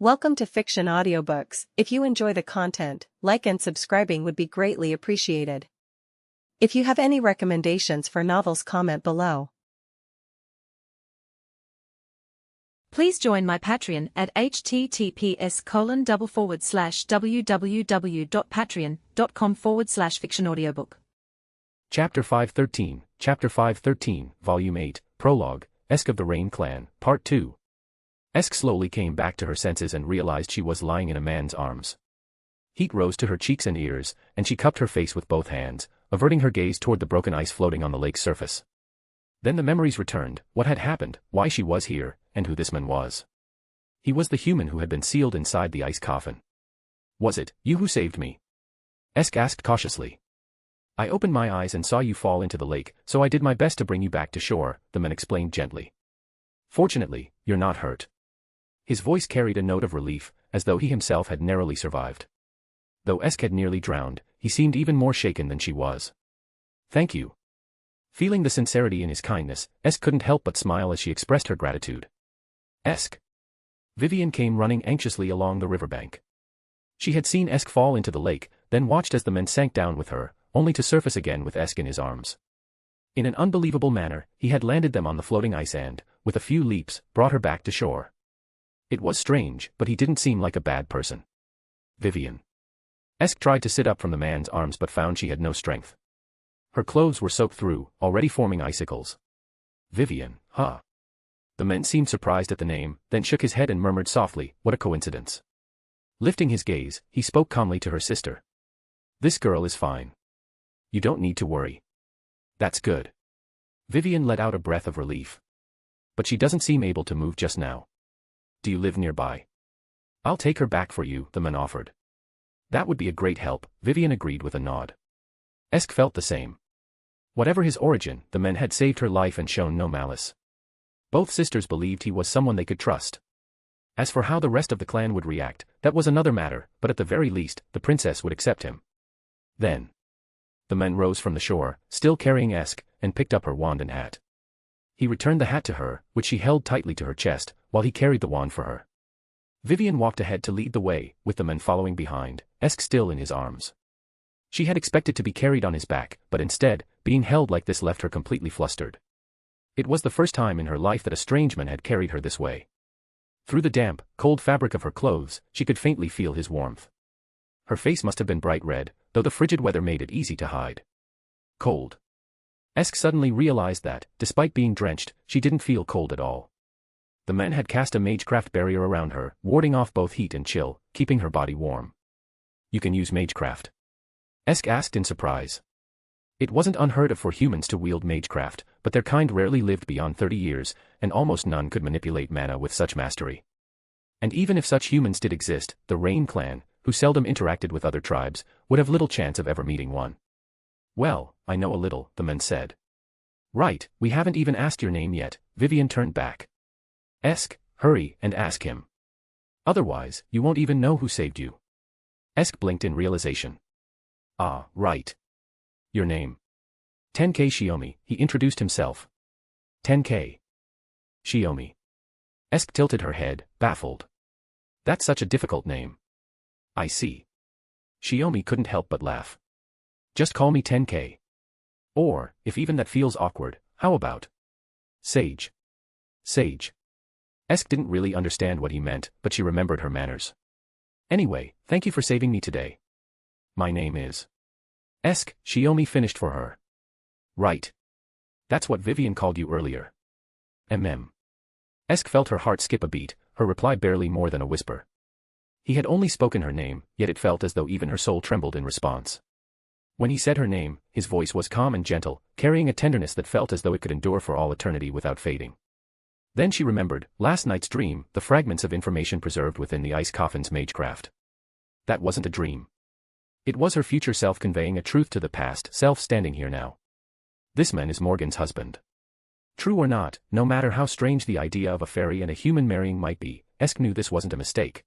Welcome to Fiction Audiobooks. If you enjoy the content, like and subscribing would be greatly appreciated. If you have any recommendations for novels, comment below. Please join my Patreon at https://www.patreon.com/fictionaudiobook. Chapter 513, Volume 8, Prologue, Esk of the Rain Clan, Part 2. Esk slowly came back to her senses and realized she was lying in a man's arms. Heat rose to her cheeks and ears, and she cupped her face with both hands, averting her gaze toward the broken ice floating on the lake's surface. Then the memories returned, what had happened, why she was here, and who this man was. He was the human who had been sealed inside the ice coffin. "Was it you who saved me?" Esk asked cautiously. "I opened my eyes and saw you fall into the lake, so I did my best to bring you back to shore," the man explained gently. "Fortunately, you're not hurt." His voice carried a note of relief, as though he himself had narrowly survived. Though Esk had nearly drowned, he seemed even more shaken than she was. "Thank you." Feeling the sincerity in his kindness, Esk couldn't help but smile as she expressed her gratitude. "Esk." Vivian came running anxiously along the riverbank. She had seen Esk fall into the lake, then watched as the men sank down with her, only to surface again with Esk in his arms. In an unbelievable manner, he had landed them on the floating ice and, with a few leaps, brought her back to shore. It was strange, but he didn't seem like a bad person. Vivian. Esk tried to sit up from the man's arms but found she had no strength. Her clothes were soaked through, already forming icicles. Vivian, huh? The man seemed surprised at the name, then shook his head and murmured softly, "What a coincidence." Lifting his gaze, he spoke calmly to her sister. "This girl is fine. You don't need to worry." "That's good." Vivian let out a breath of relief. "But she doesn't seem able to move just now. Do you live nearby?" "I'll take her back for you," the man offered. "That would be a great help," Vivian agreed with a nod. Esk felt the same. Whatever his origin, the man had saved her life and shown no malice. Both sisters believed he was someone they could trust. As for how the rest of the clan would react, that was another matter, but at the very least, the princess would accept him. Then. The man rose from the shore, still carrying Esk, and picked up her wand and hat. He returned the hat to her, which she held tightly to her chest, while he carried the wand for her. Vivian walked ahead to lead the way, with the men following behind, Esk still in his arms. She had expected to be carried on his back, but instead, being held like this left her completely flustered. It was the first time in her life that a strange man had carried her this way. Through the damp, cold fabric of her clothes, she could faintly feel his warmth. Her face must have been bright red, though the frigid weather made it easy to hide. Cold. Esk suddenly realized that, despite being drenched, she didn't feel cold at all. The man had cast a magecraft barrier around her, warding off both heat and chill, keeping her body warm. "You can use magecraft?" Esk asked in surprise. It wasn't unheard of for humans to wield magecraft, but their kind rarely lived beyond 30 years, and almost none could manipulate mana with such mastery. And even if such humans did exist, the Rain Clan, who seldom interacted with other tribes, would have little chance of ever meeting one. "Well, I know a little," the man said. "Right, we haven't even asked your name yet." Vivian turned back. "Esk, hurry and ask him. Otherwise, you won't even know who saved you." Esk blinked in realization. "Ah, right. Your name?" "Tenkei Shiomi," he introduced himself. "Tenkei Shiomi." Esk tilted her head, baffled. "That's such a difficult name." "I see." Shiomi couldn't help but laugh. "Just call me Tenkei. Or, if even that feels awkward, how about Sage?" Sage. Esk didn't really understand what he meant, but she remembered her manners. "Anyway, thank you for saving me today. My name is Esk," Shiomi finished for her. "Right. That's what Vivian called you earlier." Esk felt her heart skip a beat, her reply barely more than a whisper. He had only spoken her name, yet it felt as though even her soul trembled in response. When he said her name, his voice was calm and gentle, carrying a tenderness that felt as though it could endure for all eternity without fading. Then she remembered, last night's dream, the fragments of information preserved within the ice coffin's magecraft. That wasn't a dream. It was her future self conveying a truth to the past self standing here now. This man is Morgan's husband. True or not, no matter how strange the idea of a fairy and a human marrying might be, Esk knew this wasn't a mistake.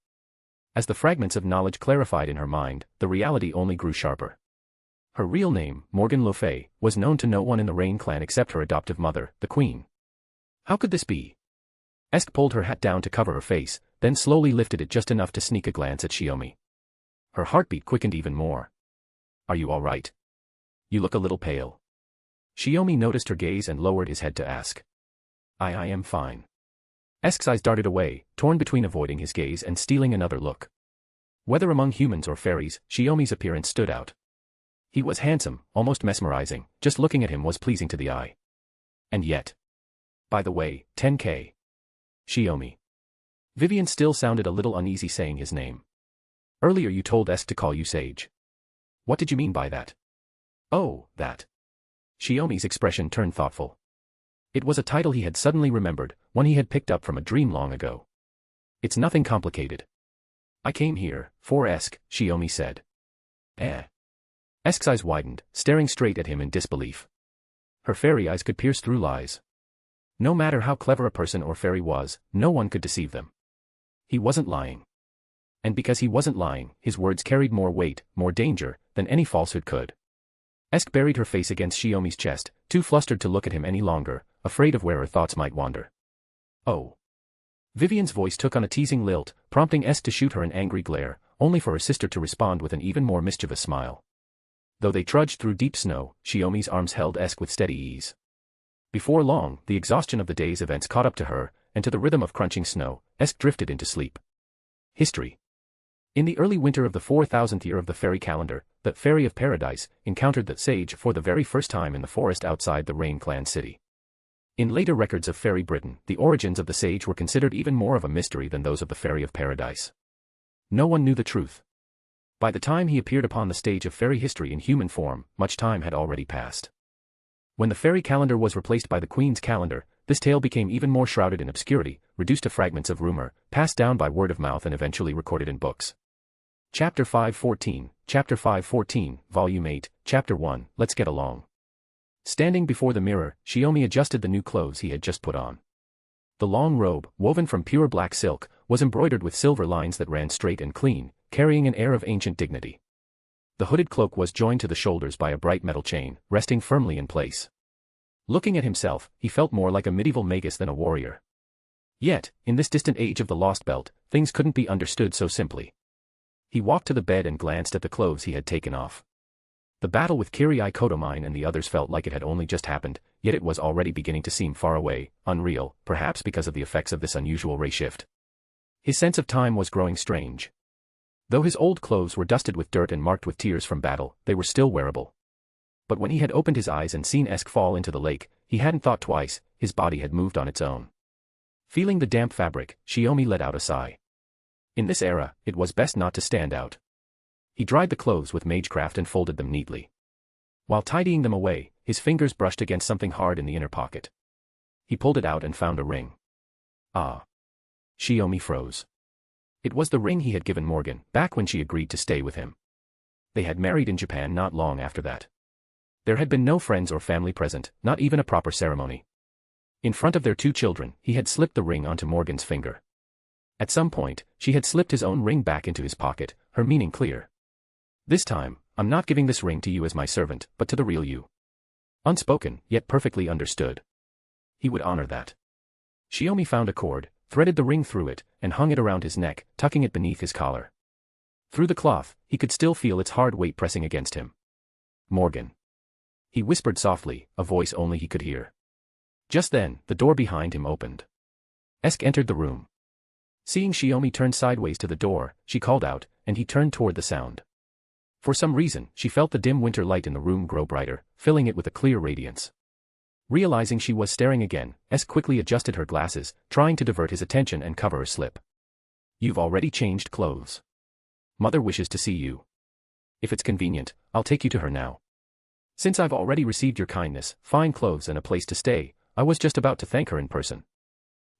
As the fragments of knowledge clarified in her mind, the reality only grew sharper. Her real name, Morgan Le Fay, was known to no one in the Rain Clan except her adoptive mother, the Queen. How could this be? Esk pulled her hat down to cover her face, then slowly lifted it just enough to sneak a glance at Shiomi. Her heartbeat quickened even more. Are you all right? You look a little pale. Shiomi noticed her gaze and lowered his head to ask. I am fine. Esk's eyes darted away, torn between avoiding his gaze and stealing another look. Whether among humans or fairies, Shiomi's appearance stood out. He was handsome, almost mesmerizing, just looking at him was pleasing to the eye. And yet. By the way, Tenkei Shiomi. Vivian still sounded a little uneasy saying his name. Earlier you told Esk to call you Sage. What did you mean by that? Oh, that. Shiomi's expression turned thoughtful. It was a title he had suddenly remembered, one he had picked up from a dream long ago. It's nothing complicated. I came here, for Esk, Shiomi said. Esk's eyes widened, staring straight at him in disbelief. Her fairy eyes could pierce through lies. No matter how clever a person or fairy was, no one could deceive them. He wasn't lying. And because he wasn't lying, his words carried more weight, more danger, than any falsehood could. Esk buried her face against Shiomi's chest, too flustered to look at him any longer, afraid of where her thoughts might wander. Oh. Vivian's voice took on a teasing lilt, prompting Esk to shoot her an angry glare, only for her sister to respond with an even more mischievous smile. Though they trudged through deep snow, Shiomi's arms held Esk with steady ease. Before long, the exhaustion of the day's events caught up to her, and to the rhythm of crunching snow, Esk drifted into sleep. History. In the early winter of the 4000th year of the fairy calendar, the Fairy of Paradise encountered the sage for the very first time in the forest outside the Rain Clan city. In later records of fairy Britain, the origins of the sage were considered even more of a mystery than those of the Fairy of Paradise. No one knew the truth. By the time he appeared upon the stage of fairy history in human form, much time had already passed. When the fairy calendar was replaced by the Queen's calendar, this tale became even more shrouded in obscurity, reduced to fragments of rumor, passed down by word of mouth and eventually recorded in books. Chapter 514, Chapter 514, Volume 8, Chapter 1, Let's Get Along. Standing before the mirror, Shiomi adjusted the new clothes he had just put on. The long robe, woven from pure black silk, was embroidered with silver lines that ran straight and clean, carrying an air of ancient dignity. The hooded cloak was joined to the shoulders by a bright metal chain, resting firmly in place. Looking at himself, he felt more like a medieval magus than a warrior. Yet, in this distant age of the Lost Belt, things couldn't be understood so simply. He walked to the bed and glanced at the clothes he had taken off. The battle with Kirei Kodomine and the others felt like it had only just happened, yet it was already beginning to seem far away, unreal, perhaps because of the effects of this unusual ray shift. His sense of time was growing strange. Though his old clothes were dusted with dirt and marked with tears from battle, they were still wearable. But when he had opened his eyes and seen Esk fall into the lake, he hadn't thought twice, his body had moved on its own. Feeling the damp fabric, Shiomi let out a sigh. In this era, it was best not to stand out. He dried the clothes with magecraft and folded them neatly. While tidying them away, his fingers brushed against something hard in the inner pocket. He pulled it out and found a ring. Ah. Shiomi froze. It was the ring he had given Morgan, back when she agreed to stay with him. They had married in Japan not long after that. There had been no friends or family present, not even a proper ceremony. In front of their 2 children, he had slipped the ring onto Morgan's finger. At some point, she had slipped his own ring back into his pocket, her meaning clear. This time, I'm not giving this ring to you as my servant, but to the real you. Unspoken, yet perfectly understood. He would honor that. Shiomi found a cord, threaded the ring through it, and hung it around his neck, tucking it beneath his collar. Through the cloth, he could still feel its hard weight pressing against him. Morgan. He whispered softly, a voice only he could hear. Just then, the door behind him opened. Esk entered the room. Seeing Shiomi turn sideways to the door, she called out, and he turned toward the sound. For some reason, she felt the dim winter light in the room grow brighter, filling it with a clear radiance. Realizing she was staring again, Esk quickly adjusted her glasses, trying to divert his attention and cover her slip. You've already changed clothes. Mother wishes to see you. If it's convenient, I'll take you to her now. Since I've already received your kindness, fine clothes and a place to stay, I was just about to thank her in person.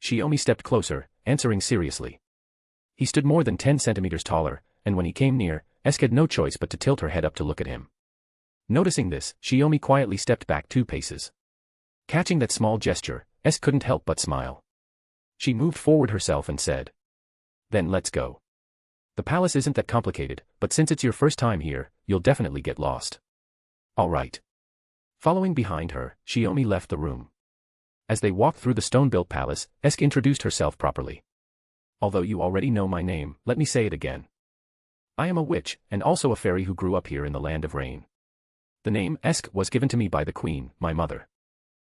Shiomi stepped closer, answering seriously. He stood more than 10 centimeters taller, and when he came near, Esk had no choice but to tilt her head up to look at him. Noticing this, Shiomi quietly stepped back 2 paces. Catching that small gesture, Esk couldn't help but smile. She moved forward herself and said, "Then let's go. The palace isn't that complicated, but since it's your first time here, you'll definitely get lost." "All right." Following behind her, Shiomi left the room. As they walked through the stone-built palace, Esk introduced herself properly. Although you already know my name, let me say it again. I am a witch, and also a fairy who grew up here in the land of rain. The name Esk was given to me by the queen, my mother.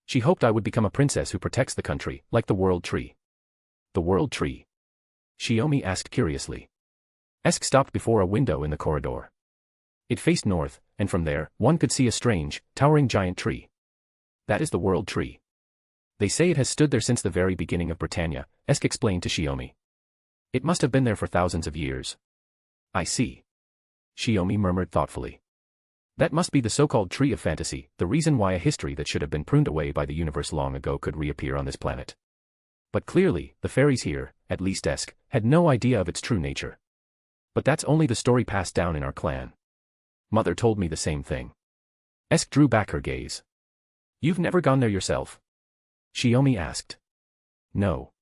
She hoped I would become a princess who protects the country, like the world tree. The world tree? Shiomi asked curiously. Esk stopped before a window in the corridor. It faced north, and from there, one could see a strange, towering giant tree. That is the world tree. They say it has stood there since the very beginning of Britannia, Esk explained to Shiomi. It must have been there for thousands of years. I see. Shiomi murmured thoughtfully. That must be the so-called tree of fantasy, the reason why a history that should have been pruned away by the universe long ago could reappear on this planet. But clearly, the fairies here, at least Esk, had no idea of its true nature. But that's only the story passed down in our clan. Mother told me the same thing. Esk drew back her gaze. You've never gone there yourself? Shiomi asked. No.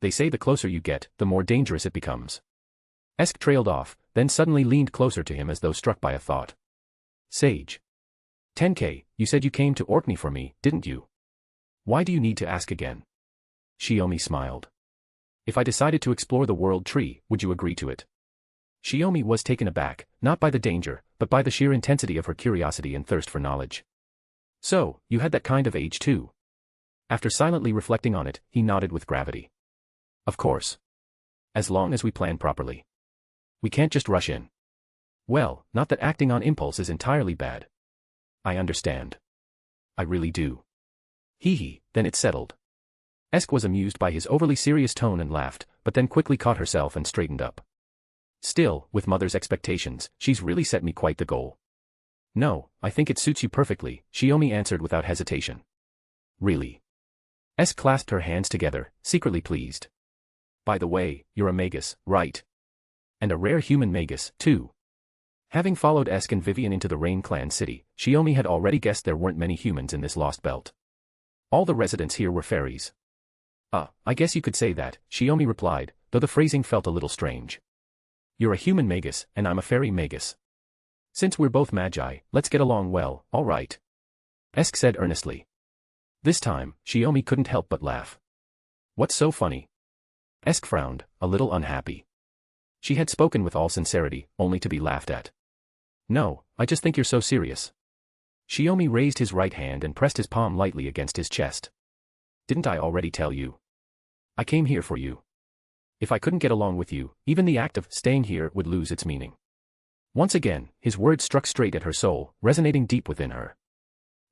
They say the closer you get, the more dangerous it becomes. Esk trailed off, then suddenly leaned closer to him as though struck by a thought. Sage. Tenkei, you said you came to Orkney for me, didn't you? Why do you need to ask again? Shiomi smiled. If I decided to explore the world tree, would you agree to it? Shiomi was taken aback, not by the danger, but by the sheer intensity of her curiosity and thirst for knowledge. So, you had that kind of age too? After silently reflecting on it, he nodded with gravity. Of course. As long as we plan properly. We can't just rush in. Well, not that acting on impulse is entirely bad. I understand. I really do. Hee, then it's settled. Esk was amused by his overly serious tone and laughed, but then quickly caught herself and straightened up. Still, with mother's expectations, she's really set me quite the goal. No, I think it suits you perfectly, Shiomi answered without hesitation. Really? Esk clasped her hands together, secretly pleased. By the way, you're a Magus, right? And a rare human Magus, too. Having followed Esk and Vivian into the Rain Clan city, Shiomi had already guessed there weren't many humans in this lost belt. All the residents here were fairies. I guess you could say that, Shiomi replied, though the phrasing felt a little strange. You're a human Magus, and I'm a fairy Magus. Since we're both magi, let's get along well, all right? Esk said earnestly. This time, Shiomi couldn't help but laugh. What's so funny? Esk frowned, a little unhappy. She had spoken with all sincerity, only to be laughed at. No, I just think you're so serious. Shiomi raised his right hand and pressed his palm lightly against his chest. Didn't I already tell you? I came here for you. If I couldn't get along with you, even the act of staying here would lose its meaning. Once again, his words struck straight at her soul, resonating deep within her.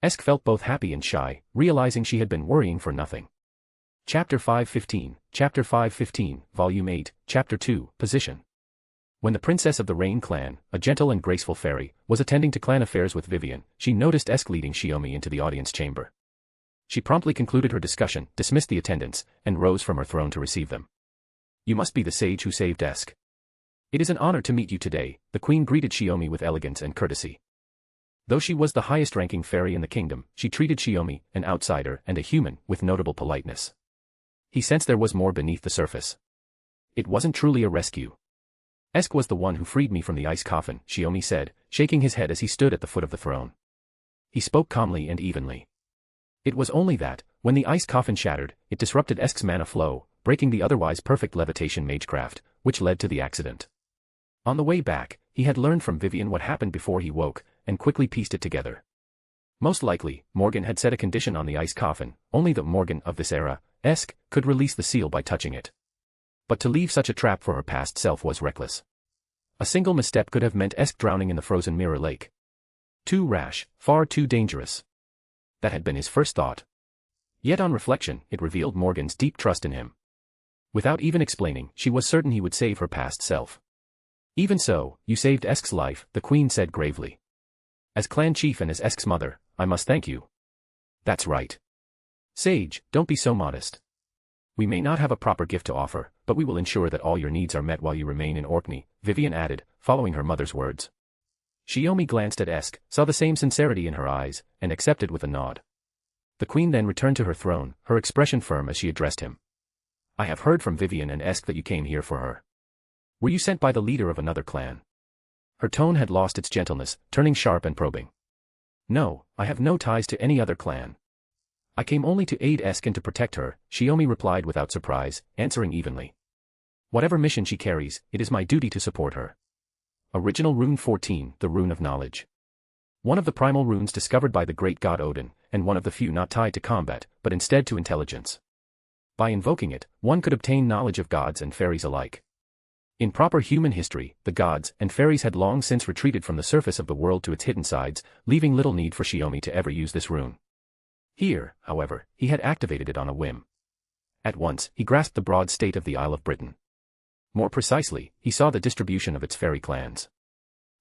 Esk felt both happy and shy, realizing she had been worrying for nothing. Chapter 515, Volume 8, Chapter 2, Position. When the princess of the Rain Clan, a gentle and graceful fairy, was attending to clan affairs with Vivian, she noticed Esk leading Shiomi into the audience chamber. She promptly concluded her discussion, dismissed the attendants, and rose from her throne to receive them. You must be the sage who saved Esk. It is an honor to meet you today, the queen greeted Shiomi with elegance and courtesy. Though she was the highest-ranking fairy in the kingdom, she treated Shiomi, an outsider and a human, with notable politeness. He sensed there was more beneath the surface. It wasn't truly a rescue. Esk was the one who freed me from the ice coffin, Shiomi said, shaking his head as he stood at the foot of the throne. He spoke calmly and evenly. It was only that, when the ice coffin shattered, it disrupted Esk's mana flow, breaking the otherwise perfect levitation magecraft, which led to the accident. On the way back, he had learned from Vivian what happened before he woke, and quickly pieced it together. Most likely, Morgan had set a condition on the ice coffin, only the Morgan of this era, Esk, could release the seal by touching it. But to leave such a trap for her past self was reckless. A single misstep could have meant Esk drowning in the frozen mirror lake. Too rash, far too dangerous. That had been his first thought. Yet on reflection, it revealed Morgan's deep trust in him. Without even explaining, she was certain he would save her past self. Even so, you saved Esk's life, the queen said gravely. As clan chief and as Esk's mother, I must thank you. That's right. Sage, don't be so modest. We may not have a proper gift to offer, but we will ensure that all your needs are met while you remain in Orkney, Vivian added, following her mother's words. Shiomi glanced at Esk, saw the same sincerity in her eyes, and accepted with a nod. The queen then returned to her throne, her expression firm as she addressed him. I have heard from Vivian and Esk that you came here for her. Were you sent by the leader of another clan? Her tone had lost its gentleness, turning sharp and probing. No, I have no ties to any other clan. I came only to aid Esk and to protect her, Shiomi replied without surprise, answering evenly. Whatever mission she carries, it is my duty to support her. Original Rune 14, the Rune of Knowledge. One of the primal runes discovered by the great god Odin, and one of the few not tied to combat, but instead to intelligence. By invoking it, one could obtain knowledge of gods and fairies alike. In proper human history, the gods and fairies had long since retreated from the surface of the world to its hidden sides, leaving little need for Shiomi to ever use this rune. Here, however, he had activated it on a whim. At once, he grasped the broad state of the Isle of Britain. More precisely, he saw the distribution of its fairy clans.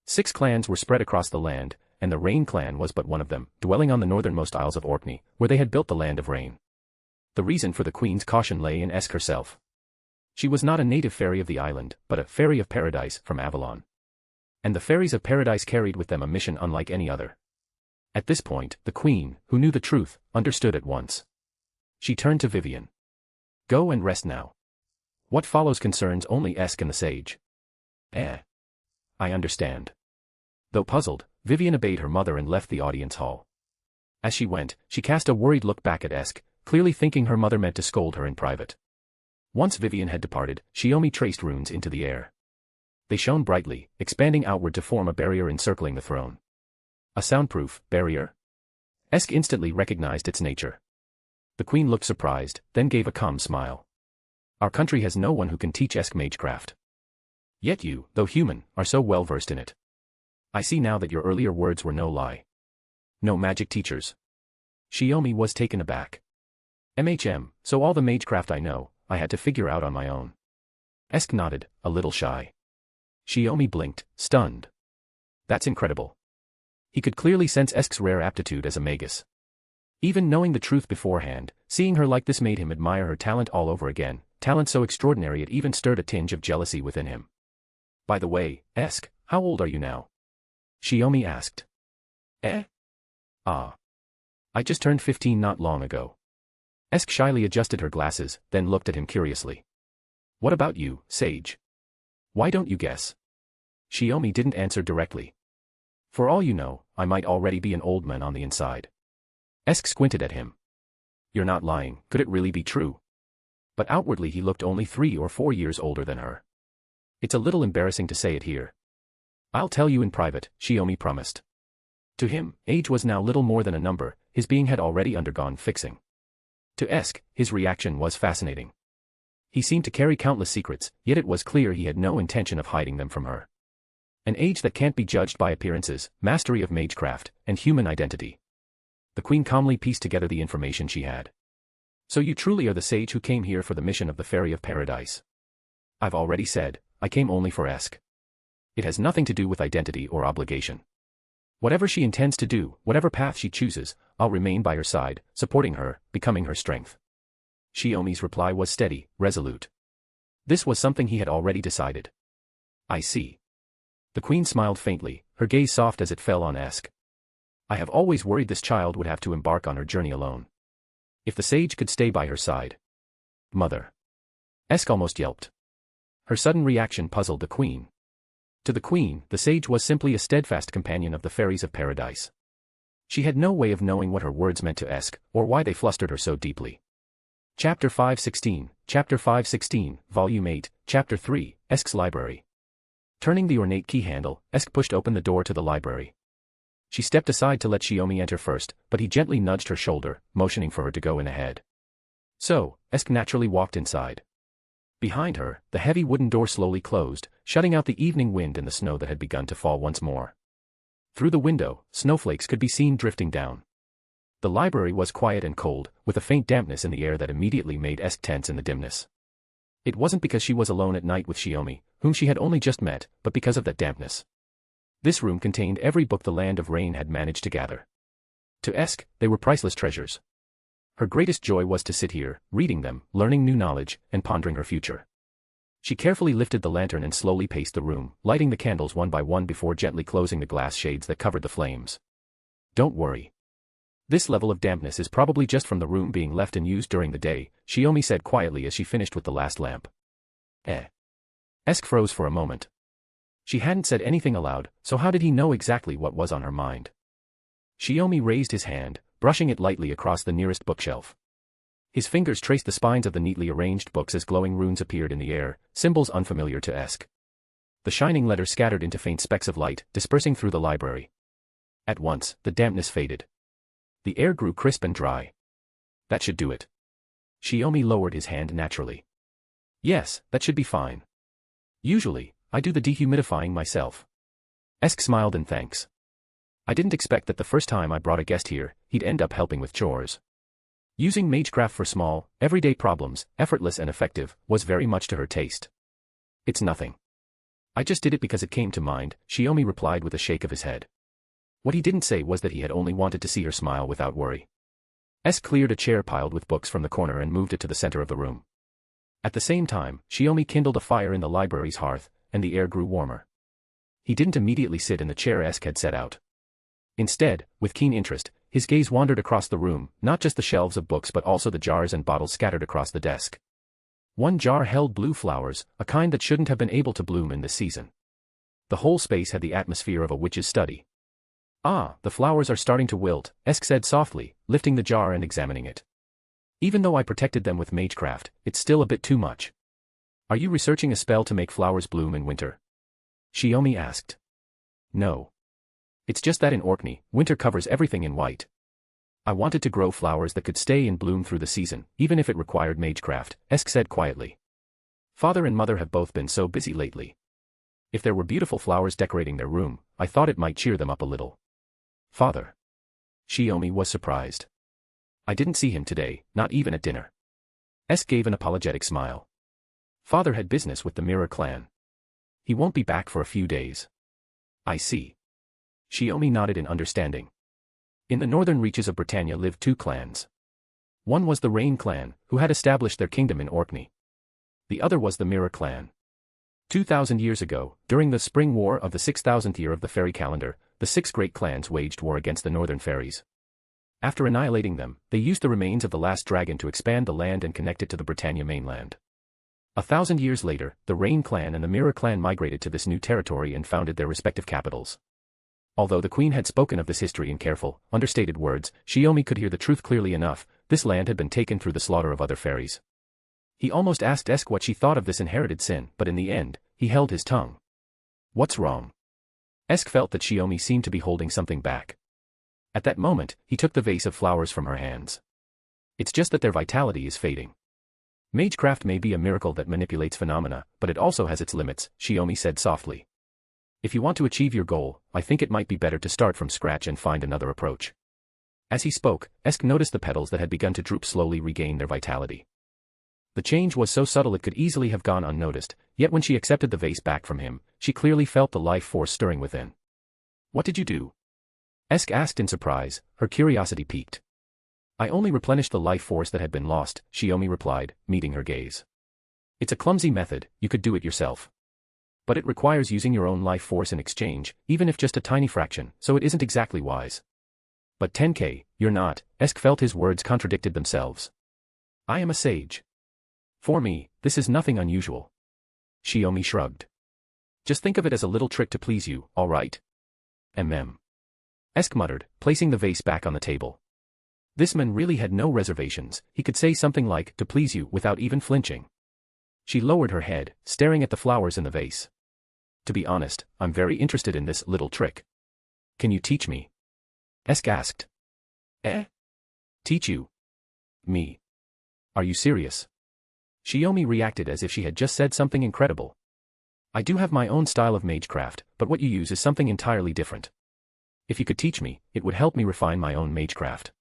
6 clans were spread across the land, and the Rain clan was but one of them, dwelling on the northernmost isles of Orkney, where they had built the Land of Rain. The reason for the queen's caution lay in Esk herself. She was not a native fairy of the island, but a fairy of paradise from Avalon. And the fairies of paradise carried with them a mission unlike any other. At this point, the queen, who knew the truth, understood at once. She turned to Vivian. Go and rest now. What follows concerns only Esk and the sage. I understand. Though puzzled, Vivian obeyed her mother and left the audience hall. As she went, she cast a worried look back at Esk, clearly thinking her mother meant to scold her in private. Once Vivian had departed, Shiomi traced runes into the air. They shone brightly, expanding outward to form a barrier encircling the throne. A soundproof barrier? Esk instantly recognized its nature. The queen looked surprised, then gave a calm smile. Our country has no one who can teach Esk magecraft. Yet you, though human, are so well versed in it. I see now that your earlier words were no lie. No magic teachers. Shiomi was taken aback. So all the magecraft I know, I had to figure out on my own. Esk nodded, a little shy. Shiomi blinked, stunned. That's incredible. He could clearly sense Esk's rare aptitude as a magus. Even knowing the truth beforehand, seeing her like this made him admire her talent all over again, talent so extraordinary it even stirred a tinge of jealousy within him. By the way, Esk, how old are you now? Shiomi asked. I just turned 15 not long ago. Esk shyly adjusted her glasses, then looked at him curiously. What about you, sage? Why don't you guess? Shiomi didn't answer directly. For all you know, I might already be an old man on the inside. Esk squinted at him. You're not lying, could it really be true? But outwardly he looked only 3 or 4 years older than her. It's a little embarrassing to say it here. I'll tell you in private, Shiomi promised. To him, age was now little more than a number, his being had already undergone fixing. To Esk, his reaction was fascinating. He seemed to carry countless secrets, yet it was clear he had no intention of hiding them from her. An age that can't be judged by appearances, mastery of magecraft, and human identity. The queen calmly pieced together the information she had. So you truly are the sage who came here for the mission of the Fairy of Paradise. I've already said, I came only for Esk. It has nothing to do with identity or obligation. Whatever she intends to do, whatever path she chooses, I'll remain by her side, supporting her, becoming her strength. Shiomi's reply was steady, resolute. This was something he had already decided. I see. The queen smiled faintly, her gaze soft as it fell on Esk. I have always worried this child would have to embark on her journey alone. If the sage could stay by her side. Mother. Esk almost yelped. Her sudden reaction puzzled the queen. To the queen, the sage was simply a steadfast companion of the fairies of paradise. She had no way of knowing what her words meant to Esk, or why they flustered her so deeply. Chapter 516, Volume 8, Chapter 3, Esk's Library. Turning the ornate key handle, Esk pushed open the door to the library. She stepped aside to let Shiomi enter first, but he gently nudged her shoulder, motioning for her to go in ahead. So, Esk naturally walked inside. Behind her, the heavy wooden door slowly closed, shutting out the evening wind and the snow that had begun to fall once more. Through the window, snowflakes could be seen drifting down. The library was quiet and cold, with a faint dampness in the air that immediately made Esk tense in the dimness. It wasn't because she was alone at night with Shiomi, whom she had only just met, but because of that dampness. This room contained every book the Land of Rain had managed to gather. To Esk, they were priceless treasures. Her greatest joy was to sit here, reading them, learning new knowledge, and pondering her future. She carefully lifted the lantern and slowly paced the room, lighting the candles one by one before gently closing the glass shades that covered the flames. Don't worry. This level of dampness is probably just from the room being left unused during the day, Shiomi said quietly as she finished with the last lamp. Esk froze for a moment. She hadn't said anything aloud, so how did he know exactly what was on her mind? Shiomi raised his hand, brushing it lightly across the nearest bookshelf. His fingers traced the spines of the neatly arranged books as glowing runes appeared in the air, symbols unfamiliar to Esk. The shining letters scattered into faint specks of light, dispersing through the library. At once, the dampness faded. The air grew crisp and dry. That should do it. Shiomi lowered his hand naturally. Yes, that should be fine. Usually, I do the dehumidifying myself. Esk smiled in thanks. I didn't expect that the first time I brought a guest here, he'd end up helping with chores. Using magecraft for small, everyday problems, effortless and effective, was very much to her taste. It's nothing. I just did it because it came to mind, Shiomi replied with a shake of his head. What he didn't say was that he had only wanted to see her smile without worry. Esk cleared a chair piled with books from the corner and moved it to the center of the room. At the same time, Shiomi kindled a fire in the library's hearth, and the air grew warmer. He didn't immediately sit in the chair Esk had set out. Instead, with keen interest, his gaze wandered across the room, not just the shelves of books but also the jars and bottles scattered across the desk. One jar held blue flowers, a kind that shouldn't have been able to bloom in this season. The whole space had the atmosphere of a witch's study. Ah, the flowers are starting to wilt, Esk said softly, lifting the jar and examining it. Even though I protected them with magecraft, it's still a bit too much. Are you researching a spell to make flowers bloom in winter? Shiomi asked. No. It's just that in Orkney, winter covers everything in white. I wanted to grow flowers that could stay and bloom through the season, even if it required magecraft, Esk said quietly. Father and mother have both been so busy lately. If there were beautiful flowers decorating their room, I thought it might cheer them up a little. Father? Shiomi was surprised. I didn't see him today, not even at dinner. Esk gave an apologetic smile. Father had business with the Mirror clan. He won't be back for a few days. I see. Shiomi nodded in understanding. In the northern reaches of Britannia lived two clans. One was the Rain clan, who had established their kingdom in Orkney. The other was the Mirror clan. 2,000 years ago, during the Spring War of the 6,000th year of the fairy calendar, the six great clans waged war against the northern fairies. After annihilating them, they used the remains of the last dragon to expand the land and connect it to the Britannia mainland. 1,000 years later, the Rain clan and the Mirror clan migrated to this new territory and founded their respective capitals. Although the queen had spoken of this history in careful, understated words, Shiomi could hear the truth clearly enough. This land had been taken through the slaughter of other fairies. He almost asked Esk what she thought of this inherited sin, but in the end, he held his tongue. What's wrong? Esk felt that Shiomi seemed to be holding something back. At that moment, he took the vase of flowers from her hands. It's just that their vitality is fading. Magecraft may be a miracle that manipulates phenomena, but it also has its limits, Shiomi said softly. If you want to achieve your goal, I think it might be better to start from scratch and find another approach. As he spoke, Esk noticed the petals that had begun to droop slowly regain their vitality. The change was so subtle it could easily have gone unnoticed, yet when she accepted the vase back from him, she clearly felt the life force stirring within. What did you do? Esk asked in surprise, her curiosity piqued. I only replenished the life force that had been lost, Shiomi replied, meeting her gaze. It's a clumsy method, you could do it yourself. But it requires using your own life force in exchange, even if just a tiny fraction, so it isn't exactly wise. But Tenkei, you're not, Esk felt his words contradicted themselves. I am a sage. For me, this is nothing unusual. Shiomi shrugged. Just think of it as a little trick to please you, all right? Esk muttered, placing the vase back on the table. This man really had no reservations, he could say something like, to please you, without even flinching. She lowered her head, staring at the flowers in the vase. To be honest, I'm very interested in this little trick. Can you teach me? Esk asked. Teach you? Me? Are you serious? Shiomi reacted as if she had just said something incredible. I do have my own style of magecraft, but what you use is something entirely different. If you could teach me, it would help me refine my own magecraft.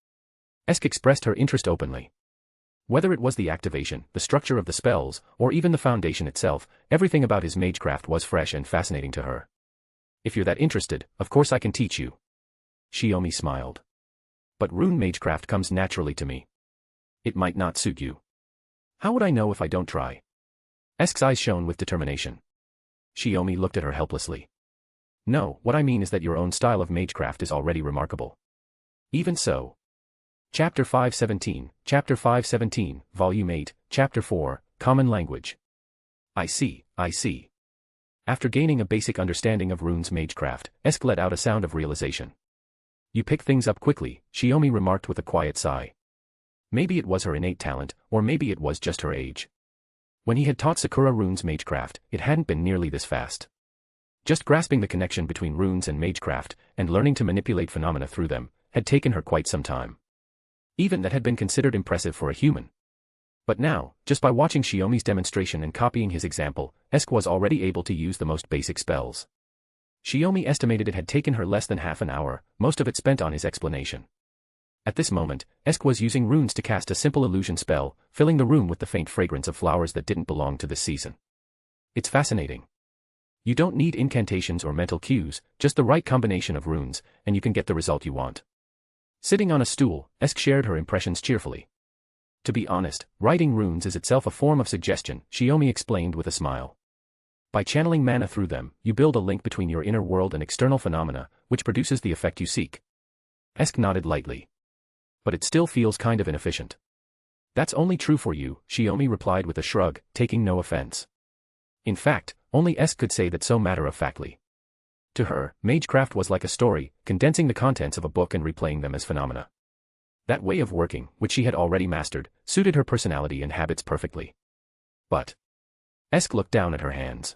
Esk expressed her interest openly. Whether it was the activation, the structure of the spells, or even the foundation itself, everything about his magecraft was fresh and fascinating to her. If you're that interested, of course I can teach you. Shiomi smiled. But rune magecraft comes naturally to me. It might not suit you. How would I know if I don't try? Esk's eyes shone with determination. Shiomi looked at her helplessly. No, what I mean is that your own style of magecraft is already remarkable. Even so. Chapter 517, Volume 8, Chapter 4, Common Language. I see. After gaining a basic understanding of runes magecraft, Esk let out a sound of realization. You pick things up quickly, Shiomi remarked with a quiet sigh. Maybe it was her innate talent, or maybe it was just her age. When he had taught Sakura runes magecraft, it hadn't been nearly this fast. Just grasping the connection between runes and magecraft, and learning to manipulate phenomena through them, had taken her quite some time. Even that had been considered impressive for a human. But now, just by watching Shiomi's demonstration and copying his example, Esk was already able to use the most basic spells. Shiomi estimated it had taken her less than half an hour, most of it spent on his explanation. At this moment, Esk was using runes to cast a simple illusion spell, filling the room with the faint fragrance of flowers that didn't belong to this season. It's fascinating. You don't need incantations or mental cues, just the right combination of runes, and you can get the result you want. Sitting on a stool, Esk shared her impressions cheerfully. To be honest, writing runes is itself a form of suggestion, Shiomi explained with a smile. By channeling mana through them, you build a link between your inner world and external phenomena, which produces the effect you seek. Esk nodded lightly. But it still feels kind of inefficient. That's only true for you, Shiomi replied with a shrug, taking no offense. In fact, only Esk could say that so matter-of-factly. To her, magecraft was like a story, condensing the contents of a book and replaying them as phenomena. That way of working, which she had already mastered, suited her personality and habits perfectly. But Esk looked down at her hands.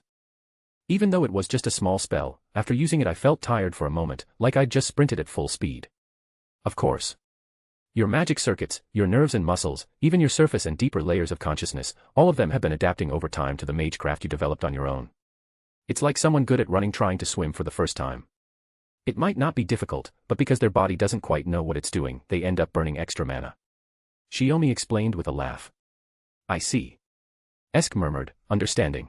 Even though it was just a small spell, after using it I felt tired for a moment, like I'd just sprinted at full speed. Of course. Your magic circuits, your nerves and muscles, even your surface and deeper layers of consciousness, all of them have been adapting over time to the magecraft you developed on your own. It's like someone good at running trying to swim for the first time. It might not be difficult, but because their body doesn't quite know what it's doing, they end up burning extra mana. Shiomi explained with a laugh. I see. Esk murmured, understanding.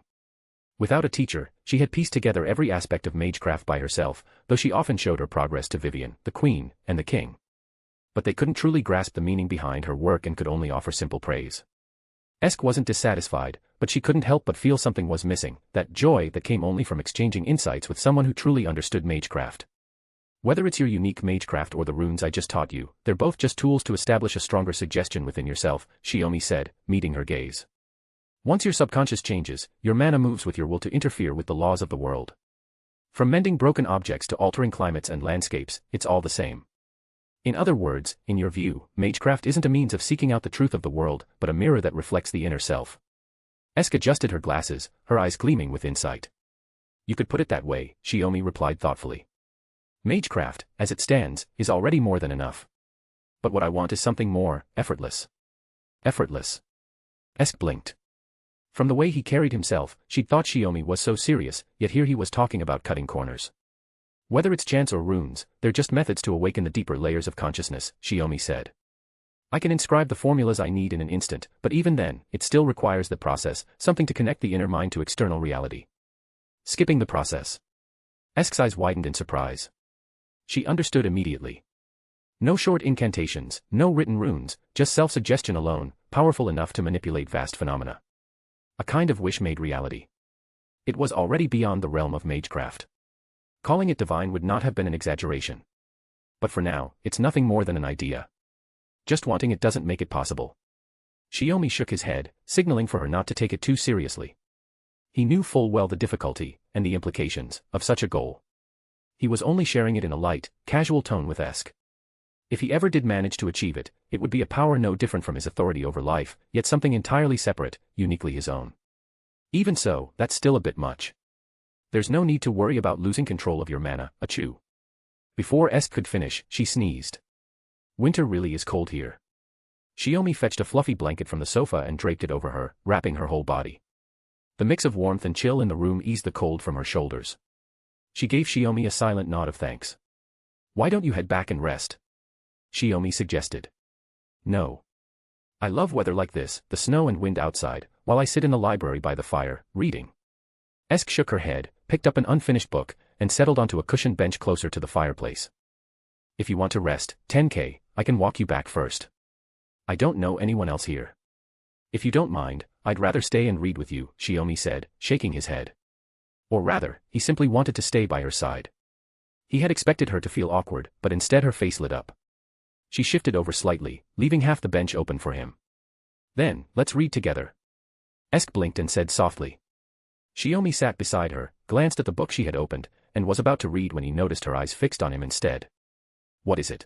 Without a teacher, she had pieced together every aspect of magecraft by herself, though she often showed her progress to Vivian, the queen, and the king. But they couldn't truly grasp the meaning behind her work and could only offer simple praise. Esk wasn't dissatisfied, but she couldn't help but feel something was missing, that joy that came only from exchanging insights with someone who truly understood magecraft. Whether it's your unique magecraft or the runes I just taught you, they're both just tools to establish a stronger suggestion within yourself, Shiomi said, meeting her gaze. Once your subconscious changes, your mana moves with your will to interfere with the laws of the world. From mending broken objects to altering climates and landscapes, it's all the same. In other words, in your view, magecraft isn't a means of seeking out the truth of the world, but a mirror that reflects the inner self. Esk adjusted her glasses, her eyes gleaming with insight. You could put it that way, Shiomi replied thoughtfully. Magecraft, as it stands, is already more than enough. But what I want is something more, effortless. Effortless. Esk blinked. From the way he carried himself, she'd thought Shiomi was so serious, yet here he was talking about cutting corners. Whether it's chants or runes, they're just methods to awaken the deeper layers of consciousness, Shiomi said. I can inscribe the formulas I need in an instant, but even then, it still requires the process, something to connect the inner mind to external reality. Skipping the process. Esk's eyes widened in surprise. She understood immediately. No short incantations, no written runes, just self-suggestion alone, powerful enough to manipulate vast phenomena. A kind of wish made reality. It was already beyond the realm of magecraft. Calling it divine would not have been an exaggeration. But for now, it's nothing more than an idea. Just wanting it doesn't make it possible. Shiomi shook his head, signaling for her not to take it too seriously. He knew full well the difficulty, and the implications, of such a goal. He was only sharing it in a light, casual tone with Esk. If he ever did manage to achieve it, it would be a power no different from his authority over life, yet something entirely separate, uniquely his own. Even so, that's still a bit much. There's no need to worry about losing control of your mana, achoo. Before Esk could finish, she sneezed. Winter really is cold here. Shiomi fetched a fluffy blanket from the sofa and draped it over her, wrapping her whole body. The mix of warmth and chill in the room eased the cold from her shoulders. She gave Shiomi a silent nod of thanks. Why don't you head back and rest? Shiomi suggested. No. I love weather like this, the snow and wind outside, while I sit in the library by the fire, reading. Esk shook her head, picked up an unfinished book, and settled onto a cushioned bench closer to the fireplace. If you want to rest, Tenkei, I can walk you back first. I don't know anyone else here. If you don't mind, I'd rather stay and read with you, Shiomi said, shaking his head. Or rather, he simply wanted to stay by her side. He had expected her to feel awkward, but instead her face lit up. She shifted over slightly, leaving half the bench open for him. Then, let's read together. Esk blinked and said softly. Shiomi sat beside her, glanced at the book she had opened, and was about to read when he noticed her eyes fixed on him instead. What is it?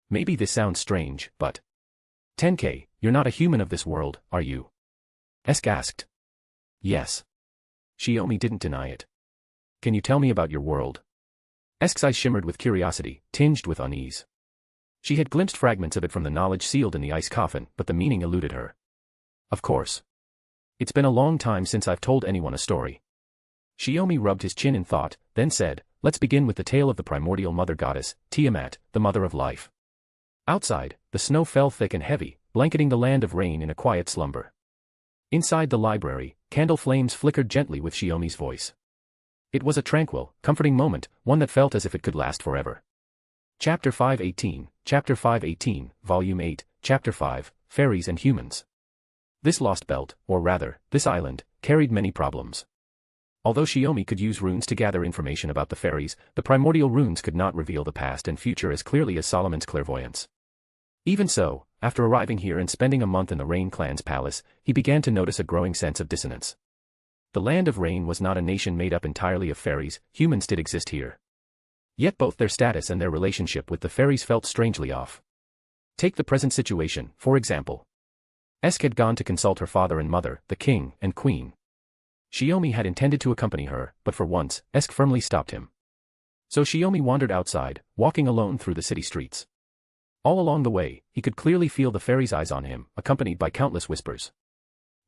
Maybe this sounds strange, but... Tenkei, you're not a human of this world, are you? Esk asked. Yes. Shiomi didn't deny it. Can you tell me about your world? Esk's eyes shimmered with curiosity, tinged with unease. She had glimpsed fragments of it from the knowledge sealed in the ice coffin, but the meaning eluded her. Of course. It's been a long time since I've told anyone a story. Shiomi rubbed his chin in thought, then said, let's begin with the tale of the primordial mother goddess, Tiamat, the mother of life. Outside, the snow fell thick and heavy, blanketing the land of rain in a quiet slumber. Inside the library, candle flames flickered gently with Shiomi's voice. It was a tranquil, comforting moment, one that felt as if it could last forever. Chapter 518, Volume 8, Chapter 5, Fairies and Humans. This lost belt, or rather, this island, carried many problems. Although Shiomi could use runes to gather information about the fairies, the primordial runes could not reveal the past and future as clearly as Solomon's clairvoyance. Even so, after arriving here and spending a month in the Rain clan's palace, he began to notice a growing sense of dissonance. The land of Rain was not a nation made up entirely of fairies, humans did exist here. Yet both their status and their relationship with the fairies felt strangely off. Take the present situation, for example. Esk had gone to consult her father and mother, the king and queen. Shiomi had intended to accompany her, but for once, Esk firmly stopped him. So Shiomi wandered outside, walking alone through the city streets. All along the way, he could clearly feel the fairies' eyes on him, accompanied by countless whispers.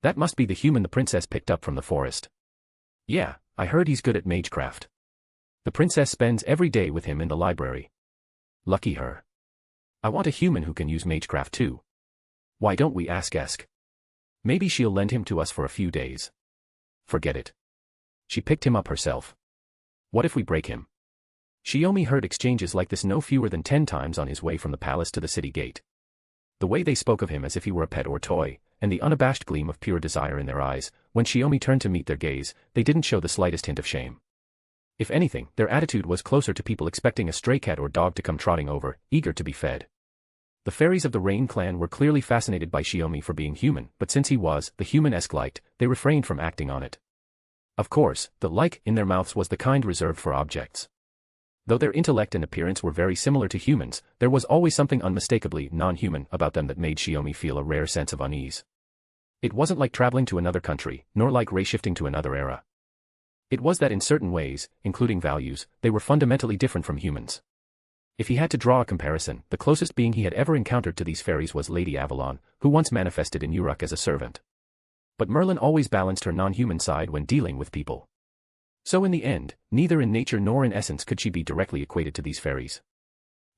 That must be the human the princess picked up from the forest. Yeah, I heard he's good at magecraft. The princess spends every day with him in the library. Lucky her. I want a human who can use magecraft too. Why don't we ask Esk? Maybe she'll lend him to us for a few days. Forget it. She picked him up herself. What if we break him? Shiomi heard exchanges like this no fewer than 10 times on his way from the palace to the city gate. The way they spoke of him as if he were a pet or toy, and the unabashed gleam of pure desire in their eyes, when Shiomi turned to meet their gaze, they didn't show the slightest hint of shame. If anything, their attitude was closer to people expecting a stray cat or dog to come trotting over, eager to be fed. The fairies of the Rain clan were clearly fascinated by Shiomi for being human, but since he was the human Esk liked, they refrained from acting on it. Of course, the like in their mouths was the kind reserved for objects. Though their intellect and appearance were very similar to humans, there was always something unmistakably non-human about them that made Shiomi feel a rare sense of unease. It wasn't like traveling to another country, nor like ray-shifting to another era. It was that in certain ways, including values, they were fundamentally different from humans. If he had to draw a comparison, the closest being he had ever encountered to these fairies was Lady Avalon, who once manifested in Uruk as a servant. But Merlin always balanced her non-human side when dealing with people. So in the end, neither in nature nor in essence could she be directly equated to these fairies.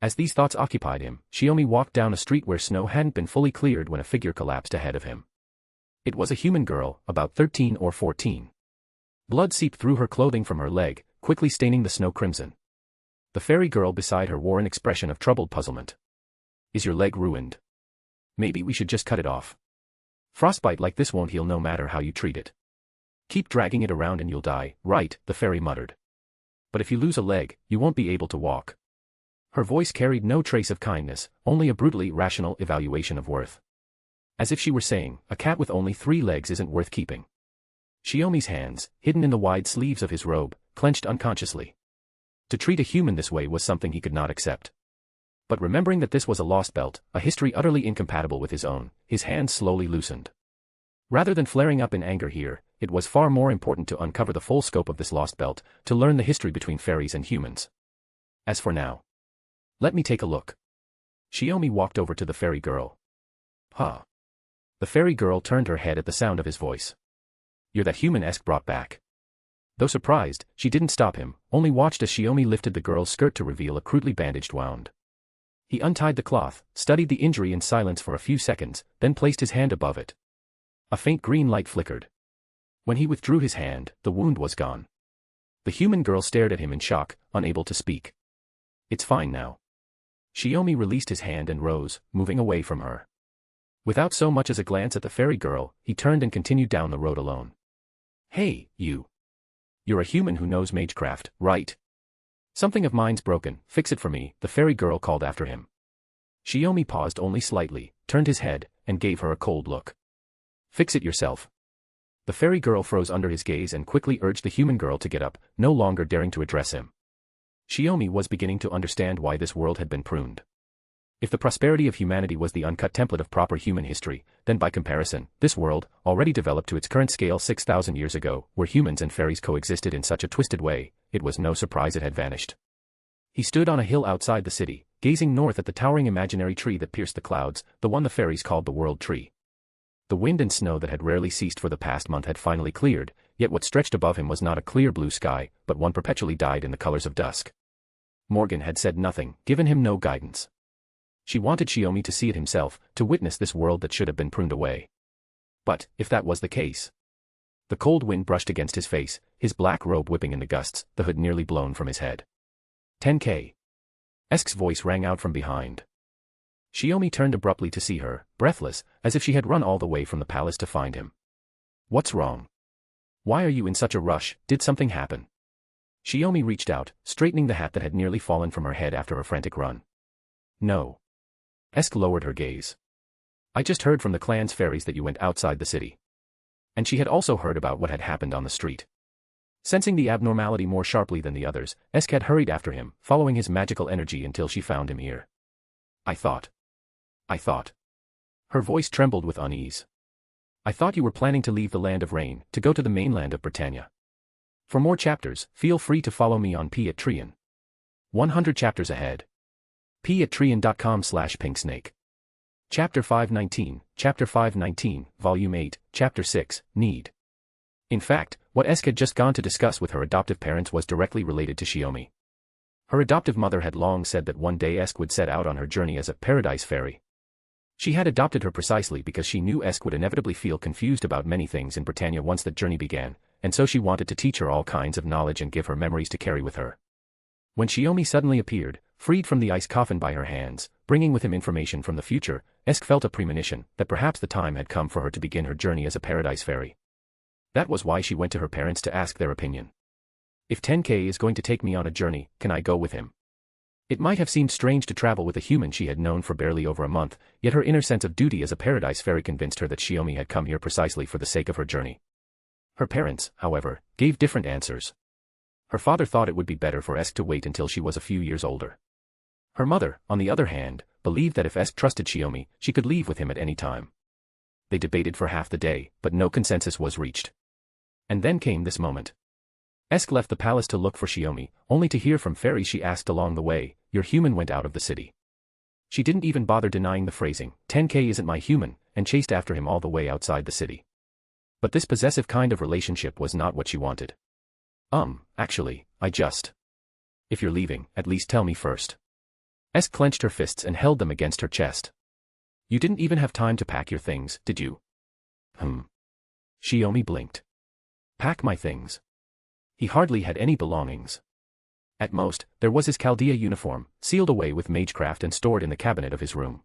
As these thoughts occupied him, Shiomi walked down a street where snow hadn't been fully cleared when a figure collapsed ahead of him. It was a human girl, about 13 or 14. Blood seeped through her clothing from her leg, quickly staining the snow crimson. The fairy girl beside her wore an expression of troubled puzzlement. Is your leg ruined? Maybe we should just cut it off. Frostbite like this won't heal no matter how you treat it. Keep dragging it around and you'll die, right, the fairy muttered. But if you lose a leg, you won't be able to walk. Her voice carried no trace of kindness, only a brutally rational evaluation of worth. As if she were saying, a cat with only 3 legs isn't worth keeping. Shiomi's hands, hidden in the wide sleeves of his robe, clenched unconsciously. To treat a human this way was something he could not accept. But remembering that this was a lost belt, a history utterly incompatible with his own, his hands slowly loosened. Rather than flaring up in anger here, it was far more important to uncover the full scope of this lost belt, to learn the history between fairies and humans. As for now, let me take a look. Shiomi walked over to the fairy girl. Huh. The fairy girl turned her head at the sound of his voice. You're that human Esk brought back. Though surprised, she didn't stop him, only watched as Shiomi lifted the girl's skirt to reveal a crudely bandaged wound. He untied the cloth, studied the injury in silence for a few seconds, then placed his hand above it. A faint green light flickered. When he withdrew his hand, the wound was gone. The human girl stared at him in shock, unable to speak. It's fine now. Shiomi released his hand and rose, moving away from her. Without so much as a glance at the fairy girl, he turned and continued down the road alone. Hey, you. You're a human who knows magecraft, right? Something of mine's broken, fix it for me, the fairy girl called after him. Shiomi paused only slightly, turned his head, and gave her a cold look. Fix it yourself. The fairy girl froze under his gaze and quickly urged the human girl to get up, no longer daring to address him. Shiomi was beginning to understand why this world had been pruned. If the prosperity of humanity was the uncut template of proper human history, then by comparison, this world, already developed to its current scale 6,000 years ago, where humans and fairies coexisted in such a twisted way, it was no surprise it had vanished. He stood on a hill outside the city, gazing north at the towering imaginary tree that pierced the clouds, the one the fairies called the World Tree. The wind and snow that had rarely ceased for the past month had finally cleared, yet what stretched above him was not a clear blue sky, but one perpetually dyed in the colors of dusk. Morgan had said nothing, given him no guidance. She wanted Shiomi to see it himself, to witness this world that should have been pruned away. But, if that was the case... The cold wind brushed against his face, his black robe whipping in the gusts, the hood nearly blown from his head. Tenkei. Esk's voice rang out from behind. Shiomi turned abruptly to see her, breathless, as if she had run all the way from the palace to find him. What's wrong? Why are you in such a rush? Did something happen? Shiomi reached out, straightening the hat that had nearly fallen from her head after her frantic run. No. Esk lowered her gaze. I just heard from the clan's fairies that you went outside the city. And she had also heard about what had happened on the street. Sensing the abnormality more sharply than the others, Esk had hurried after him, following his magical energy until she found him here. I thought. Her voice trembled with unease. I thought you were planning to leave the Land of Rain, to go to the mainland of Britannia. For more chapters, feel free to follow me on Patreon. 100 chapters ahead. patreon.com/pinksnake. Chapter 519, Volume 8, Chapter 6, Need. In fact, what Esk had just gone to discuss with her adoptive parents was directly related to Shiomi. Her adoptive mother had long said that one day Esk would set out on her journey as a paradise fairy. She had adopted her precisely because she knew Esk would inevitably feel confused about many things in Britannia once that journey began, and so she wanted to teach her all kinds of knowledge and give her memories to carry with her. When Shiomi suddenly appeared, freed from the ice coffin by her hands, bringing with him information from the future, Esk felt a premonition that perhaps the time had come for her to begin her journey as a paradise fairy. That was why she went to her parents to ask their opinion. If Tenkei is going to take me on a journey, can I go with him? It might have seemed strange to travel with a human she had known for barely over a month, yet her inner sense of duty as a paradise fairy convinced her that Shiomi had come here precisely for the sake of her journey. Her parents, however, gave different answers. Her father thought it would be better for Esk to wait until she was a few years older. Her mother, on the other hand, believed that if Esk trusted Shiomi, she could leave with him at any time. They debated for half the day, but no consensus was reached. And then came this moment. Esk left the palace to look for Shiomi, only to hear from fairies she asked along the way, your human went out of the city. She didn't even bother denying the phrasing, Tenkei isn't my human, and chased after him all the way outside the city. But this possessive kind of relationship was not what she wanted. Actually, if you're leaving, at least tell me first. Esk clenched her fists and held them against her chest. You didn't even have time to pack your things, did you? Shiomi blinked. Pack my things. He hardly had any belongings. At most, there was his Chaldea uniform, sealed away with magecraft and stored in the cabinet of his room.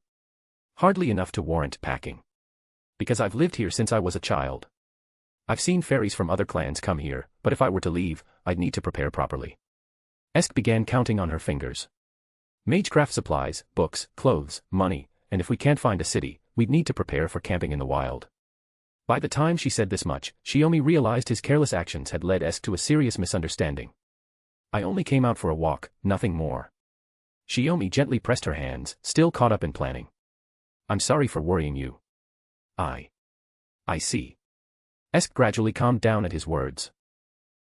Hardly enough to warrant packing. Because I've lived here since I was a child. I've seen fairies from other clans come here, but if I were to leave, I'd need to prepare properly. Esk began counting on her fingers. Magecraft supplies, books, clothes, money, and if we can't find a city, we'd need to prepare for camping in the wild. By the time she said this much, Shiomi realized his careless actions had led Esk to a serious misunderstanding. I only came out for a walk, nothing more. Shiomi gently pressed her hands, still caught up in planning. I'm sorry for worrying you. I see. Esk gradually calmed down at his words.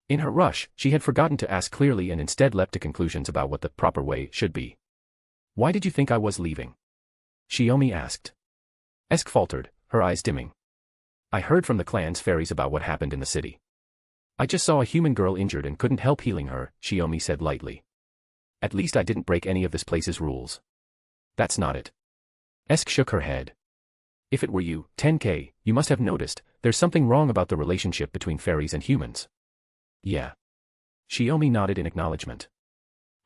In her rush, she had forgotten to ask clearly and instead leapt to conclusions about what the proper way should be. Why did you think I was leaving? Shiomi asked. Esk faltered, her eyes dimming. I heard from the clan's fairies about what happened in the city. I just saw a human girl injured and couldn't help healing her, Shiomi said lightly. At least I didn't break any of this place's rules. That's not it. Esk shook her head. If it were you, Tenkei, you must have noticed, there's something wrong about the relationship between fairies and humans. Yeah. Shiomi nodded in acknowledgement.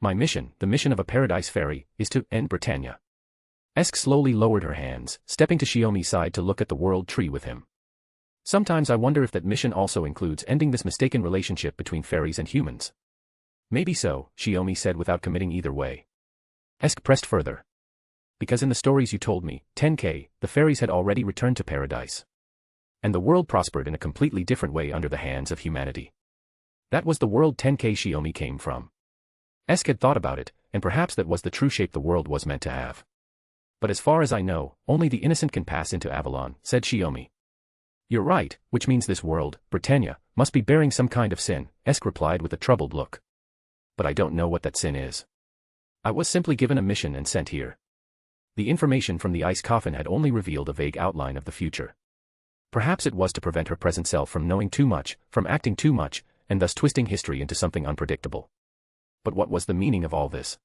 My mission, the mission of a paradise fairy, is to end Britannia. Esk slowly lowered her hands, stepping to Shiomi's side to look at the world tree with him. Sometimes I wonder if that mission also includes ending this mistaken relationship between fairies and humans. Maybe so, Shiomi said without committing either way. Esk pressed further. Because in the stories you told me, Tenkei, the fairies had already returned to paradise. And the world prospered in a completely different way under the hands of humanity. That was the world Tenkei Shiomi came from. Esk had thought about it, and perhaps that was the true shape the world was meant to have. But as far as I know, only the innocent can pass into Avalon, said Shiomi. You're right, which means this world, Britannia, must be bearing some kind of sin, Esk replied with a troubled look. But I don't know what that sin is. I was simply given a mission and sent here. The information from the ice coffin had only revealed a vague outline of the future. Perhaps it was to prevent her present self from knowing too much, from acting too much, and thus twisting history into something unpredictable. But what was the meaning of all this?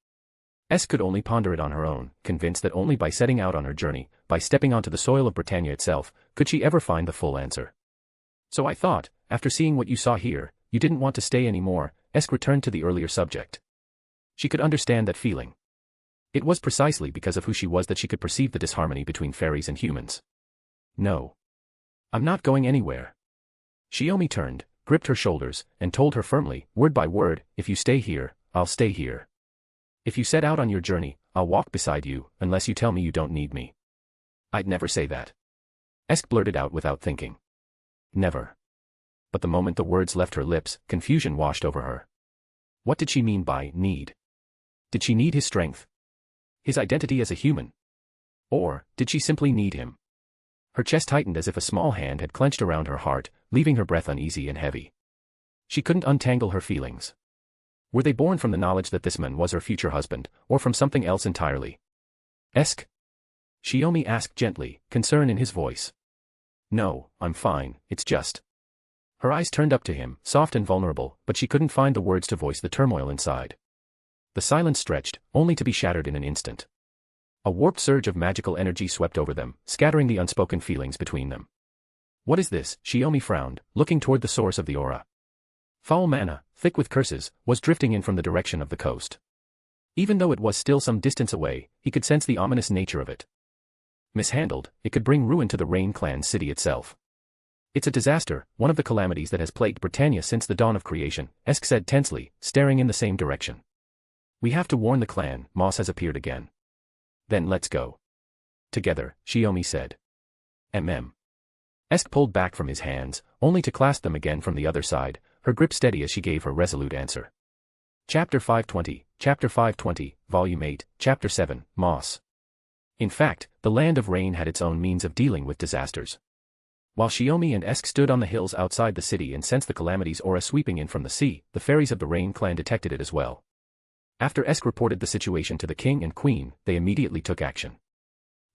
Esk could only ponder it on her own, convinced that only by setting out on her journey, by stepping onto the soil of Britannia itself, could she ever find the full answer. So I thought, after seeing what you saw here, you didn't want to stay anymore, Esk returned to the earlier subject. She could understand that feeling. It was precisely because of who she was that she could perceive the disharmony between fairies and humans. No. I'm not going anywhere. Shiomi turned, gripped her shoulders, and told her firmly, word by word, if you stay here, I'll stay here. If you set out on your journey, I'll walk beside you, unless you tell me you don't need me. I'd never say that. Esk blurted out without thinking. Never. But the moment the words left her lips, confusion washed over her. What did she mean by need? Did she need his strength? His identity as a human? Or, did she simply need him? Her chest tightened as if a small hand had clenched around her heart, leaving her breath uneasy and heavy. She couldn't untangle her feelings. Were they born from the knowledge that this man was her future husband, or from something else entirely? Esk? Shiomi asked gently, concern in his voice. No, I'm fine, it's just. Her eyes turned up to him, soft and vulnerable, but she couldn't find the words to voice the turmoil inside. The silence stretched, only to be shattered in an instant. A warped surge of magical energy swept over them, scattering the unspoken feelings between them. What is this? Shiomi frowned, looking toward the source of the aura. Foul mana, thick with curses, was drifting in from the direction of the coast. Even though it was still some distance away, he could sense the ominous nature of it. Mishandled, it could bring ruin to the Rain clan city itself. It's a disaster, one of the calamities that has plagued Britannia since the dawn of creation, Esk said tensely, staring in the same direction. We have to warn the clan, Moss has appeared again. Then let's go. Together, Shiomi said. Esk pulled back from his hands, only to clasp them again from the other side, her grip steady as she gave her resolute answer. Chapter 520, Volume 8, Chapter 7, Moss. In fact, the Land of Rain had its own means of dealing with disasters. While Shiomi and Esk stood on the hills outside the city and sensed the calamity's aura sweeping in from the sea, the fairies of the Rain clan detected it as well. After Esk reported the situation to the king and queen, they immediately took action.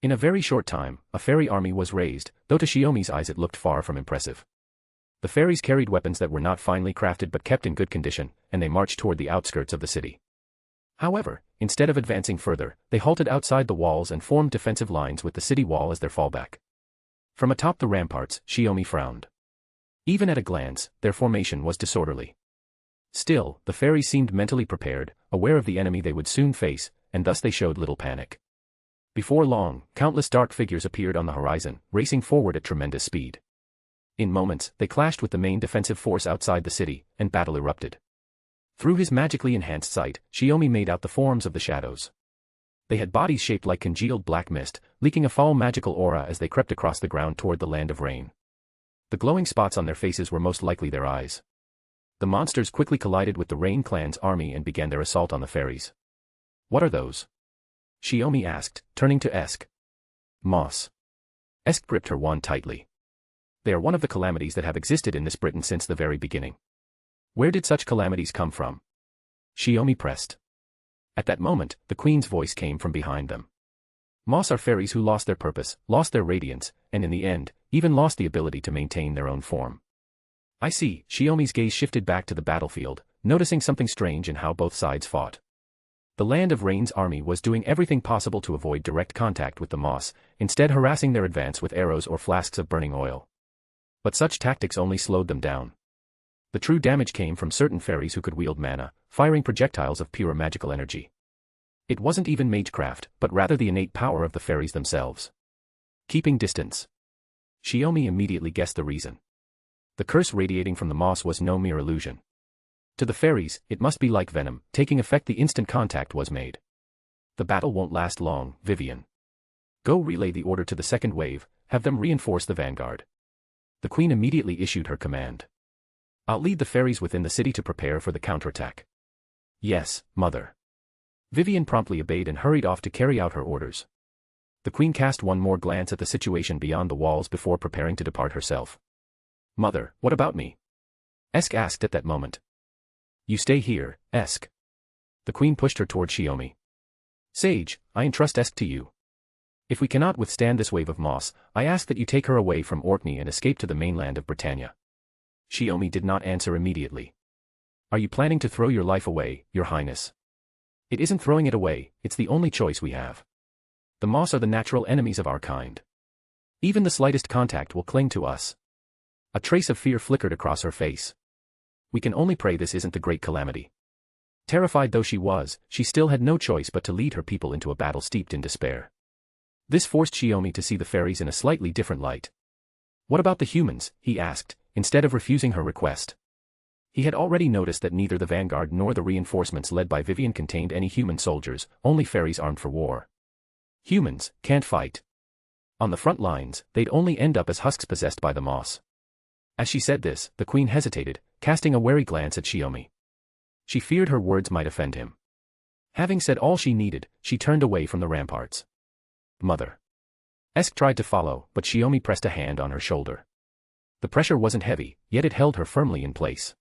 In a very short time, a fairy army was raised, though to Shiomi's eyes it looked far from impressive. The fairies carried weapons that were not finely crafted but kept in good condition, and they marched toward the outskirts of the city. However, instead of advancing further, they halted outside the walls and formed defensive lines with the city wall as their fallback. From atop the ramparts, Shiomi frowned. Even at a glance, their formation was disorderly. Still, the fairies seemed mentally prepared, aware of the enemy they would soon face, and thus they showed little panic. Before long, countless dark figures appeared on the horizon, racing forward at tremendous speed. In moments, they clashed with the main defensive force outside the city, and battle erupted. Through his magically enhanced sight, Shiomi made out the forms of the shadows. They had bodies shaped like congealed black mist, leaking a foul magical aura as they crept across the ground toward the Land of Rain. The glowing spots on their faces were most likely their eyes. The monsters quickly collided with the Rain clan's army and began their assault on the fairies. What are those? Shiomi asked, turning to Esk. Moss. Esk gripped her wand tightly. They are one of the calamities that have existed in this Britain since the very beginning. Where did such calamities come from? Shiomi pressed. At that moment, the queen's voice came from behind them. Moss are fairies who lost their purpose, lost their radiance, and in the end, even lost the ability to maintain their own form. I see. Shiomi's gaze shifted back to the battlefield, noticing something strange in how both sides fought. The Land of Rain's army was doing everything possible to avoid direct contact with the Moss, instead harassing their advance with arrows or flasks of burning oil. But such tactics only slowed them down. The true damage came from certain fairies who could wield mana, firing projectiles of pure magical energy. It wasn't even magecraft, but rather the innate power of the fairies themselves. Keeping distance. Shiomi immediately guessed the reason. The curse radiating from the Moss was no mere illusion. To the fairies, it must be like venom, taking effect the instant contact was made. The battle won't last long, Vivian. Go relay the order to the second wave, have them reinforce the vanguard. The queen immediately issued her command. I'll lead the fairies within the city to prepare for the counterattack. Yes, mother. Vivian promptly obeyed and hurried off to carry out her orders. The queen cast one more glance at the situation beyond the walls before preparing to depart herself. Mother, what about me? Esk asked at that moment. You stay here, Esk. The queen pushed her toward Shiomi. Sage, I entrust Esk to you. If we cannot withstand this wave of moss, I ask that you take her away from Orkney and escape to the mainland of Britannia. Shiomi did not answer immediately. Are you planning to throw your life away, Your Highness? It isn't throwing it away, it's the only choice we have. The moss are the natural enemies of our kind. Even the slightest contact will cling to us. A trace of fear flickered across her face. We can only pray this isn't the great calamity. Terrified though she was, she still had no choice but to lead her people into a battle steeped in despair. This forced Shiomi to see the fairies in a slightly different light. What about the humans, he asked, instead of refusing her request. He had already noticed that neither the vanguard nor the reinforcements led by Vivian contained any human soldiers, only fairies armed for war. Humans can't fight. On the front lines, they'd only end up as husks possessed by the moss. As she said this, the queen hesitated, casting a wary glance at Shiomi. She feared her words might offend him. Having said all she needed, she turned away from the ramparts. Mother. Esk tried to follow, but Shiomi pressed a hand on her shoulder. The pressure wasn't heavy, yet it held her firmly in place.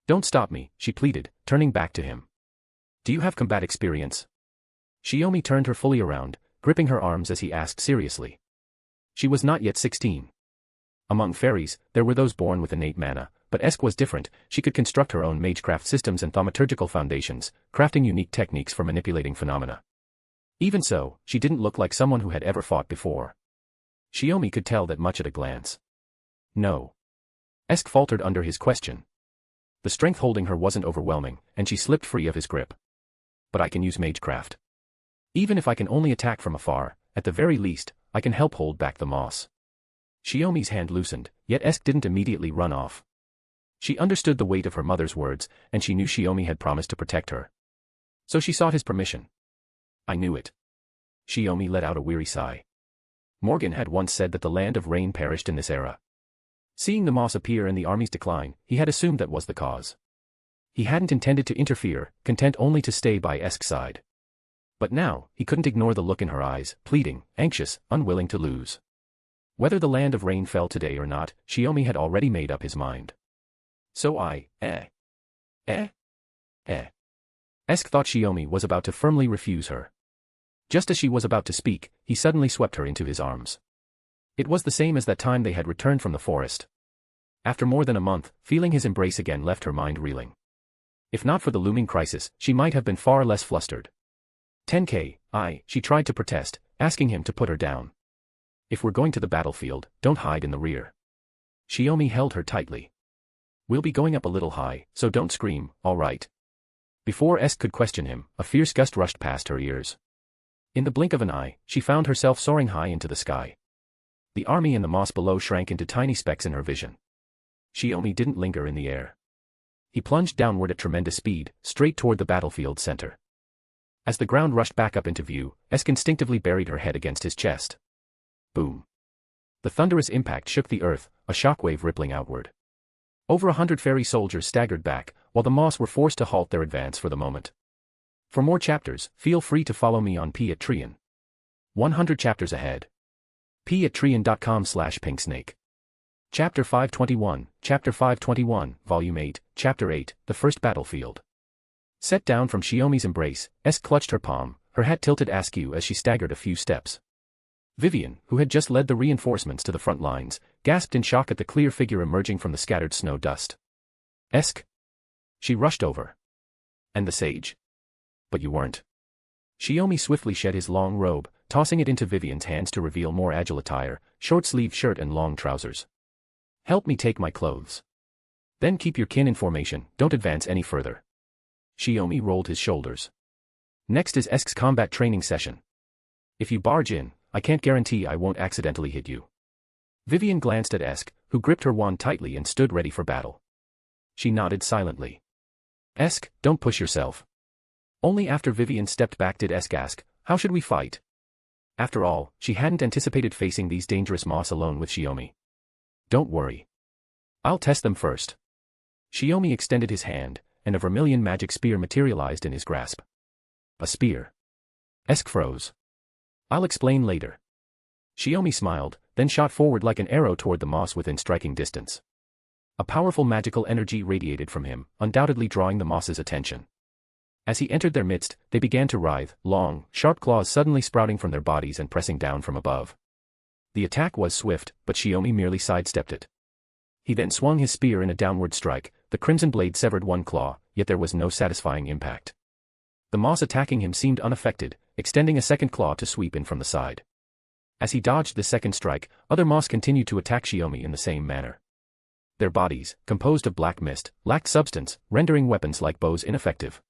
Don't stop me, she pleaded, turning back to him. Do you have combat experience? Shiomi turned her fully around, gripping her arms as he asked seriously. She was not yet 16. Among fairies, there were those born with innate mana, but Esk was different. She could construct her own magecraft systems and thaumaturgical foundations, crafting unique techniques for manipulating phenomena. Even so, she didn't look like someone who had ever fought before. Shiomi could tell that much at a glance. No. Esk faltered under his question. The strength holding her wasn't overwhelming, and she slipped free of his grip. But I can use magecraft. Even if I can only attack from afar, at the very least, I can help hold back the moss. Shiomi's hand loosened, yet Esk didn't immediately run off. She understood the weight of her mother's words, and she knew Shiomi had promised to protect her. So she sought his permission. I knew it. Shiomi let out a weary sigh. Morgan had once said that the land of rain perished in this era. Seeing the moss appear and the army's decline, he had assumed that was the cause. He hadn't intended to interfere, content only to stay by Esk's side. But now, he couldn't ignore the look in her eyes, pleading, anxious, unwilling to lose. Whether the land of rain fell today or not, Shiomi had already made up his mind. So Esk thought Shiomi was about to firmly refuse her. Just as she was about to speak, he suddenly swept her into his arms. It was the same as that time they had returned from the forest. After more than a month, feeling his embrace again left her mind reeling. If not for the looming crisis, she might have been far less flustered. Tenkei, she tried to protest, asking him to put her down. If we're going to the battlefield, don't hide in the rear. Shiomi held her tightly. We'll be going up a little high, so don't scream, all right? Before Esk could question him, a fierce gust rushed past her ears. In the blink of an eye, she found herself soaring high into the sky. The army and the moss below shrank into tiny specks in her vision. Shiomi didn't linger in the air. He plunged downward at tremendous speed, straight toward the battlefield's center. As the ground rushed back up into view, Esk instinctively buried her head against his chest. Boom. The thunderous impact shook the earth, a shockwave rippling outward. Over 100 fairy soldiers staggered back, while the moss were forced to halt their advance for the moment. For more chapters, feel free to follow me on Patreon. 100 chapters ahead. patreon.com/pinksnake. Chapter 521, Volume 8, Chapter 8, The First Battlefield. Set down from Shiomi's embrace, Esk clutched her palm, her hat tilted askew as she staggered a few steps. Vivian, who had just led the reinforcements to the front lines, gasped in shock at the clear figure emerging from the scattered snow dust. Esk? She rushed over. And the sage? But you weren't. Shiomi swiftly shed his long robe, tossing it into Vivian's hands to reveal more agile attire, short-sleeved shirt and long trousers. Help me take my clothes. Then keep your kin in formation, don't advance any further. Shiomi rolled his shoulders. Next is Esk's combat training session. If you barge in, I can't guarantee I won't accidentally hit you. Vivian glanced at Esk, who gripped her wand tightly and stood ready for battle. She nodded silently. Esk, don't push yourself. Only after Vivian stepped back did Esk ask, how should we fight? After all, she hadn't anticipated facing these dangerous moss alone with Shiomi. Don't worry. I'll test them first. Shiomi extended his hand, and a vermilion magic spear materialized in his grasp. A spear. Esk froze. I'll explain later. Shiomi smiled, then shot forward like an arrow toward the moss within striking distance. A powerful magical energy radiated from him, undoubtedly drawing the moss's attention. As he entered their midst, they began to writhe, long, sharp claws suddenly sprouting from their bodies and pressing down from above. The attack was swift, but Shiomi merely sidestepped it. He then swung his spear in a downward strike, the crimson blade severed one claw, yet there was no satisfying impact. The moss attacking him seemed unaffected, extending a second claw to sweep in from the side. As he dodged the second strike, other moss continued to attack Shiomi in the same manner. Their bodies, composed of black mist, lacked substance, rendering weapons like bows ineffective.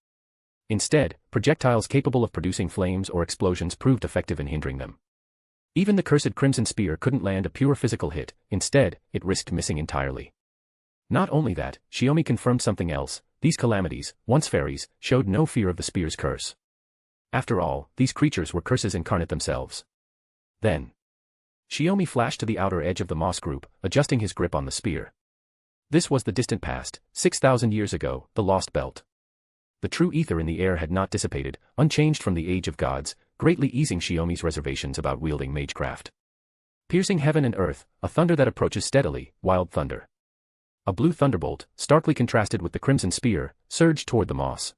Instead, projectiles capable of producing flames or explosions proved effective in hindering them. Even the cursed crimson spear couldn't land a pure physical hit, instead, it risked missing entirely. Not only that, Shiomi confirmed something else: these calamities, once fairies, showed no fear of the spear's curse. After all, these creatures were curses incarnate themselves. Then, Shiomi flashed to the outer edge of the moss group, adjusting his grip on the spear. This was the distant past, 6,000 years ago, the Lost Belt. The true ether in the air had not dissipated, unchanged from the Age of Gods, greatly easing Shiomi's reservations about wielding magecraft. Piercing heaven and earth, a thunder that approaches steadily, wild thunder. A blue thunderbolt, starkly contrasted with the crimson spear, surged toward the moss.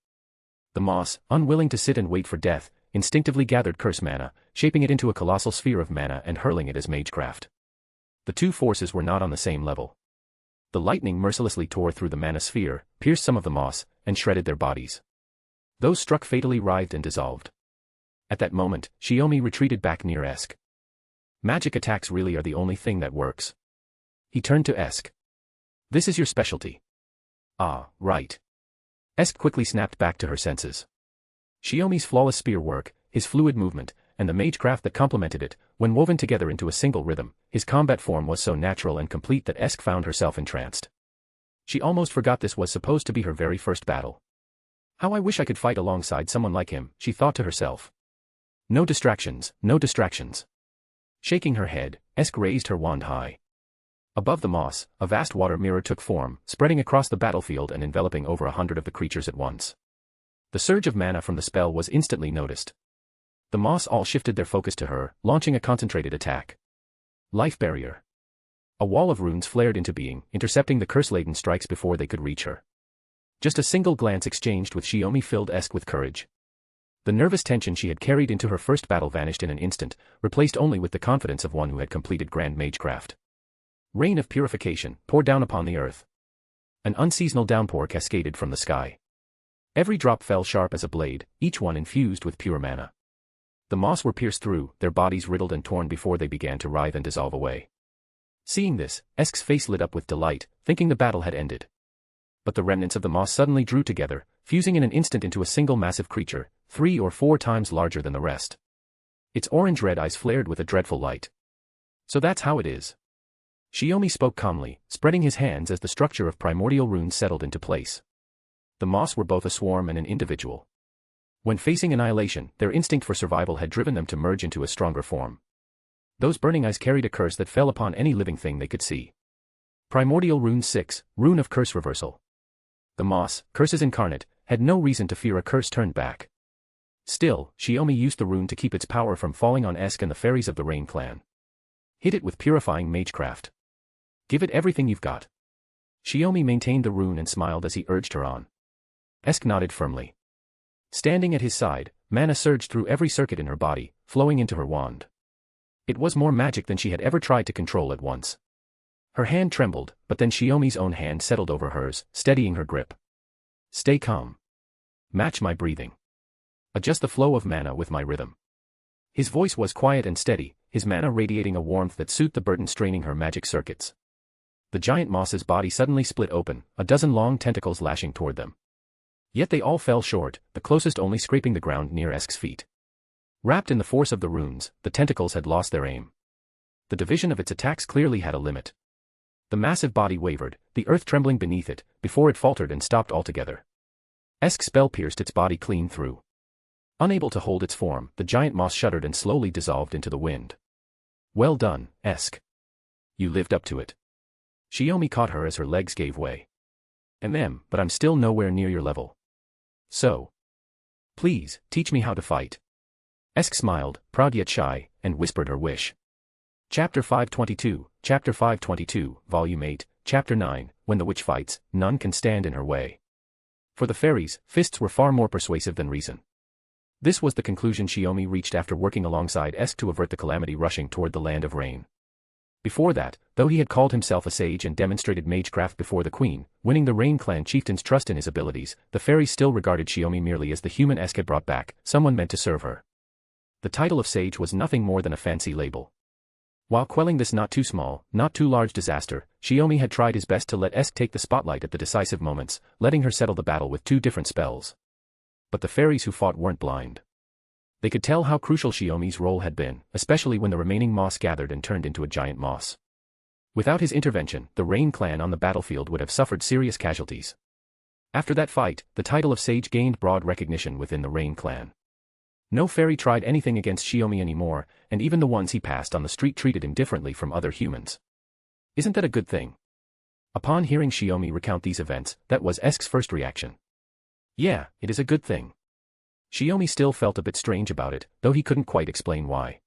The moss, unwilling to sit and wait for death, instinctively gathered curse mana, shaping it into a colossal sphere of mana and hurling it as magecraft. The two forces were not on the same level. The lightning mercilessly tore through the mana sphere, pierced some of the moss, and shredded their bodies. Those struck fatally writhed and dissolved. At that moment, Shiomi retreated back near Esk. Magic attacks really are the only thing that works. He turned to Esk. This is your specialty. Ah, right. Esk quickly snapped back to her senses. Shiomi's flawless spear work, his fluid movement, and the magecraft that complemented it, when woven together into a single rhythm, his combat form was so natural and complete that Esk found herself entranced. She almost forgot this was supposed to be her very first battle. How I wish I could fight alongside someone like him, she thought to herself. No distractions, no distractions. Shaking her head, Esk raised her wand high. Above the moss, a vast water mirror took form, spreading across the battlefield and enveloping over 100 of the creatures at once. The surge of mana from the spell was instantly noticed. The moss all shifted their focus to her, launching a concentrated attack. Life barrier. A wall of runes flared into being, intercepting the curse-laden strikes before they could reach her. Just a single glance exchanged with Shiomi filled Esk with courage. The nervous tension she had carried into her first battle vanished in an instant, replaced only with the confidence of one who had completed grand magecraft. Rain of purification poured down upon the earth. An unseasonal downpour cascaded from the sky. Every drop fell sharp as a blade, each one infused with pure mana. The moss were pierced through, their bodies riddled and torn before they began to writhe and dissolve away. Seeing this, Esk's face lit up with delight, thinking the battle had ended. But the remnants of the moss suddenly drew together, fusing in an instant into a single massive creature, 3 or 4 times larger than the rest. Its orange-red eyes flared with a dreadful light. So that's how it is. Shiomi spoke calmly, spreading his hands as the structure of primordial runes settled into place. The moss were both a swarm and an individual. When facing annihilation, their instinct for survival had driven them to merge into a stronger form. Those burning eyes carried a curse that fell upon any living thing they could see. Primordial Rune 6, Rune of Curse Reversal. The moss, curses incarnate, had no reason to fear a curse turned back. Still, Shiomi used the rune to keep its power from falling on Esk and the fairies of the Rain clan. Hit it with purifying magecraft. Give it everything you've got. Shiomi maintained the rune and smiled as he urged her on. Esk nodded firmly. Standing at his side, mana surged through every circuit in her body, flowing into her wand. It was more magic than she had ever tried to control at once. Her hand trembled, but then Shiomi's own hand settled over hers, steadying her grip. Stay calm. Match my breathing. Adjust the flow of mana with my rhythm. His voice was quiet and steady, his mana radiating a warmth that soothed the burden straining her magic circuits. The giant moss's body suddenly split open, a dozen long tentacles lashing toward them. Yet they all fell short, the closest only scraping the ground near Esk's feet. Wrapped in the force of the runes, the tentacles had lost their aim. The division of its attacks clearly had a limit. The massive body wavered, the earth trembling beneath it, before it faltered and stopped altogether. Esk's spell pierced its body clean through. Unable to hold its form, the giant moss shuddered and slowly dissolved into the wind. Well done, Esk. You lived up to it. Shiomi caught her as her legs gave way. But I'm still nowhere near your level. So. Please, teach me how to fight. Esk smiled, proud yet shy, and whispered her wish. Chapter 522, Volume 8, Chapter 9, When the Witch Fights, None Can Stand in Her Way. For the fairies, fists were far more persuasive than reason. This was the conclusion Shiomi reached after working alongside Esk to avert the calamity rushing toward the land of rain. Before that, though he had called himself a sage and demonstrated magecraft before the queen, winning the Rain Clan chieftain's trust in his abilities, the fairies still regarded Shiomi merely as the human Esk had brought back, someone meant to serve her. The title of sage was nothing more than a fancy label. While quelling this not too small, not too large disaster, Shiomi had tried his best to let Esk take the spotlight at the decisive moments, letting her settle the battle with 2 different spells. But the fairies who fought weren't blind. They could tell how crucial Shiomi's role had been, especially when the remaining moss gathered and turned into a giant moss. Without his intervention, the Rain Clan on the battlefield would have suffered serious casualties. After that fight, the title of sage gained broad recognition within the Rain Clan. No fairy tried anything against Shiomi anymore, and even the ones he passed on the street treated him differently from other humans. Isn't that a good thing? Upon hearing Shiomi recount these events, that was Esk's first reaction. Yeah, it is a good thing. Shiomi still felt a bit strange about it, though he couldn't quite explain why.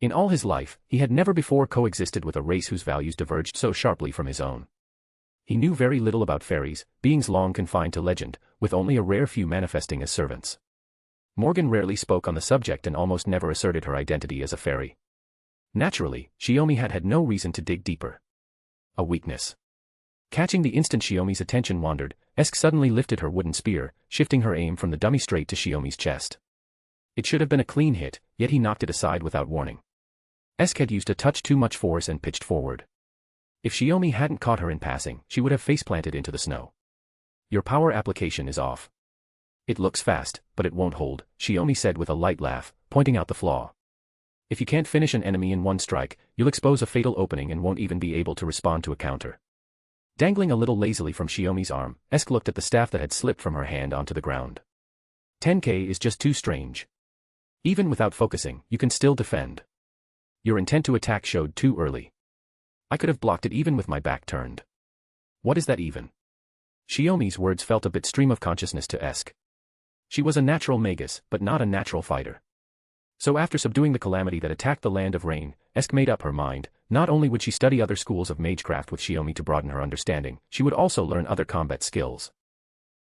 In all his life, he had never before coexisted with a race whose values diverged so sharply from his own. He knew very little about fairies, beings long confined to legend, with only a rare few manifesting as servants. Morgan rarely spoke on the subject and almost never asserted her identity as a fairy. Naturally, Shiomi had had no reason to dig deeper. A weakness. Catching the instant Shiomi's attention wandered, Esk suddenly lifted her wooden spear, shifting her aim from the dummy straight to Shiomi's chest. It should have been a clean hit, yet he knocked it aside without warning. Esk had used a touch too much force and pitched forward. If Shiomi hadn't caught her in passing, she would have face-planted into the snow. Your power application is off. It looks fast, but it won't hold, Shiomi said with a light laugh, pointing out the flaw. If you can't finish an enemy in one strike, you'll expose a fatal opening and won't even be able to respond to a counter. Dangling a little lazily from Shiomi's arm, Esk looked at the staff that had slipped from her hand onto the ground. Tenkei is just too strange. Even without focusing, you can still defend. Your intent to attack showed too early. I could have blocked it even with my back turned. What is that even? Shiomi's words felt a bit stream of consciousness to Esk. She was a natural magus, but not a natural fighter. So after subduing the calamity that attacked the land of rain, Esk made up her mind. Not only would she study other schools of magecraft with Shiomi to broaden her understanding, she would also learn other combat skills.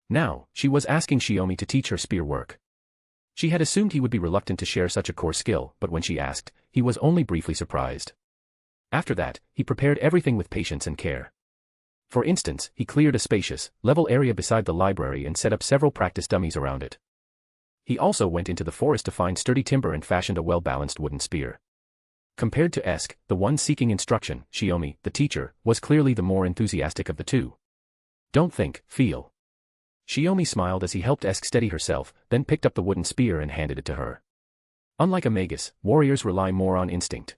Now, she was asking Shiomi to teach her spear work. She had assumed he would be reluctant to share such a core skill, but when she asked, he was only briefly surprised. After that, he prepared everything with patience and care. For instance, he cleared a spacious, level area beside the library and set up several practice dummies around it. He also went into the forest to find sturdy timber and fashioned a well-balanced wooden spear. Compared to Esk, the one seeking instruction, Shiomi, the teacher, was clearly the more enthusiastic of the two. Don't think, feel. Shiomi smiled as he helped Esk steady herself, then picked up the wooden spear and handed it to her. Unlike a magus, warriors rely more on instinct.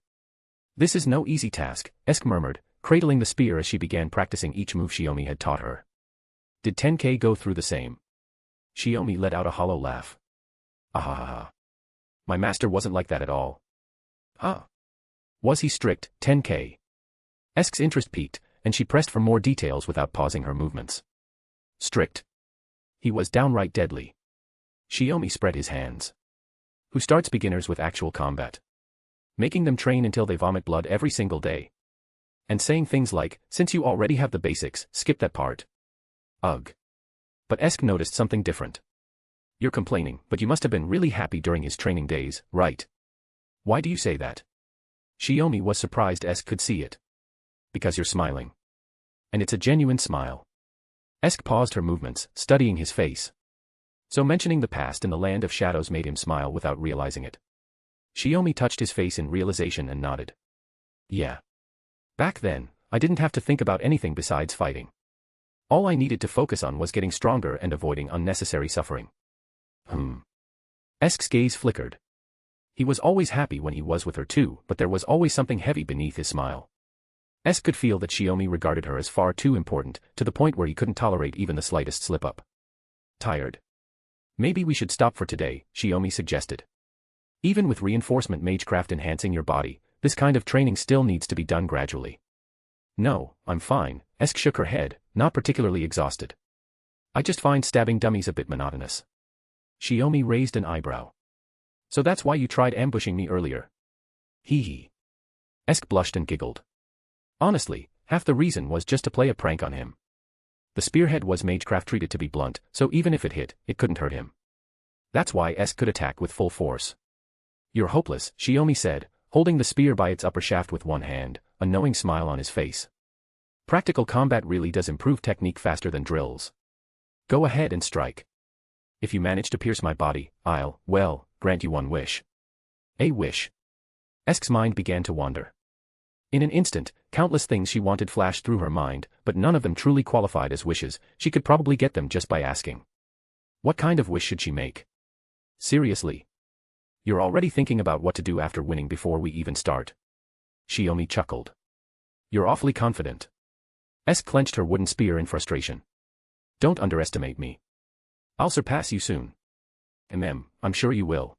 This is no easy task, Esk murmured, cradling the spear as she began practicing each move Shiomi had taught her. Did Tenkei go through the same? Shiomi let out a hollow laugh. Ahahaha. My master wasn't like that at all. Ah. Was he strict, Tenkei? Esk's interest piqued, and she pressed for more details without pausing her movements. Strict. He was downright deadly. Shiomi spread his hands. Who starts beginners with actual combat? Making them train until they vomit blood every single day. And saying things like, since you already have the basics, skip that part. Ugh. But Esk noticed something different. You're complaining, but you must have been really happy during his training days, right? Why do you say that? Shiomi was surprised Esk could see it. Because you're smiling. And it's a genuine smile. Esk paused her movements, studying his face. So mentioning the past in the land of shadows made him smile without realizing it. Shiomi touched his face in realization and nodded. Yeah. Back then, I didn't have to think about anything besides fighting. All I needed to focus on was getting stronger and avoiding unnecessary suffering. Esk's gaze flickered. He was always happy when he was with her too, but there was always something heavy beneath his smile. Esk could feel that Shiomi regarded her as far too important, to the point where he couldn't tolerate even the slightest slip-up. Tired. Maybe we should stop for today, Shiomi suggested. Even with reinforcement magecraft enhancing your body, this kind of training still needs to be done gradually. No, I'm fine, Esk shook her head, not particularly exhausted. I just find stabbing dummies a bit monotonous. Shiomi raised an eyebrow. So that's why you tried ambushing me earlier. Hee hee. Esk blushed and giggled. Honestly, half the reason was just to play a prank on him. The spearhead was magecraft treated to be blunt, so even if it hit, it couldn't hurt him. That's why Esk could attack with full force. You're hopeless, Shiomi said, holding the spear by its upper shaft with one hand, a knowing smile on his face. Practical combat really does improve technique faster than drills. Go ahead and strike. If you manage to pierce my body, I'll, well, grant you one wish. A wish. Esk's mind began to wander. In an instant, countless things she wanted flashed through her mind, but none of them truly qualified as wishes. She could probably get them just by asking. What kind of wish should she make? Seriously? You're already thinking about what to do after winning before we even start. Shiomi chuckled. You're awfully confident. Esk clenched her wooden spear in frustration. Don't underestimate me. I'll surpass you soon. I'm sure you will.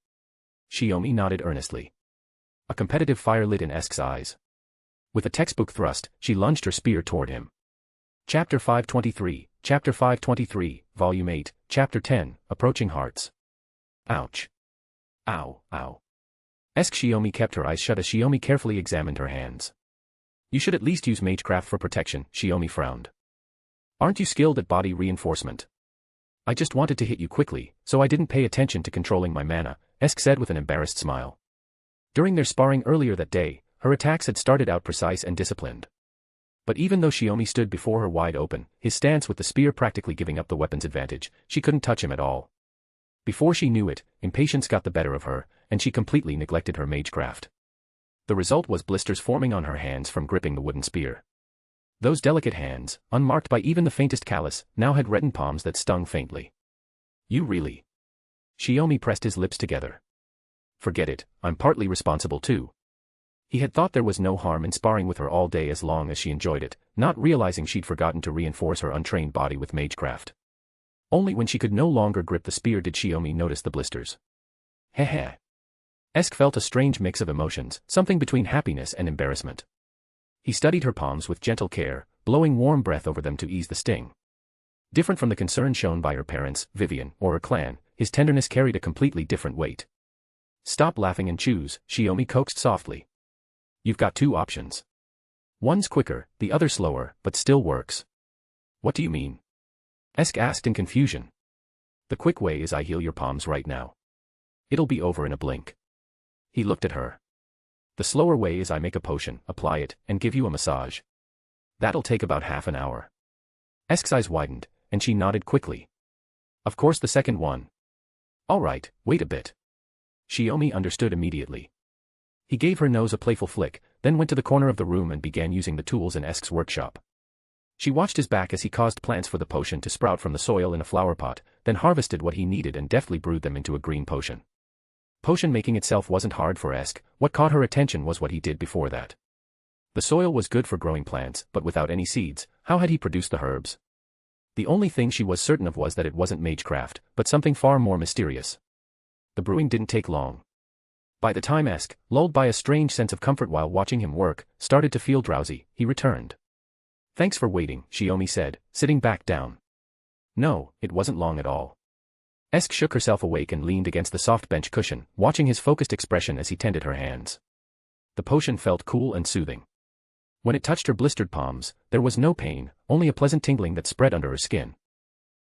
Shiomi nodded earnestly. A competitive fire lit in Esk's eyes. With a textbook thrust, she lunged her spear toward him. Chapter 523, Chapter 523, Volume 8, Chapter 10, Approaching Hearts. Ouch. Ow, ow. Esk Shiomi kept her eyes shut as Shiomi carefully examined her hands. You should at least use magecraft for protection, Shiomi frowned. Aren't you skilled at body reinforcement? I just wanted to hit you quickly, so I didn't pay attention to controlling my mana, Esk said with an embarrassed smile. During their sparring earlier that day, her attacks had started out precise and disciplined. But even though Shiomi stood before her wide open, his stance with the spear practically giving up the weapon's advantage, she couldn't touch him at all. Before she knew it, impatience got the better of her, and she completely neglected her magecraft. The result was blisters forming on her hands from gripping the wooden spear. Those delicate hands, unmarked by even the faintest callus, now had reddened palms that stung faintly. You really? Shiomi pressed his lips together. Forget it, I'm partly responsible too. He had thought there was no harm in sparring with her all day as long as she enjoyed it, not realizing she'd forgotten to reinforce her untrained body with magecraft. Only when she could no longer grip the spear did Shiomi notice the blisters. Heh. Esk felt a strange mix of emotions, something between happiness and embarrassment. He studied her palms with gentle care, blowing warm breath over them to ease the sting. Different from the concern shown by her parents, Vivian, or her clan, his tenderness carried a completely different weight. Stop laughing and choose, Shiomi coaxed softly. You've got two options. One's quicker, the other slower, but still works. What do you mean? Esk asked in confusion. The quick way is I heal your palms right now. It'll be over in a blink. He looked at her. The slower way is I make a potion, apply it, and give you a massage. That'll take about half an hour. Esk's eyes widened, and she nodded quickly. Of course the second one. All right, wait a bit. Shiomi understood immediately. He gave her nose a playful flick, then went to the corner of the room and began using the tools in Esk's workshop. She watched his back as he caused plants for the potion to sprout from the soil in a flower pot, then harvested what he needed and deftly brewed them into a green potion. Potion making itself wasn't hard for Esk, what caught her attention was what he did before that. The soil was good for growing plants, but without any seeds, how had he produced the herbs? The only thing she was certain of was that it wasn't magecraft, but something far more mysterious. The brewing didn't take long. By the time Esk, lulled by a strange sense of comfort while watching him work, started to feel drowsy, he returned. Thanks for waiting, Shiomi said, sitting back down. No, it wasn't long at all. Esk shook herself awake and leaned against the soft bench cushion, watching his focused expression as he tended her hands. The potion felt cool and soothing. When it touched her blistered palms, there was no pain, only a pleasant tingling that spread under her skin.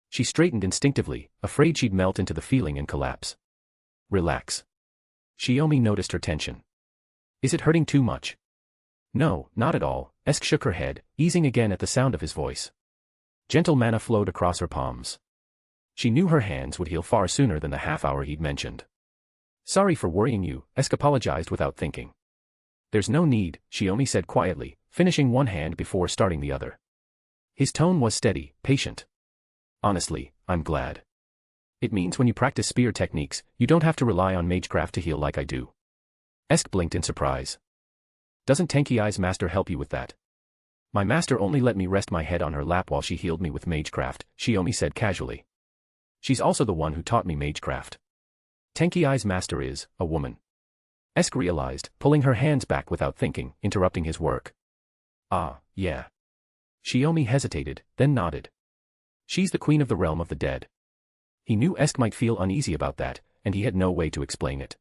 She straightened instinctively, afraid she'd melt into the feeling and collapse. Relax. Shiomi noticed her tension. Is it hurting too much? No, not at all, Esk shook her head, easing again at the sound of his voice. Gentle mana flowed across her palms. She knew her hands would heal far sooner than the half-hour he'd mentioned. Sorry for worrying you, Esk apologized without thinking. There's no need, Shiomi said quietly, finishing one hand before starting the other. His tone was steady, patient. Honestly, I'm glad. It means when you practice spear techniques, you don't have to rely on magecraft to heal like I do. Esk blinked in surprise. Doesn't Tenkei's master help you with that? My master only let me rest my head on her lap while she healed me with magecraft, Shiomi said casually. She's also the one who taught me magecraft. Tenkei's master is a woman. Esk realized, pulling her hands back without thinking, interrupting his work. Ah, yeah. Shiomi hesitated, then nodded. She's the queen of the realm of the dead. He knew Esk might feel uneasy about that, and he had no way to explain it.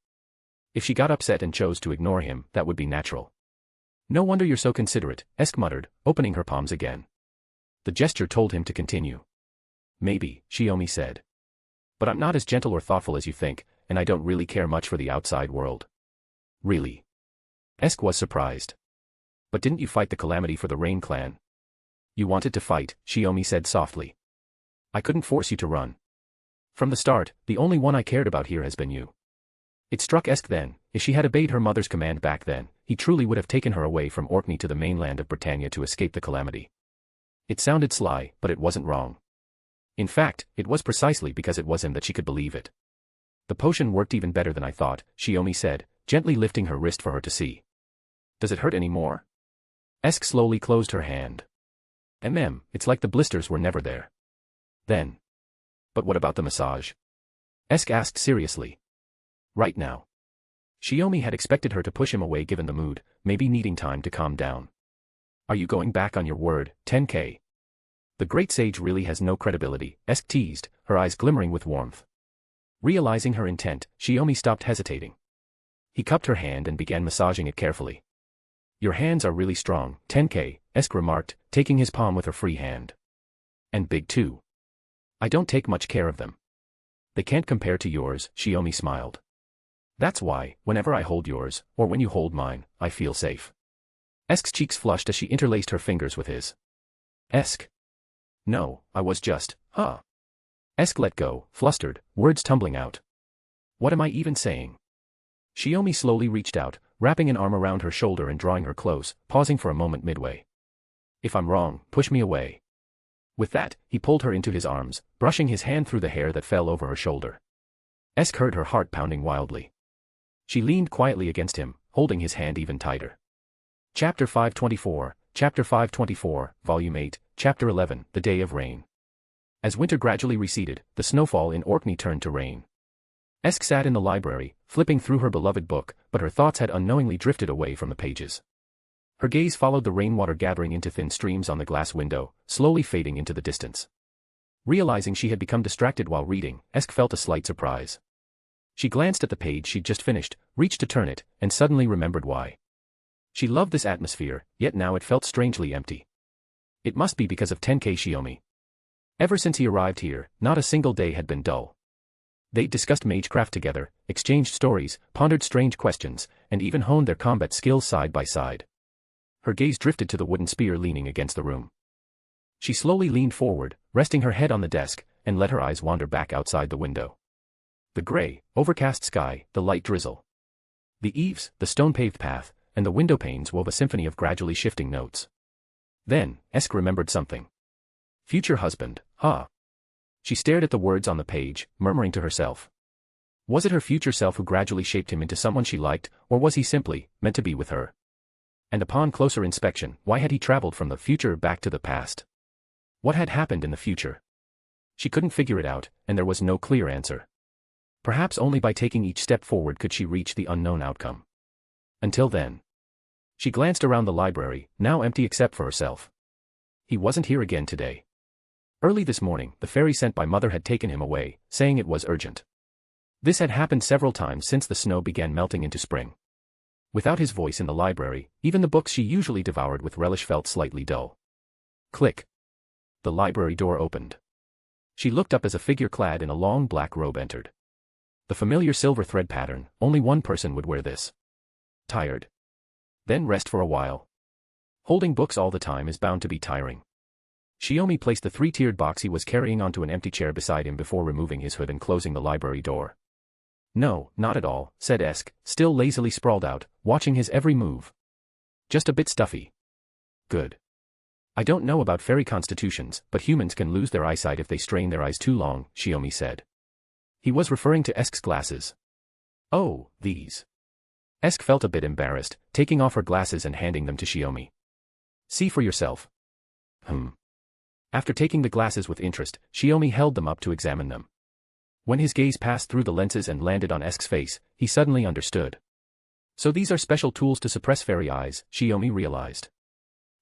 If she got upset and chose to ignore him, that would be natural. No wonder you're so considerate, Esk muttered, opening her palms again. The gesture told him to continue. Maybe, Shiomi said. But I'm not as gentle or thoughtful as you think, and I don't really care much for the outside world. Really? Esk was surprised. But didn't you fight the calamity for the Rain clan? You wanted to fight, Shiomi said softly. I couldn't force you to run. From the start, the only one I cared about here has been you. It struck Esk then, if she had obeyed her mother's command back then, he truly would have taken her away from Orkney to the mainland of Britannia to escape the calamity. It sounded sly, but it wasn't wrong. In fact, it was precisely because it was him that she could believe it. The potion worked even better than I thought, Shiomi said, gently lifting her wrist for her to see. Does it hurt any more? Esk slowly closed her hand. It's like the blisters were never there. Then. But what about the massage? Esk asked seriously. Right now. Shiomi had expected her to push him away given the mood, maybe needing time to calm down. Are you going back on your word, Tenkei? The great sage really has no credibility, Esk teased, her eyes glimmering with warmth. Realizing her intent, Shiomi stopped hesitating. He cupped her hand and began massaging it carefully. Your hands are really strong, Tenkei, Esk remarked, taking his palm with her free hand. And big too. I don't take much care of them. They can't compare to yours, Shiomi smiled. That's why, whenever I hold yours, or when you hold mine, I feel safe. Esk's cheeks flushed as she interlaced her fingers with his. Esk. No, I was just, Esk let go, flustered, words tumbling out. What am I even saying? Shiomi slowly reached out, wrapping an arm around her shoulder and drawing her close, pausing for a moment midway. If I'm wrong, push me away. With that, he pulled her into his arms, brushing his hand through the hair that fell over her shoulder. Esk heard her heart pounding wildly. She leaned quietly against him, holding his hand even tighter. Chapter 524, Volume 8, Chapter 11, The Day of Rain. As winter gradually receded, the snowfall in Orkney turned to rain. Esk sat in the library, flipping through her beloved book, but her thoughts had unknowingly drifted away from the pages. Her gaze followed the rainwater gathering into thin streams on the glass window, slowly fading into the distance. Realizing she had become distracted while reading, Esk felt a slight surprise. She glanced at the page she'd just finished, reached to turn it, and suddenly remembered why. She loved this atmosphere, yet now it felt strangely empty. It must be because of Tenkei Shiomi. Ever since he arrived here, not a single day had been dull. They'd discussed magecraft together, exchanged stories, pondered strange questions, and even honed their combat skills side by side. Her gaze drifted to the wooden spear leaning against the room. She slowly leaned forward, resting her head on the desk, and let her eyes wander back outside the window. The gray, overcast sky, the light drizzle. The eaves, the stone-paved path, and the window panes wove a symphony of gradually shifting notes. Then, Esk remembered something. Future husband, She stared at the words on the page, murmuring to herself. Was it her future self who gradually shaped him into someone she liked, or was he simply meant to be with her? And upon closer inspection, why had he traveled from the future back to the past? What had happened in the future? She couldn't figure it out, and there was no clear answer. Perhaps only by taking each step forward could she reach the unknown outcome. Until then. She glanced around the library, now empty except for herself. He wasn't here again today. Early this morning, the fairy sent by Mother had taken him away, saying it was urgent. This had happened several times since the snow began melting into spring. Without his voice in the library, even the books she usually devoured with relish felt slightly dull. Click. The library door opened. She looked up as a figure clad in a long black robe entered. The familiar silver thread pattern, only one person would wear this. Tired? Then rest for a while. Holding books all the time is bound to be tiring. Shiomi placed the three-tiered box he was carrying onto an empty chair beside him before removing his hood and closing the library door. No, not at all, said Esk, still lazily sprawled out, watching his every move. Just a bit stuffy. Good. I don't know about fairy constitutions, but humans can lose their eyesight if they strain their eyes too long, Shiomi said. He was referring to Esk's glasses. Oh, these. Esk felt a bit embarrassed, taking off her glasses and handing them to Shiomi. See for yourself. After taking the glasses with interest, Shiomi held them up to examine them. When his gaze passed through the lenses and landed on Esk's face, he suddenly understood. So these are special tools to suppress fairy eyes, Shiomi realized.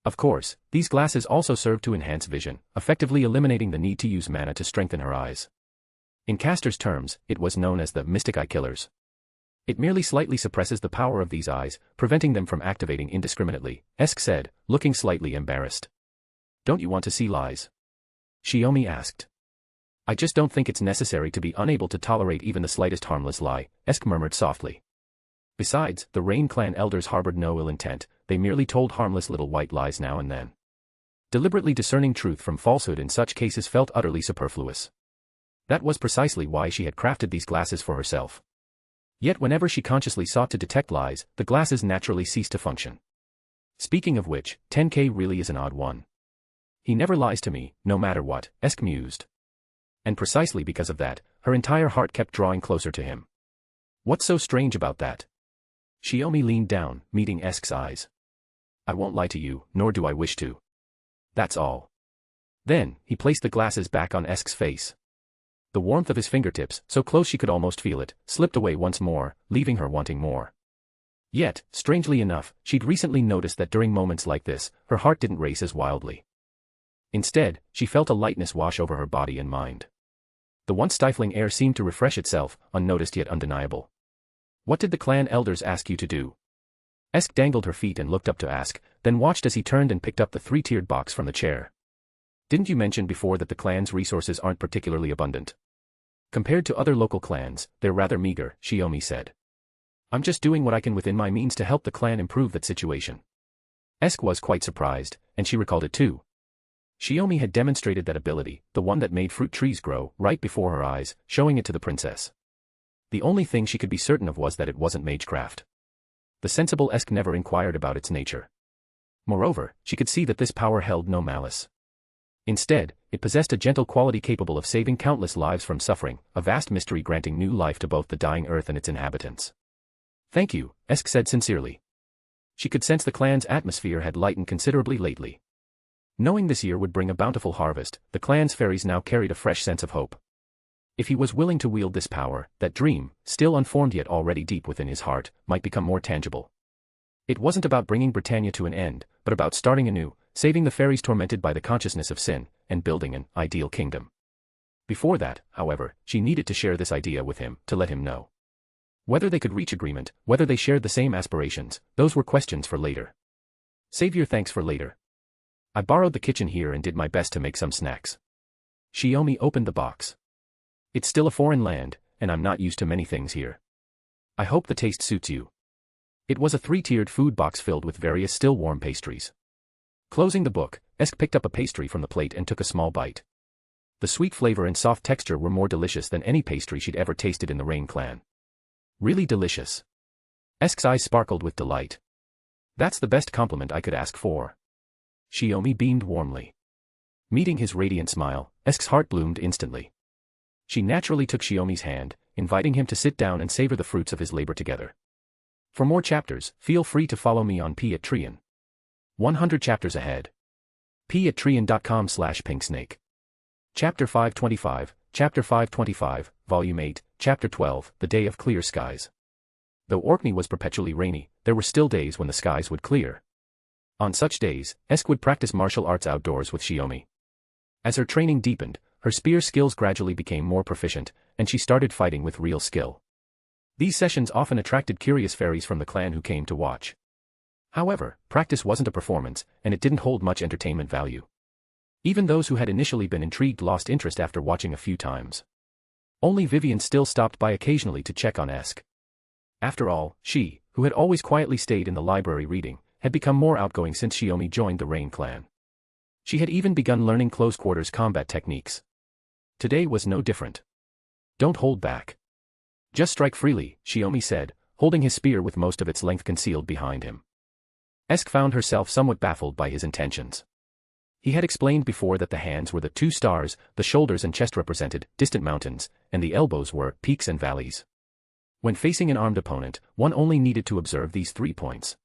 Of course, these glasses also serve to enhance vision, effectively eliminating the need to use mana to strengthen her eyes. In casters' terms, it was known as the Mystic Eye Killers. It merely slightly suppresses the power of these eyes, preventing them from activating indiscriminately, Esk said, looking slightly embarrassed. Don't you want to see lies? Shiomi asked. I just don't think it's necessary to be unable to tolerate even the slightest harmless lie, Esk murmured softly. Besides, the Rain clan elders harbored no ill intent, they merely told harmless little white lies now and then. Deliberately discerning truth from falsehood in such cases felt utterly superfluous. That was precisely why she had crafted these glasses for herself. Yet whenever she consciously sought to detect lies, the glasses naturally ceased to function. Speaking of which, Tenkei really is an odd one. He never lies to me, no matter what, Esk mused. And precisely because of that, her entire heart kept drawing closer to him. What's so strange about that? Shiomi leaned down, meeting Esk's eyes. I won't lie to you, nor do I wish to. That's all. Then, he placed the glasses back on Esk's face. The warmth of his fingertips, so close she could almost feel it, slipped away once more, leaving her wanting more. Yet, strangely enough, she'd recently noticed that during moments like this, her heart didn't race as wildly. Instead, she felt a lightness wash over her body and mind. The once stifling air seemed to refresh itself, unnoticed yet undeniable. What did the clan elders ask you to do? Esk dangled her feet and looked up to ask, then watched as he turned and picked up the three-tiered box from the chair. Didn't you mention before that the clan's resources aren't particularly abundant? Compared to other local clans, they're rather meager, Shiomi said. I'm just doing what I can within my means to help the clan improve that situation. Esk was quite surprised, and she recalled it too. Shiomi had demonstrated that ability, the one that made fruit trees grow, right before her eyes, showing it to the princess. The only thing she could be certain of was that it wasn't magecraft. The sensible Esk never inquired about its nature. Moreover, she could see that this power held no malice. Instead, it possessed a gentle quality capable of saving countless lives from suffering, a vast mystery granting new life to both the dying earth and its inhabitants. Thank you, Esk said sincerely. She could sense the clan's atmosphere had lightened considerably lately. Knowing this year would bring a bountiful harvest, the clan's fairies now carried a fresh sense of hope. If he was willing to wield this power, that dream, still unformed yet already deep within his heart, might become more tangible. It wasn't about bringing Britannia to an end, but about starting anew, saving the fairies tormented by the consciousness of sin, and building an ideal kingdom. Before that, however, she needed to share this idea with him, to let him know. Whether they could reach agreement, whether they shared the same aspirations, those were questions for later. Save your thanks for later. I borrowed the kitchen here and did my best to make some snacks. Shiomi opened the box. It's still a foreign land, and I'm not used to many things here. I hope the taste suits you. It was a three-tiered food box filled with various still-warm pastries. Closing the book, Esk picked up a pastry from the plate and took a small bite. The sweet flavor and soft texture were more delicious than any pastry she'd ever tasted in the Rain clan. Really delicious. Esk's eyes sparkled with delight. That's the best compliment I could ask for. Shiomi beamed warmly. Meeting his radiant smile, Esk's heart bloomed instantly. She naturally took Shiomi's hand, inviting him to sit down and savor the fruits of his labor together. For more chapters, feel free to follow me on Patreon. 100 chapters ahead. patreon.com/pinksnake. Chapter 525, Chapter 525, Volume 8, Chapter 12, The Day of Clear Skies. Though Orkney was perpetually rainy, there were still days when the skies would clear. On such days, Esk would practice martial arts outdoors with Shiomi. As her training deepened, her spear skills gradually became more proficient, and she started fighting with real skill. These sessions often attracted curious fairies from the clan who came to watch. However, practice wasn't a performance, and it didn't hold much entertainment value. Even those who had initially been intrigued lost interest after watching a few times. Only Vivian still stopped by occasionally to check on Esk. After all, she, who had always quietly stayed in the library reading, had become more outgoing since Shiomi joined the Rain clan. She had even begun learning close-quarters combat techniques. Today was no different. Don't hold back. Just strike freely, Shiomi said, holding his spear with most of its length concealed behind him. Esk found herself somewhat baffled by his intentions. He had explained before that the hands were the two stars, the shoulders and chest represented distant mountains, and the elbows were peaks and valleys. When facing an armed opponent, one only needed to observe these 3 points.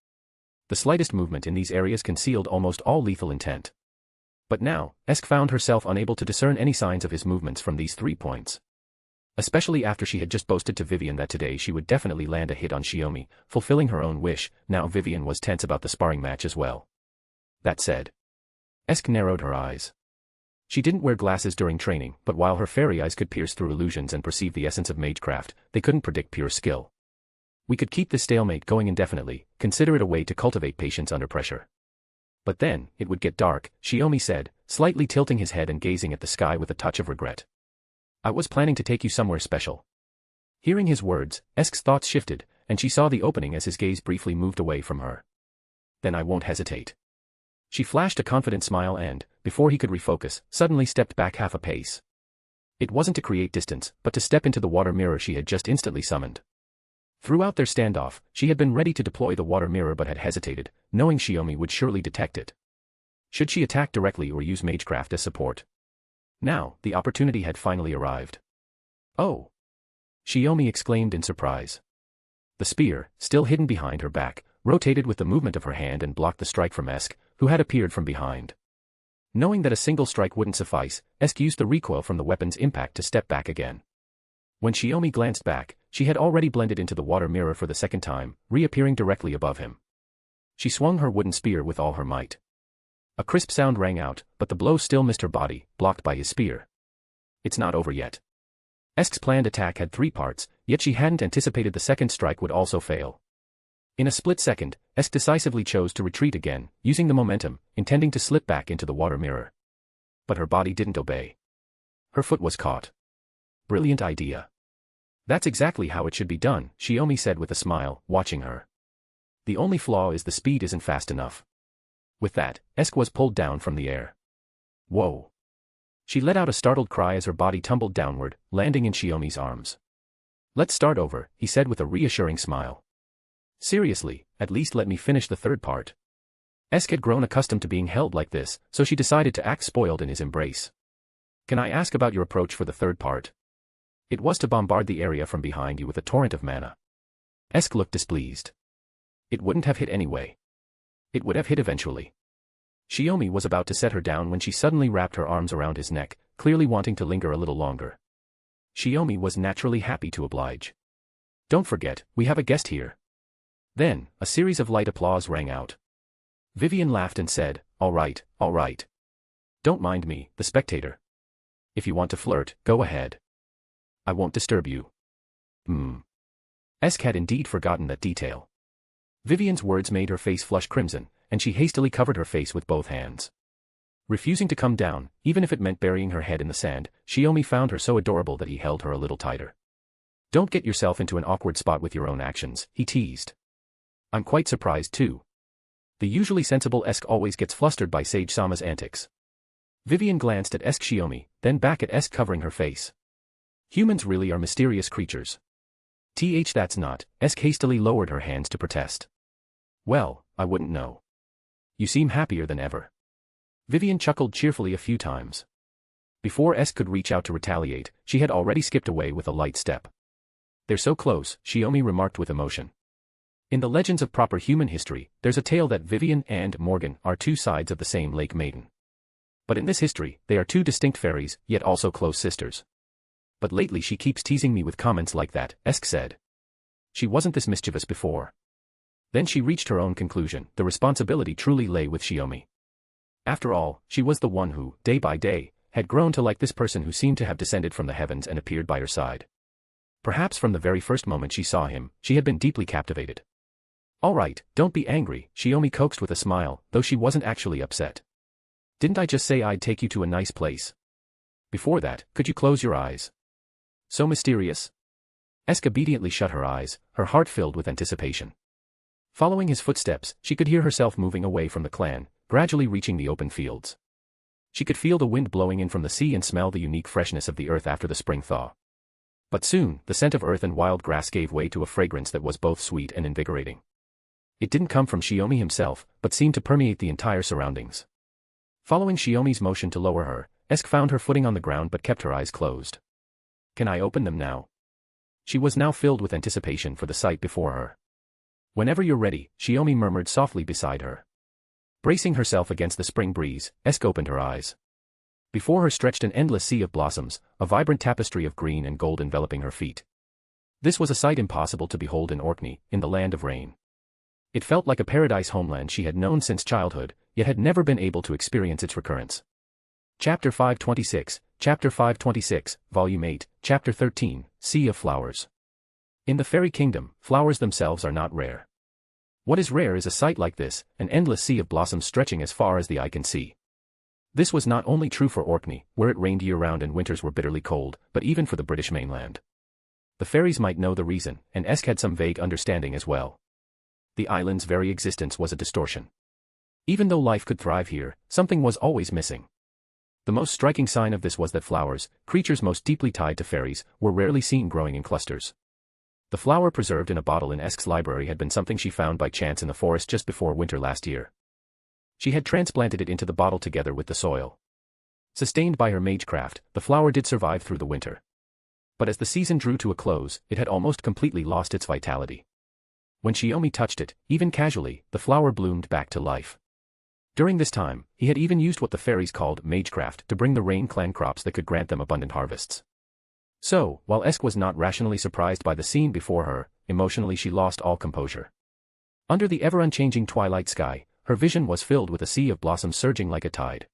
The slightest movement in these areas concealed almost all lethal intent. But now, Esk found herself unable to discern any signs of his movements from these 3 points. Especially after she had just boasted to Vivian that today she would definitely land a hit on Shiomi, fulfilling her own wish. Now Vivian was tense about the sparring match as well. That said, Esk narrowed her eyes. She didn't wear glasses during training, but while her fairy eyes could pierce through illusions and perceive the essence of magecraft, they couldn't predict pure skill. We could keep this stalemate going indefinitely, consider it a way to cultivate patience under pressure. But then, it would get dark, Shiomi said, slightly tilting his head and gazing at the sky with a touch of regret. I was planning to take you somewhere special. Hearing his words, Esk's thoughts shifted, and she saw the opening as his gaze briefly moved away from her. Then I won't hesitate. She flashed a confident smile and, before he could refocus, suddenly stepped back half a pace. It wasn't to create distance, but to step into the water mirror she had just instantly summoned. Throughout their standoff, she had been ready to deploy the water mirror but had hesitated, knowing Shiomi would surely detect it. Should she attack directly or use magecraft as support? Now, the opportunity had finally arrived. Oh! Shiomi exclaimed in surprise. The spear, still hidden behind her back, rotated with the movement of her hand and blocked the strike from Esk, who had appeared from behind. Knowing that a single strike wouldn't suffice, Esk used the recoil from the weapon's impact to step back again. When Shiomi glanced back, she had already blended into the water mirror for the second time, reappearing directly above him. She swung her wooden spear with all her might. A crisp sound rang out, but the blow still missed her body, blocked by his spear. It's not over yet. Esk's planned attack had 3 parts, yet she hadn't anticipated the second strike would also fail. In a split second, Esk decisively chose to retreat again, using the momentum, intending to slip back into the water mirror. But her body didn't obey. Her foot was caught. Brilliant idea. That's exactly how it should be done, Shiomi said with a smile, watching her. The only flaw is the speed isn't fast enough. With that, Esk was pulled down from the air. Whoa! She let out a startled cry as her body tumbled downward, landing in Shiomi's arms. Let's start over, he said with a reassuring smile. Seriously, at least let me finish the third part. Esk had grown accustomed to being held like this, so she decided to act spoiled in his embrace. Can I ask about your approach for the third part? It was to bombard the area from behind you with a torrent of mana. Esk looked displeased. It wouldn't have hit anyway. It would have hit eventually. Shiomi was about to set her down when she suddenly wrapped her arms around his neck, clearly wanting to linger a little longer. Shiomi was naturally happy to oblige. Don't forget, we have a guest here. Then, a series of light applause rang out. Vivian laughed and said, all right. Don't mind me, the spectator. If you want to flirt, go ahead. I won't disturb you. Esk had indeed forgotten that detail. Vivian's words made her face flush crimson, and she hastily covered her face with both hands. Refusing to come down, even if it meant burying her head in the sand, Shiomi found her so adorable that he held her a little tighter. Don't get yourself into an awkward spot with your own actions, he teased. I'm quite surprised too. The usually sensible Esk always gets flustered by Sage Sama's antics. Vivian glanced at Esk Shiomi, then back at Esk covering her face. Humans really are mysterious creatures. That's not, Esk hastily lowered her hands to protest. Well, I wouldn't know. You seem happier than ever. Vivian chuckled cheerfully a few times. Before Esk could reach out to retaliate, she had already skipped away with a light step. They're so close, Shiomi remarked with emotion. In the legends of proper human history, there's a tale that Vivian and Morgan are 2 sides of the same Lake Maiden. But in this history, they are 2 distinct fairies, yet also close sisters. But lately she keeps teasing me with comments like that, Esk said. She wasn't this mischievous before. Then she reached her own conclusion, the responsibility truly lay with Shiomi. After all, she was the one who, day by day, had grown to like this person who seemed to have descended from the heavens and appeared by her side. Perhaps from the very first moment she saw him, she had been deeply captivated. All right, don't be angry, Shiomi coaxed with a smile, though she wasn't actually upset. Didn't I just say I'd take you to a nice place? Before that, could you close your eyes? So mysterious. Esk obediently shut her eyes, her heart filled with anticipation. Following his footsteps, she could hear herself moving away from the clan, gradually reaching the open fields. She could feel the wind blowing in from the sea and smell the unique freshness of the earth after the spring thaw. But soon, the scent of earth and wild grass gave way to a fragrance that was both sweet and invigorating. It didn't come from Shiomi himself, but seemed to permeate the entire surroundings. Following Shiomi's motion to lower her, Esk found her footing on the ground but kept her eyes closed. Can I open them now? She was now filled with anticipation for the sight before her. Whenever you're ready, Shiomi murmured softly beside her. Bracing herself against the spring breeze, Esk opened her eyes. Before her stretched an endless sea of blossoms, a vibrant tapestry of green and gold enveloping her feet. This was a sight impossible to behold in Orkney, in the land of rain. It felt like a paradise homeland she had known since childhood, yet had never been able to experience its recurrence. Chapter 526, Volume 8, Chapter 13, Sea of Flowers. In the fairy kingdom, flowers themselves are not rare. What is rare is a sight like this, an endless sea of blossoms stretching as far as the eye can see. This was not only true for Orkney, where it rained year-round and winters were bitterly cold, but even for the British mainland. The fairies might know the reason, and Esk had some vague understanding as well. The island's very existence was a distortion. Even though life could thrive here, something was always missing. The most striking sign of this was that flowers, creatures most deeply tied to fairies, were rarely seen growing in clusters. The flower preserved in a bottle in Esk's library had been something she found by chance in the forest just before winter last year. She had transplanted it into the bottle together with the soil. Sustained by her magecraft, the flower did survive through the winter. But as the season drew to a close, it had almost completely lost its vitality. When Shiomi touched it, even casually, the flower bloomed back to life. During this time, he had even used what the fairies called magecraft to bring the Rain Clan crops that could grant them abundant harvests. So, while Esk was not rationally surprised by the scene before her, emotionally she lost all composure. Under the ever-unchanging twilight sky, her vision was filled with a sea of blossoms surging like a tide.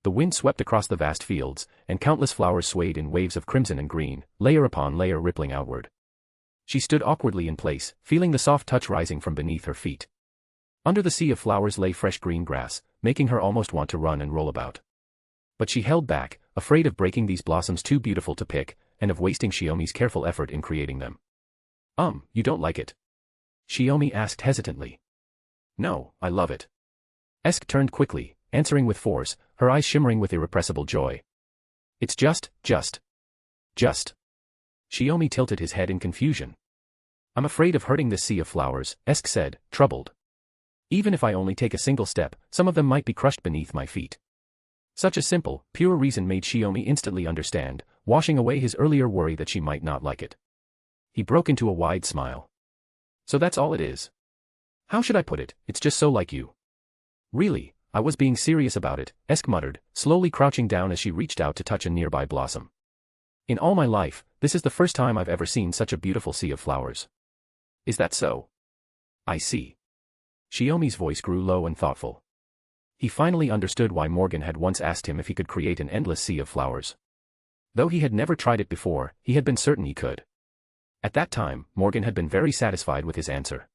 The wind swept across the vast fields, and countless flowers swayed in waves of crimson and green, layer upon layer rippling outward. She stood awkwardly in place, feeling the soft touch rising from beneath her feet. Under the sea of flowers lay fresh green grass, making her almost want to run and roll about. But she held back, afraid of breaking these blossoms too beautiful to pick, and of wasting Shiomi's careful effort in creating them. You don't like it?" Shiomi asked hesitantly. "No, I love it." Esk turned quickly, answering with force, her eyes shimmering with irrepressible joy. "It's just. Shiomi tilted his head in confusion. "I'm afraid of hurting this sea of flowers," Esk said, troubled. "Even if I only take a single step, some of them might be crushed beneath my feet." Such a simple, pure reason made Shiomi instantly understand, washing away his earlier worry that she might not like it. He broke into a wide smile. "So that's all it is. How should I put it, it's just so like you." "Really, I was being serious about it," Esk muttered, slowly crouching down as she reached out to touch a nearby blossom. "In all my life, this is the first time I've ever seen such a beautiful sea of flowers." "Is that so?" "I see." Shiomi's voice grew low and thoughtful. He finally understood why Morgan had once asked him if he could create an endless sea of flowers. Though he had never tried it before, he had been certain he could. At that time, Morgan had been very satisfied with his answer.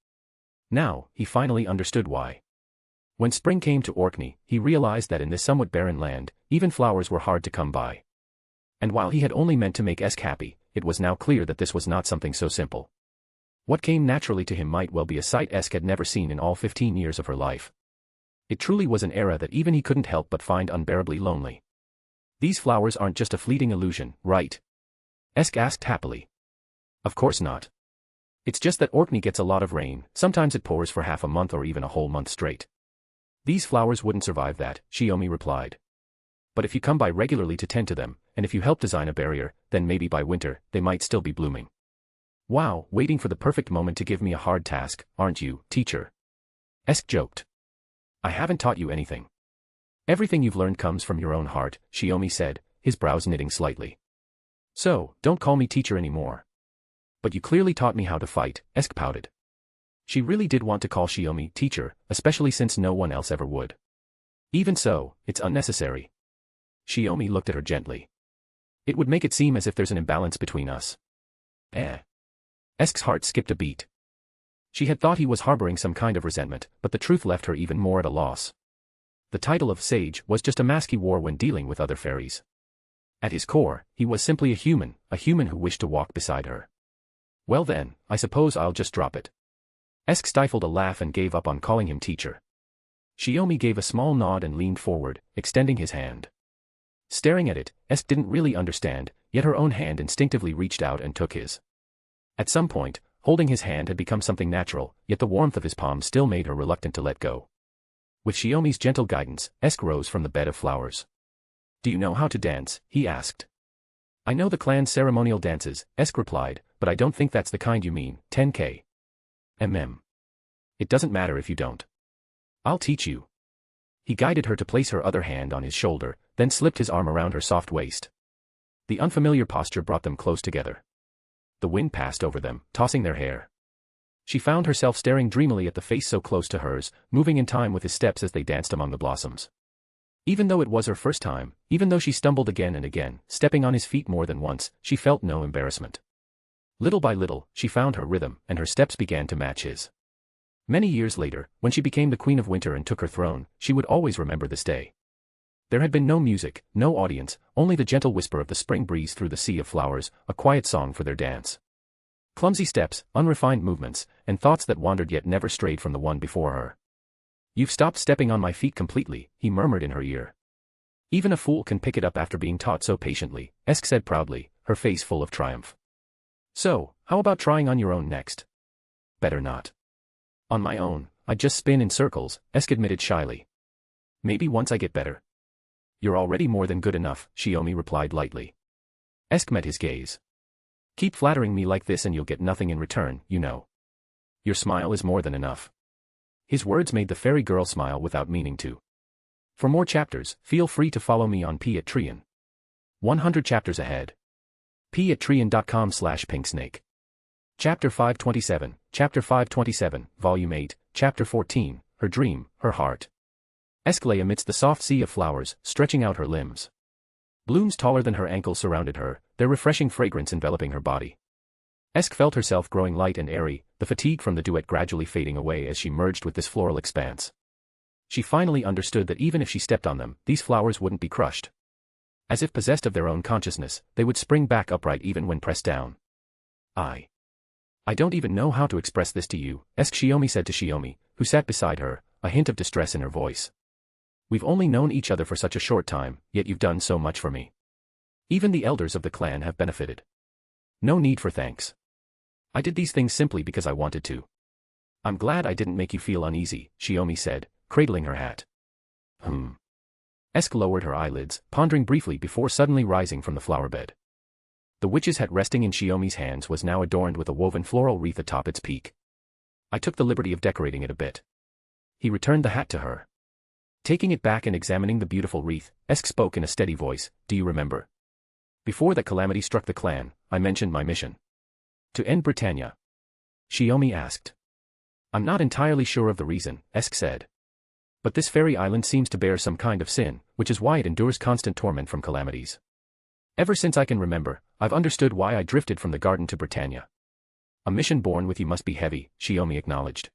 Now, he finally understood why. When spring came to Orkney, he realized that in this somewhat barren land, even flowers were hard to come by. And while he had only meant to make Esk happy, it was now clear that this was not something so simple. What came naturally to him might well be a sight Esk had never seen in all 15 years of her life. It truly was an era that even he couldn't help but find unbearably lonely. "These flowers aren't just a fleeting illusion, right?" Esk asked happily. "Of course not. It's just that Orkney gets a lot of rain, sometimes it pours for half a month or even a whole month straight. These flowers wouldn't survive that," Shiomi replied. "But if you come by regularly to tend to them, and if you help design a barrier, then maybe by winter, they might still be blooming." "Wow, waiting for the perfect moment to give me a hard task, aren't you, teacher?" Esk joked. "I haven't taught you anything. Everything you've learned comes from your own heart," Shiomi said, his brows knitting slightly. "So, don't call me teacher anymore." "But you clearly taught me how to fight," Esk pouted. She really did want to call Shiomi teacher, especially since no one else ever would. "Even so, it's unnecessary." Shiomi looked at her gently. "It would make it seem as if there's an imbalance between us." Esk's heart skipped a beat. She had thought he was harboring some kind of resentment, but the truth left her even more at a loss. The title of sage was just a mask he wore when dealing with other fairies. At his core, he was simply a human who wished to walk beside her. "Well then, I suppose I'll just drop it." Esk stifled a laugh and gave up on calling him teacher. Shiomi gave a small nod and leaned forward, extending his hand. Staring at it, Esk didn't really understand, yet her own hand instinctively reached out and took his. At some point, holding his hand had become something natural, yet the warmth of his palm still made her reluctant to let go. With Shiomi's gentle guidance, Esk rose from the bed of flowers. "Do you know how to dance?" he asked. "I know the clan's ceremonial dances," Esk replied, "but I don't think that's the kind you mean, Tenkei. It doesn't matter if you don't. I'll teach you." He guided her to place her other hand on his shoulder, then slipped his arm around her soft waist. The unfamiliar posture brought them close together. The wind passed over them, tossing their hair. She found herself staring dreamily at the face so close to hers, moving in time with his steps as they danced among the blossoms. Even though it was her first time, even though she stumbled again and again, stepping on his feet more than once, she felt no embarrassment. Little by little, she found her rhythm, and her steps began to match his. Many years later, when she became the Queen of Winter and took her throne, she would always remember this day. There had been no music, no audience, only the gentle whisper of the spring breeze through the sea of flowers, a quiet song for their dance. Clumsy steps, unrefined movements, and thoughts that wandered yet never strayed from the one before her. "You've stopped stepping on my feet completely," he murmured in her ear. "Even a fool can pick it up after being taught so patiently," Esk said proudly, her face full of triumph. "So, how about trying on your own next?" "Better not." "On my own, I'd just spin in circles," Esk admitted shyly. "Maybe once I get better." "You're already more than good enough," Shiomi replied lightly. Esk met his gaze. "Keep flattering me like this and you'll get nothing in return, you know. Your smile is more than enough." His words made the fairy girl smile without meaning to. For more chapters, feel free to follow me on Patreon. 100 chapters ahead. patreon.com/pinksnake. Chapter 527, Volume 8, Chapter 14, Her Dream, Her Heart. Esk lay amidst the soft sea of flowers, stretching out her limbs. Blooms taller than her ankles surrounded her, their refreshing fragrance enveloping her body. Esk felt herself growing light and airy, the fatigue from the duet gradually fading away as she merged with this floral expanse. She finally understood that even if she stepped on them, these flowers wouldn't be crushed. As if possessed of their own consciousness, they would spring back upright even when pressed down. I don't even know how to express this to you," Esk Shiomi said to Shiomi, who sat beside her, a hint of distress in her voice. "We've only known each other for such a short time, yet you've done so much for me. Even the elders of the clan have benefited. No need for thanks. I did these things simply because I wanted to." "I'm glad I didn't make you feel uneasy," Shiomi said, cradling her hat. Esk lowered her eyelids, pondering briefly before suddenly rising from the flower bed. The witch's hat resting in Shiomi's hands was now adorned with a woven floral wreath atop its peak. "I took the liberty of decorating it a bit." He returned the hat to her. Taking it back and examining the beautiful wreath, Esk spoke in a steady voice, "Do you remember? Before that calamity struck the clan, I mentioned my mission. To end Britannia." Shiomi asked. "I'm not entirely sure of the reason," Esk said. "But this fairy island seems to bear some kind of sin, which is why it endures constant torment from calamities. Ever since I can remember, I've understood why I drifted from the garden to Britannia." "A mission born with you must be heavy," Shiomi acknowledged.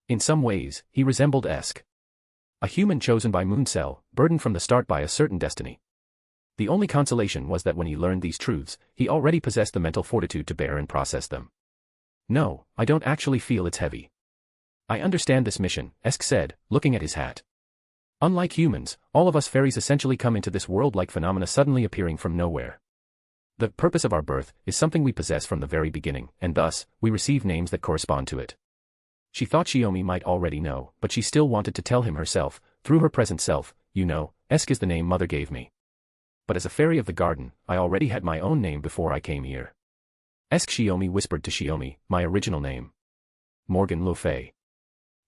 In some ways, he resembled Esk. A human chosen by Mooncell, burdened from the start by a certain destiny. The only consolation was that when he learned these truths, he already possessed the mental fortitude to bear and process them. "No, I don't actually feel it's heavy. I understand this mission," Esk said, looking at his hat. "Unlike humans, all of us fairies essentially come into this world like phenomena suddenly appearing from nowhere. The purpose of our birth is something we possess from the very beginning, and thus, we receive names that correspond to it." She thought Shiomi might already know, but she still wanted to tell him herself, through her present self, "You know, Esk is the name Mother gave me. But as a fairy of the garden, I already had my own name before I came here." Esk Shiomi whispered to Shiomi, "My original name. Morgan Le Fay.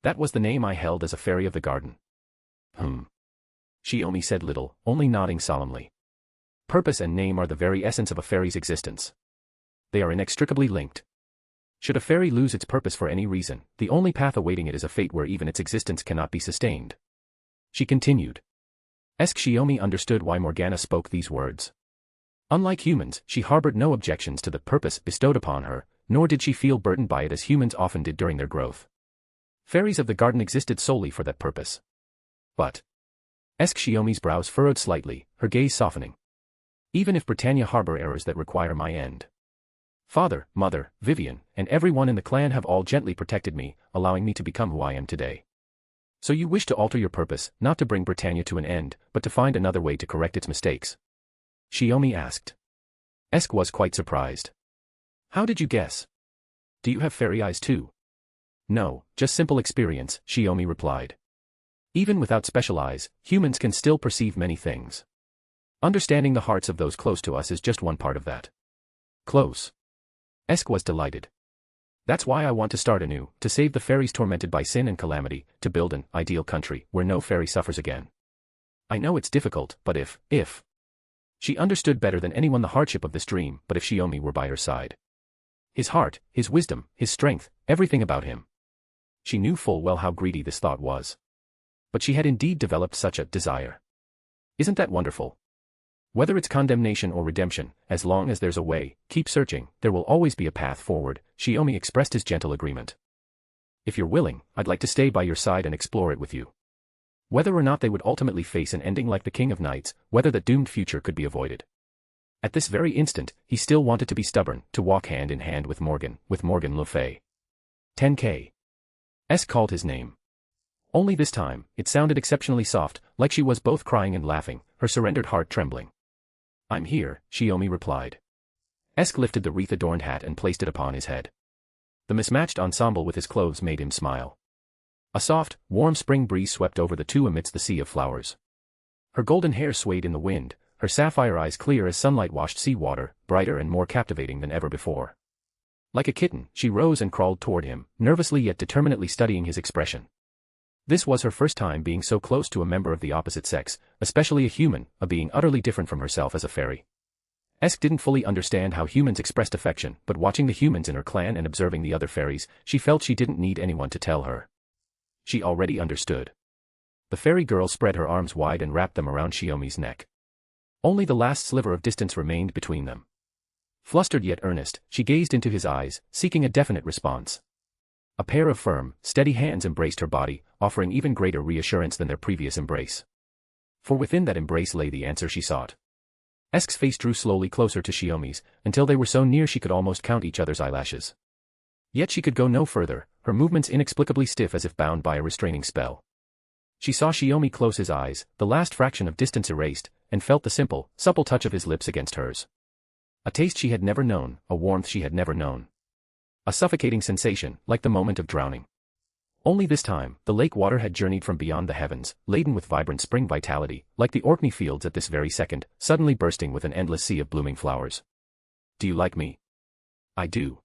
That was the name I held as a fairy of the garden." Shiomi said little, only nodding solemnly. Purpose and name are the very essence of a fairy's existence. They are inextricably linked. Should a fairy lose its purpose for any reason, the only path awaiting it is a fate where even its existence cannot be sustained. She continued. Esk Shiomi understood why Morgana spoke these words. Unlike humans, she harbored no objections to the purpose bestowed upon her, nor did she feel burdened by it as humans often did during their growth. Fairies of the garden existed solely for that purpose. But Esk Shiomi's brows furrowed slightly, her gaze softening. "Even if Britannia harbor errors that require my end. Father, Mother, Vivian, and everyone in the clan have all gently protected me, allowing me to become who I am today. So you wish to alter your purpose, not to bring Britannia to an end, but to find another way to correct its mistakes?" Shiomi asked. Esk was quite surprised. "How did you guess? Do you have fairy eyes too?" "No, just simple experience," Shiomi replied. "Even without special eyes, humans can still perceive many things. Understanding the hearts of those close to us is just one part of that." "Close?" Esk was delighted. "That's why I want to start anew, to save the fairies tormented by sin and calamity, to build an ideal country where no fairy suffers again. I know it's difficult, but if. She understood better than anyone the hardship of this dream, but if Shiomi were by her side. His heart, his wisdom, his strength, everything about him. She knew full well how greedy this thought was. But she had indeed developed such a desire. Isn't that wonderful? Whether it's condemnation or redemption, as long as there's a way, keep searching, there will always be a path forward, Shiomi expressed his gentle agreement. If you're willing, I'd like to stay by your side and explore it with you. Whether or not they would ultimately face an ending like the King of Knights, whether that doomed future could be avoided. At this very instant, he still wanted to be stubborn, to walk hand in hand with Morgan Le Fay. Tenkei. Called his name. Only this time, it sounded exceptionally soft, like she was both crying and laughing, her surrendered heart trembling. I'm here, Shiomi replied. Lifted the wreath-adorned hat and placed it upon his head. The mismatched ensemble with his clothes made him smile. A soft, warm spring breeze swept over the two amidst the sea of flowers. Her golden hair swayed in the wind, her sapphire eyes clear as sunlight-washed seawater, brighter and more captivating than ever before. Like a kitten, she rose and crawled toward him, nervously yet determinedly studying his expression. This was her first time being so close to a member of the opposite sex, especially a human, a being utterly different from herself as a fairy. Didn't fully understand how humans expressed affection, but watching the humans in her clan and observing the other fairies, she felt she didn't need anyone to tell her. She already understood. The fairy girl spread her arms wide and wrapped them around Shiomi's neck. Only the last sliver of distance remained between them. Flustered yet earnest, she gazed into his eyes, seeking a definite response. A pair of firm, steady hands embraced her body, offering even greater reassurance than their previous embrace. For within that embrace lay the answer she sought. Esk's face drew slowly closer to Shiomi's, until they were so near she could almost count each other's eyelashes. Yet she could go no further, her movements inexplicably stiff as if bound by a restraining spell. She saw Shiomi close his eyes, the last fraction of distance erased, and felt the simple, supple touch of his lips against hers. A taste she had never known, a warmth she had never known. A suffocating sensation, like the moment of drowning. Only this time, the lake water had journeyed from beyond the heavens, laden with vibrant spring vitality, like the Orkney fields at this very second, suddenly bursting with an endless sea of blooming flowers. Do you like me? I do.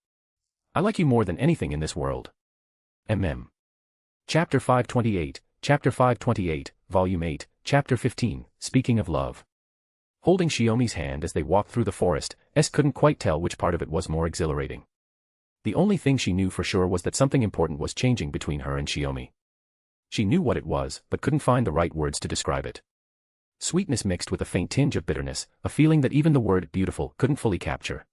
I like you more than anything in this world. Chapter 528, Volume 8, Chapter 15, Speaking of Love. Holding Shiomi's hand as they walked through the forest, couldn't quite tell which part of it was more exhilarating. The only thing she knew for sure was that something important was changing between her and Shiomi. She knew what it was, but couldn't find the right words to describe it. Sweetness mixed with a faint tinge of bitterness, a feeling that even the word beautiful couldn't fully capture.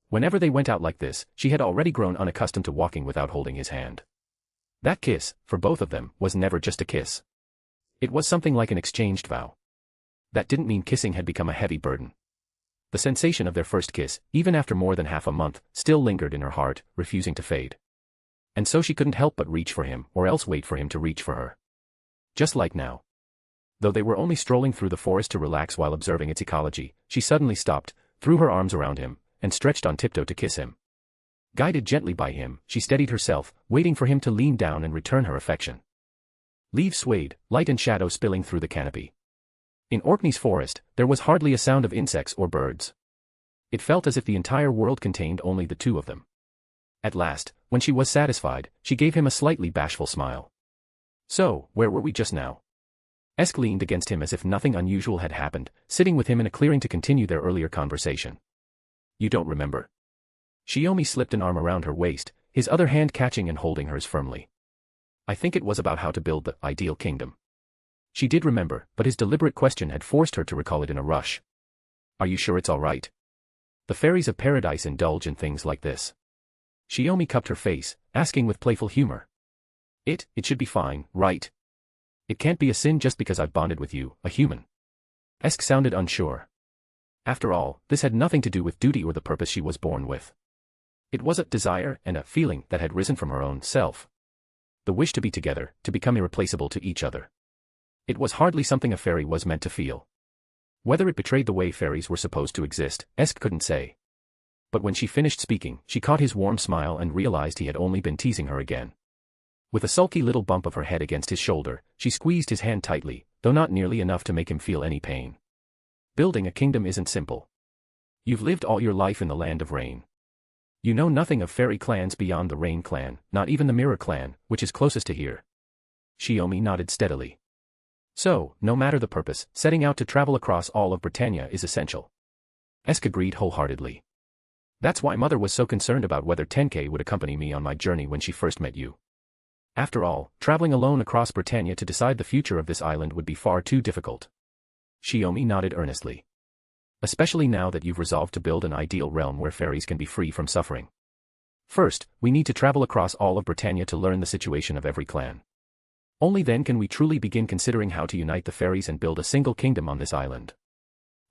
Whenever they went out like this, she had already grown unaccustomed to walking without holding his hand. That kiss, for both of them, was never just a kiss. It was something like an exchanged vow. That didn't mean kissing had become a heavy burden. The sensation of their first kiss, even after more than half a month, still lingered in her heart, refusing to fade. And so she couldn't help but reach for him, or else wait for him to reach for her. Just like now. Though they were only strolling through the forest to relax while observing its ecology, she suddenly stopped, threw her arms around him, and stretched on tiptoe to kiss him. Guided gently by him, she steadied herself, waiting for him to lean down and return her affection. Leaves swayed, light and shadow spilling through the canopy. In Orkney's forest, there was hardly a sound of insects or birds. It felt as if the entire world contained only the two of them. At last, when she was satisfied, she gave him a slightly bashful smile. So, where were we just now? Leaned against him as if nothing unusual had happened, sitting with him in a clearing to continue their earlier conversation. You don't remember? Shiomi slipped an arm around her waist, his other hand catching and holding hers firmly. I think it was about how to build the ideal kingdom. She did remember, but his deliberate question had forced her to recall it in a rush. Are you sure it's all right? The fairies of paradise indulge in things like this. Shiomi cupped her face, asking with playful humor. It should be fine, right? It can't be a sin just because I've bonded with you, a human. Sounded unsure. After all, this had nothing to do with duty or the purpose she was born with. It was a desire and a feeling that had risen from her own self. The wish to be together, to become irreplaceable to each other. It was hardly something a fairy was meant to feel. Whether it betrayed the way fairies were supposed to exist, couldn't say. But when she finished speaking, she caught his warm smile and realized he had only been teasing her again. With a sulky little bump of her head against his shoulder, she squeezed his hand tightly, though not nearly enough to make him feel any pain. Building a kingdom isn't simple. You've lived all your life in the land of rain. You know nothing of fairy clans beyond the Rain clan, not even the Mirror clan, which is closest to here. Shiomi nodded steadily. So, no matter the purpose, setting out to travel across all of Britannia is essential. Agreed wholeheartedly. That's why Mother was so concerned about whether Tenkei would accompany me on my journey when she first met you. After all, traveling alone across Britannia to decide the future of this island would be far too difficult. Shiomi nodded earnestly. Especially now that you've resolved to build an ideal realm where fairies can be free from suffering. First, we need to travel across all of Britannia to learn the situation of every clan. Only then can we truly begin considering how to unite the fairies and build a single kingdom on this island.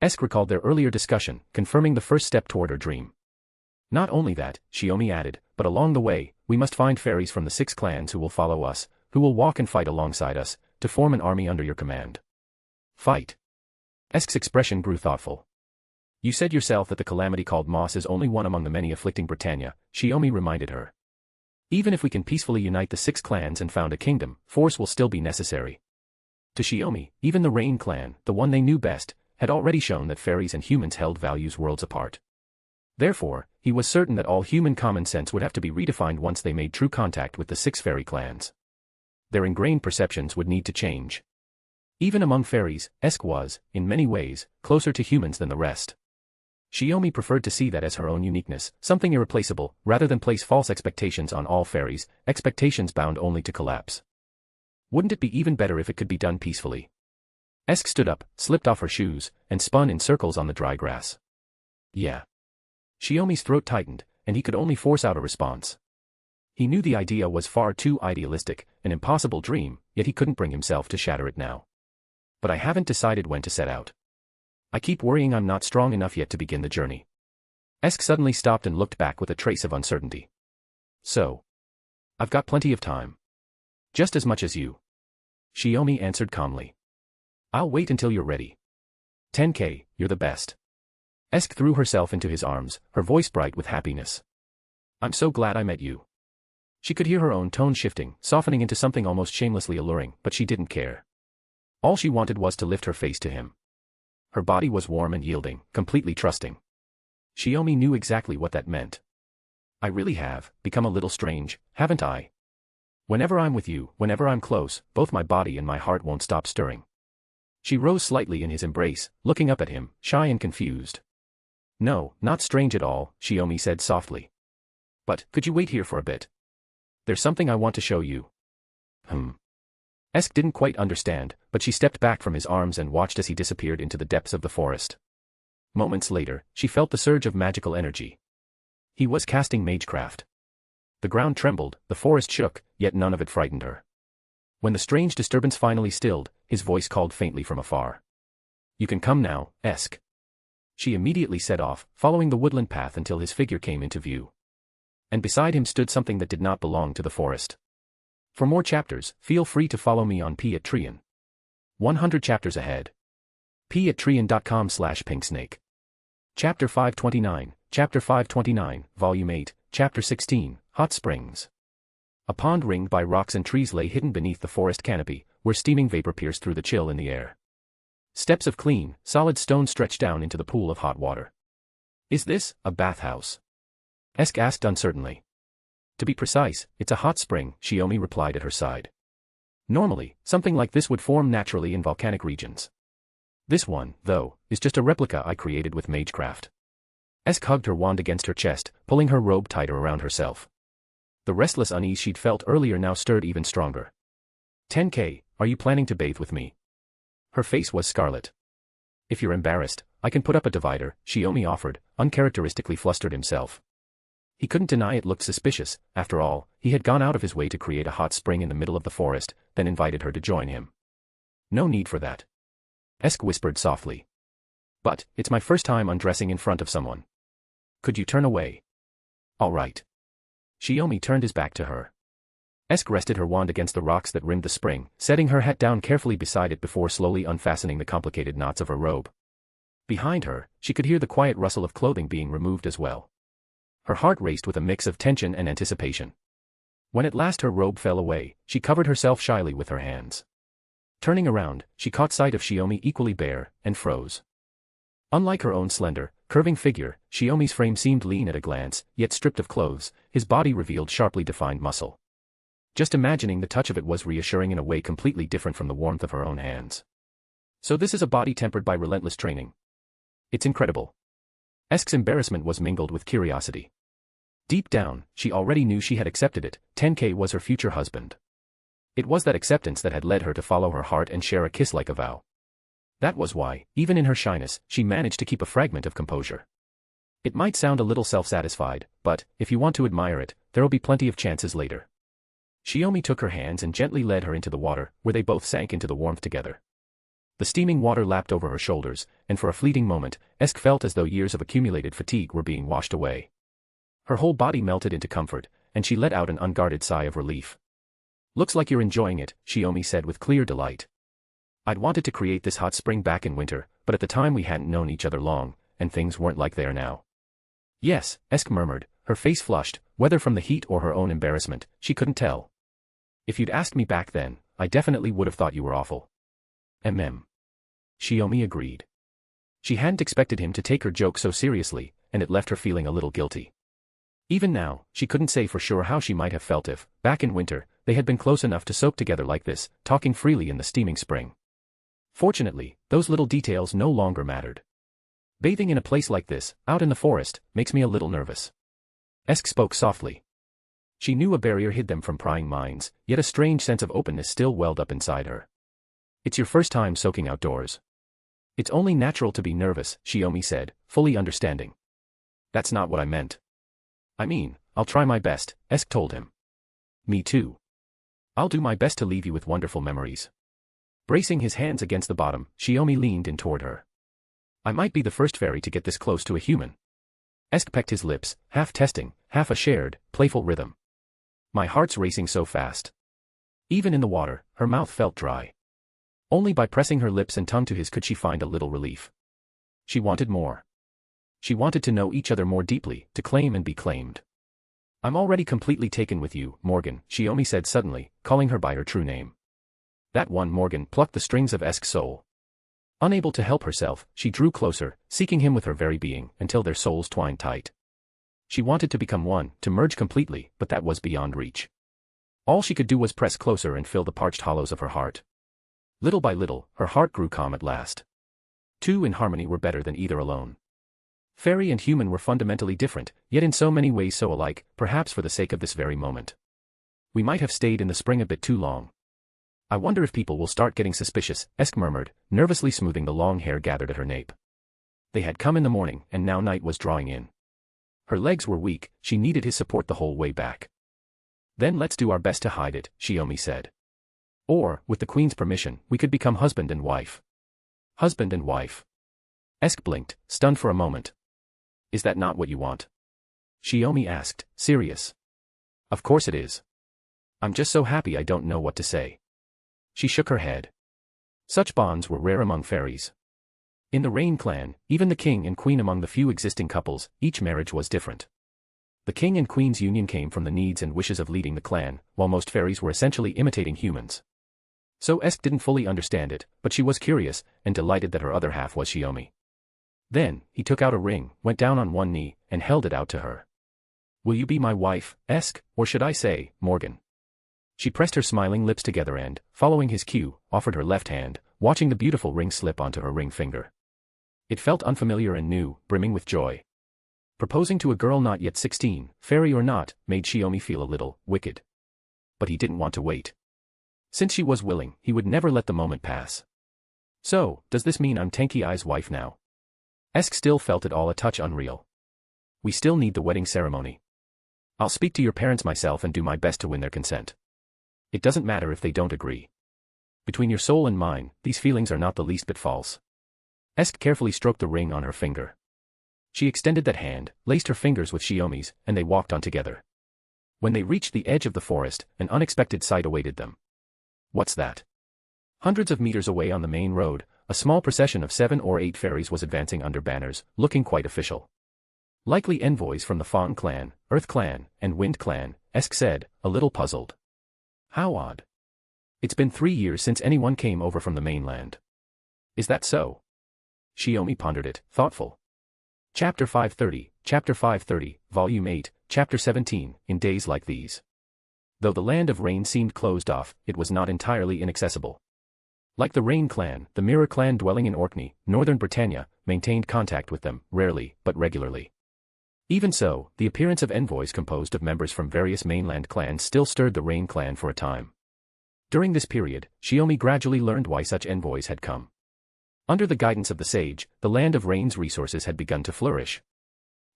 Esk recalled their earlier discussion, confirming the first step toward her dream. Not only that, Shiomi added, but along the way, we must find fairies from the 6 clans who will follow us, who will walk and fight alongside us, to form an army under your command. Fight. Esk's expression grew thoughtful. You said yourself that the calamity called Moss is only one among the many afflicting Britannia, Shiomi reminded her. Even if we can peacefully unite the 6 clans and found a kingdom, force will still be necessary. To Shiomi, even the Rain clan, the one they knew best, had already shown that fairies and humans held values worlds apart. Therefore, he was certain that all human common sense would have to be redefined once they made true contact with the 6 fairy clans. Their ingrained perceptions would need to change. Even among fairies, Esk was, in many ways, closer to humans than the rest. Shiomi preferred to see that as her own uniqueness, something irreplaceable, rather than place false expectations on all fairies, expectations bound only to collapse. Wouldn't it be even better if it could be done peacefully? Esk stood up, slipped off her shoes, and spun in circles on the dry grass. Yeah. Shiomi's throat tightened, and he could only force out a response. He knew the idea was far too idealistic, an impossible dream, yet he couldn't bring himself to shatter it now. But I haven't decided when to set out. I keep worrying I'm not strong enough yet to begin the journey. Esk suddenly stopped and looked back with a trace of uncertainty. So. I've got plenty of time. Just as much as you. Shiomi answered calmly. I'll wait until you're ready. Tenkei, you're the best. Esk threw herself into his arms, her voice bright with happiness. I'm so glad I met you. She could hear her own tone shifting, softening into something almost shamelessly alluring, but she didn't care. All she wanted was to lift her face to him. Her body was warm and yielding, completely trusting. Shiomi knew exactly what that meant. I really have become a little strange, haven't I? Whenever I'm with you, whenever I'm close, both my body and my heart won't stop stirring. She rose slightly in his embrace, looking up at him, shy and confused. No, not strange at all, Shiomi said softly. But, could you wait here for a bit? There's something I want to show you. Esk didn't quite understand, but she stepped back from his arms and watched as he disappeared into the depths of the forest. Moments later, she felt the surge of magical energy. He was casting magecraft. The ground trembled, the forest shook, yet none of it frightened her. When the strange disturbance finally stilled, his voice called faintly from afar. You can come now, Esk. She immediately set off, following the woodland path until his figure came into view. And beside him stood something that did not belong to the forest. For more chapters, feel free to follow me on Patreon. 100 chapters ahead. patreon.com/pinksnake. Chapter 529, Chapter 529, Volume 8, Chapter 16, Hot Springs. A pond ringed by rocks and trees lay hidden beneath the forest canopy, where steaming vapor pierced through the chill in the air. Steps of clean, solid stone stretched down into the pool of hot water. Is this a bathhouse? Esk asked uncertainly. To be precise, it's a hot spring, Shiomi replied at her side. Normally, something like this would form naturally in volcanic regions. This one, though, is just a replica I created with magecraft. Esk hugged her wand against her chest, pulling her robe tighter around herself. The restless unease she'd felt earlier now stirred even stronger. Tenkei, are you planning to bathe with me? Her face was scarlet. If you're embarrassed, I can put up a divider, Shiomi offered, uncharacteristically flustered himself. He couldn't deny it looked suspicious. After all, he had gone out of his way to create a hot spring in the middle of the forest, then invited her to join him. No need for that. Esk whispered softly. But, it's my first time undressing in front of someone. Could you turn away? All right. Shiomi turned his back to her. Esk rested her wand against the rocks that rimmed the spring, setting her hat down carefully beside it before slowly unfastening the complicated knots of her robe. Behind her, she could hear the quiet rustle of clothing being removed as well. Her heart raced with a mix of tension and anticipation. When at last her robe fell away, she covered herself shyly with her hands. Turning around, she caught sight of Shiomi equally bare, and froze. Unlike her own slender, curving figure, Shiomi's frame seemed lean at a glance, yet stripped of clothes, his body revealed sharply defined muscle. Just imagining the touch of it was reassuring in a way completely different from the warmth of her own hands. So this is a body tempered by relentless training. It's incredible. Esk's embarrassment was mingled with curiosity. Deep down, she already knew she had accepted it. Tenkei was her future husband. It was that acceptance that had led her to follow her heart and share a kiss like a vow. That was why, even in her shyness, she managed to keep a fragment of composure. It might sound a little self-satisfied, but, if you want to admire it, there'll be plenty of chances later. Shiomi took her hands and gently led her into the water, where they both sank into the warmth together. The steaming water lapped over her shoulders, and for a fleeting moment, Esk felt as though years of accumulated fatigue were being washed away. Her whole body melted into comfort, and she let out an unguarded sigh of relief. "Looks like you're enjoying it," Shiomi said with clear delight. "I'd wanted to create this hot spring back in winter, but at the time we hadn't known each other long, and things weren't like they are now." "Yes," Esk murmured, her face flushed, whether from the heat or her own embarrassment, she couldn't tell. "If you'd asked me back then, I definitely would have thought you were awful." Shiomi agreed. She hadn't expected him to take her joke so seriously, and it left her feeling a little guilty. Even now, she couldn't say for sure how she might have felt if, back in winter, they had been close enough to soak together like this, talking freely in the steaming spring. Fortunately, those little details no longer mattered. "Bathing in a place like this, out in the forest, makes me a little nervous." Esk spoke softly. She knew a barrier hid them from prying minds, yet a strange sense of openness still welled up inside her. "It's your first time soaking outdoors." "It's only natural to be nervous," Shiomi said, fully understanding. "That's not what I meant." "I mean, I'll try my best," Esk told him. "Me too. I'll do my best to leave you with wonderful memories." Bracing his hands against the bottom, Shiomi leaned in toward her. "I might be the first fairy to get this close to a human." Esk pecked his lips, half testing, half a shared, playful rhythm. "My heart's racing so fast." Even in the water, her mouth felt dry. Only by pressing her lips and tongue to his could she find a little relief. She wanted more. She wanted to know each other more deeply, to claim and be claimed. "I'm already completely taken with you, Morgan," Shiomi said suddenly, calling her by her true name. That one Morgan plucked the strings of Esk's soul. Unable to help herself, she drew closer, seeking him with her very being, until their souls twined tight. She wanted to become one, to merge completely, but that was beyond reach. All she could do was press closer and fill the parched hollows of her heart. Little by little, her heart grew calm at last. Two in harmony were better than either alone. Fairy and human were fundamentally different, yet in so many ways so alike, perhaps for the sake of this very moment. "We might have stayed in the spring a bit too long. I wonder if people will start getting suspicious," Esk murmured, nervously smoothing the long hair gathered at her nape. They had come in the morning, and now night was drawing in. Her legs were weak, she needed his support the whole way back. "Then let's do our best to hide it," Shiomi said. "Or, with the Queen's permission, we could become husband and wife." "Husband and wife?" Esk blinked, stunned for a moment. "Is that not what you want?" Shiomi asked, serious. "Of course it is. I'm just so happy I don't know what to say." She shook her head. Such bonds were rare among fairies. In the Rain clan, even the king and queen among the few existing couples, each marriage was different. The king and queen's union came from the needs and wishes of leading the clan, while most fairies were essentially imitating humans. So Esk didn't fully understand it, but she was curious, and delighted that her other half was Shiomi. Then, he took out a ring, went down on one knee, and held it out to her. "Will you be my wife, Esk, or should I say, Morgan?" She pressed her smiling lips together and, following his cue, offered her left hand, watching the beautiful ring slip onto her ring finger. It felt unfamiliar and new, brimming with joy. Proposing to a girl not yet 16, fairy or not, made Shiomi feel a little wicked. But he didn't want to wait. Since she was willing, he would never let the moment pass. "So, does this mean I'm Tenkei's wife now?" Esk still felt it all a touch unreal. "We still need the wedding ceremony. I'll speak to your parents myself and do my best to win their consent. It doesn't matter if they don't agree. Between your soul and mine, these feelings are not the least bit false." Esk carefully stroked the ring on her finger. She extended that hand, laced her fingers with Shiomi's, and they walked on together. When they reached the edge of the forest, an unexpected sight awaited them. What's that? Hundreds of meters away on the main road, a small procession of 7 or 8 fairies was advancing under banners, looking quite official. Likely envoys from the Fawn clan, Earth clan, and Wind clan, Esk said, a little puzzled. How odd. It's been 3 years since anyone came over from the mainland. Is that so? Shiomi pondered it, thoughtful. Chapter 530, Volume 8, Chapter 17, In Days Like These. Though the land of Rain seemed closed off, it was not entirely inaccessible. Like the Rain clan, the Mirror clan dwelling in Orkney, northern Britannia, maintained contact with them, rarely, but regularly. Even so, the appearance of envoys composed of members from various mainland clans still stirred the Rain clan for a time. During this period, Shiomi gradually learned why such envoys had come. Under the guidance of the sage, the land of rain's resources had begun to flourish.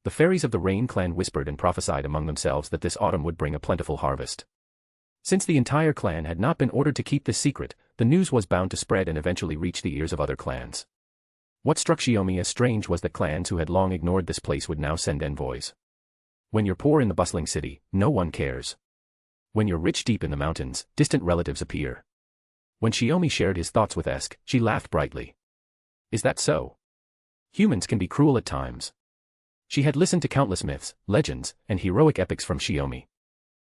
The fairies of the Rain clan whispered and prophesied among themselves that this autumn would bring a plentiful harvest. Since the entire clan had not been ordered to keep this secret, the news was bound to spread and eventually reach the ears of other clans. What struck Shiomi as strange was that clans who had long ignored this place would now send envoys. When you're poor in the bustling city, no one cares. When you're rich deep in the mountains, distant relatives appear. When Shiomi shared his thoughts with Esk, she laughed brightly. Is that so? Humans can be cruel at times. She had listened to countless myths, legends, and heroic epics from Shiomi.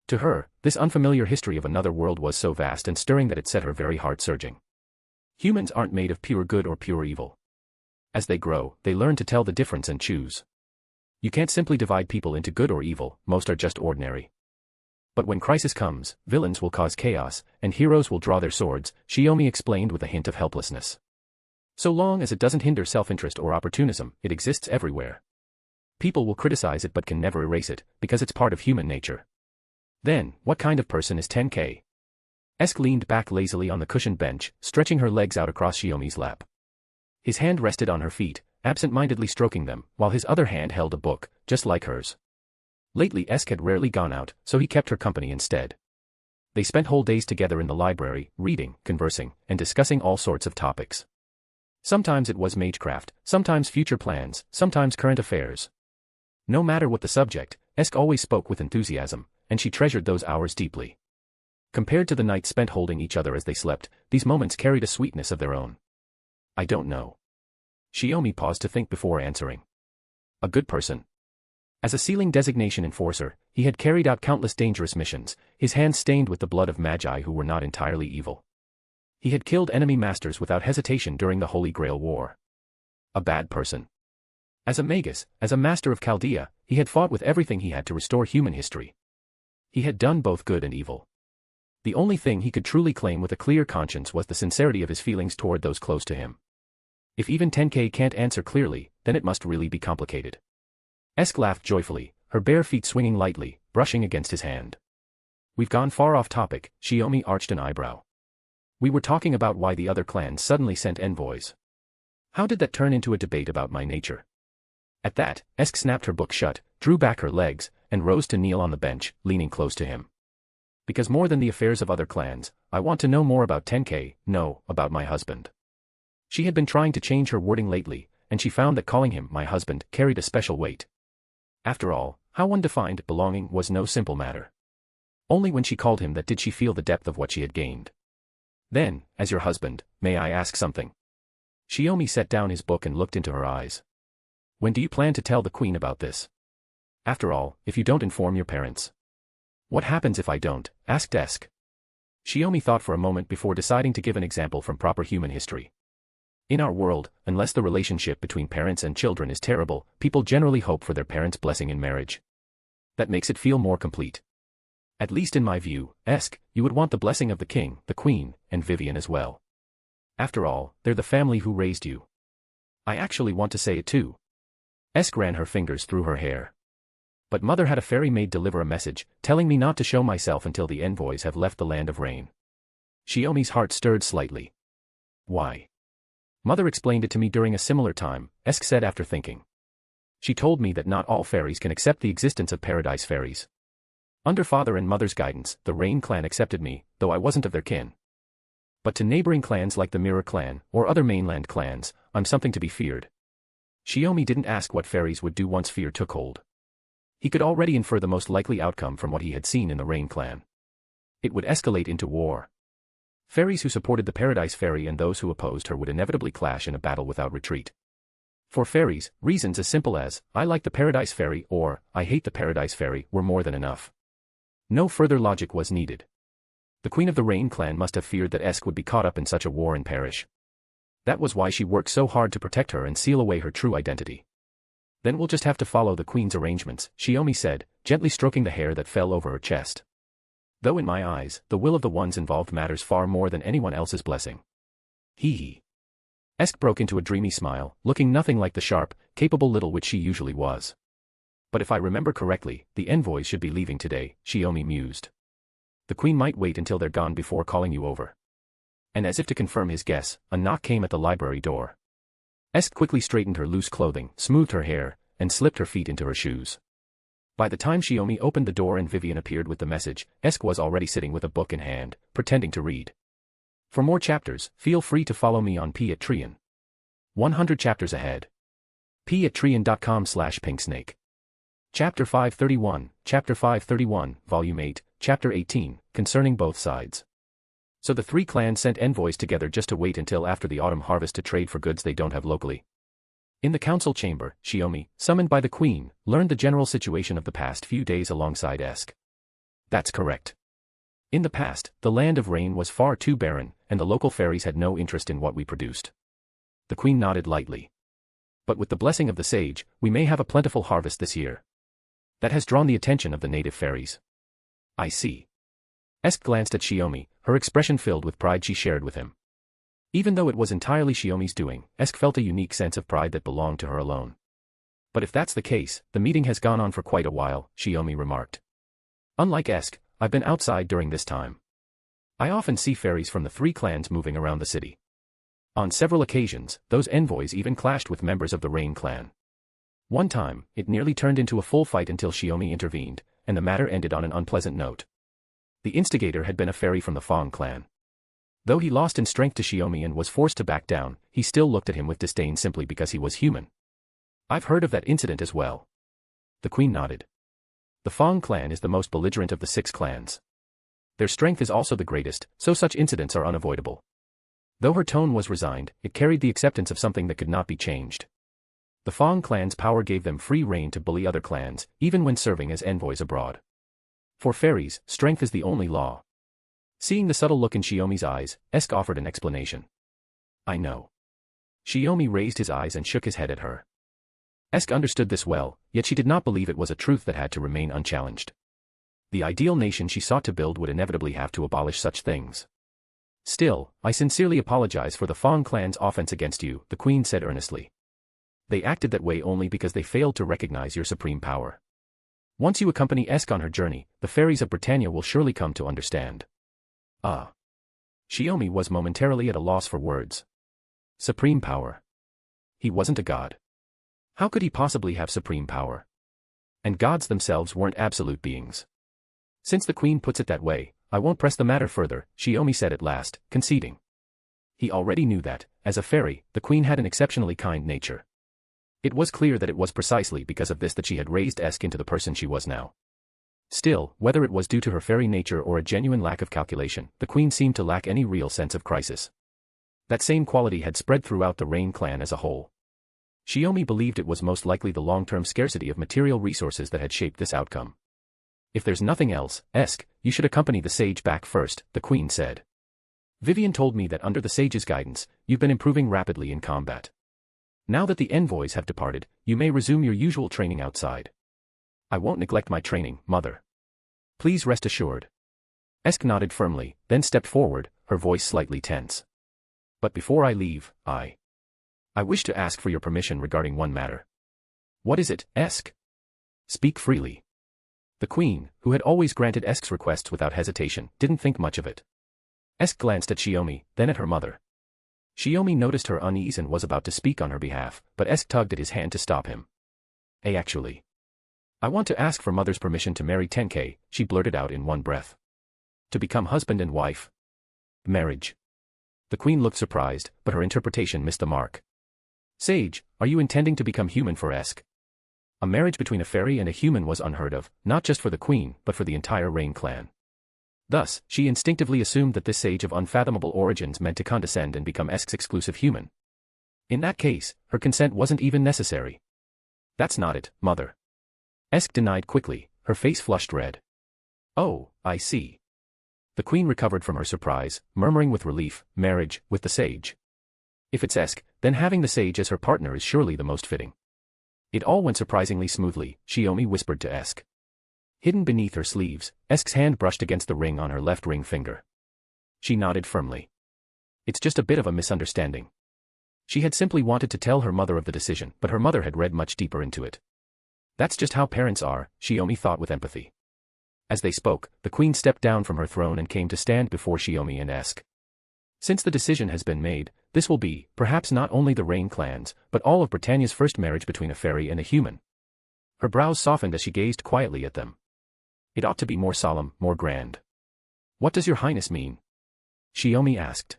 To her, this unfamiliar history of another world was so vast and stirring that it set her very heart surging. Humans aren't made of pure good or pure evil. As they grow, they learn to tell the difference and choose. You can't simply divide people into good or evil, most are just ordinary. But when crisis comes, villains will cause chaos, and heroes will draw their swords, Shiomi explained with a hint of helplessness. So long as it doesn't hinder self-interest or opportunism, it exists everywhere. People will criticize it but can never erase it, because it's part of human nature. Then, what kind of person is Tenkei? Esk leaned back lazily on the cushioned bench, stretching her legs out across Shiomi's lap. His hand rested on her feet, absent-mindedly stroking them, while his other hand held a book, just like hers. Lately Esk had rarely gone out, so he kept her company instead. They spent whole days together in the library, reading, conversing, and discussing all sorts of topics. Sometimes it was magecraft, sometimes future plans, sometimes current affairs. No matter what the subject, Esk always spoke with enthusiasm, and she treasured those hours deeply. Compared to the nights spent holding each other as they slept, these moments carried a sweetness of their own. I don't know. Shiomi paused to think before answering. A good person. As a sealing designation enforcer, he had carried out countless dangerous missions, his hands stained with the blood of magi who were not entirely evil. He had killed enemy masters without hesitation during the Holy Grail War. A bad person. As a Magus, as a master of Chaldea, he had fought with everything he had to restore human history. He had done both good and evil. The only thing he could truly claim with a clear conscience was the sincerity of his feelings toward those close to him. If even Tenkei can't answer clearly, then it must really be complicated. Esk laughed joyfully, her bare feet swinging lightly, brushing against his hand. We've gone far off topic, Shiomi arched an eyebrow. We were talking about why the other clans suddenly sent envoys. How did that turn into a debate about my nature? At that, Esk snapped her book shut, drew back her legs, and rose to kneel on the bench, leaning close to him. Because more than the affairs of other clans, I want to know more about Tenkei, no, about my husband. She had been trying to change her wording lately, and she found that calling him my husband carried a special weight. After all, how one defined belonging was no simple matter. Only when she called him that did she feel the depth of what she had gained. Then, as your husband, may I ask something? Shiomi set down his book and looked into her eyes. When do you plan to tell the queen about this? After all, if you don't inform your parents. What happens if I don't? Asked Esk. Shiomi thought for a moment before deciding to give an example from proper human history. In our world, unless the relationship between parents and children is terrible, people generally hope for their parents' blessing in marriage. That makes it feel more complete. At least in my view, Esk, you would want the blessing of the king, the queen, and Vivian as well. After all, they're the family who raised you. I actually want to say it too. Esk ran her fingers through her hair. But mother had a fairy maid deliver a message, telling me not to show myself until the envoys have left the land of rain. Shiomi's heart stirred slightly. Why? Mother explained it to me during a similar time, Esk said after thinking. She told me that not all fairies can accept the existence of paradise fairies. Under father and mother's guidance, the Rain clan accepted me, though I wasn't of their kin. But to neighboring clans like the Mirror clan, or other mainland clans, I'm something to be feared. Shiomi didn't ask what fairies would do once fear took hold. He could already infer the most likely outcome from what he had seen in the Rain clan. It would escalate into war. Fairies who supported the Paradise Fairy and those who opposed her would inevitably clash in a battle without retreat. For fairies, reasons as simple as, I like the Paradise Fairy or, I hate the Paradise Fairy were more than enough. No further logic was needed. The Queen of the Rain clan must have feared that Esk would be caught up in such a war and perish. That was why she worked so hard to protect her and seal away her true identity. Then we'll just have to follow the Queen's arrangements, Shiomi said, gently stroking the hair that fell over her chest. Though in my eyes, the will of the ones involved matters far more than anyone else's blessing. Hee. Esk broke into a dreamy smile, looking nothing like the sharp, capable little witch she usually was. But if I remember correctly, the envoys should be leaving today, Shiomi mused. The Queen might wait until they're gone before calling you over. And as if to confirm his guess, a knock came at the library door. Esk quickly straightened her loose clothing, smoothed her hair, and slipped her feet into her shoes. By the time Shiomi opened the door and Vivian appeared with the message, Esk was already sitting with a book in hand, pretending to read. For more chapters, feel free to follow me on Patreon. 100 chapters ahead. Patreon.com/pinksnake. Chapter 531, Volume 8, Chapter 18, Concerning Both Sides. So the three clans sent envoys together just to wait until after the autumn harvest to trade for goods they don't have locally. In the council chamber, Shiomi, summoned by the queen, learned the general situation of the past few days alongside Esk. That's correct. In the past, the land of rain was far too barren, and the local fairies had no interest in what we produced. The queen nodded lightly. But with the blessing of the sage, we may have a plentiful harvest this year. That has drawn the attention of the native fairies. I see. Esk glanced at Shiomi, her expression filled with pride she shared with him. Even though it was entirely Shiomi's doing, Esk felt a unique sense of pride that belonged to her alone. But if that's the case, the meeting has gone on for quite a while, Shiomi remarked. Unlike Esk, I've been outside during this time. I often see fairies from the three clans moving around the city. On several occasions, those envoys even clashed with members of the Rain clan. One time, it nearly turned into a full fight until Shiomi intervened, and the matter ended on an unpleasant note. The instigator had been a fairy from the Fong clan. Though he lost in strength to Shiomi and was forced to back down, he still looked at him with disdain simply because he was human. I've heard of that incident as well. The queen nodded. The Fong clan is the most belligerent of the 6 clans. Their strength is also the greatest, so such incidents are unavoidable. Though her tone was resigned, it carried the acceptance of something that could not be changed. The Fong clan's power gave them free rein to bully other clans, even when serving as envoys abroad. For fairies, strength is the only law. Seeing the subtle look in Shiomi's eyes, Esk offered an explanation. I know. Shiomi raised his eyes and shook his head at her. Esk understood this well, yet she did not believe it was a truth that had to remain unchallenged. The ideal nation she sought to build would inevitably have to abolish such things. Still, I sincerely apologize for the Fong clan's offense against you, the queen said earnestly. They acted that way only because they failed to recognize your supreme power. Once you accompany Esk on her journey, the fairies of Britannia will surely come to understand. Ah. Shiomi was momentarily at a loss for words. Supreme power. He wasn't a god. How could he possibly have supreme power? And gods themselves weren't absolute beings. Since the queen puts it that way, I won't press the matter further, Shiomi said at last, conceding. He already knew that, as a fairy, the queen had an exceptionally kind nature. It was clear that it was precisely because of this that she had raised Esk into the person she was now. Still, whether it was due to her fairy nature or a genuine lack of calculation, the queen seemed to lack any real sense of crisis. That same quality had spread throughout the Rain clan as a whole. Shiomi believed it was most likely the long-term scarcity of material resources that had shaped this outcome. If there's nothing else, Esk, you should accompany the sage back first, the queen said. Vivian told me that under the sage's guidance, you've been improving rapidly in combat. Now that the envoys have departed, you may resume your usual training outside. I won't neglect my training, mother. Please rest assured. Esk nodded firmly, then stepped forward, her voice slightly tense. But before I leave, I wish to ask for your permission regarding one matter. What is it, Esk? Speak freely. The queen, who had always granted Esk's requests without hesitation, didn't think much of it. Esk glanced at Shiomi, then at her mother. Shiomi noticed her unease and was about to speak on her behalf, but Esk tugged at his hand to stop him. Actually, I want to ask for mother's permission to marry Tenkei, she blurted out in one breath. To become husband and wife. Marriage. The queen looked surprised, but her interpretation missed the mark. Sage, are you intending to become human for Esk? A marriage between a fairy and a human was unheard of, not just for the queen, but for the entire Rain clan. Thus, she instinctively assumed that this sage of unfathomable origins meant to condescend and become Esk's exclusive human. In that case, her consent wasn't even necessary. That's not it, mother. Esk denied quickly, her face flushed red. Oh, I see. The queen recovered from her surprise, murmuring with relief, marriage, with the sage. If it's Esk, then having the sage as her partner is surely the most fitting. It all went surprisingly smoothly, Shiomi whispered to Esk. Hidden beneath her sleeves, Esk's hand brushed against the ring on her left ring finger. She nodded firmly. It's just a bit of a misunderstanding. She had simply wanted to tell her mother of the decision, but her mother had read much deeper into it. That's just how parents are, Shiomi thought with empathy. As they spoke, the queen stepped down from her throne and came to stand before Shiomi and Esk. Since the decision has been made, This will be, perhaps not only the Rain clans, but all of Britannia's first marriage between a fairy and a human. Her brows softened as she gazed quietly at them. It ought to be more solemn, more grand. What does your highness mean? Shiomi asked.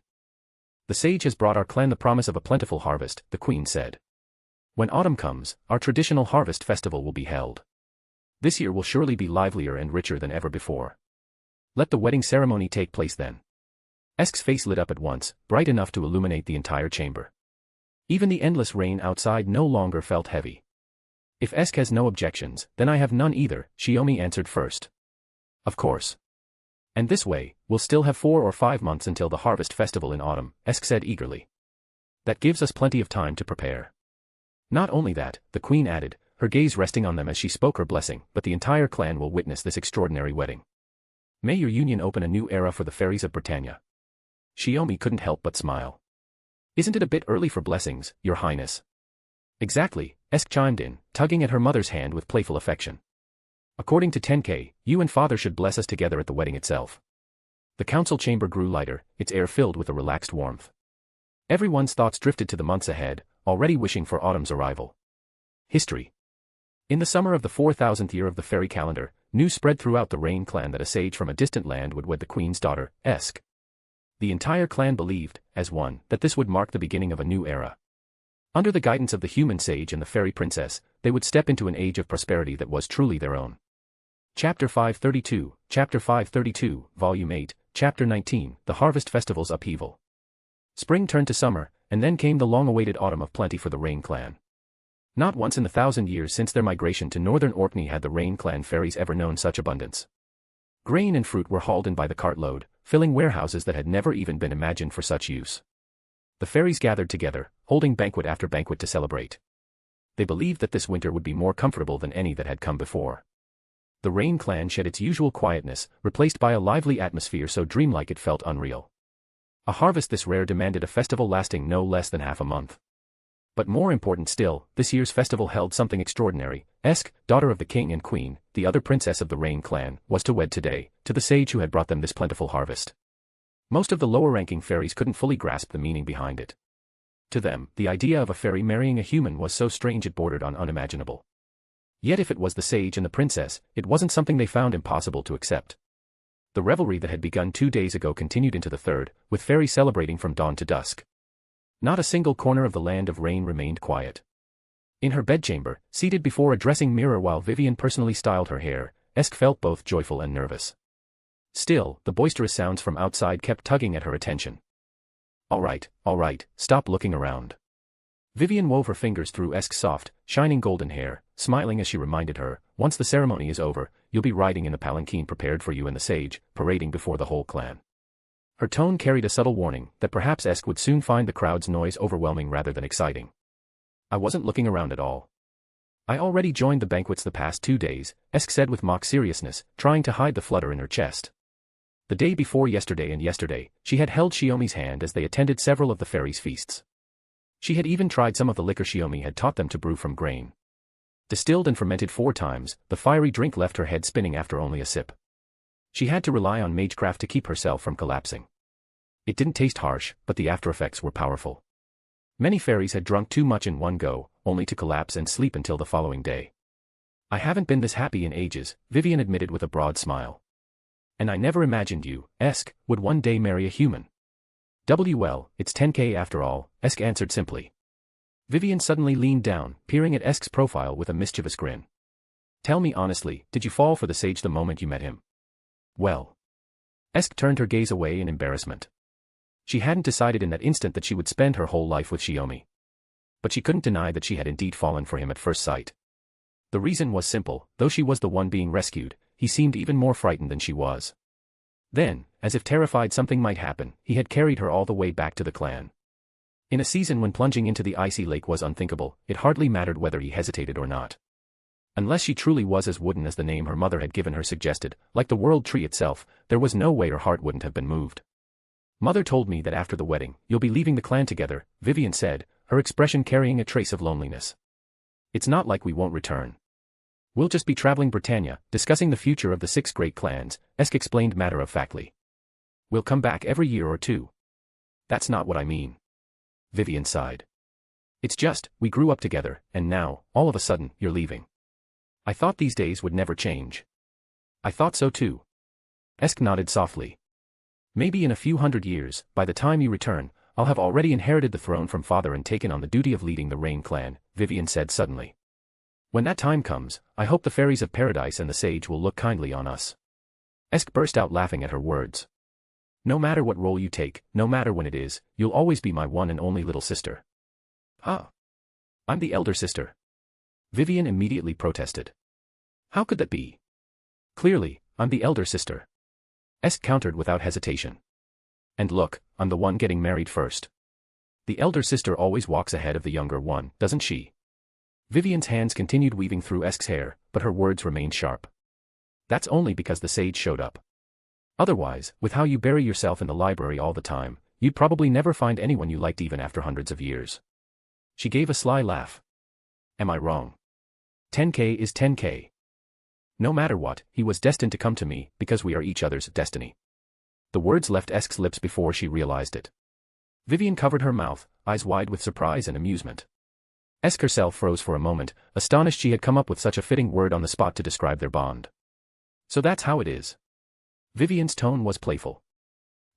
The sage has brought our clan the promise of a plentiful harvest, the queen said. When autumn comes, our traditional harvest festival will be held. This year will surely be livelier and richer than ever before. Let the wedding ceremony take place then. Esk's face lit up at once, bright enough to illuminate the entire chamber. Even the endless rain outside no longer felt heavy. If Esk has no objections, then I have none either, Shiomi answered first. Of course. And this way, we'll still have 4 or 5 months until the harvest festival in autumn, Esk said eagerly. That gives us plenty of time to prepare. Not only that, the queen added, her gaze resting on them as she spoke her blessing, but the entire clan will witness this extraordinary wedding. May your union open a new era for the fairies of Britannia. Shiomi couldn't help but smile. Isn't it a bit early for blessings, your highness? Exactly, Esk chimed in, tugging at her mother's hand with playful affection. According to Tenkei, you and father should bless us together at the wedding itself. The council chamber grew lighter, its air filled with a relaxed warmth. Everyone's thoughts drifted to the months ahead, already wishing for autumn's arrival. History. In the summer of the 4000th year of the fairy calendar, news spread throughout the Rain clan that a sage from a distant land would wed the queen's daughter, Esk. The entire clan believed, as one, that this would mark the beginning of a new era. Under the guidance of the human sage and the fairy princess, they would step into an age of prosperity that was truly their own. Chapter 532, Volume 8, Chapter 19, The Harvest Festival's Upheaval. Spring turned to summer, and then came the long-awaited autumn of plenty for the Rain clan. Not once in the 1,000 years since their migration to northern Orkney had the Rain clan fairies ever known such abundance. Grain and fruit were hauled in by the cartload, filling warehouses that had never even been imagined for such use. The fairies gathered together, holding banquet after banquet to celebrate. They believed that this winter would be more comfortable than any that had come before. The Rain clan shed its usual quietness, replaced by a lively atmosphere so dreamlike it felt unreal. A harvest this rare demanded a festival lasting no less than half a month. But more important still, this year's festival held something extraordinary. Esk, daughter of the king and queen, the other princess of the Rain clan, was to wed today, to the sage who had brought them this plentiful harvest. Most of the lower-ranking fairies couldn't fully grasp the meaning behind it. To them, the idea of a fairy marrying a human was so strange it bordered on unimaginable. Yet if it was the sage and the princess, it wasn't something they found impossible to accept. The revelry that had begun 2 days ago continued into the third, with fairies celebrating from dawn to dusk. Not a single corner of the land of Rain remained quiet. In her bedchamber, seated before a dressing mirror while Vivian personally styled her hair, Esk felt both joyful and nervous. Still, the boisterous sounds from outside kept tugging at her attention. All right, stop looking around. Vivian wove her fingers through Esk's soft, shining golden hair, smiling as she reminded her, once the ceremony is over, you'll be riding in the palanquin prepared for you and the sage, parading before the whole clan. Her tone carried a subtle warning that perhaps Esk would soon find the crowd's noise overwhelming rather than exciting. I wasn't looking around at all. I already joined the banquets the past 2 days, Esk said with mock seriousness, trying to hide the flutter in her chest. The day before yesterday, she had held Shiomi's hand as they attended several of the fairies' feasts. She had even tried some of the liquor Shiomi had taught them to brew from grain. Distilled and fermented 4 times, the fiery drink left her head spinning after only a sip. She had to rely on magecraft to keep herself from collapsing. It didn't taste harsh, but the after-effects were powerful. Many fairies had drunk too much in one go, only to collapse and sleep until the following day. I haven't been this happy in ages, Vivian admitted with a broad smile. And I never imagined you, Esk, would one day marry a human. Well, it's Tenkei after all, Esk answered simply. Vivian suddenly leaned down, peering at Esk's profile with a mischievous grin. Tell me honestly, did you fall for the sage the moment you met him? Well. Esk turned her gaze away in embarrassment. She hadn't decided in that instant that she would spend her whole life with Shiomi. But she couldn't deny that she had indeed fallen for him at first sight. The reason was simple, though she was the one being rescued, he seemed even more frightened than she was. Then, as if terrified something might happen, he had carried her all the way back to the clan. In a season when plunging into the icy lake was unthinkable, it hardly mattered whether he hesitated or not. Unless she truly was as wooden as the name her mother had given her suggested, like the world tree itself, there was no way her heart wouldn't have been moved. Mother told me that after the wedding, you'll be leaving the clan together, Vivian said, her expression carrying a trace of loneliness. It's not like we won't return. We'll just be traveling Britannia, discussing the future of the 6 great clans, Esk explained matter-of-factly. We'll come back every year or 2. That's not what I mean. Vivian sighed. It's just, we grew up together, and now, all of a sudden, you're leaving. I thought these days would never change. I thought so too. Esk nodded softly. Maybe in a few hundred years, by the time you return, I'll have already inherited the throne from father and taken on the duty of leading the Rain clan, Vivian said suddenly. When that time comes, I hope the fairies of paradise and the sage will look kindly on us. Esk burst out laughing at her words. No matter what role you take, no matter when it is, you'll always be my one and only little sister. Ah. I'm the elder sister. Vivian immediately protested. How could that be? Clearly, I'm the elder sister. Esk countered without hesitation. And look, I'm the one getting married first. The elder sister always walks ahead of the younger one, doesn't she? Vivian's hands continued weaving through Esk's hair, but her words remained sharp. That's only because the sage showed up. Otherwise, with how you bury yourself in the library all the time, you'd probably never find anyone you liked even after hundreds of years. She gave a sly laugh. Am I wrong? 10K is 10K. No matter what, he was destined to come to me, because we are each other's destiny. The words left Esk's lips before she realized it. Vivian covered her mouth, eyes wide with surprise and amusement. Esk herself froze for a moment, astonished she had come up with such a fitting word on the spot to describe their bond. So that's how it is. Vivian's tone was playful.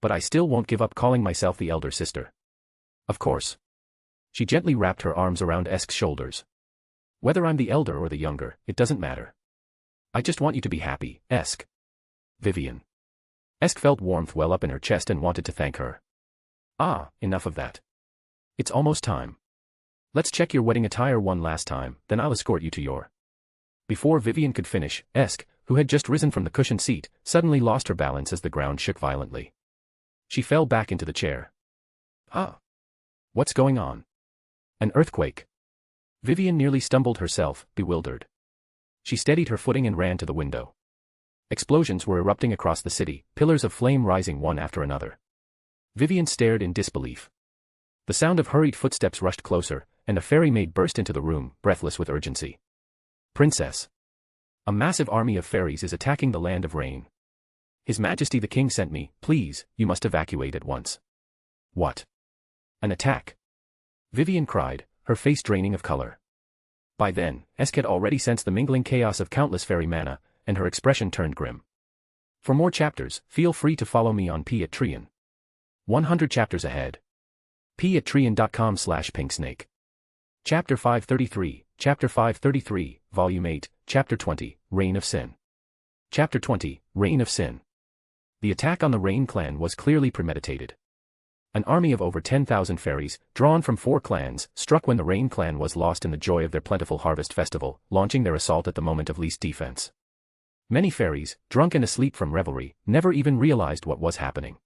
But I still won't give up calling myself the elder sister. Of course. She gently wrapped her arms around Esk's shoulders. Whether I'm the elder or the younger, it doesn't matter. I just want you to be happy, Esk. Vivian. Esk felt warmth well up in her chest and wanted to thank her. Ah, enough of that. It's almost time. Let's check your wedding attire one last time, then I'll escort you to your... Before Vivian could finish, Esk, who had just risen from the cushioned seat, suddenly lost her balance as the ground shook violently. She fell back into the chair. Ah. What's going on? An earthquake. Vivian nearly stumbled herself, bewildered. She steadied her footing and ran to the window. Explosions were erupting across the city, pillars of flame rising one after another. Vivian stared in disbelief. The sound of hurried footsteps rushed closer, and a fairy maid burst into the room, breathless with urgency. Princess. A massive army of fairies is attacking the land of rain. His Majesty the King sent me, please, you must evacuate at once. What? An attack? Vivian cried, her face draining of color. By then, Esk had already sensed the mingling chaos of countless fairy mana, and her expression turned grim. For more chapters, feel free to follow me on Patreon. 100 chapters ahead. patreon.com/pinksnake. Chapter 533, Chapter 533, Volume 8, Chapter 20, Reign of Sin. Chapter 20, Reign of Sin. The attack on the Rain clan was clearly premeditated. An army of over 10,000 fairies, drawn from 4 clans, struck when the Rain clan was lost in the joy of their plentiful harvest festival, launching their assault at the moment of least defense. Many fairies, drunk and asleep from revelry, never even realized what was happening.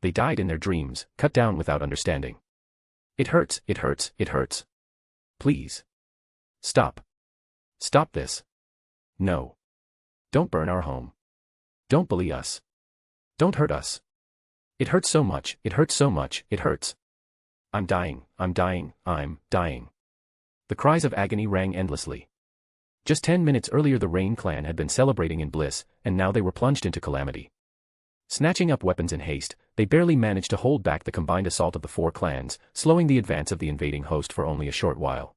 They died in their dreams, cut down without understanding. It hurts, it hurts, it hurts. Please. Stop. Stop this. No. Don't burn our home. Don't bully us. Don't hurt us. It hurts so much, it hurts so much, it hurts. I'm dying, I'm dying, I'm dying. The cries of agony rang endlessly. Just 10 minutes earlier the Rain clan had been celebrating in bliss, and now they were plunged into calamity. Snatching up weapons in haste, they barely managed to hold back the combined assault of the 4 clans, slowing the advance of the invading host for only a short while.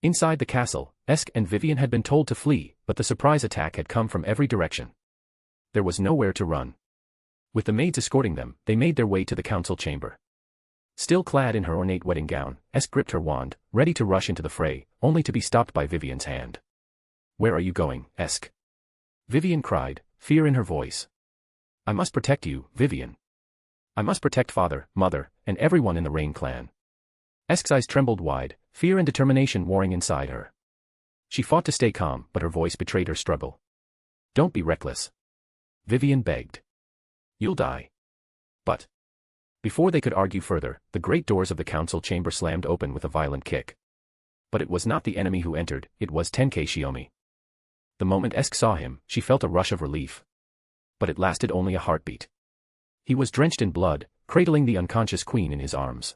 Inside the castle, Esk and Vivian had been told to flee, but the surprise attack had come from every direction. There was nowhere to run. With the maids escorting them, they made their way to the council chamber. Still clad in her ornate wedding gown, Esk gripped her wand, ready to rush into the fray, only to be stopped by Vivian's hand. Where are you going, Esk? Vivian cried, fear in her voice. I must protect you, Vivian. I must protect father, mother, and everyone in the Rain clan. Esk's eyes trembled wide, fear and determination warring inside her. She fought to stay calm, but her voice betrayed her struggle. Don't be reckless. Vivian begged. You'll die. But. Before they could argue further, the great doors of the council chamber slammed open with a violent kick. But it was not the enemy who entered, it was Tenkei Shiomi. The moment Esk saw him, she felt a rush of relief. But it lasted only a heartbeat. He was drenched in blood, cradling the unconscious queen in his arms.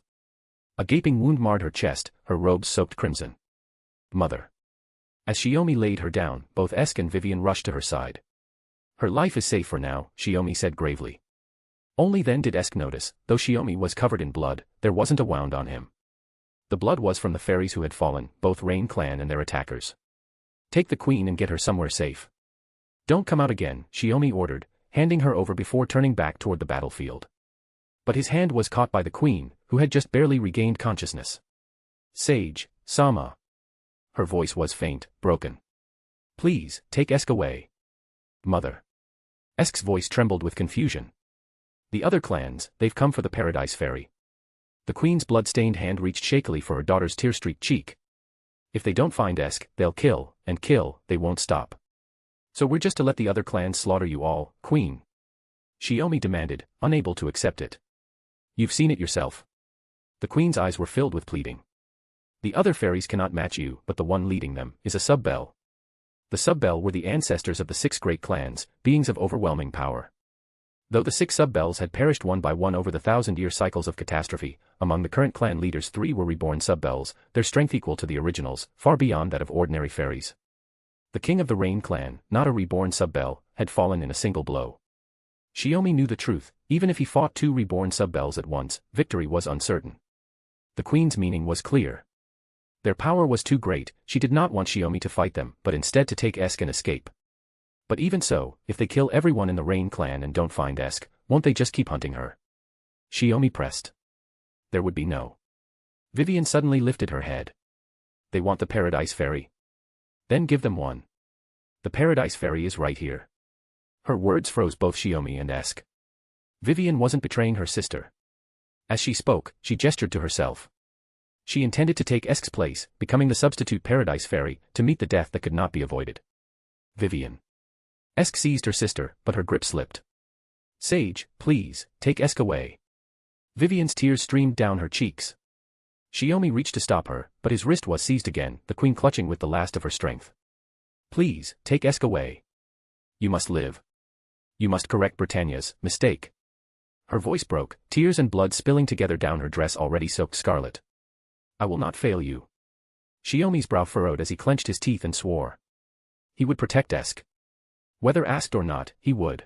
A gaping wound marred her chest, her robes soaked crimson. Mother. As Shiomi laid her down, both Esk and Vivian rushed to her side. Her life is safe for now, Shiomi said gravely. Only then did Esk notice, though Shiomi was covered in blood, there wasn't a wound on him. The blood was from the fairies who had fallen, both Rain Clan and their attackers. Take the queen and get her somewhere safe. Don't come out again, Shiomi ordered, handing her over before turning back toward the battlefield. But his hand was caught by the queen, who had just barely regained consciousness. Sage, Sama. Her voice was faint, broken. Please, take Esk away. Mother. Esk's voice trembled with confusion. The other clans, they've come for the Paradise Fairy. The queen's blood-stained hand reached shakily for her daughter's tear-streaked cheek. If they don't find Esk, they'll kill, and kill, they won't stop. So we're just to let the other clans slaughter you all, queen? Shiomi demanded, unable to accept it. You've seen it yourself. The queen's eyes were filled with pleading. The other fairies cannot match you, but the one leading them is a sub-bell. The sub-bell were the ancestors of the 6 great clans, beings of overwhelming power. Though the 6 sub-bells had perished one by one over the 1,000-year cycles of catastrophe, among the current clan leaders 3 were reborn sub-bells, their strength equal to the originals, far beyond that of ordinary fairies. The king of the Rain clan, not a reborn sub-bell, had fallen in a single blow. Shiomi knew the truth, even if he fought 2 reborn sub-bells at once, victory was uncertain. The queen's meaning was clear. Their power was too great, she did not want Shiomi to fight them, but instead to take Esk and escape. But even so, if they kill everyone in the Rain clan and don't find Esk, won't they just keep hunting her? Shiomi pressed. There would be no. Vivian suddenly lifted her head. They want the Paradise Fairy. Then give them one. The Paradise Fairy is right here. Her words froze both Shiomi and Esk. Vivian wasn't betraying her sister. As she spoke, she gestured to herself. She intended to take Esk's place, becoming the substitute Paradise Fairy, to meet the death that could not be avoided. Vivian. Esk seized her sister, but her grip slipped. Sage, please, take Esk away. Vivian's tears streamed down her cheeks. Shiomi reached to stop her, but his wrist was seized again, the queen clutching with the last of her strength. Please, take Esk away. You must live. You must correct Britannia's mistake. Her voice broke, tears and blood spilling together down her dress already soaked scarlet. I will not fail you. Shiomi's brow furrowed as he clenched his teeth and swore. He would protect Esk. Whether asked or not, he would.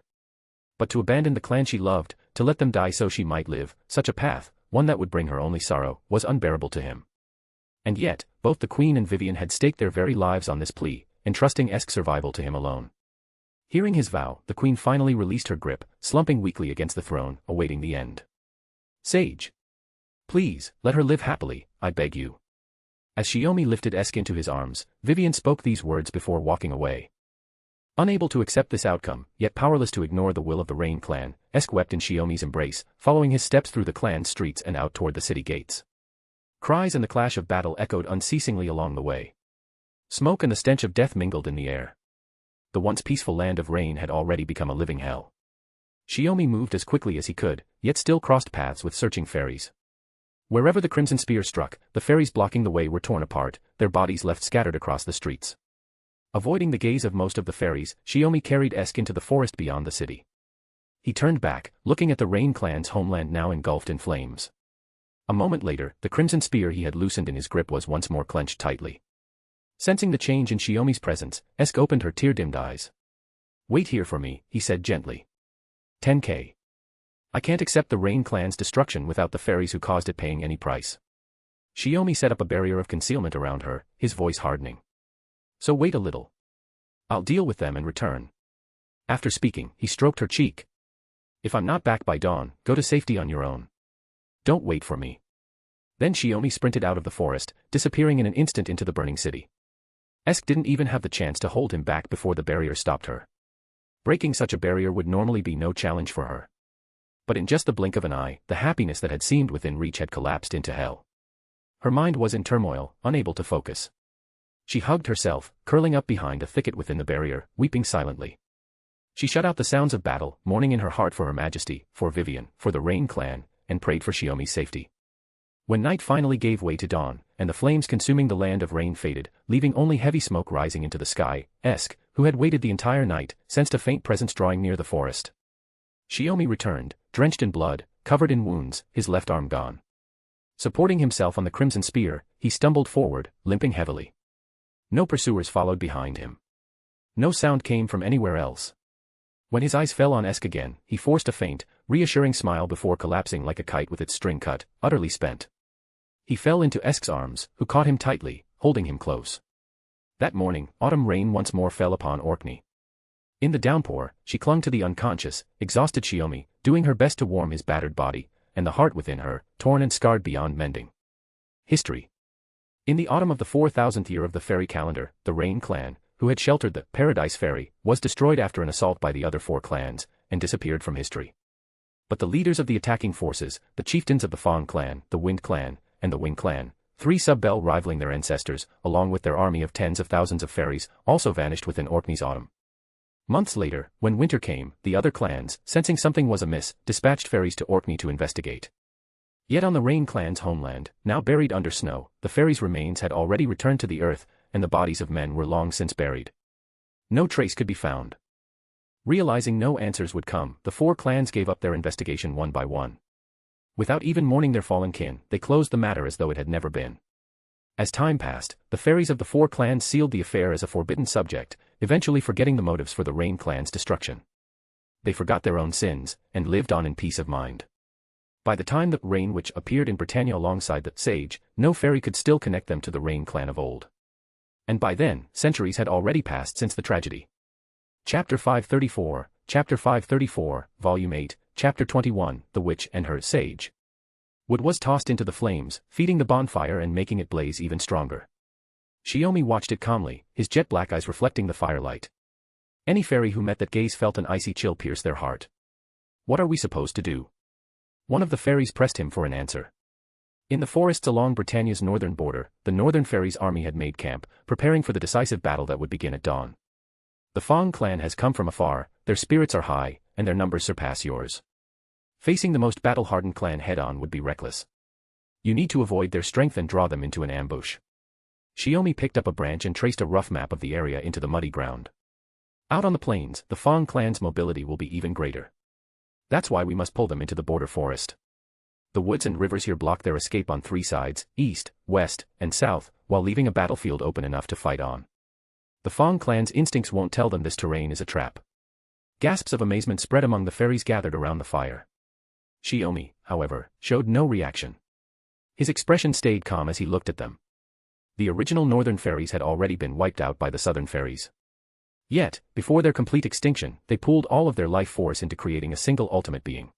But to abandon the clan she loved, to let them die so she might live, such a path, one that would bring her only sorrow, was unbearable to him. And yet, both the queen and Vivian had staked their very lives on this plea, entrusting Esk's survival to him alone. Hearing his vow, the queen finally released her grip, slumping weakly against the throne, awaiting the end. Sage. Please, let her live happily, I beg you. As Shiomi lifted Esk into his arms, Vivian spoke these words before walking away. Unable to accept this outcome, yet powerless to ignore the will of the Rain clan, Esk wept in Shiomi's embrace, following his steps through the clan's streets and out toward the city gates. Cries and the clash of battle echoed unceasingly along the way. Smoke and the stench of death mingled in the air. The once peaceful land of Rain had already become a living hell. Shiomi moved as quickly as he could, yet still crossed paths with searching fairies. Wherever the crimson spear struck, the fairies blocking the way were torn apart, their bodies left scattered across the streets. Avoiding the gaze of most of the fairies, Shiomi carried Esk into the forest beyond the city. He turned back, looking at the Rain clan's homeland now engulfed in flames. A moment later, the crimson spear he had loosened in his grip was once more clenched tightly. Sensing the change in Shiomi's presence, Esk opened her tear-dimmed eyes. Wait here for me, he said gently. Tenkei. I can't accept the Rain clan's destruction without the fairies who caused it paying any price. Shiomi set up a barrier of concealment around her, his voice hardening. So wait a little. I'll deal with them and return. After speaking, he stroked her cheek. If I'm not back by dawn, go to safety on your own. Don't wait for me. Then Shiomi sprinted out of the forest, disappearing in an instant into the burning city. Esk didn't even have the chance to hold him back before the barrier stopped her. Breaking such a barrier would normally be no challenge for her. But in just the blink of an eye, the happiness that had seemed within reach had collapsed into hell. Her mind was in turmoil, unable to focus. She hugged herself, curling up behind a thicket within the barrier, weeping silently. She shut out the sounds of battle, mourning in her heart for her majesty, for Vivian, for the Rain clan, and prayed for Shiomi's safety. When night finally gave way to dawn, and the flames consuming the land of Rain faded, leaving only heavy smoke rising into the sky, Esk, who had waited the entire night, sensed a faint presence drawing near the forest. Shiomi returned, drenched in blood, covered in wounds, his left arm gone. Supporting himself on the crimson spear, he stumbled forward, limping heavily. No pursuers followed behind him. No sound came from anywhere else. When his eyes fell on Esk again, he forced a faint, reassuring smile before collapsing like a kite with its string cut, utterly spent. He fell into Esk's arms, who caught him tightly, holding him close. That morning, autumn rain once more fell upon Orkney. In the downpour, she clung to the unconscious, exhausted Shiomi, doing her best to warm his battered body, and the heart within her, torn and scarred beyond mending. History. In the autumn of the 4000th year of the fairy calendar, the Rain clan, who had sheltered the Paradise Fairy, was destroyed after an assault by the other 4 clans, and disappeared from history. But the leaders of the attacking forces, the chieftains of the Fang clan, the Wind clan, and the Wing clan, 3 sub-bell rivaling their ancestors, along with their army of tens of thousands of fairies, also vanished within Orkney's autumn. Months later, when winter came, the other clans, sensing something was amiss, dispatched fairies to Orkney to investigate. Yet on the Rain clan's homeland, now buried under snow, the fairies' remains had already returned to the earth, and the bodies of men were long since buried. No trace could be found. Realizing no answers would come, the 4 clans gave up their investigation one by one. Without even mourning their fallen kin, they closed the matter as though it had never been. As time passed, the fairies of the 4 clans sealed the affair as a forbidden subject, eventually forgetting the motives for the Rain clan's destruction. They forgot their own sins, and lived on in peace of mind. By the time the Rain Witch appeared in Britannia alongside the Sage, no fairy could still connect them to the Rain clan of old. And by then, centuries had already passed since the tragedy. Chapter 534, Volume 8, Chapter 21, The Witch and Her Sage. Wood was tossed into the flames, feeding the bonfire and making it blaze even stronger. Shiomi watched it calmly, his jet-black eyes reflecting the firelight. Any fairy who met that gaze felt an icy chill pierce their heart. What are we supposed to do? One of the fairies pressed him for an answer. In the forests along Britannia's northern border, the northern fairies' army had made camp, preparing for the decisive battle that would begin at dawn. The Fang clan has come from afar, their spirits are high, and their numbers surpass yours. Facing the most battle-hardened clan head-on would be reckless. You need to avoid their strength and draw them into an ambush. Shiomi picked up a branch and traced a rough map of the area into the muddy ground. Out on the plains, the Fang clan's mobility will be even greater. That's why we must pull them into the border forest. The woods and rivers here block their escape on 3 sides, east, west, and south, while leaving a battlefield open enough to fight on. The Fang clan's instincts won't tell them this terrain is a trap. Gasps of amazement spread among the fairies gathered around the fire. Shiomi, however, showed no reaction. His expression stayed calm as he looked at them. The original northern fairies had already been wiped out by the southern fairies. Yet, before their complete extinction, they pooled all of their life force into creating a single ultimate being.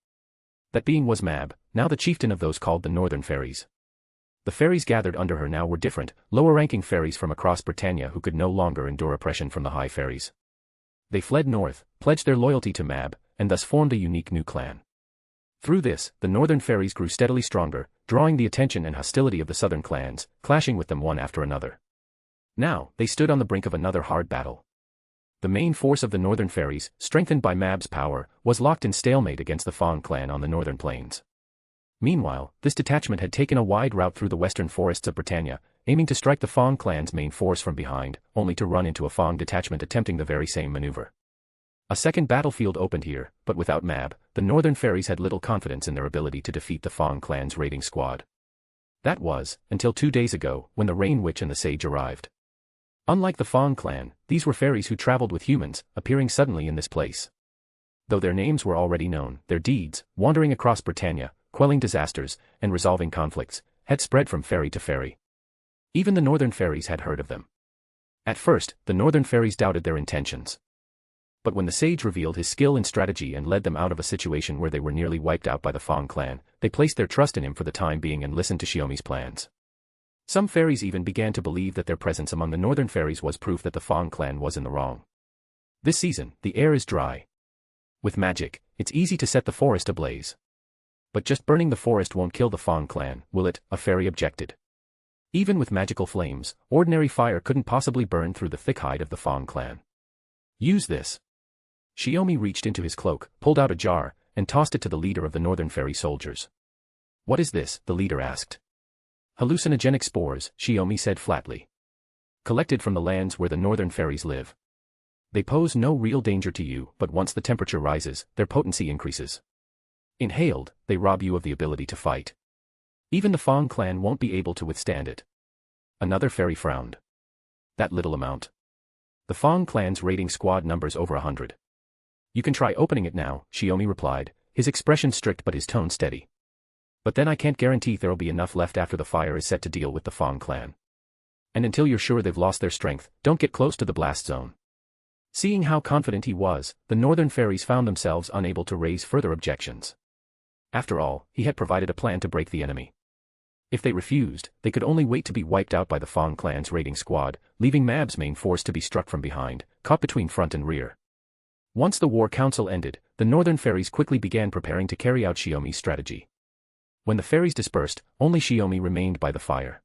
That being was Mab, now the chieftain of those called the northern fairies. The fairies gathered under her now were different, lower-ranking fairies from across Britannia who could no longer endure oppression from the high fairies. They fled north, pledged their loyalty to Mab, and thus formed a unique new clan. Through this, the northern fairies grew steadily stronger, drawing the attention and hostility of the southern clans, clashing with them one after another. Now, they stood on the brink of another hard battle. The main force of the northern fairies, strengthened by Mab's power, was locked in stalemate against the Fang clan on the northern plains. Meanwhile, this detachment had taken a wide route through the western forests of Britannia, aiming to strike the Fang clan's main force from behind, only to run into a Fang detachment attempting the very same maneuver. A second battlefield opened here, but without Mab, the northern fairies had little confidence in their ability to defeat the Fang clan's raiding squad. That was, until 2 days ago, when the Rain Witch and the Sage arrived. Unlike the Fang clan, these were fairies who traveled with humans, appearing suddenly in this place. Though their names were already known, their deeds, wandering across Britannia, quelling disasters, and resolving conflicts, had spread from fairy to fairy. Even the northern fairies had heard of them. At first, the northern fairies doubted their intentions. But when the sage revealed his skill in strategy and led them out of a situation where they were nearly wiped out by the Fang clan, they placed their trust in him for the time being and listened to Shiomi's plans. Some fairies even began to believe that their presence among the northern fairies was proof that the Fang clan was in the wrong. This season, the air is dry. With magic, it's easy to set the forest ablaze. But just burning the forest won't kill the Fang clan, will it? A fairy objected. Even with magical flames, ordinary fire couldn't possibly burn through the thick hide of the Fang clan. Use this. Shiomi reached into his cloak, pulled out a jar, and tossed it to the leader of the northern fairy soldiers. What is this? The leader asked. Hallucinogenic spores, Shiomi said flatly. Collected from the lands where the northern fairies live. They pose no real danger to you, but once the temperature rises, their potency increases. Inhaled, they rob you of the ability to fight. Even the Fang clan won't be able to withstand it. Another fairy frowned. That little amount. The Fang clan's raiding squad numbers over 100. You can try opening it now, Shiomi replied, his expression strict but his tone steady. But then I can't guarantee there'll be enough left after the fire is set to deal with the Fang clan. And until you're sure they've lost their strength, don't get close to the blast zone. Seeing how confident he was, the northern fairies found themselves unable to raise further objections. After all, he had provided a plan to break the enemy. If they refused, they could only wait to be wiped out by the Fang clan's raiding squad, leaving Mab's main force to be struck from behind, caught between front and rear. Once the war council ended, the northern fairies quickly began preparing to carry out Shiomi's strategy. When the fairies dispersed, only Shiomi remained by the fire.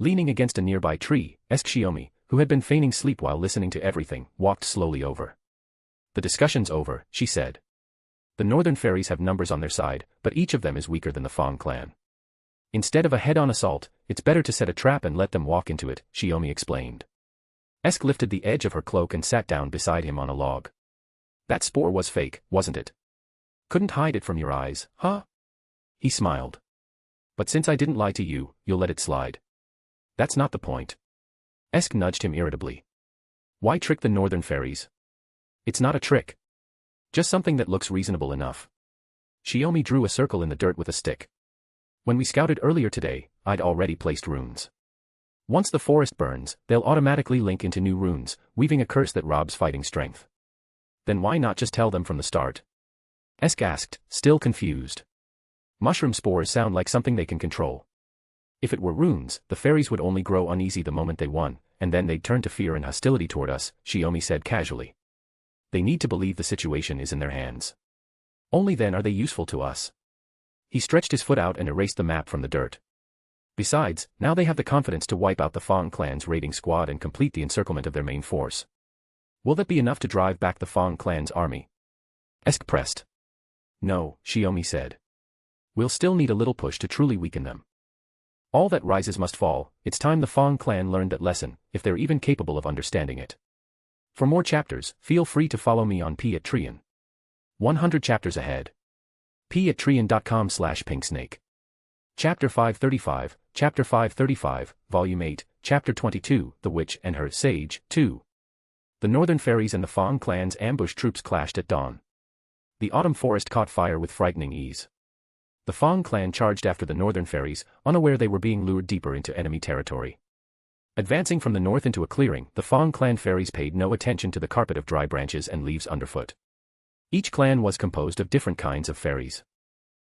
Leaning against a nearby tree, Shiomi, who had been feigning sleep while listening to everything, walked slowly over. The discussion's over, she said. The northern fairies have numbers on their side, but each of them is weaker than the Fang clan. Instead of a head-on assault, it's better to set a trap and let them walk into it, Shiomi explained. Lifted the edge of her cloak and sat down beside him on a log. That spore was fake, wasn't it? Couldn't hide it from your eyes, huh? He smiled. But since I didn't lie to you, you'll let it slide. That's not the point. Nudged him irritably. Why trick the northern fairies? It's not a trick. Just something that looks reasonable enough. Shiomi drew a circle in the dirt with a stick. When we scouted earlier today, I'd already placed runes. Once the forest burns, they'll automatically link into new runes, weaving a curse that robs fighting strength. Then why not just tell them from the start? Asked, still confused. Mushroom spores sound like something they can control. If it were runes, the fairies would only grow uneasy the moment they won, and then they'd turn to fear and hostility toward us, Shiomi said casually. They need to believe the situation is in their hands. Only then are they useful to us. He stretched his foot out and erased the map from the dirt. Besides, now they have the confidence to wipe out the Fang clan's raiding squad and complete the encirclement of their main force. Will that be enough to drive back the Fang clan's army? Pressed. No, Shiomi said. We'll still need a little push to truly weaken them. All that rises must fall. It's time the Fang clan learned that lesson, if they're even capable of understanding it. For more chapters, feel free to follow me on Patreon. 100 chapters ahead. patreon.com/pinksnake. Chapter 535, Chapter 535, Volume 8, Chapter 22, The Witch and Her Sage, 2. The northern fairies and the Fang clan's ambush troops clashed at dawn. The autumn forest caught fire with frightening ease. The Fang clan charged after the northern fairies, unaware they were being lured deeper into enemy territory. Advancing from the north into a clearing, the Fang clan fairies paid no attention to the carpet of dry branches and leaves underfoot. Each clan was composed of different kinds of fairies.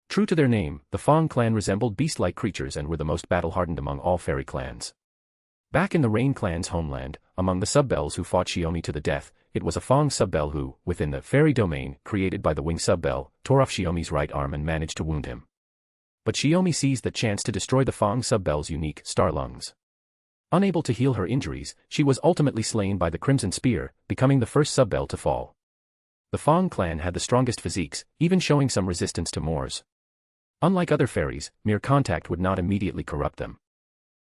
True to their name, the Fang clan resembled beast-like creatures and were the most battle-hardened among all fairy clans. Back in the Rain clan's homeland, among the subbells who fought Shiomi to the death, it was a Fang subbell who, within the fairy domain created by the wing subbell, tore off Shiomi's right arm and managed to wound him. But Shiomi seized the chance to destroy the Fang subbell's unique star lungs. Unable to heal her injuries, she was ultimately slain by the Crimson Spear, becoming the first subbell to fall. The Fang clan had the strongest physiques, even showing some resistance to Moors. Unlike other fairies, mere contact would not immediately corrupt them.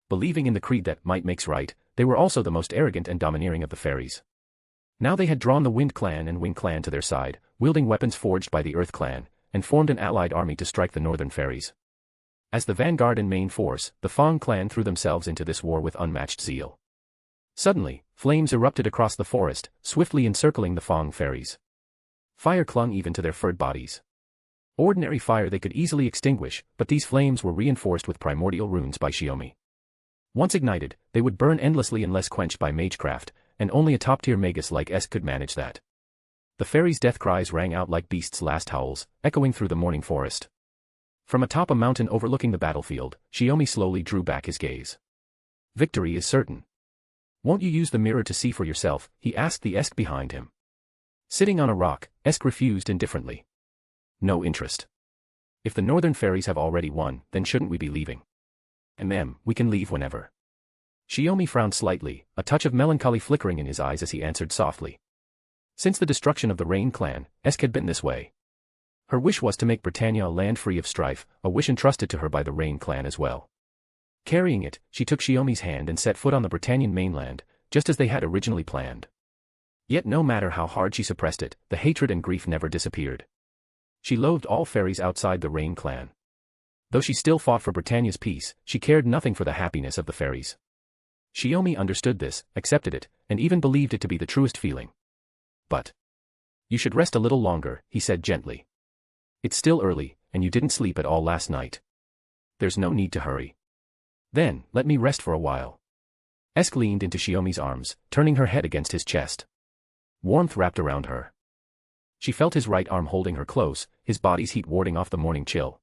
Believing in the creed that might makes right, they were also the most arrogant and domineering of the fairies. Now they had drawn the Wind clan and Wing clan to their side, wielding weapons forged by the Earth clan, and formed an allied army to strike the northern fairies. As the vanguard and main force, the Fang clan threw themselves into this war with unmatched zeal. Suddenly, flames erupted across the forest, swiftly encircling the Fang fairies. Fire clung even to their furred bodies. Ordinary fire they could easily extinguish, but these flames were reinforced with primordial runes by Shiomi. Once ignited, they would burn endlessly unless quenched by magecraft, and only a top-tier magus like could manage that. The fairies' death cries rang out like beasts' last howls, echoing through the morning forest. From atop a mountain overlooking the battlefield, Shiomi slowly drew back his gaze. Victory is certain. Won't you use the mirror to see for yourself? He asked the behind him. Sitting on a rock, refused indifferently. No interest. If the northern fairies have already won, then shouldn't we be leaving? We can leave whenever. Shiomi frowned slightly, a touch of melancholy flickering in his eyes as he answered softly. Since the destruction of the Rain clan, had been this way. Her wish was to make Britannia a land free of strife, a wish entrusted to her by the Rain clan as well. Carrying it, she took Shiomi's hand and set foot on the Britannian mainland, just as they had originally planned. Yet no matter how hard she suppressed it, the hatred and grief never disappeared. She loathed all fairies outside the Rain clan. Though she still fought for Britannia's peace, she cared nothing for the happiness of the fairies. Shiomi understood this, accepted it, and even believed it to be the truest feeling. But You should rest a little longer, he said gently. It's still early, and you didn't sleep at all last night. There's no need to hurry. Then, let me rest for a while. Esk leaned into Shiomi's arms, turning her head against his chest. Warmth wrapped around her. She felt his right arm holding her close, his body's heat warding off the morning chill.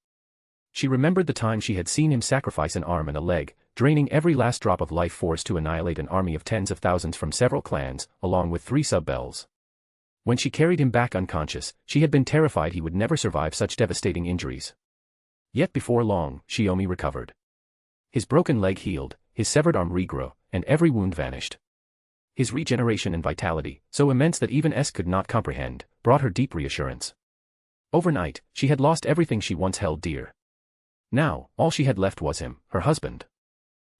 She remembered the time she had seen him sacrifice an arm and a leg, draining every last drop of life force to annihilate an army of tens of thousands from several clans, along with 3 sub-bells. When she carried him back unconscious, she had been terrified he would never survive such devastating injuries. Yet before long, Shiomi recovered. His broken leg healed, his severed arm regrew, and every wound vanished. His regeneration and vitality, so immense that even Esk could not comprehend, brought her deep reassurance. Overnight, she had lost everything she once held dear. Now, all she had left was him, her husband.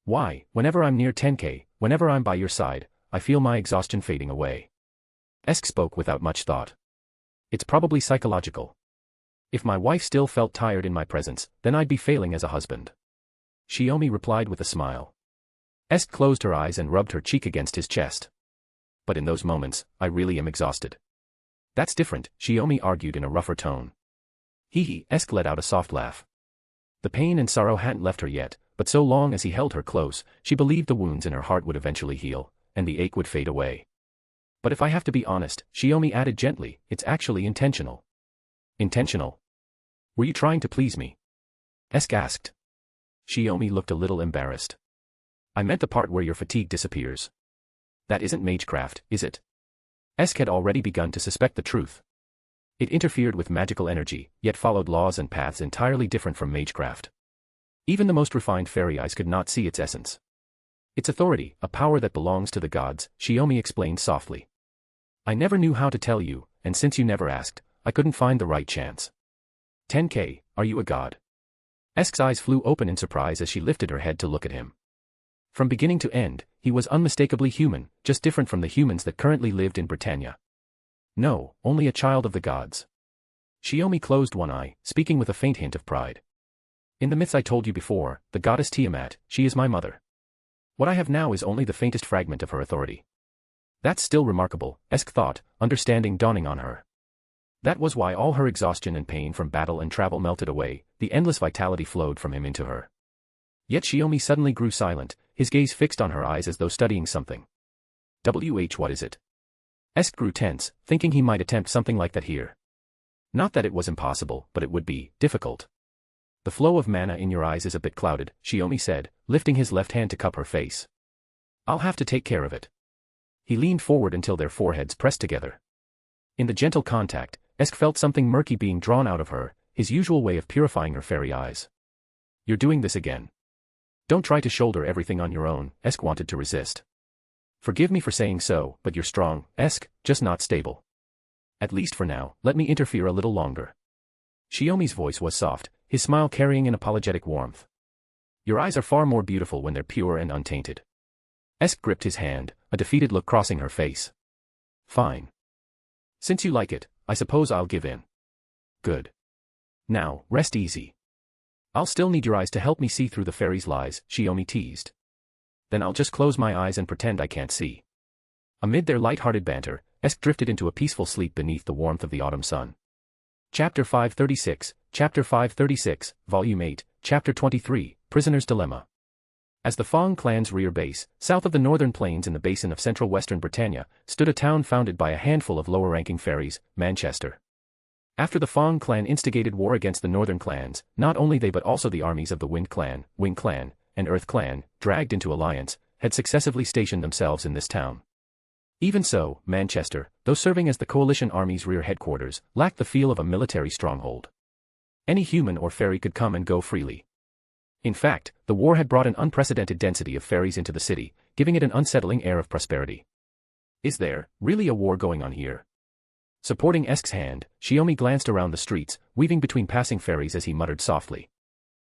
Why, whenever I'm near Tenkei, whenever I'm by your side, I feel my exhaustion fading away. Esk spoke without much thought. It's probably psychological. If my wife still felt tired in my presence, then I'd be failing as a husband. Shiomi replied with a smile. Esk closed her eyes and rubbed her cheek against his chest. But in those moments, I really am exhausted. That's different, Shiomi argued in a rougher tone. Hee, Esk let out a soft laugh. The pain and sorrow hadn't left her yet, but so long as he held her close, she believed the wounds in her heart would eventually heal, and the ache would fade away. But if I have to be honest, Shiomi added gently, it's actually intentional. Intentional? Were you trying to please me? Esk asked. Shiomi looked a little embarrassed. I meant the part where your fatigue disappears. That isn't magecraft, is it? Esk had already begun to suspect the truth. It interfered with magical energy, yet followed laws and paths entirely different from magecraft. Even the most refined fairy eyes could not see its essence. Its authority, a power that belongs to the gods, Shiomi explained softly. I never knew how to tell you, and since you never asked, I couldn't find the right chance. Tenkei, are you a god? Esk's eyes flew open in surprise as she lifted her head to look at him. From beginning to end, he was unmistakably human, just different from the humans that currently lived in Britannia. No, only a child of the gods. Shiomi closed one eye, speaking with a faint hint of pride. In the myths I told you before, the goddess Tiamat, she is my mother. What I have now is only the faintest fragment of her authority. That's still remarkable, Esk thought, understanding dawning on her. That was why all her exhaustion and pain from battle and travel melted away, the endless vitality flowed from him into her. Yet Shiomi suddenly grew silent, his gaze fixed on her eyes as though studying something. What is it? Esk grew tense, thinking he might attempt something like that here. Not that it was impossible, but it would be difficult. The flow of mana in your eyes is a bit clouded, Shiomi said, lifting his left hand to cup her face. I'll have to take care of it. He leaned forward until their foreheads pressed together. In the gentle contact, Esk felt something murky being drawn out of her, his usual way of purifying her fairy eyes. You're doing this again. Don't try to shoulder everything on your own, Esk wanted to resist. Forgive me for saying so, but you're strong, Esk, just not stable. At least for now, let me interfere a little longer. Shiomi's voice was soft, his smile carrying an apologetic warmth. Your eyes are far more beautiful when they're pure and untainted. Esk gripped his hand, a defeated look crossing her face. Fine. Since you like it, I suppose I'll give in. Good. Now, rest easy. I'll still need your eyes to help me see through the fairy's lies, Shiomi teased. Then I'll just close my eyes and pretend I can't see. Amid their light-hearted banter, Esk drifted into a peaceful sleep beneath the warmth of the autumn sun. Chapter 536, Volume 8, Chapter 23, Prisoner's Dilemma. As the Fong clan's rear base, south of the northern plains in the basin of central western Britannia, stood a town founded by a handful of lower-ranking fairies, Manchester. After the Fong clan instigated war against the northern clans, not only they but also the armies of the Wind clan, Wing clan, and Earth clan, dragged into alliance, had successively stationed themselves in this town. Even so, Manchester, though serving as the coalition army's rear headquarters, lacked the feel of a military stronghold. Any human or fairy could come and go freely. In fact, the war had brought an unprecedented density of fairies into the city, giving it an unsettling air of prosperity. Is there really a war going on here? Supporting Esk's hand, Shiomi glanced around the streets, weaving between passing fairies as he muttered softly.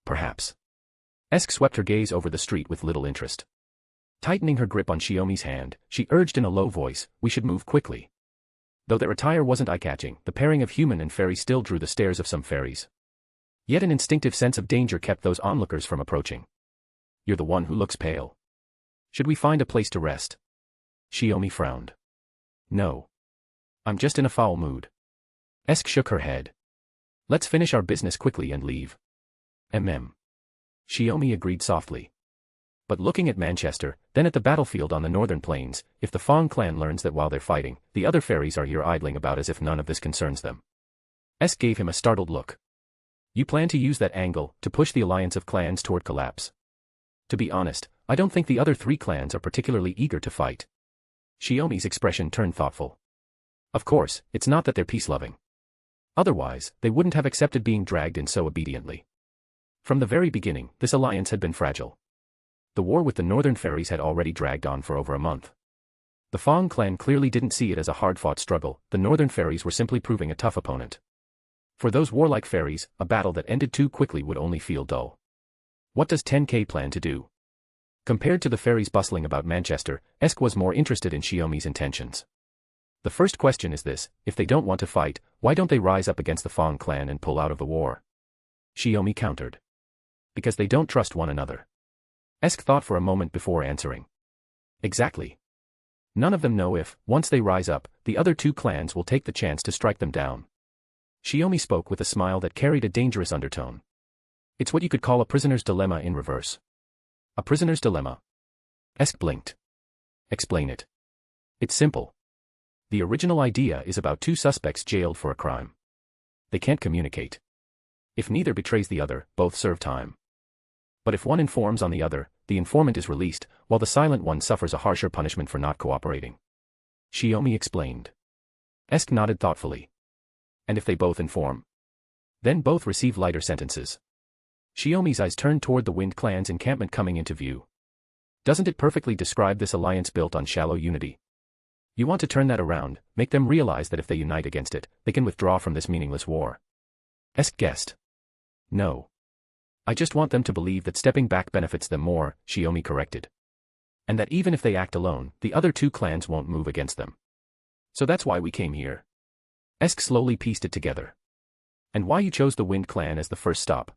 Perhaps. Esk swept her gaze over the street with little interest. Tightening her grip on Shiomi's hand, she urged in a low voice, we should move quickly. Though their attire wasn't eye-catching, the pairing of human and fairy still drew the stares of some fairies. Yet an instinctive sense of danger kept those onlookers from approaching. You're the one who looks pale. Should we find a place to rest? Shiomi frowned. No. I'm just in a foul mood. Esk shook her head. Let's finish our business quickly and leave. Shiomi agreed softly. But looking at Manchester, then at the battlefield on the northern plains, if the Fong clan learns that while they're fighting, the other fairies are here idling about as if none of this concerns them. Esk gave him a startled look. You plan to use that angle to push the alliance of clans toward collapse. To be honest, I don't think the other 3 clans are particularly eager to fight. Shiomi's expression turned thoughtful. Of course, it's not that they're peace-loving. Otherwise, they wouldn't have accepted being dragged in so obediently. From the very beginning, this alliance had been fragile. The war with the northern fairies had already dragged on for over a month. The Fong clan clearly didn't see it as a hard-fought struggle, the northern fairies were simply proving a tough opponent. For those warlike fairies, a battle that ended too quickly would only feel dull. What does Tenkei plan to do? Compared to the fairies bustling about Manchester, Esk was more interested in Shiomi's intentions. The first question is this: if they don't want to fight, why don't they rise up against the Fong clan and pull out of the war? Shiomi countered. Because they don't trust one another. Esk thought for a moment before answering. Exactly. None of them know if, once they rise up, the other 2 clans will take the chance to strike them down. Shiomi spoke with a smile that carried a dangerous undertone. It's what you could call a prisoner's dilemma in reverse. A prisoner's dilemma. Esk blinked. Explain it. It's simple. The original idea is about 2 suspects jailed for a crime. They can't communicate. If neither betrays the other, both serve time. But if one informs on the other, the informant is released, while the silent one suffers a harsher punishment for not cooperating. Shiomi explained. Esk nodded thoughtfully. And if they both inform? Then both receive lighter sentences. Shiomi's eyes turned toward the Wind Clan's encampment coming into view. Doesn't it perfectly describe this alliance built on shallow unity? You want to turn that around, make them realize that if they unite against it, they can withdraw from this meaningless war. Esk guessed. No. I just want them to believe that stepping back benefits them more, Shiomi corrected. And that even if they act alone, the other 2 clans won't move against them. So that's why we came here. Esk slowly pieced it together. And why you chose the Wind Clan as the first stop.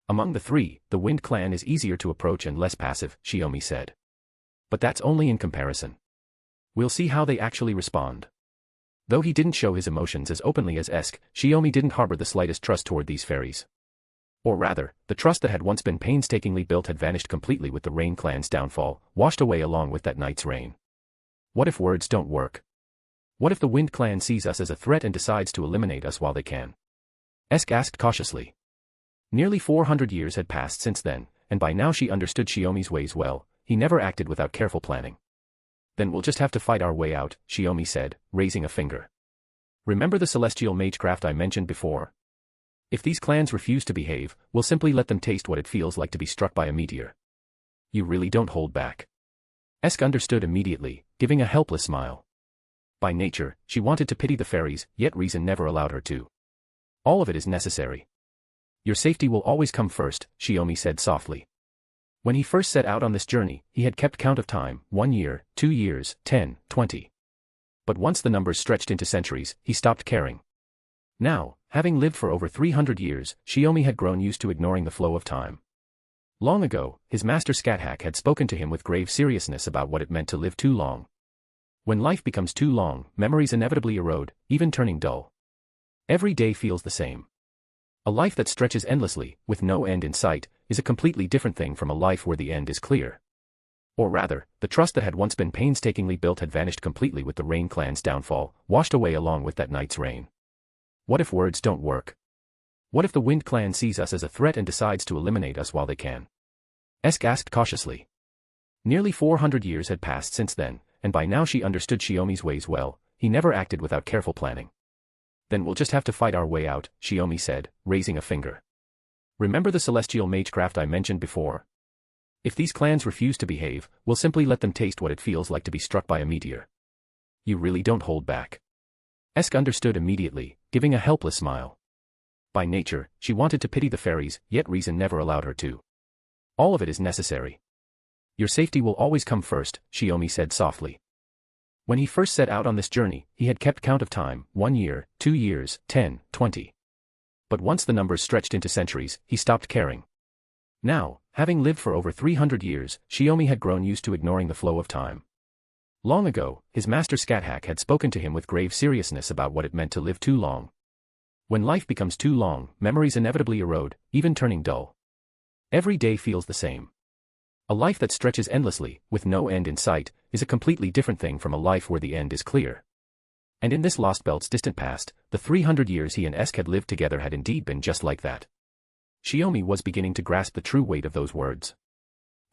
Among the 3, the Wind Clan is easier to approach and less passive, Shiomi said. But that's only in comparison. We'll see how they actually respond. Though he didn't show his emotions as openly as Esk, Shiomi didn't harbor the slightest trust toward these fairies. Or rather, the trust that had once been painstakingly built had vanished completely with the Rain Clan's downfall, washed away along with that night's rain. What if words don't work? What if the Wind Clan sees us as a threat and decides to eliminate us while they can? Esk asked cautiously. Nearly 400 years had passed since then, and by now she understood Shiomi's ways well. He never acted without careful planning. Then we'll just have to fight our way out, Shiomi said, raising a finger. Remember the celestial magecraft I mentioned before? If these clans refuse to behave, we'll simply let them taste what it feels like to be struck by a meteor. You really don't hold back. Esk understood immediately, giving a helpless smile. By nature, she wanted to pity the fairies, yet reason never allowed her to. All of it is necessary. Your safety will always come first, Shiomi said softly. When he first set out on this journey, he had kept count of time, 1 year, 2 years, 10, 20. But once the numbers stretched into centuries, he stopped caring. Now, having lived for over 300 years, Shiomi had grown used to ignoring the flow of time. Long ago, his master Scáthach had spoken to him with grave seriousness about what it meant to live too long. When life becomes too long, memories inevitably erode, even turning dull. Every day feels the same. A life that stretches endlessly, with no end in sight, is a completely different thing from a life where the end is clear. Or rather, the trust that had once been painstakingly built had vanished completely with the Rain Clan's downfall, washed away along with that night's rain. What if words don't work? What if the Wind Clan sees us as a threat and decides to eliminate us while they can? Esk asked cautiously. Nearly 400 years had passed since then, and by now she understood Shiomi's ways well. He never acted without careful planning. Then we'll just have to fight our way out, Shiomi said, raising a finger. Remember the celestial magecraft I mentioned before? If these clans refuse to behave, we'll simply let them taste what it feels like to be struck by a meteor. You really don't hold back. Esk understood immediately, giving a helpless smile. By nature, she wanted to pity the fairies, yet reason never allowed her to. All of it is necessary. Your safety will always come first, Shiomi said softly. When he first set out on this journey, he had kept count of time, 1 year, 2 years, 10, 20. But once the numbers stretched into centuries, he stopped caring. Now, having lived for over 300 years, Shiomi had grown used to ignoring the flow of time. Long ago, his master Scáthach had spoken to him with grave seriousness about what it meant to live too long. When life becomes too long, memories inevitably erode, even turning dull. Every day feels the same. A life that stretches endlessly, with no end in sight, is a completely different thing from a life where the end is clear. And in this Lost Belt's distant past, the 300 years he and Esk had lived together had indeed been just like that. Shiomi was beginning to grasp the true weight of those words.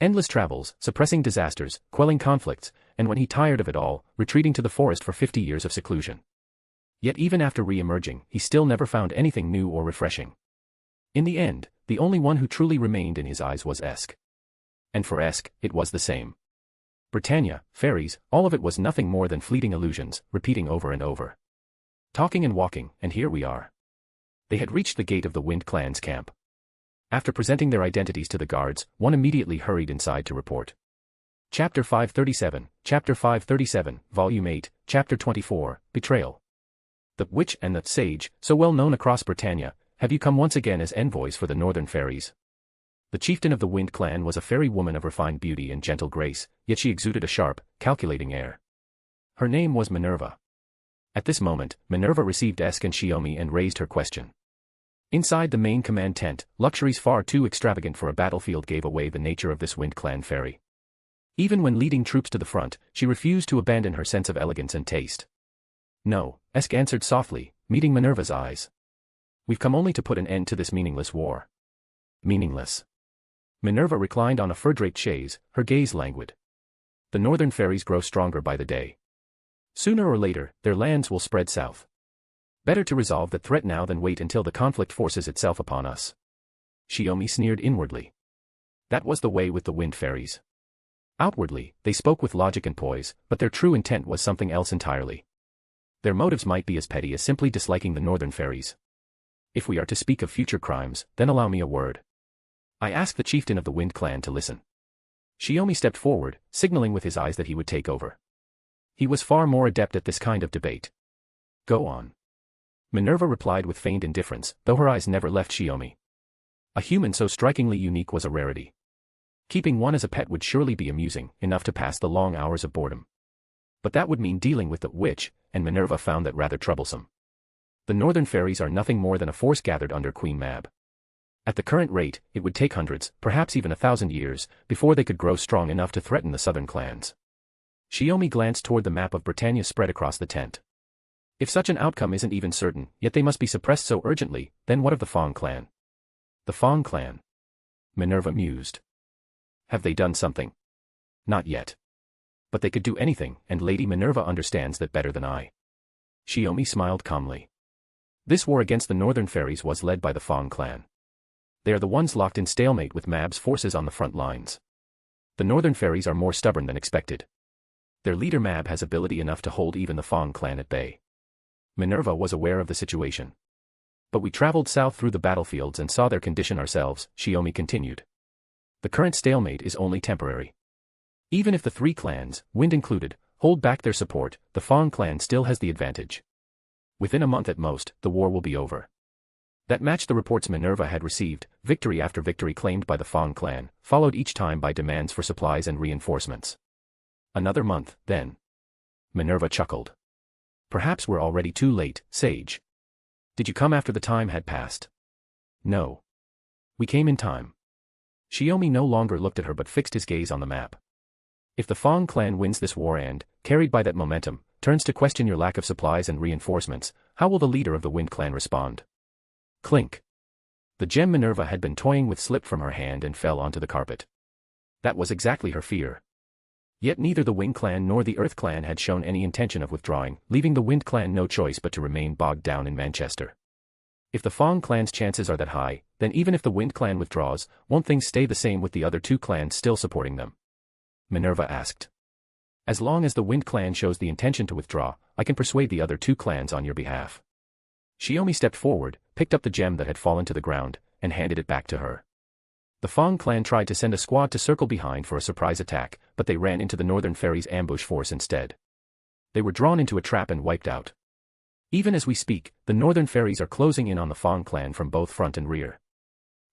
Endless travels, suppressing disasters, quelling conflicts, and when he tired of it all, retreating to the forest for 50 years of seclusion. Yet even after re-emerging, he still never found anything new or refreshing. In the end, the only one who truly remained in his eyes was Esk. And for Esk, it was the same. Britannia, fairies, all of it was nothing more than fleeting illusions, repeating over and over. Talking and walking, and here we are. They had reached the gate of the Wind Clan's camp. After presenting their identities to the guards, one immediately hurried inside to report. Chapter 537, Volume 8, Chapter 24, Betrayal. The witch and the sage, so well known across Britannia, have you come once again as envoys for the northern fairies? The chieftain of the Wind Clan was a fairy woman of refined beauty and gentle grace, yet she exuded a sharp, calculating air. Her name was Minerva. At this moment, Minerva received Esk and Shiomi and raised her question. Inside the main command tent, luxuries far too extravagant for a battlefield gave away the nature of this Wind Clan fairy. Even when leading troops to the front, she refused to abandon her sense of elegance and taste. No, Esk answered softly, meeting Minerva's eyes. We've come only to put an end to this meaningless war. Meaningless. Minerva reclined on a fur-draped chaise, her gaze languid. The northern fairies grow stronger by the day. Sooner or later, their lands will spread south. Better to resolve that threat now than wait until the conflict forces itself upon us. Shiomi sneered inwardly. That was the way with the wind fairies. Outwardly, they spoke with logic and poise, but their true intent was something else entirely. Their motives might be as petty as simply disliking the northern fairies. If we are to speak of future crimes, then allow me a word. I asked the chieftain of the Wind Clan to listen. Shiomi stepped forward, signaling with his eyes that he would take over. He was far more adept at this kind of debate. Go on. Minerva replied with feigned indifference, though her eyes never left Shiomi. A human so strikingly unique was a rarity. Keeping one as a pet would surely be amusing, enough to pass the long hours of boredom. But that would mean dealing with the witch, and Minerva found that rather troublesome. The northern fairies are nothing more than a force gathered under Queen Mab. At the current rate, it would take hundreds, perhaps even 1,000 years, before they could grow strong enough to threaten the southern clans. Shiomi glanced toward the map of Britannia spread across the tent. If such an outcome isn't even certain, yet they must be suppressed so urgently, then what of the Fang clan? The Fang clan? Minerva mused. Have they done something? Not yet. But they could do anything, and Lady Minerva understands that better than I. Shiomi smiled calmly. This war against the northern fairies was led by the Fang clan. They are the ones locked in stalemate with Mab's forces on the front lines. The northern fairies are more stubborn than expected. Their leader Mab has ability enough to hold even the Fang clan at bay. Minerva was aware of the situation. But we traveled south through the battlefields and saw their condition ourselves, Shiomi continued. The current stalemate is only temporary. Even if the three clans, Wind included, hold back their support, the Fang clan still has the advantage. Within a month at most, the war will be over. That matched the reports Minerva had received, victory after victory claimed by the Fang clan, followed each time by demands for supplies and reinforcements. Another month, then. Minerva chuckled. Perhaps we're already too late, Sage. Did you come after the time had passed? No. We came in time. Shiomi no longer looked at her but fixed his gaze on the map. If the Fang clan wins this war and, carried by that momentum, turns to question your lack of supplies and reinforcements, how will the leader of the Wind clan respond? Clink. The gem Minerva had been toying with slipped from her hand and fell onto the carpet. That was exactly her fear. Yet neither the Wind clan nor the Earth clan had shown any intention of withdrawing, leaving the Wind clan no choice but to remain bogged down in Manchester. If the Fang clan's chances are that high, then even if the Wind clan withdraws, won't things stay the same with the other two clans still supporting them? Minerva asked. As long as the Wind clan shows the intention to withdraw, I can persuade the other two clans on your behalf. Shiomi stepped forward, picked up the gem that had fallen to the ground, and handed it back to her. The Fang clan tried to send a squad to circle behind for a surprise attack, but they ran into the northern fairies' ambush force instead. They were drawn into a trap and wiped out. Even as we speak, the northern fairies are closing in on the Fang clan from both front and rear.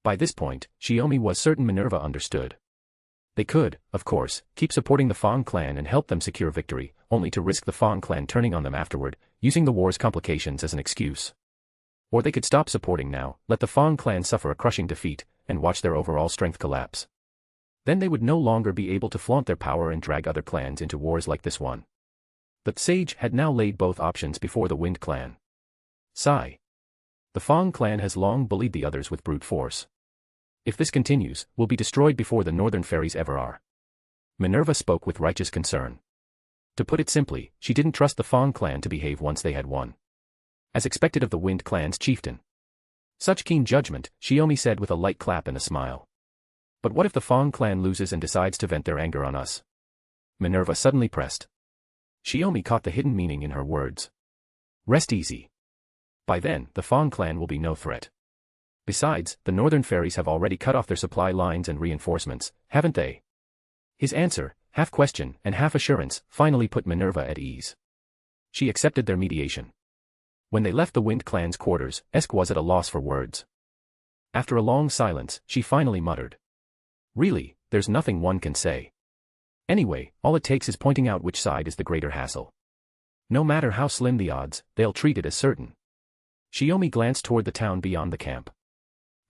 By this point, Shiomi was certain Minerva understood. They could, of course, keep supporting the Fang clan and help them secure victory, only to risk the Fang clan turning on them afterward, using the war's complications as an excuse. Or they could stop supporting now, let the Fang clan suffer a crushing defeat, and watch their overall strength collapse. Then they would no longer be able to flaunt their power and drag other clans into wars like this one. The sage had now laid both options before the Wind clan. Sigh. The Fang clan has long bullied the others with brute force. If this continues, we'll be destroyed before the northern fairies ever are. Minerva spoke with righteous concern. To put it simply, she didn't trust the Fang clan to behave once they had won. As expected of the Wind clan's chieftain. Such keen judgment, Shiomi said with a light clap and a smile. But what if the Fang clan loses and decides to vent their anger on us? Minerva suddenly pressed. Shiomi caught the hidden meaning in her words. Rest easy. By then, the Fang clan will be no threat. Besides, the northern fairies have already cut off their supply lines and reinforcements, haven't they? His answer, half question and half assurance, finally put Minerva at ease. She accepted their mediation. When they left the Wind clan's quarters, Esk was at a loss for words. After a long silence, she finally muttered. Really, there's nothing one can say. Anyway, all it takes is pointing out which side is the greater hassle. No matter how slim the odds, they'll treat it as certain. Shiomi glanced toward the town beyond the camp.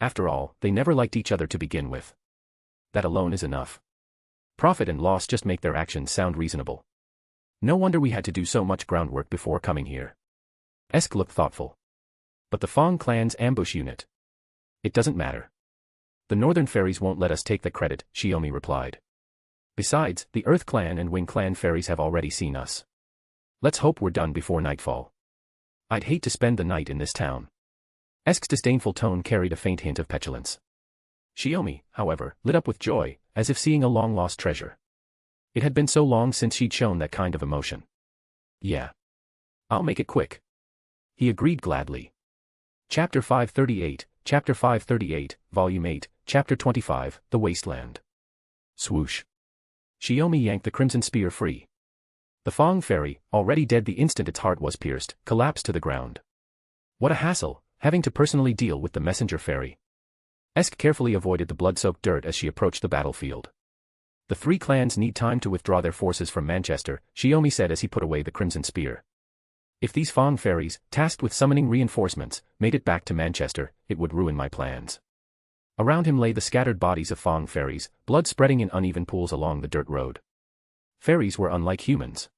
After all, they never liked each other to begin with. That alone is enough. Profit and loss just make their actions sound reasonable. No wonder we had to do so much groundwork before coming here. Esk looked thoughtful. But the Fang clan's ambush unit? It doesn't matter. The northern fairies won't let us take the credit, Shiomi replied. Besides, the Earth clan and Wind clan fairies have already seen us. Let's hope we're done before nightfall. I'd hate to spend the night in this town. Esk's disdainful tone carried a faint hint of petulance. Shiomi, however, lit up with joy, as if seeing a long-lost treasure. It had been so long since she'd shown that kind of emotion. Yeah. I'll make it quick. He agreed gladly. Chapter 538, Chapter 538, Volume 8, Chapter 25, The Wasteland. Swoosh. Shiomi yanked the crimson spear free. The Fang fairy, already dead the instant its heart was pierced, collapsed to the ground. What a hassle, having to personally deal with the messenger fairy. Esk carefully avoided the blood-soaked dirt as she approached the battlefield. The three clans need time to withdraw their forces from Manchester, Shiomi said as he put away the crimson spear. If these Fang fairies, tasked with summoning reinforcements, made it back to Manchester, it would ruin my plans. Around him lay the scattered bodies of Fang fairies, blood spreading in uneven pools along the dirt road. Fairies were unlike humans.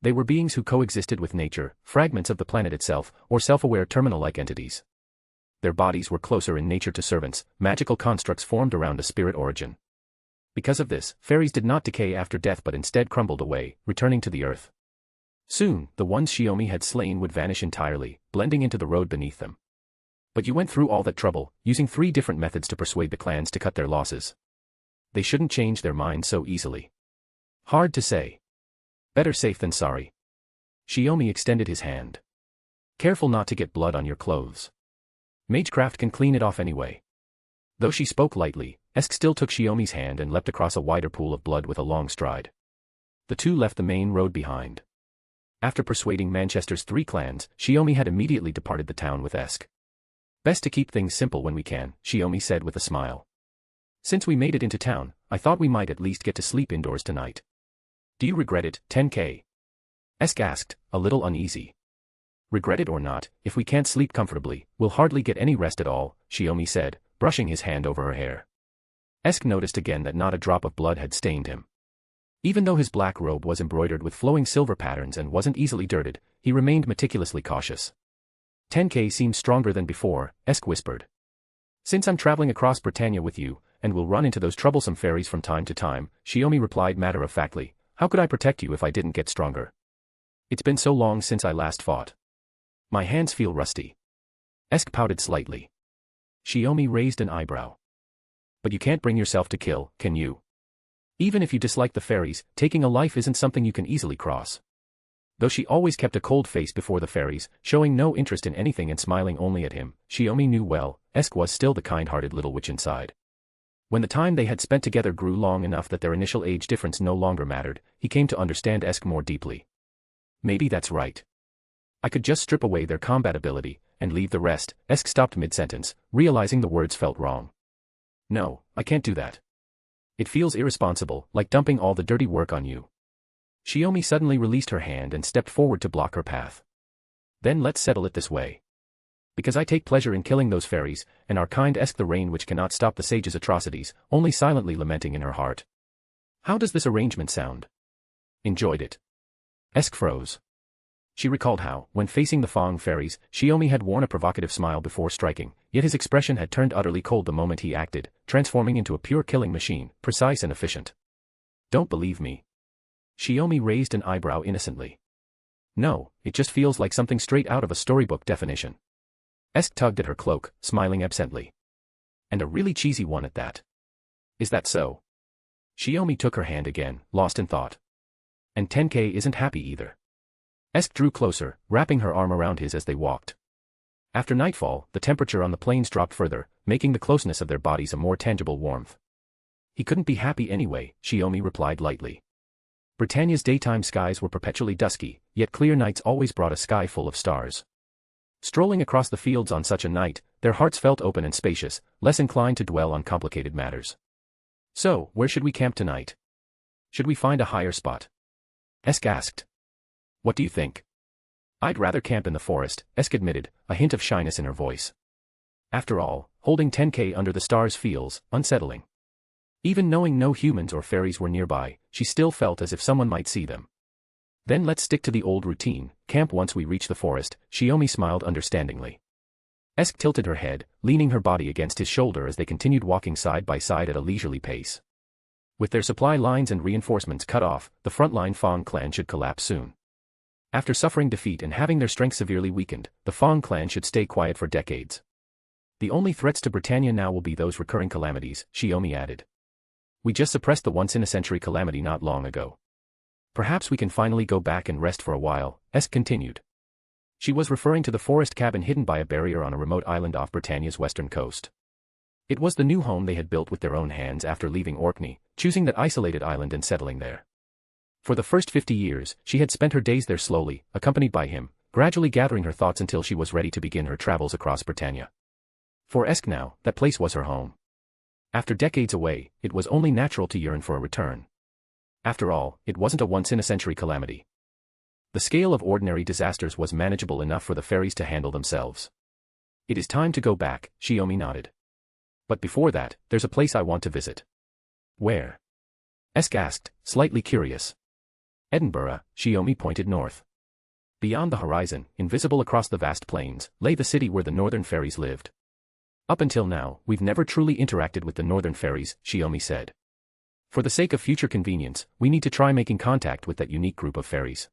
They were beings who coexisted with nature, fragments of the planet itself, or self-aware terminal-like entities. Their bodies were closer in nature to servants, magical constructs formed around a spirit origin. Because of this, fairies did not decay after death but instead crumbled away, returning to the earth. Soon, the ones Shiomi had slain would vanish entirely, blending into the road beneath them. But you went through all that trouble, using 3 different methods to persuade the clans to cut their losses. They shouldn't change their minds so easily. Hard to say. Better safe than sorry. Shiomi extended his hand. Careful not to get blood on your clothes. Magecraft can clean it off anyway. Though she spoke lightly, Esk still took Shiomi's hand and leapt across a wider pool of blood with a long stride. The two left the main road behind. After persuading Manchester's 3 clans, Shiomi had immediately departed the town with Esk. Best to keep things simple when we can, Shiomi said with a smile. Since we made it into town, I thought we might at least get to sleep indoors tonight. Do you regret it, Tenkei? Esk asked, a little uneasy. Regret it or not, if we can't sleep comfortably, we'll hardly get any rest at all, Shiomi said, brushing his hand over her hair. Esk noticed again that not a drop of blood had stained him. Even though his black robe was embroidered with flowing silver patterns and wasn't easily dirted, he remained meticulously cautious. Tenkei seems stronger than before, Esk whispered. Since I'm traveling across Britannia with you, and will run into those troublesome fairies from time to time, Shiomi replied matter-of-factly, how could I protect you if I didn't get stronger? It's been so long since I last fought. My hands feel rusty. Esk pouted slightly. Shiomi raised an eyebrow. But you can't bring yourself to kill, can you? Even if you dislike the fairies, taking a life isn't something you can easily cross. Though she always kept a cold face before the fairies, showing no interest in anything and smiling only at him, Shiomi knew well, Esk was still the kind-hearted little witch inside. When the time they had spent together grew long enough that their initial age difference no longer mattered, he came to understand Esk more deeply. Maybe that's right. I could just strip away their combat ability, and leave the rest. Esk stopped mid-sentence, realizing the words felt wrong. No, I can't do that. It feels irresponsible, like dumping all the dirty work on you. Shiomi suddenly released her hand and stepped forward to block her path. Then let's settle it this way. Because I take pleasure in killing those fairies, and are kind as the rain which cannot stop the sage's atrocities, only silently lamenting in her heart. How does this arrangement sound? Enjoyed it. Esk froze. She recalled how, when facing the Fang fairies, Shiomi had worn a provocative smile before striking, yet his expression had turned utterly cold the moment he acted, transforming into a pure killing machine, precise and efficient. Don't believe me. Shiomi raised an eyebrow innocently. No, it just feels like something straight out of a storybook definition. Esk tugged at her cloak, smiling absently. And a really cheesy one at that. Is that so? Shiomi took her hand again, lost in thought. And Tenkei isn't happy either. Esk drew closer, wrapping her arm around his as they walked. After nightfall, the temperature on the plains dropped further, making the closeness of their bodies a more tangible warmth. He couldn't be happy anyway, Shiomi replied lightly. Britannia's daytime skies were perpetually dusky, yet clear nights always brought a sky full of stars. Strolling across the fields on such a night, their hearts felt open and spacious, less inclined to dwell on complicated matters. So, where should we camp tonight? Should we find a higher spot? Esk asked. What do you think? I'd rather camp in the forest, Esk admitted, a hint of shyness in her voice. After all, holding Tenkei under the stars feels unsettling. Even knowing no humans or fairies were nearby, she still felt as if someone might see them. Then let's stick to the old routine, camp once we reach the forest, Shiomi smiled understandingly. Esk tilted her head, leaning her body against his shoulder as they continued walking side by side at a leisurely pace. With their supply lines and reinforcements cut off, the frontline Fang clan should collapse soon. After suffering defeat and having their strength severely weakened, the Fang clan should stay quiet for decades. The only threats to Britannia now will be those recurring calamities, Shiomi added. We just suppressed the once-in-a-century calamity not long ago. Perhaps we can finally go back and rest for a while, Esk continued. She was referring to the forest cabin hidden by a barrier on a remote island off Britannia's western coast. It was the new home they had built with their own hands after leaving Orkney, choosing that isolated island and settling there. For the first 50 years, she had spent her days there slowly, accompanied by him, gradually gathering her thoughts until she was ready to begin her travels across Britannia. For Esk now, that place was her home. After decades away, it was only natural to yearn for a return. After all, it wasn't a once-in-a-century calamity. The scale of ordinary disasters was manageable enough for the fairies to handle themselves. It is time to go back, Shiomi nodded. But before that, there's a place I want to visit. Where? Esk asked, slightly curious. Edinburgh, Shiomi pointed north. Beyond the horizon, invisible across the vast plains, lay the city where the northern fairies lived. Up until now, we've never truly interacted with the northern fairies, Shiomi said. For the sake of future convenience, we need to try making contact with that unique group of fairies.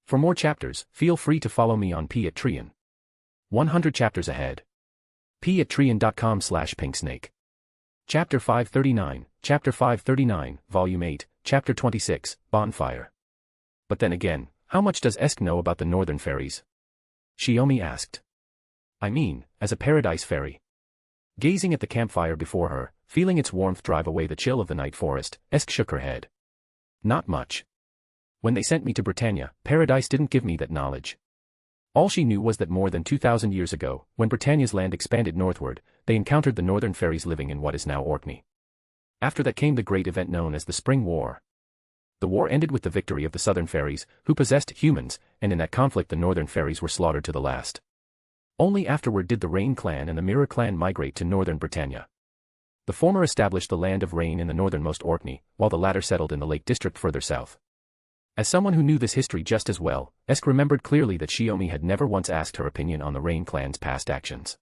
For more chapters, feel free to follow me on Patreon. 100 chapters ahead. patreon.com/pinksnake. Chapter 539, Chapter 539, Volume 8, Chapter 26, Bonfire. But then again, how much does Esk know about the northern fairies? Shiomi asked. I mean, as a paradise fairy. Gazing at the campfire before her, feeling its warmth drive away the chill of the night forest, Esk shook her head. Not much. When they sent me to Britannia, paradise didn't give me that knowledge. All she knew was that more than 2,000 years ago, when Britannia's land expanded northward, they encountered the northern fairies living in what is now Orkney. After that came the great event known as the Spring War. The war ended with the victory of the southern fairies, who possessed humans, and in that conflict the northern fairies were slaughtered to the last. Only afterward did the Rain clan and the Mirror clan migrate to northern Britannia. The former established the land of Rain in the northernmost Orkney, while the latter settled in the Lake District further south. As someone who knew this history just as well, Esk remembered clearly that Shiomi had never once asked her opinion on the Rain clan's past actions.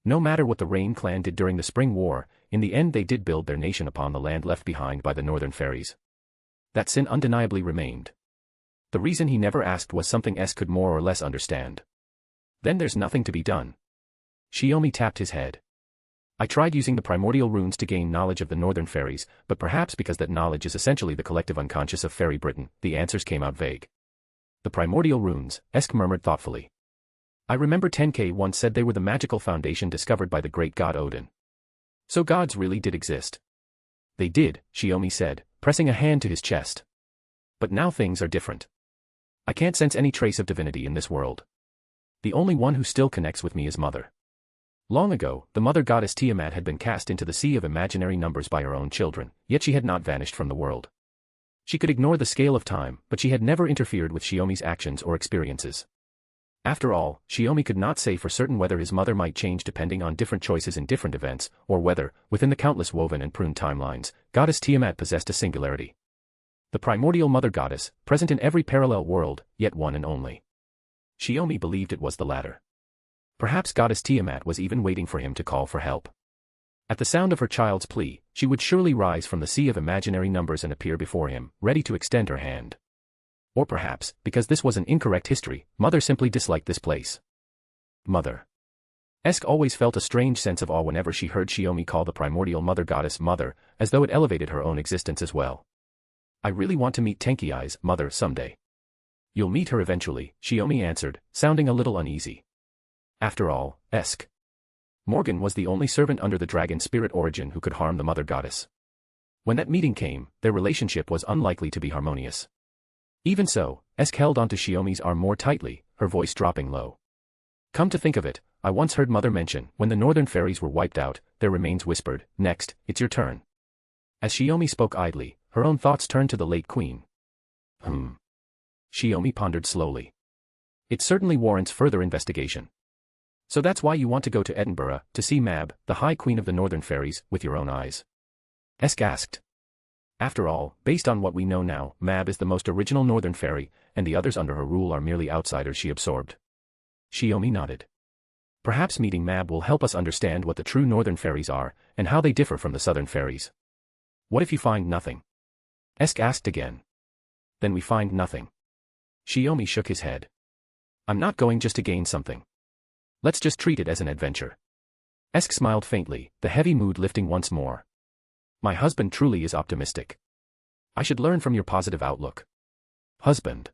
No matter what the Rain clan did during the Spring War, in the end they did build their nation upon the land left behind by the northern fairies. That sin undeniably remained. The reason he never asked was something Esk could more or less understand. Then there's nothing to be done. Shiomi tapped his head. I tried using the primordial runes to gain knowledge of the northern fairies, but perhaps because that knowledge is essentially the collective unconscious of Fairy Britain, the answers came out vague. The primordial runes, Esk murmured thoughtfully. I remember Tenkei once said they were the magical foundation discovered by the great god Odin. So gods really did exist. They did, Shiomi said, pressing a hand to his chest. But now things are different. I can't sense any trace of divinity in this world. The only one who still connects with me is Mother. Long ago, the mother goddess Tiamat had been cast into the sea of imaginary numbers by her own children, yet she had not vanished from the world. She could ignore the scale of time, but she had never interfered with Shiomi's actions or experiences. After all, Shiomi could not say for certain whether his mother might change depending on different choices in different events, or whether, within the countless woven and pruned timelines, goddess Tiamat possessed a singularity. The primordial mother goddess, present in every parallel world, yet one and only. Shiomi believed it was the latter. Perhaps goddess Tiamat was even waiting for him to call for help. At the sound of her child's plea, she would surely rise from the sea of imaginary numbers and appear before him, ready to extend her hand. Or perhaps, because this was an incorrect history, Mother simply disliked this place. Mother. Esk always felt a strange sense of awe whenever she heard Shiomi call the primordial mother goddess Mother, as though it elevated her own existence as well. I really want to meet Tenkei's mother someday. You'll meet her eventually, Shiomi answered, sounding a little uneasy. After all, Esk. Morgan was the only servant under the dragon spirit origin who could harm the mother goddess. When that meeting came, their relationship was unlikely to be harmonious. Even so, Esk held onto Shiomi's arm more tightly, her voice dropping low. Come to think of it, I once heard Mother mention, when the northern fairies were wiped out, their remains whispered, next, it's your turn. As Shiomi spoke idly, her own thoughts turned to the late queen. Shiomi pondered slowly. It certainly warrants further investigation. So that's why you want to go to Edinburgh, to see Mab, the High Queen of the Northern Fairies, with your own eyes? Esk asked. After all, based on what we know now, Mab is the most original Northern Fairy, and the others under her rule are merely outsiders she absorbed. Shiomi nodded. Perhaps meeting Mab will help us understand what the true Northern Fairies are, and how they differ from the Southern Fairies. What if you find nothing? Esk asked again. Then we find nothing. Shiomi shook his head. I'm not going just to gain something. Let's just treat it as an adventure. Esk smiled faintly, the heavy mood lifting once more. My husband truly is optimistic. I should learn from your positive outlook. Husband.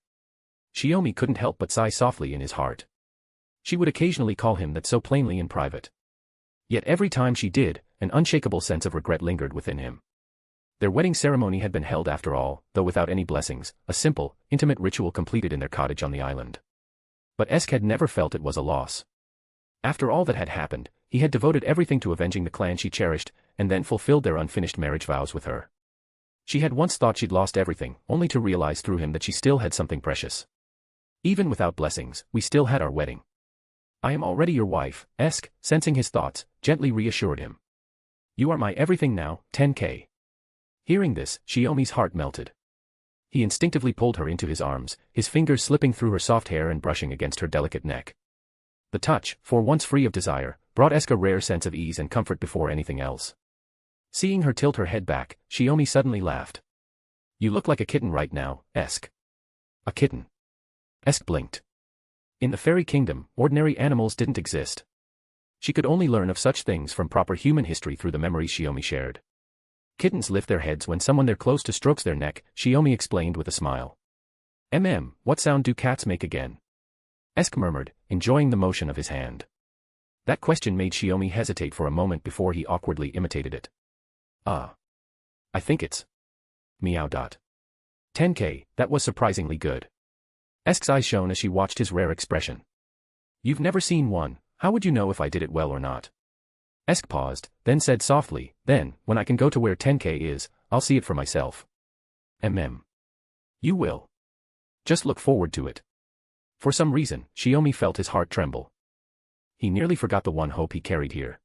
Shiomi couldn't help but sigh softly in his heart. She would occasionally call him that so plainly in private. Yet every time she did, an unshakable sense of regret lingered within him. Their wedding ceremony had been held after all, though without any blessings, a simple, intimate ritual completed in their cottage on the island. But Esk had never felt it was a loss. After all that had happened, he had devoted everything to avenging the clan she cherished, and then fulfilled their unfinished marriage vows with her. She had once thought she'd lost everything, only to realize through him that she still had something precious. Even without blessings, we still had our wedding. I am already your wife, Esk, sensing his thoughts, gently reassured him. You are my everything now, Tenkei. Hearing this, Shiomi's heart melted. He instinctively pulled her into his arms, his fingers slipping through her soft hair and brushing against her delicate neck. The touch, for once free of desire, brought Esk a rare sense of ease and comfort before anything else. Seeing her tilt her head back, Shiomi suddenly laughed. You look like a kitten right now, Esk. A kitten. Esk blinked. In the fairy kingdom, ordinary animals didn't exist. She could only learn of such things from proper human history through the memories Shiomi shared. Kittens lift their heads when someone they're close to strokes their neck, Shiomi explained with a smile. What sound do cats make again? Esk murmured, enjoying the motion of his hand. That question made Shiomi hesitate for a moment before he awkwardly imitated it. I think it's... Meow. Tenkei, that was surprisingly good. Esk's eyes shone as she watched his rare expression. You've never seen one, how would you know if I did it well or not? Esk paused, then said softly, then, when I can go to where Tenkei is, I'll see it for myself. You will. Just look forward to it. For some reason, Shiomi felt his heart tremble. He nearly forgot the one hope he carried here.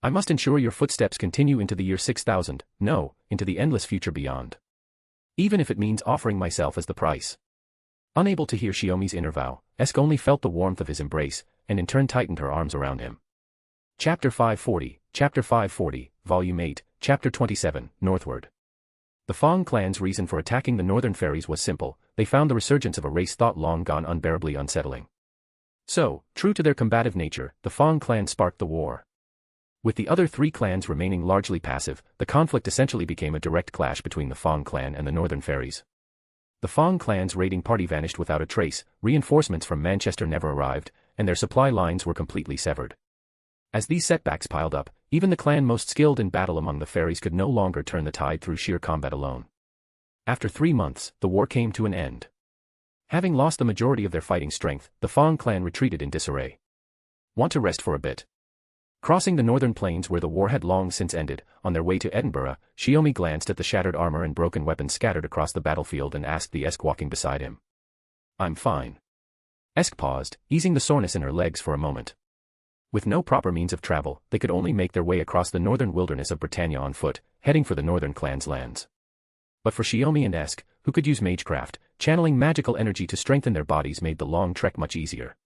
I must ensure your footsteps continue into the year 6000, no, into the endless future beyond. Even if it means offering myself as the price. Unable to hear Shiomi's inner vow, Esk only felt the warmth of his embrace, and in turn tightened her arms around him. Chapter 540, Volume 8, Chapter 27, Northward. The Fong clan's reason for attacking the Northern Fairies was simple, they found the resurgence of a race thought long gone unbearably unsettling. So, true to their combative nature, the Fong clan sparked the war. With the other three clans remaining largely passive, the conflict essentially became a direct clash between the Fong clan and the Northern Fairies. The Fong clan's raiding party vanished without a trace, reinforcements from Manchester never arrived, and their supply lines were completely severed. As these setbacks piled up, even the clan most skilled in battle among the fairies could no longer turn the tide through sheer combat alone. After 3 months, the war came to an end. Having lost the majority of their fighting strength, the Fong clan retreated in disarray. Want to rest for a bit? Crossing the northern plains where the war had long since ended, on their way to Edinburgh, Shiomi glanced at the shattered armor and broken weapons scattered across the battlefield and asked the Esk walking beside him. I'm fine. Esk paused, easing the soreness in her legs for a moment. With no proper means of travel, they could only make their way across the northern wilderness of Britannia on foot, heading for the northern clan's lands. But for Shiomi and Esk, who could use magecraft, channeling magical energy to strengthen their bodies made the long trek much easier.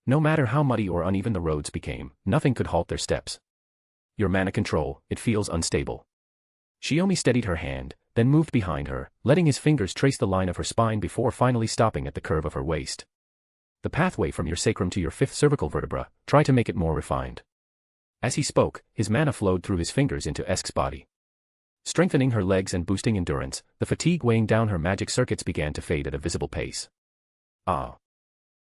No matter how muddy or uneven the roads became, nothing could halt their steps. Your mana control, it feels unstable. Shiomi steadied her hand, then moved behind her, letting his fingers trace the line of her spine before finally stopping at the curve of her waist. The pathway from your sacrum to your fifth cervical vertebra, try to make it more refined. As he spoke, his mana flowed through his fingers into Esk's body. Strengthening her legs and boosting endurance, the fatigue weighing down her magic circuits began to fade at a visible pace. Ah.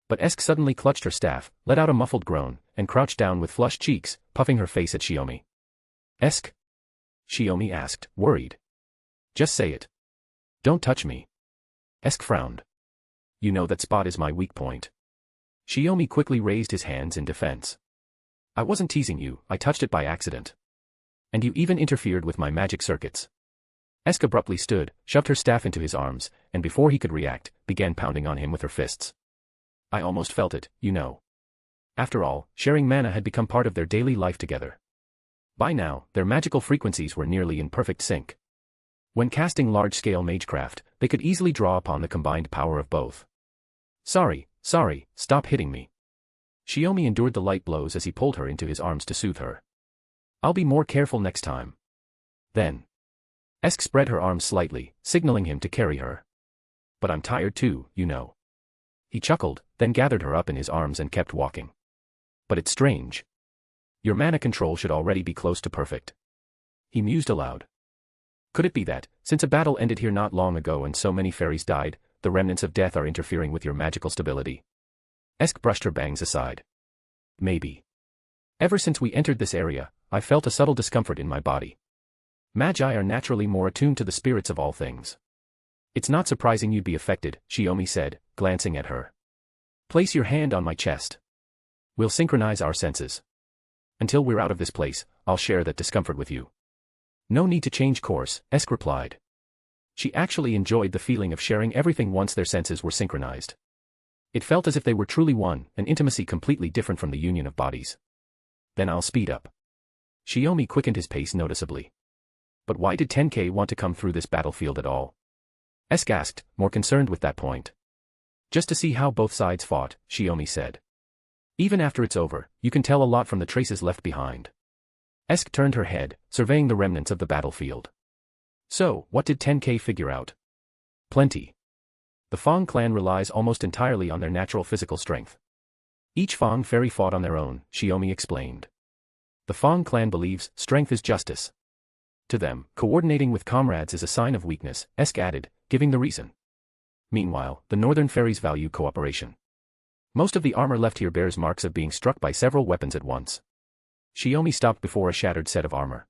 But Esk suddenly clutched her staff, let out a muffled groan, and crouched down with flushed cheeks, puffing her face at Shiomi. Esk? Shiomi asked, worried. Just say it. Don't touch me. Esk frowned. You know that spot is my weak point. Shiomi quickly raised his hands in defense. I wasn't teasing you, I touched it by accident. And you even interfered with my magic circuits. Esk abruptly stood, shoved her staff into his arms, and before he could react, began pounding on him with her fists. I almost felt it, you know. After all, sharing mana had become part of their daily life together. By now, their magical frequencies were nearly in perfect sync. When casting large-scale magecraft, they could easily draw upon the combined power of both. Sorry, stop hitting me. Shiomi endured the light blows as he pulled her into his arms to soothe her. I'll be more careful next time. Then. Esk spread her arms slightly, signaling him to carry her. But I'm tired too, you know. He chuckled, then gathered her up in his arms and kept walking. But it's strange. Your mana control should already be close to perfect. He mused aloud. Could it be that, since a battle ended here not long ago and so many fairies died, the remnants of death are interfering with your magical stability? Esk brushed her bangs aside. Maybe. Ever since we entered this area, I felt a subtle discomfort in my body. Magi are naturally more attuned to the spirits of all things. It's not surprising you'd be affected, Shiomi said, glancing at her. Place your hand on my chest. We'll synchronize our senses. Until we're out of this place, I'll share that discomfort with you. No need to change course, Esk replied. She actually enjoyed the feeling of sharing everything once their senses were synchronized. It felt as if they were truly one, an intimacy completely different from the union of bodies. Then I'll speed up. Shiomi quickened his pace noticeably. But why did Tenkei want to come through this battlefield at all? Esk asked, more concerned with that point. Just to see how both sides fought, Shiomi said. Even after it's over, you can tell a lot from the traces left behind. Esk turned her head, surveying the remnants of the battlefield. So, what did Tenkei figure out? Plenty. The Fang clan relies almost entirely on their natural physical strength. Each Fang fairy fought on their own, Shiomi explained. The Fang clan believes strength is justice. To them, coordinating with comrades is a sign of weakness, Esk added, giving the reason. Meanwhile, the northern fairies value cooperation. Most of the armor left here bears marks of being struck by several weapons at once. Shiomi stopped before a shattered set of armor.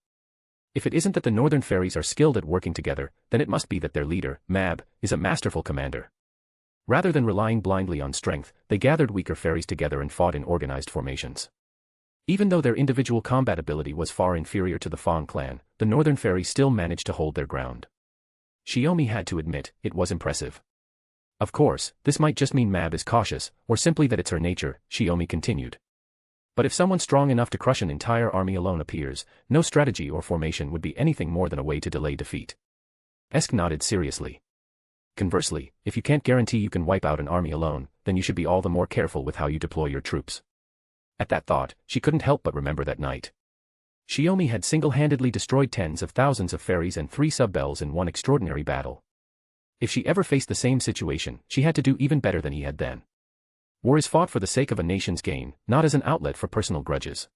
If it isn't that the northern fairies are skilled at working together, then it must be that their leader, Mab, is a masterful commander. Rather than relying blindly on strength, they gathered weaker fairies together and fought in organized formations. Even though their individual combat ability was far inferior to the Fang clan, the northern fairies still managed to hold their ground. Shiomi had to admit, it was impressive. Of course, this might just mean Mab is cautious, or simply that it's her nature, Shiomi continued. But if someone strong enough to crush an entire army alone appears, no strategy or formation would be anything more than a way to delay defeat. Esk nodded seriously. Conversely, if you can't guarantee you can wipe out an army alone, then you should be all the more careful with how you deploy your troops. At that thought, she couldn't help but remember that night. Shiomi had single-handedly destroyed tens of thousands of fairies and 3 sub-bells in one extraordinary battle. If she ever faced the same situation, she had to do even better than he had then. War is fought for the sake of a nation's gain, not as an outlet for personal grudges.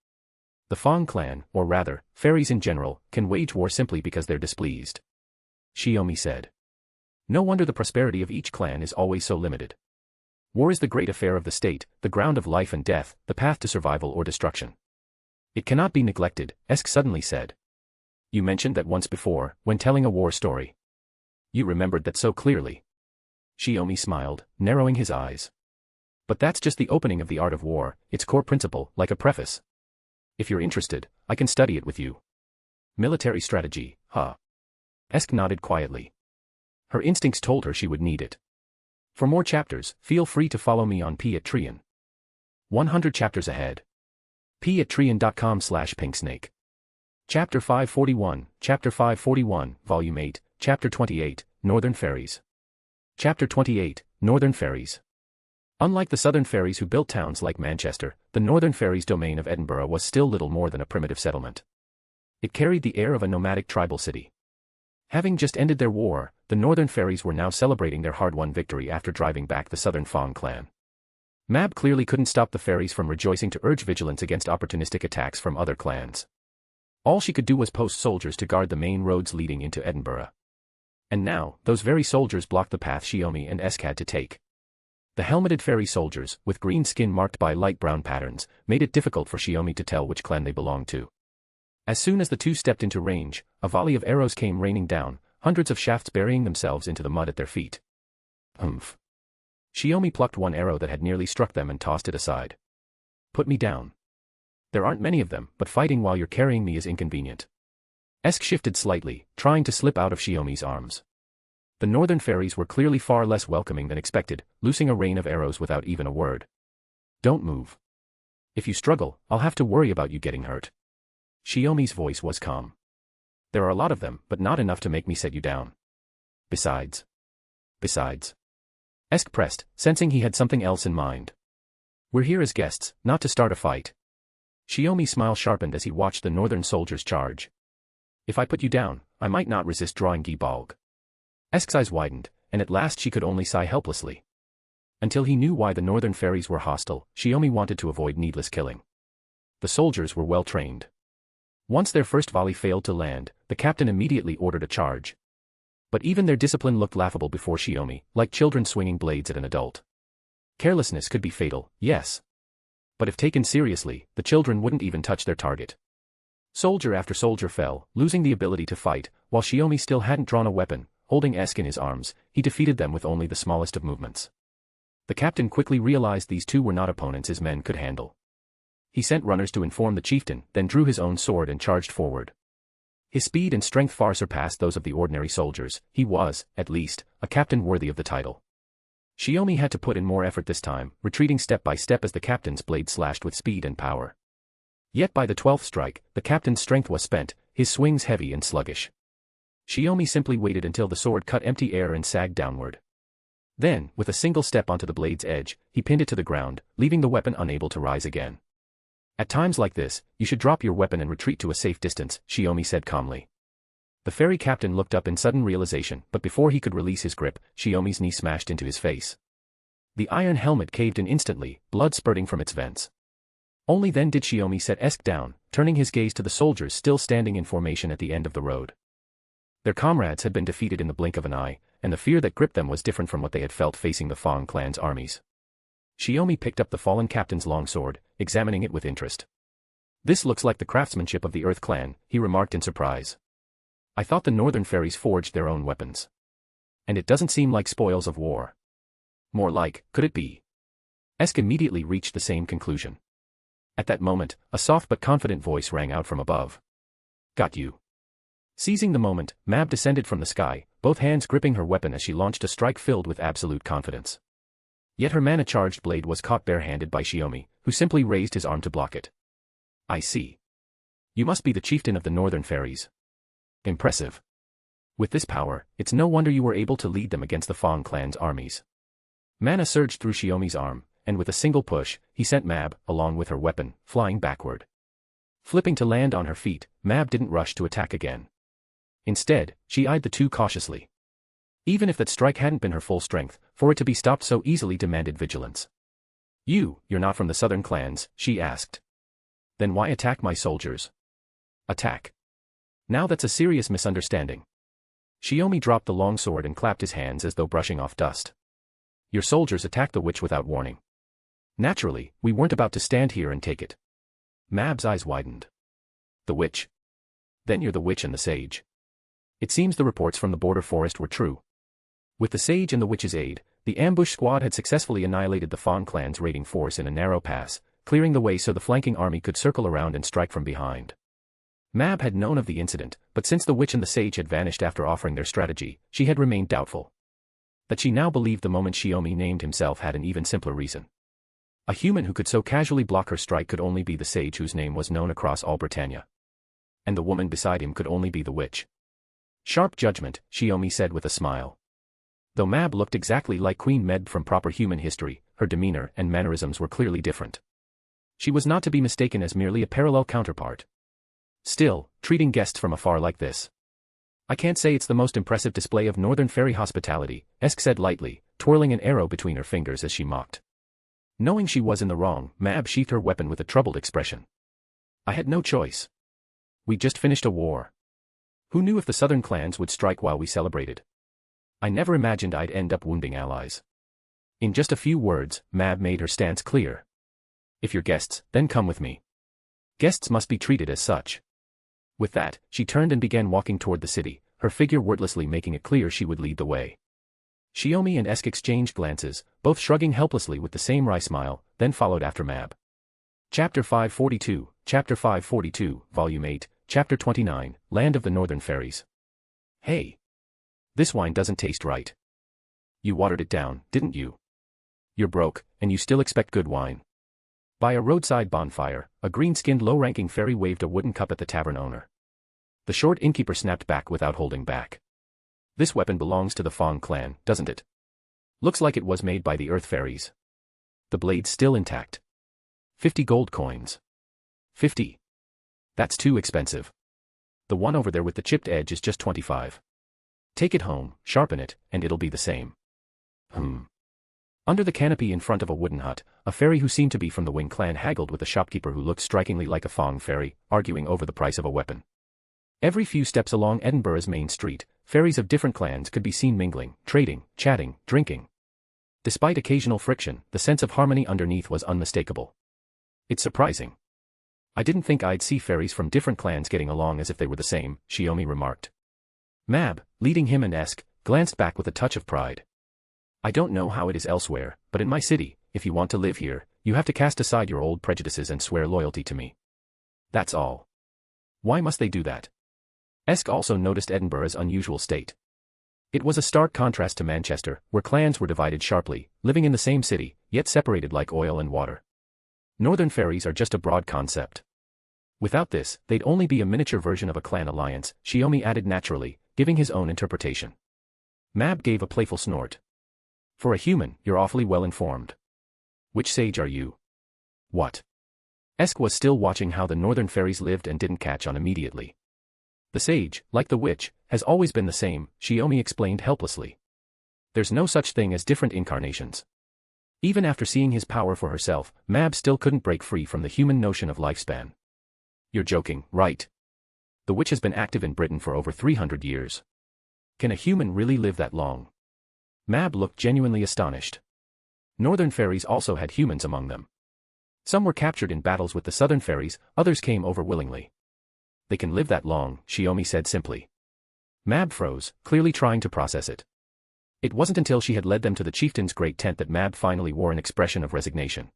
The Fang clan, or rather, fairies in general, can wage war simply because they're displeased. Shiomi said. No wonder the prosperity of each clan is always so limited. War is the great affair of the state, the ground of life and death, the path to survival or destruction. It cannot be neglected, Esk suddenly said. You mentioned that once before, when telling a war story. You remembered that so clearly. Shiomi smiled, narrowing his eyes. But that's just the opening of the art of war, its core principle, like a preface. If you're interested, I can study it with you. Military strategy, huh? Esk nodded quietly. Her instincts told her she would need it. For more chapters, feel free to follow me on Patreon. 100 chapters ahead. patreon.com/pinksnake. Chapter 541, Chapter 541, Volume 8, Chapter 28, Northern Fairies. Chapter 28, Northern Fairies. Unlike the Southern Fairies who built towns like Manchester, the Northern Fairies' domain of Edinburgh was still little more than a primitive settlement. It carried the air of a nomadic tribal city. Having just ended their war, the Northern Fairies were now celebrating their hard-won victory after driving back the Southern Fong clan. Mab clearly couldn't stop the fairies from rejoicing to urge vigilance against opportunistic attacks from other clans. All she could do was post soldiers to guard the main roads leading into Edinburgh. And now, those very soldiers blocked the path Shiomi and Esk had to take. The helmeted fairy soldiers, with green skin marked by light brown patterns, made it difficult for Shiomi to tell which clan they belonged to. As soon as the two stepped into range, a volley of arrows came raining down, hundreds of shafts burying themselves into the mud at their feet. Humph. Shiomi plucked one arrow that had nearly struck them and tossed it aside. Put me down. There aren't many of them, but fighting while you're carrying me is inconvenient. Esk shifted slightly, trying to slip out of Shiomi's arms. The Northern Fairies were clearly far less welcoming than expected, loosing a rain of arrows without even a word. Don't move. If you struggle, I'll have to worry about you getting hurt. Shiomi's voice was calm. There are a lot of them, but not enough to make me set you down. Besides. Esk pressed, sensing he had something else in mind. We're here as guests, not to start a fight. Shiomi's smile sharpened as he watched the Northern soldiers charge. If I put you down, I might not resist drawing Gi Balg. Esk's eyes widened, and at last she could only sigh helplessly. Until he knew why the Northern Fairies were hostile, Shiomi wanted to avoid needless killing. The soldiers were well trained. Once their first volley failed to land, the captain immediately ordered a charge. But even their discipline looked laughable before Shiomi, like children swinging blades at an adult. Carelessness could be fatal, yes. But if taken seriously, the children wouldn't even touch their target. Soldier after soldier fell, losing the ability to fight, while Shiomi still hadn't drawn a weapon. Holding Esk in his arms, he defeated them with only the smallest of movements. The captain quickly realized these two were not opponents his men could handle. He sent runners to inform the chieftain, then drew his own sword and charged forward. His speed and strength far surpassed those of the ordinary soldiers. He was, at least, a captain worthy of the title. Shiomi had to put in more effort this time, retreating step by step as the captain's blade slashed with speed and power. Yet by the 12th strike, the captain's strength was spent, his swings heavy and sluggish. Shiomi simply waited until the sword cut empty air and sagged downward. Then, with a single step onto the blade's edge, he pinned it to the ground, leaving the weapon unable to rise again. At times like this, you should drop your weapon and retreat to a safe distance, Shiomi said calmly. The fairy captain looked up in sudden realization, but before he could release his grip, Shiomi's knee smashed into his face. The iron helmet caved in instantly, blood spurting from its vents. Only then did Shiomi set Esk down, turning his gaze to the soldiers still standing in formation at the end of the road. Their comrades had been defeated in the blink of an eye, and the fear that gripped them was different from what they had felt facing the Fong clan's armies. Shiomi picked up the fallen captain's longsword, examining it with interest. This looks like the craftsmanship of the Earth clan, he remarked in surprise. I thought the Northern Fairies forged their own weapons. And it doesn't seem like spoils of war. More like, could it be? Esk immediately reached the same conclusion. At that moment, a soft but confident voice rang out from above. Got you. Seizing the moment, Mab descended from the sky, both hands gripping her weapon as she launched a strike filled with absolute confidence. Yet her mana-charged blade was caught bare-handed by Shiomi, who simply raised his arm to block it. I see. You must be the chieftain of the Northern Fairies. Impressive. With this power, it's no wonder you were able to lead them against the Fong clan's armies. Mana surged through Shiomi's arm, and with a single push, he sent Mab, along with her weapon, flying backward. Flipping to land on her feet, Mab didn't rush to attack again. Instead, she eyed the two cautiously. Even if that strike hadn't been her full strength, for it to be stopped so easily demanded vigilance. You're not from the southern clans, she asked. Then why attack my soldiers? Attack. Now that's a serious misunderstanding. Shiomi dropped the long sword and clapped his hands as though brushing off dust. Your soldiers attacked the witch without warning. Naturally, we weren't about to stand here and take it. Mab's eyes widened. The witch? Then you're the witch and the sage. It seems the reports from the border forest were true. With the sage and the witch's aid, the ambush squad had successfully annihilated the Fong clan's raiding force in a narrow pass, clearing the way so the flanking army could circle around and strike from behind. Mab had known of the incident, but since the witch and the sage had vanished after offering their strategy, she had remained doubtful. That she now believed the moment Shiomi named himself had an even simpler reason. A human who could so casually block her strike could only be the sage whose name was known across all Britannia. And the woman beside him could only be the witch. Sharp judgment, Shiomi said with a smile. Though Mab looked exactly like Queen Meb from proper human history, her demeanor and mannerisms were clearly different. She was not to be mistaken as merely a parallel counterpart. Still, treating guests from afar like this. I can't say it's the most impressive display of Northern Fairy hospitality, Esk said lightly, twirling an arrow between her fingers as she mocked. Knowing she was in the wrong, Mab sheathed her weapon with a troubled expression. I had no choice. We just finished a war. Who knew if the southern clans would strike while we celebrated? I never imagined I'd end up wounding allies. In just a few words, Mab made her stance clear. If you're guests, then come with me. Guests must be treated as such. With that, she turned and began walking toward the city, her figure wordlessly making it clear she would lead the way. Shiomi and Esk exchanged glances, both shrugging helplessly with the same wry smile, then followed after Mab. Chapter 542, Volume 8, Chapter 29, Land of the Northern Fairies. Hey! This wine doesn't taste right. You watered it down, didn't you? You're broke, and you still expect good wine. By a roadside bonfire, a green-skinned low-ranking fairy waved a wooden cup at the tavern owner. The short innkeeper snapped back without holding back. This weapon belongs to the Fong clan, doesn't it? Looks like it was made by the Earth Fairies. The blade's still intact. 50 gold coins. 50. That's too expensive. The one over there with the chipped edge is just 25. Take it home, sharpen it, and it'll be the same. Under the canopy in front of a wooden hut, a fairy who seemed to be from the Wing clan haggled with a shopkeeper who looked strikingly like a Fong fairy, arguing over the price of a weapon. Every few steps along Edinburgh's main street, fairies of different clans could be seen mingling, trading, chatting, drinking. Despite occasional friction, the sense of harmony underneath was unmistakable. It's surprising. I didn't think I'd see fairies from different clans getting along as if they were the same, Shiomi remarked. Mab, leading him and Esk, glanced back with a touch of pride. I don't know how it is elsewhere, but in my city, if you want to live here, you have to cast aside your old prejudices and swear loyalty to me. That's all. Why must they do that? Esk also noticed Edinburgh's unusual state. It was a stark contrast to Manchester, where clans were divided sharply, living in the same city, yet separated like oil and water. Northern fairies are just a broad concept. Without this, they'd only be a miniature version of a clan alliance, Shiomi added naturally, giving his own interpretation. Mab gave a playful snort. For a human, you're awfully well informed. Which sage are you? What? Esk was still watching how the northern fairies lived and didn't catch on immediately. The sage, like the witch, has always been the same, Shiomi explained helplessly. There's no such thing as different incarnations. Even after seeing his power for herself, Mab still couldn't break free from the human notion of lifespan. You're joking, right? The witch has been active in Britain for over 300 years. Can a human really live that long? Mab looked genuinely astonished. Northern fairies also had humans among them. Some were captured in battles with the southern fairies, others came over willingly. They can live that long, Shiomi said simply. Mab froze, clearly trying to process it. It wasn't until she had led them to the chieftain's great tent that Mab finally wore an expression of resignation.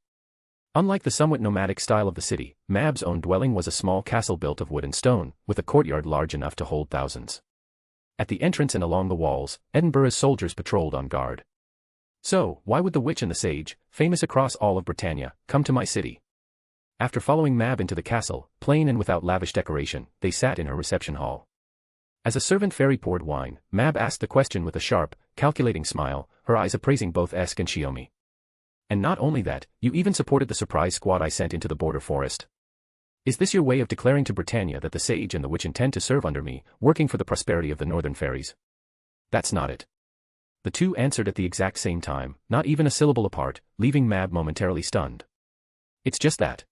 Unlike the somewhat nomadic style of the city, Mab's own dwelling was a small castle built of wood and stone, with a courtyard large enough to hold thousands. At the entrance and along the walls, Edinburgh's soldiers patrolled on guard. So, why would the witch and the sage, famous across all of Britannia, come to my city? After following Mab into the castle, plain and without lavish decoration, they sat in her reception hall. As a servant fairy poured wine, Mab asked the question with a sharp, calculating smile, her eyes appraising both Esk and Shiomi. And not only that, you even supported the surprise squad I sent into the border forest. Is this your way of declaring to Britannia that the sage and the witch intend to serve under me, working for the prosperity of the northern fairies? That's not it. The two answered at the exact same time, not even a syllable apart, leaving Mab momentarily stunned. It's just that.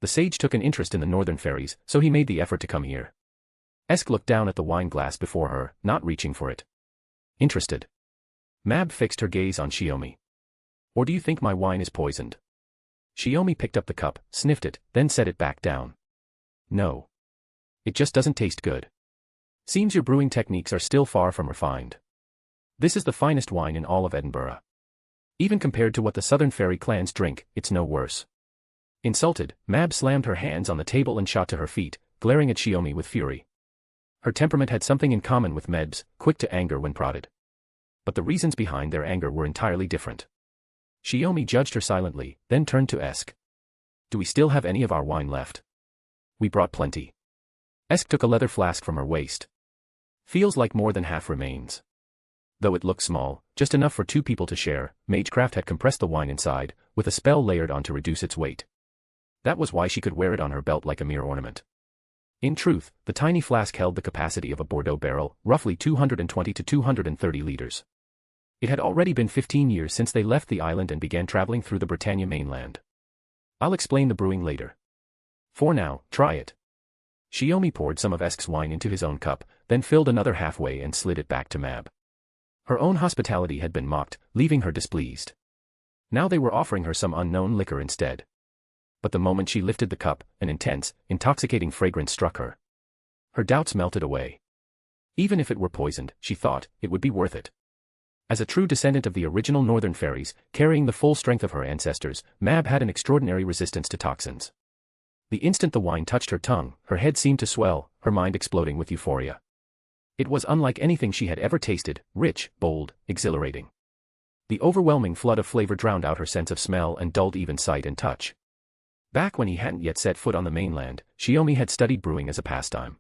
The sage took an interest in the northern fairies, so he made the effort to come here. Esk looked down at the wine glass before her, not reaching for it. Interested. Mab fixed her gaze on Shiomi. Or do you think my wine is poisoned? Shiomi picked up the cup, sniffed it, then set it back down. No. It just doesn't taste good. Seems your brewing techniques are still far from refined. This is the finest wine in all of Edinburgh. Even compared to what the southern fairy clans drink, it's no worse. Insulted, Mab slammed her hands on the table and shot to her feet, glaring at Shiomi with fury. Her temperament had something in common with Meb's, quick to anger when prodded. But the reasons behind their anger were entirely different. Shiomi judged her silently, then turned to Esk. Do we still have any of our wine left? We brought plenty. Esk took a leather flask from her waist. Feels like more than half remains. Though it looked small, just enough for 2 people to share, Magecraft had compressed the wine inside, with a spell layered on to reduce its weight. That was why she could wear it on her belt like a mere ornament. In truth, the tiny flask held the capacity of a Bordeaux barrel, roughly 220 to 230 liters. It had already been 15 years since they left the island and began traveling through the Britannia mainland. I'll explain the brewing later. For now, try it. Shiomi poured some of Esk's wine into his own cup, then filled another halfway and slid it back to Mab. Her own hospitality had been mocked, leaving her displeased. Now they were offering her some unknown liquor instead. But the moment she lifted the cup, an intense, intoxicating fragrance struck her. Her doubts melted away. Even if it were poisoned, she thought, it would be worth it. As a true descendant of the original northern fairies, carrying the full strength of her ancestors, Mab had an extraordinary resistance to toxins. The instant the wine touched her tongue, her head seemed to swell, her mind exploding with euphoria. It was unlike anything she had ever tasted, rich, bold, exhilarating. The overwhelming flood of flavor drowned out her sense of smell and dulled even sight and touch. Back when he hadn't yet set foot on the mainland, Shiomi had studied brewing as a pastime.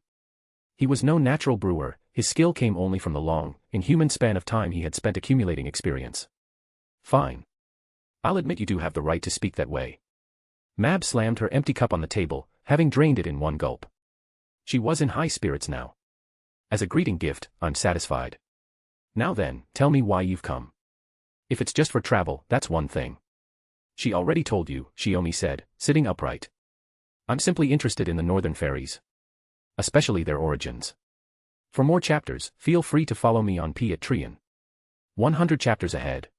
He was no natural brewer, his skill came only from the long, inhuman span of time he had spent accumulating experience. Fine. I'll admit you do have the right to speak that way. Mab slammed her empty cup on the table, having drained it in one gulp. She was in high spirits now. As a greeting gift, I'm satisfied. Now then, tell me why you've come. If it's just for travel, that's one thing. She already told you, Shiomi said, sitting upright. I'm simply interested in the northern fairies. Especially their origins. For more chapters, feel free to follow me on Patreon. 100 chapters ahead.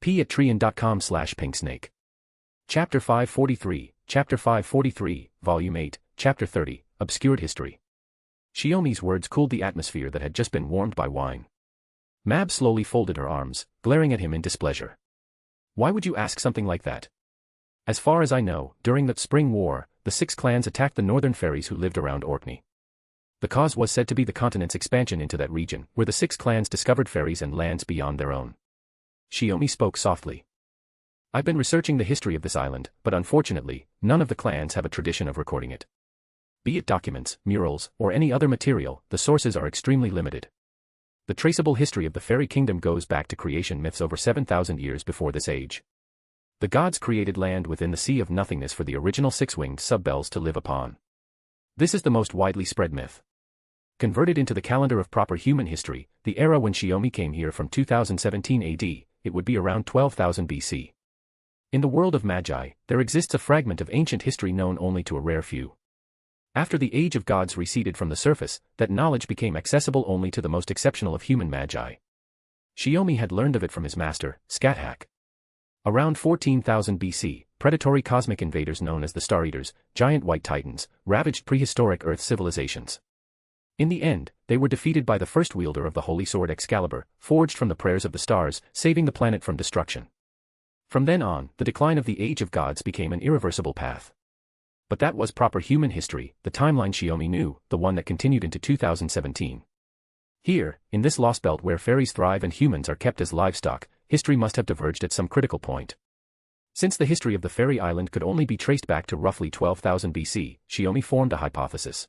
patreon.com/pinksnake. Chapter 543, Volume 8, Chapter 30, Obscured History. Shiomi's words cooled the atmosphere that had just been warmed by wine. Mab slowly folded her arms, glaring at him in displeasure. Why would you ask something like that? As far as I know, during the Spring War, the 6 clans attacked the northern fairies who lived around Orkney. The cause was said to be the continent's expansion into that region, where the 6 clans discovered fairies and lands beyond their own. Shiomi spoke softly. I've been researching the history of this island, but unfortunately, none of the clans have a tradition of recording it. Be it documents, murals, or any other material, the sources are extremely limited. The traceable history of the fairy kingdom goes back to creation myths over 7,000 years before this age. The gods created land within the sea of nothingness for the original 6-winged sub-bells to live upon. This is the most widely spread myth. Converted into the calendar of proper human history, the era when Shiomi came here from 2017 AD, it would be around 12,000 BC. In the world of magi, there exists a fragment of ancient history known only to a rare few. After the age of gods receded from the surface, that knowledge became accessible only to the most exceptional of human magi. Shiomi had learned of it from his master, Scáthach. Around 14,000 BC, predatory cosmic invaders known as the Star Eaters, giant white titans, ravaged prehistoric Earth civilizations. In the end, they were defeated by the first wielder of the holy sword Excalibur, forged from the prayers of the stars, saving the planet from destruction. From then on, the decline of the Age of Gods became an irreversible path. But that was proper human history, the timeline Shiomi knew, the one that continued into 2017. Here, in this lost belt where fairies thrive and humans are kept as livestock, history must have diverged at some critical point. Since the history of the fairy island could only be traced back to roughly 12,000 BC, Shiomi formed a hypothesis.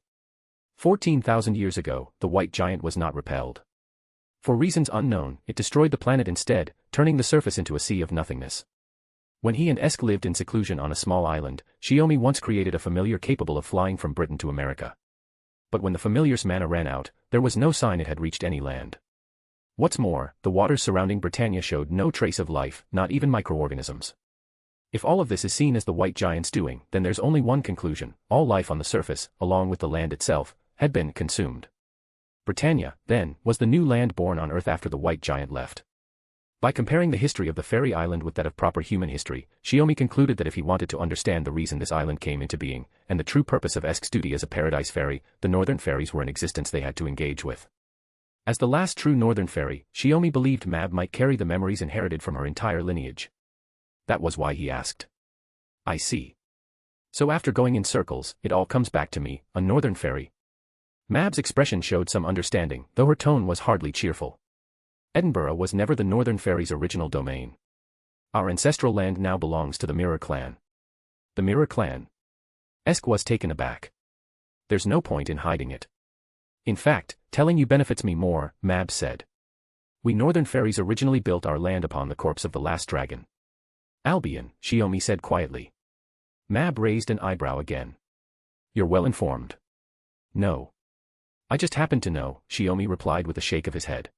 14,000 years ago, the white giant was not repelled. For reasons unknown, it destroyed the planet instead, turning the surface into a sea of nothingness. When he and Esk lived in seclusion on a small island, Shiomi once created a familiar capable of flying from Britain to America. But when the familiar's mana ran out, there was no sign it had reached any land. What's more, the waters surrounding Britannia showed no trace of life, not even microorganisms. If all of this is seen as the white giant's doing, then there's only one conclusion: all life on the surface, along with the land itself, had been consumed. Britannia, then, was the new land born on Earth after the white giant left. By comparing the history of the fairy island with that of proper human history, Shiomi concluded that if he wanted to understand the reason this island came into being, and the true purpose of Esk's duty as a paradise fairy, the northern fairies were an existence they had to engage with. As the last true northern fairy, Shiomi believed Mab might carry the memories inherited from her entire lineage. That was why he asked. I see. So after going in circles, it all comes back to me, a northern fairy. Mab's expression showed some understanding, though her tone was hardly cheerful. Edinburgh was never the northern fairy's original domain. Our ancestral land now belongs to the Mirror Clan. The Mirror Clan? Esk was taken aback. There's no point in hiding it. In fact, telling you benefits me more, Mab said. We northern fairies originally built our land upon the corpse of the last dragon. Albion, Shiomi said quietly. Mab raised an eyebrow again. You're well informed. No. I just happen to know, Shiomi replied with a shake of his head.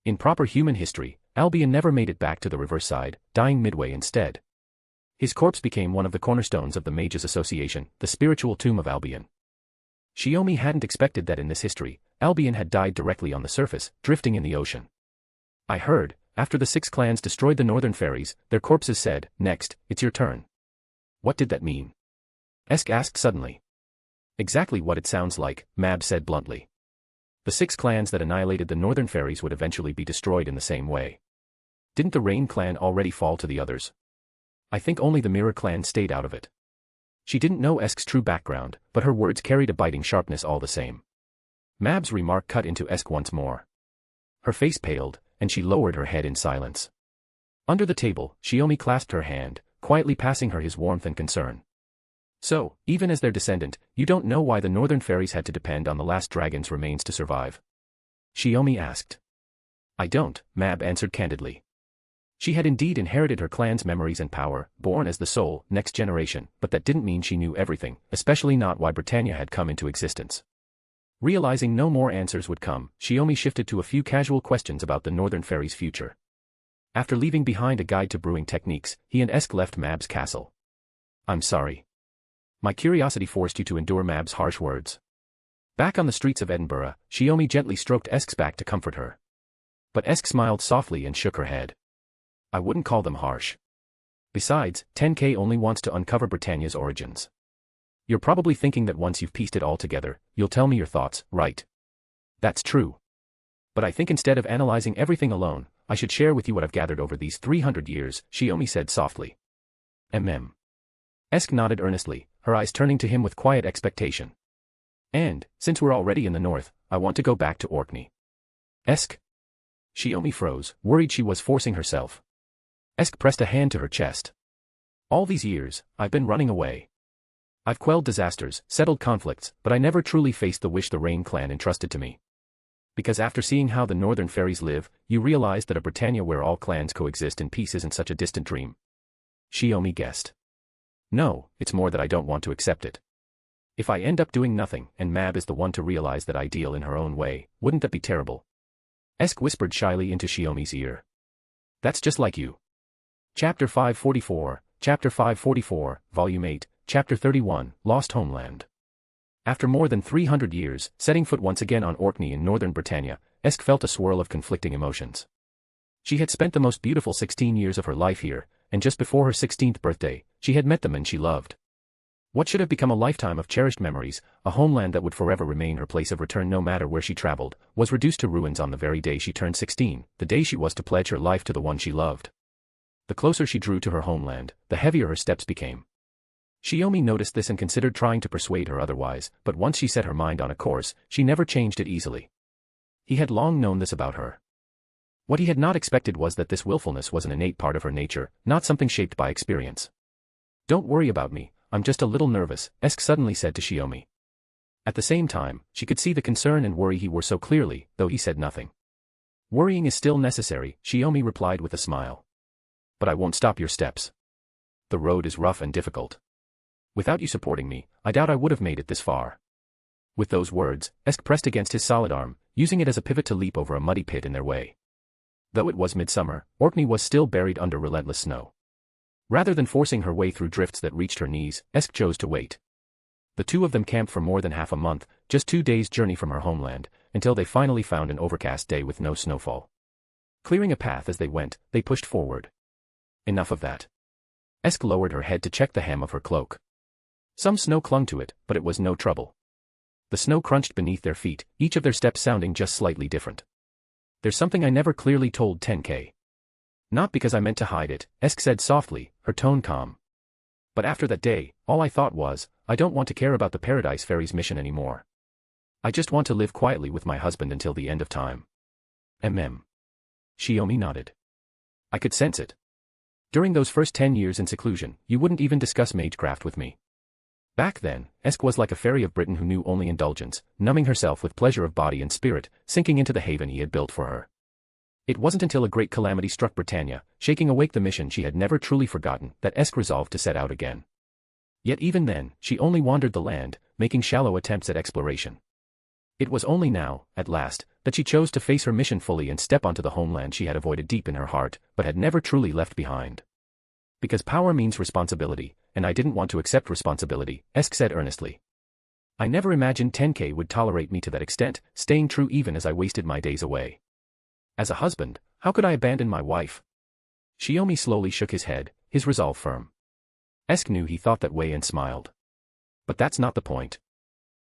In proper human history, Albion never made it back to the reverse side, dying midway instead. His corpse became one of the cornerstones of the Mages Association, the spiritual tomb of Albion. Shiomi hadn't expected that in this history, Albion had died directly on the surface, drifting in the ocean. I heard, after the 6 clans destroyed the northern fairies, their corpses said, "Next, it's your turn." What did that mean? Esk asked suddenly. Exactly what it sounds like, Mab said bluntly. The 6 clans that annihilated the northern fairies would eventually be destroyed in the same way. Didn't the Rain clan already fall to the others? I think only the Mirror clan stayed out of it. She didn't know Esk's true background, but her words carried a biting sharpness all the same. Mab's remark cut into Esk once more. Her face paled, and she lowered her head in silence. Under the table, Shiomi clasped her hand, quietly passing her his warmth and concern. So, even as their descendant, you don't know why the northern fairies had to depend on the last dragon's remains to survive? Shiomi asked. I don't, Mab answered candidly. She had indeed inherited her clan's memories and power, born as the sole, next generation, but that didn't mean she knew everything, especially not why Britannia had come into existence. Realizing no more answers would come, Shiomi shifted to a few casual questions about the northern fairies' future. After leaving behind a guide to brewing techniques, he and Esk left Mab's castle. I'm sorry. My curiosity forced you to endure Mab's harsh words. Back on the streets of Edinburgh, Shiomi gently stroked Esk's back to comfort her. But Esk smiled softly and shook her head. I wouldn't call them harsh. Besides, Tenkei only wants to uncover Britannia's origins. You're probably thinking that once you've pieced it all together, you'll tell me your thoughts, right? That's true. But I think instead of analyzing everything alone, I should share with you what I've gathered over these 300 years, Shiomi said softly. Esk nodded earnestly, her eyes turning to him with quiet expectation. And, since we're already in the north, I want to go back to Orkney. Esk? Shiomi froze, worried she was forcing herself. Esk pressed a hand to her chest. All these years, I've been running away. I've quelled disasters, settled conflicts, but I never truly faced the wish the Rain clan entrusted to me. Because after seeing how the northern fairies live, you realize that a Britannia where all clans coexist in peace isn't such a distant dream. Shiomi guessed. No, it's more that I don't want to accept it. If I end up doing nothing, and Mab is the one to realize that ideal in her own way, wouldn't that be terrible? Esk whispered shyly into Shiomi's ear. That's just like you. Chapter 544, Volume 8, Chapter 31, Lost Homeland. After more than 300 years, setting foot once again on Orkney in northern Britannia, Esk felt a swirl of conflicting emotions. She had spent the most beautiful 16 years of her life here, and just before her 16th birthday, she had met the man she loved. What should have become a lifetime of cherished memories, a homeland that would forever remain her place of return no matter where she traveled, was reduced to ruins on the very day she turned 16, the day she was to pledge her life to the one she loved. The closer she drew to her homeland, the heavier her steps became. Shiomi noticed this and considered trying to persuade her otherwise, but once she set her mind on a course, she never changed it easily. He had long known this about her. What he had not expected was that this willfulness was an innate part of her nature, not something shaped by experience. Don't worry about me, I'm just a little nervous, Esk suddenly said to Shiomi. At the same time, she could see the concern and worry he wore so clearly, though he said nothing. Worrying is still necessary, Shiomi replied with a smile. But I won't stop your steps. The road is rough and difficult. Without you supporting me, I doubt I would have made it this far. With those words, Esk pressed against his solid arm, using it as a pivot to leap over a muddy pit in their way. Though it was midsummer, Orkney was still buried under relentless snow. Rather than forcing her way through drifts that reached her knees, Esk chose to wait. The two of them camped for more than half a month, just 2 days' journey from her homeland, until they finally found an overcast day with no snowfall. Clearing a path as they went, they pushed forward. Enough of that. Esk lowered her head to check the hem of her cloak. Some snow clung to it, but it was no trouble. The snow crunched beneath their feet, each of their steps sounding just slightly different. There's something I never clearly told Tenkei. Not because I meant to hide it, Esk said softly, her tone calm. But after that day, all I thought was, I don't want to care about the Paradise Fairy's mission anymore. I just want to live quietly with my husband until the end of time. Shiomi nodded. I could sense it. During those first 10 years in seclusion, you wouldn't even discuss magecraft with me. Back then, Esk was like a fairy of Britain who knew only indulgence, numbing herself with pleasure of body and spirit, sinking into the haven he had built for her. It wasn't until a great calamity struck Britannia, shaking awake the mission she had never truly forgotten, that Esk resolved to set out again. Yet even then, she only wandered the land, making shallow attempts at exploration. It was only now, at last, that she chose to face her mission fully and step onto the homeland she had avoided deep in her heart, but had never truly left behind. Because power means responsibility, and I didn't want to accept responsibility, Esk said earnestly. I never imagined Tenkei would tolerate me to that extent, staying true even as I wasted my days away. As a husband, how could I abandon my wife? Shiomi slowly shook his head, his resolve firm. Esk knew he thought that way and smiled. But that's not the point.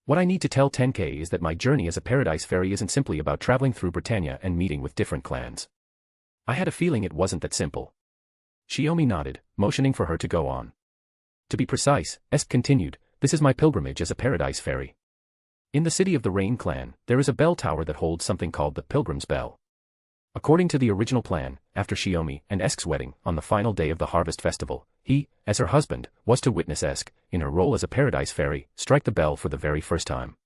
What I need to tell Tenkei is that my journey as a paradise fairy isn't simply about traveling through Britannia and meeting with different clans. I had a feeling it wasn't that simple. Shiomi nodded, motioning for her to go on. To be precise, Esk continued, this is my pilgrimage as a paradise fairy. In the city of the Rain clan, there is a bell tower that holds something called the Pilgrim's Bell. According to the original plan, after Shiomi and Esk's wedding, on the final day of the harvest festival, he, as her husband, was to witness Esk, in her role as a paradise fairy, strike the bell for the very first time.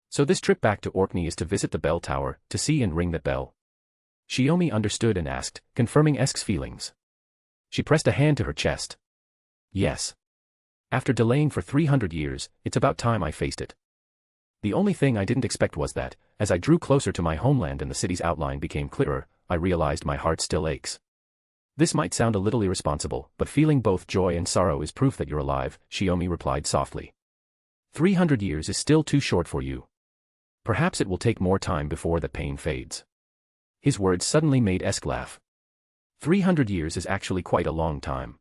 So this trip back to Orkney is to visit the bell tower, to see and ring that bell. Shiomi understood and asked, confirming Esk's feelings. She pressed a hand to her chest. Yes. After delaying for 300 years, it's about time I faced it. The only thing I didn't expect was that, as I drew closer to my homeland and the city's outline became clearer, I realized my heart still aches. This might sound a little irresponsible, but feeling both joy and sorrow is proof that you're alive, Shiomi replied softly. 300 years is still too short for you. Perhaps it will take more time before that pain fades. His words suddenly made Esk laugh. 300 years is actually quite a long time.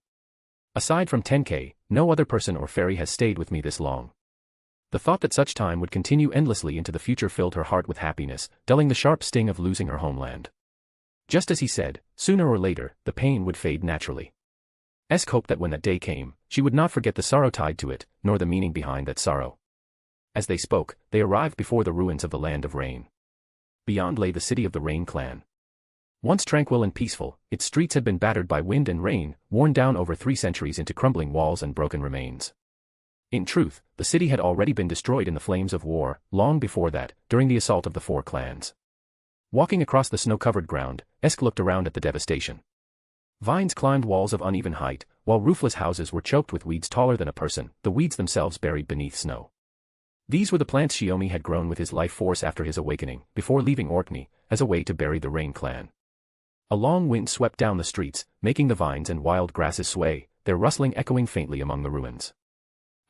Aside from Tenkei, no other person or fairy has stayed with me this long. The thought that such time would continue endlessly into the future filled her heart with happiness, dulling the sharp sting of losing her homeland. Just as he said, sooner or later, the pain would fade naturally. Esk hoped that when that day came, she would not forget the sorrow tied to it, nor the meaning behind that sorrow. As they spoke, they arrived before the ruins of the Land of Rain. Beyond lay the city of the Rain clan. Once tranquil and peaceful, its streets had been battered by wind and rain, worn down over 3 centuries into crumbling walls and broken remains. In truth, the city had already been destroyed in the flames of war, long before that, during the assault of the 4 clans. Walking across the snow-covered ground, Esk looked around at the devastation. Vines climbed walls of uneven height, while roofless houses were choked with weeds taller than a person, the weeds themselves buried beneath snow. These were the plants Shiomi had grown with his life force after his awakening, before leaving Orkney, as a way to bury the Rain clan. A long wind swept down the streets, making the vines and wild grasses sway, their rustling echoing faintly among the ruins.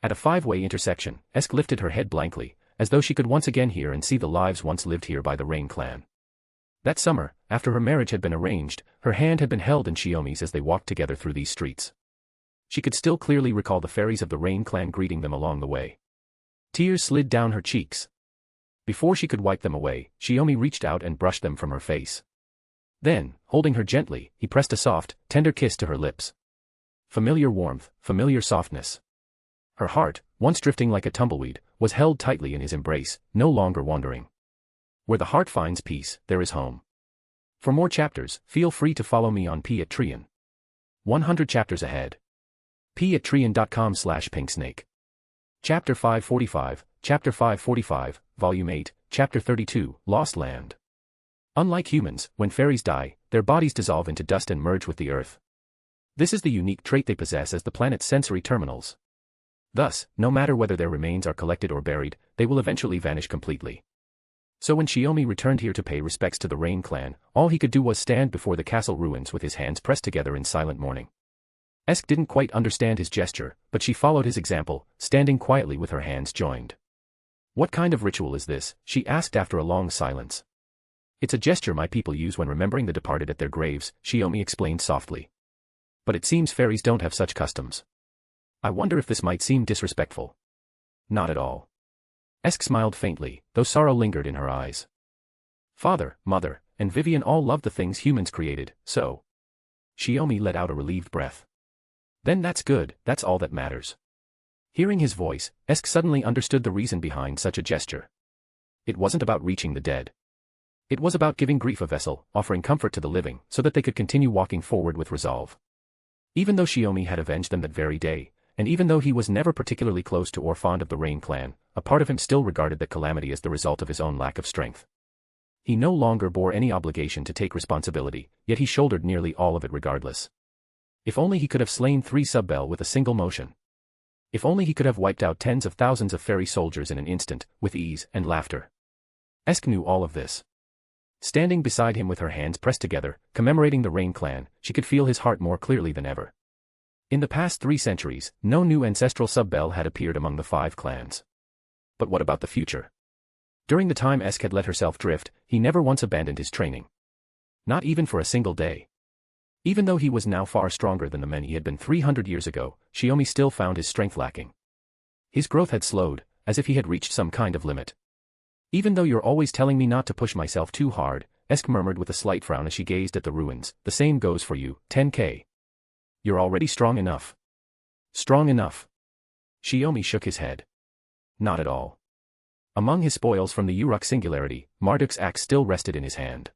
At a 5-way intersection, Esk lifted her head blankly, as though she could once again hear and see the lives once lived here by the Rain clan. That summer, after her marriage had been arranged, her hand had been held in Shiomi's as they walked together through these streets. She could still clearly recall the fairies of the Rain clan greeting them along the way. Tears slid down her cheeks. Before she could wipe them away, Shiomi reached out and brushed them from her face. Then, holding her gently, he pressed a soft, tender kiss to her lips. Familiar warmth, familiar softness. Her heart, once drifting like a tumbleweed, was held tightly in his embrace, no longer wandering. Where the heart finds peace, there is home. For more chapters, feel free to follow me on Patreon. 100 chapters ahead. patreon.com/pinksnake. Chapter 545, Chapter 545, Volume 8, Chapter 32, Lost Land. Unlike humans, when fairies die, their bodies dissolve into dust and merge with the earth. This is the unique trait they possess as the planet's sensory terminals. Thus, no matter whether their remains are collected or buried, they will eventually vanish completely. So when Shiomi returned here to pay respects to the Rain clan, all he could do was stand before the castle ruins with his hands pressed together in silent mourning. Esk didn't quite understand his gesture, but she followed his example, standing quietly with her hands joined. What kind of ritual is this? She asked after a long silence. It's a gesture my people use when remembering the departed at their graves, Shiomi explained softly. But it seems fairies don't have such customs. I wonder if this might seem disrespectful. Not at all. Esk smiled faintly, though sorrow lingered in her eyes. Father, mother, and Vivian all loved the things humans created, so. Shiomi let out a relieved breath. Then that's good, that's all that matters. Hearing his voice, Esk suddenly understood the reason behind such a gesture. It wasn't about reaching the dead. It was about giving grief a vessel, offering comfort to the living, so that they could continue walking forward with resolve. Even though Shiomi had avenged them that very day, and even though he was never particularly close to or fond of the Rain clan, a part of him still regarded the calamity as the result of his own lack of strength. He no longer bore any obligation to take responsibility, yet he shouldered nearly all of it regardless. If only he could have slain 3 Subbell with a single motion. If only he could have wiped out tens of thousands of fairy soldiers in an instant, with ease and laughter. Esk knew all of this. Standing beside him with her hands pressed together, commemorating the Rain clan, she could feel his heart more clearly than ever. In the past 3 centuries, no new ancestral Subbell had appeared among the 5 clans. But what about the future? During the time Esk had let herself drift, he never once abandoned his training. Not even for a single day. Even though he was now far stronger than the men he had been 300 years ago, Shiomi still found his strength lacking. His growth had slowed, as if he had reached some kind of limit. Even though you're always telling me not to push myself too hard, Esk murmured with a slight frown as she gazed at the ruins, the same goes for you, Tenkei. You're already strong enough. Strong enough. Shiomi shook his head. Not at all. Among his spoils from the Uruk singularity, Marduk's axe still rested in his hand.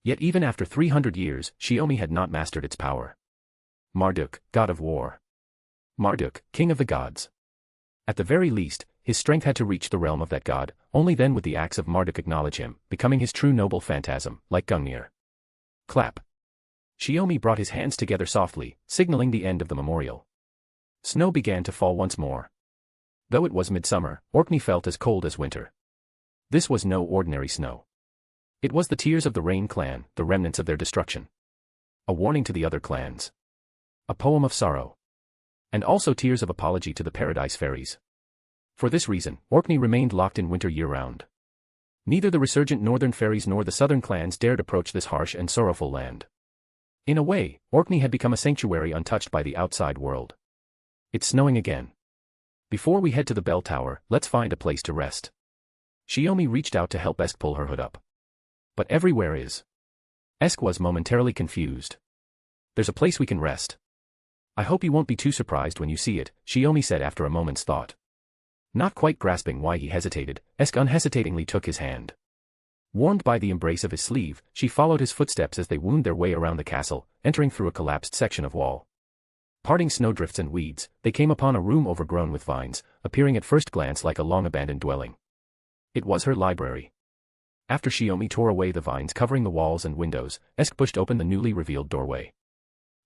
Yet even after 300 years, Shiomi had not mastered its power. Marduk, god of war. Marduk, king of the gods. At the very least, his strength had to reach the realm of that god, only then would the axe of Marduk acknowledge him, becoming his true noble phantasm, like Gungnir. Clap. Shiomi brought his hands together softly, signaling the end of the memorial. Snow began to fall once more. Though it was midsummer, Orkney felt as cold as winter. This was no ordinary snow. It was the tears of the Rain clan, the remnants of their destruction. A warning to the other clans. A poem of sorrow. And also tears of apology to the Paradise Fairies. For this reason, Orkney remained locked in winter year-round. Neither the resurgent northern fairies nor the southern clans dared approach this harsh and sorrowful land. In a way, Orkney had become a sanctuary untouched by the outside world. It's snowing again. Before we head to the bell tower, let's find a place to rest. Shiomi reached out to help Esk pull her hood up. But everywhere is. Esk was momentarily confused. There's a place we can rest. I hope you won't be too surprised when you see it, Shiomi said after a moment's thought. Not quite grasping why he hesitated, Esk unhesitatingly took his hand. Warmed by the embrace of his sleeve, she followed his footsteps as they wound their way around the castle, entering through a collapsed section of wall. Parting snowdrifts and weeds, they came upon a room overgrown with vines, appearing at first glance like a long-abandoned dwelling. It was her library. After Shiomi tore away the vines covering the walls and windows, Esk pushed open the newly revealed doorway.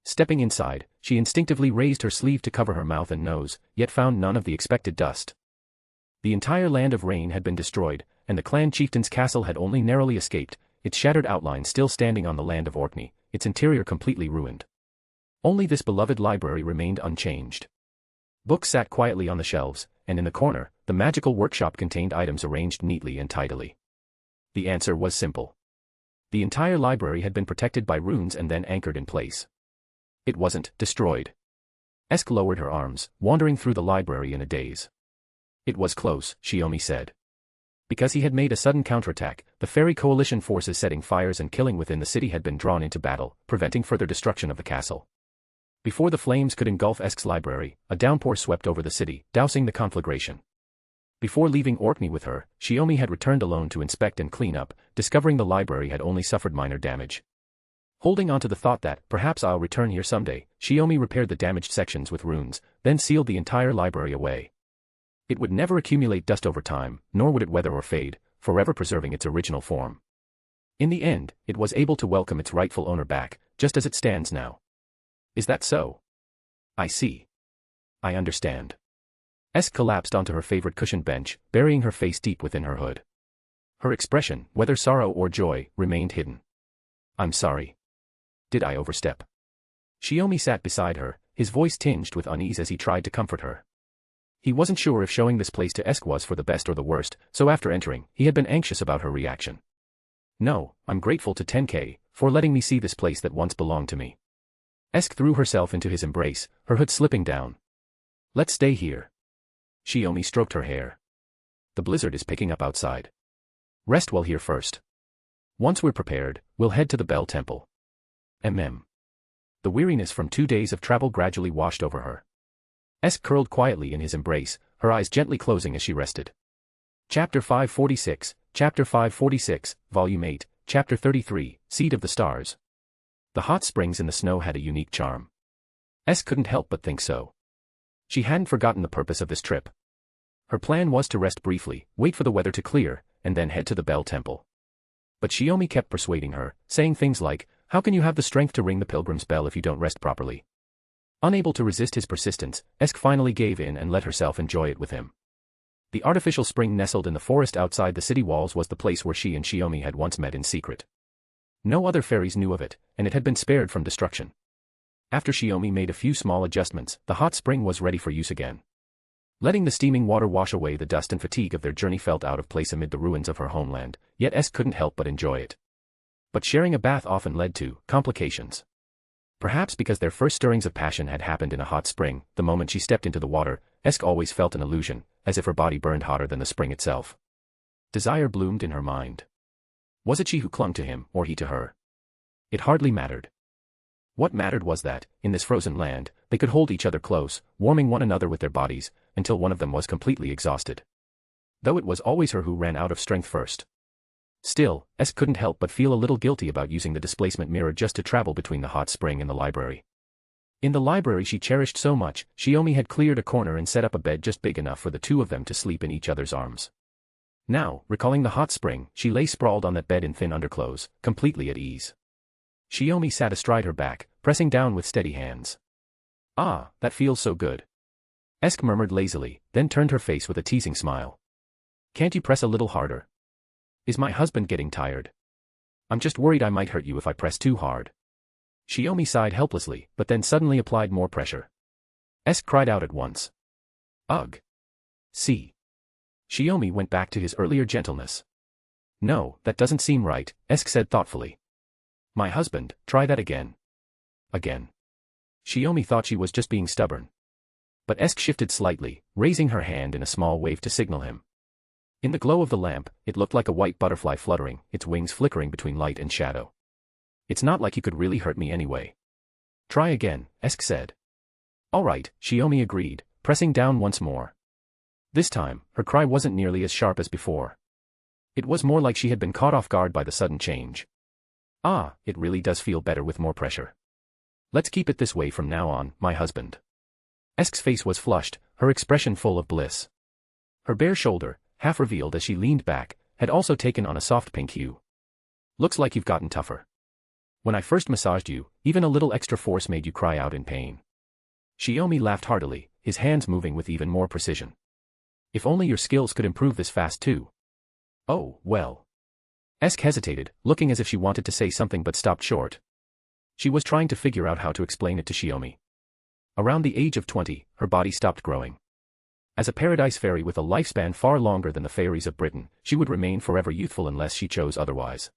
Stepping inside, she instinctively raised her sleeve to cover her mouth and nose, yet found none of the expected dust. The entire land of Rain had been destroyed, and the clan chieftain's castle had only narrowly escaped, its shattered outline still standing on the land of Orkney, its interior completely ruined. Only this beloved library remained unchanged. Books sat quietly on the shelves, and in the corner, the magical workshop contained items arranged neatly and tidily. The answer was simple. The entire library had been protected by runes and then anchored in place. It wasn't destroyed. Esk lowered her arms, wandering through the library in a daze. It was close, Shiomi said. Because he had made a sudden counterattack, the fairy coalition forces setting fires and killing within the city had been drawn into battle, preventing further destruction of the castle. Before the flames could engulf Esk's library, a downpour swept over the city, dousing the conflagration. Before leaving Orkney with her, Shiomi had returned alone to inspect and clean up, discovering the library had only suffered minor damage. Holding on to the thought that, perhaps I'll return here someday, Shiomi repaired the damaged sections with runes, then sealed the entire library away. It would never accumulate dust over time, nor would it weather or fade, forever preserving its original form. In the end, it was able to welcome its rightful owner back, just as it stands now. Is that so? I see. I understand. Esk collapsed onto her favorite cushioned bench, burying her face deep within her hood. Her expression, whether sorrow or joy, remained hidden. I'm sorry. Did I overstep? Shiomi sat beside her, his voice tinged with unease as he tried to comfort her. He wasn't sure if showing this place to Esk was for the best or the worst, so after entering, he had been anxious about her reaction. No, I'm grateful to Tenkei for letting me see this place that once belonged to me. Esk threw herself into his embrace, her hood slipping down. Let's stay here. Shiomi stroked her hair. The blizzard is picking up outside. Rest well here first. Once we're prepared, we'll head to the Bell Temple. The weariness from 2 days of travel gradually washed over her. Esk curled quietly in his embrace, her eyes gently closing as she rested. Chapter 546, Chapter 546, Volume 8, Chapter 33, Seed of the Stars. The hot springs in the snow had a unique charm. Esk couldn't help but think so. She hadn't forgotten the purpose of this trip. Her plan was to rest briefly, wait for the weather to clear, and then head to the Bell Temple. But Shiomi kept persuading her, saying things like, "How can you have the strength to ring the pilgrim's bell if you don't rest properly?" Unable to resist his persistence, Esk finally gave in and let herself enjoy it with him. The artificial spring nestled in the forest outside the city walls was the place where she and Shiomi had once met in secret. No other fairies knew of it, and it had been spared from destruction. After Shiomi made a few small adjustments, the hot spring was ready for use again. Letting the steaming water wash away the dust and fatigue of their journey felt out of place amid the ruins of her homeland, yet Esk couldn't help but enjoy it. But sharing a bath often led to complications. Perhaps because their first stirrings of passion had happened in a hot spring, the moment she stepped into the water, Esk always felt an illusion, as if her body burned hotter than the spring itself. Desire bloomed in her mind. Was it she who clung to him, or he to her? It hardly mattered. What mattered was that, in this frozen land, they could hold each other close, warming one another with their bodies, until one of them was completely exhausted. Though it was always her who ran out of strength first. Still, Esk couldn't help but feel a little guilty about using the displacement mirror just to travel between the hot spring and the library. In the library she cherished so much, Shiomi had cleared a corner and set up a bed just big enough for the two of them to sleep in each other's arms. Now, recalling the hot spring, she lay sprawled on that bed in thin underclothes, completely at ease. Shiomi sat astride her back, pressing down with steady hands. "Ah, that feels so good," Esk murmured lazily, then turned her face with a teasing smile. "Can't you press a little harder? Is my husband getting tired? I'm just worried I might hurt you if I press too hard." Shiomi sighed helplessly, but then suddenly applied more pressure. Esk cried out at once. "Ugh. See." Shiomi went back to his earlier gentleness. "No, that doesn't seem right," Esk said thoughtfully. "My husband, try that again." Again. Shiomi thought she was just being stubborn. But Esk shifted slightly, raising her hand in a small wave to signal him. In the glow of the lamp, it looked like a white butterfly fluttering, its wings flickering between light and shadow. "It's not like you could really hurt me anyway." "Try again," Esk said. "All right," Shiomi agreed, pressing down once more. This time, her cry wasn't nearly as sharp as before. It was more like she had been caught off guard by the sudden change. "Ah, it really does feel better with more pressure. Let's keep it this way from now on, my husband." Esk's face was flushed, her expression full of bliss. Her bare shoulder, half revealed as she leaned back, had also taken on a soft pink hue. "Looks like you've gotten tougher. When I first massaged you, even a little extra force made you cry out in pain." Shiomi laughed heartily, his hands moving with even more precision. "If only your skills could improve this fast too." "Oh, well." Esk hesitated, looking as if she wanted to say something but stopped short. She was trying to figure out how to explain it to Shiomi. Around the age of 20, her body stopped growing. As a paradise fairy with a lifespan far longer than the fairies of Britain, she would remain forever youthful unless she chose otherwise.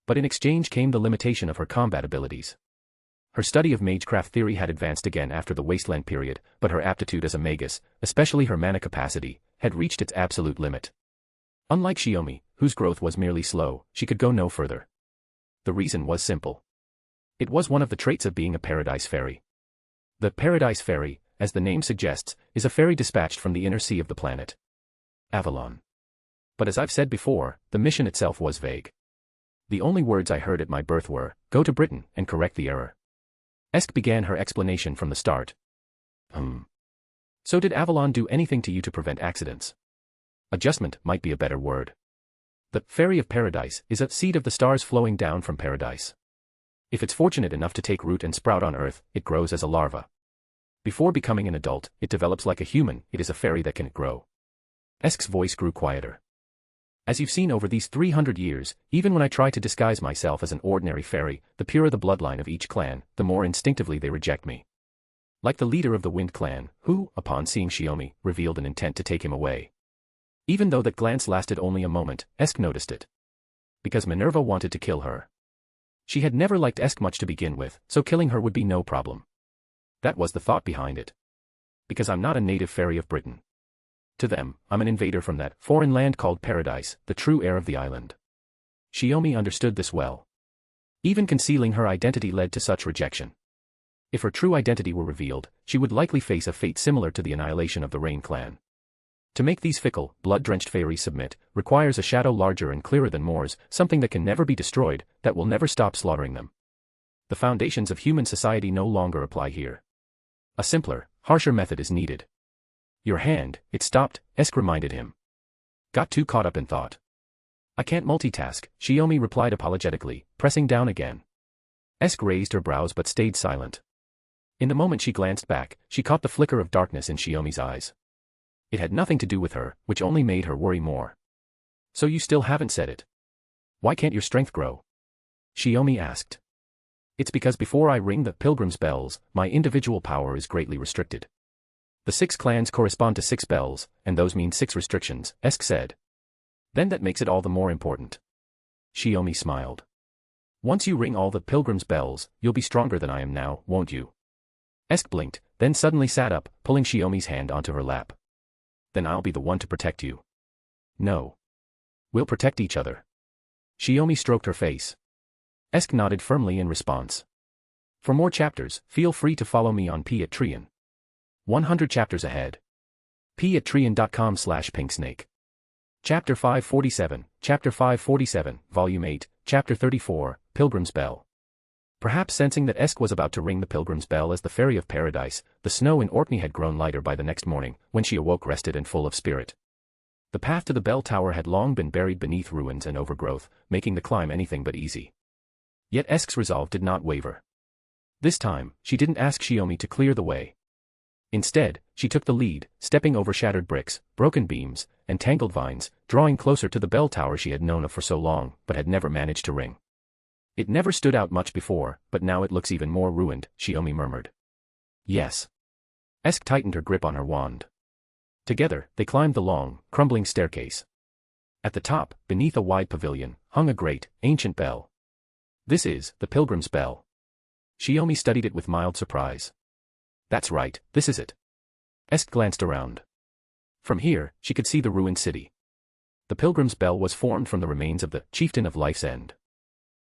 But in exchange came the limitation of her combat abilities. Her study of magecraft theory had advanced again after the wasteland period, but her aptitude as a magus, especially her mana capacity, had reached its absolute limit. Unlike Shiomi, whose growth was merely slow, she could go no further. The reason was simple. It was one of the traits of being a paradise fairy. The paradise fairy, as the name suggests, is a fairy dispatched from the inner sea of the planet Avalon. But as I've said before, the mission itself was vague. The only words I heard at my birth were, "Go to Britain and correct the error." Esk began her explanation from the start. So did Avalon do anything to you to prevent accidents? Adjustment might be a better word. The fairy of paradise is a seed of the stars flowing down from paradise. If it's fortunate enough to take root and sprout on Earth, it grows as a larva. Before becoming an adult, it develops like a human. It is a fairy that can grow. Esk's voice grew quieter. As you've seen over these 300 years, even when I try to disguise myself as an ordinary fairy, the purer the bloodline of each clan, the more instinctively they reject me. Like the leader of the Wind clan, who, upon seeing Shiomi, revealed an intent to take him away. Even though that glance lasted only a moment, Esk noticed it. Because Minerva wanted to kill her. She had never liked Esk much to begin with, so killing her would be no problem. That was the thought behind it. Because I'm not a native fairy of Britain. To them, I'm an invader from that foreign land called Paradise, the true heir of the island. Shiomi understood this well. Even concealing her identity led to such rejection. If her true identity were revealed, she would likely face a fate similar to the annihilation of the Rain clan. To make these fickle, blood-drenched fairies submit, requires a shadow larger and clearer than Moore's, something that can never be destroyed, that will never stop slaughtering them. The foundations of human society no longer apply here. A simpler, harsher method is needed. Your hand, it stopped, Esk reminded him. Got too caught up in thought. I can't multitask, Shiomi replied apologetically, pressing down again. Esk raised her brows but stayed silent. In the moment she glanced back, she caught the flicker of darkness in Shiomi's eyes. It had nothing to do with her, which only made her worry more. So you still haven't said it. Why can't your strength grow? Shiomi asked. It's because before I ring the pilgrim's bells, my individual power is greatly restricted. The 6 clans correspond to 6 bells, and those mean 6 restrictions, Esk said. Then that makes it all the more important. Shiomi smiled. Once you ring all the pilgrim's bells, you'll be stronger than I am now, won't you? Esk blinked, then suddenly sat up, pulling Shiomi's hand onto her lap. Then I'll be the one to protect you. No. We'll protect each other. Shiomi stroked her face. Esk nodded firmly in response. For more chapters, feel free to follow me on Patreon. 100 chapters ahead. patreon.com/pinksnake. Chapter 547, Chapter 547, Volume 8, Chapter 34, Pilgrim's Bell. Perhaps sensing that Esk was about to ring the pilgrim's bell as the Fairy of Paradise, the snow in Orkney had grown lighter by the next morning, when she awoke rested and full of spirit. The path to the bell tower had long been buried beneath ruins and overgrowth, making the climb anything but easy. Yet Esk's resolve did not waver. This time, she didn't ask Shiomi to clear the way. Instead, she took the lead, stepping over shattered bricks, broken beams, and tangled vines, drawing closer to the bell tower she had known of for so long, but had never managed to ring. It never stood out much before, but now it looks even more ruined, Shiomi murmured. Yes. Esk tightened her grip on her wand. Together, they climbed the long, crumbling staircase. At the top, beneath a wide pavilion, hung a great, ancient bell. This is the pilgrim's bell. Shiomi studied it with mild surprise. That's right, this is it. Esk glanced around. From here, she could see the ruined city. The pilgrim's bell was formed from the remains of the chieftain of Life's End.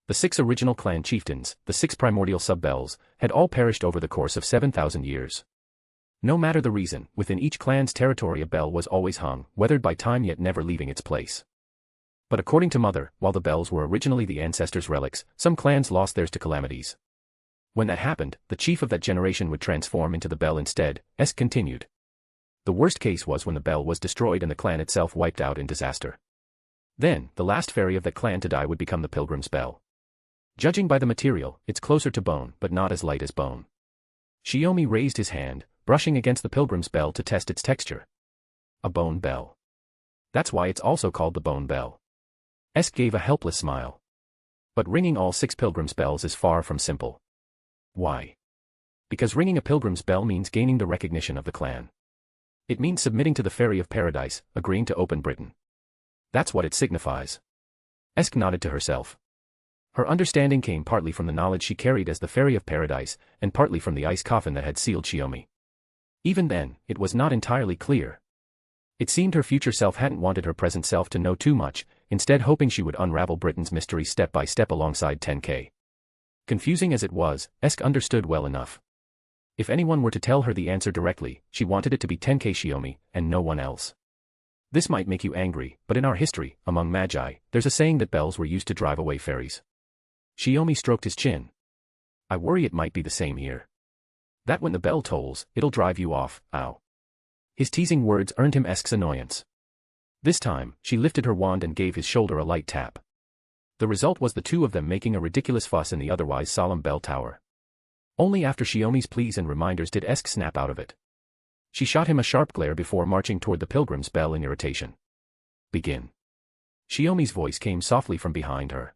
The 6 original clan chieftains, the 6 primordial sub-bells, had all perished over the course of 7,000 years. No matter the reason, within each clan's territory a bell was always hung, weathered by time yet never leaving its place. But according to Mother, while the bells were originally the ancestors' relics, some clans lost theirs to calamities. When that happened, the chief of that generation would transform into the bell instead, Esk continued. The worst case was when the bell was destroyed and the clan itself wiped out in disaster. Then, the last fairy of that clan to die would become the pilgrim's bell. Judging by the material, it's closer to bone, but not as light as bone. Shiomi raised his hand, brushing against the pilgrim's bell to test its texture. A bone bell. That's why it's also called the bone bell. Esk gave a helpless smile. But ringing all 6 pilgrim's bells is far from simple. Why? Because ringing a pilgrim's bell means gaining the recognition of the clan. It means submitting to the Fairy of Paradise, agreeing to open Britain. That's what it signifies. Esk nodded to herself. Her understanding came partly from the knowledge she carried as the Fairy of Paradise, and partly from the ice coffin that had sealed Shiomi. Even then, it was not entirely clear. It seemed her future self hadn't wanted her present self to know too much, instead hoping she would unravel Britain's mystery step by step alongside Tenkei. Confusing as it was, Esk understood well enough. If anyone were to tell her the answer directly, she wanted it to be Tenkei Shiomi, and no one else. This might make you angry, but in our history, among magi, there's a saying that bells were used to drive away fairies. Shiomi stroked his chin. I worry it might be the same here. That when the bell tolls, it'll drive you off, ow. His teasing words earned him Esk's annoyance. This time, she lifted her wand and gave his shoulder a light tap. The result was the two of them making a ridiculous fuss in the otherwise solemn bell tower. Only after Shiomi's pleas and reminders did Esk snap out of it. She shot him a sharp glare before marching toward the pilgrim's bell in irritation. Begin. Shiomi's voice came softly from behind her.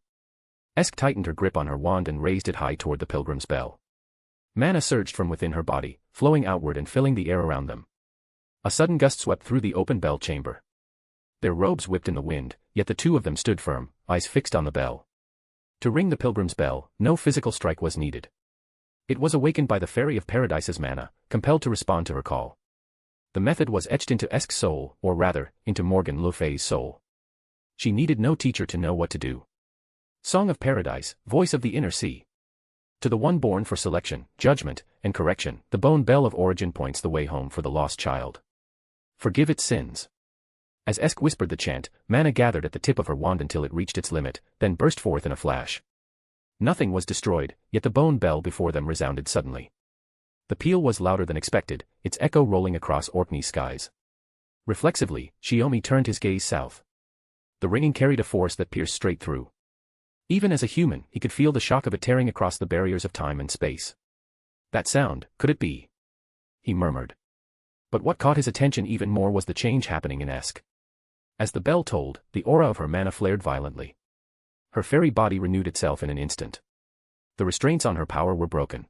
Esk tightened her grip on her wand and raised it high toward the pilgrim's bell. Mana surged from within her body, flowing outward and filling the air around them. A sudden gust swept through the open bell chamber. Their robes whipped in the wind, yet the two of them stood firm, eyes fixed on the bell. To ring the pilgrim's bell, no physical strike was needed. It was awakened by the Fairy of Paradise's mana, compelled to respond to her call. The method was etched into Esk's soul, or rather, into Morgan Le Fay's soul. She needed no teacher to know what to do. Song of Paradise, voice of the inner sea. To the one born for selection, judgment, and correction, the bone bell of origin points the way home for the lost child. Forgive its sins. As Esk whispered the chant, mana gathered at the tip of her wand until it reached its limit, then burst forth in a flash. Nothing was destroyed, yet the bone bell before them resounded suddenly. The peal was louder than expected, its echo rolling across Orkney's skies. Reflexively, Shiomi turned his gaze south. The ringing carried a force that pierced straight through. Even as a human, he could feel the shock of it tearing across the barriers of time and space. That sound, could it be? He murmured. But what caught his attention even more was the change happening in Esk. As the bell tolled, the aura of her mana flared violently. Her fairy body renewed itself in an instant. The restraints on her power were broken.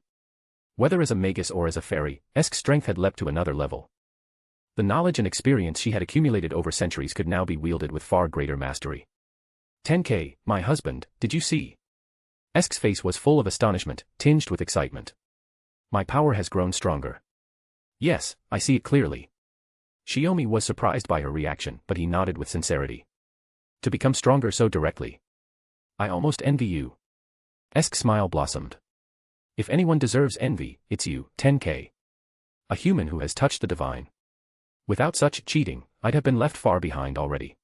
Whether as a magus or as a fairy, Esk's strength had leapt to another level. The knowledge and experience she had accumulated over centuries could now be wielded with far greater mastery. Tenkei, my husband, did you see? Esk's face was full of astonishment, tinged with excitement. My power has grown stronger. Yes, I see it clearly. Shiomi was surprised by her reaction, but he nodded with sincerity. To become stronger so directly. I almost envy you. Esk's smile blossomed. If anyone deserves envy, it's you, Tenkei. A human who has touched the divine. Without such cheating, I'd have been left far behind already.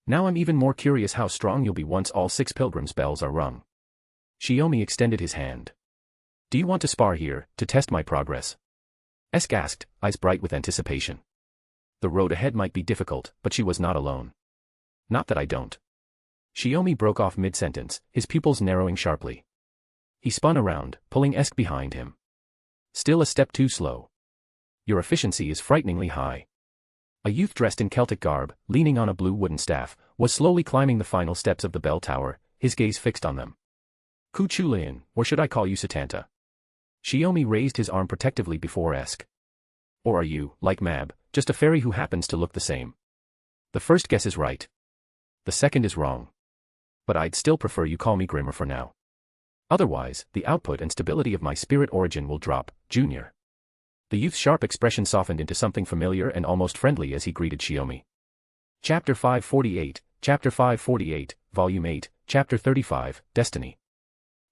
Now I'm even more curious how strong you'll be once all 6 pilgrims' bells are rung. Shiomi extended his hand. Do you want to spar here, to test my progress? Esk asked, eyes bright with anticipation. The road ahead might be difficult, but she was not alone. Not that I don't. Shiomi broke off mid-sentence, his pupils narrowing sharply. He spun around, pulling Esk behind him. Still a step too slow. Your efficiency is frighteningly high. A youth dressed in Celtic garb, leaning on a blue wooden staff, was slowly climbing the final steps of the bell tower, his gaze fixed on them. Kuchulayan, or should I call you Satanta? Shiomi raised his arm protectively before Esk. Or are you, like Mab, just a fairy who happens to look the same? The first guess is right. The second is wrong. But I'd still prefer you call me Grimmer for now. Otherwise, the output and stability of my spirit origin will drop, Junior. The youth's sharp expression softened into something familiar and almost friendly as he greeted Shiomi. Chapter 548, Volume 8, Chapter 35, Destiny.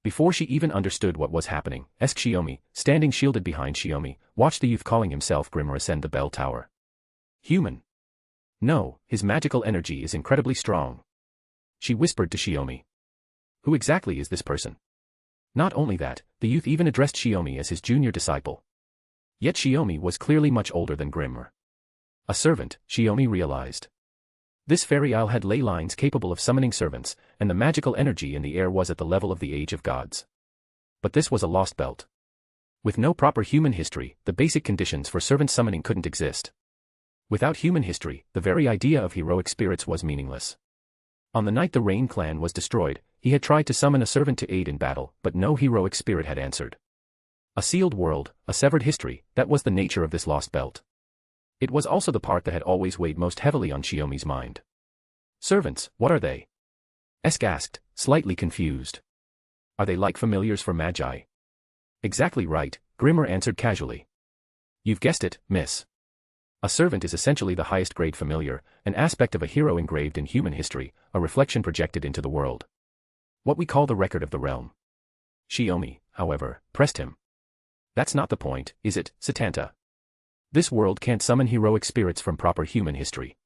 Before she even understood what was happening, Esk Shiomi, standing shielded behind Shiomi, watched the youth calling himself Grimmer ascend the bell tower. Human. No, his magical energy is incredibly strong. She whispered to Shiomi. Who exactly is this person? Not only that, the youth even addressed Shiomi as his junior disciple. Yet Shiomi was clearly much older than Grimmer. A servant, Shiomi realized. This fairy isle had ley lines capable of summoning servants, and the magical energy in the air was at the level of the age of gods. But this was a lost belt. With no proper human history, the basic conditions for servant summoning couldn't exist. Without human history, the very idea of heroic spirits was meaningless. On the night the Rain clan was destroyed, he had tried to summon a servant to aid in battle, but no heroic spirit had answered. A sealed world, a severed history, that was the nature of this lost belt. It was also the part that had always weighed most heavily on Shiomi's mind. Servants, what are they? Esk asked, slightly confused. Are they like familiars for magi? Exactly right, Grimmer answered casually. You've guessed it, miss. A servant is essentially the highest grade familiar, an aspect of a hero engraved in human history, a reflection projected into the world. What we call the record of the realm. Shiomi, however, pressed him. That's not the point, is it, Satanta? This world can't summon heroic spirits from proper human history.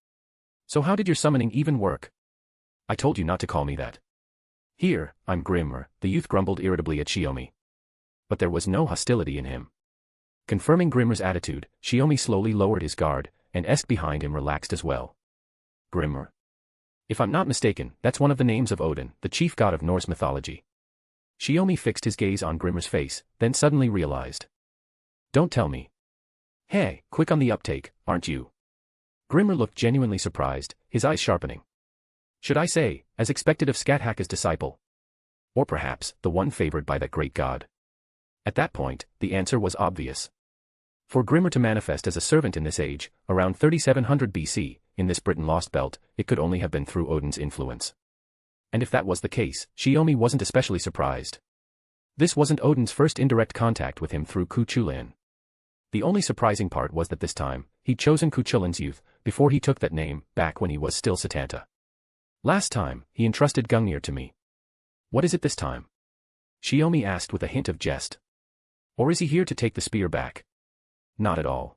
So how did your summoning even work? I told you not to call me that. Here, I'm Grimmer, the youth grumbled irritably at Shiomi. But there was no hostility in him. Confirming Grimmer's attitude, Shiomi slowly lowered his guard, and Esk behind him relaxed as well. Grimmer. If I'm not mistaken, that's one of the names of Odin, the chief god of Norse mythology. Shiomi fixed his gaze on Grimmer's face, then suddenly realized. Don't tell me. Hey, quick on the uptake, aren't you? Grimmer looked genuinely surprised, his eyes sharpening. Should I say, as expected of Scáthach's disciple? Or perhaps, the one favored by that great god? At that point, the answer was obvious. For Grimmer to manifest as a servant in this age, around 3700 BC, in this Britain lost belt, it could only have been through Odin's influence. And if that was the case, Shiomi wasn't especially surprised. This wasn't Odin's first indirect contact with him through Kuchulayan. The only surprising part was that this time, he'd chosen Kuchulayan's youth, before he took that name, back when he was still Satanta. Last time, he entrusted Gungnir to me. What is it this time? Shiomi asked with a hint of jest. Or is he here to take the spear back? Not at all.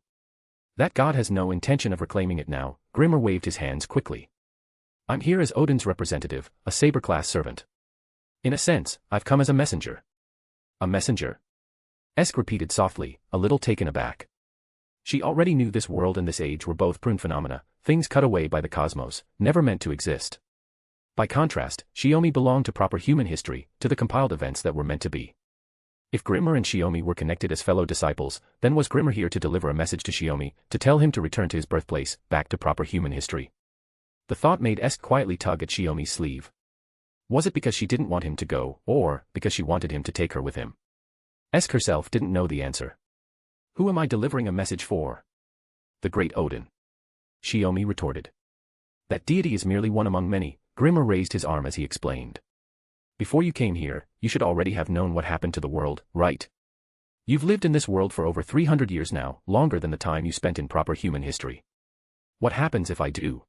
That god has no intention of reclaiming it now. Grimmer waved his hands quickly. I'm here as Odin's representative, a saber-class servant. In a sense, I've come as a messenger. A messenger? Esk repeated softly, a little taken aback. She already knew this world and this age were both prune phenomena, things cut away by the cosmos, never meant to exist. By contrast, Shiomi belonged to proper human history, to the compiled events that were meant to be. If Grimmer and Shiomi were connected as fellow disciples, then was Grimmer here to deliver a message to Shiomi, to tell him to return to his birthplace, back to proper human history? The thought made Esk quietly tug at Shiomi's sleeve. Was it because she didn't want him to go, or because she wanted him to take her with him? Esk herself didn't know the answer. Who am I delivering a message for? The great Odin. Shiomi retorted. That deity is merely one among many. Grimmer raised his arm as he explained. Before you came here, you should already have known what happened to the world, right? You've lived in this world for over 300 years now, longer than the time you spent in proper human history. What happens if I do?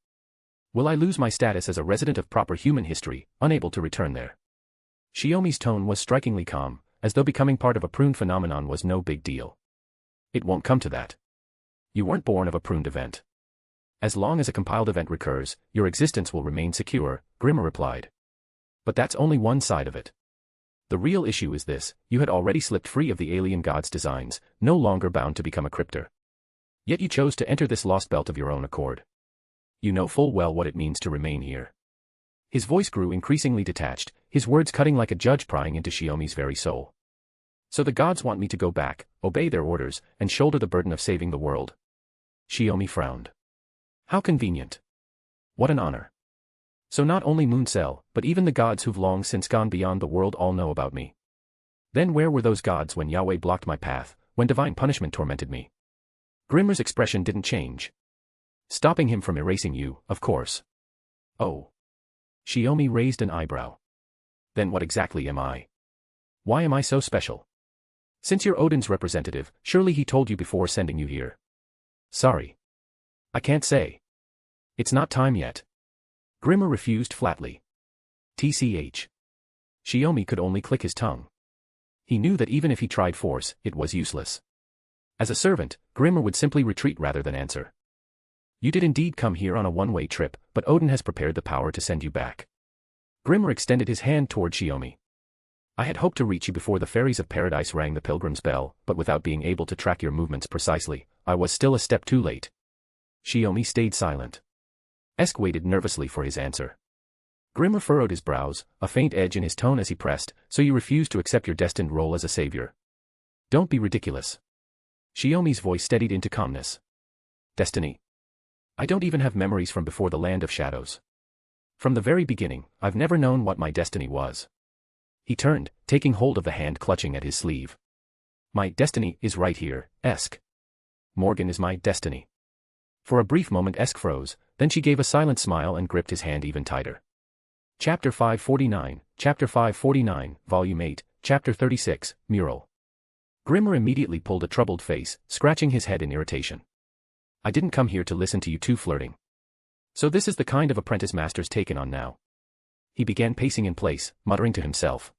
Will I lose my status as a resident of proper human history, unable to return there? Shiomi's tone was strikingly calm, as though becoming part of a prune phenomenon was no big deal. It won't come to that. You weren't born of a pruned event. As long as a compiled event recurs, your existence will remain secure, Grimmer replied. But that's only one side of it. The real issue is this: you had already slipped free of the alien god's designs, no longer bound to become a cryptor. Yet you chose to enter this lost belt of your own accord. You know full well what it means to remain here. His voice grew increasingly detached, his words cutting like a judge prying into Shiomi's very soul. So the gods want me to go back, obey their orders, and shoulder the burden of saving the world. Shiomi frowned. How convenient. What an honor. So not only Mooncell, but even the gods who've long since gone beyond the world all know about me. Then where were those gods when Yahweh blocked my path, when divine punishment tormented me? Grimmer's expression didn't change. Stopping him from erasing you, of course. Oh. Shiomi raised an eyebrow. Then what exactly am I? Why am I so special? Since you're Odin's representative, surely he told you before sending you here. Sorry. I can't say. It's not time yet. Grimmer refused flatly. TCH. Shiomi could only click his tongue. He knew that even if he tried force, it was useless. As a servant, Grimmer would simply retreat rather than answer. You did indeed come here on a one-way trip, but Odin has prepared the power to send you back. Grimmer extended his hand toward Shiomi. I had hoped to reach you before the fairies of paradise rang the pilgrim's bell, but without being able to track your movements precisely, I was still a step too late. Shiomi stayed silent. Esk waited nervously for his answer. Grimmer furrowed his brows, a faint edge in his tone as he pressed, so you refuse to accept your destined role as a savior. Don't be ridiculous. Shiomi's voice steadied into calmness. Destiny. I don't even have memories from before the land of shadows. From the very beginning, I've never known what my destiny was. He turned, taking hold of the hand clutching at his sleeve. My destiny is right here, Esk. Morgan is my destiny. For a brief moment Esk froze, then she gave a silent smile and gripped his hand even tighter. Chapter 549, Volume 8, Chapter 36, Mural. Grimmer immediately pulled a troubled face, scratching his head in irritation. I didn't come here to listen to you two flirting. So this is the kind of apprentice master's taken on now. He began pacing in place, muttering to himself.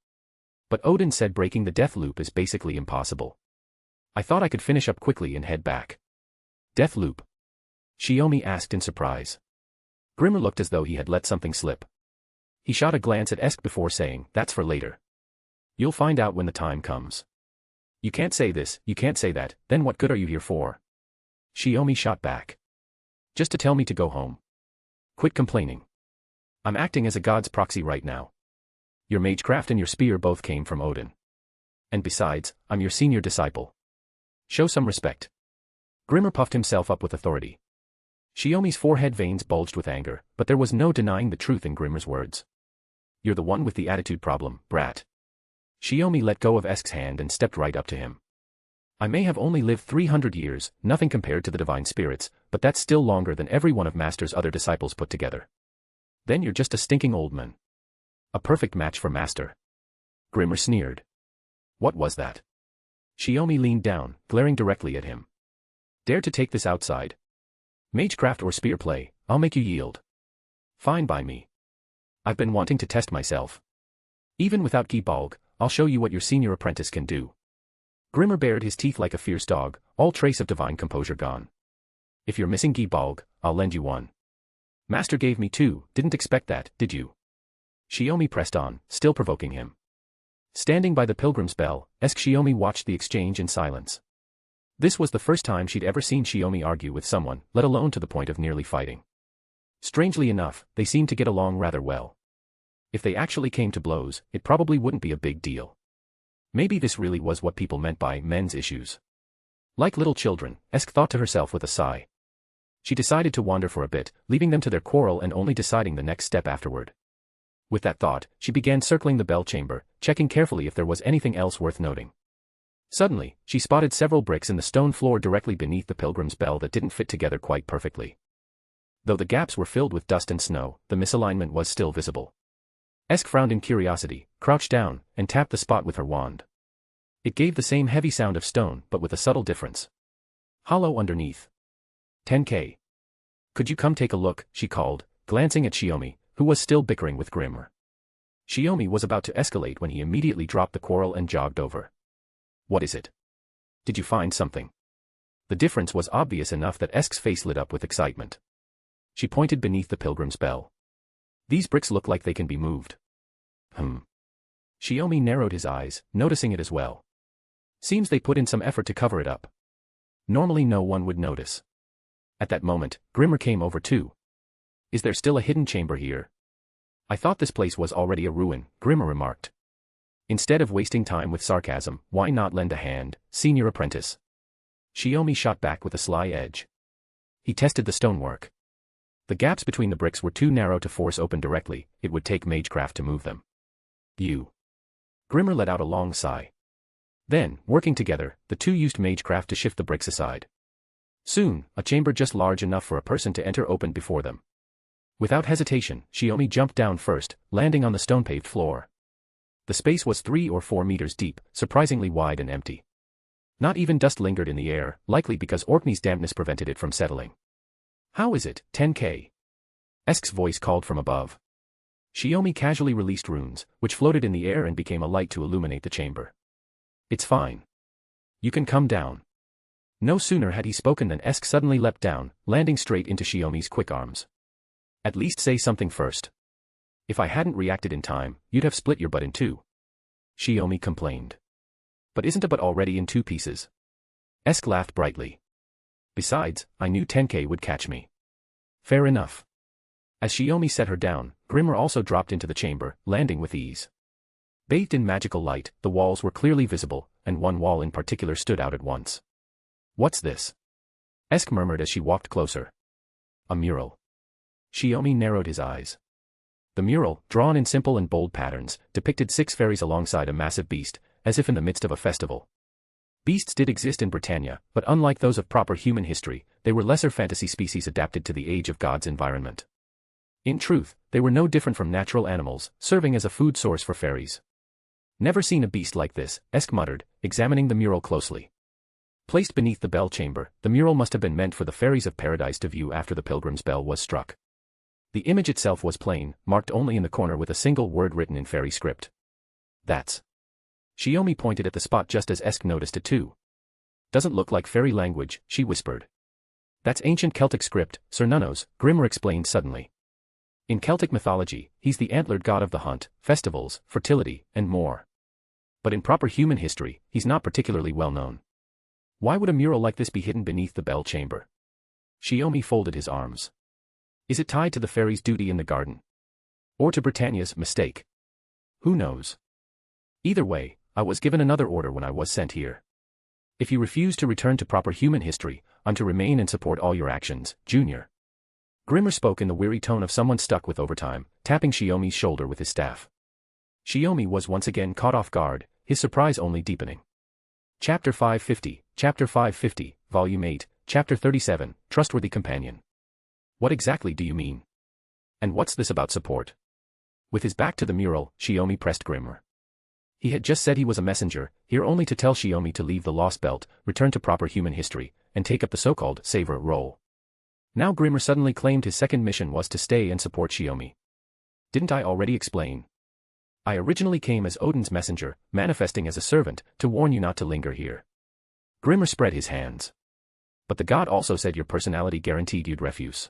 But Odin said breaking the death loop is basically impossible. I thought I could finish up quickly and head back. Death loop? Shiomi asked in surprise. Grimmer looked as though he had let something slip. He shot a glance at Esk before saying, that's for later. You'll find out when the time comes. You can't say this, you can't say that, then what good are you here for? Shiomi shot back. Just to tell me to go home. Quit complaining. I'm acting as a god's proxy right now. Your magecraft and your spear both came from Odin. And besides, I'm your senior disciple. Show some respect. Grimmer puffed himself up with authority. Shiomi's forehead veins bulged with anger, but there was no denying the truth in Grimmer's words. You're the one with the attitude problem, brat. Shiomi let go of Esk's hand and stepped right up to him. I may have only lived 300 years, nothing compared to the divine spirits, but that's still longer than every one of Master's other disciples put together. Then you're just a stinking old man. A perfect match for Master. Grimmer sneered. What was that? Shiomi leaned down, glaring directly at him. Dare to take this outside? Magecraft or spear play, I'll make you yield. Fine by me. I've been wanting to test myself. Even without Gibalg, I'll show you what your senior apprentice can do. Grimmer bared his teeth like a fierce dog, all trace of divine composure gone. If you're missing gi bulg, I'll lend you one. Master gave me two, didn't expect that, did you? Shiomi pressed on, still provoking him. Standing by the pilgrim's bell, Shiomi watched the exchange in silence. This was the first time she'd ever seen Shiomi argue with someone, let alone to the point of nearly fighting. Strangely enough, they seemed to get along rather well. If they actually came to blows, it probably wouldn't be a big deal. Maybe this really was what people meant by men's issues. Like little children, thought to herself with a sigh. She decided to wander for a bit, leaving them to their quarrel and only deciding the next step afterward. With that thought, she began circling the bell chamber, checking carefully if there was anything else worth noting. Suddenly, she spotted several bricks in the stone floor directly beneath the pilgrim's bell that didn't fit together quite perfectly. Though the gaps were filled with dust and snow, the misalignment was still visible. Frowned in curiosity, crouched down, and tapped the spot with her wand. It gave the same heavy sound of stone but with a subtle difference. Hollow underneath. Tenkei. Could you come take a look, she called, glancing at Shiomi, who was still bickering with Grimmer. Shiomi was about to escalate when he immediately dropped the quarrel and jogged over. What is it? Did you find something? The difference was obvious enough that Esk's face lit up with excitement. She pointed beneath the pilgrim's bell. These bricks look like they can be moved. Shiomi narrowed his eyes, noticing it as well. Seems they put in some effort to cover it up. Normally no one would notice. At that moment, Grimmer came over too. Is there still a hidden chamber here? I thought this place was already a ruin, Grimmer remarked. Instead of wasting time with sarcasm, why not lend a hand, senior apprentice? Shiomi shot back with a sly edge. He tested the stonework. The gaps between the bricks were too narrow to force open directly, it would take magecraft to move them. Grimmer let out a long sigh. Then, working together, the two used magecraft to shift the bricks aside. Soon, a chamber just large enough for a person to enter opened before them. Without hesitation, Shiomi jumped down first, landing on the stone-paved floor. The space was 3 or 4 meters deep, surprisingly wide and empty. Not even dust lingered in the air, likely because Orkney's dampness prevented it from settling. How is it, Tenkei? Esk's voice called from above. Shiomi casually released runes, which floated in the air and became a light to illuminate the chamber. It's fine. You can come down. No sooner had he spoken than Esk suddenly leapt down, landing straight into Shiomi's quick arms. At least say something first. If I hadn't reacted in time, you'd have split your butt in two. Shiomi complained. But isn't a butt already in 2 pieces? Esk laughed brightly. Besides, I knew Tenkei would catch me. Fair enough. As Shiomi set her down, Grimmer also dropped into the chamber, landing with ease. Bathed in magical light, the walls were clearly visible, and one wall in particular stood out at once. What's this? Esk murmured as she walked closer. A mural. Shiomi narrowed his eyes. The mural, drawn in simple and bold patterns, depicted 6 fairies alongside a massive beast, as if in the midst of a festival. Beasts did exist in Britannia, but unlike those of proper human history, they were lesser fantasy species adapted to the age of God's environment. In truth, they were no different from natural animals, serving as a food source for fairies. Never seen a beast like this, Esk muttered, examining the mural closely. Placed beneath the bell chamber, the mural must have been meant for the fairies of paradise to view after the pilgrim's bell was struck. The image itself was plain, marked only in the corner with a single word written in fairy script. That's. Shiomi pointed at the spot just as Esk noticed it too. Doesn't look like fairy language, she whispered. That's ancient Celtic script, Sir Nunnos, Grimmer explained suddenly. In Celtic mythology, he's the antlered god of the hunt, festivals, fertility, and more. But in proper human history, he's not particularly well known. Why would a mural like this be hidden beneath the bell chamber? Shiomi folded his arms. Is it tied to the fairies' duty in the garden? Or to Britannia's mistake? Who knows? Either way, I was given another order when I was sent here. If you refuse to return to proper human history, I'm to remain and support all your actions, Junior. Grimmer spoke in the weary tone of someone stuck with overtime, tapping Shiomi's shoulder with his staff. Shiomi was once again caught off guard, his surprise only deepening. Chapter 550, Volume 8, Chapter 37, Trustworthy Companion. What exactly do you mean? And what's this about support? With his back to the mural, Shiomi pressed Grimmer. He had just said he was a messenger, here only to tell Shiomi to leave the Lost Belt, return to proper human history, and take up the so-called saver role. Now Grimmer suddenly claimed his second mission was to stay and support Shiomi. Didn't I already explain? I originally came as Odin's messenger, manifesting as a servant, to warn you not to linger here. Grimmer spread his hands. But the god also said your personality guaranteed you'd refuse.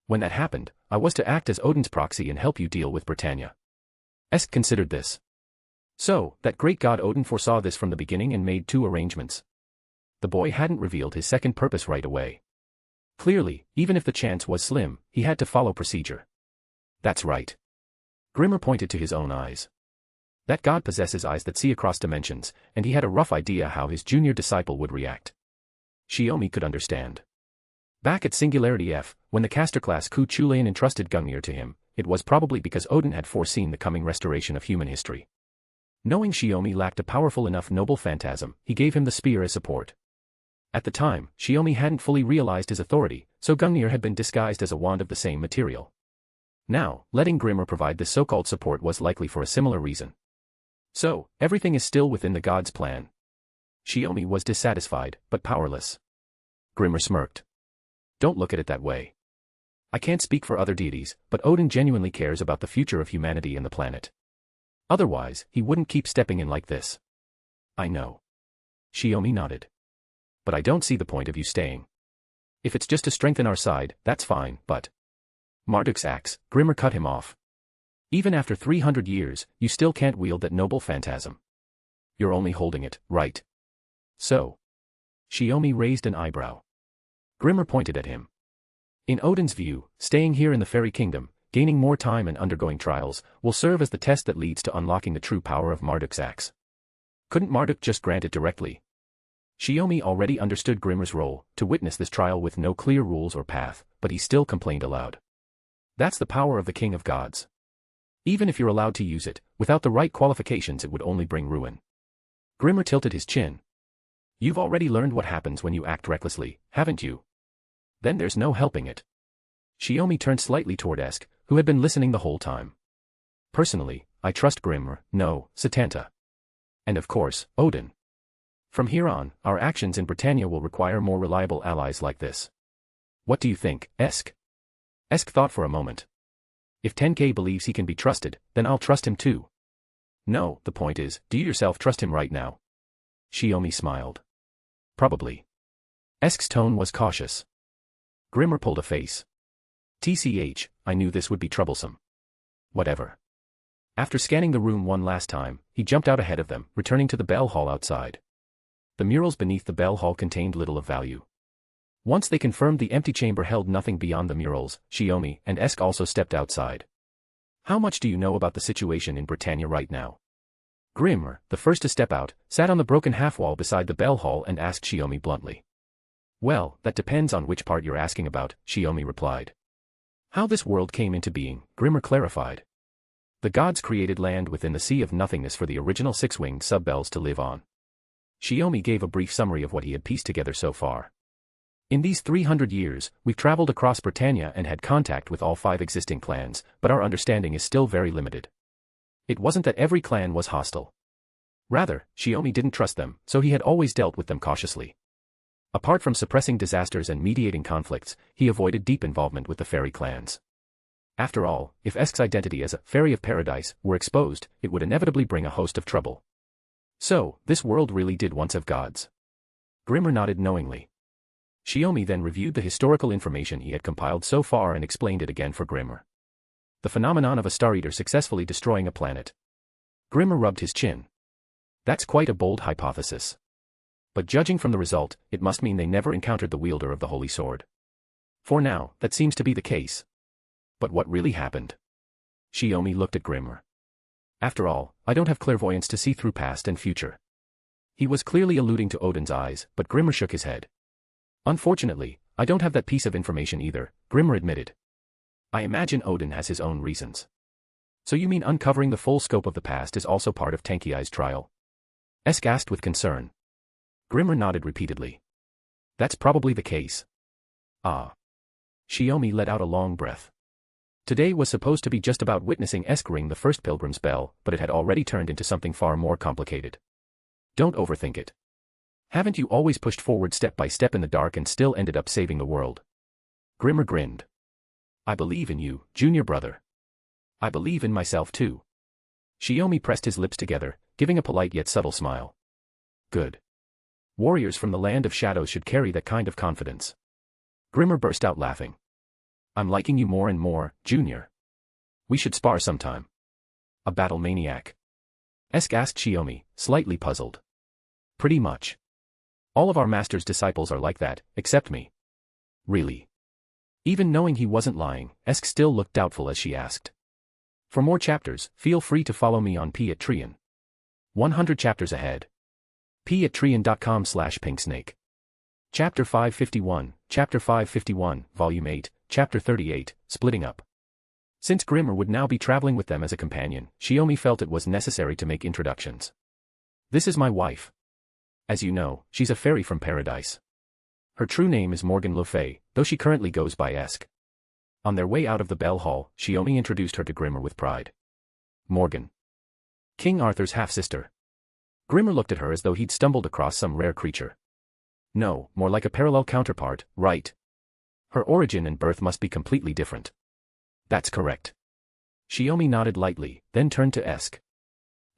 When that happened, I was to act as Odin's proxy and help you deal with Britannia. Esk considered this. So, that great god Odin foresaw this from the beginning and made two arrangements. The boy hadn't revealed his second purpose right away. Clearly, even if the chance was slim, he had to follow procedure. That's right. Grimmer pointed to his own eyes. That god possesses eyes that see across dimensions, and he had a rough idea how his junior disciple would react. Shiomi could understand. Back at Singularity F, when the caster class Ku Chulayan entrusted Gungnir to him, it was probably because Odin had foreseen the coming restoration of human history. Knowing Shiomi lacked a powerful enough noble phantasm, he gave him the spear as support. At the time, Shiomi hadn't fully realized his authority, so Gungnir had been disguised as a wand of the same material. Now, letting Grimmer provide this so-called support was likely for a similar reason. So, everything is still within the god's plan. Shiomi was dissatisfied, but powerless. Grimmer smirked. Don't look at it that way. I can't speak for other deities, but Odin genuinely cares about the future of humanity and the planet. Otherwise, he wouldn't keep stepping in like this. I know. Shiomi nodded. But I don't see the point of you staying. If it's just to strengthen our side, that's fine, but... Marduk's axe, Grimmer cut him off. Even after 300 years, you still can't wield that noble phantasm. You're only holding it, right? So. Shiomi raised an eyebrow. Grimmer pointed at him. In Odin's view, staying here in the fairy kingdom, gaining more time and undergoing trials, will serve as the test that leads to unlocking the true power of Marduk's axe. Couldn't Marduk just grant it directly? Shiomi already understood Grimmer's role, to witness this trial with no clear rules or path, but he still complained aloud. That's the power of the King of Gods. Even if you're allowed to use it, without the right qualifications it would only bring ruin. Grimmer tilted his chin. You've already learned what happens when you act recklessly, haven't you? Then there's no helping it. Shiomi turned slightly toward Esk, who had been listening the whole time. Personally, I trust Grimmer, no, Satanta. And of course, Odin. From here on, our actions in Britannia will require more reliable allies like this. What do you think, Esk? Esk thought for a moment. If Tenkei believes he can be trusted, then I'll trust him too. No, the point is, do you yourself trust him right now? Shiomi smiled. Probably. Esk's tone was cautious. Grimmer pulled a face. TCH, I knew this would be troublesome. Whatever. After scanning the room one last time, he jumped out ahead of them, returning to the bell hall outside. The murals beneath the bell hall contained little of value. Once they confirmed the empty chamber held nothing beyond the murals, Shiomi and Esk also stepped outside. How much do you know about the situation in Britannia right now? Grimmer, the first to step out, sat on the broken half-wall beside the bell hall and asked Shiomi bluntly. Well, that depends on which part you're asking about, Shiomi replied. How this world came into being, Grimmer clarified. The gods created land within the Sea of Nothingness for the original six-winged sub-bells to live on. Shiomi gave a brief summary of what he had pieced together so far. In these 300 years, we've traveled across Britannia and had contact with all 5 existing clans, but our understanding is still very limited. It wasn't that every clan was hostile. Rather, Shiomi didn't trust them, so he had always dealt with them cautiously. Apart from suppressing disasters and mediating conflicts, he avoided deep involvement with the fairy clans. After all, if Esk's identity as a fairy of paradise were exposed, it would inevitably bring a host of trouble. So, this world really did once have gods. Grimmer nodded knowingly. Shiomi then reviewed the historical information he had compiled so far and explained it again for Grimmer. The phenomenon of a Star Eater successfully destroying a planet. Grimmer rubbed his chin. That's quite a bold hypothesis. But judging from the result, it must mean they never encountered the wielder of the Holy Sword. For now, that seems to be the case. But what really happened? Shiomi looked at Grimmer. After all, I don't have clairvoyance to see through past and future. He was clearly alluding to Odin's eyes, but Grimmer shook his head. Unfortunately, I don't have that piece of information either, Grimmer admitted. I imagine Odin has his own reasons. So you mean uncovering the full scope of the past is also part of Tenkei's trial? Esk asked with concern. Grimmer nodded repeatedly. That's probably the case. Ah. Shiomi let out a long breath. Today was supposed to be just about witnessing Esk ring the first pilgrim's bell, but it had already turned into something far more complicated. Don't overthink it. Haven't you always pushed forward step by step in the dark and still ended up saving the world? Grimmer grinned. I believe in you, junior brother. I believe in myself too. Shiomi pressed his lips together, giving a polite yet subtle smile. Good. Warriors from the land of shadows should carry that kind of confidence. Grimmer burst out laughing. I'm liking you more and more, Junior. We should spar sometime. A battle maniac? Asked Shiomi, slightly puzzled. Pretty much. All of our master's disciples are like that, except me. Really? Even knowing he wasn't lying, Esk still looked doubtful as she asked. For more chapters, feel free to follow me on Patreon. 100 chapters ahead. patreon.com/pinksnake. Chapter 551, Volume 8, Chapter 38, Splitting Up. Since Grimmer would now be traveling with them as a companion, Shiomi felt it was necessary to make introductions. This is my wife. As you know, she's a fairy from paradise. Her true name is Morgan Le Fay, though she currently goes by Esk. On their way out of the Bell Hall, Shiomi introduced her to Grimmer with pride. Morgan. King Arthur's half-sister. Grimmer looked at her as though he'd stumbled across some rare creature. No, more like a parallel counterpart, right? Her origin and birth must be completely different. That's correct. Shiomi nodded lightly, then turned to Esk.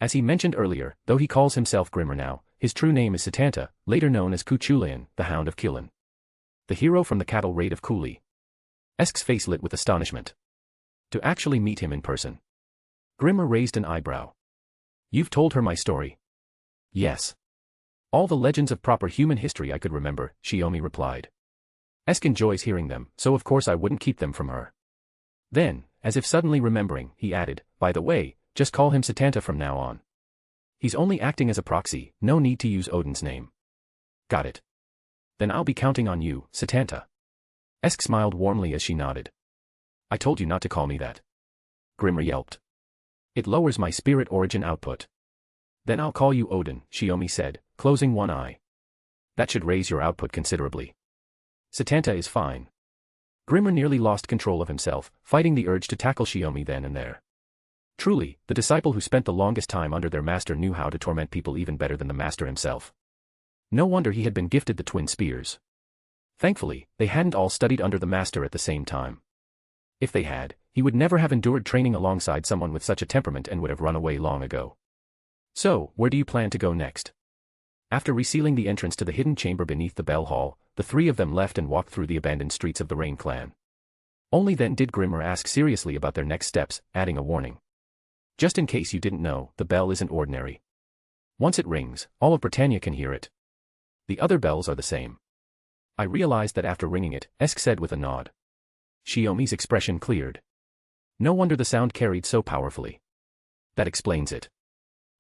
As he mentioned earlier, though he calls himself Grimmer now, his true name is Setanta, later known as Kuchulayan, the Hound of Kilin. The hero from the cattle raid of Cooley. Esk's face lit with astonishment. To actually meet him in person. Grimmer raised an eyebrow. You've told her my story. Yes. All the legends of proper human history I could remember, Shiomi replied. Esk enjoys hearing them, so of course I wouldn't keep them from her. Then, as if suddenly remembering, he added, by the way, just call him Setanta from now on. He's only acting as a proxy, no need to use Odin's name. Got it. Then I'll be counting on you, Setanta. Esk smiled warmly as she nodded. I told you not to call me that. Grimmer yelped. It lowers my spirit origin output. Then I'll call you Odin, Shiomi said, closing one eye. That should raise your output considerably. Setanta is fine. Grimmer nearly lost control of himself, fighting the urge to tackle Shiomi then and there. Truly, the disciple who spent the longest time under their master knew how to torment people even better than the master himself. No wonder he had been gifted the twin spears. Thankfully, they hadn't all studied under the master at the same time. If they had, he would never have endured training alongside someone with such a temperament and would have run away long ago. So, where do you plan to go next? After resealing the entrance to the hidden chamber beneath the Bell Hall, the three of them left and walked through the abandoned streets of the Rain Clan. Only then did Grimmer ask seriously about their next steps, adding a warning. Just in case you didn't know, the bell isn't ordinary. Once it rings, all of Britannia can hear it. The other bells are the same. I realized that after ringing it, Esk said with a nod. Shiomi's expression cleared. No wonder the sound carried so powerfully. That explains it.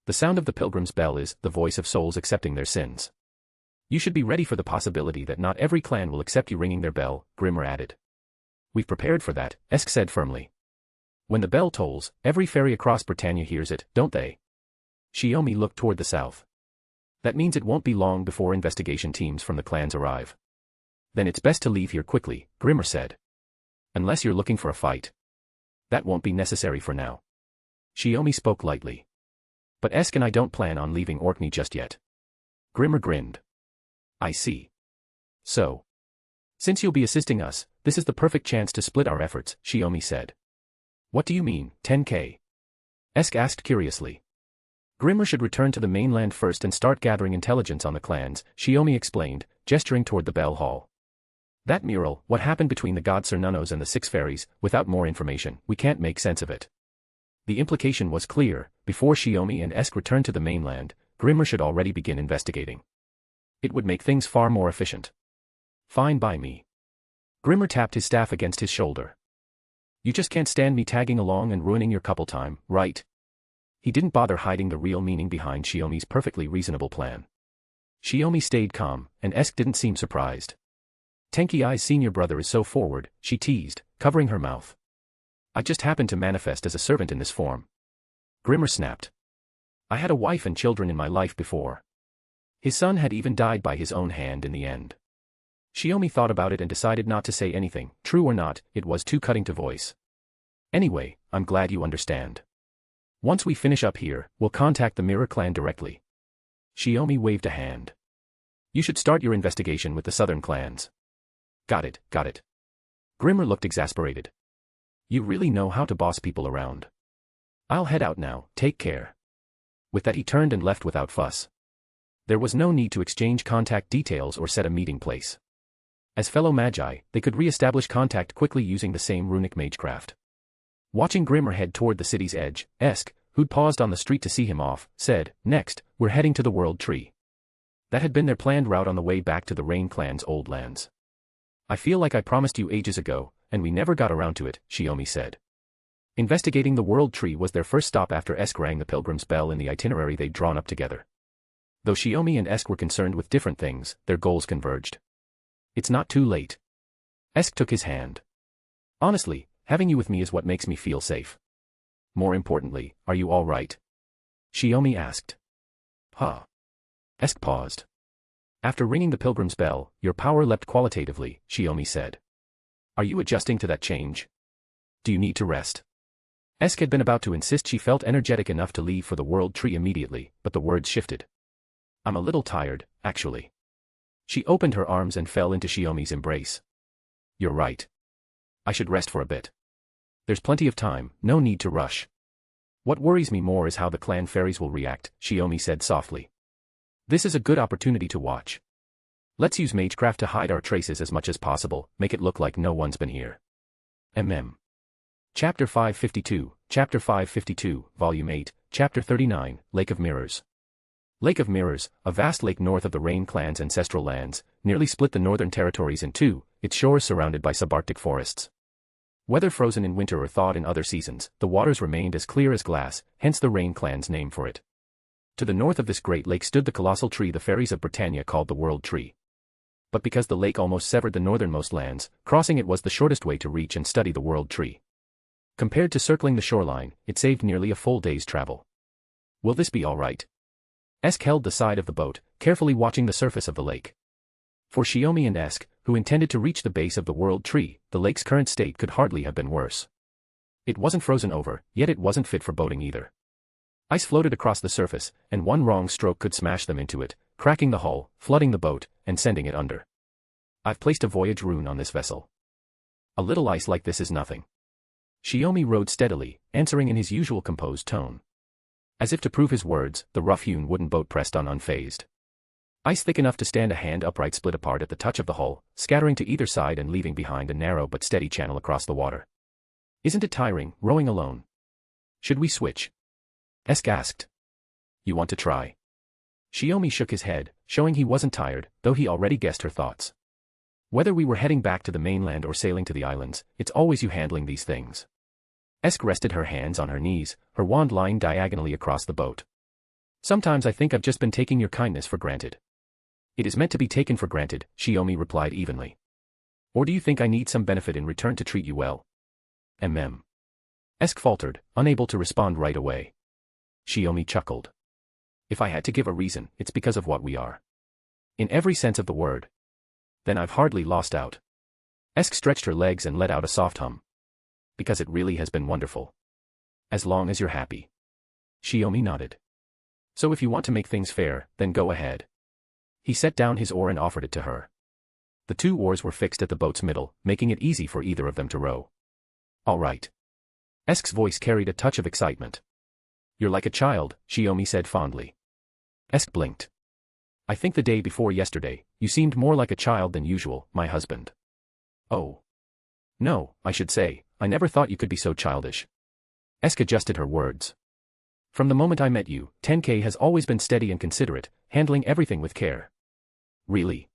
The sound of the pilgrim's bell is the voice of souls accepting their sins. You should be ready for the possibility that not every clan will accept you ringing their bell, Grimmer added. We've prepared for that, Esk said firmly. When the bell tolls, every fairy across Britannia hears it, don't they? Shiomi looked toward the south. That means it won't be long before investigation teams from the clans arrive. Then it's best to leave here quickly, Grimmer said. Unless you're looking for a fight. That won't be necessary for now. Shiomi spoke lightly. But Esk and I don't plan on leaving Orkney just yet. Grimmer grinned. I see. So. Since you'll be assisting us, this is the perfect chance to split our efforts, Shiomi said. What do you mean, Tenkei? Esk asked curiously. Grimmer should return to the mainland first and start gathering intelligence on the clans, Shiomi explained, gesturing toward the Bell Hall. That mural, what happened between the god Cernunnos and the six fairies, without more information, we can't make sense of it. The implication was clear, before Shiomi and Esk returned to the mainland, Grimmer should already begin investigating. It would make things far more efficient. Fine by me. Grimmer tapped his staff against his shoulder. You just can't stand me tagging along and ruining your couple time, right? He didn't bother hiding the real meaning behind Shiomi's perfectly reasonable plan. Shiomi stayed calm, and Esk didn't seem surprised. Tenkei's senior brother is so forward, she teased, covering her mouth. I just happened to manifest as a servant in this form. Grimmer snapped. I had a wife and children in my life before. His son had even died by his own hand in the end. Shiomi thought about it and decided not to say anything, true or not, it was too cutting to voice. Anyway, I'm glad you understand. Once we finish up here, we'll contact the Mirror Clan directly. Shiomi waved a hand. You should start your investigation with the southern clans. Got it, got it. Grimmer looked exasperated. You really know how to boss people around. I'll head out now, take care. With that he turned and left without fuss. There was no need to exchange contact details or set a meeting place. As fellow magi, they could re-establish contact quickly using the same runic magecraft. Watching Grimmer head toward the city's edge, Esk, who'd paused on the street to see him off, said, "Next, we're heading to the World Tree." That had been their planned route on the way back to the Rain Clan's old lands. "I feel like I promised you ages ago, and we never got around to it," Shiomi said. Investigating the World Tree was their first stop after Esk rang the pilgrim's bell in the itinerary they'd drawn up together. Though Shiomi and Esk were concerned with different things, their goals converged. "It's not too late." Esk took his hand. "Honestly, having you with me is what makes me feel safe. More importantly, are you all right?" Shiomi asked. "Huh." Esk paused. "After ringing the pilgrim's bell, your power leapt qualitatively," Shiomi said. "Are you adjusting to that change? Do you need to rest?" Esk had been about to insist she felt energetic enough to leave for the World Tree immediately, but the words shifted. "I'm a little tired, actually." She opened her arms and fell into Shiomi's embrace. "You're right. I should rest for a bit. There's plenty of time, no need to rush." "What worries me more is how the clan fairies will react," Shiomi said softly. "This is a good opportunity to watch. Let's use magecraft to hide our traces as much as possible, make it look like no one's been here." Chapter 552, Volume 8, Chapter 39, Lake of Mirrors. Lake of Mirrors, a vast lake north of the Rain Clan's ancestral lands, nearly split the northern territories in two, its shores surrounded by subarctic forests. Whether frozen in winter or thawed in other seasons, the waters remained as clear as glass, hence the Rain Clan's name for it. To the north of this great lake stood the colossal tree the fairies of Britannia called the World Tree. But because the lake almost severed the northernmost lands, crossing it was the shortest way to reach and study the World Tree. Compared to circling the shoreline, it saved nearly a full day's travel. "Will this be all right?" Esk held the side of the boat, carefully watching the surface of the lake. For Shiomi and Esk, who intended to reach the base of the World Tree, the lake's current state could hardly have been worse. It wasn't frozen over, yet it wasn't fit for boating either. Ice floated across the surface, and one wrong stroke could smash them into it, cracking the hull, flooding the boat, and sending it under. "I've placed a voyage rune on this vessel. A little ice like this is nothing." Shiomi rowed steadily, answering in his usual composed tone. As if to prove his words, the rough-hewn wooden boat pressed on unfazed. Ice thick enough to stand a hand upright split apart at the touch of the hull, scattering to either side and leaving behind a narrow but steady channel across the water. "Isn't it tiring, rowing alone? Should we switch?" Esk asked. "You want to try?" Shiomi shook his head, showing he wasn't tired, though he already guessed her thoughts. "Whether we were heading back to the mainland or sailing to the islands, it's always you handling these things." Esk rested her hands on her knees, her wand lying diagonally across the boat. "Sometimes I think I've just been taking your kindness for granted." "It is meant to be taken for granted," Shiomi replied evenly. "Or do you think I need some benefit in return to treat you well?" Esk faltered, unable to respond right away. Shiomi chuckled. "If I had to give a reason, it's because of what we are. In every sense of the word. Then I've hardly lost out." Esk stretched her legs and let out a soft hum. "Because it really has been wonderful. As long as you're happy." Shiomi nodded. "So if you want to make things fair, then go ahead." He set down his oar and offered it to her. The two oars were fixed at the boat's middle, making it easy for either of them to row. "All right." Esk's voice carried a touch of excitement. "You're like a child," Shiomi said fondly. Esk blinked. "I think the day before yesterday, you seemed more like a child than usual, my husband." "Oh. No, I should say, I never thought you could be so childish." Esk adjusted her words. "From the moment I met you, Tenkei has always been steady and considerate, handling everything with care." "Really?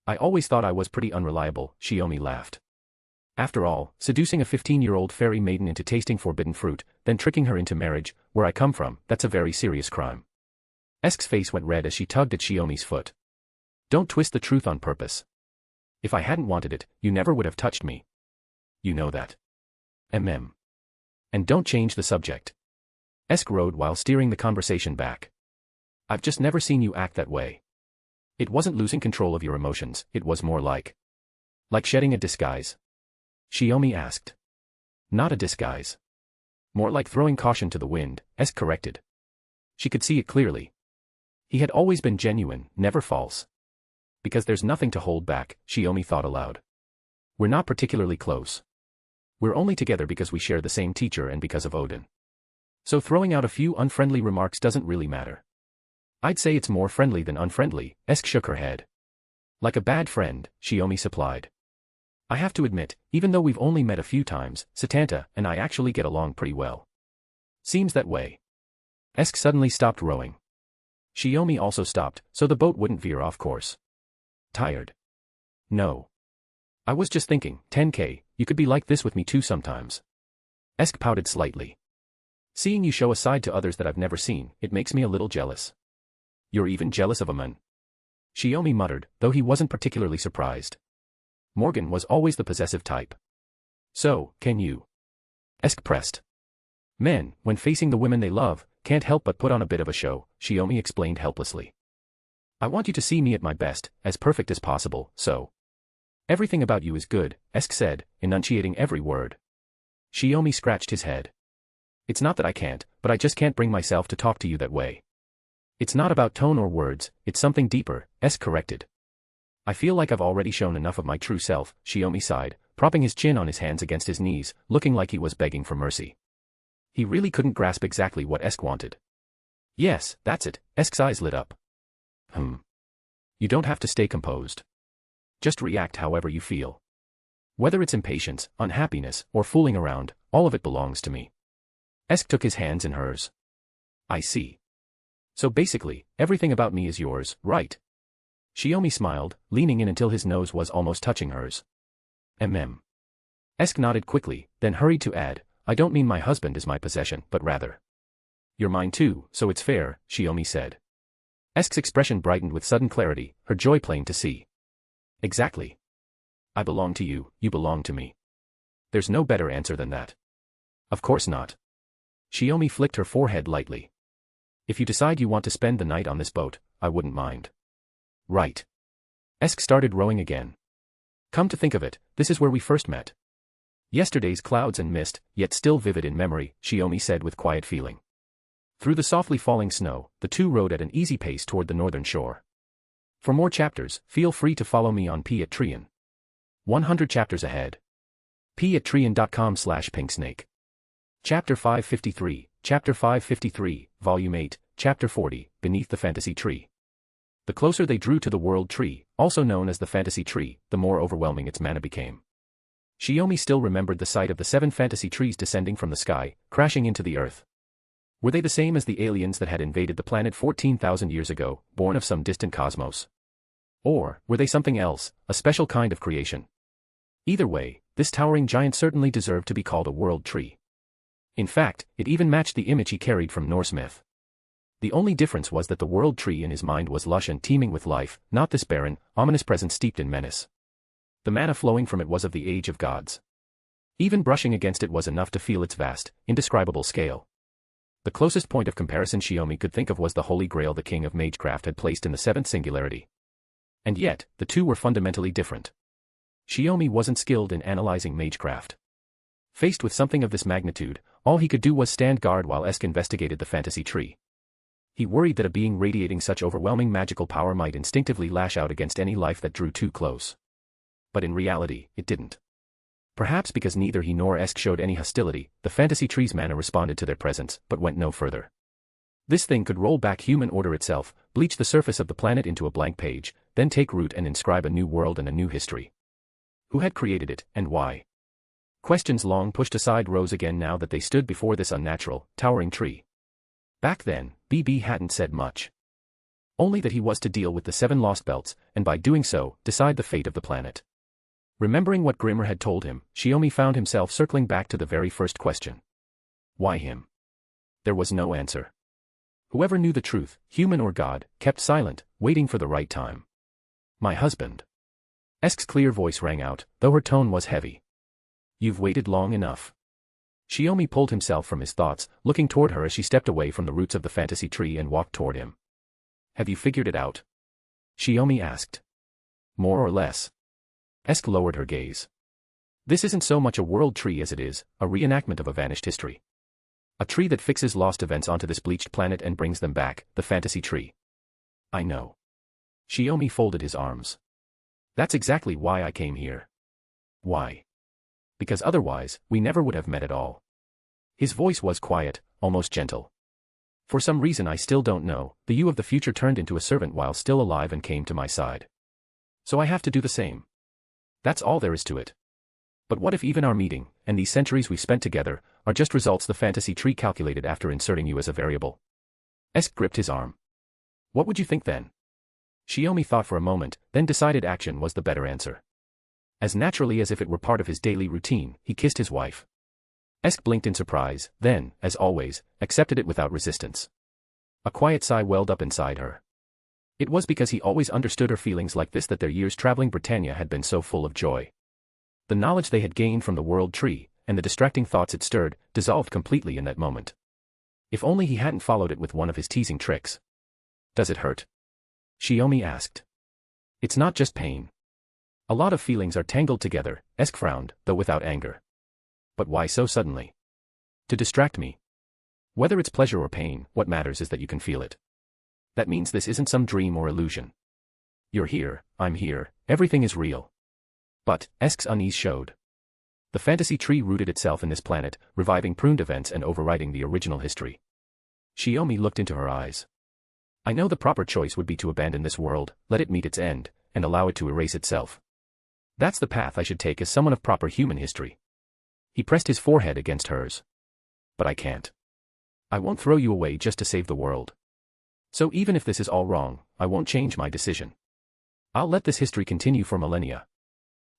I always thought I was pretty unreliable," Shiomi laughed. "After all, seducing a 15-year-old fairy maiden into tasting forbidden fruit, then tricking her into marriage, where I come from, that's a very serious crime." Esk's face went red as she tugged at Shiomi's foot. "Don't twist the truth on purpose. If I hadn't wanted it, you never would have touched me. You know that. And don't change the subject." Esk rowed while steering the conversation back. "I've just never seen you act that way. It wasn't losing control of your emotions, it was more like shedding a disguise." Shiomi asked. "Not a disguise. More like throwing caution to the wind," Esk corrected. She could see it clearly. He had always been genuine, never false. "Because there's nothing to hold back," Shiomi thought aloud. "We're not particularly close. We're only together because we share the same teacher and because of Odin." So throwing out a few unfriendly remarks doesn't really matter. I'd say it's more friendly than unfriendly, Esk shook her head. Like a bad friend, Shiomi supplied. I have to admit, even though we've only met a few times, Satanta and I actually get along pretty well. Seems that way. Esk suddenly stopped rowing. Shiomi also stopped, so the boat wouldn't veer off course. Tired? No. I was just thinking, 10K, you could be like this with me too sometimes. Esk pouted slightly. Seeing you show a side to others that I've never seen, it makes me a little jealous. You're even jealous of a man? Shiomi muttered, though he wasn't particularly surprised. Morgan was always the possessive type. So, can you? Esk pressed. Men, when facing the women they love, can't help but put on a bit of a show, Shiomi explained helplessly. I want you to see me at my best, as perfect as possible, so. Everything about you is good, Esk said, enunciating every word. Shiomi scratched his head. It's not that I can't, but I just can't bring myself to talk to you that way. It's not about tone or words, it's something deeper, Esk corrected. I feel like I've already shown enough of my true self, Shiomi sighed, propping his chin on his hands against his knees, looking like he was begging for mercy. He really couldn't grasp exactly what Esk wanted. Yes, that's it, Esk's eyes lit up. You don't have to stay composed. Just react however you feel. Whether it's impatience, unhappiness, or fooling around, all of it belongs to me. Esk took his hands in hers. I see. So basically, everything about me is yours, right? Shiomi smiled, leaning in until his nose was almost touching hers. Esk nodded quickly, then hurried to add, I don't mean my husband is my possession, but rather. You're mine too, so it's fair, Shiomi said. Esk's expression brightened with sudden clarity, her joy plain to see. Exactly. I belong to you, you belong to me. There's no better answer than that. Of course not. Shiomi flicked her forehead lightly. If you decide you want to spend the night on this boat, I wouldn't mind. Right. Esk started rowing again. Come to think of it, this is where we first met. Yesterday's clouds and mist, yet still vivid in memory, Shiomi said with quiet feeling. Through the softly falling snow, the two rowed at an easy pace toward the northern shore. For more chapters, feel free to follow me on Patreon. 100 chapters ahead. patreon.com/pinksnake. Chapter 553, Chapter 553, Volume 8, Chapter 40, Beneath the Fantasy Tree. The closer they drew to the World Tree, also known as the Fantasy Tree, the more overwhelming its mana became. Shiomi still remembered the sight of the 7 fantasy trees descending from the sky, crashing into the earth. Were they the same as the aliens that had invaded the planet 14,000 years ago, born of some distant cosmos? Or, were they something else, a special kind of creation? Either way, this towering giant certainly deserved to be called a world tree. In fact, it even matched the image he carried from Norse myth. The only difference was that the world tree in his mind was lush and teeming with life, not this barren, ominous presence steeped in menace. The mana flowing from it was of the age of gods. Even brushing against it was enough to feel its vast, indescribable scale. The closest point of comparison Shiomi could think of was the Holy Grail the king of magecraft had placed in the 7th singularity. And yet, the two were fundamentally different. Shiomi wasn't skilled in analyzing magecraft. Faced with something of this magnitude, all he could do was stand guard while Esk investigated the fantasy tree. He worried that a being radiating such overwhelming magical power might instinctively lash out against any life that drew too close. But in reality, it didn't. Perhaps because neither he nor Esk showed any hostility, the fantasy tree's mana responded to their presence, but went no further. This thing could roll back human order itself, bleach the surface of the planet into a blank page, then take root and inscribe a new world and a new history. Who had created it, and why? Questions long pushed aside rose again now that they stood before this unnatural, towering tree. Back then, BB hadn't said much. Only that he was to deal with the 7 lost belts, and by doing so, decide the fate of the planet. Remembering what Grimmer had told him, Shiomi found himself circling back to the very first question. Why him? There was no answer. Whoever knew the truth, human or god, kept silent, waiting for the right time. My husband. Esk's clear voice rang out, though her tone was heavy. You've waited long enough. Shiomi pulled himself from his thoughts, looking toward her as she stepped away from the roots of the fantasy tree and walked toward him. Have you figured it out? Shiomi asked. More or less. Esk lowered her gaze. This isn't so much a world tree as it is a reenactment of a vanished history. A tree that fixes lost events onto this bleached planet and brings them back, the fantasy tree. I know. Shiomi folded his arms. That's exactly why I came here. Why? Because otherwise, we never would have met at all. His voice was quiet, almost gentle. For some reason I still don't know, the you of the future turned into a servant while still alive and came to my side. So I have to do the same. That's all there is to it. But what if even our meeting, and these centuries we've spent together, are just results the fantasy tree calculated after inserting you as a variable? Esk gripped his arm. What would you think then? Shiomi thought for a moment, then decided action was the better answer. As naturally as if it were part of his daily routine, he kissed his wife. Esk blinked in surprise, then, as always, accepted it without resistance. A quiet sigh welled up inside her. It was because he always understood her feelings like this that their years traveling Britannia had been so full of joy. The knowledge they had gained from the world tree, and the distracting thoughts it stirred, dissolved completely in that moment. If only he hadn't followed it with one of his teasing tricks. Does it hurt? Shiomi asked. It's not just pain. A lot of feelings are tangled together, Esk frowned, though without anger. But why so suddenly? To distract me. Whether it's pleasure or pain, what matters is that you can feel it. That means this isn't some dream or illusion. You're here, I'm here, everything is real. But, Esk's unease showed. The fantasy tree rooted itself in this planet, reviving pruned events and overriding the original history. Shiomi looked into her eyes. I know the proper choice would be to abandon this world, let it meet its end, and allow it to erase itself. That's the path I should take as someone of proper human history. He pressed his forehead against hers. But I can't. I won't throw you away just to save the world. So even if this is all wrong, I won't change my decision. I'll let this history continue for millennia.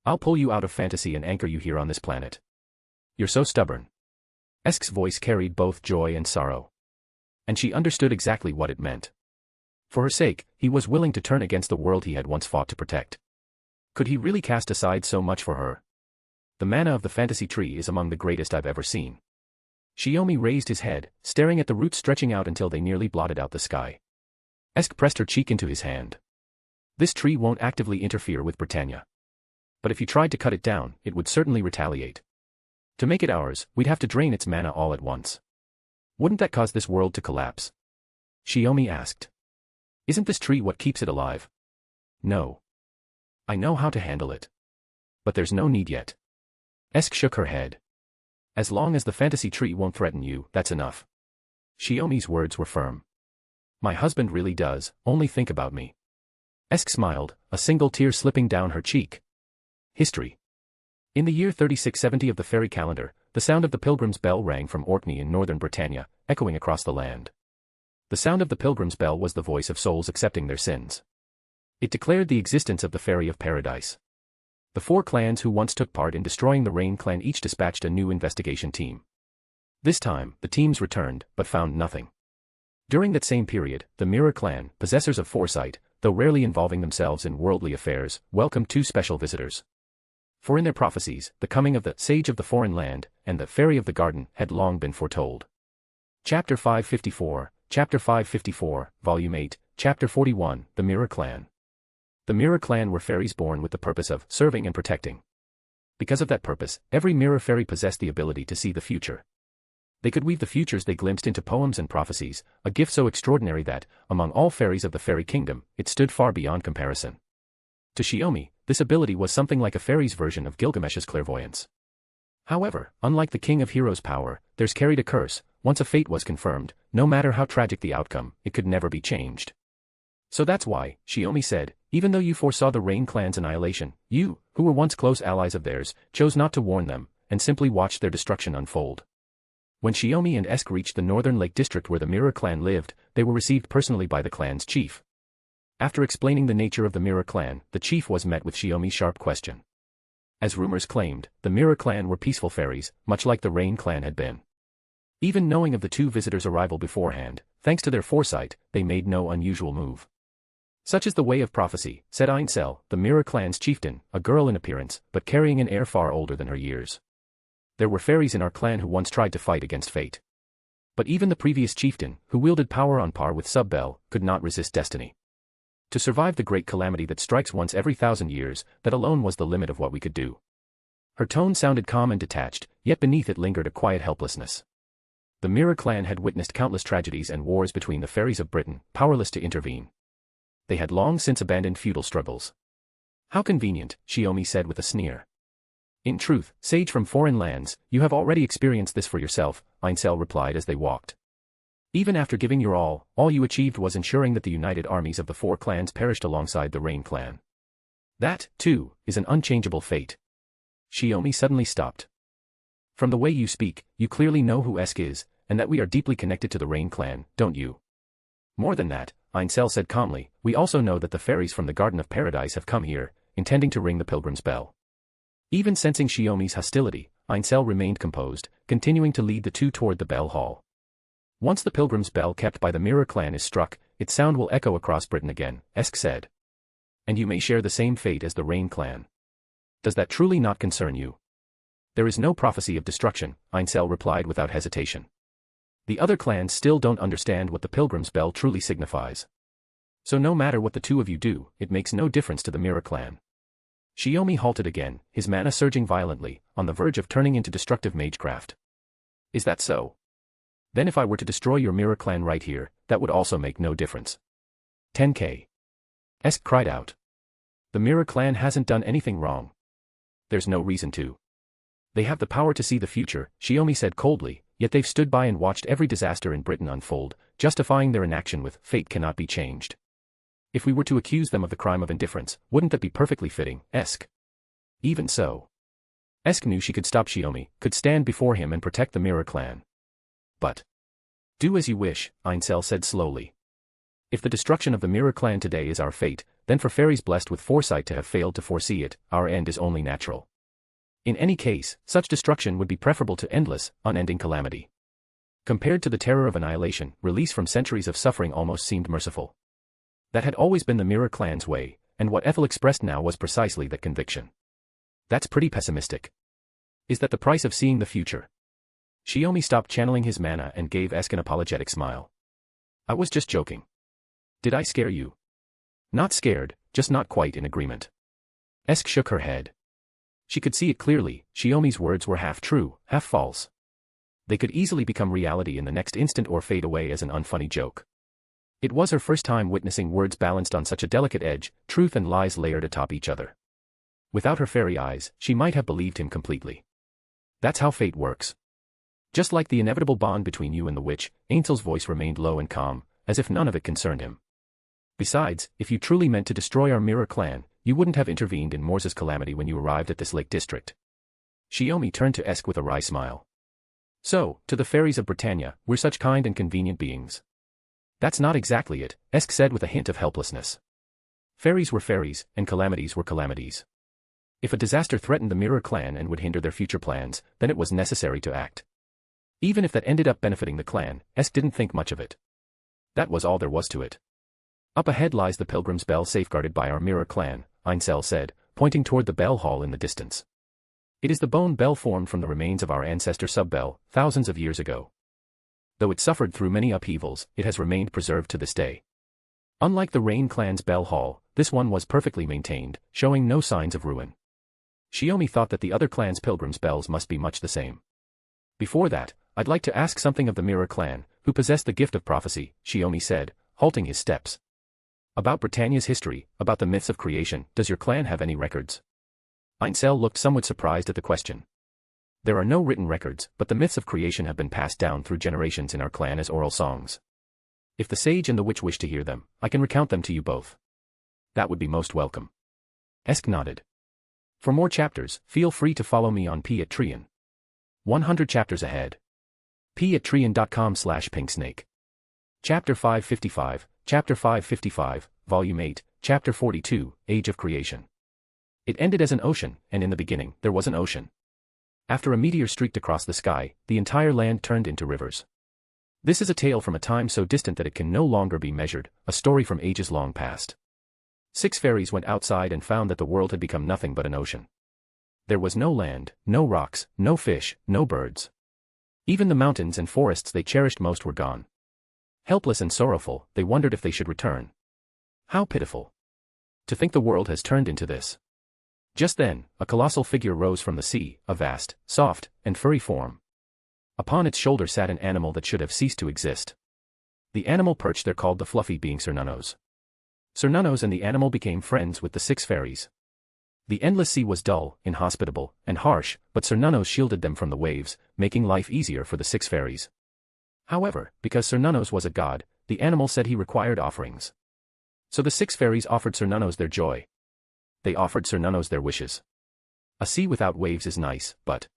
I'll pull you out of fantasy and anchor you here on this planet. You're so stubborn. Esk's voice carried both joy and sorrow. And she understood exactly what it meant. For her sake, he was willing to turn against the world he had once fought to protect. Could he really cast aside so much for her? The mana of the fantasy tree is among the greatest I've ever seen. Shiomi raised his head, staring at the roots stretching out until they nearly blotted out the sky. Esk pressed her cheek into his hand. This tree won't actively interfere with Britannia. But if you tried to cut it down, it would certainly retaliate. To make it ours, we'd have to drain its mana all at once. Wouldn't that cause this world to collapse? Shiomi asked. Isn't this tree what keeps it alive? No. I know how to handle it. But there's no need yet. Esk shook her head. As long as the fantasy tree won't threaten you, that's enough. Shiomi's words were firm. My husband really does, only think about me. Esk smiled, a single tear slipping down her cheek. History. In the year 3670 of the fairy calendar, the sound of the pilgrim's bell rang from Orkney in northern Britannia, echoing across the land. The sound of the pilgrim's bell was the voice of souls accepting their sins. It declared the existence of the fairy of paradise. The 4 clans who once took part in destroying the Rain clan each dispatched a new investigation team. This time, the teams returned, but found nothing. During that same period, the Mirror clan, possessors of foresight, though rarely involving themselves in worldly affairs, welcomed 2 special visitors. For in their prophecies, the coming of the Sage of the Foreign Land, and the Fairy of the Garden, had long been foretold. Chapter 554, Volume 8, Chapter 41, The Mirror Clan. The Mirror clan were fairies born with the purpose of serving and protecting. Because of that purpose, every mirror fairy possessed the ability to see the future. They could weave the futures they glimpsed into poems and prophecies, a gift so extraordinary that, among all fairies of the fairy kingdom, it stood far beyond comparison. To Shiomi, this ability was something like a fairy's version of Gilgamesh's clairvoyance. However, unlike the King of Heroes' power, theirs carried a curse. Once a fate was confirmed, no matter how tragic the outcome, it could never be changed. So that's why, Shiomi said, even though you foresaw the Rain clan's annihilation, you, who were once close allies of theirs, chose not to warn them, and simply watched their destruction unfold. When Shiomi and Esk reached the northern lake district where the Mirror clan lived, they were received personally by the clan's chief. After explaining the nature of the Mirror clan, the chief was met with Shiomi's sharp question. As rumors claimed, the Mirror clan were peaceful fairies, much like the Rain clan had been. Even knowing of the 2 visitors' arrival beforehand, thanks to their foresight, they made no unusual move. Such is the way of prophecy, said Ainsel, the Mirror clan's chieftain, a girl in appearance, but carrying an air far older than her years. There were fairies in our clan who once tried to fight against fate. But even the previous chieftain, who wielded power on par with Subbell, could not resist destiny. To survive the great calamity that strikes once every 1,000 years, that alone was the limit of what we could do. Her tone sounded calm and detached, yet beneath it lingered a quiet helplessness. The Mirror clan had witnessed countless tragedies and wars between the fairies of Britain, powerless to intervene. They had long since abandoned feudal struggles. How convenient, Shiomi said with a sneer. In truth, sage from foreign lands, you have already experienced this for yourself, Ainsel replied as they walked. Even after giving your all you achieved was ensuring that the united armies of the four clans perished alongside the Rain clan. That, too, is an unchangeable fate. Shiomi suddenly stopped. From the way you speak, you clearly know who Esk is, and that we are deeply connected to the Rain clan, don't you? More than that, Ainsel said calmly, we also know that the fairies from the Garden of Paradise have come here, intending to ring the pilgrim's bell. Even sensing Shiomi's hostility, Ainsel remained composed, continuing to lead the two toward the bell hall. Once the pilgrim's bell kept by the Mirror clan is struck, its sound will echo across Britain again, Esk said. And you may share the same fate as the Rain clan. Does that truly not concern you? There is no prophecy of destruction, Ainsel replied without hesitation. The other clans still don't understand what the pilgrim's bell truly signifies. So no matter what the two of you do, it makes no difference to the Mirror clan. Shiomi halted again, his mana surging violently, on the verge of turning into destructive magecraft. Is that so? Then if I were to destroy your Mirror clan right here, that would also make no difference. Tenkei. Esk cried out. The Mirror clan hasn't done anything wrong. There's no reason to. They have the power to see the future, Shiomi said coldly, yet they've stood by and watched every disaster in Britain unfold, justifying their inaction with fate cannot be changed. If we were to accuse them of the crime of indifference, wouldn't that be perfectly fitting, Esk? Even so. Esk knew she could stop Shiomi, could stand before him and protect the Mirror clan. But. Do as you wish, Ainsel said slowly. If the destruction of the Mirror clan today is our fate, then for fairies blessed with foresight to have failed to foresee it, our end is only natural. In any case, such destruction would be preferable to endless, unending calamity. Compared to the terror of annihilation, release from centuries of suffering almost seemed merciful. That had always been the Mirror clan's way, and what Ethel expressed now was precisely that conviction. That's pretty pessimistic. Is that the price of seeing the future? Shiomi stopped channeling his mana and gave Esk an apologetic smile. I was just joking. Did I scare you? Not scared, just not quite in agreement. Esk shook her head. She could see it clearly, Shiomi's words were half true, half false. They could easily become reality in the next instant or fade away as an unfunny joke. It was her first time witnessing words balanced on such a delicate edge, truth and lies layered atop each other. Without her fairy eyes, she might have believed him completely. That's how fate works. Just like the inevitable bond between you and the witch, Ainsel's voice remained low and calm, as if none of it concerned him. Besides, if you truly meant to destroy our Mirror clan, you wouldn't have intervened in Morse's calamity when you arrived at this lake district. Shiomi turned to Esk with a wry smile. So, to the fairies of Britannia, we're such kind and convenient beings. That's not exactly it, Esk said with a hint of helplessness. Fairies were fairies, and calamities were calamities. If a disaster threatened the Mirror clan and would hinder their future plans, then it was necessary to act. Even if that ended up benefiting the clan, Esk didn't think much of it. That was all there was to it. Up ahead lies the Pilgrim's Bell safeguarded by our Mirror clan, Ainsel said, pointing toward the bell hall in the distance. It is the bone bell formed from the remains of our ancestor Subbell, thousands of years ago. Though it suffered through many upheavals, it has remained preserved to this day. Unlike the Rain clan's bell hall, this one was perfectly maintained, showing no signs of ruin. Shiomi thought that the other clan's pilgrims' bells must be much the same. Before that, I'd like to ask something of the Mirror clan, who possess the gift of prophecy, Shiomi said, halting his steps. About Britannia's history, about the myths of creation, does your clan have any records? Ainsel looked somewhat surprised at the question. There are no written records, but the myths of creation have been passed down through generations in our clan as oral songs. If the sage and the witch wish to hear them, I can recount them to you both. That would be most welcome. Esk nodded. For more chapters, feel free to follow me on Patreon. 100 chapters ahead. patreon.com/pinksnake. Chapter 555, Chapter 555, Volume 8, Chapter 42, Age of Creation. It ended as an ocean, and in the beginning, there was an ocean. After a meteor streaked across the sky, the entire land turned into rivers. This is a tale from a time so distant that it can no longer be measured, a story from ages long past. 6 fairies went outside and found that the world had become nothing but an ocean. There was no land, no rocks, no fish, no birds. Even the mountains and forests they cherished most were gone. Helpless and sorrowful, they wondered if they should return. How pitiful. To think the world has turned into this. Just then, a colossal figure rose from the sea, a vast, soft, and furry form. Upon its shoulder sat an animal that should have ceased to exist. The animal perched there called the fluffy being Sir Nunnos. Sir Nunnos and the animal became friends with the 6 fairies. The endless sea was dull, inhospitable, and harsh, but Sir Nunnos shielded them from the waves, making life easier for the 6 fairies. However, because Sir Nunnos was a god, the animal said he required offerings. So the 6 fairies offered Sir Nunnos their joy. They offered Sir Nunnos their wishes. A sea without waves is nice, but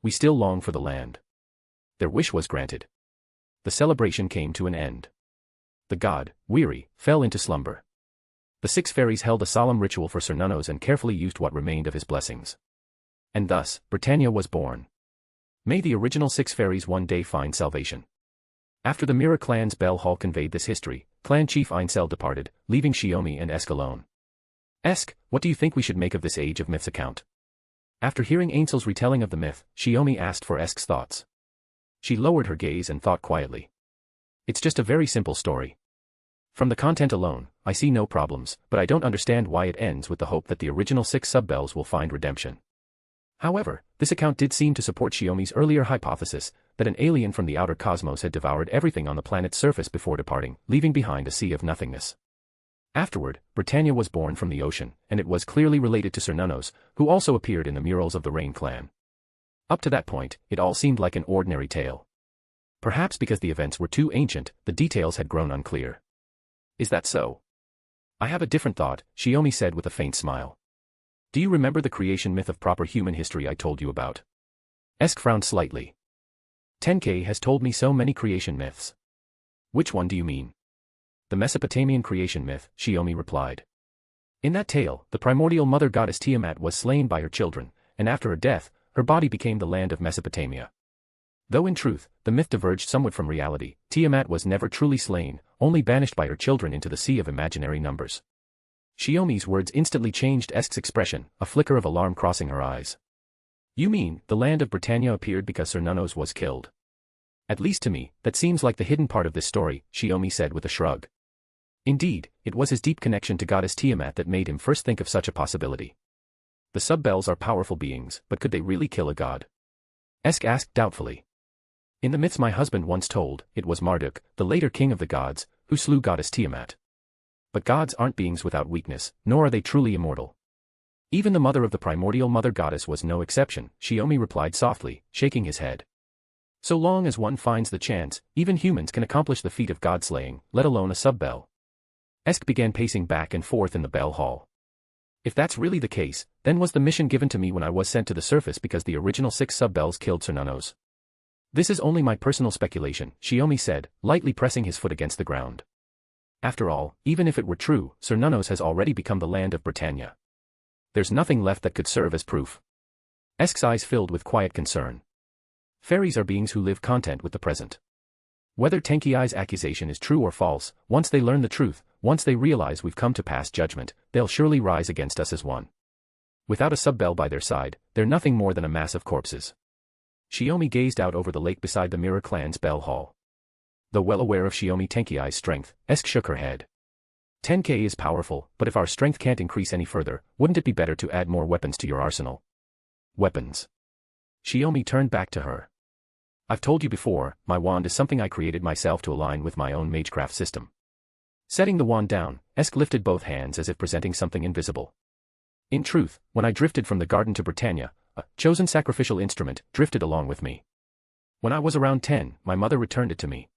we still long for the land. Their wish was granted. The celebration came to an end. The god, weary, fell into slumber. The 6 fairies held a solemn ritual for Sir Nunnos and carefully used what remained of his blessings. And thus, Britannia was born. May the original 6 fairies one day find salvation. After the Mirror clan's bell hall conveyed this history, clan chief Ainsel departed, leaving Shiomi and Esk alone. Esk, what do you think we should make of this Age of Myths account? After hearing Ainsel's retelling of the myth, Shiomi asked for Esk's thoughts. She lowered her gaze and thought quietly. It's just a very simple story. From the content alone, I see no problems, but I don't understand why it ends with the hope that the original 6 sub-bells will find redemption. However, this account did seem to support Shiomi's earlier hypothesis, that an alien from the outer cosmos had devoured everything on the planet's surface before departing, leaving behind a sea of nothingness. Afterward, Britannia was born from the ocean, and it was clearly related to Sir Nunnos, who also appeared in the murals of the Rain clan. Up to that point, it all seemed like an ordinary tale. Perhaps because the events were too ancient, the details had grown unclear. Is that so? I have a different thought, Shiomi said with a faint smile. Do you remember the creation myth of proper human history I told you about? Esk frowned slightly. Tenkei has told me so many creation myths. Which one do you mean? The Mesopotamian creation myth, Shiomi replied. In that tale, the primordial mother goddess Tiamat was slain by her children, and after her death, her body became the land of Mesopotamia. Though in truth, the myth diverged somewhat from reality, Tiamat was never truly slain, only banished by her children into the sea of imaginary numbers. Shiomi's words instantly changed Esk's expression, a flicker of alarm crossing her eyes. You mean, the land of Britannia appeared because Sir Nunnos was killed? At least to me, that seems like the hidden part of this story, Shiomi said with a shrug. Indeed, it was his deep connection to goddess Tiamat that made him first think of such a possibility. The sub-bells are powerful beings, but could they really kill a god? Esk asked doubtfully. In the myths my husband once told, it was Marduk, the later king of the gods, who slew goddess Tiamat. But gods aren't beings without weakness, nor are they truly immortal. Even the mother of the primordial mother goddess was no exception, Shiomi replied softly, shaking his head. So long as one finds the chance, even humans can accomplish the feat of god-slaying, let alone a sub-bell. Esk began pacing back and forth in the bell hall. If that's really the case, then was the mission given to me when I was sent to the surface because the original 6 sub-bells killed Sir Nunnos? This is only my personal speculation, Shiomi said, lightly pressing his foot against the ground. After all, even if it were true, Sir Nunnos has already become the land of Britannia. There's nothing left that could serve as proof. Esk's eyes filled with quiet concern. Fairies are beings who live content with the present. Whether Tenkei's accusation is true or false, once they learn the truth, once they realize we've come to pass judgment, they'll surely rise against us as one. Without a sub-bell by their side, they're nothing more than a mass of corpses. Shiomi gazed out over the lake beside the Mirror clan's bell hall. Though well aware of Shiomi Tenkei's strength, Esk shook her head. Tenkei is powerful, but if our strength can't increase any further, wouldn't it be better to add more weapons to your arsenal? Weapons. Shiomi turned back to her. I've told you before, my wand is something I created myself to align with my own magecraft system. Setting the wand down, Esk lifted both hands as if presenting something invisible. In truth, when I drifted from the garden to Britannia, a chosen sacrificial instrument drifted along with me. When I was around 10, my mother returned it to me.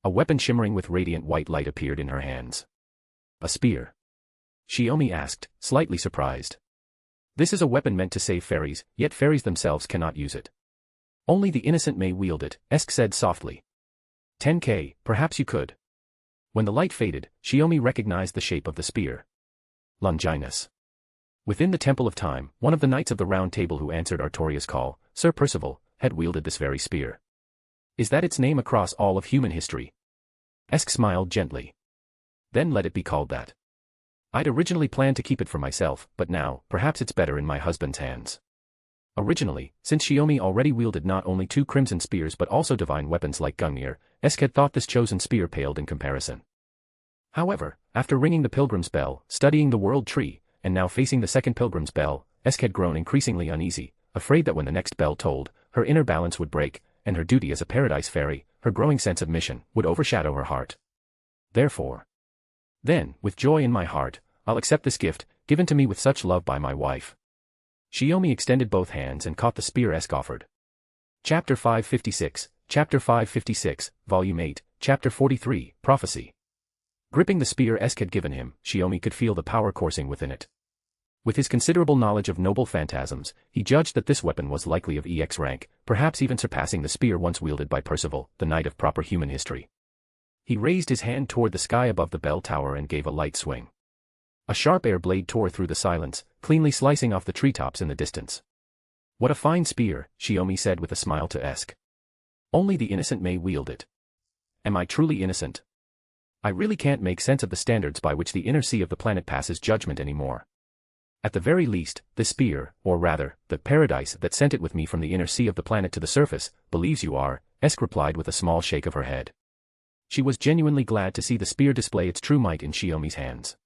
A weapon shimmering with radiant white light appeared in her hands. A spear. Shiomi asked, slightly surprised. This is a weapon meant to save fairies, yet fairies themselves cannot use it. Only the innocent may wield it, Esk said softly. Tenkei, perhaps you could. When the light faded, Shiomi recognized the shape of the spear. Longinus. Within the Temple of Time, one of the Knights of the Round Table who answered Artoria's call, Sir Percival, had wielded this very spear. Is that its name across all of human history? Esk smiled gently. Then let it be called that. I'd originally planned to keep it for myself, but now, perhaps it's better in my husband's hands. Originally, since Shiomi already wielded not only 2 crimson spears but also divine weapons like Gungnir, Esk had thought this chosen spear paled in comparison. However, after ringing the pilgrim's bell, studying the world tree, and now facing the second pilgrim's bell, Esk had grown increasingly uneasy, afraid that when the next bell tolled, her inner balance would break, and her duty as a paradise fairy, her growing sense of mission, would overshadow her heart. Therefore. Then, with joy in my heart, I'll accept this gift, given to me with such love by my wife. Shiomi extended both hands and caught the spear Esk offered. Chapter 556, Chapter 556, Volume 8, Chapter 43, Prophecy. Gripping the spear Esk had given him, Shiomi could feel the power coursing within it. With his considerable knowledge of noble phantasms, he judged that this weapon was likely of EX rank, perhaps even surpassing the spear once wielded by Percival, the knight of proper human history. He raised his hand toward the sky above the bell tower and gave a light swing. A sharp air blade tore through the silence, cleanly slicing off the treetops in the distance. What a fine spear, Shiomi said with a smile to Esk. Only the innocent may wield it. Am I truly innocent? I really can't make sense of the standards by which the inner sea of the planet passes judgment anymore. At the very least, this spear, or rather, the paradise that sent it with me from the inner sea of the planet to the surface, believes you are, Esk replied with a small shake of her head. She was genuinely glad to see the spear display its true might in Shiomi's hands.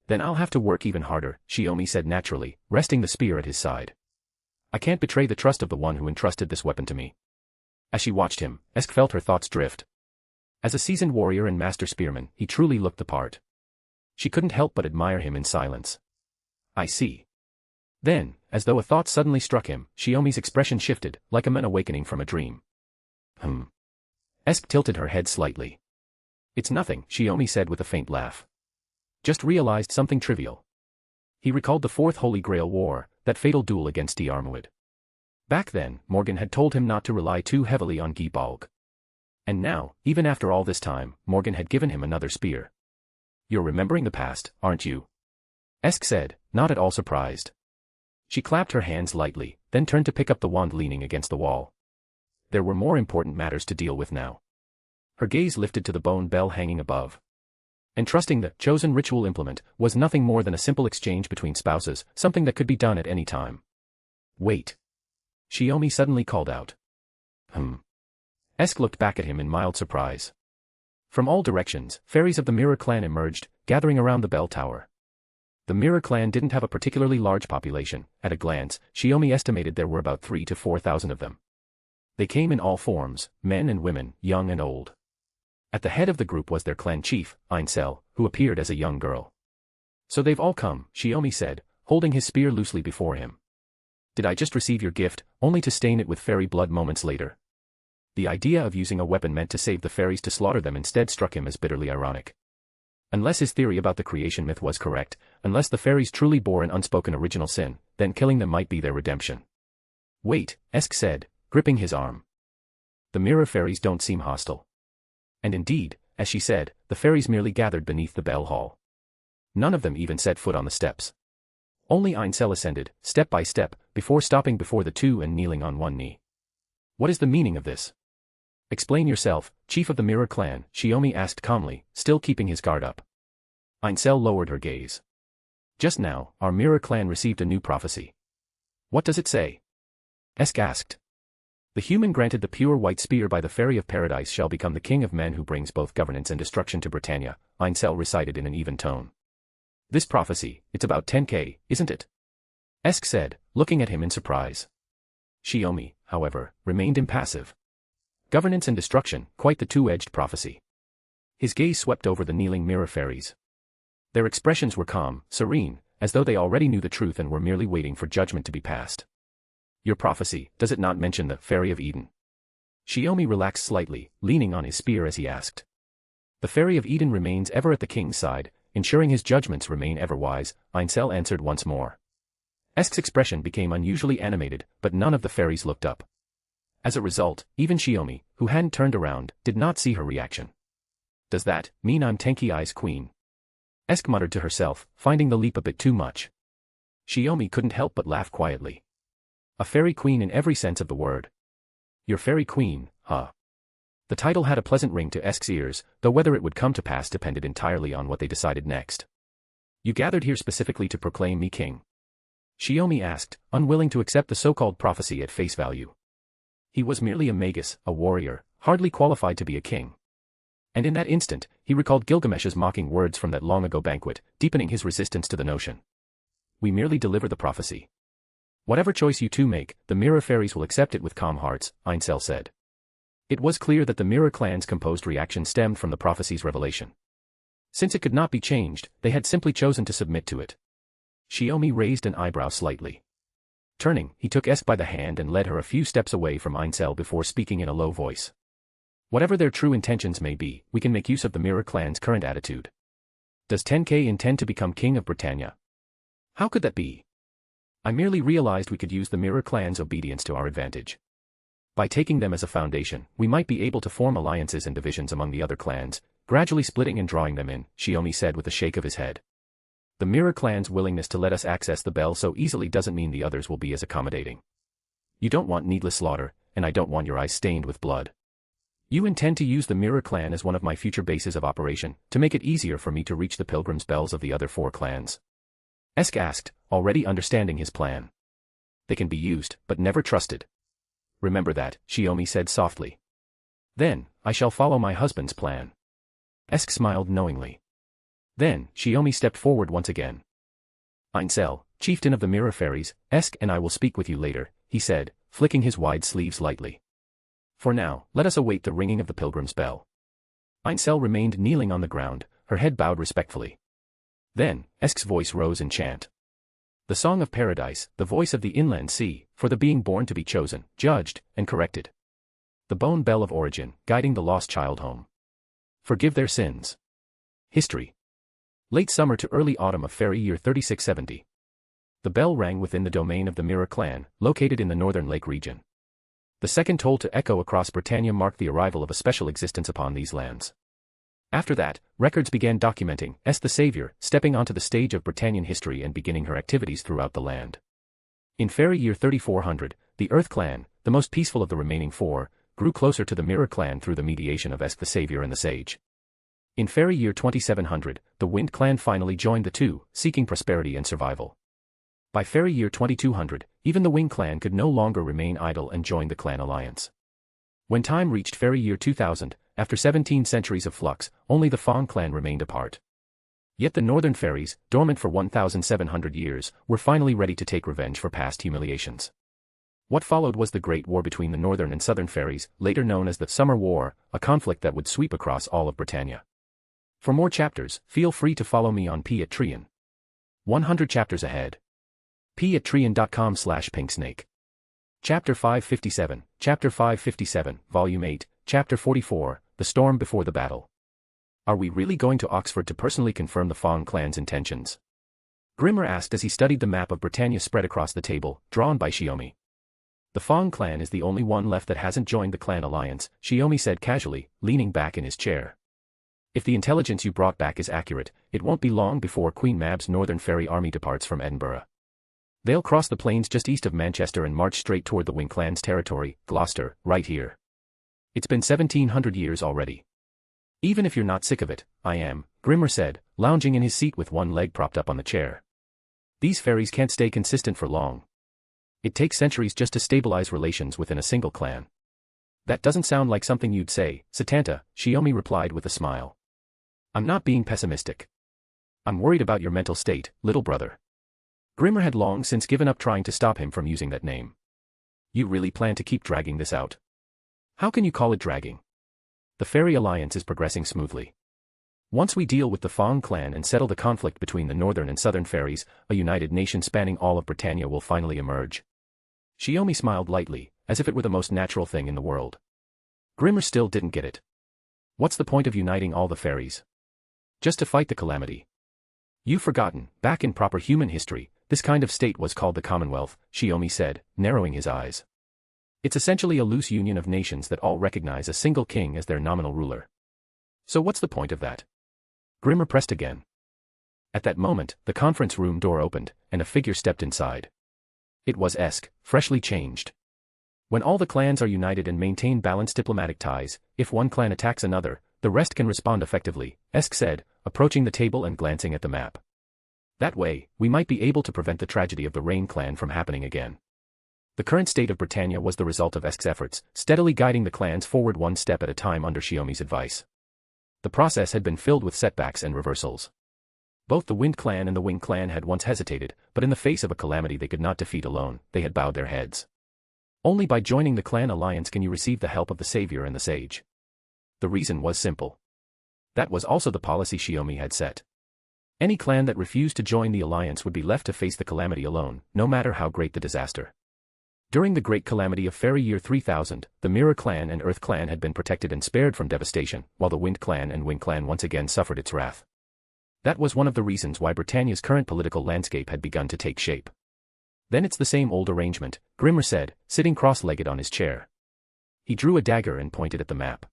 Then I'll have to work even harder, Shiomi said naturally, resting the spear at his side. I can't betray the trust of the one who entrusted this weapon to me. As she watched him, Esk felt her thoughts drift. As a seasoned warrior and master spearman, he truly looked the part. She couldn't help but admire him in silence. I see. Then, as though a thought suddenly struck him, Shiomi's expression shifted, like a man awakening from a dream. Esk tilted her head slightly. It's nothing, Shiomi said with a faint laugh. Just realized something trivial. He recalled the Fourth Holy Grail War, that fatal duel against Diarmuid. Back then, Morgan had told him not to rely too heavily on Gi Balg. And now, even after all this time, Morgan had given him another spear. You're remembering the past, aren't you? Esk said, not at all surprised. She clapped her hands lightly, then turned to pick up the wand leaning against the wall. There were more important matters to deal with now. Her gaze lifted to the bone bell hanging above. Entrusting the chosen ritual implement was nothing more than a simple exchange between spouses, something that could be done at any time. Wait. Shiomi suddenly called out. Esk looked back at him in mild surprise. From all directions, fairies of the Mirror Clan emerged, gathering around the bell tower. The Mirror Clan didn't have a particularly large population. At a glance, Shiomi estimated there were about 3,000 to 4,000 of them. They came in all forms, men and women, young and old. At the head of the group was their clan chief, Ainsel, who appeared as a young girl. So they've all come, Shiomi said, holding his spear loosely before him. Did I just receive your gift, only to stain it with fairy blood moments later? The idea of using a weapon meant to save the fairies to slaughter them instead struck him as bitterly ironic. Unless his theory about the creation myth was correct, unless the fairies truly bore an unspoken original sin, then killing them might be their redemption. Wait, Esk said, gripping his arm. The mirror fairies don't seem hostile. And indeed, as she said, the fairies merely gathered beneath the bell hall. None of them even set foot on the steps. Only Ainsel ascended, step by step, before stopping before the two and kneeling on one knee. What is the meaning of this? Explain yourself, chief of the Mirror Clan, Shiomi asked calmly, still keeping his guard up. Ainsel lowered her gaze. Just now, our Mirror Clan received a new prophecy. What does it say? Esk asked. The human granted the pure white spear by the Fairy of Paradise shall become the king of men who brings both governance and destruction to Britannia, Ainsel recited in an even tone. This prophecy, it's about Tenkei, isn't it? Esk said, looking at him in surprise. Shiomi, however, remained impassive. Governance and destruction, quite the two-edged prophecy. His gaze swept over the kneeling mirror fairies. Their expressions were calm, serene, as though they already knew the truth and were merely waiting for judgment to be passed. Your prophecy, does it not mention the Fairy of Eden? Shiomi relaxed slightly, leaning on his spear as he asked. The Fairy of Eden remains ever at the king's side, ensuring his judgments remain ever wise, Ainsel answered once more. Esk's expression became unusually animated, but none of the fairies looked up. As a result, even Shiomi, who hadn't turned around, did not see her reaction. Does that mean I'm Tenkei's queen? Esk muttered to herself, finding the leap a bit too much. Shiomi couldn't help but laugh quietly. A fairy queen in every sense of the word. Your fairy queen, huh? The title had a pleasant ring to Esk's ears, though whether it would come to pass depended entirely on what they decided next. You gathered here specifically to proclaim me king? Shiomi asked, unwilling to accept the so-called prophecy at face value. He was merely a magus, a warrior, hardly qualified to be a king. And in that instant, he recalled Gilgamesh's mocking words from that long-ago banquet, deepening his resistance to the notion. We merely deliver the prophecy. Whatever choice you two make, the Mirror Fairies will accept it with calm hearts, Ainsel said. It was clear that the Mirror Clan's composed reaction stemmed from the prophecy's revelation. Since it could not be changed, they had simply chosen to submit to it. Shiomi raised an eyebrow slightly. Turning, he took Esk by the hand and led her a few steps away from Ainsel before speaking in a low voice. Whatever their true intentions may be, we can make use of the Mirror Clan's current attitude. Does Tenkei intend to become king of Britannia? How could that be? I merely realized we could use the Mirror Clan's obedience to our advantage. By taking them as a foundation, we might be able to form alliances and divisions among the other clans, gradually splitting and drawing them in, Shiomi said with a shake of his head. The Mirror Clan's willingness to let us access the bell so easily doesn't mean the others will be as accommodating. You don't want needless slaughter, and I don't want your eyes stained with blood. You intend to use the Mirror Clan as one of my future bases of operation, to make it easier for me to reach the pilgrim's bells of the other 4 clans. Esk asked, already understanding his plan. They can be used, but never trusted. Remember that, Shiomi said softly. Then, I shall follow my husband's plan. Esk smiled knowingly. Then, Shiomi stepped forward once again. Ainsel, chieftain of the Mirror Fairies, Esk and I will speak with you later, he said, flicking his wide sleeves lightly. For now, let us await the ringing of the pilgrim's bell. Ainsel remained kneeling on the ground, her head bowed respectfully. Then, Esk's voice rose in chant. The Song of Paradise, the voice of the inland sea, for the being born to be chosen, judged, and corrected. The bone bell of origin, guiding the lost child home. Forgive their sins. History. Late summer to early autumn of fairy year 3670. The bell rang within the domain of the Mirror Clan, located in the northern lake region. The second toll to echo across Britannia marked the arrival of a special existence upon these lands. After that, records began documenting Esk the Savior stepping onto the stage of Britannian history and beginning her activities throughout the land. In fairy year 3400, the Earth Clan, the most peaceful of the remaining 4, grew closer to the Mirror Clan through the mediation of Esk the Savior and the Sage. In fairy year 2700, the Wind Clan finally joined the 2, seeking prosperity and survival. By fairy year 2200, even the Wing Clan could no longer remain idle and joined the clan alliance. When time reached fairy year 2000, after 17 centuries of flux, only the Fawn Clan remained apart. Yet the Northern Fairies, dormant for 1,700 years, were finally ready to take revenge for past humiliations. What followed was the Great War between the Northern and Southern Fairies, later known as the Summer War, a conflict that would sweep across all of Britannia. For more chapters, feel free to follow me on Patreon. 100 chapters ahead. Patreon.com/pinksnake. Chapter 557, Chapter 557, Volume 8, Chapter 44, The Storm Before the Battle. Are we really going to Oxford to personally confirm the Fawn Clan's intentions? Grimmer asked as he studied the map of Britannia spread across the table, drawn by Shiomi. The Fawn Clan is the only one left that hasn't joined the clan alliance, Shiomi said casually, leaning back in his chair. If the intelligence you brought back is accurate, it won't be long before Queen Mab's Northern Fairy army departs from Edinburgh. They'll cross the plains just east of Manchester and march straight toward the Wing Clan's territory, Gloucester, right here. It's been 1700 years already. Even if you're not sick of it, I am, Grimmer said, lounging in his seat with one leg propped up on the chair. These fairies can't stay consistent for long. It takes centuries just to stabilize relations within a single clan. That doesn't sound like something you'd say, Satanta, Shiomi replied with a smile. I'm not being pessimistic. I'm worried about your mental state, little brother. Grimmer had long since given up trying to stop him from using that name. You really plan to keep dragging this out? How can you call it dragging? The Fairy Alliance is progressing smoothly. Once we deal with the Fawn Clan and settle the conflict between the Northern and Southern Fairies, a united nation spanning all of Britannia will finally emerge. Shiomi smiled lightly, as if it were the most natural thing in the world. Grimmer still didn't get it. What's the point of uniting all the fairies? Just to fight the calamity. You've forgotten, back in proper human history, this kind of state was called the Commonwealth, Shiomi said, narrowing his eyes. It's essentially a loose union of nations that all recognize a single king as their nominal ruler. So what's the point of that? Grimmer pressed again. At that moment, the conference room door opened, and a figure stepped inside. It was Esk, freshly changed. When all the clans are united and maintain balanced diplomatic ties, if one clan attacks another, the rest can respond effectively, Esk said, approaching the table and glancing at the map. That way, we might be able to prevent the tragedy of the Rain clan from happening again. The current state of Britannia was the result of Esk's efforts, steadily guiding the clans forward one step at a time under Shiomi's advice. The process had been filled with setbacks and reversals. Both the Wind Clan and the Wing Clan had once hesitated, but in the face of a calamity they could not defeat alone, they had bowed their heads. Only by joining the clan alliance can you receive the help of the Savior and the Sage. The reason was simple. That was also the policy Shiomi had set. Any clan that refused to join the alliance would be left to face the calamity alone, no matter how great the disaster. During the Great Calamity of Fairy Year 3000, the Mirror Clan and Earth Clan had been protected and spared from devastation, while the Wind Clan and Wing Clan once again suffered its wrath. That was one of the reasons why Britannia's current political landscape had begun to take shape. Then it's the same old arrangement, Grimmer said, sitting cross-legged on his chair. He drew a dagger and pointed at the map.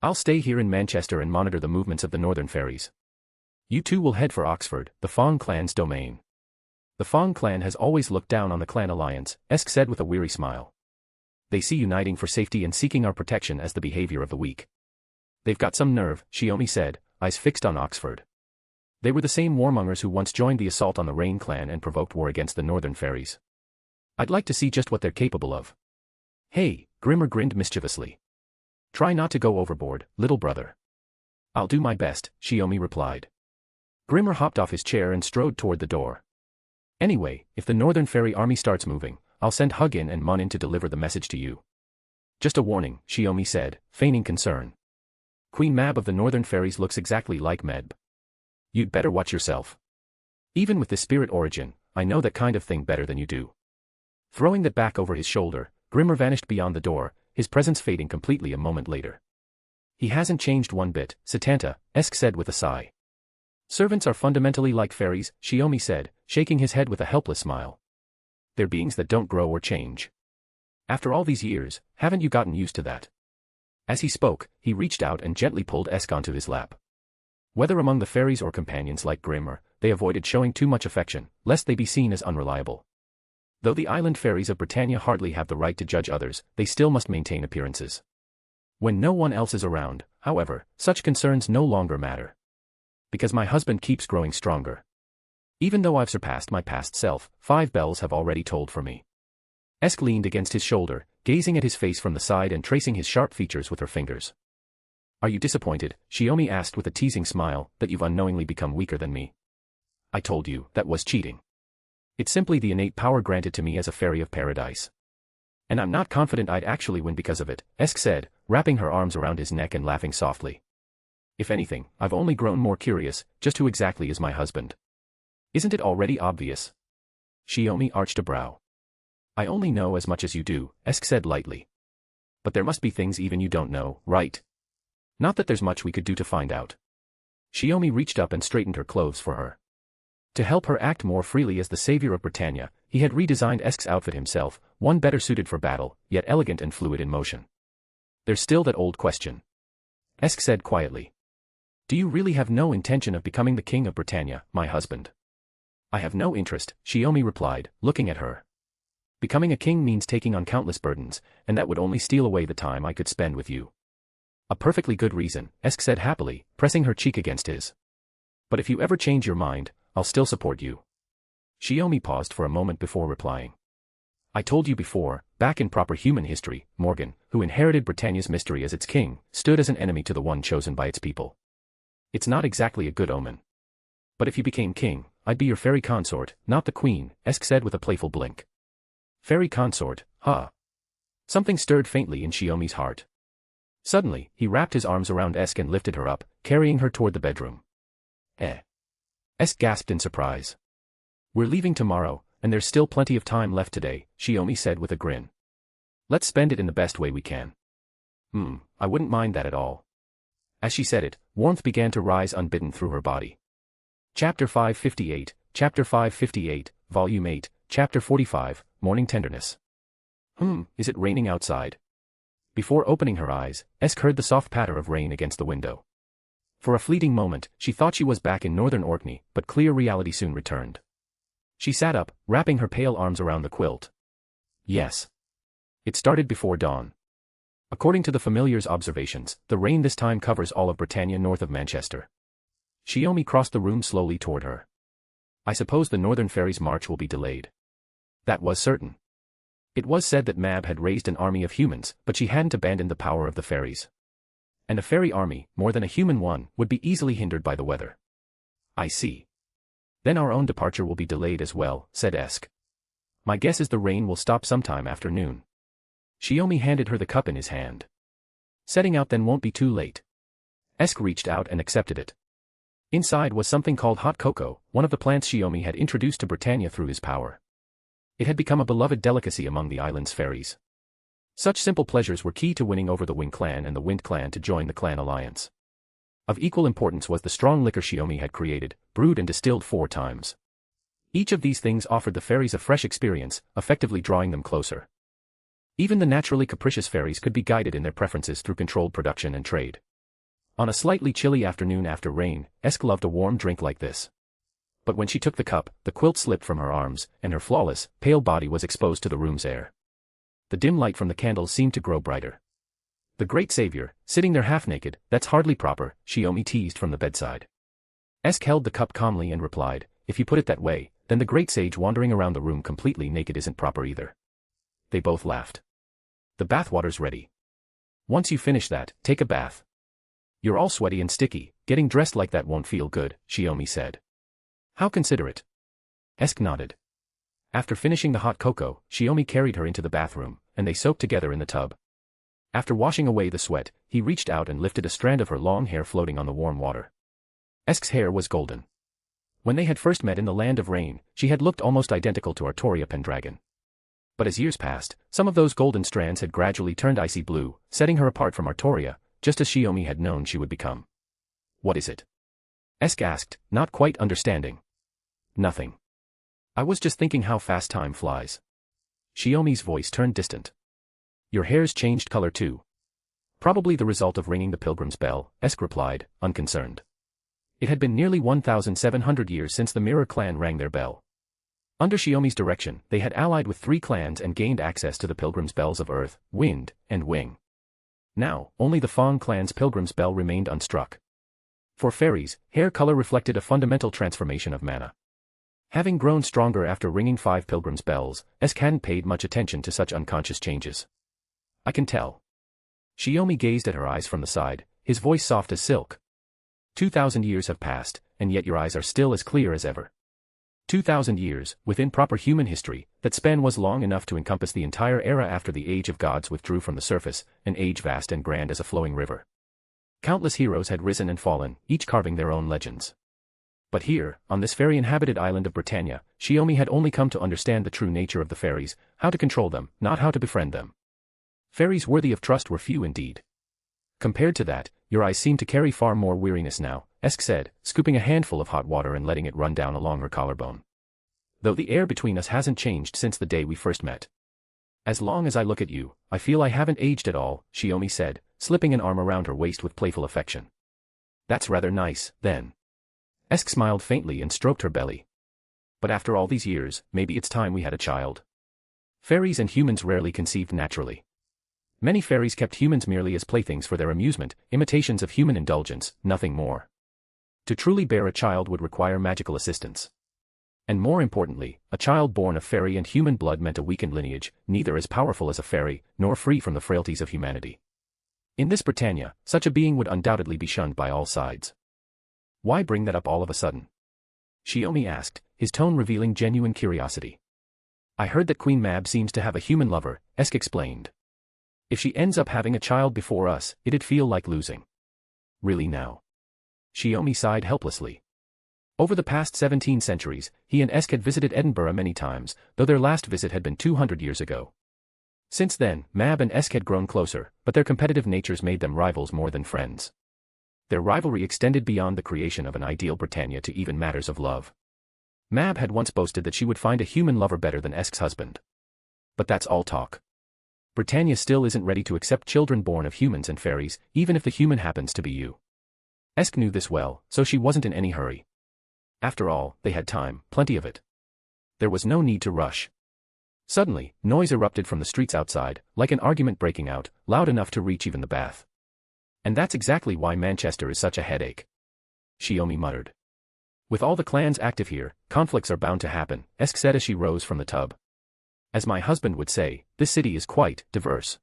I'll stay here in Manchester and monitor the movements of the northern fairies. You two will head for Oxford, the Fong clan's domain. The Fong clan has always looked down on the clan alliance, Esk said with a weary smile. They see uniting for safety and seeking our protection as the behavior of the weak. They've got some nerve, Shiomi said, eyes fixed on Oxford. They were the same warmongers who once joined the assault on the Rain clan and provoked war against the northern fairies. I'd like to see just what they're capable of. Hey, Grimmer grinned mischievously. Try not to go overboard, little brother. I'll do my best, Shiomi replied. Grimmer hopped off his chair and strode toward the door. Anyway, if the Northern Fairy army starts moving, I'll send Hugin and Mun in to deliver the message to you. Just a warning, Shiomi said, feigning concern. Queen Mab of the Northern Fairies looks exactly like Meb. You'd better watch yourself. Even with the spirit origin, I know that kind of thing better than you do. Throwing that back over his shoulder, Grimmer vanished beyond the door, his presence fading completely a moment later. He hasn't changed one bit, Satanta, Esk said with a sigh. Servants are fundamentally like fairies, Shiomi said, shaking his head with a helpless smile. They're beings that don't grow or change. After all these years, haven't you gotten used to that? As he spoke, he reached out and gently pulled Esk onto his lap. Whether among the fairies or companions like Grimmer, they avoided showing too much affection, lest they be seen as unreliable. Though the island fairies of Britannia hardly have the right to judge others, they still must maintain appearances. When no one else is around, however, such concerns no longer matter. Because my husband keeps growing stronger. Even though I've surpassed my past self, 5 bells have already tolled for me. Esk leaned against his shoulder, gazing at his face from the side and tracing his sharp features with her fingers. Are you disappointed, Shiomi asked with a teasing smile, that you've unknowingly become weaker than me? I told you, that was cheating. It's simply the innate power granted to me as a fairy of paradise. And I'm not confident I'd actually win because of it, Esk said, wrapping her arms around his neck and laughing softly. If anything, I've only grown more curious, just who exactly is my husband? Isn't it already obvious? Shiomi arched a brow. I only know as much as you do, Esk said lightly. But there must be things even you don't know, right? Not that there's much we could do to find out. Shiomi reached up and straightened her clothes for her. To help her act more freely as the savior of Britannia, he had redesigned Esk's outfit himself, one better suited for battle, yet elegant and fluid in motion. There's still that old question. Esk said quietly. Do you really have no intention of becoming the king of Britannia, my husband? I have no interest, Shiomi replied, looking at her. Becoming a king means taking on countless burdens, and that would only steal away the time I could spend with you. A perfectly good reason, Esk said happily, pressing her cheek against his. But if you ever change your mind, I'll still support you. Shiomi paused for a moment before replying. I told you before, back in proper human history, Morgan, who inherited Britannia's mystery as its king, stood as an enemy to the one chosen by its people. It's not exactly a good omen. But if you became king, I'd be your fairy consort, not the queen, Esk said with a playful blink. Fairy consort, huh? Something stirred faintly in Shiomi's heart. Suddenly, he wrapped his arms around Esk and lifted her up, carrying her toward the bedroom. Esk gasped in surprise. We're leaving tomorrow, and there's still plenty of time left today, Shiomi said with a grin. Let's spend it in the best way we can. I wouldn't mind that at all. As she said it, warmth began to rise unbidden through her body. Chapter 558, Volume 8, Chapter 45, Morning Tenderness. Is it raining outside? Before opening her eyes, Esk heard the soft patter of rain against the window. For a fleeting moment, she thought she was back in northern Orkney, but clear reality soon returned. She sat up, wrapping her pale arms around the quilt. Yes. It started before dawn. According to the familiar's observations, the rain this time covers all of Britannia north of Manchester. Shiomi crossed the room slowly toward her. I suppose the northern fairies' march will be delayed. That was certain. It was said that Mab had raised an army of humans, but she hadn't abandoned the power of the fairies. And a fairy army, more than a human one, would be easily hindered by the weather. I see. Then our own departure will be delayed as well, said Esk. My guess is the rain will stop sometime after noon. Shiomi handed her the cup in his hand. Setting out then won't be too late. Esk reached out and accepted it. Inside was something called hot cocoa, one of the plants Shiomi had introduced to Britannia through his power. It had become a beloved delicacy among the island's fairies. Such simple pleasures were key to winning over the Wing clan and the Wind clan to join the clan alliance. Of equal importance was the strong liquor Shiomi had created, brewed and distilled 4 times. Each of these things offered the fairies a fresh experience, effectively drawing them closer. Even the naturally capricious fairies could be guided in their preferences through controlled production and trade. On a slightly chilly afternoon after rain, Esk loved a warm drink like this. But when she took the cup, the quilt slipped from her arms, and her flawless, pale body was exposed to the room's air. The dim light from the candles seemed to grow brighter. The great savior, sitting there half-naked, that's hardly proper, Shiomi teased from the bedside. Esk held the cup calmly and replied, if you put it that way, then the great sage wandering around the room completely naked isn't proper either. They both laughed. The bathwater's ready. Once you finish that, take a bath. You're all sweaty and sticky, getting dressed like that won't feel good, Shiomi said. How considerate. Esk nodded. After finishing the hot cocoa, Shiomi carried her into the bathroom, and they soaked together in the tub. After washing away the sweat, he reached out and lifted a strand of her long hair floating on the warm water. Esk's hair was golden. When they had first met in the Land of Rain, she had looked almost identical to Artoria Pendragon. But as years passed, some of those golden strands had gradually turned icy blue, setting her apart from Artoria, just as Shiomi had known she would become. What is it? Esk asked, not quite understanding. Nothing. I was just thinking how fast time flies. Shiomi's voice turned distant. Your hair's changed color too. Probably the result of ringing the pilgrim's bell, Esk replied, unconcerned. It had been nearly 1,700 years since the Mirror clan rang their bell. Under Shiomi's direction, they had allied with 3 clans and gained access to the pilgrim's bells of Earth, Wind, and Wing. Now, only the Fang clan's pilgrim's bell remained unstruck. For fairies, hair color reflected a fundamental transformation of mana. Having grown stronger after ringing 5 pilgrim's bells, Esk hadn't paid much attention to such unconscious changes. I can tell. Shiomi gazed at her eyes from the side, his voice soft as silk. 2,000 years have passed, and yet your eyes are still as clear as ever. 2,000 years, within proper human history, that span was long enough to encompass the entire era after the Age of Gods withdrew from the surface, an age vast and grand as a flowing river. Countless heroes had risen and fallen, each carving their own legends. But here, on this fairy-inhabited island of Britannia, Shiomi had only come to understand the true nature of the fairies, how to control them, not how to befriend them. Fairies worthy of trust were few indeed. Compared to that, your eyes seem to carry far more weariness now, Esk said, scooping a handful of hot water and letting it run down along her collarbone. Though the air between us hasn't changed since the day we first met. As long as I look at you, I feel I haven't aged at all, Shiomi said, slipping an arm around her waist with playful affection. That's rather nice, then. Esk smiled faintly and stroked her belly. But after all these years, maybe it's time we had a child. Fairies and humans rarely conceived naturally. Many fairies kept humans merely as playthings for their amusement, imitations of human indulgence, nothing more. To truly bear a child would require magical assistance. And more importantly, a child born of fairy and human blood meant a weakened lineage, neither as powerful as a fairy, nor free from the frailties of humanity. In this Britannia, such a being would undoubtedly be shunned by all sides. Why bring that up all of a sudden? Shiomi asked, his tone revealing genuine curiosity. I heard that Queen Mab seems to have a human lover, Esk explained. If she ends up having a child before us, it'd feel like losing. Really now? Shiomi sighed helplessly. Over the past 17 centuries, he and Esk had visited Edinburgh many times, though their last visit had been 200 years ago. Since then, Mab and Esk had grown closer, but their competitive natures made them rivals more than friends. Their rivalry extended beyond the creation of an ideal Britannia to even matters of love. Mab had once boasted that she would find a human lover better than Esk's husband. But that's all talk. Britannia still isn't ready to accept children born of humans and fairies, even if the human happens to be you. Esk knew this well, so she wasn't in any hurry. After all, they had time, plenty of it. There was no need to rush. Suddenly, noise erupted from the streets outside, like an argument breaking out, loud enough to reach even the bath. And that's exactly why Manchester is such a headache. Shiomi muttered. With all the clans active here, conflicts are bound to happen, Esk said as she rose from the tub. As my husband would say, this city is quite diverse.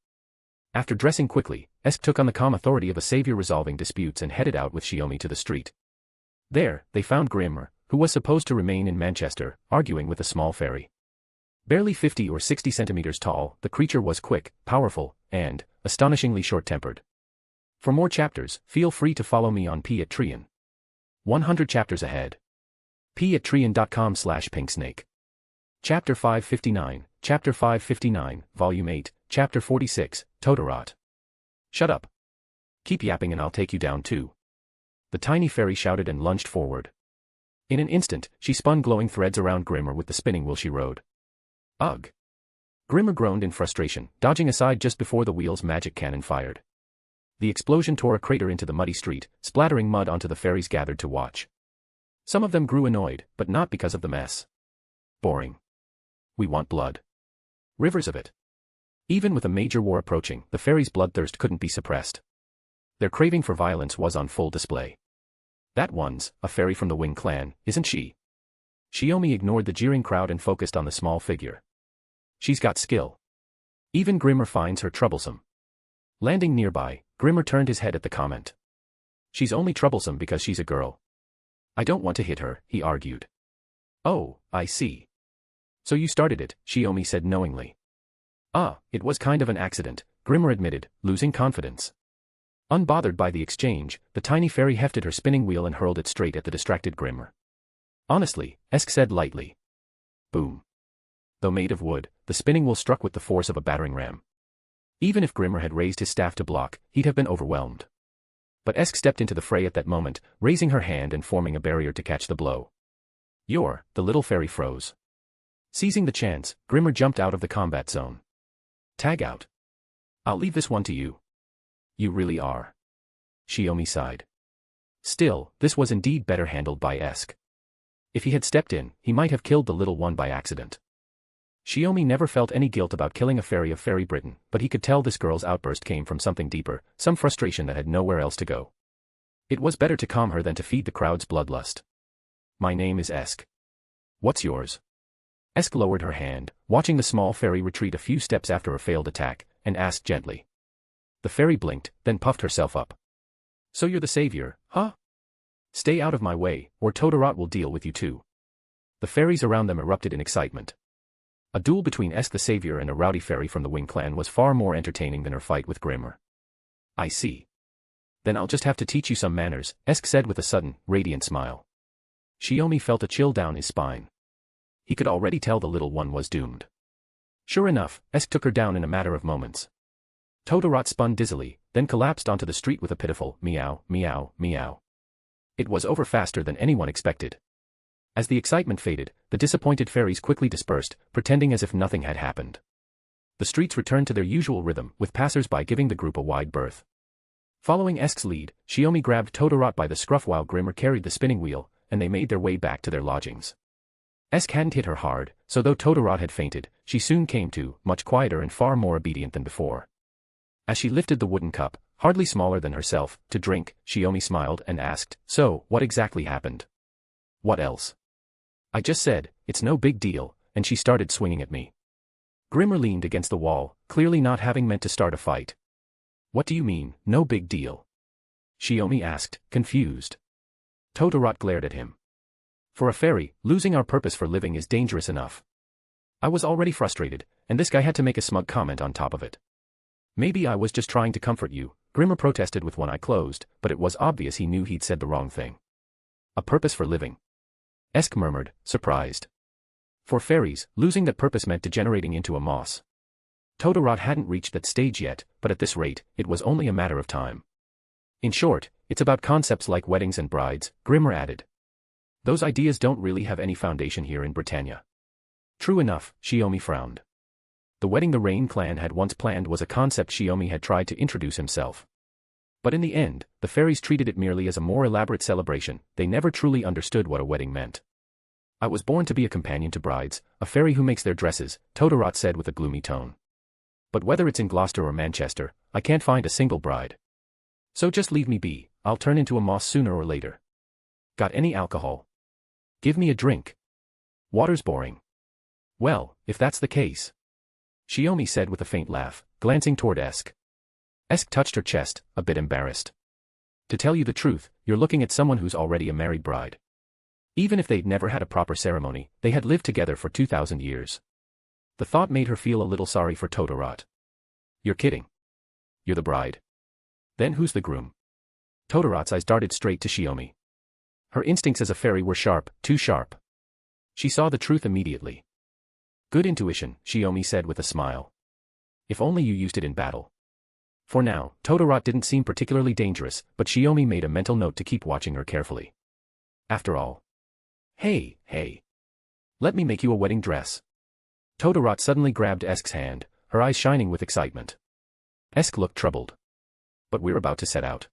After dressing quickly, Esk took on the calm authority of a savior resolving disputes and headed out with Shiomi to the street. There, they found Grimmer, who was supposed to remain in Manchester, arguing with a small fairy. Barely 50 or 60 centimeters tall, the creature was quick, powerful, and astonishingly short-tempered. For more chapters, feel free to follow me on Patreon. 100 chapters ahead. p@trian.com/pinksnake. Chapter 559, Chapter 559, Volume 8, Chapter 46, Todorot. Shut up. Keep yapping and I'll take you down too. The tiny fairy shouted and lunged forward. In an instant, she spun glowing threads around Grimmer with the spinning wheel she rode. Ugh. Grimmer groaned in frustration, dodging aside just before the wheel's magic cannon fired. The explosion tore a crater into the muddy street, splattering mud onto the fairies gathered to watch. Some of them grew annoyed, but not because of the mess. Boring. We want blood. Rivers of it. Even with a major war approaching, the fairies' bloodthirst couldn't be suppressed. Their craving for violence was on full display. That one's a fairy from the Wing clan, isn't she? Shiomi ignored the jeering crowd and focused on the small figure. She's got skill. Even Grimmer finds her troublesome. Landing nearby, Grimmer turned his head at the comment. She's only troublesome because she's a girl. I don't want to hit her, he argued. Oh, I see. So you started it, Shiomi said knowingly. It was kind of an accident, Grimmer admitted, losing confidence. Unbothered by the exchange, the tiny fairy hefted her spinning wheel and hurled it straight at the distracted Grimmer. Honestly, Esk said lightly. Boom. Though made of wood, the spinning wheel struck with the force of a battering ram. Even if Grimmer had raised his staff to block, he'd have been overwhelmed. But Esk stepped into the fray at that moment, raising her hand and forming a barrier to catch the blow. The little fairy froze. Seizing the chance, Grimmer jumped out of the combat zone. Tag out. I'll leave this one to you. You really are. Shiomi sighed. Still, this was indeed better handled by Esk. If he had stepped in, he might have killed the little one by accident. Shiomi never felt any guilt about killing a fairy of Fairy Britain, but he could tell this girl's outburst came from something deeper, some frustration that had nowhere else to go. It was better to calm her than to feed the crowd's bloodlust. My name is Esk. What's yours? Esk lowered her hand, watching the small fairy retreat a few steps after a failed attack, and asked gently. The fairy blinked, then puffed herself up. So you're the savior, huh? Stay out of my way, or Todorot will deal with you too. The fairies around them erupted in excitement. A duel between Esk the savior and a rowdy fairy from the Wing clan was far more entertaining than her fight with Grimmer. I see. Then I'll just have to teach you some manners, Esk said with a sudden, radiant smile. Shiomi felt a chill down his spine. He could already tell the little one was doomed. Sure enough, Esk took her down in a matter of moments. Todorot spun dizzily, then collapsed onto the street with a pitiful meow, meow, meow. It was over faster than anyone expected. As the excitement faded, the disappointed fairies quickly dispersed, pretending as if nothing had happened. The streets returned to their usual rhythm, with passers-by giving the group a wide berth. Following Esk's lead, Shiomi grabbed Todorot by the scruff while Grimmer carried the spinning wheel, and they made their way back to their lodgings. Esk hadn't hit her hard, so though Todorot had fainted, she soon came to, much quieter and far more obedient than before. As she lifted the wooden cup, hardly smaller than herself, to drink, Shiomi smiled and asked, So, what exactly happened? What else? I just said, it's no big deal, and she started swinging at me. Grimmer leaned against the wall, clearly not having meant to start a fight. What do you mean, no big deal? Shiomi asked, confused. Todorot glared at him. For a fairy, losing our purpose for living is dangerous enough. I was already frustrated, and this guy had to make a smug comment on top of it. Maybe I was just trying to comfort you, Grimmer protested with one eye closed, but it was obvious he knew he'd said the wrong thing. A purpose for living. Esk murmured, surprised. For fairies, losing that purpose meant degenerating into a moss. Todorot hadn't reached that stage yet, but at this rate, it was only a matter of time. In short, it's about concepts like weddings and brides, Grimmer added. Those ideas don't really have any foundation here in Britannia. True enough, Shiomi frowned. The wedding the Rain clan had once planned was a concept Shiomi had tried to introduce himself. But in the end, the fairies treated it merely as a more elaborate celebration, they never truly understood what a wedding meant. I was born to be a companion to brides, a fairy who makes their dresses, Todorot said with a gloomy tone. But whether it's in Gloucester or Manchester, I can't find a single bride. So just leave me be, I'll turn into a moss sooner or later. Got any alcohol? Give me a drink. Water's boring. Well, if that's the case. Shiomi said with a faint laugh, glancing toward Esk. Esk touched her chest, a bit embarrassed. To tell you the truth, you're looking at someone who's already a married bride. Even if they'd never had a proper ceremony, they had lived together for 2,000 years. The thought made her feel a little sorry for Todorot. You're kidding. You're the bride. Then who's the groom? Todorot's eyes darted straight to Shiomi. Her instincts as a fairy were sharp, too sharp. She saw the truth immediately. Good intuition, Shiomi said with a smile. If only you used it in battle. For now, Todorot didn't seem particularly dangerous, but Shiomi made a mental note to keep watching her carefully. After all. Hey. Let me make you a wedding dress. Todorot suddenly grabbed Esk's hand, her eyes shining with excitement. Esk looked troubled. But we're about to set out.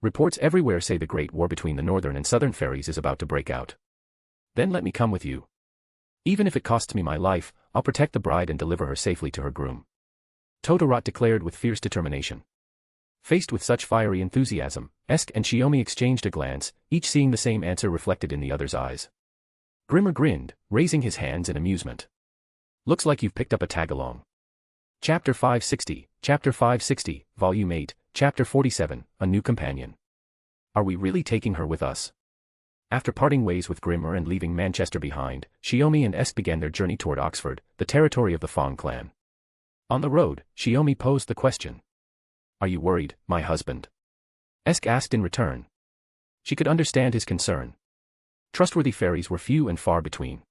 Reports everywhere say the Great War between the northern and southern fairies is about to break out. Then let me come with you. Even if it costs me my life, I'll protect the bride and deliver her safely to her groom. Todorot declared with fierce determination. Faced with such fiery enthusiasm, Esk and Shiomi exchanged a glance, each seeing the same answer reflected in the other's eyes. Grimmer grinned, raising his hands in amusement. Looks like you've picked up a tag-along. Chapter 560, Volume 8, Chapter 47, A New Companion. Are we really taking her with us? After parting ways with Grimmer and leaving Manchester behind, Shiomi and Esk began their journey toward Oxford, the territory of the Fong clan. On the road, Shiomi posed the question. Are you worried, my husband? Esk asked in return. She could understand his concern. Trustworthy fairies were few and far between.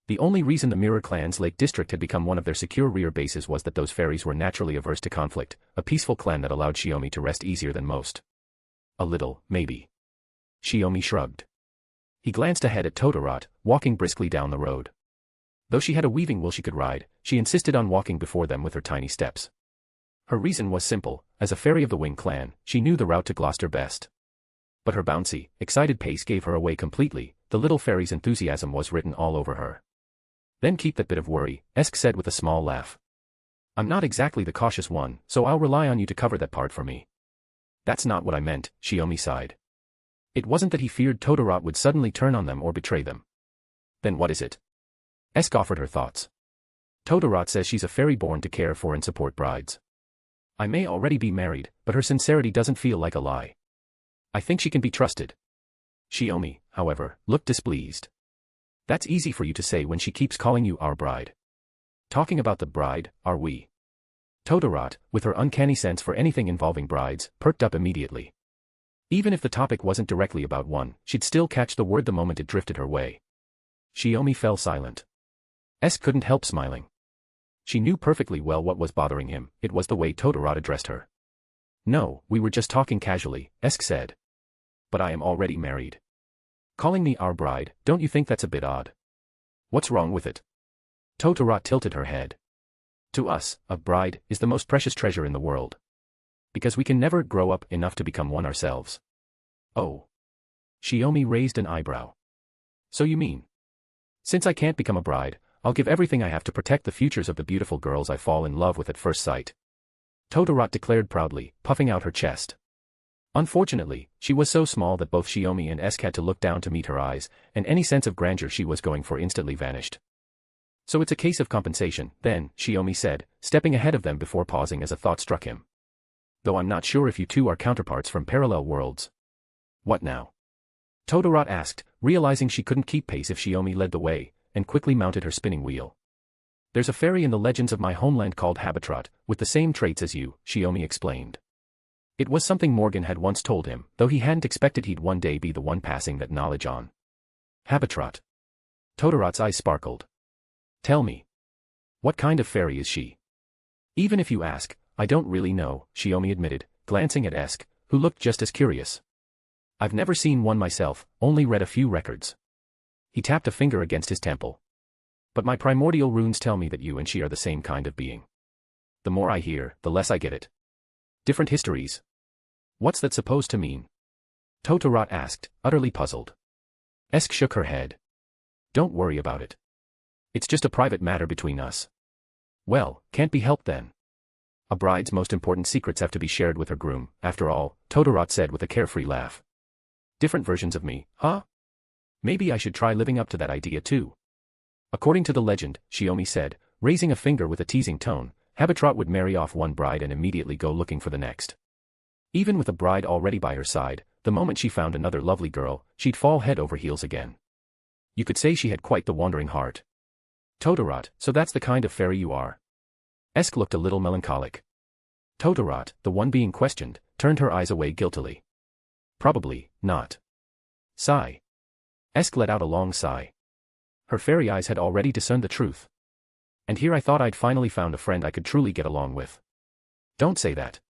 The only reason the Mirror Clan's Lake District had become one of their secure rear bases was that those fairies were naturally averse to conflict, a peaceful clan that allowed Shiomi to rest easier than most. A little, maybe. Shiomi shrugged. He glanced ahead at Todorot, walking briskly down the road. Though she had a weaving wool she could ride, she insisted on walking before them with her tiny steps. Her reason was simple, as a fairy of the Wing clan, she knew the route to Gloucester best. But her bouncy, excited pace gave her away completely, the little fairy's enthusiasm was written all over her. Then keep that bit of worry, Esk said with a small laugh. I'm not exactly the cautious one, so I'll rely on you to cover that part for me. That's not what I meant, Shiomi sighed. It wasn't that he feared Todorot would suddenly turn on them or betray them. Then what is it? Esk offered her thoughts. Todorot says she's a fairy born to care for and support brides. I may already be married, but her sincerity doesn't feel like a lie. I think she can be trusted. Shiomi, however, looked displeased. That's easy for you to say when she keeps calling you our bride. Talking about the bride, are we? Todorot, with her uncanny sense for anything involving brides, perked up immediately. Even if the topic wasn't directly about one, she'd still catch the word the moment it drifted her way. Shiomi fell silent. Esk couldn't help smiling. She knew perfectly well what was bothering him, it was the way Todorot addressed her. No, we were just talking casually, Esk said. But I am already married. Calling me our bride, don't you think that's a bit odd? What's wrong with it? Todorot tilted her head. To us, a bride is the most precious treasure in the world. Because we can never grow up enough to become one ourselves. Oh. Shiomi raised an eyebrow. So you mean? Since I can't become a bride, I'll give everything I have to protect the futures of the beautiful girls I fall in love with at first sight. Todorot declared proudly, puffing out her chest. Unfortunately, she was so small that both Shiomi and Esk had to look down to meet her eyes, and any sense of grandeur she was going for instantly vanished. So it's a case of compensation, then, Shiomi said, stepping ahead of them before pausing as a thought struck him. Though I'm not sure if you two are counterparts from parallel worlds. What now? Todorot asked, realizing she couldn't keep pace if Shiomi led the way, and quickly mounted her spinning wheel. There's a fairy in the legends of my homeland called Habitrot, with the same traits as you, Shiomi explained. It was something Morgan had once told him, though he hadn't expected he'd one day be the one passing that knowledge on. Habitrot. Todorot's eyes sparkled. Tell me. What kind of fairy is she? Even if you ask, I don't really know, Shiomi admitted, glancing at Esk, who looked just as curious. I've never seen one myself, only read a few records. He tapped a finger against his temple. But my primordial runes tell me that you and she are the same kind of being. The more I hear, the less I get it. Different histories. What's that supposed to mean? Todorot asked, utterly puzzled. Esk shook her head. Don't worry about it. It's just a private matter between us. Well, can't be helped then. A bride's most important secrets have to be shared with her groom, after all, Todorot said with a carefree laugh. Different versions of me, huh? Maybe I should try living up to that idea too. According to the legend, Shiomi said, raising a finger with a teasing tone, Habitrot would marry off one bride and immediately go looking for the next. Even with a bride already by her side, the moment she found another lovely girl, she'd fall head over heels again. You could say she had quite the wandering heart. Todorot, so that's the kind of fairy you are. Esk looked a little melancholic. Todorot, the one being questioned, turned her eyes away guiltily. Probably not. Sigh. Esk let out a long sigh. Her fairy eyes had already discerned the truth. And here I thought I'd finally found a friend I could truly get along with. Don't say that.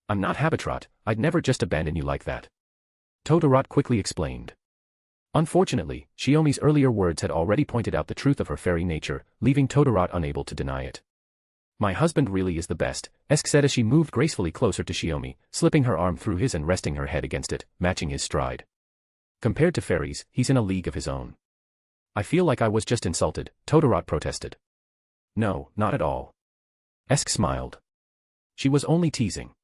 I'm not Habitrot, I'd never just abandon you like that. Todorot quickly explained. Unfortunately, Shiomi's earlier words had already pointed out the truth of her fairy nature, leaving Todorot unable to deny it. My husband really is the best, Esk said as she moved gracefully closer to Shiomi, slipping her arm through his and resting her head against it, matching his stride. Compared to fairies, he's in a league of his own. I feel like I was just insulted, Todorot protested. No, not at all. Esk smiled. She was only teasing.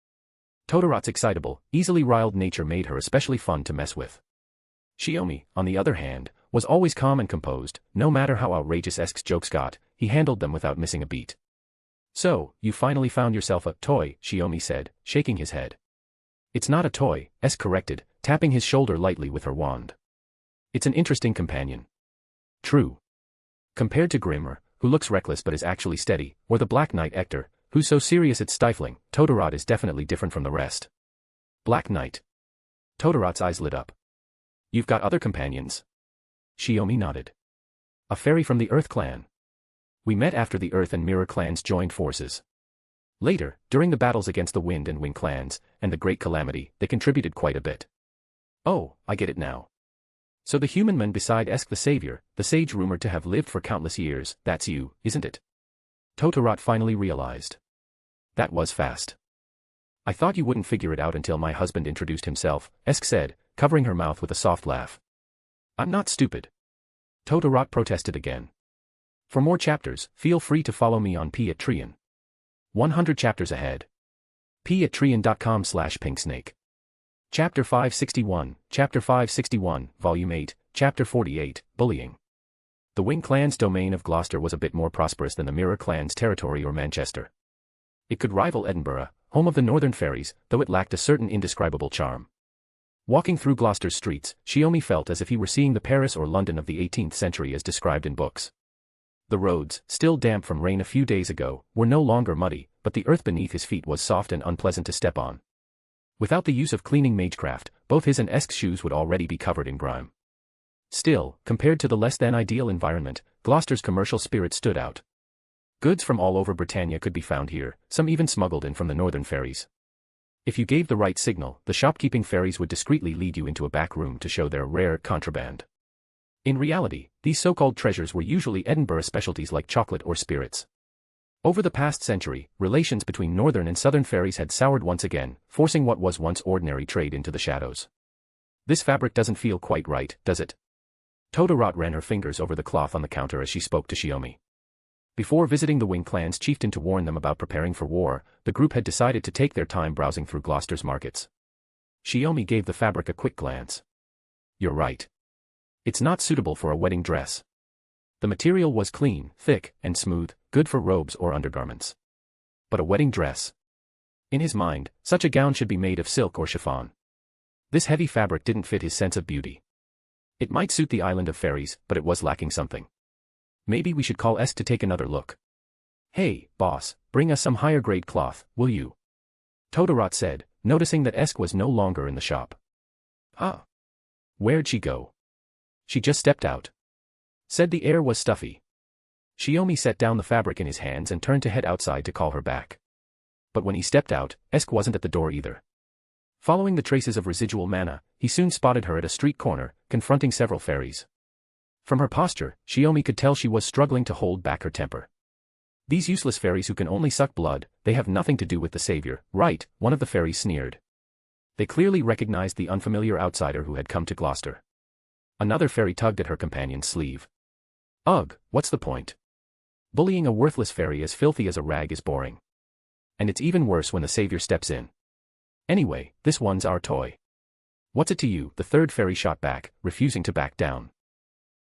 Todorot's excitable, easily riled nature made her especially fun to mess with. Shiomi, on the other hand, was always calm and composed, no matter how outrageous Esk's jokes got, he handled them without missing a beat. So, you finally found yourself a toy, Shiomi said, shaking his head. It's not a toy, Esk corrected, tapping his shoulder lightly with her wand. It's an interesting companion. True. Compared to Grimmer, who looks reckless but is actually steady, or the Black Knight Ector, who's so serious it's stifling, Todorot is definitely different from the rest. Black Knight. Todorot's eyes lit up. You've got other companions? Shiomi nodded. A fairy from the Earth clan. We met after the Earth and Mirror clans joined forces. Later, during the battles against the Wind and Wing clans, and the Great Calamity, they contributed quite a bit. Oh, I get it now. So the human man beside Esk the Savior, the sage rumored to have lived for countless years, that's you, isn't it? Todorot finally realized. That was fast. I thought you wouldn't figure it out until my husband introduced himself, Esk said, covering her mouth with a soft laugh. I'm not stupid. Todorot protested again. For more chapters, feel free to follow me on Patreon. 100 chapters ahead. patreon.com/pinksnake. Chapter 561, Volume 8, Chapter 48, Bullying. The Wing clan's domain of Gloucester was a bit more prosperous than the Mirror clan's territory or Manchester. It could rival Edinburgh, home of the Northern Fairies, though it lacked a certain indescribable charm. Walking through Gloucester's streets, Shiomi felt as if he were seeing the Paris or London of the 18th century as described in books. The roads, still damp from rain a few days ago, were no longer muddy, but the earth beneath his feet was soft and unpleasant to step on. Without the use of cleaning magecraft, both his and Esk's shoes would already be covered in grime. Still, compared to the less-than-ideal environment, Gloucester's commercial spirit stood out. Goods from all over Britannia could be found here, some even smuggled in from the northern fairies. If you gave the right signal, the shopkeeping fairies would discreetly lead you into a back room to show their rare contraband. In reality, these so-called treasures were usually Edinburgh specialties like chocolate or spirits. Over the past century, relations between northern and southern fairies had soured once again, forcing what was once ordinary trade into the shadows. This fabric doesn't feel quite right, does it? Todorot ran her fingers over the cloth on the counter as she spoke to Shiomi. Before visiting the Wing clan's chieftain to warn them about preparing for war, the group had decided to take their time browsing through Gloucester's markets. Shiomi gave the fabric a quick glance. You're right. It's not suitable for a wedding dress. The material was clean, thick, and smooth, good for robes or undergarments. But a wedding dress? In his mind, such a gown should be made of silk or chiffon. This heavy fabric didn't fit his sense of beauty. It might suit the island of fairies, but it was lacking something. Maybe we should call Esk to take another look. Hey, boss, bring us some higher-grade cloth, will you? Todorot said, noticing that Esk was no longer in the shop. Ah. Where'd she go? She just stepped out. Said the air was stuffy. Shiomi set down the fabric in his hands and turned to head outside to call her back. But when he stepped out, Esk wasn't at the door either. Following the traces of residual mana, he soon spotted her at a street corner, confronting several fairies. From her posture, Shiomi could tell she was struggling to hold back her temper. These useless fairies who can only suck blood, they have nothing to do with the savior, right? One of the fairies sneered. They clearly recognized the unfamiliar outsider who had come to Gloucester. Another fairy tugged at her companion's sleeve. Ugh, what's the point? Bullying a worthless fairy as filthy as a rag is boring. And it's even worse when the savior steps in. Anyway, this one's our toy. What's it to you? The third fairy shot back, refusing to back down.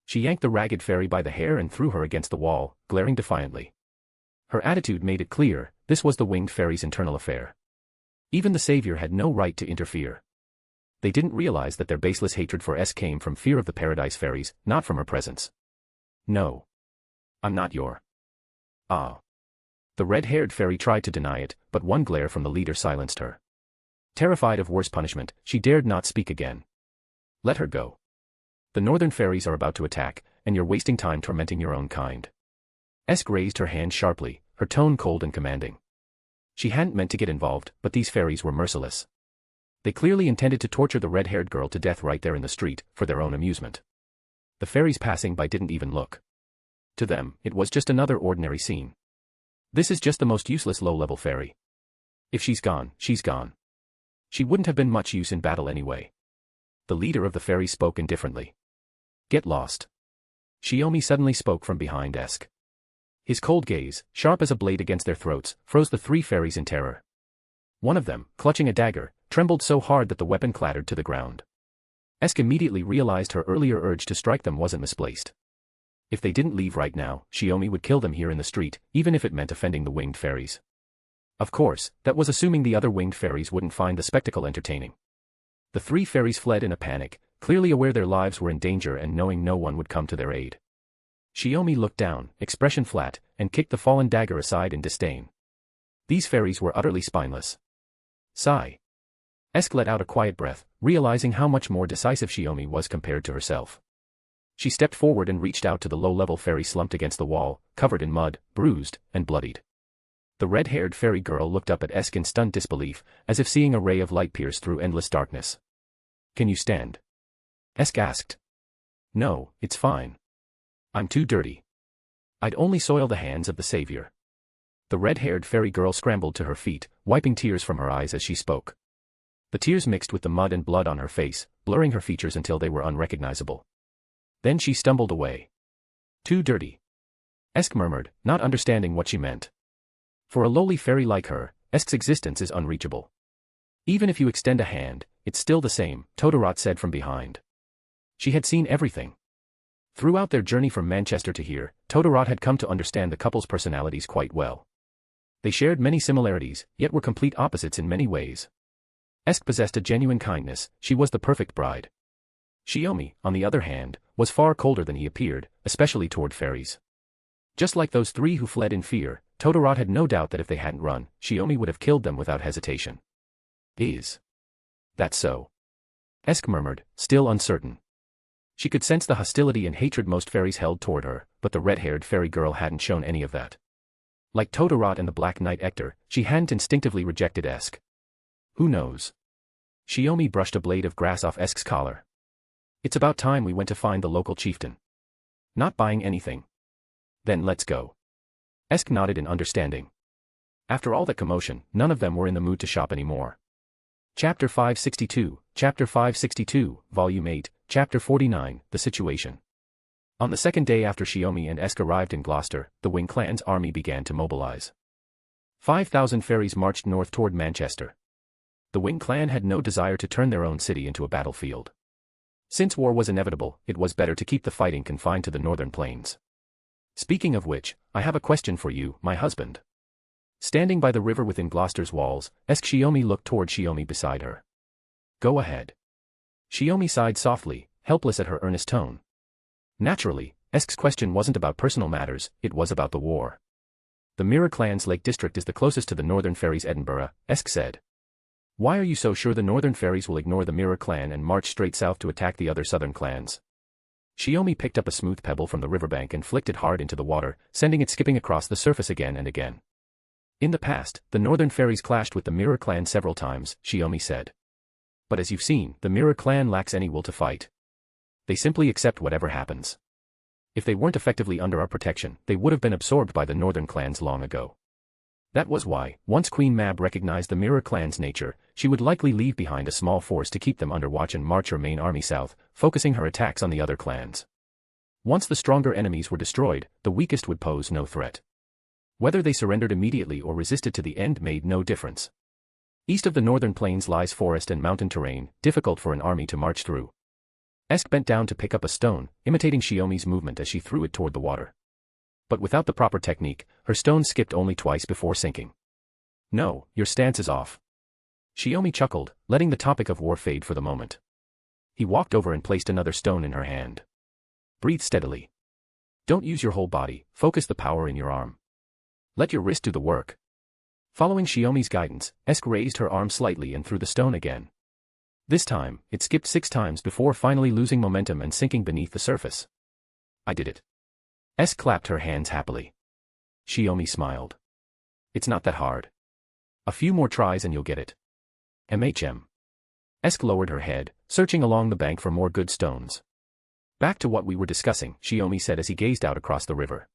She yanked the ragged fairy by the hair and threw her against the wall, glaring defiantly. Her attitude made it clear, this was the winged fairy's internal affair. Even the savior had no right to interfere. They didn't realize that their baseless hatred for Esk came from fear of the paradise fairies, not from her presence. No. I'm not your. Ah. The red-haired fairy tried to deny it, but one glare from the leader silenced her. Terrified of worse punishment, she dared not speak again. Let her go. The northern fairies are about to attack, and you're wasting time tormenting your own kind. Esk raised her hand sharply, her tone cold and commanding. She hadn't meant to get involved, but these fairies were merciless. They clearly intended to torture the red-haired girl to death right there in the street, for their own amusement. The fairies passing by didn't even look. To them, it was just another ordinary scene. This is just the most useless low-level fairy. If she's gone, she's gone. She wouldn't have been much use in battle anyway. The leader of the fairies spoke indifferently. Get lost. Shiomi suddenly spoke from behind Esk. His cold gaze, sharp as a blade against their throats, froze the three fairies in terror. One of them, clutching a dagger, trembled so hard that the weapon clattered to the ground. Esk immediately realized her earlier urge to strike them wasn't misplaced. If they didn't leave right now, Shiomi would kill them here in the street, even if it meant offending the winged fairies. Of course, that was assuming the other winged fairies wouldn't find the spectacle entertaining. The three fairies fled in a panic, clearly aware their lives were in danger and knowing no one would come to their aid. Shiomi looked down, expression flat, and kicked the fallen dagger aside in disdain. These fairies were utterly spineless. Sigh. Esk let out a quiet breath, realizing how much more decisive Shiomi was compared to herself. She stepped forward and reached out to the low-level fairy slumped against the wall, covered in mud, bruised, and bloodied. The red-haired fairy girl looked up at Esk in stunned disbelief, as if seeing a ray of light pierce through endless darkness. Can you stand? Esk asked. No, it's fine. I'm too dirty. I'd only soil the hands of the savior. The red-haired fairy girl scrambled to her feet, wiping tears from her eyes as she spoke. The tears mixed with the mud and blood on her face, blurring her features until they were unrecognizable. Then she stumbled away. Too dirty. Esk murmured, not understanding what she meant. For a lowly fairy like her, Esk's existence is unreachable. Even if you extend a hand, it's still the same, Todorot said from behind. She had seen everything. Throughout their journey from Manchester to here, Todorot had come to understand the couple's personalities quite well. They shared many similarities, yet were complete opposites in many ways. Esk possessed a genuine kindness, she was the perfect bride. Shiomi, on the other hand, was far colder than he appeared, especially toward fairies. Just like those three who fled in fear, Todorot had no doubt that if they hadn't run, Shiomi would have killed them without hesitation. Is that so? Esk murmured, still uncertain. She could sense the hostility and hatred most fairies held toward her, but the red-haired fairy girl hadn't shown any of that. Like Todorot and the Black Knight Ector, she hadn't instinctively rejected Esk. Who knows? Shiomi brushed a blade of grass off Esk's collar. It's about time we went to find the local chieftain. Not buying anything. Then let's go. Esk nodded in understanding. After all that commotion, none of them were in the mood to shop anymore. Chapter 562, Volume 8, Chapter 49, The Situation. On the second day after Shiomi and Esk arrived in Gloucester, the Wing clan's army began to mobilize. 5,000 fairies marched north toward Manchester. The Wing clan had no desire to turn their own city into a battlefield. Since war was inevitable, it was better to keep the fighting confined to the northern plains. Speaking of which, I have a question for you, my husband. Standing by the river within Gloucester's walls, Esk Shiomi looked toward Shiomi beside her. Go ahead. Shiomi sighed softly, helpless at her earnest tone. Naturally, Esk's question wasn't about personal matters, it was about the war. The Mirror clan's Lake District is the closest to the northern fairies' Edinburgh, Esk said. Why are you so sure the northern fairies will ignore the Mirror clan and march straight south to attack the other southern clans? Shiomi picked up a smooth pebble from the riverbank and flicked it hard into the water, sending it skipping across the surface again and again. In the past, the northern fairies clashed with the Mirror clan several times, Shiomi said. But as you've seen, the Mirror clan lacks any will to fight. They simply accept whatever happens. If they weren't effectively under our protection, they would have been absorbed by the northern clans long ago. That was why, once Queen Mab recognized the Mirror clan's nature, she would likely leave behind a small force to keep them under watch and march her main army south, focusing her attacks on the other clans. Once the stronger enemies were destroyed, the weakest would pose no threat. Whether they surrendered immediately or resisted to the end made no difference. East of the northern plains lies forest and mountain terrain, difficult for an army to march through. Esk bent down to pick up a stone, imitating Shiomi's movement as she threw it toward the water. But without the proper technique, her stone skipped only twice before sinking. No, your stance is off. Shiomi chuckled, letting the topic of war fade for the moment. He walked over and placed another stone in her hand. Breathe steadily. Don't use your whole body, focus the power in your arm. Let your wrist do the work. Following Shiomi's guidance, Esk raised her arm slightly and threw the stone again. This time, it skipped 6 times before finally losing momentum and sinking beneath the surface. I did it. Esk clapped her hands happily. Shiomi smiled. It's not that hard. A few more tries and you'll get it. Esk lowered her head, searching along the bank for more good stones. Back to what we were discussing, Shiomi said as he gazed out across the river.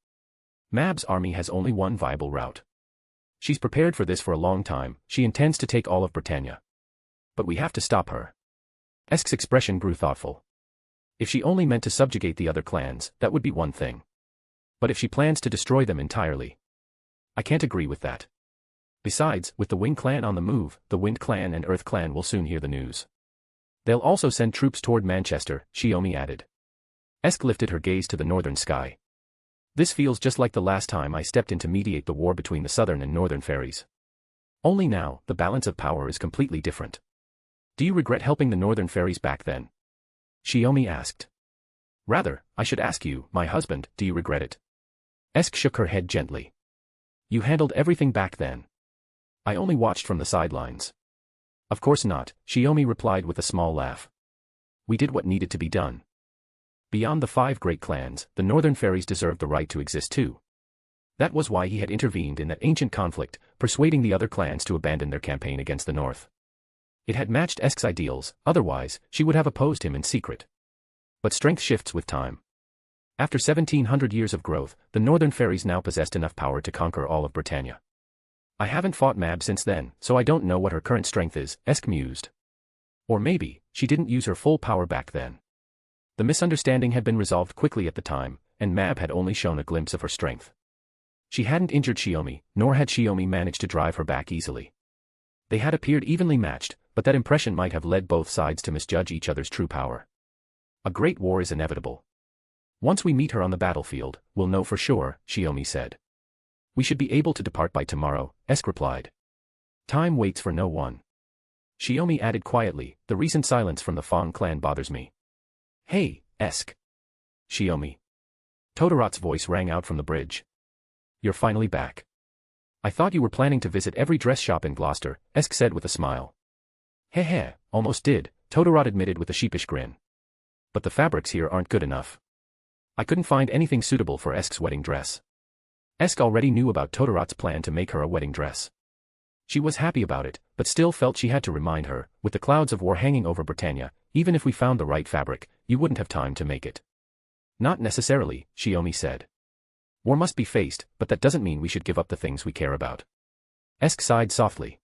Mab's army has only one viable route. She's prepared for this for a long time, she intends to take all of Britannia. But we have to stop her. Esk's expression grew thoughtful. If she only meant to subjugate the other clans, that would be one thing. But if she plans to destroy them entirely, I can't agree with that. Besides, with the Wing clan on the move, the Wind clan and Earth clan will soon hear the news. They'll also send troops toward Manchester, Shiomi added. Esk lifted her gaze to the northern sky. This feels just like the last time I stepped in to mediate the war between the southern and northern fairies. Only now, the balance of power is completely different. Do you regret helping the northern fairies back then? Shiomi asked. Rather, I should ask you, my husband, do you regret it? Esk shook her head gently. You handled everything back then. I only watched from the sidelines. Of course not, Shiomi replied with a small laugh. We did what needed to be done. Beyond the 5 great clans, the northern fairies deserved the right to exist too. That was why he had intervened in that ancient conflict, persuading the other clans to abandon their campaign against the north. It had matched Esk's ideals, otherwise, she would have opposed him in secret. But strength shifts with time. After 1700 years of growth, the northern fairies now possessed enough power to conquer all of Britannia. I haven't fought Mab since then, so I don't know what her current strength is, Esk mused. Or maybe, she didn't use her full power back then. The misunderstanding had been resolved quickly at the time, and Mab had only shown a glimpse of her strength. She hadn't injured Shiomi, nor had Shiomi managed to drive her back easily. They had appeared evenly matched, but that impression might have led both sides to misjudge each other's true power. A great war is inevitable. Once we meet her on the battlefield, we'll know for sure, Shiomi said. We should be able to depart by tomorrow, Esk replied. Time waits for no one. Shiomi added quietly, the recent silence from the Fong clan bothers me. Hey, Esk. Shiomi. Todorot's voice rang out from the bridge. You're finally back. I thought you were planning to visit every dress shop in Gloucester, Esk said with a smile. Heh, almost did, Todorot admitted with a sheepish grin. But the fabrics here aren't good enough. I couldn't find anything suitable for Esk's wedding dress. Esk already knew about Todorot's plan to make her a wedding dress. She was happy about it, but still felt she had to remind her, with the clouds of war hanging over Britannia, even if we found the right fabric, you wouldn't have time to make it. Not necessarily, Shiomi said. War must be faced, but that doesn't mean we should give up the things we care about. Esk sighed softly.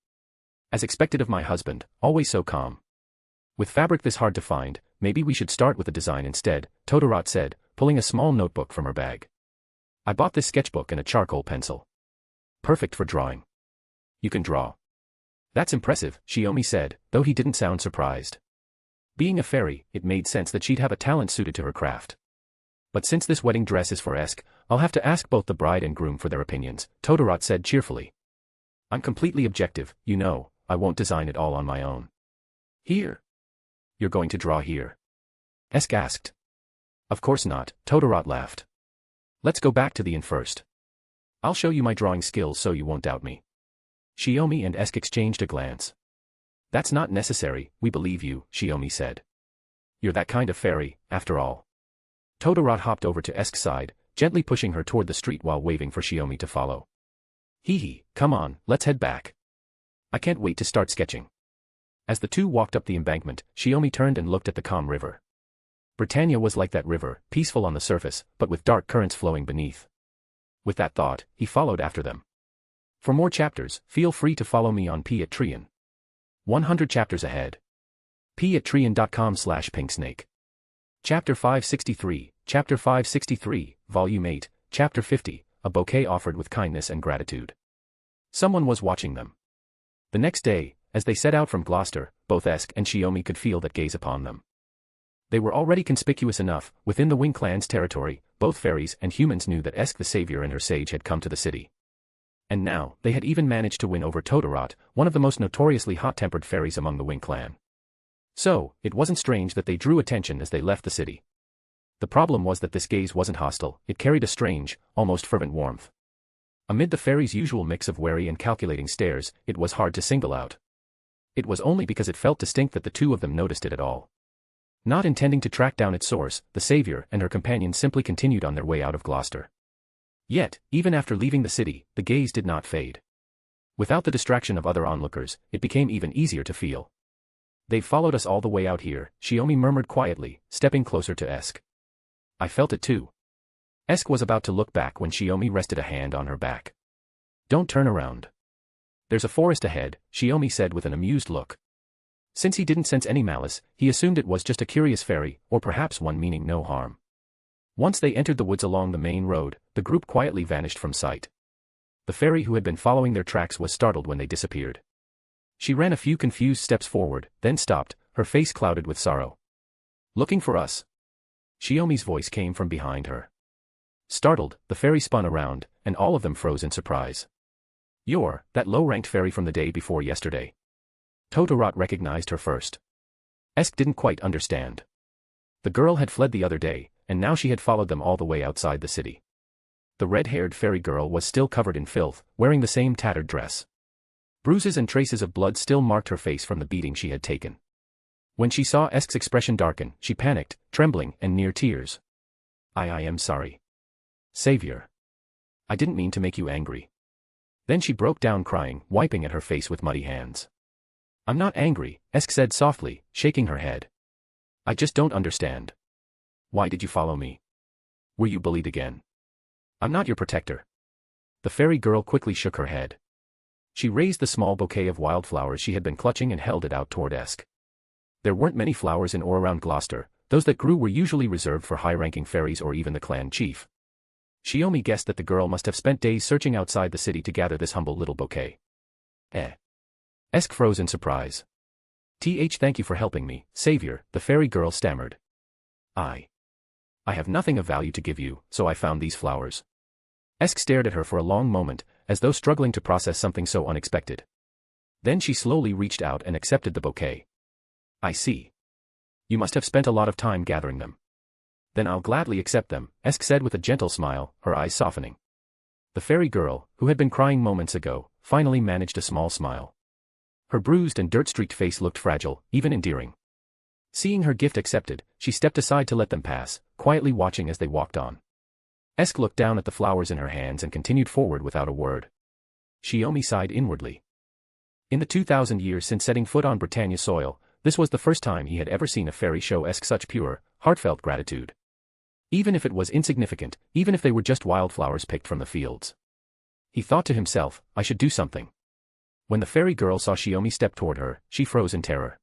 As expected of my husband, always so calm. With fabric this hard to find, maybe we should start with a design instead, Todorot said, pulling a small notebook from her bag. I bought this sketchbook and a charcoal pencil. Perfect for drawing. You can draw. That's impressive, Shiomi said, though he didn't sound surprised. Being a fairy, it made sense that she'd have a talent suited to her craft. But since this wedding dress is for Esk, I'll have to ask both the bride and groom for their opinions, Todorot said cheerfully. I'm completely objective, you know, I won't design it all on my own. Here. You're going to draw here? Esk asked. Of course not, Todorot laughed. Let's go back to the inn first. I'll show you my drawing skills so you won't doubt me. Shiomi and Esk exchanged a glance. That's not necessary, we believe you, Shiomi said. You're that kind of fairy, after all. Todorot hopped over to Esk's side, gently pushing her toward the street while waving for Shiomi to follow. Hee, come on, let's head back. I can't wait to start sketching. As the two walked up the embankment, Shiomi turned and looked at the calm river. Britannia was like that river, peaceful on the surface, but with dark currents flowing beneath. With that thought, he followed after them. For more chapters, feel free to follow me on Patreon. 100 chapters ahead. patreon.com/pinksnake. Chapter 563, Volume 8, Chapter 50, A Bouquet Offered with Kindness and Gratitude. Someone was watching them. The next day, as they set out from Gloucester, both Esk and Shiomi could feel that gaze upon them. They were already conspicuous enough, within the Wing clan's territory, both fairies and humans knew that Esk the Savior and her sage had come to the city. And now, they had even managed to win over Todorot, one of the most notoriously hot-tempered fairies among the Wing clan. So, it wasn't strange that they drew attention as they left the city. The problem was that this gaze wasn't hostile, it carried a strange, almost fervent warmth. Amid the fairies' usual mix of wary and calculating stares, it was hard to single out It was only because it felt distinct that the two of them noticed it at all. Not intending to track down its source, the savior and her companion simply continued on their way out of Gloucester. Yet, even after leaving the city, the gaze did not fade. Without the distraction of other onlookers, it became even easier to feel. They've followed us all the way out here, Shiomi murmured quietly, stepping closer to Esk. I felt it too. Esk was about to look back when Shiomi rested a hand on her back. Don't turn around. There's a forest ahead, Shiomi said with an amused look. Since he didn't sense any malice, he assumed it was just a curious fairy, or perhaps one meaning no harm. Once they entered the woods along the main road, the group quietly vanished from sight. The fairy who had been following their tracks was startled when they disappeared. She ran a few confused steps forward, then stopped, her face clouded with sorrow. Looking for us? Shiomi's voice came from behind her. Startled, the fairy spun around, and all of them froze in surprise. You're that low-ranked fairy from the day before yesterday. Totoro recognized her first. Esk didn't quite understand. The girl had fled the other day, and now she had followed them all the way outside the city. The red-haired fairy girl was still covered in filth, wearing the same tattered dress. Bruises and traces of blood still marked her face from the beating she had taken. When she saw Esk's expression darken, she panicked, trembling and near tears. I am sorry. Savior. I didn't mean to make you angry. Then she broke down crying, wiping at her face with muddy hands. I'm not angry, Esk said softly, shaking her head. I just don't understand. Why did you follow me? Were you bullied again? I'm not your protector. The fairy girl quickly shook her head. She raised the small bouquet of wildflowers she had been clutching and held it out toward Esk. There weren't many flowers in or around Gloucester, those that grew were usually reserved for high-ranking fairies or even the clan chief. Shiomi guessed that the girl must have spent days searching outside the city to gather this humble little bouquet. Esk froze in surprise. Thank you for helping me, savior, the fairy girl stammered. I have nothing of value to give you, so I found these flowers. Esk stared at her for a long moment, as though struggling to process something so unexpected. Then she slowly reached out and accepted the bouquet. I see. You must have spent a lot of time gathering them. Then I'll gladly accept them, Esk said with a gentle smile, her eyes softening. The fairy girl, who had been crying moments ago, finally managed a small smile. Her bruised and dirt-streaked face looked fragile, even endearing. Seeing her gift accepted, she stepped aside to let them pass, quietly watching as they walked on. Esk looked down at the flowers in her hands and continued forward without a word. Shiomi sighed inwardly. In the 2,000 years since setting foot on Britannia soil, this was the first time he had ever seen a fairy show Esk such pure, heartfelt gratitude. Even if it was insignificant, even if they were just wildflowers picked from the fields. He thought to himself, I should do something. When the fairy girl saw Shiomi step toward her, she froze in terror.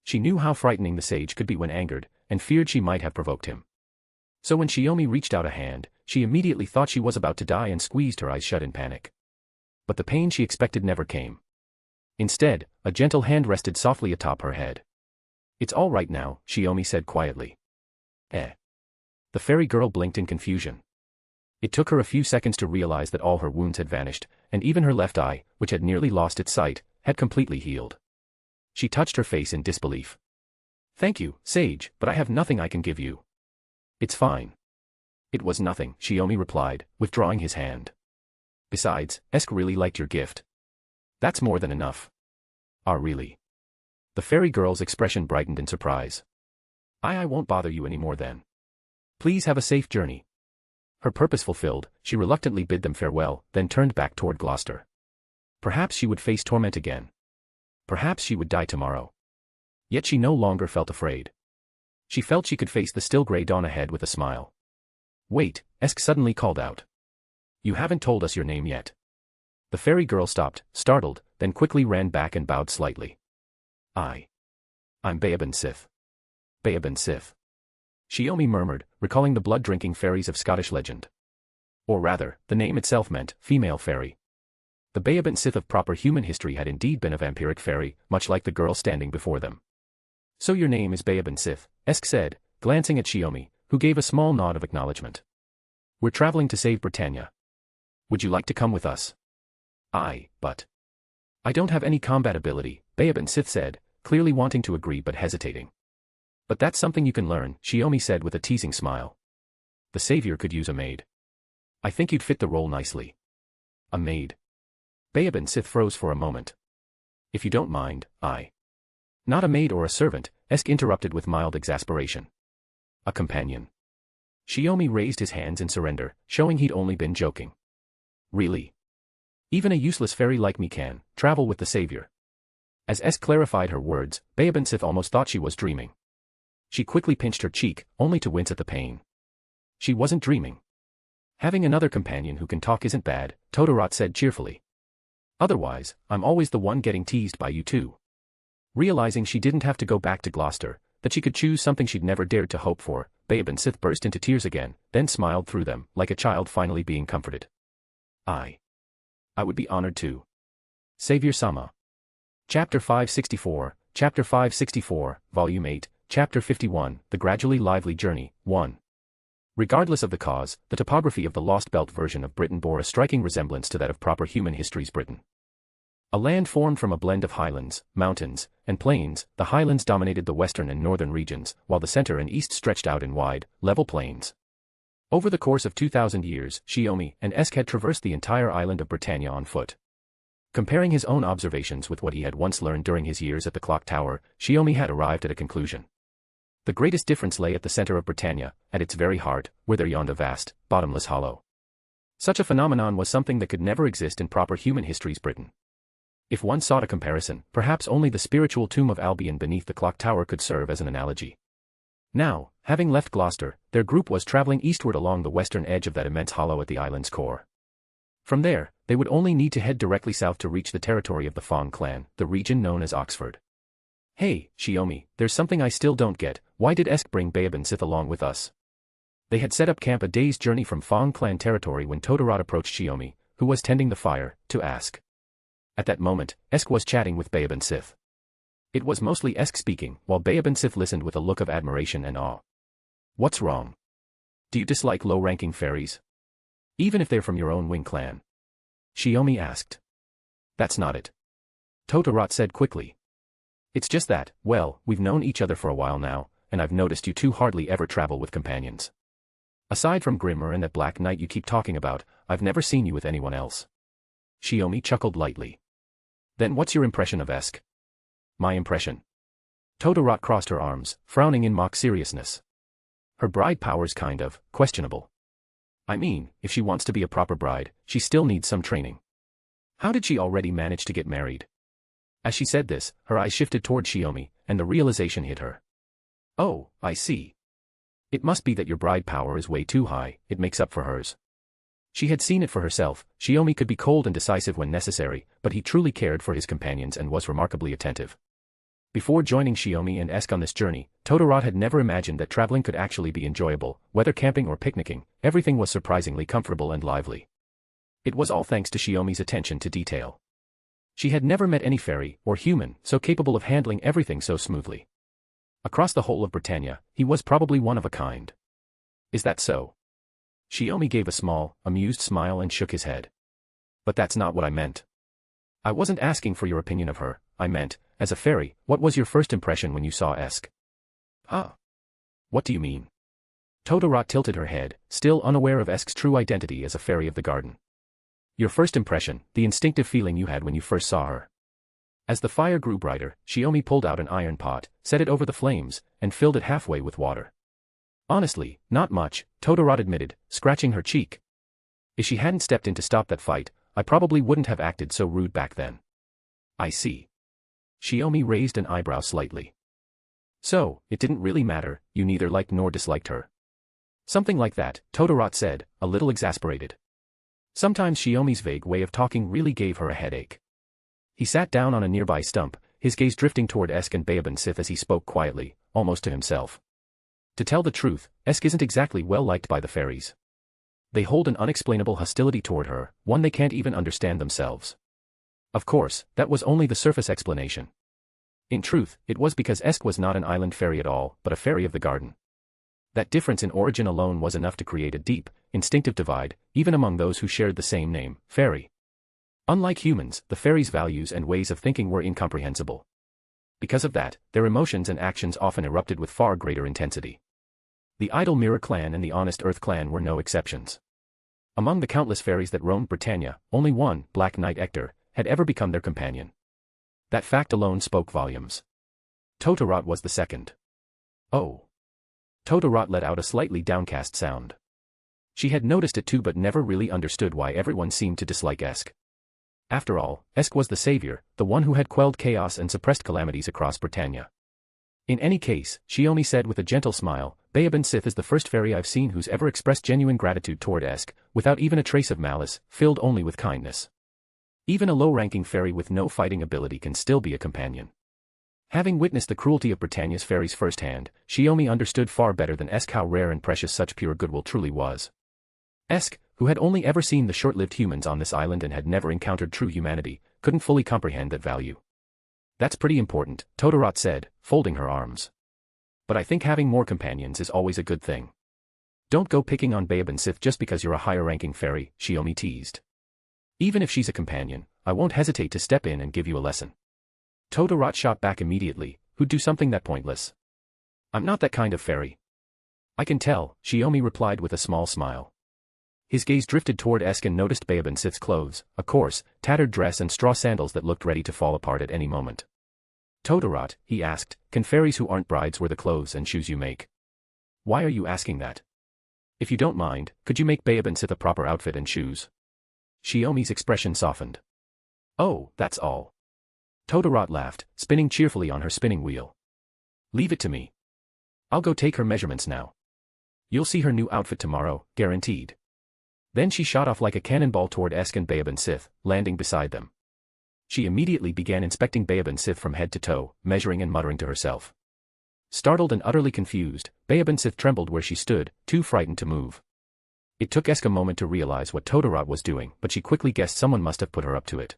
She knew how frightening the sage could be when angered, and feared she might have provoked him. So when Shiomi reached out a hand, she immediately thought she was about to die and squeezed her eyes shut in panic. But the pain she expected never came. Instead, a gentle hand rested softly atop her head. It's all right now, Shiomi said quietly. The fairy girl blinked in confusion. It took her a few seconds to realize that all her wounds had vanished, and even her left eye, which had nearly lost its sight, had completely healed. She touched her face in disbelief. Thank you, sage, but I have nothing I can give you. It's fine. It was nothing, Shiomi replied, withdrawing his hand. Besides, Esk really liked your gift. That's more than enough. Really? The fairy girl's expression brightened in surprise. I won't bother you anymore then. Please have a safe journey. Her purpose fulfilled, she reluctantly bid them farewell, then turned back toward Gloucester. Perhaps she would face torment again. Perhaps she would die tomorrow. Yet she no longer felt afraid. She felt she could face the still grey dawn ahead with a smile. Wait, Esk suddenly called out. You haven't told us your name yet. The fairy girl stopped, startled, then quickly ran back and bowed slightly. I'm Baobin Sith. Baobin Sith. Shiomi murmured, recalling the blood-drinking fairies of Scottish legend. Or rather, the name itself meant, female fairy. The Baobin Sith of proper human history had indeed been a vampiric fairy, much like the girl standing before them. So your name is Baobin Sith, Esk said, glancing at Shiomi, who gave a small nod of acknowledgement. We're traveling to save Britannia. Would you like to come with us? But I don't have any combat ability, Baobin Sith said, clearly wanting to agree but hesitating. But that's something you can learn, Shiomi said with a teasing smile. The savior could use a maid. I think you'd fit the role nicely. A maid. Baobin Sith froze for a moment. If you don't mind, I. Not a maid or a servant, Esk interrupted with mild exasperation. A companion. Shiomi raised his hands in surrender, showing he'd only been joking. Really? Even a useless fairy like me can travel with the savior. As Esk clarified her words, Bayabansith almost thought she was dreaming. She quickly pinched her cheek, only to wince at the pain. She wasn't dreaming. Having another companion who can talk isn't bad, Todorot said cheerfully. Otherwise, I'm always the one getting teased by you two. Realizing she didn't have to go back to Gloucester, that she could choose something she'd never dared to hope for, Bayabansith burst into tears again, then smiled through them, like a child finally being comforted. I would be honored too. Savior-sama. Chapter 564, Chapter 564, Volume 8, Chapter 51, The Gradually Lively Journey, 1. Regardless of the cause, the topography of the Lost Belt version of Britain bore a striking resemblance to that of proper human history's Britain. A land formed from a blend of highlands, mountains, and plains, the highlands dominated the western and northern regions, while the center and east stretched out in wide, level plains. Over the course of 2,000 years, Shiomi and Esk had traversed the entire island of Britannia on foot. Comparing his own observations with what he had once learned during his years at the clock tower, Shiomi had arrived at a conclusion. The greatest difference lay at the center of Britannia, at its very heart, where there yawned a vast, bottomless hollow. Such a phenomenon was something that could never exist in proper human history's Britain. If one sought a comparison, perhaps only the spiritual tomb of Albion beneath the clock tower could serve as an analogy. Now, having left Gloucester, their group was traveling eastward along the western edge of that immense hollow at the island's core. From there, they would only need to head directly south to reach the territory of the Fong clan, the region known as Oxford. Hey, Shiomi, there's something I still don't get. Why did Esk bring Bayabansith along with us? They had set up camp a day's journey from Fong clan territory when Todorot approached Shiomi, who was tending the fire, to ask. At that moment, Esk was chatting with Bayabansith. It was mostly Esk speaking, while Bayabansith listened with a look of admiration and awe. What's wrong? Do you dislike low-ranking fairies? Even if they're from your own wing clan? Shiomi asked. That's not it. Todorot said quickly. It's just that, well, we've known each other for a while now, and I've noticed you two hardly ever travel with companions. Aside from Grimmer and that Black Knight you keep talking about, I've never seen you with anyone else. Shiomi chuckled lightly. Then what's your impression of Esk? My impression? Todorot crossed her arms, frowning in mock seriousness. Her bride power's kind of questionable. I mean, if she wants to be a proper bride, she still needs some training. How did she already manage to get married? As she said this, her eyes shifted toward Shiomi, and the realization hit her. Oh, I see. It must be that your bride power is way too high, it makes up for hers. She had seen it for herself. Shiomi could be cold and decisive when necessary, but he truly cared for his companions and was remarkably attentive. Before joining Shiomi and Esk on this journey, Todorot had never imagined that traveling could actually be enjoyable. Whether camping or picnicking, everything was surprisingly comfortable and lively. It was all thanks to Shiomi's attention to detail. She had never met any fairy, or human, so capable of handling everything so smoothly. Across the whole of Britannia, he was probably one of a kind. Is that so? Shiomi gave a small, amused smile and shook his head. But that's not what I meant. I wasn't asking for your opinion of her, I meant, as a fairy, what was your first impression when you saw Esk? Ah. What do you mean? Todorot tilted her head, still unaware of Esk's true identity as a fairy of the garden. Your first impression, the instinctive feeling you had when you first saw her. As the fire grew brighter, Shiomi pulled out an iron pot, set it over the flames, and filled it halfway with water. Honestly, not much, Todorot admitted, scratching her cheek. If she hadn't stepped in to stop that fight, I probably wouldn't have acted so rude back then. I see. Shiomi raised an eyebrow slightly. So, it didn't really matter, you neither liked nor disliked her. Something like that, Todorot said, a little exasperated. Sometimes Shiomi's vague way of talking really gave her a headache. He sat down on a nearby stump, his gaze drifting toward Esk and Bayabansith as he spoke quietly, almost to himself. To tell the truth, Esk isn't exactly well liked by the fairies. They hold an unexplainable hostility toward her, one they can't even understand themselves. Of course, that was only the surface explanation. In truth, it was because Esk was not an island fairy at all, but a fairy of the garden. That difference in origin alone was enough to create a deep, instinctive divide, even among those who shared the same name, fairy. Unlike humans, the fairies' values and ways of thinking were incomprehensible. Because of that, their emotions and actions often erupted with far greater intensity. The idle Mirror clan and the honest Earth clan were no exceptions. Among the countless fairies that roamed Britannia, only one, Black Knight Ector, had ever become their companion. That fact alone spoke volumes. Totoro was the second. Oh. Totoro let out a slightly downcast sound. She had noticed it too but never really understood why everyone seemed to dislike Esk. After all, Esk was the savior, the one who had quelled chaos and suppressed calamities across Britannia. In any case, Shiomi said with a gentle smile, Baobin Sith is the first fairy I've seen who's ever expressed genuine gratitude toward Esk, without even a trace of malice, filled only with kindness. Even a low-ranking fairy with no fighting ability can still be a companion. Having witnessed the cruelty of Britannia's fairies firsthand, Shiomi understood far better than Esk how rare and precious such pure goodwill truly was. Esk, who had only ever seen the short-lived humans on this island and had never encountered true humanity, couldn't fully comprehend that value. That's pretty important, Totoro said, folding her arms. But I think having more companions is always a good thing. Don't go picking on Baobin Sith just because you're a higher-ranking fairy, Shiomi teased. Even if she's a companion, I won't hesitate to step in and give you a lesson. Totoro shot back immediately, who'd do something that pointless? I'm not that kind of fairy. I can tell, Shiomi replied with a small smile. His gaze drifted toward Esk and noticed Baobin Sith's clothes, a coarse, tattered dress and straw sandals that looked ready to fall apart at any moment. Totoro, he asked, can fairies who aren't brides wear the clothes and shoes you make? Why are you asking that? If you don't mind, could you make Baobin Sith a proper outfit and shoes? Shiomi's expression softened. Oh, that's all. Totoro laughed, spinning cheerfully on her spinning wheel. Leave it to me. I'll go take her measurements now. You'll see her new outfit tomorrow, guaranteed. Then she shot off like a cannonball toward Esk and Baobin Sith, landing beside them. She immediately began inspecting Baobin Sith from head to toe, measuring and muttering to herself. Startled and utterly confused, Baobin Sith trembled where she stood, too frightened to move. It took Esk a moment to realize what Totoro was doing, but she quickly guessed someone must have put her up to it.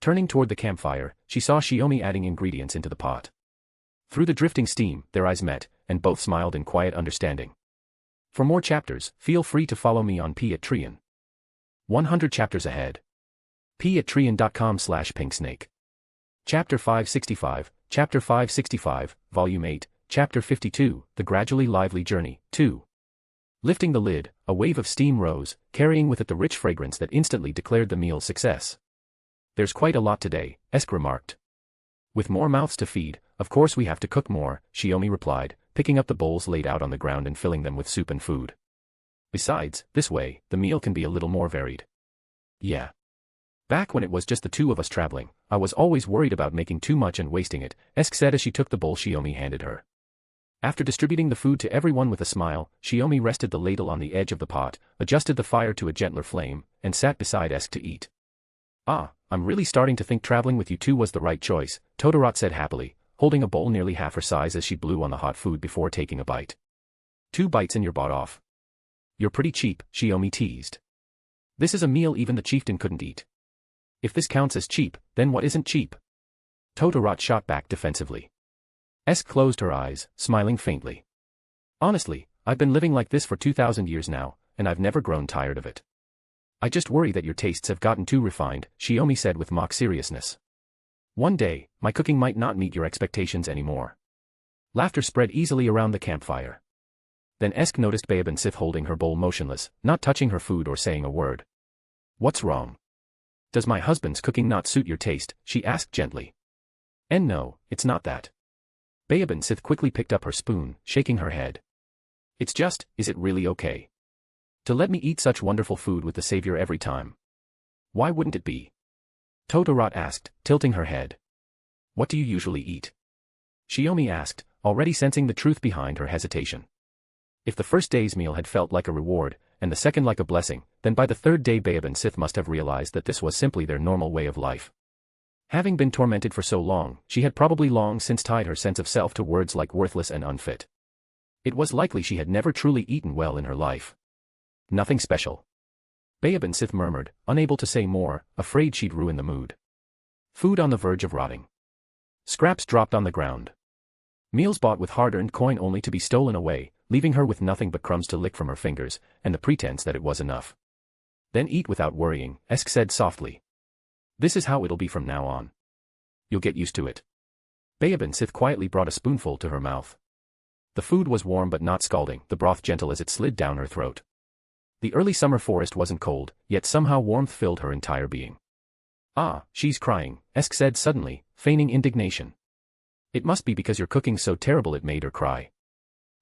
Turning toward the campfire, she saw Shiomi adding ingredients into the pot. Through the drifting steam, their eyes met, and both smiled in quiet understanding. For more chapters, feel free to follow me on Patreon. 100 chapters ahead. patreon.com/pinksnake. Chapter 565, Chapter 565, Volume 8, Chapter 52, The Gradually Lively Journey, 2. Lifting the lid, a wave of steam rose, carrying with it the rich fragrance that instantly declared the meal's success. There's quite a lot today, Esk remarked. With more mouths to feed, of course we have to cook more, Shiomi replied, picking up the bowls laid out on the ground and filling them with soup and food. Besides, this way, the meal can be a little more varied. Yeah. Back when it was just the two of us traveling, I was always worried about making too much and wasting it, Esk said as she took the bowl Shiomi handed her. After distributing the food to everyone with a smile, Shiomi rested the ladle on the edge of the pot, adjusted the fire to a gentler flame, and sat beside Esk to eat. Ah, I'm really starting to think traveling with you two was the right choice, Totoro said happily, holding a bowl nearly half her size as she blew on the hot food before taking a bite. 2 bites and you're bought off. You're pretty cheap, Shiomi teased. This is a meal even the chieftain couldn't eat. If this counts as cheap, then what isn't cheap? Totoro shot back defensively. Esk closed her eyes, smiling faintly. Honestly, I've been living like this for 2,000 years now, and I've never grown tired of it. I just worry that your tastes have gotten too refined, Shiomi said with mock seriousness. One day, my cooking might not meet your expectations anymore. Laughter spread easily around the campfire. Then Esk noticed Baobin Sith holding her bowl motionless, not touching her food or saying a word. What's wrong? Does my husband's cooking not suit your taste? She asked gently. And no, it's not that. Baobin Sith quickly picked up her spoon, shaking her head. It's just, is it really okay to let me eat such wonderful food with the savior every time? Why wouldn't it be? Totoro asked, tilting her head. What do you usually eat? Shiomi asked, already sensing the truth behind her hesitation. If the first day's meal had felt like a reward, and the second like a blessing, then by the third day Baobin Sith must have realized that this was simply their normal way of life. Having been tormented for so long, she had probably long since tied her sense of self to words like worthless and unfit. It was likely she had never truly eaten well in her life. Nothing special. Baobin Sith murmured, unable to say more, afraid she'd ruin the mood. Food on the verge of rotting. Scraps dropped on the ground. Meals bought with hard-earned coin only to be stolen away, leaving her with nothing but crumbs to lick from her fingers, and the pretense that it was enough. Then eat without worrying, Esk said softly. This is how it'll be from now on. You'll get used to it. Baobin Sith quietly brought a spoonful to her mouth. The food was warm but not scalding, the broth gentle as it slid down her throat. The early summer forest wasn't cold, yet somehow warmth filled her entire being. Ah, she's crying, Esk said suddenly, feigning indignation. It must be because your cooking's so terrible it made her cry.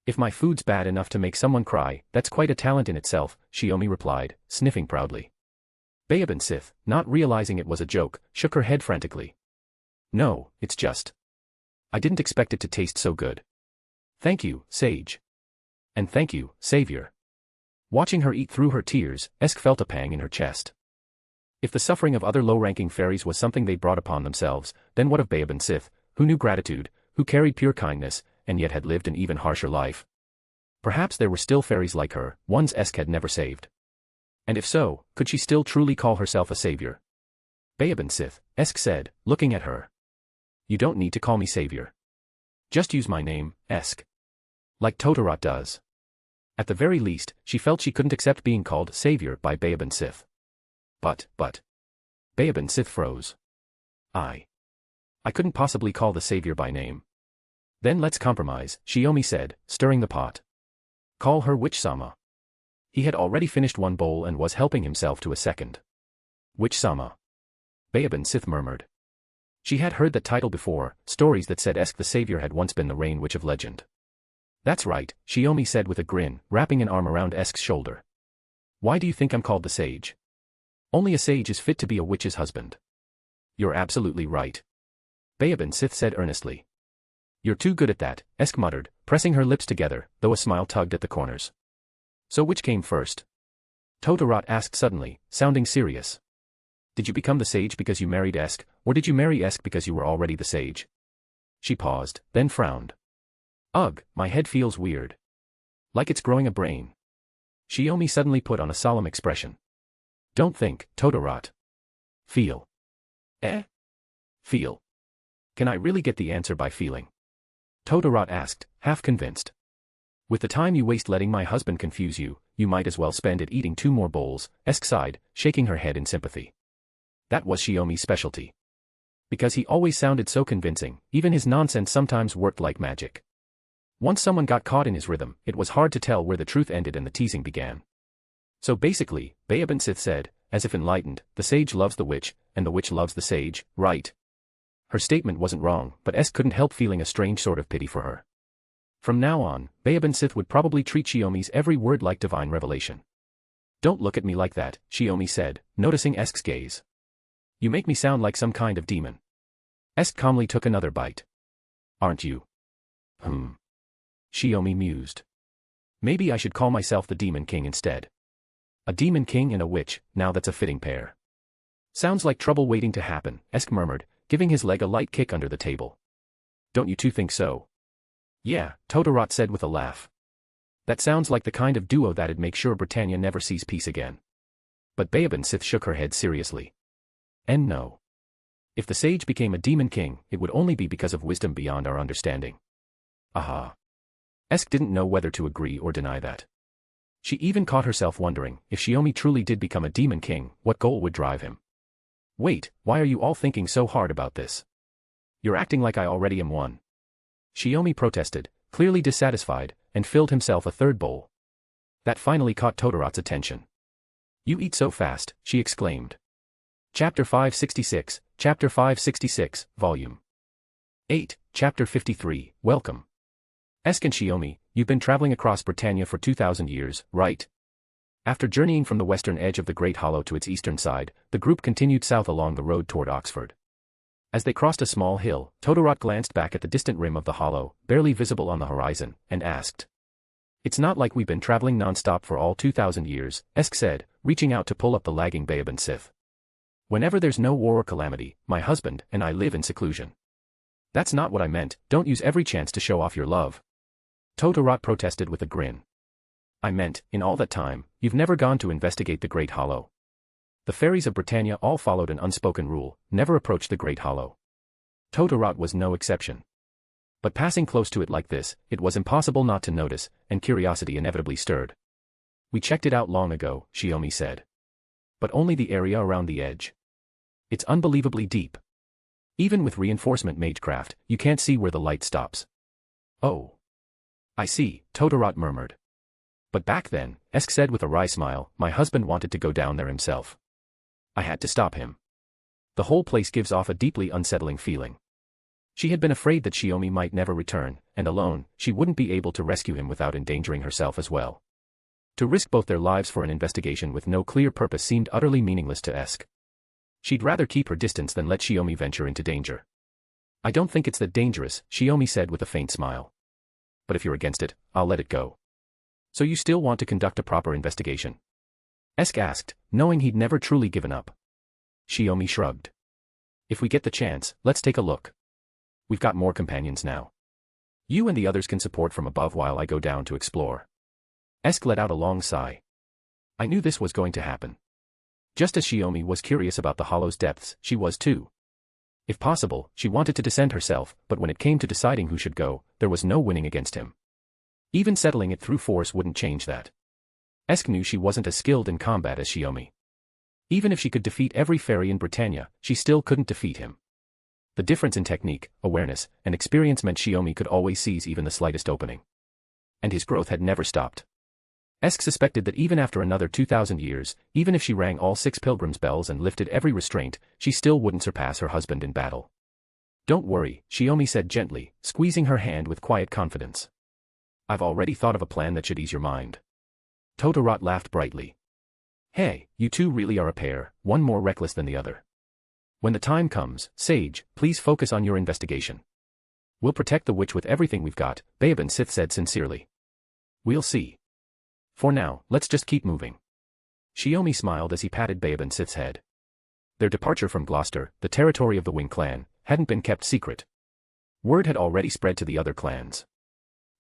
If my food's bad enough to make someone cry, that's quite a talent in itself, Shiomi replied, sniffing proudly. Bayaban Sith, not realizing it was a joke, shook her head frantically. No, it's just. I didn't expect it to taste so good. Thank you, Sage. And thank you, Savior. Watching her eat through her tears, Esk felt a pang in her chest. If the suffering of other low-ranking fairies was something they brought upon themselves, then what of Bayaban Sith, who knew gratitude, who carried pure kindness, and yet had lived an even harsher life? Perhaps there were still fairies like her, ones Esk had never saved. And if so, could she still truly call herself a savior? Bayaban Sith, Esk said, looking at her. You don't need to call me savior. Just use my name, Esk. Like Totoro does. At the very least, she felt she couldn't accept being called savior by Bayaban Sith. But. Bayaban Sith froze. I couldn't possibly call the savior by name. Then let's compromise, Shiomi said, stirring the pot. Call her Witch-sama. He had already finished one bowl and was helping himself to a second. Witch-sama. Bayaban Sith murmured. She had heard that title before, stories that said Esk the Savior had once been the Rain Witch of legend. That's right, Shiomi said with a grin, wrapping an arm around Esk's shoulder. Why do you think I'm called the Sage? Only a sage is fit to be a witch's husband. You're absolutely right. Bayaban Sith said earnestly. You're too good at that, Esk muttered, pressing her lips together, though a smile tugged at the corners. So which came first? Totoro asked suddenly, sounding serious. Did you become the sage because you married Esk, or did you marry Esk because you were already the sage? She paused, then frowned. Ugh, my head feels weird. Like it's growing a brain. Shiomi suddenly put on a solemn expression. Don't think, Totoro. Feel. Feel. Can I really get the answer by feeling? Totoro asked, half convinced. With the time you waste letting my husband confuse you, you might as well spend it eating 2 more bowls, Esk sighed, shaking her head in sympathy. That was Shiomi's specialty. Because he always sounded so convincing, even his nonsense sometimes worked like magic. Once someone got caught in his rhythm, it was hard to tell where the truth ended and the teasing began. So basically, Bayaban Sith said, as if enlightened, the sage loves the witch, and the witch loves the sage, right? Her statement wasn't wrong, but Esk couldn't help feeling a strange sort of pity for her. From now on, Bayaban Sith would probably treat Shiomi's every word like divine revelation. Don't look at me like that, Shiomi said, noticing Esk's gaze. You make me sound like some kind of demon. Esk calmly took another bite. Aren't you? Shiomi mused. Maybe I should call myself the Demon King instead. A Demon King and a witch, now that's a fitting pair. Sounds like trouble waiting to happen, Esk murmured, giving his leg a light kick under the table. Don't you two think so? Yeah, Totoro said with a laugh. That sounds like the kind of duo that'd make sure Britannia never sees peace again. But Bayaban Sith shook her head seriously. And no. If the sage became a demon king, it would only be because of wisdom beyond our understanding. Aha. Esk didn't know whether to agree or deny that. She even caught herself wondering, if Shiomi truly did become a demon king, what goal would drive him? Wait, why are you all thinking so hard about this? You're acting like I already am one. Shiomi protested, clearly dissatisfied, and filled himself a 3rd bowl. That finally caught Totoro's attention. You eat so fast, she exclaimed. Chapter 566, Chapter 566, Volume 8, Chapter 53, Welcome. Esk and Shiomi, you've been traveling across Britannia for 2,000 years, right? After journeying from the western edge of the Great Hollow to its eastern side, the group continued south along the road toward Oxford. As they crossed a small hill, Totoro glanced back at the distant rim of the hollow, barely visible on the horizon, and asked. It's not like we've been traveling non-stop for all 2,000 years, Esk said, reaching out to pull up the lagging Bayaban Sith. Whenever there's no war or calamity, my husband and I live in seclusion. That's not what I meant, don't use every chance to show off your love. Totoro protested with a grin. I meant, in all that time, you've never gone to investigate the Great Hollow. The fairies of Britannia all followed an unspoken rule, never approach the Great Hollow. Totoro was no exception. But passing close to it like this, it was impossible not to notice, and curiosity inevitably stirred. We checked it out long ago, Shiomi said. But only the area around the edge. It's unbelievably deep. Even with reinforcement magecraft, you can't see where the light stops. Oh. I see, Totoro murmured. But back then, Esk said with a wry smile, my husband wanted to go down there himself. I had to stop him. The whole place gives off a deeply unsettling feeling. She had been afraid that Shiomi might never return, and alone, she wouldn't be able to rescue him without endangering herself as well. To risk both their lives for an investigation with no clear purpose seemed utterly meaningless to Esk. She'd rather keep her distance than let Shiomi venture into danger. I don't think it's that dangerous, Shiomi said with a faint smile. But if you're against it, I'll let it go. So you still want to conduct a proper investigation? Esk asked, knowing he'd never truly given up. Shiomi shrugged. If we get the chance, let's take a look. We've got more companions now. You and the others can support from above while I go down to explore. Esk let out a long sigh. I knew this was going to happen. Just as Shiomi was curious about the hollow's depths, she was too. If possible, she wanted to descend herself, but when it came to deciding who should go, there was no winning against him. Even settling it through force wouldn't change that. Esk knew she wasn't as skilled in combat as Shiomi. Even if she could defeat every fairy in Britannia, she still couldn't defeat him. The difference in technique, awareness, and experience meant Shiomi could always seize even the slightest opening. And his growth had never stopped. Esk suspected that even after another 2,000 years, even if she rang all 6 pilgrims' bells and lifted every restraint, she still wouldn't surpass her husband in battle. Don't worry, Shiomi said gently, squeezing her hand with quiet confidence. I've already thought of a plan that should ease your mind. Totoro laughed brightly. Hey, you two really are a pair, one more reckless than the other. When the time comes, Sage, please focus on your investigation. We'll protect the witch with everything we've got, Baobin Sith said sincerely. We'll see. For now, let's just keep moving. Shiomi smiled as he patted Baobin Sith's head. Their departure from Gloucester, the territory of the Wing clan, hadn't been kept secret. Word had already spread to the other clans.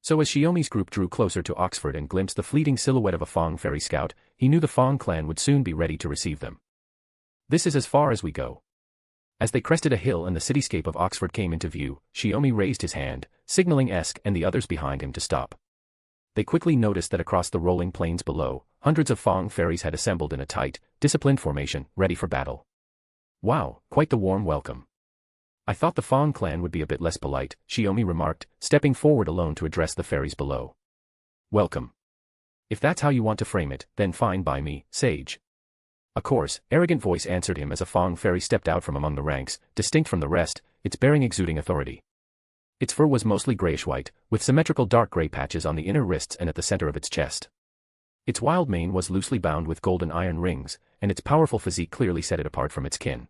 So as Shiomi's group drew closer to Oxford and glimpsed the fleeting silhouette of a Fong fairy scout, he knew the Fong clan would soon be ready to receive them. This is as far as we go. As they crested a hill and the cityscape of Oxford came into view, Shiomi raised his hand, signaling Esk and the others behind him to stop. They quickly noticed that across the rolling plains below, hundreds of Fong fairies had assembled in a tight, disciplined formation, ready for battle. Wow, quite the warm welcome. I thought the Fong clan would be a bit less polite, Shiomi remarked, stepping forward alone to address the fairies below. Welcome. If that's how you want to frame it, then fine by me, Sage. A coarse, arrogant voice answered him as a Fong fairy stepped out from among the ranks, distinct from the rest, its bearing exuding authority. Its fur was mostly grayish-white, with symmetrical dark gray patches on the inner wrists and at the center of its chest. Its wild mane was loosely bound with golden iron rings, and its powerful physique clearly set it apart from its kin.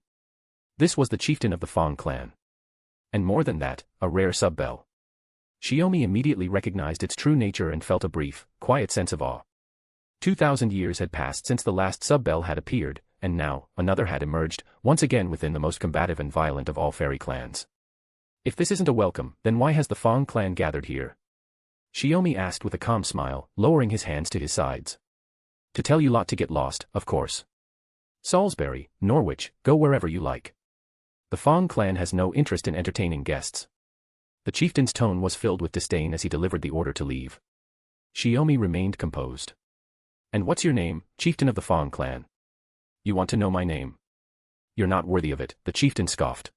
This was the chieftain of the Fong clan. And more than that, a rare subbell. Shiomi immediately recognized its true nature and felt a brief, quiet sense of awe. 2,000 years had passed since the last subbell had appeared, and now, another had emerged, once again within the most combative and violent of all fairy clans. If this isn't a welcome, then why has the Fong clan gathered here? Shiomi asked with a calm smile, lowering his hands to his sides. To tell you lot to get lost, of course. Salisbury, Norwich, go wherever you like. The Fong clan has no interest in entertaining guests. The chieftain's tone was filled with disdain as he delivered the order to leave. Shiomi remained composed. And what's your name, chieftain of the Fong clan? You want to know my name? You're not worthy of it, the chieftain scoffed.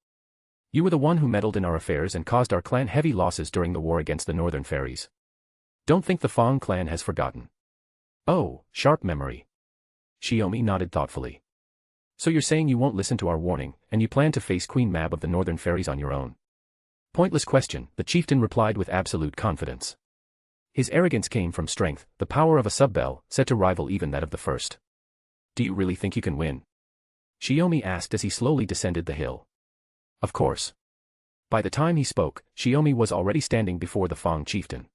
You were the one who meddled in our affairs and caused our clan heavy losses during the war against the northern fairies. Don't think the Fong clan has forgotten. Oh, sharp memory. Shiomi nodded thoughtfully. So you're saying you won't listen to our warning, and you plan to face Queen Mab of the northern fairies on your own? Pointless question, the chieftain replied with absolute confidence. His arrogance came from strength, the power of a subbell, set to rival even that of the first. Do you really think you can win? Shiomi asked as he slowly descended the hill. Of course. By the time he spoke, Shiomi was already standing before the Fong chieftain.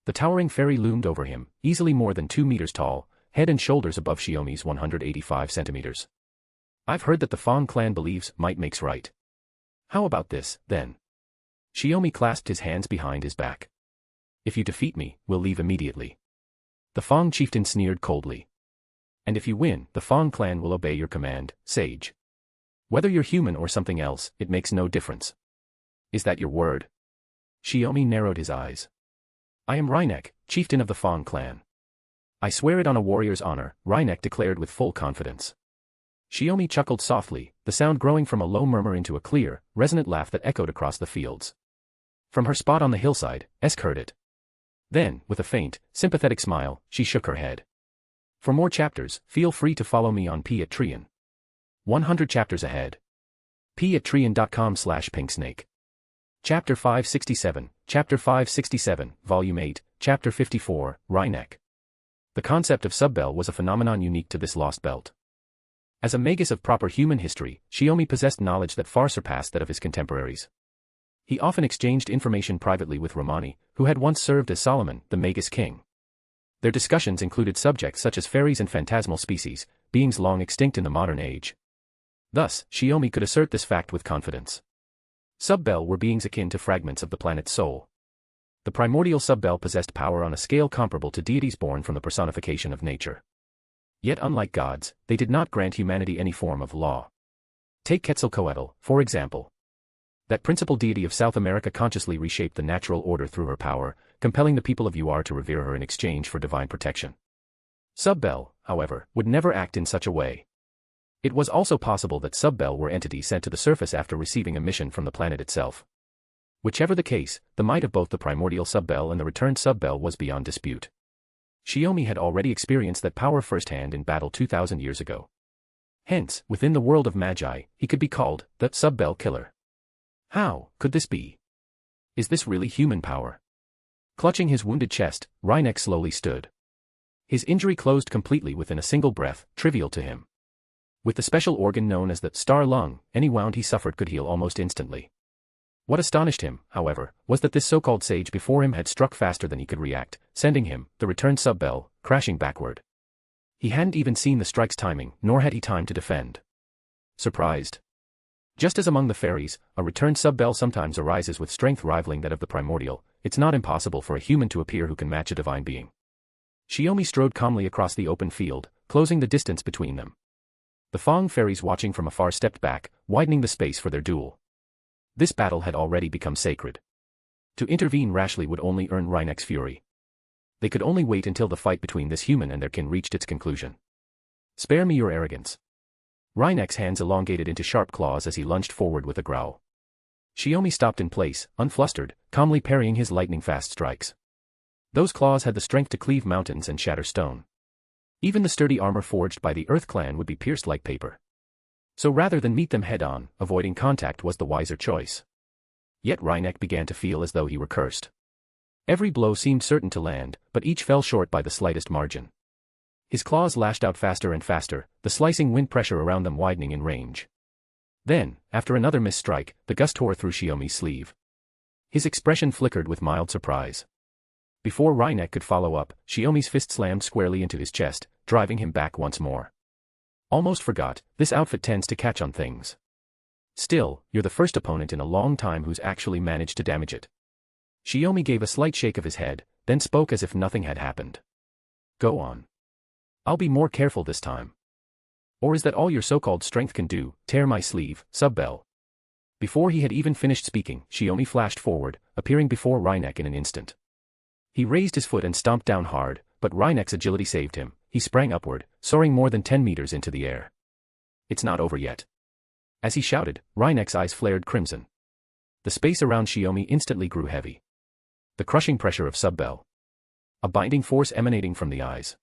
The towering fairy loomed over him, easily more than 2 meters tall, head and shoulders above Shiomi's 185 centimeters. I've heard that the Fong clan believes might makes right. How about this, then? Shiomi clasped his hands behind his back. If you defeat me, we'll leave immediately. The Fong chieftain sneered coldly. And if you win, the Fong clan will obey your command, Sage. Whether you're human or something else, it makes no difference. Is that your word? Shiomi narrowed his eyes. I am Reinek, chieftain of the Fong clan. I swear it on a warrior's honor, Reinek declared with full confidence. Shiomi chuckled softly, the sound growing from a low murmur into a clear, resonant laugh that echoed across the fields. From her spot on the hillside, Esk heard it. Then, with a faint, sympathetic smile, she shook her head. For more chapters, feel free to follow me on Patreon. 100 chapters ahead. p@treon.com/pinksnake. Chapter 567, Volume 8, Chapter 54, Wryneck. The concept of subbell was a phenomenon unique to this lost belt. As a magus of proper human history, Shiomi possessed knowledge that far surpassed that of his contemporaries. He often exchanged information privately with Romani, who had once served as Solomon, the Magus king. Their discussions included subjects such as fairies and phantasmal species, beings long extinct in the modern age. Thus, Shiomi could assert this fact with confidence. Subbell were beings akin to fragments of the planet's soul. The primordial subbell possessed power on a scale comparable to deities born from the personification of nature. Yet unlike gods, they did not grant humanity any form of law. Take Quetzalcoatl, for example. That principal deity of South America consciously reshaped the natural order through her power, compelling the people of UR to revere her in exchange for divine protection. Subbell, however, would never act in such a way. It was also possible that subbell were entities sent to the surface after receiving a mission from the planet itself. Whichever the case, the might of both the primordial subbell and the returned subbell was beyond dispute. Shiomi had already experienced that power firsthand in battle 2,000 years ago. Hence, within the world of magi, he could be called the subbell killer. How could this be? Is this really human power? Clutching his wounded chest, Wryneck slowly stood. His injury closed completely within a single breath, trivial to him. With the special organ known as the star lung, any wound he suffered could heal almost instantly. What astonished him, however, was that this so-called sage before him had struck faster than he could react, sending him, the returned subbell, crashing backward. He hadn't even seen the strike's timing, nor had he time to defend. Surprised. Just as among the fairies, a returned subbell sometimes arises with strength rivaling that of the primordial, it's not impossible for a human to appear who can match a divine being. Shiomi strode calmly across the open field, closing the distance between them. The Fong fairies watching from afar stepped back, widening the space for their duel. This battle had already become sacred. To intervene rashly would only earn Wryneck's fury. They could only wait until the fight between this human and their kin reached its conclusion. Spare me your arrogance. Wryneck's hands elongated into sharp claws as he lunged forward with a growl. Shiomi stopped in place, unflustered, calmly parrying his lightning-fast strikes. Those claws had the strength to cleave mountains and shatter stone. Even the sturdy armor forged by the Earth Clan would be pierced like paper. So rather than meet them head-on, avoiding contact was the wiser choice. Yet Wryneck began to feel as though he were cursed. Every blow seemed certain to land, but each fell short by the slightest margin. His claws lashed out faster and faster, the slicing wind pressure around them widening in range. Then, after another missed strike, the gust tore through Shiomi's sleeve. His expression flickered with mild surprise. Before Wryneck could follow up, Shiomi's fist slammed squarely into his chest, driving him back once more. Almost forgot, this outfit tends to catch on things. Still, you're the first opponent in a long time who's actually managed to damage it. Shiomi gave a slight shake of his head, then spoke as if nothing had happened. Go on. I'll be more careful this time. Or is that all your so-called strength can do, tear my sleeve, subbell? Before he had even finished speaking, Shiomi flashed forward, appearing before Wryneck in an instant. He raised his foot and stomped down hard, but Wryneck's agility saved him. He sprang upward, soaring more than 10 meters into the air. It's not over yet. As he shouted, Wryneck's eyes flared crimson. The space around Shiomi instantly grew heavy. The crushing pressure of subbell. A binding force emanating from the eyes.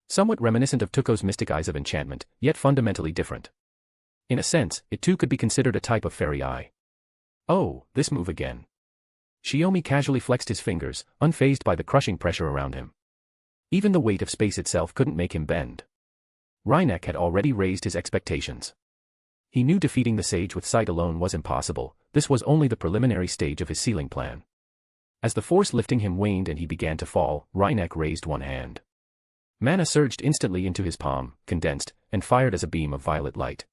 Somewhat reminiscent of Tuko's mystic eyes of enchantment, yet fundamentally different. In a sense, it too could be considered a type of fairy eye. Oh, this move again. Shiomi casually flexed his fingers, unfazed by the crushing pressure around him. Even the weight of space itself couldn't make him bend. Wryneck had already raised his expectations. He knew defeating the sage with sight alone was impossible, this was only the preliminary stage of his sealing plan. As the force lifting him waned and he began to fall, Wryneck raised one hand. Mana surged instantly into his palm, condensed, and fired as a beam of violet light.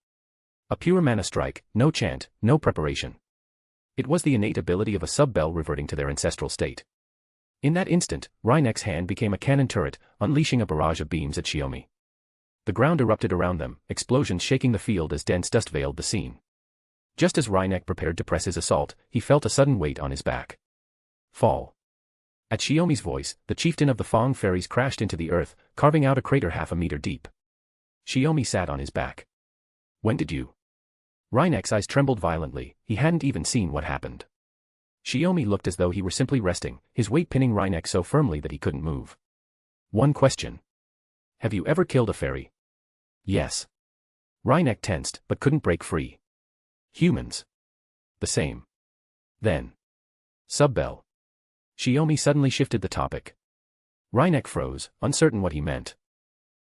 A pure mana strike, no chant, no preparation. It was the innate ability of a subbell reverting to their ancestral state. In that instant, Wryneck's hand became a cannon turret, unleashing a barrage of beams at Shiomi. The ground erupted around them, explosions shaking the field as dense dust veiled the scene. Just as Wryneck prepared to press his assault, he felt a sudden weight on his back. Fall. At Shiomi's voice, the chieftain of the Fong fairies crashed into the earth, carving out a crater half a meter deep. Shiomi sat on his back. When did you? Wryneck's eyes trembled violently, he hadn't even seen what happened. Shiomi looked as though he were simply resting, his weight pinning Wryneck so firmly that he couldn't move. One question. Have you ever killed a fairy? Yes. Wryneck tensed, but couldn't break free. Humans. The same. Then. Subbell. Shiomi suddenly shifted the topic. Reinek froze, uncertain what he meant.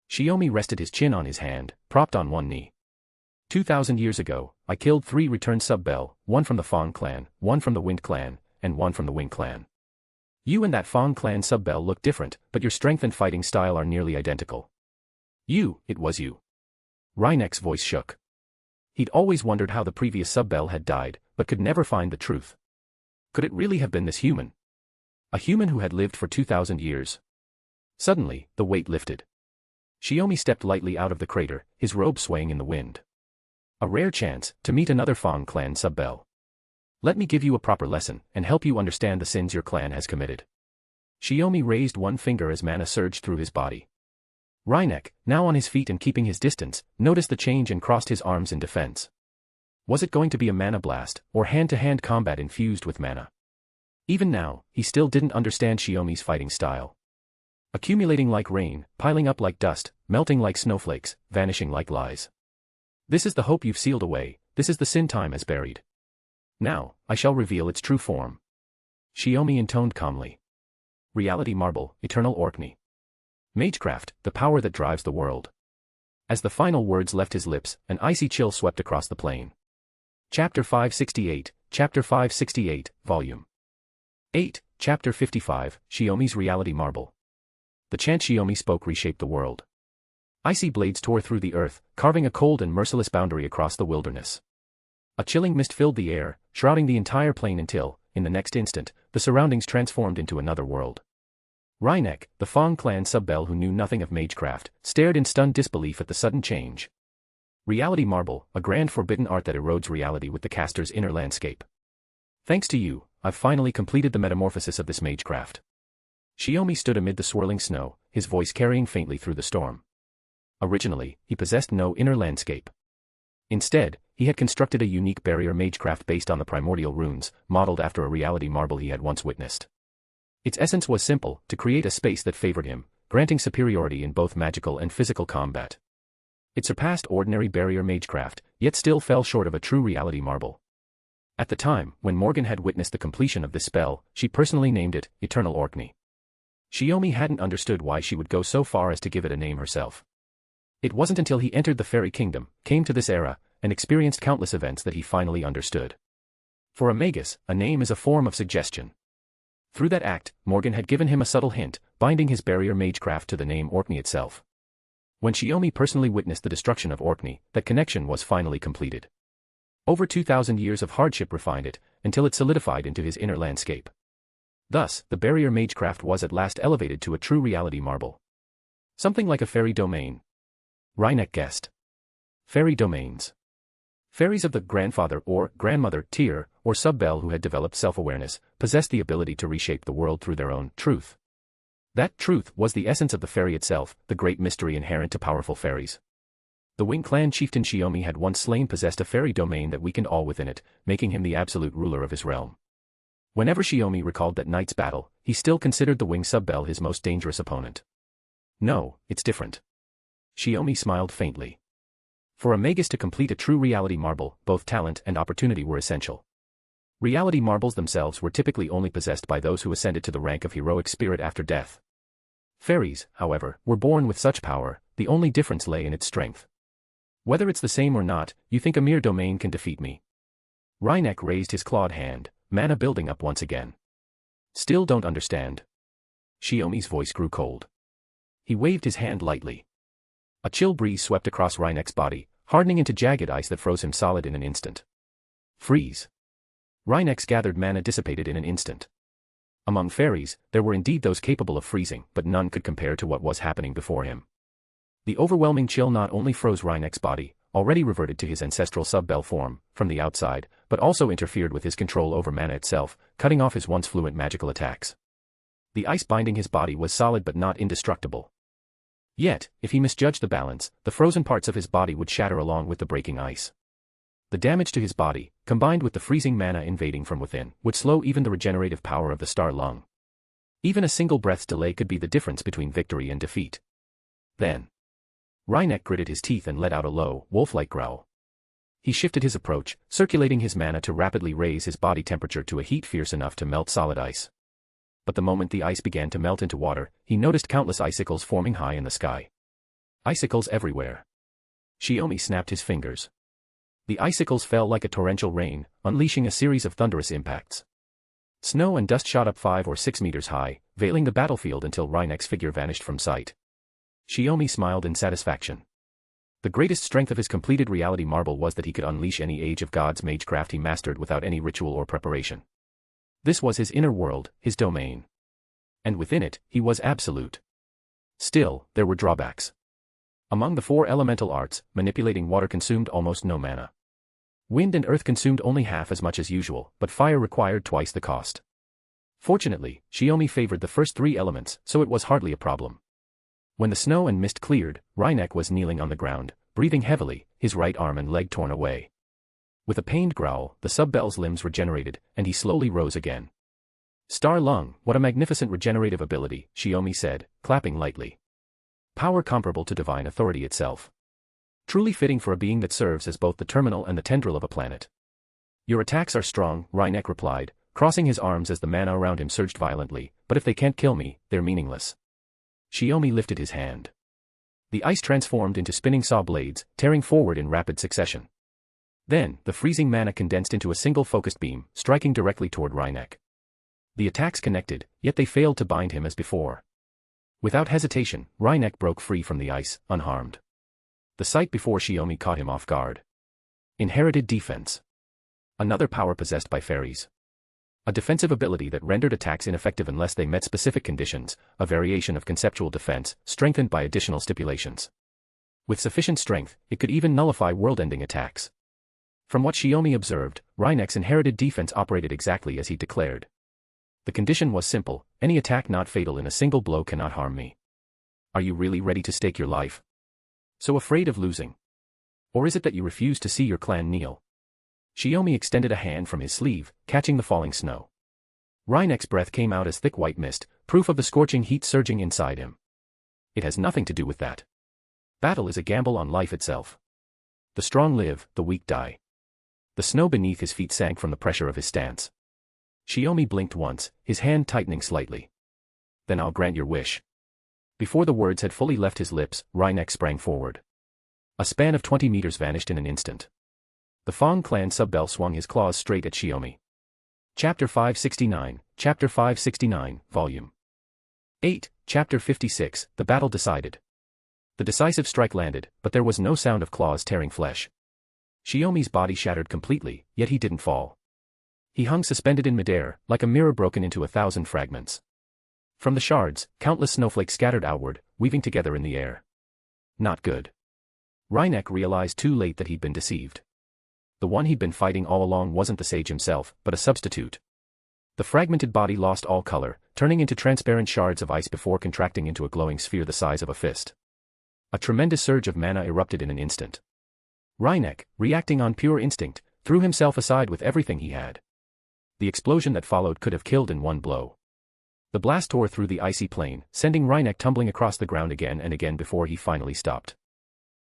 Shiomi rested his chin on his hand, propped on one knee. 2,000 years ago, I killed 3 returned Subbell, 1 from the Fang clan, 1 from the Wind clan, and 1 from the Wing clan. You and that Fang clan Subbell look different, but your strength and fighting style are nearly identical. It was you. Reinek's voice shook. He'd always wondered how the previous Subbell had died, but could never find the truth. Could it really have been this human? A human who had lived for 2,000 years. Suddenly, the weight lifted. Shiomi stepped lightly out of the crater, his robe swaying in the wind. A rare chance to meet another Fang clan Subbell. Let me give you a proper lesson and help you understand the sins your clan has committed. Shiomi raised one finger as mana surged through his body. Reinek, now on his feet and keeping his distance, noticed the change and crossed his arms in defense. Was it going to be a mana blast, or hand-to-hand combat infused with mana? Even now, he still didn't understand Shiomi's fighting style. Accumulating like rain, piling up like dust, melting like snowflakes, vanishing like lies. This is the hope you've sealed away, this is the sin time has buried. Now, I shall reveal its true form. Shiomi intoned calmly. Reality Marble, Eternal Orkney. Magecraft, the power that drives the world. As the final words left his lips, an icy chill swept across the plain. Chapter 568, Volume 8, Chapter 55, Shiomi's Reality Marble. The chant Shiomi spoke reshaped the world. Icy blades tore through the earth, carving a cold and merciless boundary across the wilderness. A chilling mist filled the air, shrouding the entire plain until, in the next instant, the surroundings transformed into another world. Reinek, the Fang clan Subbell who knew nothing of magecraft, stared in stunned disbelief at the sudden change. Reality Marble, a grand forbidden art that erodes reality with the caster's inner landscape. Thanks to you, I've finally completed the metamorphosis of this magecraft. Shiomi stood amid the swirling snow, his voice carrying faintly through the storm. Originally, he possessed no inner landscape. Instead, he had constructed a unique barrier magecraft based on the primordial runes, modeled after a reality marble he had once witnessed. Its essence was simple, to create a space that favored him, granting superiority in both magical and physical combat. It surpassed ordinary barrier magecraft, yet still fell short of a true reality marble. At the time, when Morgan had witnessed the completion of this spell, she personally named it Eternal Orkney. Shiomi hadn't understood why she would go so far as to give it a name herself. It wasn't until he entered the fairy kingdom, came to this era, and experienced countless events that he finally understood. For a magus, a name is a form of suggestion. Through that act, Morgan had given him a subtle hint, binding his barrier magecraft to the name Orkney itself. When Shiomi personally witnessed the destruction of Orkney, that connection was finally completed. Over 2,000 years of hardship refined it, until it solidified into his inner landscape. Thus, the barrier magecraft was at last elevated to a true reality marble. Something like a fairy domain. Reinek guessed. Fairy domains. Fairies of the grandfather or grandmother tier, or Subbell who had developed self-awareness, possessed the ability to reshape the world through their own truth. That truth was the essence of the fairy itself, the great mystery inherent to powerful fairies. The Wing clan chieftain Shiomi had once slain possessed a fairy domain that weakened all within it, making him the absolute ruler of his realm. Whenever Shiomi recalled that night's battle, he still considered the Wing Subbell his most dangerous opponent. No, it's different. Shiomi smiled faintly. For a magus to complete a true reality marble, both talent and opportunity were essential. Reality marbles themselves were typically only possessed by those who ascended to the rank of heroic spirit after death. Fairies, however, were born with such power, the only difference lay in its strength. Whether it's the same or not, you think a mere domain can defeat me? Reinek raised his clawed hand, mana building up once again. Still don't understand. Shiomi's voice grew cold. He waved his hand lightly. A chill breeze swept across Reinek's body, hardening into jagged ice that froze him solid in an instant. Freeze. Reinek's gathered mana dissipated in an instant. Among fairies, there were indeed those capable of freezing, but none could compare to what was happening before him. The overwhelming chill not only froze Reinek's body, already reverted to his ancestral Subbell form, from the outside, but also interfered with his control over mana itself, cutting off his once fluent magical attacks. The ice binding his body was solid but not indestructible. Yet, if he misjudged the balance, the frozen parts of his body would shatter along with the breaking ice. The damage to his body, combined with the freezing mana invading from within, would slow even the regenerative power of the star lung. Even a single breath's delay could be the difference between victory and defeat. Then, Reinek gritted his teeth and let out a low, wolf-like growl. He shifted his approach, circulating his mana to rapidly raise his body temperature to a heat fierce enough to melt solid ice. But the moment the ice began to melt into water, he noticed countless icicles forming high in the sky. Icicles everywhere. Shiomi snapped his fingers. The icicles fell like a torrential rain, unleashing a series of thunderous impacts. Snow and dust shot up 5 or 6 meters high, veiling the battlefield until Reinek's figure vanished from sight. Shiomi smiled in satisfaction. The greatest strength of his completed reality marble was that he could unleash any Age of Gods magecraft he mastered without any ritual or preparation. This was his inner world, his domain. And within it, he was absolute. Still, there were drawbacks. Among the 4 elemental arts, manipulating water consumed almost no mana. Wind and earth consumed only half as much as usual, but fire required twice the cost. Fortunately, Shiomi favored the first 3 elements, so it was hardly a problem. When the snow and mist cleared, Reinek was kneeling on the ground, breathing heavily, his right arm and leg torn away. With a pained growl, the sub-bell's limbs regenerated, and he slowly rose again. Star Lung, what a magnificent regenerative ability, Shiomi said, clapping lightly. Power comparable to divine authority itself. Truly fitting for a being that serves as both the terminal and the tendril of a planet. Your attacks are strong, Reinek replied, crossing his arms as the mana around him surged violently, but if they can't kill me, they're meaningless. Shiomi lifted his hand. The ice transformed into spinning saw blades, tearing forward in rapid succession. Then, the freezing mana condensed into a single focused beam, striking directly toward Reinek. The attacks connected, yet they failed to bind him as before. Without hesitation, Reinek broke free from the ice, unharmed. The sight before Shiomi caught him off guard. Inherited defense. Another power possessed by fairies. A defensive ability that rendered attacks ineffective unless they met specific conditions, a variation of conceptual defense, strengthened by additional stipulations. With sufficient strength, it could even nullify world-ending attacks. From what Shiomi observed, Reinek's inherited defense operated exactly as he declared. The condition was simple: any attack not fatal in a single blow cannot harm me. Are you really ready to stake your life? So afraid of losing? Or is it that you refuse to see your clan kneel? Shiomi extended a hand from his sleeve, catching the falling snow. Reinek's breath came out as thick white mist, proof of the scorching heat surging inside him. It has nothing to do with that. Battle is a gamble on life itself. The strong live, the weak die. The snow beneath his feet sank from the pressure of his stance. Shiomi blinked once, his hand tightening slightly. Then I'll grant your wish. Before the words had fully left his lips, Reinek sprang forward. A span of 20 meters vanished in an instant. The Fong clan sub-bell swung his claws straight at Shiomi. Chapter 569, Chapter 569, Volume 8, Chapter 56, The Battle Decided. The decisive strike landed, but there was no sound of claws tearing flesh. Shiomi's body shattered completely, yet he didn't fall. He hung suspended in midair, like a mirror broken into 1,000 fragments. From the shards, countless snowflakes scattered outward, weaving together in the air. Not good. Reinek realized too late that he'd been deceived. The one he'd been fighting all along wasn't the sage himself, but a substitute. The fragmented body lost all color, turning into transparent shards of ice before contracting into a glowing sphere the size of a fist. A tremendous surge of mana erupted in an instant. Reinek, reacting on pure instinct, threw himself aside with everything he had. The explosion that followed could have killed in one blow. The blast tore through the icy plain, sending Reinek tumbling across the ground again and again before he finally stopped.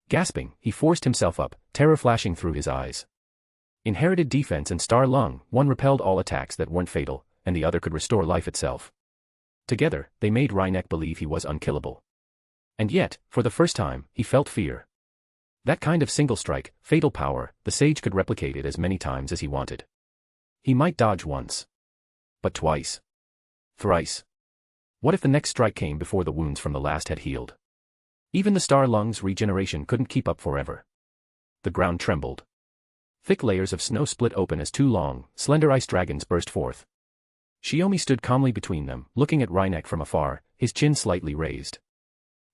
Gasping, he forced himself up, terror flashing through his eyes. Inherited defense and Star Lung, one repelled all attacks that weren't fatal, and the other could restore life itself. Together, they made Reinek believe he was unkillable. And yet, for the first time, he felt fear. That kind of single strike, fatal power, the sage could replicate it as many times as he wanted. He might dodge once. But twice. Thrice. What if the next strike came before the wounds from the last had healed? Even the Star Lung's regeneration couldn't keep up forever. The ground trembled. Thick layers of snow split open as 2 long, slender ice dragons burst forth. Shiomi stood calmly between them, looking at Reinek from afar, his chin slightly raised.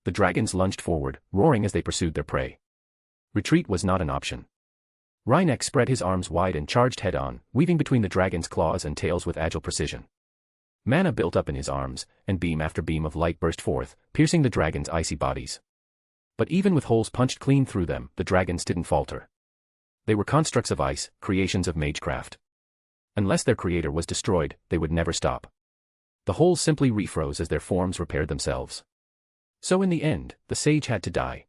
The dragons lunged forward, roaring as they pursued their prey. Retreat was not an option. Reinek spread his arms wide and charged head-on, weaving between the dragons' claws and tails with agile precision. Mana built up in his arms, and beam after beam of light burst forth, piercing the dragons' icy bodies. But even with holes punched clean through them, the dragons didn't falter. They were constructs of ice, creations of magecraft. Unless their creator was destroyed, they would never stop. The holes simply refroze as their forms repaired themselves. So in the end, the sage had to die.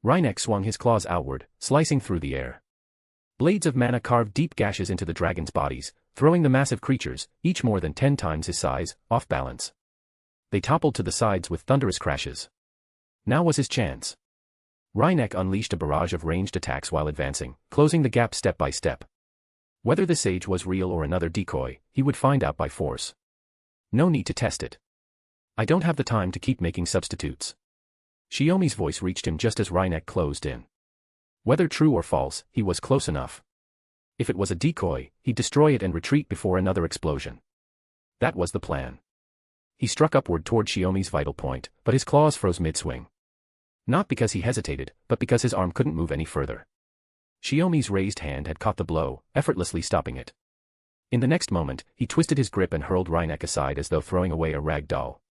Reinek swung his claws outward, slicing through the air. Blades of mana carved deep gashes into the dragons' bodies, throwing the massive creatures, each more than 10 times his size, off balance. They toppled to the sides with thunderous crashes. Now was his chance. Reinek unleashed a barrage of ranged attacks while advancing, closing the gap step by step. Whether the sage was real or another decoy, he would find out by force. No need to test it. I don't have the time to keep making substitutes. Shiomi's voice reached him just as Reinek closed in. Whether true or false, he was close enough. If it was a decoy, he'd destroy it and retreat before another explosion. That was the plan. He struck upward toward Shiomi's vital point, but his claws froze mid-swing. Not because he hesitated, but because his arm couldn't move any further. Shiomi's raised hand had caught the blow, effortlessly stopping it. In the next moment, he twisted his grip and hurled Reinek aside as though throwing away a rag doll.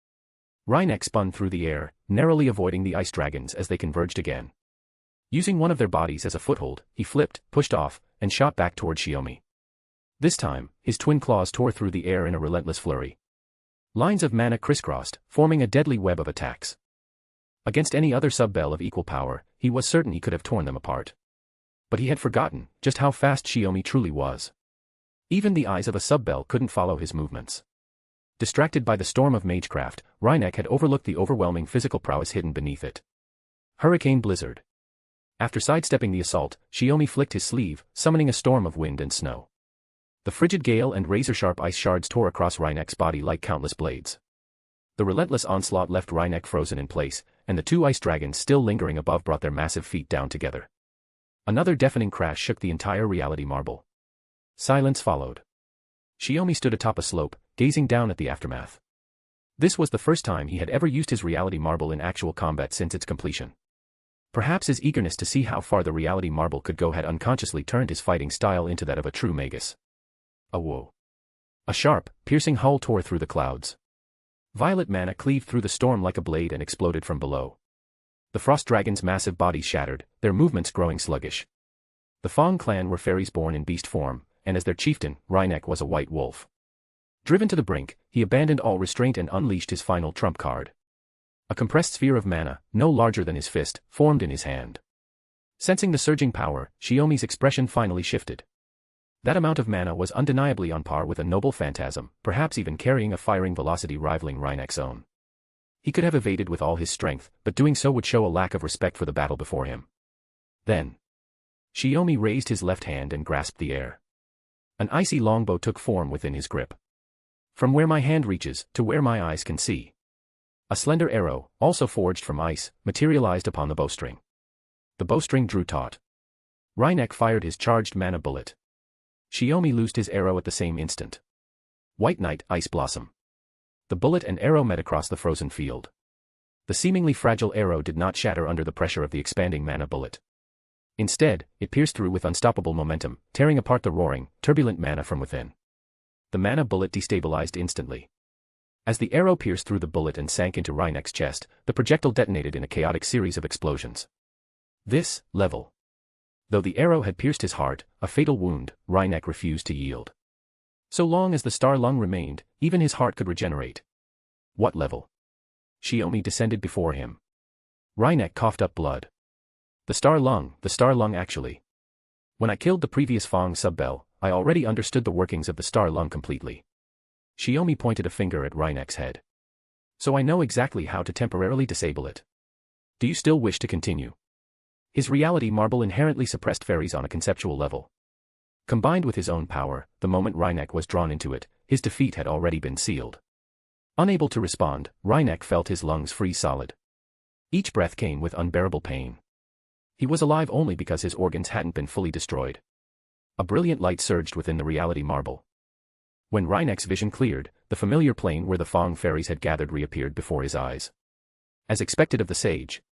Reinek spun through the air, narrowly avoiding the ice dragons as they converged again. Using one of their bodies as a foothold, he flipped, pushed off, and shot back toward Shiomi. This time, his twin claws tore through the air in a relentless flurry. Lines of mana crisscrossed, forming a deadly web of attacks. Against any other sub-bell of equal power, he was certain he could have torn them apart. But he had forgotten just how fast Shiomi truly was. Even the eyes of a sub-bell couldn't follow his movements. Distracted by the storm of magecraft, Reinek had overlooked the overwhelming physical prowess hidden beneath it. Hurricane Blizzard. After sidestepping the assault, Shiomi flicked his sleeve, summoning a storm of wind and snow. The frigid gale and razor-sharp ice shards tore across Reinek's body like countless blades. The relentless onslaught left Reinek frozen in place, and the two ice dragons still lingering above brought their massive feet down together. Another deafening crash shook the entire reality marble. Silence followed. Shiomi stood atop a slope, gazing down at the aftermath. This was the first time he had ever used his reality marble in actual combat since its completion. Perhaps his eagerness to see how far the reality marble could go had unconsciously turned his fighting style into that of a true magus. A whoa. A sharp, piercing howl tore through the clouds. Violet mana cleaved through the storm like a blade and exploded from below. The frost dragon's massive bodies shattered, their movements growing sluggish. The Fang clan were fairies born in beast form, and as their chieftain, Reinek was a white wolf. Driven to the brink, he abandoned all restraint and unleashed his final trump card. A compressed sphere of mana, no larger than his fist, formed in his hand. Sensing the surging power, Shiomi's expression finally shifted. That amount of mana was undeniably on par with a noble phantasm, perhaps even carrying a firing velocity rivaling Reinek's own. He could have evaded with all his strength, but doing so would show a lack of respect for the battle before him. Then, Shiomi raised his left hand and grasped the air. An icy longbow took form within his grip. From where my hand reaches, to where my eyes can see. A slender arrow, also forged from ice, materialized upon the bowstring. The bowstring drew taut. Reinek fired his charged mana bullet. Shiomi loosed his arrow at the same instant. White Knight, Ice Blossom. The bullet and arrow met across the frozen field. The seemingly fragile arrow did not shatter under the pressure of the expanding mana bullet. Instead, it pierced through with unstoppable momentum, tearing apart the roaring, turbulent mana from within. The mana bullet destabilized instantly. As the arrow pierced through the bullet and sank into Reinek's chest, the projectile detonated in a chaotic series of explosions. This, level. Though the arrow had pierced his heart, a fatal wound, Reinek refused to yield. So long as the star lung remained, even his heart could regenerate. What level? Shiomi descended before him. Reinek coughed up blood. The star lung actually. When I killed the previous Fang sub-bell, I already understood the workings of the star lung completely. Shiomi pointed a finger at Reinek's head. So I know exactly how to temporarily disable it. Do you still wish to continue? His reality marble inherently suppressed fairies on a conceptual level. Combined with his own power, the moment Reinek was drawn into it, his defeat had already been sealed. Unable to respond, Reinek felt his lungs freeze solid. Each breath came with unbearable pain. He was alive only because his organs hadn't been fully destroyed. A brilliant light surged within the reality marble. When Reinek's vision cleared, the familiar plane where the Fang fairies had gathered reappeared before his eyes. As expected of the sage.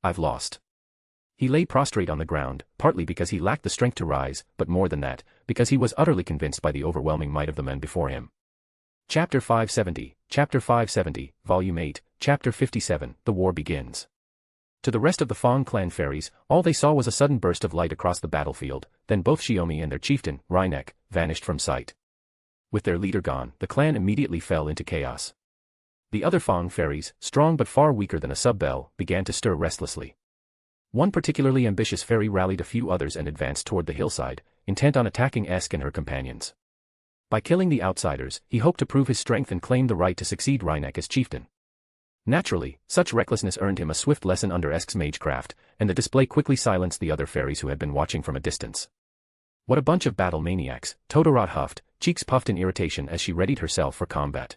I've lost. He lay prostrate on the ground, partly because he lacked the strength to rise, but more than that, because he was utterly convinced by the overwhelming might of the men before him. Chapter 570, Volume 8, Chapter 57, The War Begins. To the rest of the Fang clan fairies, all they saw was a sudden burst of light across the battlefield, then both Shiomi and their chieftain, Reinek, vanished from sight. With their leader gone, the clan immediately fell into chaos. The other Fang fairies, strong but far weaker than a sub-bell, began to stir restlessly. One particularly ambitious fairy rallied a few others and advanced toward the hillside, intent on attacking Esk and her companions. By killing the outsiders, he hoped to prove his strength and claim the right to succeed Rhynek as chieftain. Naturally, such recklessness earned him a swift lesson under Esk's magecraft, and the display quickly silenced the other fairies who had been watching from a distance. What a bunch of battle maniacs, Todorot huffed, cheeks puffed in irritation as she readied herself for combat.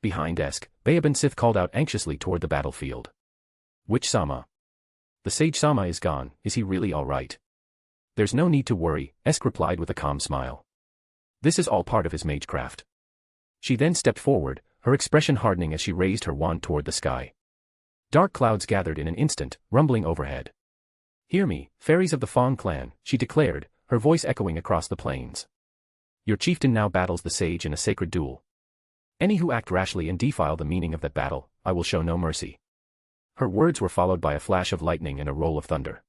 Behind Esk, Bayaban Sith called out anxiously toward the battlefield. Which Sama? The sage Sama is gone, is he really all right? There's no need to worry, Esk replied with a calm smile. This is all part of his magecraft. She then stepped forward, her expression hardening as she raised her wand toward the sky. Dark clouds gathered in an instant, rumbling overhead. Hear me, fairies of the Fong clan, she declared, her voice echoing across the plains. Your chieftain now battles the sage in a sacred duel. Any who act rashly and defile the meaning of that battle, I will show no mercy. Her words were followed by a flash of lightning and a roll of thunder.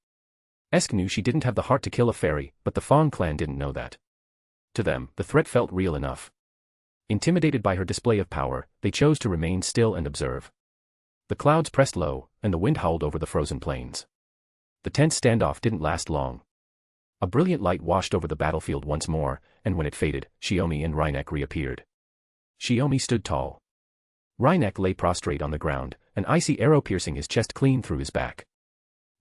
Esk knew she didn't have the heart to kill a fairy, but the Fong clan didn't know that. To them, the threat felt real enough. Intimidated by her display of power, they chose to remain still and observe. The clouds pressed low, and the wind howled over the frozen plains. The tense standoff didn't last long. A brilliant light washed over the battlefield once more, and when it faded, Shiomi and Rhynek reappeared. Shiomi stood tall. Rhynek lay prostrate on the ground, an icy arrow piercing his chest clean through his back.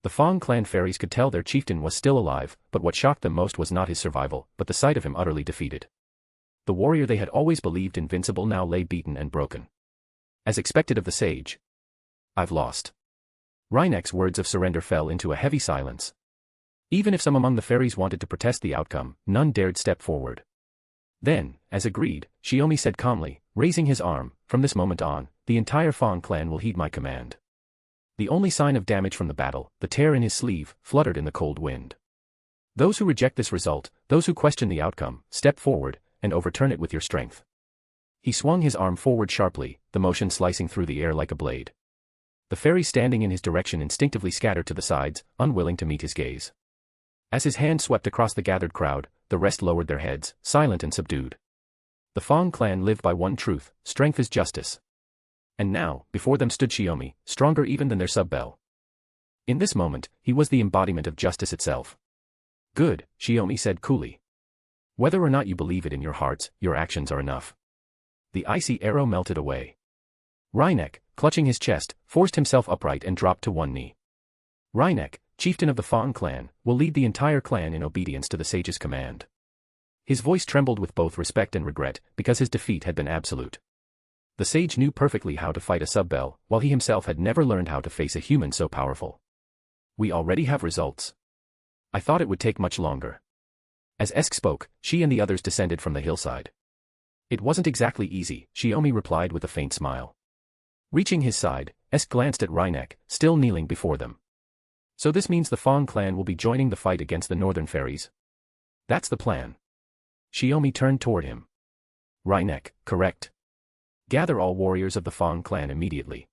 The Fong clan fairies could tell their chieftain was still alive, but what shocked them most was not his survival, but the sight of him utterly defeated. The warrior they had always believed invincible now lay beaten and broken. As expected of the sage. I've lost. Rynek's words of surrender fell into a heavy silence. Even if some among the fairies wanted to protest the outcome, none dared step forward. Then, as agreed, Shiomi said calmly, raising his arm, from this moment on, the entire Fong clan will heed my command. The only sign of damage from the battle, the tear in his sleeve, fluttered in the cold wind. Those who reject this result, those who question the outcome, step forward, and overturn it with your strength. He swung his arm forward sharply, the motion slicing through the air like a blade. The fairies standing in his direction instinctively scattered to the sides, unwilling to meet his gaze. As his hand swept across the gathered crowd, the rest lowered their heads, silent and subdued. The Fong clan lived by one truth: strength is justice. And now, before them stood Shiomi, stronger even than their sub-bell. In this moment, he was the embodiment of justice itself. Good, Shiomi said coolly. Whether or not you believe it in your hearts, your actions are enough. The icy arrow melted away. Rhynek, clutching his chest, forced himself upright and dropped to one knee. Rhynek, chieftain of the Fong clan, will lead the entire clan in obedience to the sage's command. His voice trembled with both respect and regret, because his defeat had been absolute. The sage knew perfectly how to fight a sub-bell, while he himself had never learned how to face a human so powerful. We already have results. I thought it would take much longer. As Esk spoke, she and the others descended from the hillside. It wasn't exactly easy, Shiomi replied with a faint smile. Reaching his side, Esk glanced at Rhynek, still kneeling before them. So this means the Fong clan will be joining the fight against the northern fairies? That's the plan. Shiomi turned toward him. Rhynek, correct. Gather all warriors of the Fong clan immediately.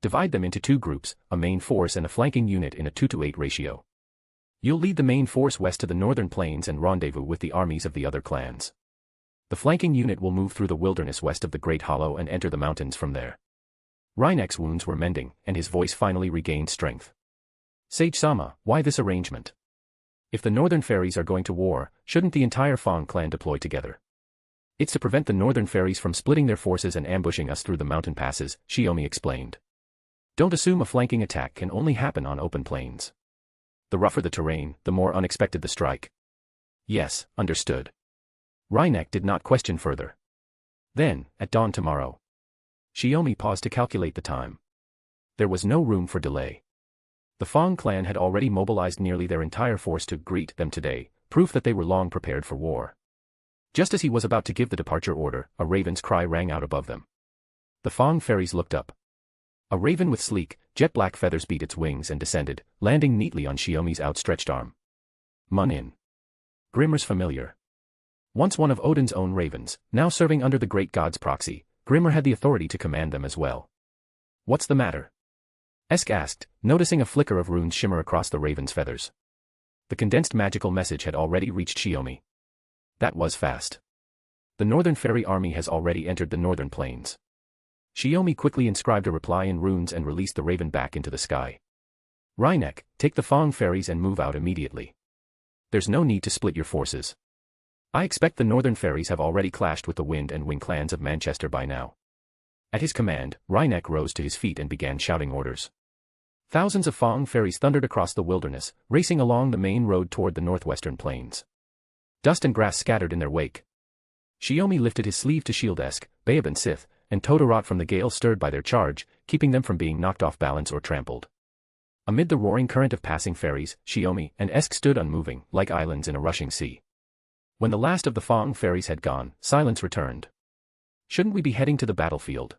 Divide them into two groups, a main force and a flanking unit in a 2-to-8 ratio. You'll lead the main force west to the northern plains and rendezvous with the armies of the other clans. The flanking unit will move through the wilderness west of the Great Hollow and enter the mountains from there. Rynek's wounds were mending, and his voice finally regained strength. Sage Sama, why this arrangement? If the northern fairies are going to war, shouldn't the entire Fong clan deploy together? It's to prevent the northern fairies from splitting their forces and ambushing us through the mountain passes, Shiomi explained. Don't assume a flanking attack can only happen on open plains. The rougher the terrain, the more unexpected the strike. Yes, understood. Rhynek did not question further. Then, at dawn tomorrow. Shiomi paused to calculate the time. There was no room for delay. The Fong clan had already mobilized nearly their entire force to greet them today, proof that they were long prepared for war. Just as he was about to give the departure order, a raven's cry rang out above them. The Fong fairies looked up. A raven with sleek, jet-black feathers beat its wings and descended, landing neatly on Shiomi's outstretched arm. Mun-in. Grimmer's familiar. Once one of Odin's own ravens, now serving under the great god's proxy, Grimmer had the authority to command them as well. What's the matter? Esk asked, noticing a flicker of runes shimmer across the raven's feathers. The condensed magical message had already reached Shiomi. That was fast. The northern fairy army has already entered the northern plains. Shiomi quickly inscribed a reply in runes and released the raven back into the sky. Reinek, take the Fong ferries and move out immediately. There's no need to split your forces. I expect the northern ferries have already clashed with the Wind and Wing clans of Manchester by now. At his command, Reinek rose to his feet and began shouting orders. Thousands of Fong ferries thundered across the wilderness, racing along the main road toward the northwestern plains. Dust and grass scattered in their wake. Shiomi lifted his sleeve to shield Esk, Babe and Sith, and Todorot from the gale stirred by their charge, keeping them from being knocked off balance or trampled. Amid the roaring current of passing ferries, Shiomi and Esk stood unmoving, like islands in a rushing sea. When the last of the Fong ferries had gone, silence returned. Shouldn't we be heading to the battlefield?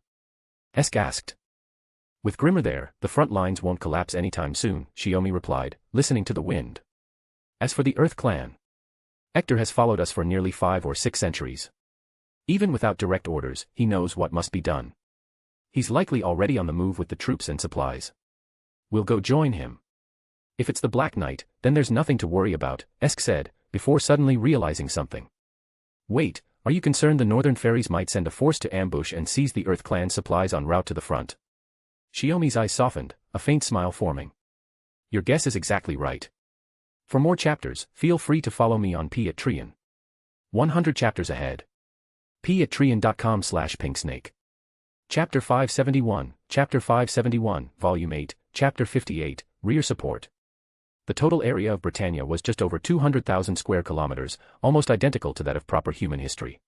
Esk asked. With Grimmer there, the front lines won't collapse anytime soon, Shiomi replied, listening to the wind. As for the Earth clan, Hector has followed us for nearly 5 or 6 centuries. Even without direct orders, he knows what must be done. He's likely already on the move with the troops and supplies. We'll go join him. If it's the Black Knight, then there's nothing to worry about, Esk said, before suddenly realizing something. Wait, are you concerned the northern ferries might send a force to ambush and seize the Earth clan supplies en route to the front? Shiomi's eyes softened, a faint smile forming. Your guess is exactly right. For more chapters, feel free to follow me on P@Trian. 100 chapters ahead. P@Trian.com/pinksnake. Chapter 571, Chapter 571, Volume 8, Chapter 58, Rear Support. The total area of Britannia was just over 200,000 square kilometers, almost identical to that of proper human history.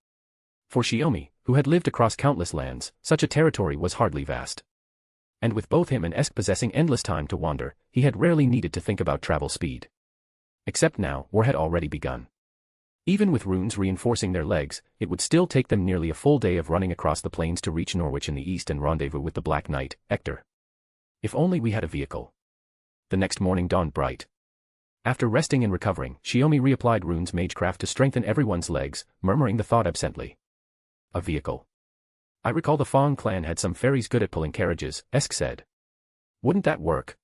For Shiomi, who had lived across countless lands, such a territory was hardly vast. And with both him and Esk possessing endless time to wander, he had rarely needed to think about travel speed. Except now, war had already begun. Even with runes reinforcing their legs, it would still take them nearly a full day of running across the plains to reach Norwich in the east and rendezvous with the Black Knight, Hector. If only we had a vehicle. The next morning dawned bright. After resting and recovering, Shiomi reapplied runes magecraft to strengthen everyone's legs, murmuring the thought absently. A vehicle. I recall the Fong clan had some ferries good at pulling carriages, Esk said. Wouldn't that work?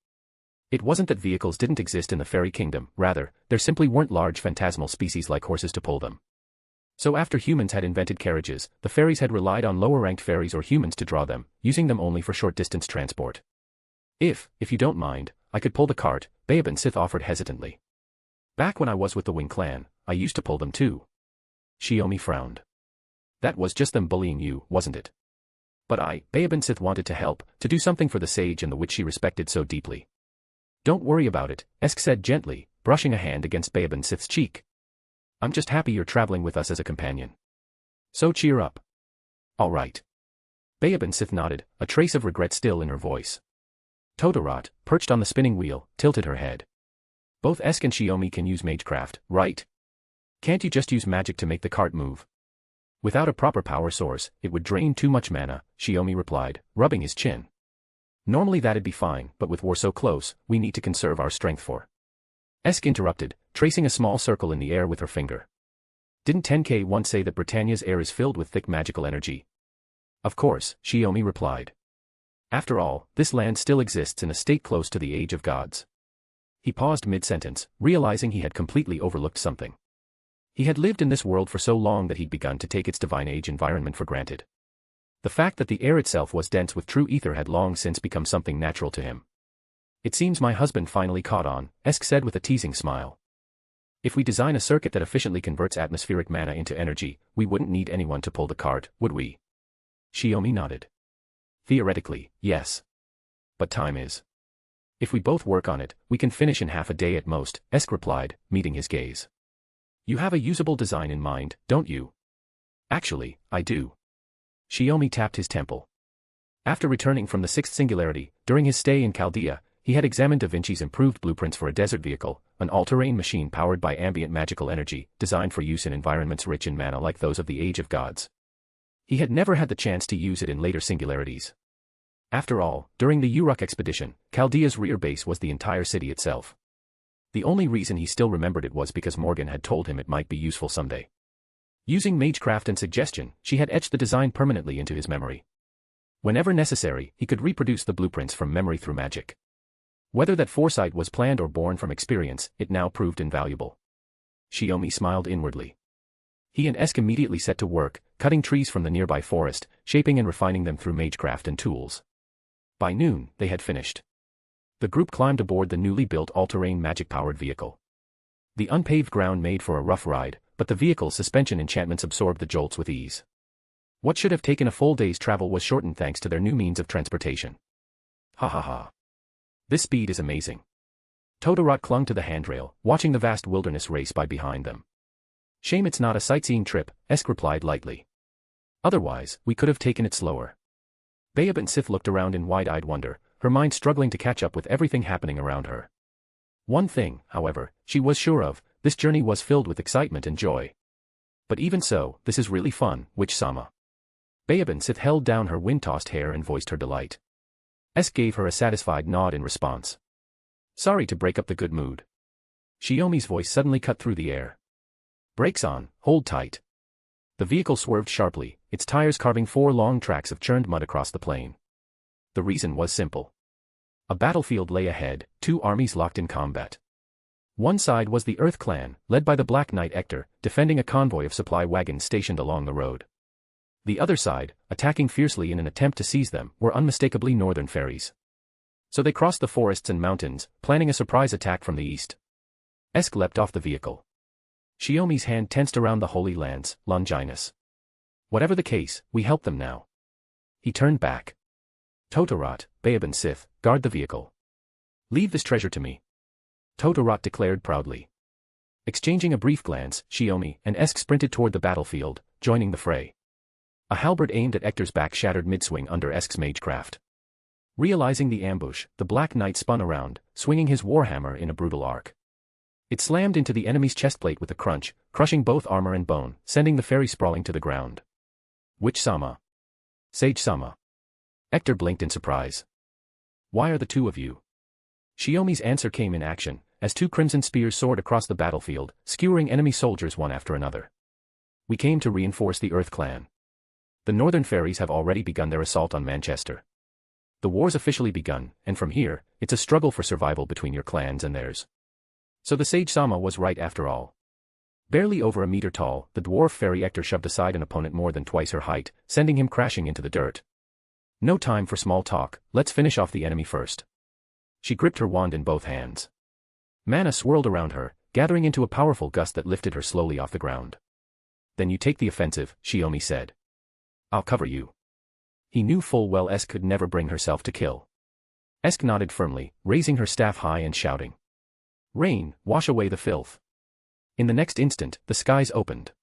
It wasn't that vehicles didn't exist in the fairy kingdom, rather, there simply weren't large phantasmal species like horses to pull them. So after humans had invented carriages, the fairies had relied on lower-ranked fairies or humans to draw them, using them only for short-distance transport. If you don't mind, I could pull the cart, Babe and Sith offered hesitantly. Back when I was with the Wing clan, I used to pull them too. Shiomi frowned. That was just them bullying you, wasn't it? But Babe and Sith wanted to help, to do something for the sage and the witch she respected so deeply. Don't worry about it, Esk said gently, brushing a hand against Babe and Sith's cheek. I'm just happy you're traveling with us as a companion. So cheer up. All right. Babe and Sith nodded, a trace of regret still in her voice. Todorot, perched on the spinning wheel, tilted her head. Both Esk and Shiomi can use magecraft, right? Can't you just use magic to make the cart move? Without a proper power source, it would drain too much mana, Shiomi replied, rubbing his chin. Normally that'd be fine, but with war so close, we need to conserve our strength for. Esk interrupted, tracing a small circle in the air with her finger. Didn't Tenkei once say that Britannia's air is filled with thick magical energy? Of course, Shiomi replied. After all, this land still exists in a state close to the age of gods. He paused mid-sentence, realizing he had completely overlooked something. He had lived in this world for so long that he'd begun to take its divine age environment for granted. The fact that the air itself was dense with true ether had long since become something natural to him. It seems my husband finally caught on, Esk said with a teasing smile. If we design a circuit that efficiently converts atmospheric mana into energy, we wouldn't need anyone to pull the cart, would we? Shiomi nodded. Theoretically, yes. But time is. If we both work on it, we can finish in half a day at most, Esk replied, meeting his gaze. You have a usable design in mind, don't you? Actually, I do. Shiomi tapped his temple. After returning from the Sixth Singularity, during his stay in Chaldea, he had examined Da Vinci's improved blueprints for a desert vehicle, an all-terrain machine powered by ambient magical energy, designed for use in environments rich in mana like those of the Age of Gods. He had never had the chance to use it in later singularities. After all, during the Uruk expedition, Chaldea's rear base was the entire city itself. The only reason he still remembered it was because Morgan had told him it might be useful someday. Using magecraft and suggestion, she had etched the design permanently into his memory. Whenever necessary, he could reproduce the blueprints from memory through magic. Whether that foresight was planned or born from experience, it now proved invaluable. Shiomi smiled inwardly. He and Esk immediately set to work, cutting trees from the nearby forest, shaping and refining them through magecraft and tools. By noon, they had finished. The group climbed aboard the newly built all-terrain magic-powered vehicle. The unpaved ground made for a rough ride, but the vehicle's suspension enchantments absorbed the jolts with ease. What should have taken a full day's travel was shortened thanks to their new means of transportation. Ha ha ha. This speed is amazing. Totoro clung to the handrail, watching the vast wilderness race by behind them. Shame it's not a sightseeing trip, Esk replied lightly. Otherwise, we could have taken it slower. Bayab and Sith looked around in wide-eyed wonder, her mind struggling to catch up with everything happening around her. One thing, however, she was sure of, this journey was filled with excitement and joy. But even so, this is really fun, Witch-sama. Bayab and Sith held down her wind-tossed hair and voiced her delight. Esk gave her a satisfied nod in response. Sorry to break up the good mood. Shiomi's voice suddenly cut through the air. Brakes on, hold tight. The vehicle swerved sharply, its tires carving 4 long tracks of churned mud across the plain. The reason was simple. A battlefield lay ahead, 2 armies locked in combat. One side was the Earth Clan, led by the Black Knight Ector, defending a convoy of supply wagons stationed along the road. The other side, attacking fiercely in an attempt to seize them, were unmistakably northern fairies. So they crossed the forests and mountains, planning a surprise attack from the east. Esk leapt off the vehicle. Shiomi's hand tensed around the holy lance, Longinus. Whatever the case, we help them now. He turned back. Totoro, Bayab and Sith, guard the vehicle. Leave this treasure to me. Totoro declared proudly. Exchanging a brief glance, Shiomi and Esk sprinted toward the battlefield, joining the fray. A halberd aimed at Ector's back shattered mid-swing under Esk's magecraft. Realizing the ambush, the Black Knight spun around, swinging his warhammer in a brutal arc. It slammed into the enemy's chestplate with a crunch, crushing both armor and bone, sending the fairy sprawling to the ground. Witch-sama. Sage-sama. Ector blinked in surprise. Why are the 2 of you? Shiomi's answer came in action, as 2 crimson spears soared across the battlefield, skewering enemy soldiers one after another. We came to reinforce the Earth Clan. The northern fairies have already begun their assault on Manchester. The war's officially begun, and from here, it's a struggle for survival between your clans and theirs. So the Sage-sama was right after all. Barely over a meter tall, the dwarf fairy Ector shoved aside an opponent more than twice her height, sending him crashing into the dirt. No time for small talk, let's finish off the enemy first. She gripped her wand in both hands. Mana swirled around her, gathering into a powerful gust that lifted her slowly off the ground. Then you take the offensive, Shiomi said. I'll cover you. He knew full well Esk could never bring herself to kill. Esk nodded firmly, raising her staff high and shouting. Rain, wash away the filth. In the next instant, the skies opened.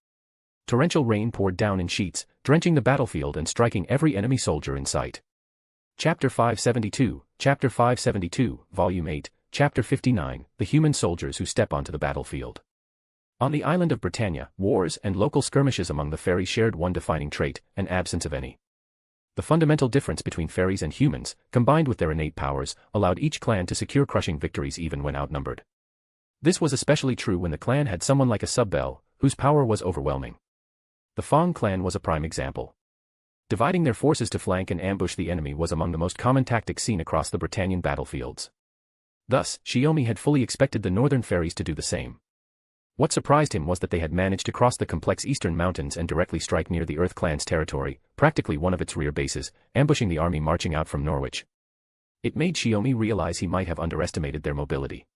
Torrential rain poured down in sheets, drenching the battlefield and striking every enemy soldier in sight. Chapter 572, Volume 8, Chapter 59, The Human Soldiers Who Step Onto the Battlefield. On the island of Britannia, wars and local skirmishes among the fairies shared one defining trait, an absence of any. The fundamental difference between fairies and humans, combined with their innate powers, allowed each clan to secure crushing victories even when outnumbered. This was especially true when the clan had someone like a Subbell, whose power was overwhelming. The Fong clan was a prime example. Dividing their forces to flank and ambush the enemy was among the most common tactics seen across the Britannian battlefields. Thus, Shiomi had fully expected the northern fairies to do the same. What surprised him was that they had managed to cross the complex eastern mountains and directly strike near the Earth Clan's territory, practically one of its rear bases, ambushing the army marching out from Norwich. It made Shiomi realize he might have underestimated their mobility.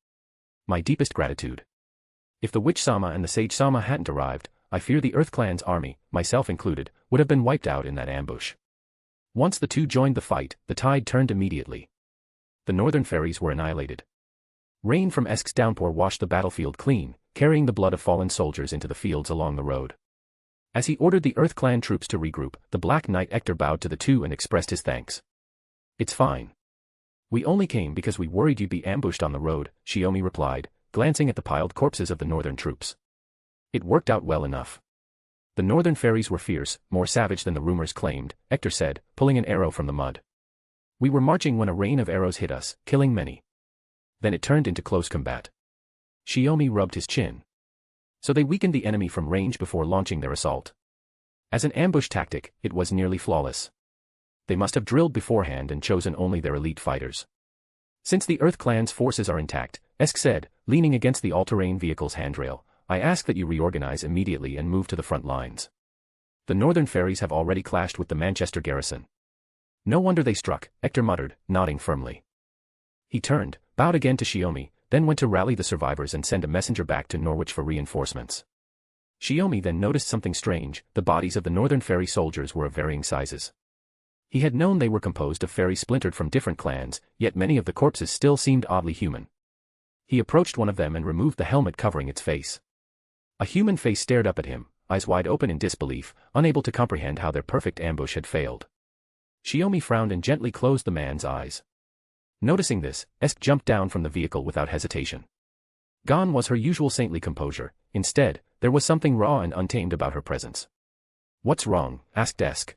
My deepest gratitude. If the Witch-sama and the Sage-sama hadn't arrived, I fear the Earth Clan's army, myself included, would have been wiped out in that ambush. Once the 2 joined the fight, the tide turned immediately. The northern fairies were annihilated. Rain from Esk's downpour washed the battlefield clean, carrying the blood of fallen soldiers into the fields along the road. As he ordered the Earth Clan troops to regroup, the Black Knight Ector bowed to the 2 and expressed his thanks. It's fine. We only came because we worried you'd be ambushed on the road, Shiomi replied, glancing at the piled corpses of the northern troops. It worked out well enough. The northern fairies were fierce, more savage than the rumors claimed, Ector said, pulling an arrow from the mud. We were marching when a rain of arrows hit us, killing many. Then it turned into close combat. Shiomi rubbed his chin. So they weakened the enemy from range before launching their assault. As an ambush tactic, it was nearly flawless. They must have drilled beforehand and chosen only their elite fighters. Since the Earth Clan's forces are intact, Esk said, leaning against the all-terrain vehicle's handrail, I ask that you reorganize immediately and move to the front lines. The northern fairies have already clashed with the Manchester garrison. No wonder they struck, Ector muttered, nodding firmly. He turned, bowed again to Shiomi, then went to rally the survivors and send a messenger back to Norwich for reinforcements. Shiomi then noticed something strange. The bodies of the Northern Fairy soldiers were of varying sizes. He had known they were composed of fairies splintered from different clans, yet many of the corpses still seemed oddly human. He approached one of them and removed the helmet covering its face. A human face stared up at him, eyes wide open in disbelief, unable to comprehend how their perfect ambush had failed. Shiomi frowned and gently closed the man's eyes. Noticing this, Esk jumped down from the vehicle without hesitation. Gone was her usual saintly composure. Instead, there was something raw and untamed about her presence. "What's wrong?" asked Esk.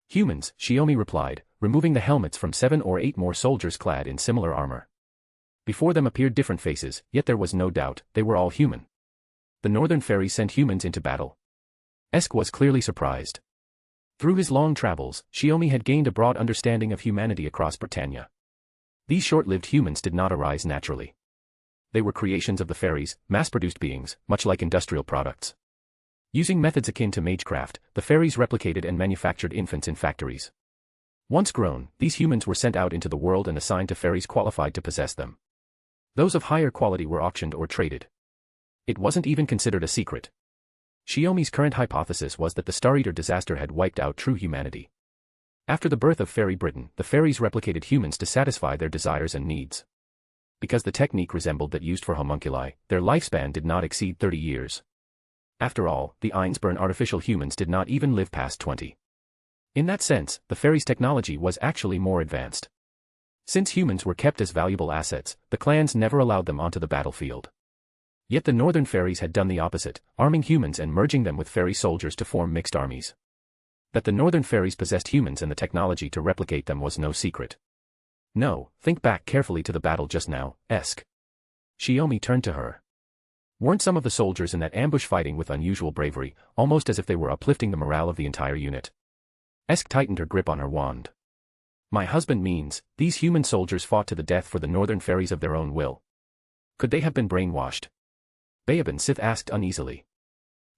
"Humans," Shiomi replied, removing the helmets from 7 or 8 more soldiers clad in similar armor. Before them appeared different faces, yet there was no doubt, they were all human. The Northern Fairies sent humans into battle. Esk was clearly surprised. Through his long travels, Shiomi had gained a broad understanding of humanity across Britannia. These short-lived humans did not arise naturally. They were creations of the fairies, mass-produced beings, much like industrial products. Using methods akin to magecraft, the fairies replicated and manufactured infants in factories. Once grown, these humans were sent out into the world and assigned to fairies qualified to possess them. Those of higher quality were auctioned or traded. It wasn't even considered a secret. Shiomi's current hypothesis was that the Star Eater disaster had wiped out true humanity. After the birth of Fairy Britain, the fairies replicated humans to satisfy their desires and needs. Because the technique resembled that used for homunculi, their lifespan did not exceed 30 years. After all, the Einsborn artificial humans did not even live past 20. In that sense, the fairies' technology was actually more advanced. Since humans were kept as valuable assets, the clans never allowed them onto the battlefield. Yet the Northern Fairies had done the opposite, arming humans and merging them with fairy soldiers to form mixed armies. That the Northern Fairies possessed humans and the technology to replicate them was no secret. No, think back carefully to the battle just now, Esk. Shiomi turned to her. Weren't some of the soldiers in that ambush fighting with unusual bravery, almost as if they were uplifting the morale of the entire unit? Esk tightened her grip on her wand. My husband means, these human soldiers fought to the death for the Northern Fairies of their own will. Could they have been brainwashed? Bayaban Sith asked uneasily.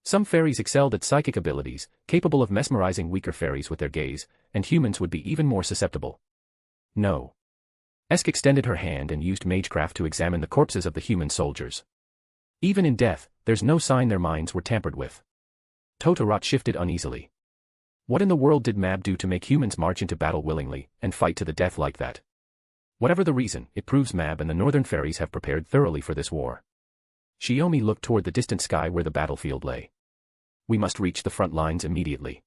Some fairies excelled at psychic abilities, capable of mesmerizing weaker fairies with their gaze, and humans would be even more susceptible. No. Esk extended her hand and used magecraft to examine the corpses of the human soldiers. Even in death, there's no sign their minds were tampered with. Totorot shifted uneasily. What in the world did Mab do to make humans march into battle willingly, and fight to the death like that? Whatever the reason, it proves Mab and the Northern Fairies have prepared thoroughly for this war. Shiomi looked toward the distant sky where the battlefield lay. We must reach the front lines immediately.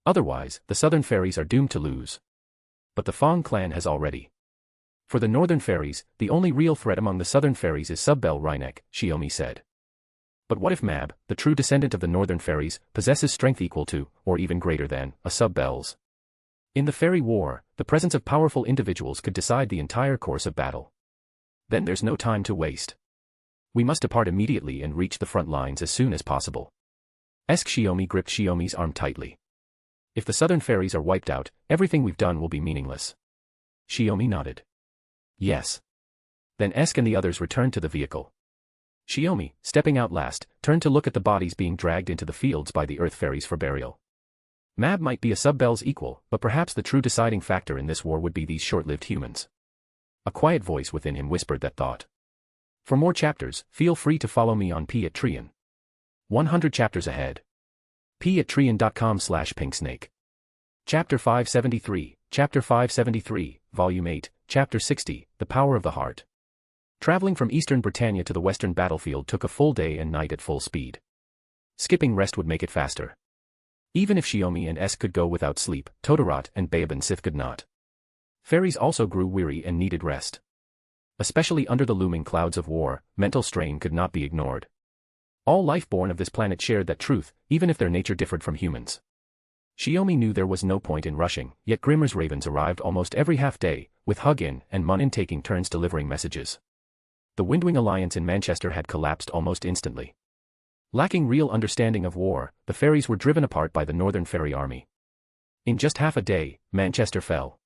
Otherwise, the Southern Fairies are doomed to lose. But the Fong clan has already. For the Northern Fairies, the only real threat among the Southern Fairies is Subbel Rhynek, Shiomi said. But what if Mab, the true descendant of the Northern Fairies, possesses strength equal to, or even greater than, a Subbel's? In the Fairy War, the presence of powerful individuals could decide the entire course of battle. Then there's no time to waste. We must depart immediately and reach the front lines as soon as possible. Esk Shiomi gripped Shiomi's arm tightly. If the Southern Fairies are wiped out, everything we've done will be meaningless. Shiomi nodded. Yes. Then Esk and the others returned to the vehicle. Shiomi, stepping out last, turned to look at the bodies being dragged into the fields by the Earth Fairies for burial. Mab might be a Subbel's equal, but perhaps the true deciding factor in this war would be these short-lived humans. A quiet voice within him whispered that thought. For more chapters, feel free to follow me on Patreon. 100 chapters ahead. patreon.com/pinksnake. Chapter 573, Chapter 573, Volume 8, Chapter 60, The Power of the Heart. Traveling from eastern Britannia to the western battlefield took a full day and night at full speed. Skipping rest would make it faster. Even if Shiomi and Esk could go without sleep, Totorot and Bayaban Sith could not. Fairies also grew weary and needed rest. Especially under the looming clouds of war, mental strain could not be ignored. All life born of this planet shared that truth, even if their nature differed from humans. Shiomi knew there was no point in rushing, yet Grimmer's ravens arrived almost every half-day, with Hug-In and Mun-In taking turns delivering messages. The Windwing Alliance in Manchester had collapsed almost instantly. Lacking real understanding of war, the fairies were driven apart by the Northern Fairy Army. In just half a day, Manchester fell.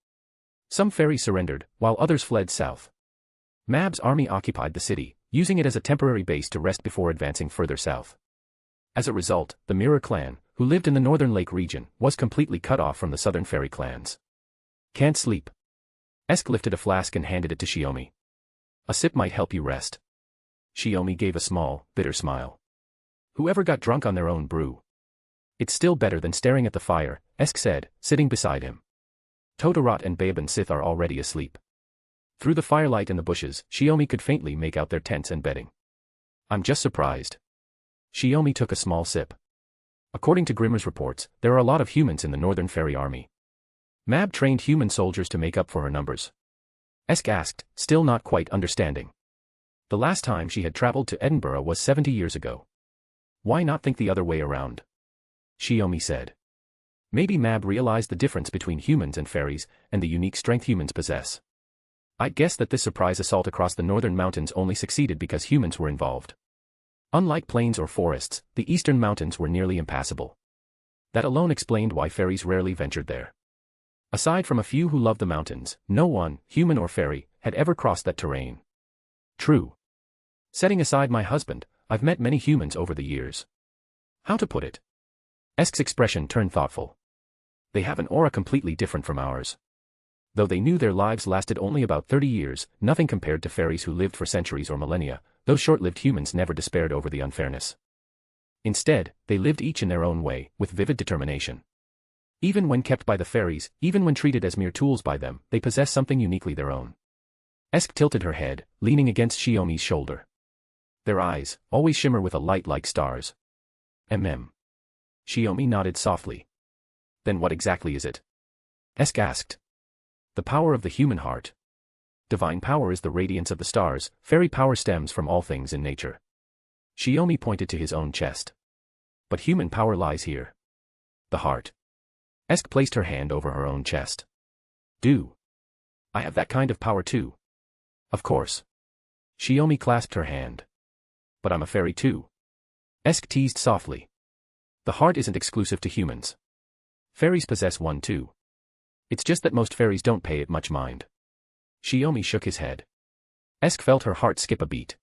Some fairies surrendered, while others fled south. Mab's army occupied the city, using it as a temporary base to rest before advancing further south. As a result, the Mirror clan, who lived in the Northern Lake region, was completely cut off from the Southern Fairy clans. Can't sleep. Esk lifted a flask and handed it to Shiomi. A sip might help you rest. Shiomi gave a small, bitter smile. Whoever got drunk on their own brew. It's still better than staring at the fire, Esk said, sitting beside him. Todorot and Baeban Sith are already asleep. Through the firelight and the bushes, Shiomi could faintly make out their tents and bedding. I'm just surprised. Shiomi took a small sip. According to Grimmer's reports, there are a lot of humans in the Northern Fairy Army. Mab trained human soldiers to make up for her numbers. Esk asked, still not quite understanding. The last time she had traveled to Edinburgh was 70 years ago. Why not think the other way around? Shiomi said. Maybe Mab realized the difference between humans and fairies, and the unique strength humans possess. I'd guess that this surprise assault across the northern mountains only succeeded because humans were involved. Unlike plains or forests, the eastern mountains were nearly impassable. That alone explained why fairies rarely ventured there. Aside from a few who loved the mountains, no one, human or fairy, had ever crossed that terrain. True. Setting aside my husband, I've met many humans over the years. How to put it? Esk's expression turned thoughtful. They have an aura completely different from ours. Though they knew their lives lasted only about 30 years, nothing compared to fairies who lived for centuries or millennia, those short-lived humans never despaired over the unfairness. Instead, they lived each in their own way, with vivid determination. Even when kept by the fairies, even when treated as mere tools by them, they possess something uniquely their own. Esk tilted her head, leaning against Shiomi's shoulder. Their eyes, always shimmer with a light like stars. Shiomi nodded softly. Then what exactly is it? Esk asked. The power of the human heart. Divine power is the radiance of the stars, fairy power stems from all things in nature. Shiomi pointed to his own chest. But human power lies here. The heart. Esk placed her hand over her own chest. I have that kind of power too. Of course. Shiomi clasped her hand. But I'm a fairy too. Esk teased softly. The heart isn't exclusive to humans. Fairies possess one too. It's just that most fairies don't pay it much mind. Shiomi shook his head. Esk felt her heart skip a beat.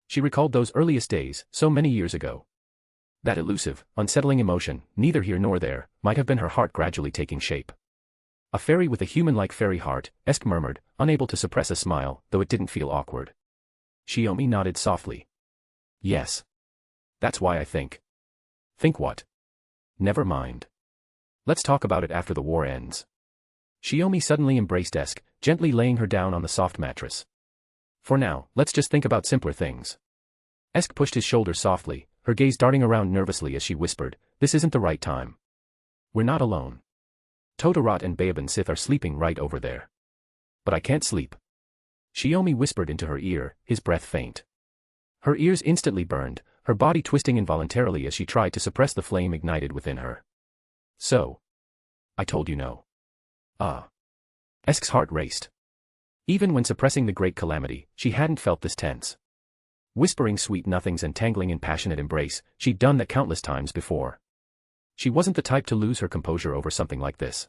She recalled those earliest days, so many years ago. That elusive, unsettling emotion, neither here nor there, might have been her heart gradually taking shape. A fairy with a human-like fairy heart, Esk murmured, unable to suppress a smile, though it didn't feel awkward. Shiomi nodded softly. Yes. That's why I think. Think what? Never mind. Let's talk about it after the war ends. Shiomi suddenly embraced Esk, gently laying her down on the soft mattress. For now, let's just think about simpler things. Esk pushed his shoulder softly, her gaze darting around nervously as she whispered, this isn't the right time. We're not alone. Todorot and Baeban Sith are sleeping right over there. But I can't sleep. Shiomi whispered into her ear, his breath faint. Her ears instantly burned, her body twisting involuntarily as she tried to suppress the flame ignited within her. So. I told you no. Esk's heart raced. Even when suppressing the great calamity, she hadn't felt this tense. Whispering sweet nothings and tangling in passionate embrace, she'd done that countless times before. She wasn't the type to lose her composure over something like this.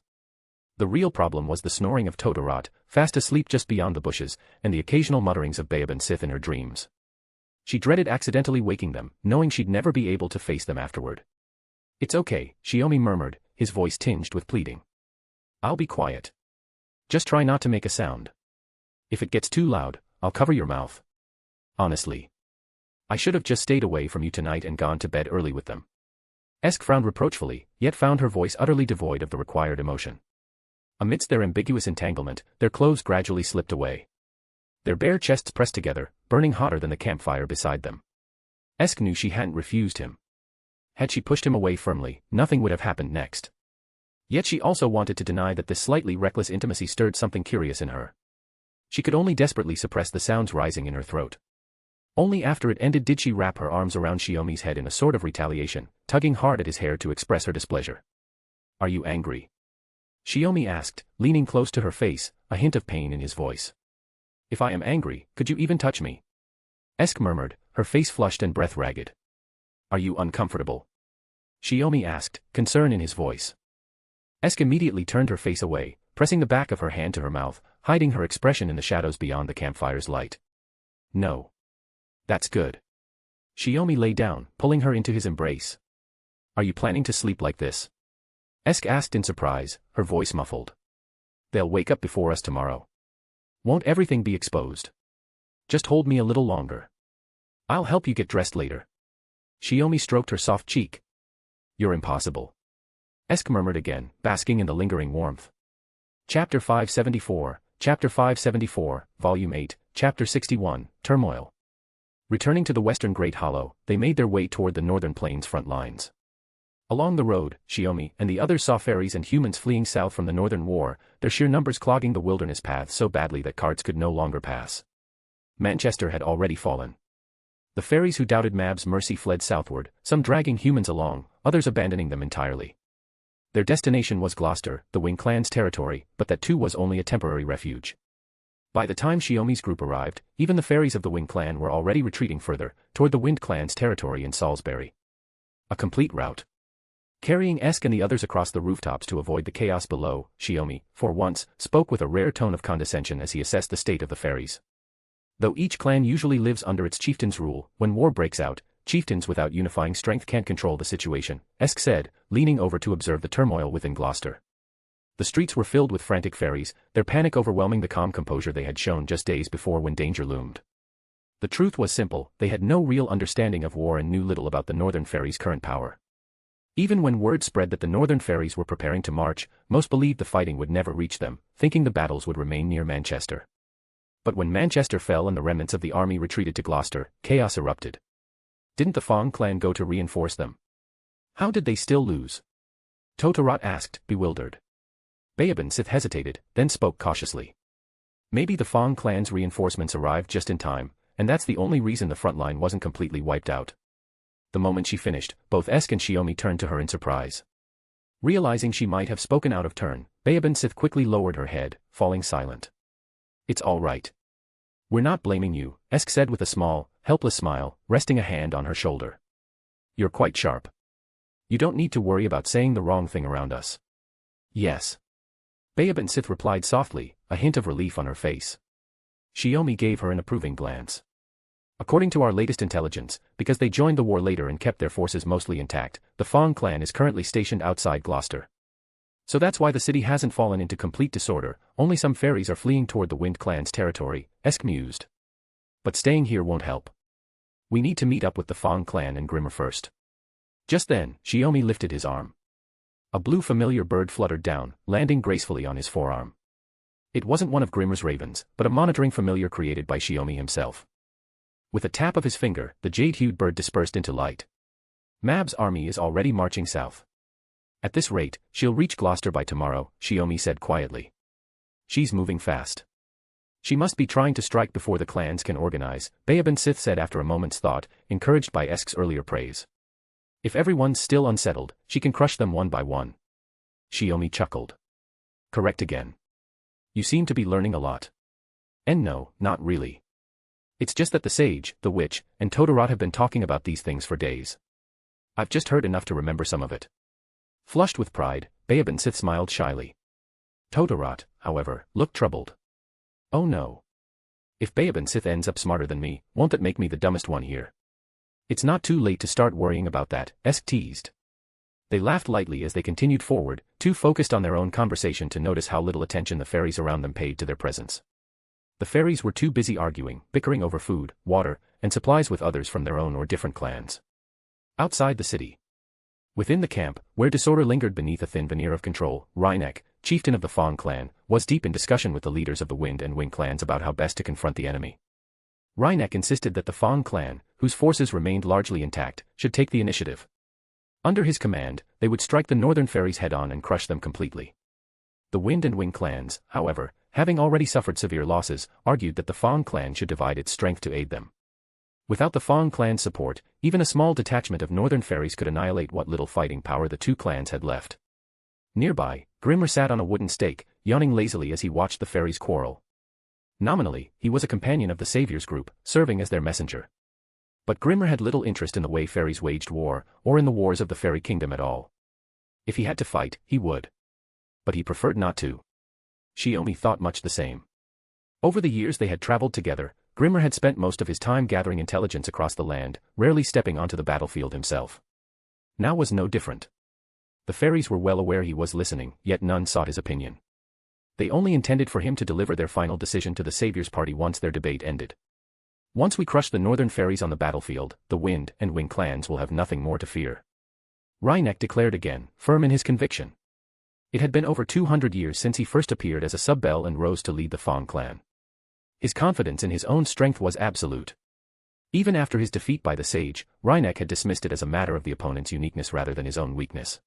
The real problem was the snoring of Todorot, fast asleep just beyond the bushes, and the occasional mutterings of Baeban Sith in her dreams. She dreaded accidentally waking them, knowing she'd never be able to face them afterward. It's okay, Shiomi murmured, his voice tinged with pleading. I'll be quiet. Just try not to make a sound. If it gets too loud, I'll cover your mouth. Honestly. I should have just stayed away from you tonight and gone to bed early with them. Esk frowned reproachfully, yet found her voice utterly devoid of the required emotion. Amidst their ambiguous entanglement, their clothes gradually slipped away. Their bare chests pressed together, burning hotter than the campfire beside them. Esk knew she hadn't refused him. Had she pushed him away firmly, nothing would have happened next. Yet she also wanted to deny that this slightly reckless intimacy stirred something curious in her. She could only desperately suppress the sounds rising in her throat. Only after it ended did she wrap her arms around Shiomi's head in a sort of retaliation, tugging hard at his hair to express her displeasure. Are you angry? Shiomi asked, leaning close to her face, a hint of pain in his voice. If I am angry, could you even touch me? Esk murmured, her face flushed and breath ragged. Are you uncomfortable? Shiomi asked, concern in his voice. Esk immediately turned her face away, pressing the back of her hand to her mouth, hiding her expression in the shadows beyond the campfire's light. No. That's good. Shiomi lay down, pulling her into his embrace. Are you planning to sleep like this? Esk asked in surprise, her voice muffled. They'll wake up before us tomorrow. Won't everything be exposed? Just hold me a little longer. I'll help you get dressed later. Shiomi stroked her soft cheek. You're impossible. Esk murmured again, basking in the lingering warmth. Chapter 574, Chapter 574, Volume 8, Chapter 61, Turmoil. Returning to the western Great Hollow, they made their way toward the northern plains front lines. Along the road, Shiomi and the others saw fairies and humans fleeing south from the northern war, their sheer numbers clogging the wilderness paths so badly that carts could no longer pass. Manchester had already fallen. The fairies who doubted Mab's mercy fled southward, some dragging humans along, others abandoning them entirely. Their destination was Gloucester, the Wing clan's territory, but that too was only a temporary refuge. By the time Shiomi's group arrived, even the fairies of the Wing clan were already retreating further, toward the Wind clan's territory in Salisbury. A complete rout. Carrying Esk and the others across the rooftops to avoid the chaos below, Shiomi, for once, spoke with a rare tone of condescension as he assessed the state of the fairies. Though each clan usually lives under its chieftain's rule, when war breaks out, chieftains without unifying strength can't control the situation, Esk said, leaning over to observe the turmoil within Gloucester. The streets were filled with frantic fairies, their panic overwhelming the calm composure they had shown just days before when danger loomed. The truth was simple, they had no real understanding of war and knew little about the northern fairies' current power. Even when word spread that the northern fairies were preparing to march, most believed the fighting would never reach them, thinking the battles would remain near Manchester. But when Manchester fell and the remnants of the army retreated to Gloucester, chaos erupted. Didn't the Fong clan go to reinforce them? How did they still lose? Totorot asked, bewildered. Bayaban Sith hesitated, then spoke cautiously. Maybe the Fong clan's reinforcements arrived just in time, and that's the only reason the front line wasn't completely wiped out. The moment she finished, both Esk and Shiomi turned to her in surprise. Realizing she might have spoken out of turn, Bayaban Sith quickly lowered her head, falling silent. It's all right. We're not blaming you, Esk said with a small, helpless smile, resting a hand on her shoulder. You're quite sharp. You don't need to worry about saying the wrong thing around us. Yes. Bayaban Sith replied softly, a hint of relief on her face. Shiomi gave her an approving glance. According to our latest intelligence, because they joined the war later and kept their forces mostly intact, the Fong clan is currently stationed outside Gloucester. So that's why the city hasn't fallen into complete disorder, only some fairies are fleeing toward the Wind clan's territory, Esk mused. But staying here won't help. We need to meet up with the Fong clan and Grimmer first. Just then, Shiomi lifted his arm. A blue familiar bird fluttered down, landing gracefully on his forearm. It wasn't one of Grimmer's ravens, but a monitoring familiar created by Shiomi himself. With a tap of his finger, the jade-hued bird dispersed into light. Mab's army is already marching south. At this rate, she'll reach Gloucester by tomorrow, Shiomi said quietly. She's moving fast. She must be trying to strike before the clans can organize, Bayaban Sith said after a moment's thought, encouraged by Esk's earlier praise. If everyone's still unsettled, she can crush them one by one. Shiomi chuckled. Correct again. You seem to be learning a lot. And no, not really. It's just that the sage, the witch, and Totorot have been talking about these things for days. I've just heard enough to remember some of it. Flushed with pride, Bayaban Sith smiled shyly. Totorot, however, looked troubled. Oh no. If Bayaban Sith ends up smarter than me, won't that make me the dumbest one here? It's not too late to start worrying about that, Esk teased. They laughed lightly as they continued forward, too focused on their own conversation to notice how little attention the fairies around them paid to their presence. The fairies were too busy arguing, bickering over food, water, and supplies with others from their own or different clans. Outside the city. Within the camp, where disorder lingered beneath a thin veneer of control, Rhynek, chieftain of the Fong clan, was deep in discussion with the leaders of the Wind and Wing clans about how best to confront the enemy. Rhynek insisted that the Fong clan, whose forces remained largely intact, should take the initiative. Under his command, they would strike the northern fairies head-on and crush them completely. The Wind and Wing clans, however, having already suffered severe losses, argued that the Fong clan should divide its strength to aid them. Without the Fong clan's support, even a small detachment of northern fairies could annihilate what little fighting power the two clans had left. Nearby, Grimmer sat on a wooden stake, yawning lazily as he watched the fairies quarrel. Nominally, he was a companion of the Saviors group, serving as their messenger. But Grimmer had little interest in the way fairies waged war, or in the wars of the fairy kingdom at all. If he had to fight, he would. But he preferred not to. Shiomi thought much the same. Over the years they had traveled together, Grimmer had spent most of his time gathering intelligence across the land, rarely stepping onto the battlefield himself. Now was no different. The fairies were well aware he was listening, yet none sought his opinion. They only intended for him to deliver their final decision to the Savior's Party once their debate ended. Once we crush the northern fairies on the battlefield, the Wind and Wing clans will have nothing more to fear. Reinek declared again, firm in his conviction. It had been over 200 years since he first appeared as a sub-bell and rose to lead the Fang clan. His confidence in his own strength was absolute. Even after his defeat by the sage, Reinek had dismissed it as a matter of the opponent's uniqueness rather than his own weakness.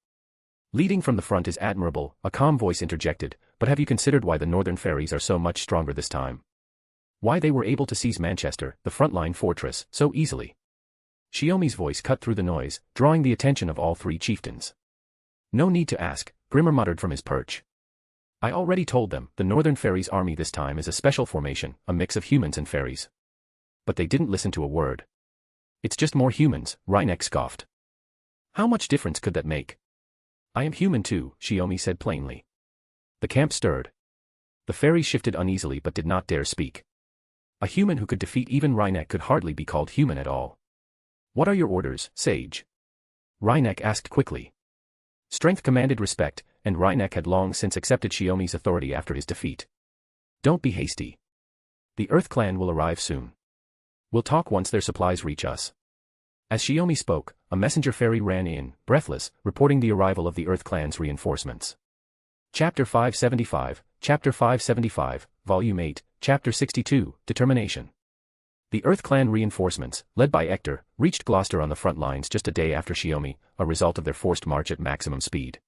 Leading from the front is admirable, a calm voice interjected, but have you considered why the northern fairies are so much stronger this time? Why they were able to seize Manchester, the frontline fortress, so easily? Shiomi's voice cut through the noise, drawing the attention of all three chieftains. No need to ask, Grimmer muttered from his perch. I already told them, the northern fairies' army this time is a special formation, a mix of humans and fairies. But they didn't listen to a word. It's just more humans, Reinek scoffed. How much difference could that make? I am human too, Shiomi said plainly. The camp stirred. The fairies shifted uneasily but did not dare speak. A human who could defeat even Reinek could hardly be called human at all. What are your orders, sage? Reinek asked quickly. Strength commanded respect, and Reinek had long since accepted Shiomi's authority after his defeat. Don't be hasty. The Earth Clan will arrive soon. We'll talk once their supplies reach us. As Shiomi spoke, a messenger fairy ran in, breathless, reporting the arrival of the Earth Clan's reinforcements. Chapter 575, Volume 8, Chapter 62, Determination. The Earth Clan reinforcements, led by Ector, reached Gloucester on the front lines just a day after Shiomi, a result of their forced march at maximum speed.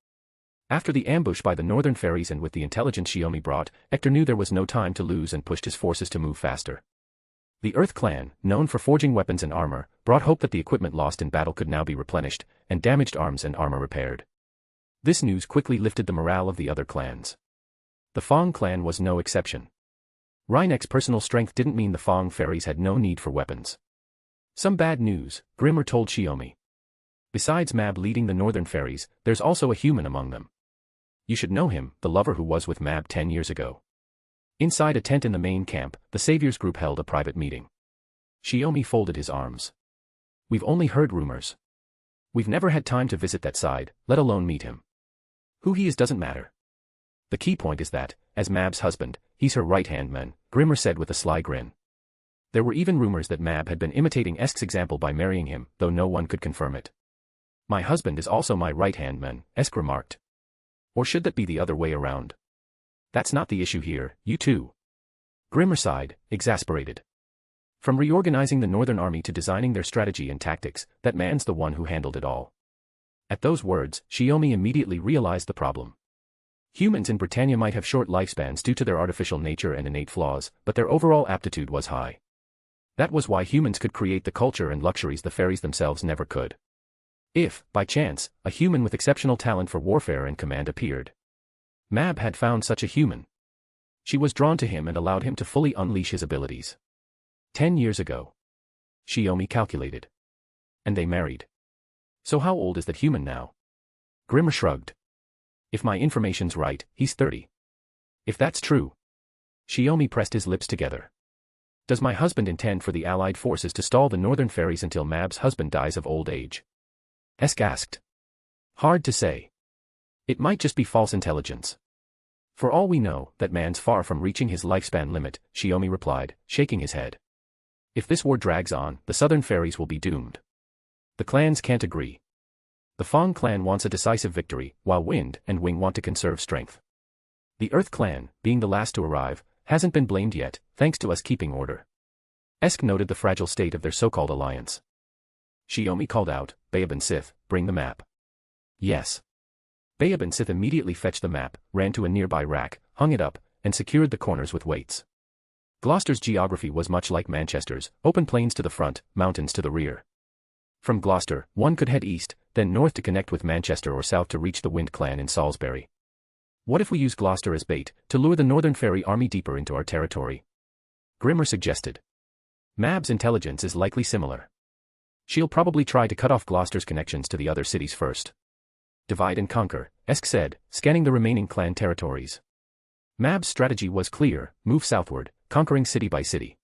After the ambush by the northern fairies and with the intelligence Shiomi brought, Ector knew there was no time to lose and pushed his forces to move faster. The Earth Clan, known for forging weapons and armor, brought hope that the equipment lost in battle could now be replenished, and damaged arms and armor repaired. This news quickly lifted the morale of the other clans. The Fang clan was no exception. Reinek's personal strength didn't mean the Fang fairies had no need for weapons. Some bad news, Grimmer told Shiomi. Besides Mab leading the northern fairies, there's also a human among them. You should know him, the lover who was with Mab 10 years ago. Inside a tent in the main camp, the Saviors group held a private meeting. Shiomi folded his arms. We've only heard rumors. We've never had time to visit that side, let alone meet him. Who he is doesn't matter. The key point is that, as Mab's husband, he's her right-hand man, Grimmer said with a sly grin. There were even rumors that Mab had been imitating Esk's example by marrying him, though no one could confirm it. My husband is also my right-hand man, Esk remarked. Or should that be the other way around? That's not the issue here, you two. Grimmer sighed, exasperated. From reorganizing the Northern Army to designing their strategy and tactics, that man's the one who handled it all. At those words, Shiomi immediately realized the problem. Humans in Britannia might have short lifespans due to their artificial nature and innate flaws, but their overall aptitude was high. That was why humans could create the culture and luxuries the fairies themselves never could. If, by chance, a human with exceptional talent for warfare and command appeared, Mab had found such a human. She was drawn to him and allowed him to fully unleash his abilities. 10 years ago. Shiomi calculated. And they married. So how old is that human now? Grimmer shrugged. If my information's right, he's 30. If that's true. Shiomi pressed his lips together. Does my husband intend for the Allied forces to stall the northern fairies until Mab's husband dies of old age? Esk asked. Hard to say. It might just be false intelligence. For all we know, that man's far from reaching his lifespan limit, Shiomi replied, shaking his head. If this war drags on, the southern fairies will be doomed. The clans can't agree. The Fang clan wants a decisive victory, while Wind and Wing want to conserve strength. The Earth clan, being the last to arrive, hasn't been blamed yet, thanks to us keeping order. Esk noted the fragile state of their so-called alliance. Shiomi called out, Bayaban Sith, bring the map. Yes. Bayaban Sith immediately fetched the map, ran to a nearby rack, hung it up, and secured the corners with weights. Gloucester's geography was much like Manchester's, open plains to the front, mountains to the rear. From Gloucester, one could head east, then north to connect with Manchester or south to reach the Wind clan in Salisbury. What if we use Gloucester as bait, to lure the Northern Fairy army deeper into our territory? Grimmer suggested. Mab's intelligence is likely similar. She'll probably try to cut off Gloucester's connections to the other cities first. Divide and conquer, Esk said, scanning the remaining clan territories. Mab's strategy was clear, move southward, conquering city by city.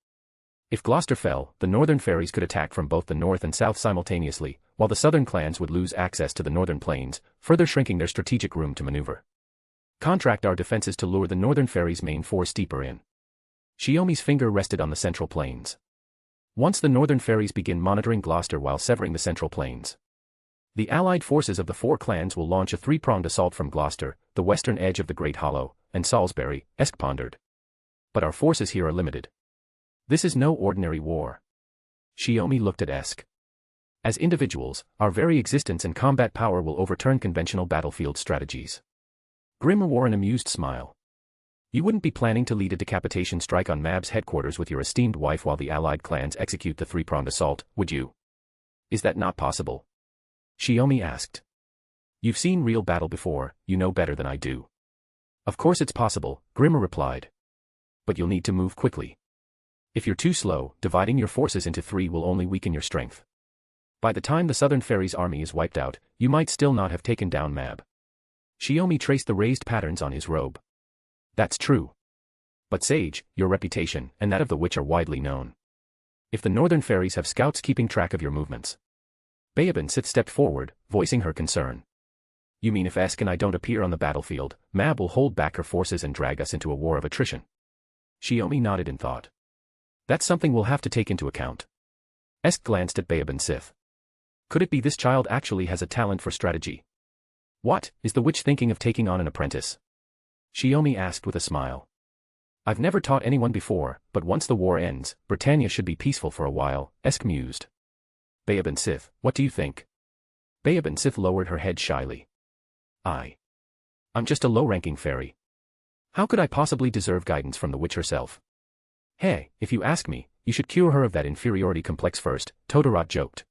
If Gloucester fell, the northern fairies could attack from both the north and south simultaneously, while the southern clans would lose access to the northern plains, further shrinking their strategic room to maneuver. Contract our defenses to lure the northern ferry's main force deeper in. Shiomi's finger rested on the central plains. Once the northern ferries begin monitoring Gloucester while severing the central plains, the allied forces of the four clans will launch a three-pronged assault from Gloucester, the western edge of the Great Hollow, and Salisbury, Esk pondered. But our forces here are limited. This is no ordinary war. Shiomi looked at Esk. As individuals, our very existence and combat power will overturn conventional battlefield strategies. Grim wore an amused smile. You wouldn't be planning to lead a decapitation strike on Mab's headquarters with your esteemed wife while the allied clans execute the three-pronged assault, would you? Is that not possible? Shiomi asked. You've seen real battle before, you know better than I do. Of course it's possible, Grimmer replied. But you'll need to move quickly. If you're too slow, dividing your forces into three will only weaken your strength. By the time the Southern Ferry's army is wiped out, you might still not have taken down Mab. Shiomi traced the raised patterns on his robe. That's true. But Sage, your reputation, and that of the witch are widely known. If the Northern Ferries have scouts keeping track of your movements. Bayaban Sith stepped forward, voicing her concern. You mean if Esk and I don't appear on the battlefield, Mab will hold back her forces and drag us into a war of attrition? Shiomi nodded in thought. That's something we'll have to take into account. Esk glanced at Bayaban Sith. Could it be this child actually has a talent for strategy? What, is the witch thinking of taking on an apprentice? Shiomi asked with a smile. I've never taught anyone before, but once the war ends, Britannia should be peaceful for a while, Esk mused. Bayaban Sith, what do you think? Bayaban Sith lowered her head shyly. I'm just a low-ranking fairy. How could I possibly deserve guidance from the witch herself? Hey, if you ask me, you should cure her of that inferiority complex first, Todorot joked.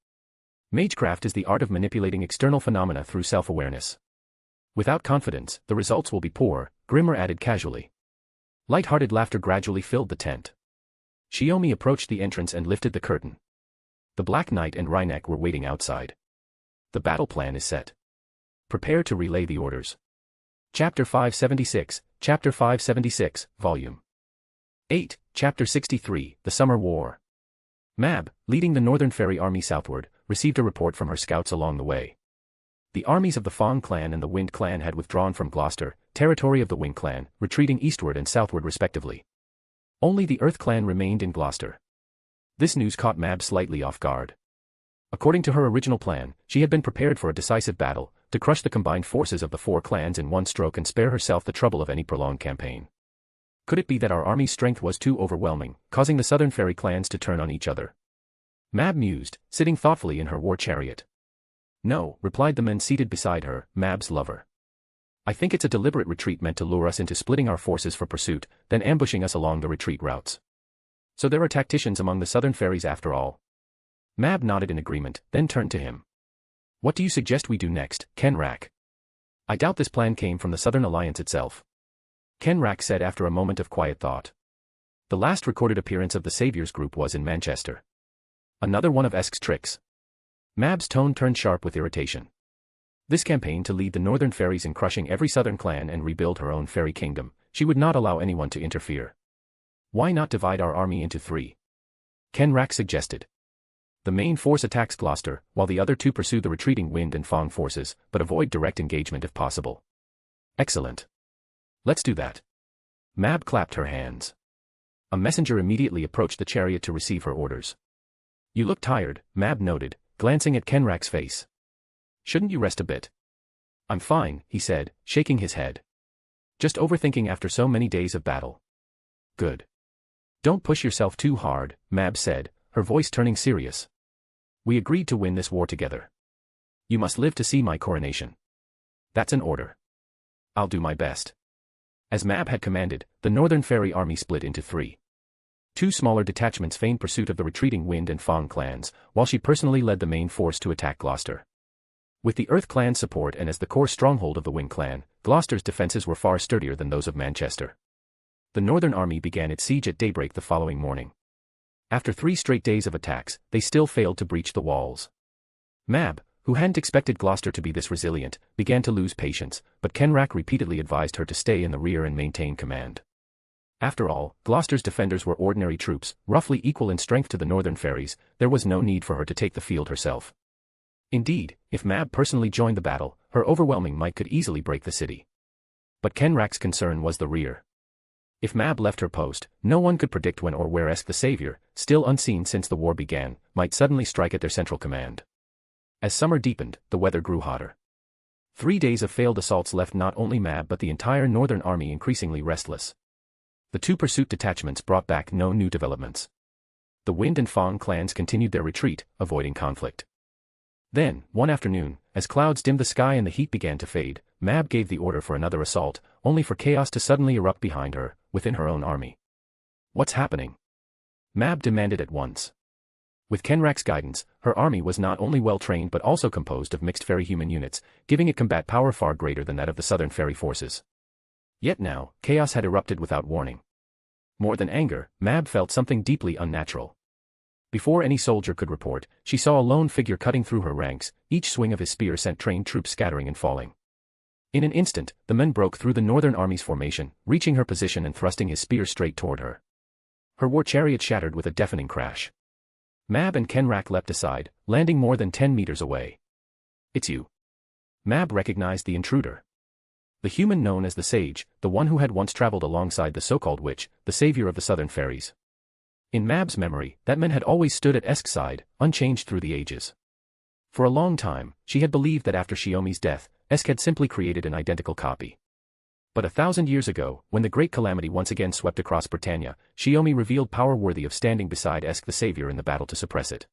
Magecraft is the art of manipulating external phenomena through self-awareness. Without confidence, the results will be poor, Grimmer added casually. Light-hearted laughter gradually filled the tent. Shiomi approached the entrance and lifted the curtain. The Black Knight and Rhynek were waiting outside. The battle plan is set. Prepare to relay the orders. Chapter 576, Chapter 576, Volume 8, Chapter 63, The Summer War. Mab, leading the Northern Ferry Army southward, received a report from her scouts along the way. The armies of the Fong clan and the Wind clan had withdrawn from Gloucester, territory of the Wing clan, retreating eastward and southward respectively. Only the Earth clan remained in Gloucester. This news caught Mab slightly off guard. According to her original plan, she had been prepared for a decisive battle, to crush the combined forces of the four clans in one stroke and spare herself the trouble of any prolonged campaign. Could it be that our army's strength was too overwhelming, causing the Southern Ferry clans to turn on each other? Mab mused, sitting thoughtfully in her war chariot. No, replied the men seated beside her, Mab's lover. I think it's a deliberate retreat meant to lure us into splitting our forces for pursuit, then ambushing us along the retreat routes. So there are tacticians among the Southern Ferries after all. Mab nodded in agreement, then turned to him. What do you suggest we do next, Kenrak? I doubt this plan came from the Southern Alliance itself. Kenrak said after a moment of quiet thought. The last recorded appearance of the Saviors group was in Manchester. Another one of Esk's tricks. Mab's tone turned sharp with irritation. This campaign to lead the Northern Ferries in crushing every Southern clan and rebuild her own fairy kingdom, she would not allow anyone to interfere. Why not divide our army into three? Kenrak suggested. The main force attacks Gloucester, while the other two pursue the retreating Wind and Fong forces, but avoid direct engagement if possible. Excellent. Let's do that. Mab clapped her hands. A messenger immediately approached the chariot to receive her orders. You look tired, Mab noted, glancing at Kenrak's face. Shouldn't you rest a bit? I'm fine, he said, shaking his head. Just overthinking after so many days of battle. Good. Don't push yourself too hard, Mab said, her voice turning serious. We agreed to win this war together. You must live to see my coronation. That's an order. I'll do my best. As Mab had commanded, the Northern Ferry army split into three. Two smaller detachments feigned pursuit of the retreating Wind and Fong clans, while she personally led the main force to attack Gloucester. With the Earth clan's support and as the core stronghold of the Wing clan, Gloucester's defenses were far sturdier than those of Manchester. The Northern army began its siege at daybreak the following morning. After 3 straight days of attacks, they still failed to breach the walls. Mab, who hadn't expected Gloucester to be this resilient, began to lose patience, but Kenrak repeatedly advised her to stay in the rear and maintain command. After all, Gloucester's defenders were ordinary troops, roughly equal in strength to the Northern Ferries. There was no need for her to take the field herself. Indeed, if Mab personally joined the battle, her overwhelming might could easily break the city. But Kenrak's concern was the rear. If Mab left her post, no one could predict when or where the Savior, still unseen since the war began, might suddenly strike at their central command. As summer deepened, the weather grew hotter. 3 days of failed assaults left not only Mab but the entire northern army increasingly restless. The 2 pursuit detachments brought back no new developments. The Wind and Fang clans continued their retreat, avoiding conflict. Then, one afternoon, as clouds dimmed the sky and the heat began to fade, Mab gave the order for another assault, only for chaos to suddenly erupt behind her, within her own army. What's happening? Mab demanded at once. With Kenrak's guidance, her army was not only well-trained but also composed of mixed fairy-human units, giving it combat power far greater than that of the southern fairy forces. Yet now, chaos had erupted without warning. More than anger, Mab felt something deeply unnatural. Before any soldier could report, she saw a lone figure cutting through her ranks, each swing of his spear sent trained troops scattering and falling. In an instant, the men broke through the northern army's formation, reaching her position and thrusting his spear straight toward her. Her war chariot shattered with a deafening crash. Mab and Kenrak leapt aside, landing more than 10 meters away. It's you. Mab recognized the intruder. The human known as the Sage, the one who had once traveled alongside the so-called witch, the savior of the southern fairies. In Mab's memory, that man had always stood at Esk's side, unchanged through the ages. For a long time, she had believed that after Shiomi's death, Esk had simply created an identical copy. But 1,000 years ago, when the great calamity once again swept across Britannia, Shiomi revealed power worthy of standing beside Esk the savior in the battle to suppress it.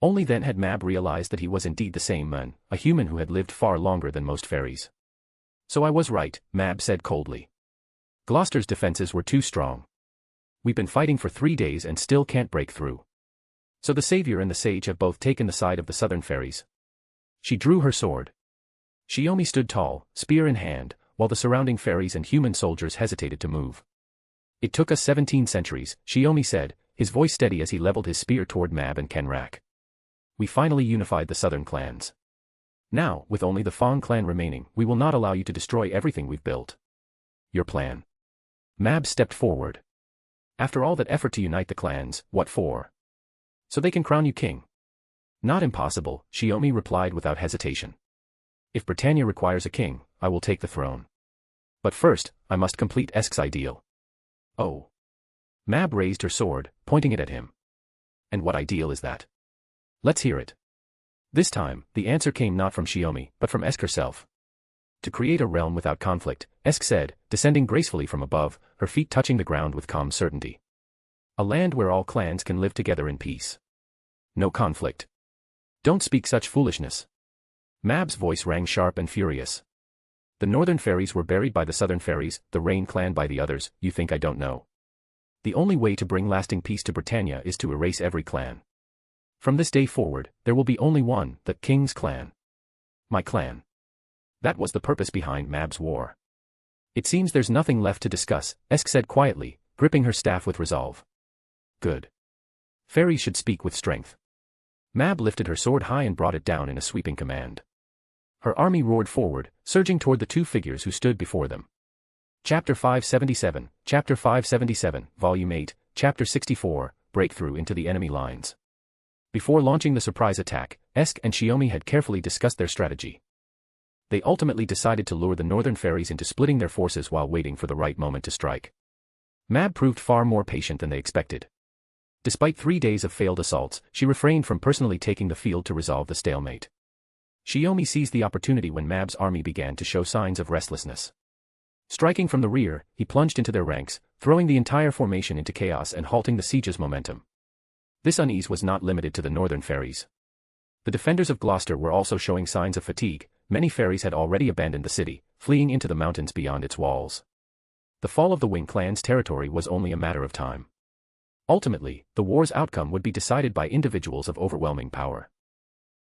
Only then had Mab realized that he was indeed the same man, a human who had lived far longer than most fairies. So I was right, Mab said coldly. Gloucester's defenses were too strong. We've been fighting for 3 days and still can't break through. So the Savior and the Sage have both taken the side of the southern fairies. She drew her sword. Shiomi stood tall, spear in hand, while the surrounding fairies and human soldiers hesitated to move. It took us 17 centuries, Shiomi said, his voice steady as he leveled his spear toward Mab and Kenrak. We finally unified the southern clans. Now, with only the Fang clan remaining, we will not allow you to destroy everything we've built. Your plan. Mab stepped forward. After all that effort to unite the clans, what for? So they can crown you king. Not impossible, Shiomi replied without hesitation. If Britannia requires a king, I will take the throne. But first, I must complete Esk's ideal. Oh. Mab raised her sword, pointing it at him. And what ideal is that? Let's hear it. This time, the answer came not from Shiomi, but from Esk herself. To create a realm without conflict, Esk said, descending gracefully from above, her feet touching the ground with calm certainty. A land where all clans can live together in peace. No conflict. Don't speak such foolishness. Mab's voice rang sharp and furious. The northern fairies were buried by the southern fairies, the Rain clan by the others, you think I don't know? The only way to bring lasting peace to Britannia is to erase every clan. From this day forward, there will be only one, the King's clan. My clan. That was the purpose behind Mab's war. It seems there's nothing left to discuss, Esk said quietly, gripping her staff with resolve. Good. Fairies should speak with strength. Mab lifted her sword high and brought it down in a sweeping command. Her army roared forward, surging toward the 2 figures who stood before them. Chapter 577, Chapter 577, Volume 8, Chapter 64, Breakthrough into the enemy lines. Before launching the surprise attack, Esk and Shiomi had carefully discussed their strategy. They ultimately decided to lure the northern fairies into splitting their forces while waiting for the right moment to strike. Mab proved far more patient than they expected. Despite 3 days of failed assaults, she refrained from personally taking the field to resolve the stalemate. Shiomi seized the opportunity when Mab's army began to show signs of restlessness. Striking from the rear, he plunged into their ranks, throwing the entire formation into chaos and halting the siege's momentum. This unease was not limited to the northern fairies. The defenders of Gloucester were also showing signs of fatigue. Many fairies had already abandoned the city, fleeing into the mountains beyond its walls. The fall of the Wing clan's territory was only a matter of time. Ultimately, the war's outcome would be decided by individuals of overwhelming power.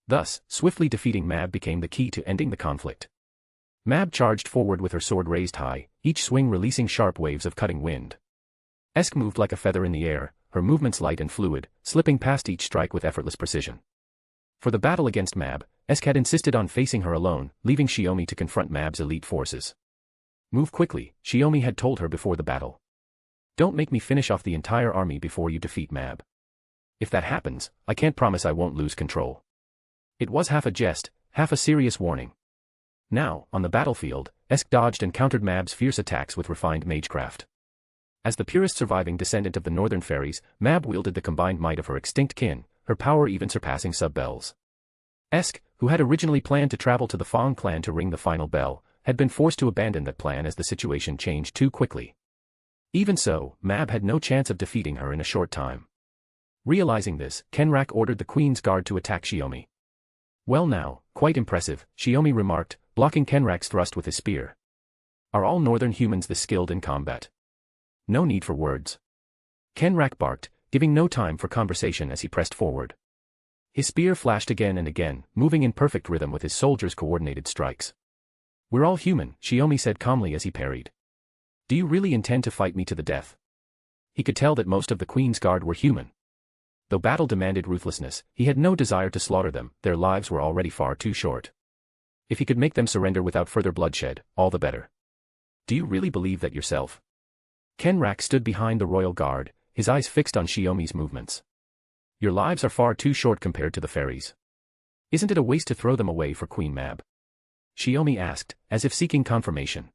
Thus, swiftly defeating Mab became the key to ending the conflict. Mab charged forward with her sword raised high, each swing releasing sharp waves of cutting wind. Esk moved like a feather in the air, her movements light and fluid, slipping past each strike with effortless precision. For the battle against Mab, Esk had insisted on facing her alone, leaving Shiomi to confront Mab's elite forces. Move quickly, Shiomi had told her before the battle. Don't make me finish off the entire army before you defeat Mab. If that happens, I can't promise I won't lose control. It was half a jest, half a serious warning. Now, on the battlefield, Esk dodged and countered Mab's fierce attacks with refined magecraft. As the purest surviving descendant of the northern fairies, Mab wielded the combined might of her extinct kin, her power even surpassing sub-bells. Esk, who had originally planned to travel to the Fang clan to ring the final bell, had been forced to abandon that plan as the situation changed too quickly. Even so, Mab had no chance of defeating her in a short time. Realizing this, Kenrak ordered the Queen's Guard to attack Shiomi. "Well now, quite impressive," Shiomi remarked, blocking Kenrak's thrust with his spear. "Are all northern humans this skilled in combat?" "No need for words." Kenrak barked, giving no time for conversation as he pressed forward. His spear flashed again and again, moving in perfect rhythm with his soldiers' coordinated strikes. "We're all human," Shiomi said calmly as he parried. "Do you really intend to fight me to the death?" He could tell that most of the Queen's Guard were human. Though battle demanded ruthlessness, he had no desire to slaughter them, their lives were already far too short. If he could make them surrender without further bloodshed, all the better. "Do you really believe that yourself?" Kenrak stood behind the royal guard, his eyes fixed on Shiomi's movements. "Your lives are far too short compared to the fairies. Isn't it a waste to throw them away for Queen Mab?" Shiomi asked, as if seeking confirmation.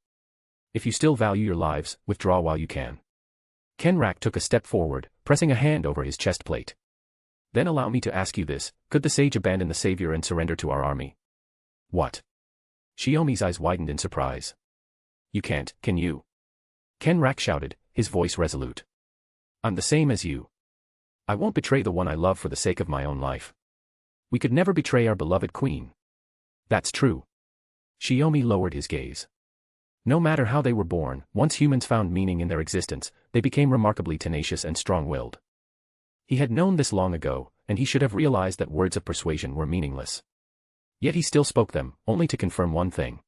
"If you still value your lives, withdraw while you can." Kenrak took a step forward, pressing a hand over his chest plate. "Then allow me to ask you this, could the sage abandon the savior and surrender to our army?" "What?" Shiomi's eyes widened in surprise. "You can't, can you?" Kenrak shouted, his voice resolute. "I'm the same as you. I won't betray the one I love for the sake of my own life. We could never betray our beloved queen." "That's true." Shiomi lowered his gaze. No matter how they were born, once humans found meaning in their existence, they became remarkably tenacious and strong-willed. He had known this long ago, and he should have realized that words of persuasion were meaningless. Yet he still spoke them, only to confirm one thing.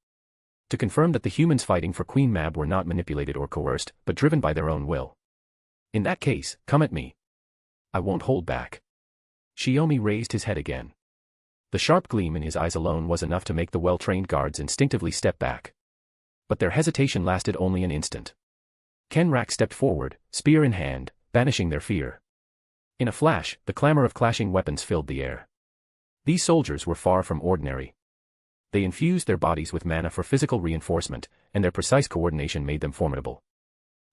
To confirm that the humans fighting for Queen Mab were not manipulated or coerced, but driven by their own will. "In that case, come at me. I won't hold back." Shiomi raised his head again. The sharp gleam in his eyes alone was enough to make the well-trained guards instinctively step back. But their hesitation lasted only an instant. Kenrak stepped forward, spear in hand, banishing their fear. In a flash, the clamor of clashing weapons filled the air. These soldiers were far from ordinary. They infused their bodies with mana for physical reinforcement, and their precise coordination made them formidable.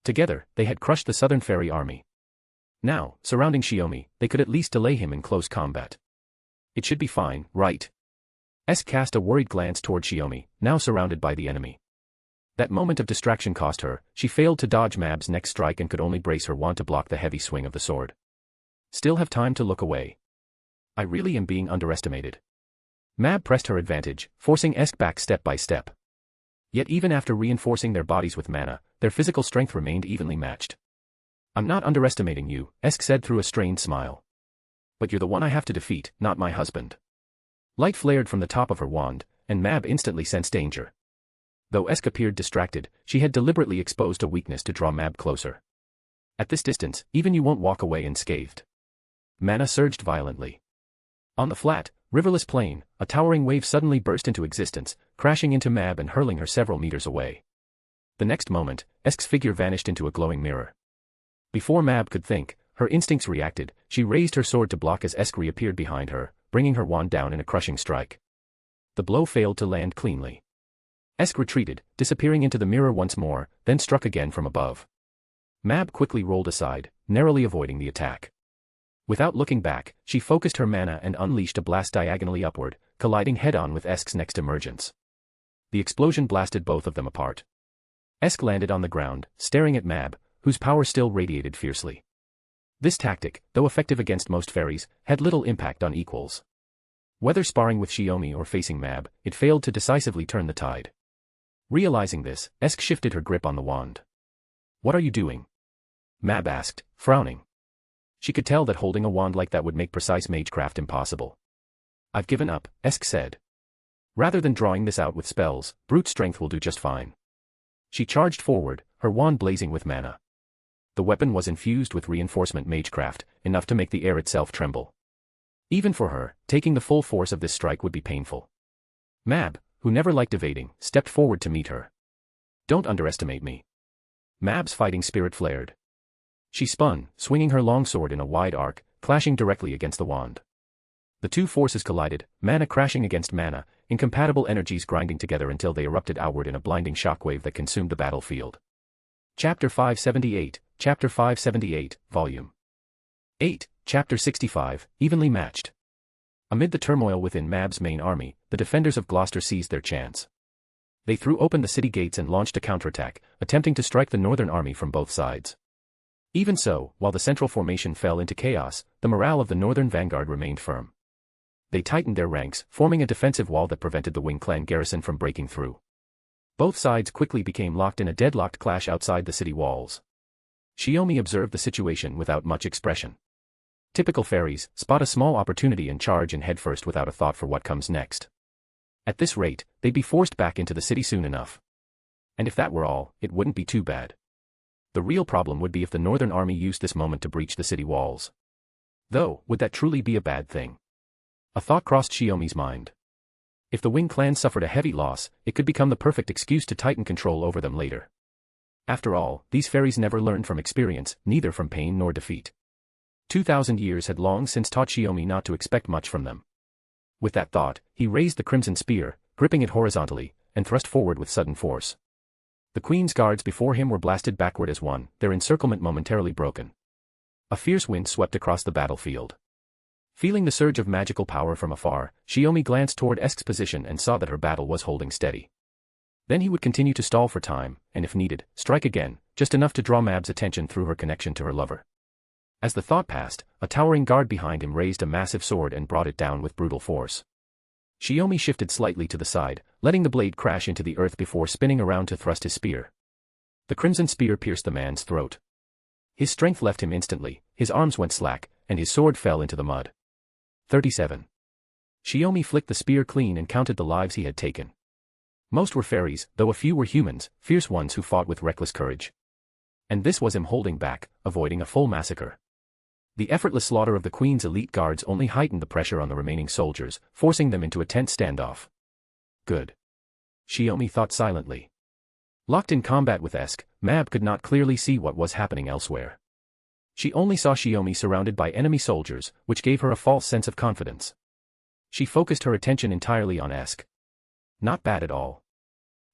Together, they had crushed the Southern Fairy army. Now, surrounding Shiomi, they could at least delay him in close combat. "It should be fine, right?" Esk cast a worried glance toward Shiomi, now surrounded by the enemy. That moment of distraction cost her, she failed to dodge Mab's next strike and could only brace her wand to block the heavy swing of the sword. "Still have time to look away. I really am being underestimated." Mab pressed her advantage, forcing Esk back step by step. Yet even after reinforcing their bodies with mana, their physical strength remained evenly matched. "I'm not underestimating you," Esk said through a strained smile. "But you're the one I have to defeat, not my husband." Light flared from the top of her wand, and Mab instantly sensed danger. Though Esk appeared distracted, she had deliberately exposed a weakness to draw Mab closer. "At this distance, even you won't walk away unscathed." Mana surged violently. On the flat, riverless plain, a towering wave suddenly burst into existence, crashing into Mab and hurling her several meters away. The next moment, Esk's figure vanished into a glowing mirror. Before Mab could think, her instincts reacted, she raised her sword to block as Esk reappeared behind her, bringing her wand down in a crushing strike. The blow failed to land cleanly. Esk retreated, disappearing into the mirror once more, then struck again from above. Mab quickly rolled aside, narrowly avoiding the attack. Without looking back, she focused her mana and unleashed a blast diagonally upward, colliding head-on with Esk's next emergence. The explosion blasted both of them apart. Esk landed on the ground, staring at Mab, whose power still radiated fiercely. This tactic, though effective against most fairies, had little impact on equals. Whether sparring with Shiomi or facing Mab, it failed to decisively turn the tide. Realizing this, Esk shifted her grip on the wand. "What are you doing?" Mab asked, frowning. She could tell that holding a wand like that would make precise magecraft impossible. "I've given up," Esk said. "Rather than drawing this out with spells, brute strength will do just fine." She charged forward, her wand blazing with mana. The weapon was infused with reinforcement magecraft, enough to make the air itself tremble. Even for her, taking the full force of this strike would be painful. Mab, who never liked evading, stepped forward to meet her. "Don't underestimate me." Mab's fighting spirit flared. She spun, swinging her longsword in a wide arc, clashing directly against the wand. The two forces collided, mana crashing against mana, incompatible energies grinding together until they erupted outward in a blinding shockwave that consumed the battlefield. Chapter 578, Chapter 578, Volume 8, Chapter 65, Evenly Matched. Amid the turmoil within Mab's main army, the defenders of Gloucester seized their chance. They threw open the city gates and launched a counterattack, attempting to strike the northern army from both sides. Even so, while the central formation fell into chaos, the morale of the northern vanguard remained firm. They tightened their ranks, forming a defensive wall that prevented the Wing clan garrison from breaking through. Both sides quickly became locked in a deadlocked clash outside the city walls. Shiomi observed the situation without much expression. Typical fairies, spot a small opportunity and charge in headfirst without a thought for what comes next. At this rate, they'd be forced back into the city soon enough. And if that were all, it wouldn't be too bad. The real problem would be if the northern army used this moment to breach the city walls. Though, would that truly be a bad thing? A thought crossed Shiomi's mind. If the Wing clan suffered a heavy loss, it could become the perfect excuse to tighten control over them later. After all, these fairies never learned from experience, neither from pain nor defeat. 2,000 years had long since taught Shiomi not to expect much from them. With that thought, he raised the crimson spear, gripping it horizontally, and thrust forward with sudden force. The Queen's guards before him were blasted backward as one, their encirclement momentarily broken. A fierce wind swept across the battlefield. Feeling the surge of magical power from afar, Shiomi glanced toward Esk's position and saw that her battle was holding steady. Then he would continue to stall for time, and if needed, strike again, just enough to draw Mab's attention through her connection to her lover. As the thought passed, a towering guard behind him raised a massive sword and brought it down with brutal force. Shiomi shifted slightly to the side, letting the blade crash into the earth before spinning around to thrust his spear. The crimson spear pierced the man's throat. His strength left him instantly, his arms went slack, and his sword fell into the mud. 37. Shiomi flicked the spear clean and counted the lives he had taken. Most were fairies, though a few were humans, fierce ones who fought with reckless courage. And this was him holding back, avoiding a full massacre. The effortless slaughter of the Queen's elite guards only heightened the pressure on the remaining soldiers, forcing them into a tense standoff. Good. Shiomi thought silently. Locked in combat with Esk, Mab could not clearly see what was happening elsewhere. She only saw Shiomi surrounded by enemy soldiers, which gave her a false sense of confidence. She focused her attention entirely on Esk. Not bad at all.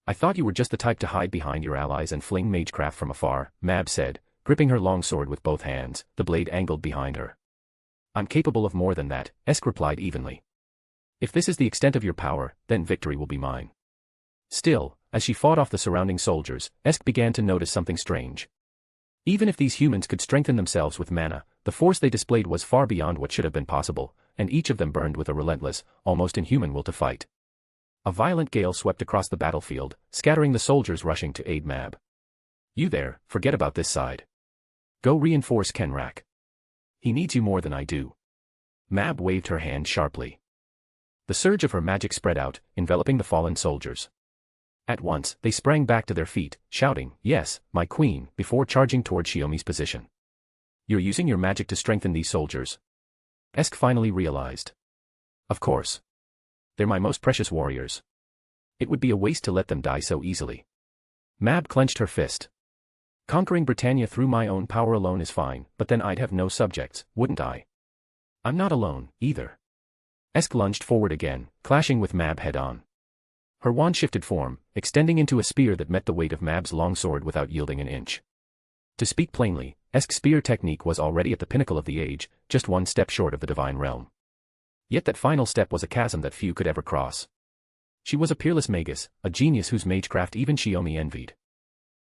I thought you were just the type to hide behind your allies and fling magecraft from afar, Mab said, gripping her longsword with both hands, the blade angled behind her. I'm capable of more than that, Esk replied evenly. If this is the extent of your power, then victory will be mine. Still, as she fought off the surrounding soldiers, Esk began to notice something strange. Even if these humans could strengthen themselves with mana, the force they displayed was far beyond what should have been possible, and each of them burned with a relentless, almost inhuman will to fight. A violent gale swept across the battlefield, scattering the soldiers rushing to aid Mab. You there, forget about this side. Go reinforce Kenrak. He needs you more than I do. Mab waved her hand sharply. The surge of her magic spread out, enveloping the fallen soldiers. At once, they sprang back to their feet, shouting, "Yes, my queen," before charging toward Shiomi's position. You're using your magic to strengthen these soldiers? Esk finally realized. Of course. They're my most precious warriors. It would be a waste to let them die so easily. Mab clenched her fist. Conquering Britannia through my own power alone is fine, but then I'd have no subjects, wouldn't I? I'm not alone, either. Esk lunged forward again, clashing with Mab head-on. Her wand shifted form, extending into a spear that met the weight of Mab's longsword without yielding an inch. To speak plainly, Esk's spear technique was already at the pinnacle of the age, just one step short of the divine realm. Yet that final step was a chasm that few could ever cross. She was a peerless magus, a genius whose magecraft even Shiomi envied.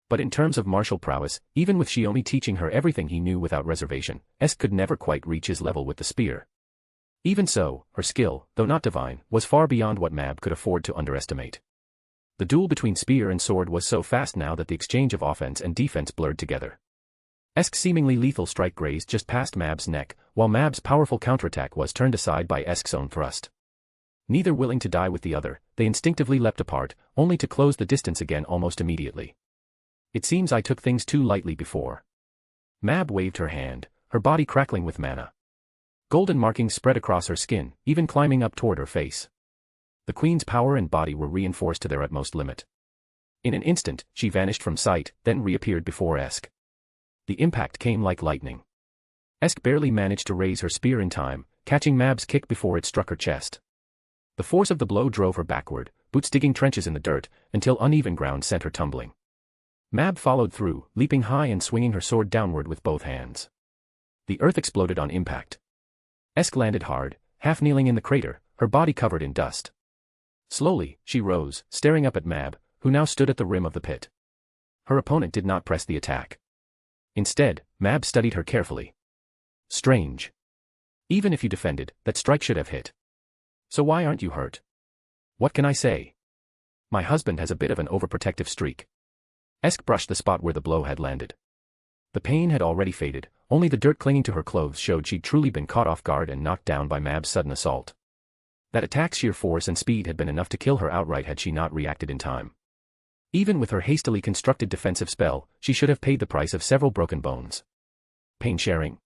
But in terms of martial prowess, even with Shiomi teaching her everything he knew without reservation, Esk could never quite reach his level with the spear. Even so, her skill, though not divine, was far beyond what Mab could afford to underestimate. The duel between spear and sword was so fast now that the exchange of offense and defense blurred together. Esk's seemingly lethal strike grazed just past Mab's neck, while Mab's powerful counterattack was turned aside by Esk's own thrust. Neither willing to die with the other, they instinctively leapt apart, only to close the distance again almost immediately. It seems I took things too lightly before. Mab waved her hand, her body crackling with mana. Golden markings spread across her skin, even climbing up toward her face. The Queen's power and body were reinforced to their utmost limit. In an instant, she vanished from sight, then reappeared before Esk. The impact came like lightning. Esk barely managed to raise her spear in time, catching Mab's kick before it struck her chest. The force of the blow drove her backward, boots digging trenches in the dirt, until uneven ground sent her tumbling. Mab followed through, leaping high and swinging her sword downward with both hands. The earth exploded on impact. Esk landed hard, half kneeling in the crater, her body covered in dust. Slowly, she rose, staring up at Mab, who now stood at the rim of the pit. Her opponent did not press the attack. Instead, Mab studied her carefully. Strange. Even if you defended, that strike should have hit. So why aren't you hurt? What can I say? My husband has a bit of an overprotective streak. Esk brushed the spot where the blow had landed. The pain had already faded, only the dirt clinging to her clothes showed she'd truly been caught off guard and knocked down by Mab's sudden assault. That attack's sheer force and speed had been enough to kill her outright had she not reacted in time. Even with her hastily constructed defensive spell, she should have paid the price of several broken bones. Pain sharing?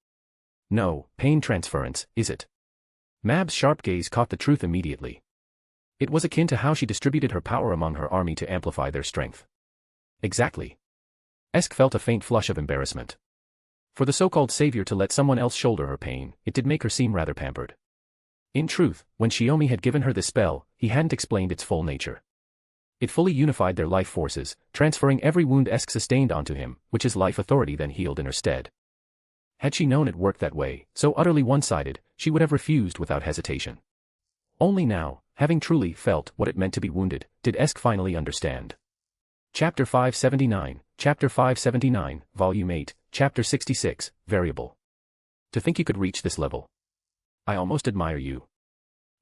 No, pain transference, is it? Mab's sharp gaze caught the truth immediately. It was akin to how she distributed her power among her army to amplify their strength. Exactly. Esk felt a faint flush of embarrassment. For the so-called savior to let someone else shoulder her pain, it did make her seem rather pampered. In truth, when Shiomi had given her this spell, he hadn't explained its full nature. It fully unified their life forces, transferring every wound Esk sustained onto him, which his life authority then healed in her stead. Had she known it worked that way, so utterly one-sided, she would have refused without hesitation. Only now, having truly felt what it meant to be wounded, did Esk finally understand. Chapter 579, Chapter 579, Volume 8, Chapter 66, Variable. To think you could reach this level. I almost admire you.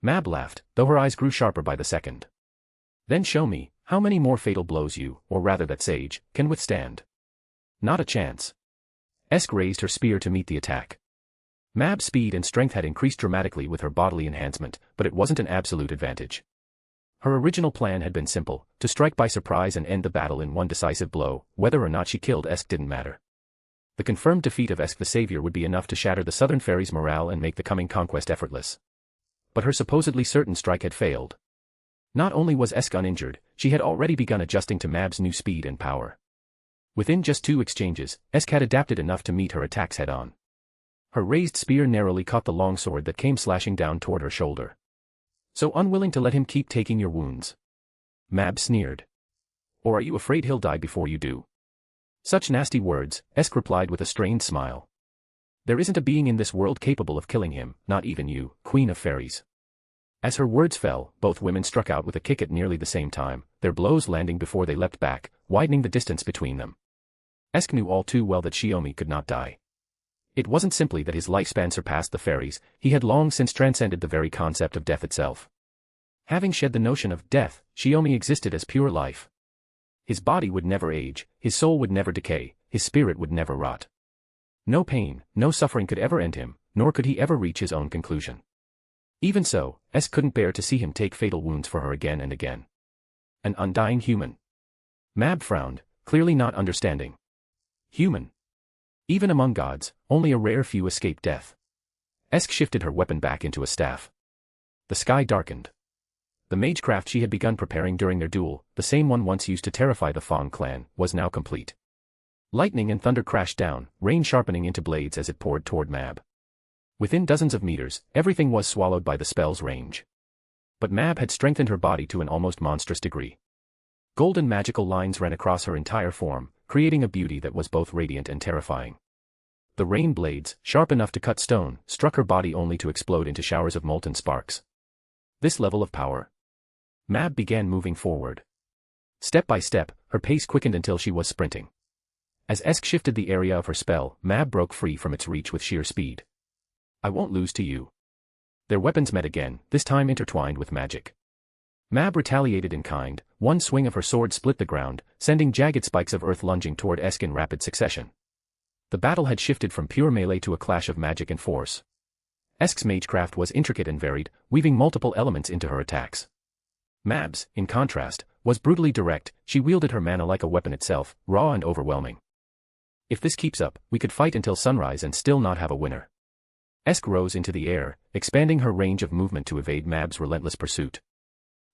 Mab laughed, though her eyes grew sharper by the second. Then show me, how many more fatal blows you, or rather that sage, can withstand. Not a chance. Esk raised her spear to meet the attack. Mab's speed and strength had increased dramatically with her bodily enhancement, but it wasn't an absolute advantage. Her original plan had been simple, to strike by surprise and end the battle in one decisive blow. Whether or not she killed Esk didn't matter. The confirmed defeat of Esk the Savior would be enough to shatter the Southern Fairy's morale and make the coming conquest effortless. But her supposedly certain strike had failed. Not only was Esk uninjured, she had already begun adjusting to Mab's new speed and power. Within just 2 exchanges, Esk had adapted enough to meet her attacks head-on. Her raised spear narrowly caught the long sword that came slashing down toward her shoulder. So unwilling to let him keep taking your wounds? Mab sneered. Or are you afraid he'll die before you do? Such nasty words, Esk replied with a strained smile. There isn't a being in this world capable of killing him, not even you, Queen of Fairies. As her words fell, both women struck out with a kick at nearly the same time, their blows landing before they leapt back, widening the distance between them. Esk knew all too well that Shiomi could not die. It wasn't simply that his lifespan surpassed the fairies, he had long since transcended the very concept of death itself. Having shed the notion of death, Shiomi existed as pure life. His body would never age, his soul would never decay, his spirit would never rot. No pain, no suffering could ever end him, nor could he ever reach his own conclusion. Even so, Esk couldn't bear to see him take fatal wounds for her again and again. An undying human. Mab frowned, clearly not understanding. Human. Even among gods, only a rare few escape death. Esk shifted her weapon back into a staff. The sky darkened. The magecraft she had begun preparing during their duel, the same one once used to terrify the Fang clan, was now complete. Lightning and thunder crashed down, rain sharpening into blades as it poured toward Mab. Within dozens of meters, everything was swallowed by the spell's range. But Mab had strengthened her body to an almost monstrous degree. Golden magical lines ran across her entire form, creating a beauty that was both radiant and terrifying. The rain blades, sharp enough to cut stone, struck her body only to explode into showers of molten sparks. This level of power. Mab began moving forward. Step by step, her pace quickened until she was sprinting. As Esk shifted the area of her spell, Mab broke free from its reach with sheer speed. I won't lose to you. Their weapons met again, this time intertwined with magic. Mab retaliated in kind, one swing of her sword split the ground, sending jagged spikes of earth lunging toward Esk in rapid succession. The battle had shifted from pure melee to a clash of magic and force. Esk's magecraft was intricate and varied, weaving multiple elements into her attacks. Mab's, in contrast, was brutally direct. She wielded her mana like a weapon itself, raw and overwhelming. If this keeps up, we could fight until sunrise and still not have a winner. Esk rose into the air, expanding her range of movement to evade Mab's relentless pursuit.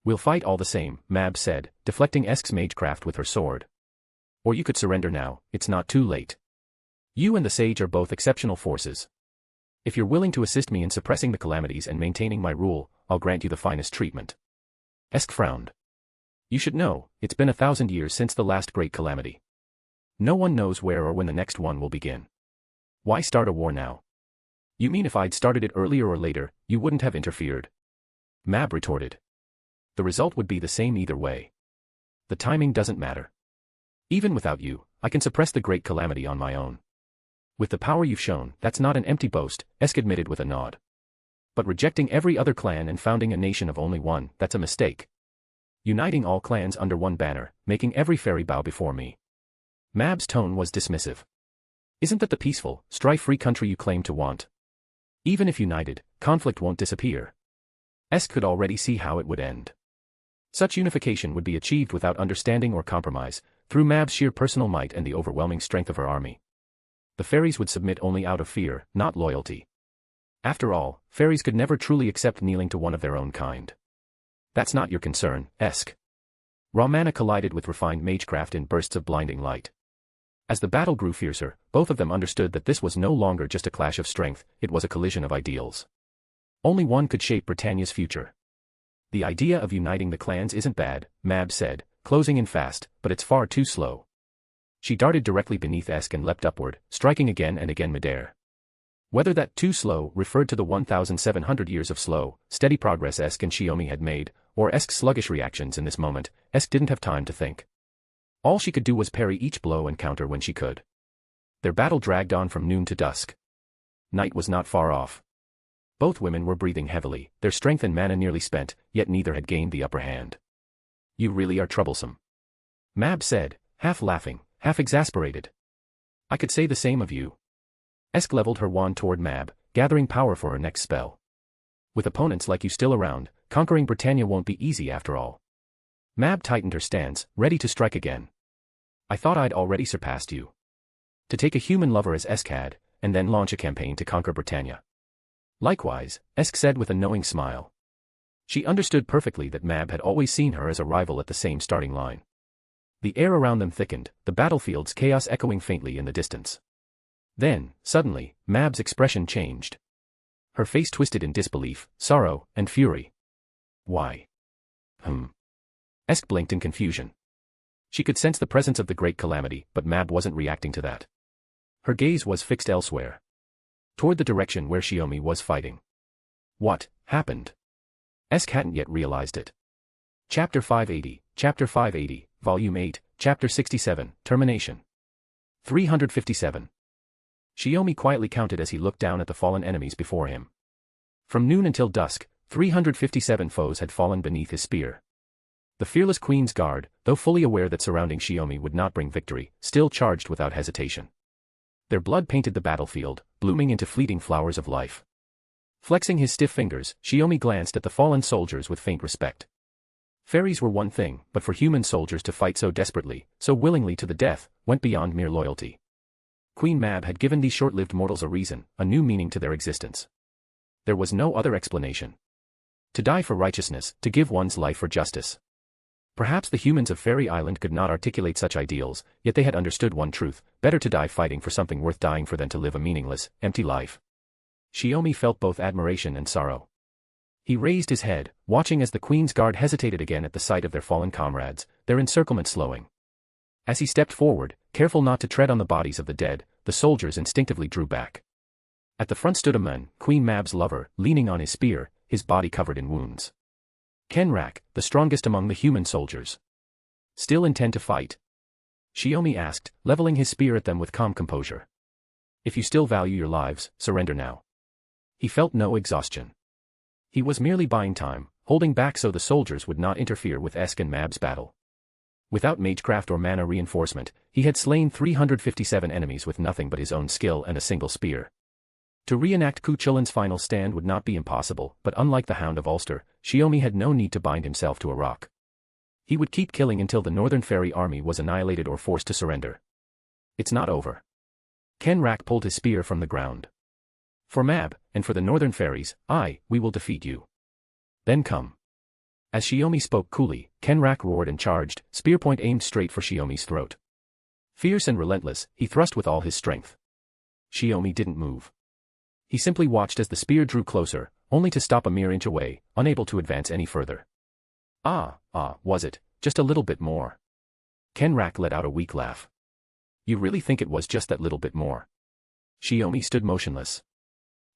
We'll fight all the same, Mab said, deflecting Esk's magecraft with her sword. Or you could surrender now, it's not too late. You and the sage are both exceptional forces. If you're willing to assist me in suppressing the calamities and maintaining my rule, I'll grant you the finest treatment. Esk frowned. You should know, it's been 1,000 years since the last great calamity. No one knows where or when the next one will begin. Why start a war now? You mean if I'd started it earlier or later, you wouldn't have interfered? Mab retorted. The result would be the same either way. The timing doesn't matter. Even without you, I can suppress the great calamity on my own. With the power you've shown, that's not an empty boast, Esk admitted with a nod. But rejecting every other clan and founding a nation of only one, that's a mistake. Uniting all clans under one banner, making every fairy bow before me. Mab's tone was dismissive. Isn't that the peaceful, strife-free country you claim to want? Even if united, conflict won't disappear. Esk could already see how it would end. Such unification would be achieved without understanding or compromise, through Mab's sheer personal might and the overwhelming strength of her army. The fairies would submit only out of fear, not loyalty. After all, fairies could never truly accept kneeling to one of their own kind. That's not your concern, Esk. Raw mana collided with refined magecraft in bursts of blinding light. As the battle grew fiercer, both of them understood that this was no longer just a clash of strength, it was a collision of ideals. Only one could shape Britannia's future. The idea of uniting the clans isn't bad, Mab said, closing in fast, but it's far too slow. She darted directly beneath Esk and leapt upward, striking again and again midair. Whether that too slow referred to the 1,700 years of slow, steady progress Esk and Shiomi had made, or Esk's sluggish reactions in this moment, Esk didn't have time to think. All she could do was parry each blow and counter when she could. Their battle dragged on from noon to dusk. Night was not far off. Both women were breathing heavily, their strength and mana nearly spent, yet neither had gained the upper hand. You really are troublesome. Mab said, half laughing, half exasperated. I could say the same of you. Esk leveled her wand toward Mab, gathering power for her next spell. With opponents like you still around, conquering Britannia won't be easy after all. Mab tightened her stance, ready to strike again. I thought I'd already surpassed you. To take a human lover as Esk had, and then launch a campaign to conquer Britannia. Likewise, Esk said with a knowing smile. She understood perfectly that Mab had always seen her as a rival at the same starting line. The air around them thickened, the battlefield's chaos echoing faintly in the distance. Then, suddenly, Mab's expression changed. Her face twisted in disbelief, sorrow, and fury. Why? Esk blinked in confusion. She could sense the presence of the great calamity, but Mab wasn't reacting to that. Her gaze was fixed elsewhere. Toward the direction where Shiomi was fighting. What happened? Esk hadn't yet realized it. Chapter 580, Volume 8, Chapter 67, Termination. 357. Shiomi quietly counted as he looked down at the fallen enemies before him. From noon until dusk, 357 foes had fallen beneath his spear. The fearless Queen's Guard, though fully aware that surrounding Shiomi would not bring victory, still charged without hesitation. Their blood painted the battlefield, blooming into fleeting flowers of life. Flexing his stiff fingers, Shiomi glanced at the fallen soldiers with faint respect. Fairies were one thing, but for human soldiers to fight so desperately, so willingly to the death, went beyond mere loyalty. Queen Mab had given these short-lived mortals a reason, a new meaning to their existence. There was no other explanation. To die for righteousness, to give one's life for justice. Perhaps the humans of Fairy Island could not articulate such ideals, yet they had understood one truth: better to die fighting for something worth dying for than to live a meaningless, empty life. Shiomi felt both admiration and sorrow. He raised his head, watching as the Queen's Guard hesitated again at the sight of their fallen comrades, their encirclement slowing. As he stepped forward, careful not to tread on the bodies of the dead, the soldiers instinctively drew back. At the front stood a man, Queen Mab's lover, leaning on his spear, his body covered in wounds. Kenrak, the strongest among the human soldiers. Still intend to fight? Shiomi asked, leveling his spear at them with calm composure. If you still value your lives, surrender now. He felt no exhaustion. He was merely buying time, holding back so the soldiers would not interfere with Esk and Mab's battle. Without magecraft or mana reinforcement, he had slain 357 enemies with nothing but his own skill and a single spear. To reenact Cuchulain's final stand would not be impossible, but unlike the Hound of Ulster, Shiomi had no need to bind himself to a rock. He would keep killing until the Northern Fairy army was annihilated or forced to surrender. It's not over. Kenrak pulled his spear from the ground. For Mab, and for the Northern Fairies, we will defeat you. Then come. As Shiomi spoke coolly, Kenrak roared and charged, spear point aimed straight for Shiomi's throat. Fierce and relentless, he thrust with all his strength. Shiomi didn't move. He simply watched as the spear drew closer, only to stop a mere inch away, unable to advance any further. Was it, just a little bit more? Kenrak let out a weak laugh. You really think it was just that little bit more? Shiomi stood motionless.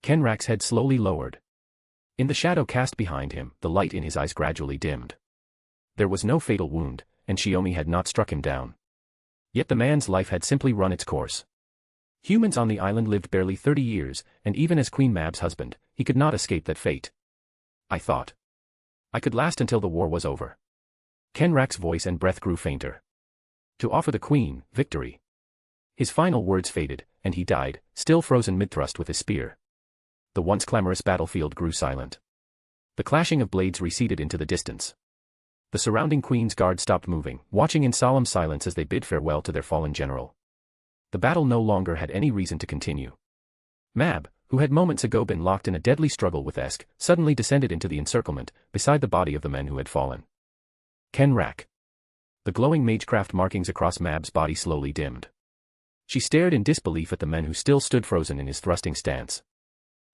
Kenrak's head slowly lowered. In the shadow cast behind him, the light in his eyes gradually dimmed. There was no fatal wound, and Shiomi had not struck him down. Yet the man's life had simply run its course. Humans on the island lived barely 30 years, and even as Queen Mab's husband, he could not escape that fate. I thought I could last until the war was over. Kenrak's voice and breath grew fainter. To offer the queen victory. His final words faded, and he died, still frozen mid-thrust with his spear. The once clamorous battlefield grew silent. The clashing of blades receded into the distance. The surrounding Queen's guard stopped moving, watching in solemn silence as they bid farewell to their fallen general. The battle no longer had any reason to continue. Mab, who had moments ago been locked in a deadly struggle with Esk, suddenly descended into the encirclement, beside the body of the men who had fallen. Kenrak. The glowing magecraft markings across Mab's body slowly dimmed. She stared in disbelief at the men who still stood frozen in his thrusting stance.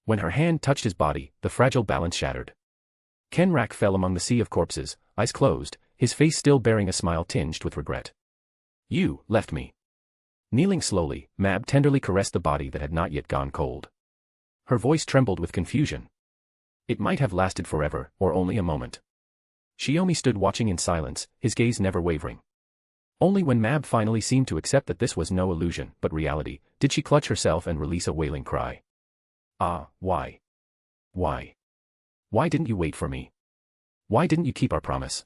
When her hand touched his body, the fragile balance shattered. Kenrak fell among the sea of corpses, eyes closed, his face still bearing a smile tinged with regret. You left me. Kneeling slowly, Mab tenderly caressed the body that had not yet gone cold. Her voice trembled with confusion. It might have lasted forever, or only a moment. Shiomi stood watching in silence, his gaze never wavering. Only when Mab finally seemed to accept that this was no illusion but reality, did she clutch herself and release a wailing cry. Why? Why? Why didn't you wait for me? Why didn't you keep our promise?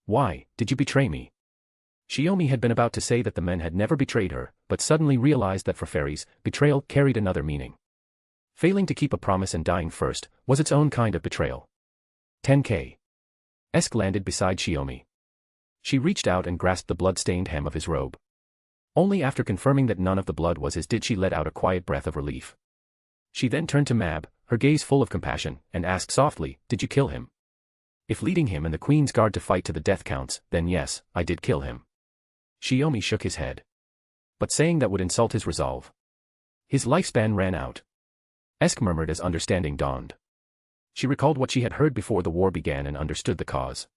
Why did you betray me? Shiomi had been about to say that the men had never betrayed her, but suddenly realized that for fairies, betrayal carried another meaning. Failing to keep a promise and dying first was its own kind of betrayal. Tenkei. Esk landed beside Shiomi. She reached out and grasped the blood-stained hem of his robe. Only after confirming that none of the blood was his did she let out a quiet breath of relief. She then turned to Mab, her gaze full of compassion, and asked softly, "Did you kill him?" "If leading him and the Queen's guard to fight to the death counts, then yes, I did kill him." Shiomi shook his head. But saying that would insult his resolve. His lifespan ran out. Esk murmured as understanding dawned. She recalled what she had heard before the war began and understood the cause.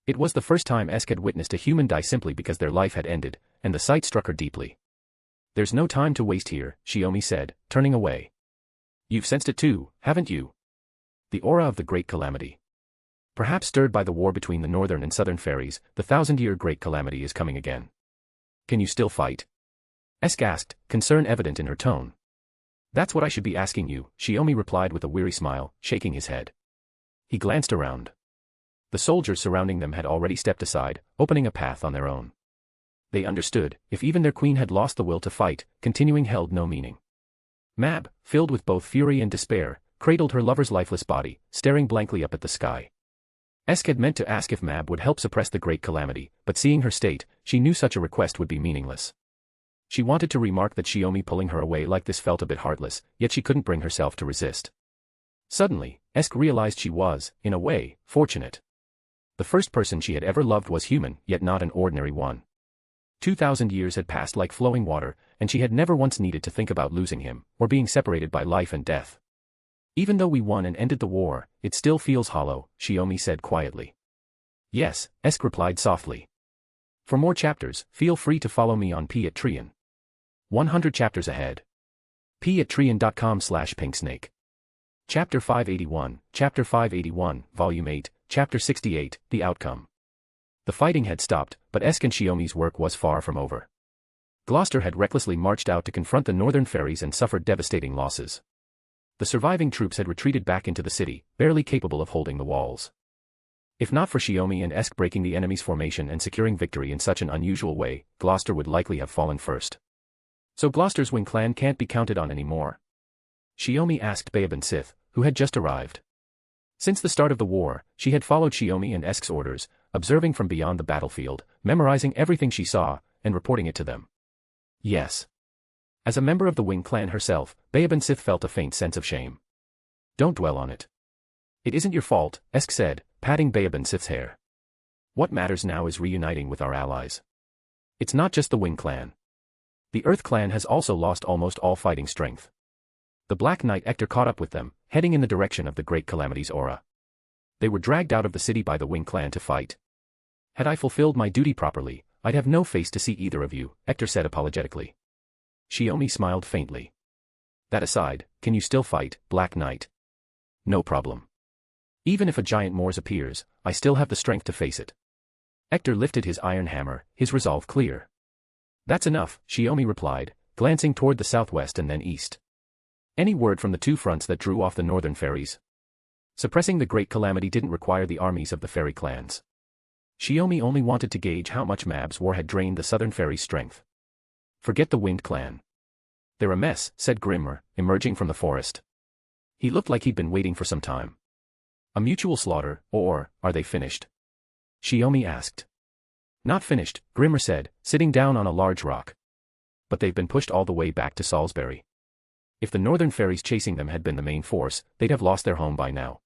It was the first time Esk had witnessed a human die simply because their life had ended, and the sight struck her deeply. "There's no time to waste here," Shiomi said, turning away. "You've sensed it too, haven't you? The aura of the Great Calamity. Perhaps stirred by the war between the northern and southern fairies, the 1,000-year Great Calamity is coming again. Can you still fight?" Esk asked, concern evident in her tone. "That's what I should be asking you," Shiomi replied with a weary smile, shaking his head. He glanced around. The soldiers surrounding them had already stepped aside, opening a path on their own. They understood, if even their queen had lost the will to fight, continuing held no meaning. Mab, filled with both fury and despair, cradled her lover's lifeless body, staring blankly up at the sky. Esk had meant to ask if Mab would help suppress the Great Calamity, but seeing her state, she knew such a request would be meaningless. She wanted to remark that Shiomi pulling her away like this felt a bit heartless, yet she couldn't bring herself to resist. Suddenly, Esk realized she was, in a way, fortunate. The first person she had ever loved was human, yet not an ordinary one. 2,000 years had passed like flowing water, and she had never once needed to think about losing him, or being separated by life and death. "Even though we won and ended the war, it still feels hollow," Shiomi said quietly. "Yes," Esk replied softly. For more chapters, feel free to follow me on Patreon. 100 chapters ahead. patreon.com/pinksnake. Chapter 581, Volume 8, Chapter 68, The Outcome. The fighting had stopped, but Esk and Shiomi's work was far from over. Gloucester had recklessly marched out to confront the northern fairies and suffered devastating losses. The surviving troops had retreated back into the city, barely capable of holding the walls. If not for Shiomi and Esk breaking the enemy's formation and securing victory in such an unusual way, Gloucester would likely have fallen first. "So Gloucester's wing clan can't be counted on anymore?" Shiomi asked Bayaban Sith, who had just arrived. Since the start of the war, she had followed Shiomi and Esk's orders, observing from beyond the battlefield, memorizing everything she saw, and reporting it to them. Yes. As a member of the Wing clan herself, Bayaban Sith felt a faint sense of shame. "Don't dwell on it. It isn't your fault," Esk said, patting Bayaban Sith's hair. "What matters now is reuniting with our allies. It's not just the Wing clan. The Earth clan has also lost almost all fighting strength. The Black Knight Ector caught up with them, heading in the direction of the Great Calamity's aura. They were dragged out of the city by the Wing clan to fight. Had I fulfilled my duty properly, I'd have no face to see either of you, Ector said apologetically. Shiomi smiled faintly. That aside, can you still fight, Black Knight? No problem. Even if a giant Moors appears, I still have the strength to face it. Ector lifted his iron hammer, his resolve clear. That's enough, Shiomi replied, glancing toward the southwest and then east. Any word from the two fronts that drew off the northern ferries? Suppressing the Great Calamity didn't require the armies of the ferry clans. Shiomi only wanted to gauge how much Mab's war had drained the southern ferry's strength. Forget the Wind clan. They're a mess, said Grimmer, emerging from the forest. He looked like he'd been waiting for some time. A mutual slaughter, or are they finished? Shiomi asked. Not finished, Grimmer said, sitting down on a large rock. But they've been pushed all the way back to Salisbury. If the northern ferries chasing them had been the main force, they'd have lost their home by now.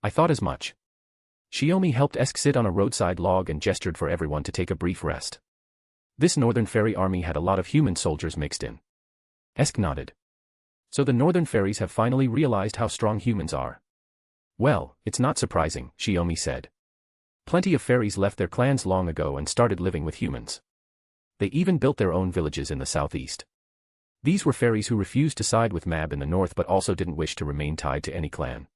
I thought as much. Shiomi helped Esk sit on a roadside log and gestured for everyone to take a brief rest. This northern ferry army had a lot of human soldiers mixed in. Esk nodded. So the northern ferries have finally realized how strong humans are. Well, it's not surprising, Shiomi said. Plenty of ferries left their clans long ago and started living with humans. They even built their own villages in the southeast. These were ferries who refused to side with Mab in the north but also didn't wish to remain tied to any clan.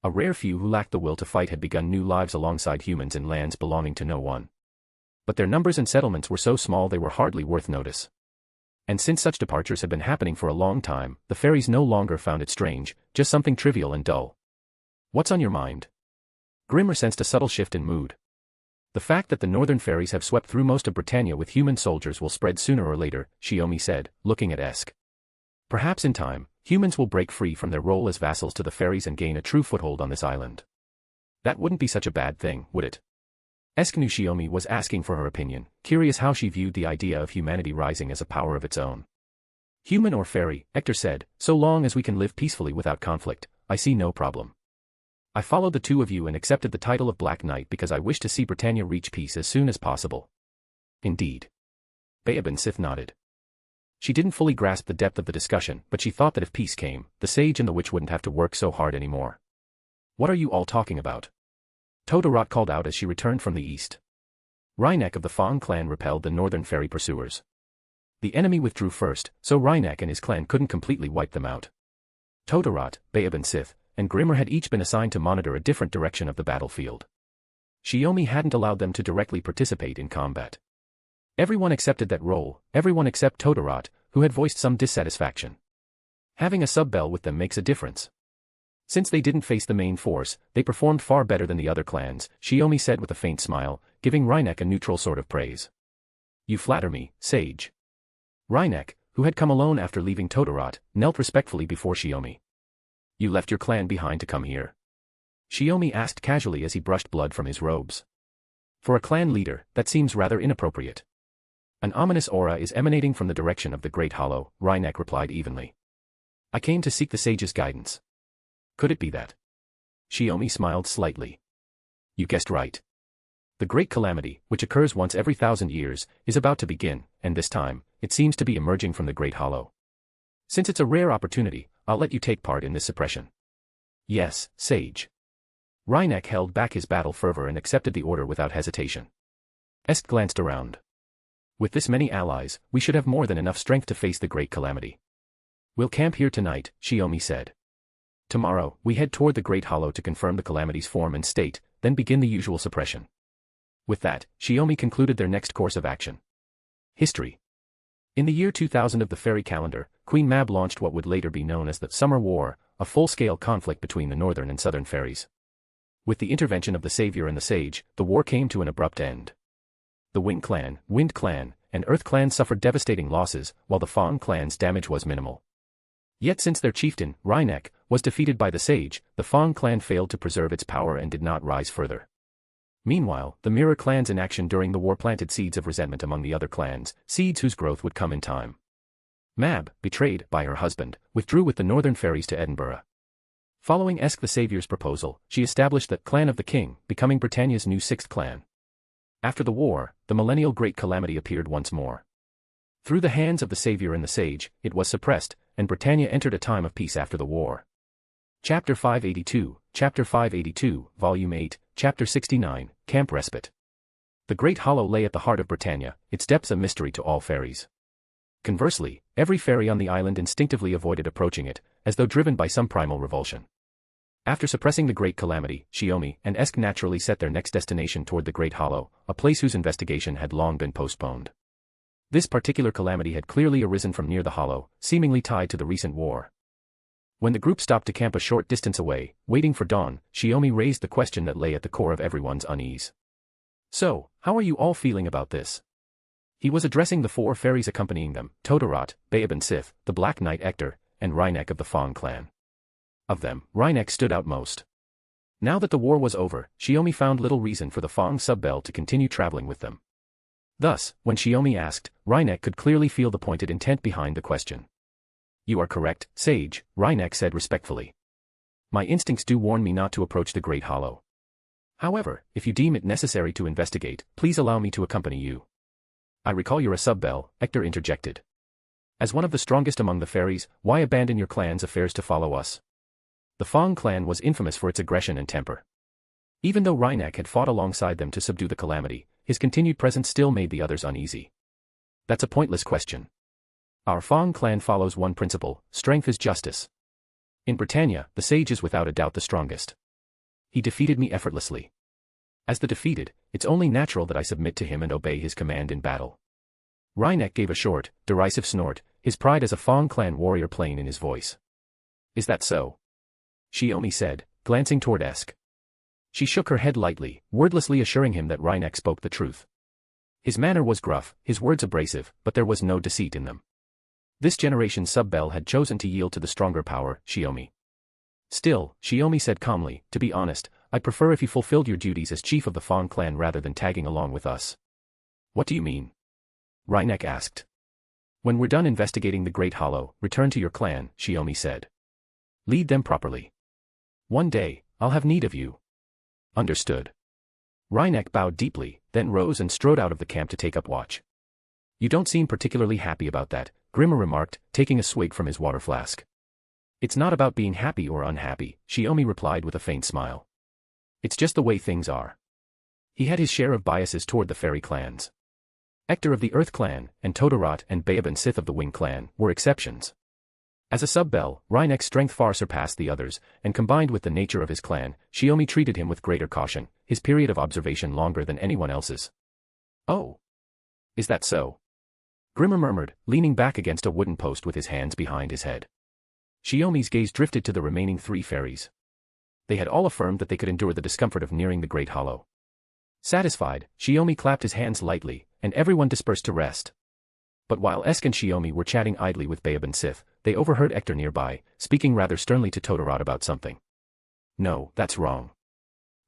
A rare few who lacked the will to fight had begun new lives alongside humans in lands belonging to no one. But their numbers and settlements were so small they were hardly worth notice. And since such departures had been happening for a long time, the ferries no longer found it strange, just something trivial and dull. What's on your mind? Grimmer sensed a subtle shift in mood. The fact that the northern ferries have swept through most of Britannia with human soldiers will spread sooner or later, Shiomi said, looking at Esk. Perhaps in time, humans will break free from their role as vassals to the ferries and gain a true foothold on this island. That wouldn't be such a bad thing, would it? Esk knew Shiomi was asking for her opinion, curious how she viewed the idea of humanity rising as a power of its own. Human or ferry, Ector said, so long as we can live peacefully without conflict, I see no problem. I followed the two of you and accepted the title of Black Knight because I wish to see Britannia reach peace as soon as possible. Indeed. Beaban Sith nodded. She didn't fully grasp the depth of the discussion, but she thought that if peace came, the sage and the witch wouldn't have to work so hard anymore. What are you all talking about? Todorot called out as she returned from the east. Rhynek of the Fong clan repelled the northern ferry pursuers. The enemy withdrew first, so Rhynek and his clan couldn't completely wipe them out. Todorot, Beaban Sith, and Grimmer had each been assigned to monitor a different direction of the battlefield. Shiomi hadn't allowed them to directly participate in combat. Everyone accepted that role, everyone except Todorot, who had voiced some dissatisfaction. Having a sub-bell with them makes a difference. Since they didn't face the main force, they performed far better than the other clans, Shiomi said with a faint smile, giving Rhynek a neutral sort of praise. You flatter me, sage. Rhynek, who had come alone after leaving Todorot, knelt respectfully before Shiomi. You left your clan behind to come here? Shiomi asked casually as he brushed blood from his robes. For a clan leader, that seems rather inappropriate. An ominous aura is emanating from the direction of the Great Hollow, Rhynek replied evenly. I came to seek the sage's guidance. Could it be that? Shiomi smiled slightly. You guessed right. The Great Calamity, which occurs once every 1,000 years, is about to begin, and this time, it seems to be emerging from the Great Hollow. Since it's a rare opportunity, I'll let you take part in this suppression. Yes, sage. Rhynek held back his battle fervor and accepted the order without hesitation. Esk glanced around. With this many allies, we should have more than enough strength to face the Great Calamity. We'll camp here tonight, Shiomi said. Tomorrow, we head toward the Great Hollow to confirm the calamity's form and state, then begin the usual suppression. With that, Shiomi concluded their next course of action. History. In the year 2000 of the fairy calendar, Queen Mab launched what would later be known as the Summer War, a full-scale conflict between the northern and southern fairies. With the intervention of the Savior and the Sage, the war came to an abrupt end. The Wind Clan, and Earth Clan suffered devastating losses, while the Fong Clan's damage was minimal. Yet since their chieftain, Rhynek, was defeated by the Sage, the Fong Clan failed to preserve its power and did not rise further. Meanwhile, the Mirror Clan's inaction during the war planted seeds of resentment among the other clans, seeds whose growth would come in time. Mab, betrayed by her husband, withdrew with the northern fairies to Edinburgh. Following Esk the Saviour's proposal, she established the Clan of the King, becoming Britannia's new sixth clan. After the war, the millennial Great Calamity appeared once more. Through the hands of the Savior and the Sage, it was suppressed, and Britannia entered a time of peace after the war. Chapter 582, Volume 8, Chapter 69, Camp Respite. The Great Hollow lay at the heart of Britannia, its depths a mystery to all fairies. Conversely, every fairy on the island instinctively avoided approaching it, as though driven by some primal revulsion. After suppressing the Great Calamity, Shiomi and Esk naturally set their next destination toward the Great Hollow, a place whose investigation had long been postponed. This particular calamity had clearly arisen from near the hollow, seemingly tied to the recent war. When the group stopped to camp a short distance away, waiting for dawn, Shiomi raised the question that lay at the core of everyone's unease. "So, how are you all feeling about this?" He was addressing the 4 fairies accompanying them, Todorot, Babe and Sith, the Black Knight Ector, and Reinek of the Fong clan. Of them, Reinek stood out most. Now that the war was over, Shiomi found little reason for the Fong sub-bell to continue traveling with them. Thus, when Shiomi asked, Reinek could clearly feel the pointed intent behind the question. "You are correct, Sage," Reinek said respectfully. "My instincts do warn me not to approach the Great Hollow. However, if you deem it necessary to investigate, please allow me to accompany you." "I recall you're a sub-bell," Ector interjected. "As one of the strongest among the fairies, why abandon your clan's affairs to follow us?" The Fong clan was infamous for its aggression and temper. Even though Reinek had fought alongside them to subdue the calamity, his continued presence still made the others uneasy. "That's a pointless question. Our Fong clan follows one principle: strength is justice. In Britannia, the sage is without a doubt the strongest. He defeated me effortlessly. As the defeated, it's only natural that I submit to him and obey his command in battle." Reinek gave a short, derisive snort, his pride as a Fong clan warrior plain in his voice. "Is that so?" Shiomi said, glancing toward Esk. She shook her head lightly, wordlessly assuring him that Reinek spoke the truth. His manner was gruff, his words abrasive, but there was no deceit in them. This generation's sub-bell had chosen to yield to the stronger power, Shiomi. Still, Shiomi said calmly, "To be honest, I'd prefer if you fulfilled your duties as chief of the Fong clan rather than tagging along with us." "What do you mean?" Reinek asked. "When we're done investigating the Great Hollow, return to your clan," Shiomi said. "Lead them properly. One day, I'll have need of you." "Understood." Reinek bowed deeply, then rose and strode out of the camp to take up watch. "You don't seem particularly happy about that," Grimmer remarked, taking a swig from his water flask. "It's not about being happy or unhappy," Shiomi replied with a faint smile. "It's just the way things are." He had his share of biases toward the fairy clans. Ector of the Earth clan, and Todorot and Babe and Sith of the Wing clan, were exceptions. As a sub-bell, Reinek's strength far surpassed the others, and combined with the nature of his clan, Shiomi treated him with greater caution, his period of observation longer than anyone else's. "Oh. Is that so?" Grimmer murmured, leaning back against a wooden post with his hands behind his head. Shiomi's gaze drifted to the remaining 3 fairies. They had all affirmed that they could endure the discomfort of nearing the Great Hollow. Satisfied, Shiomi clapped his hands lightly, and everyone dispersed to rest. But while Esk and Shiomi were chatting idly with Babe and Sith, they overheard Ector nearby, speaking rather sternly to Todorot about something. "No, that's wrong.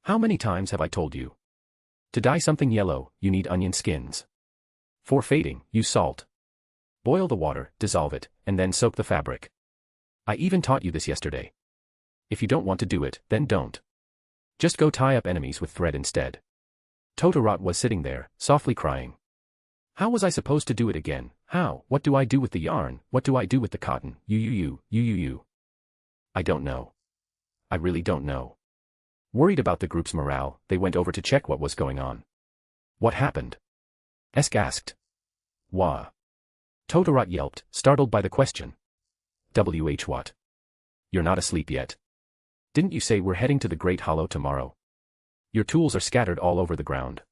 How many times have I told you? To dye something yellow, you need onion skins. For fading, use salt. Boil the water, dissolve it, and then soak the fabric. I even taught you this yesterday. If you don't want to do it, then don't. Just go tie up enemies with thread instead." Todorot was sitting there, softly crying. "How was I supposed to do it again? How? What do I do with the yarn? What do I do with the cotton? You. I don't know. I really don't know." Worried about the group's morale, they went over to check what was going on. "What happened?" Esk asked. "Wah." Todorot yelped, startled by the question. What? You're not asleep yet. Didn't you say we're heading to the Great Hollow tomorrow? Your tools are scattered all over the ground.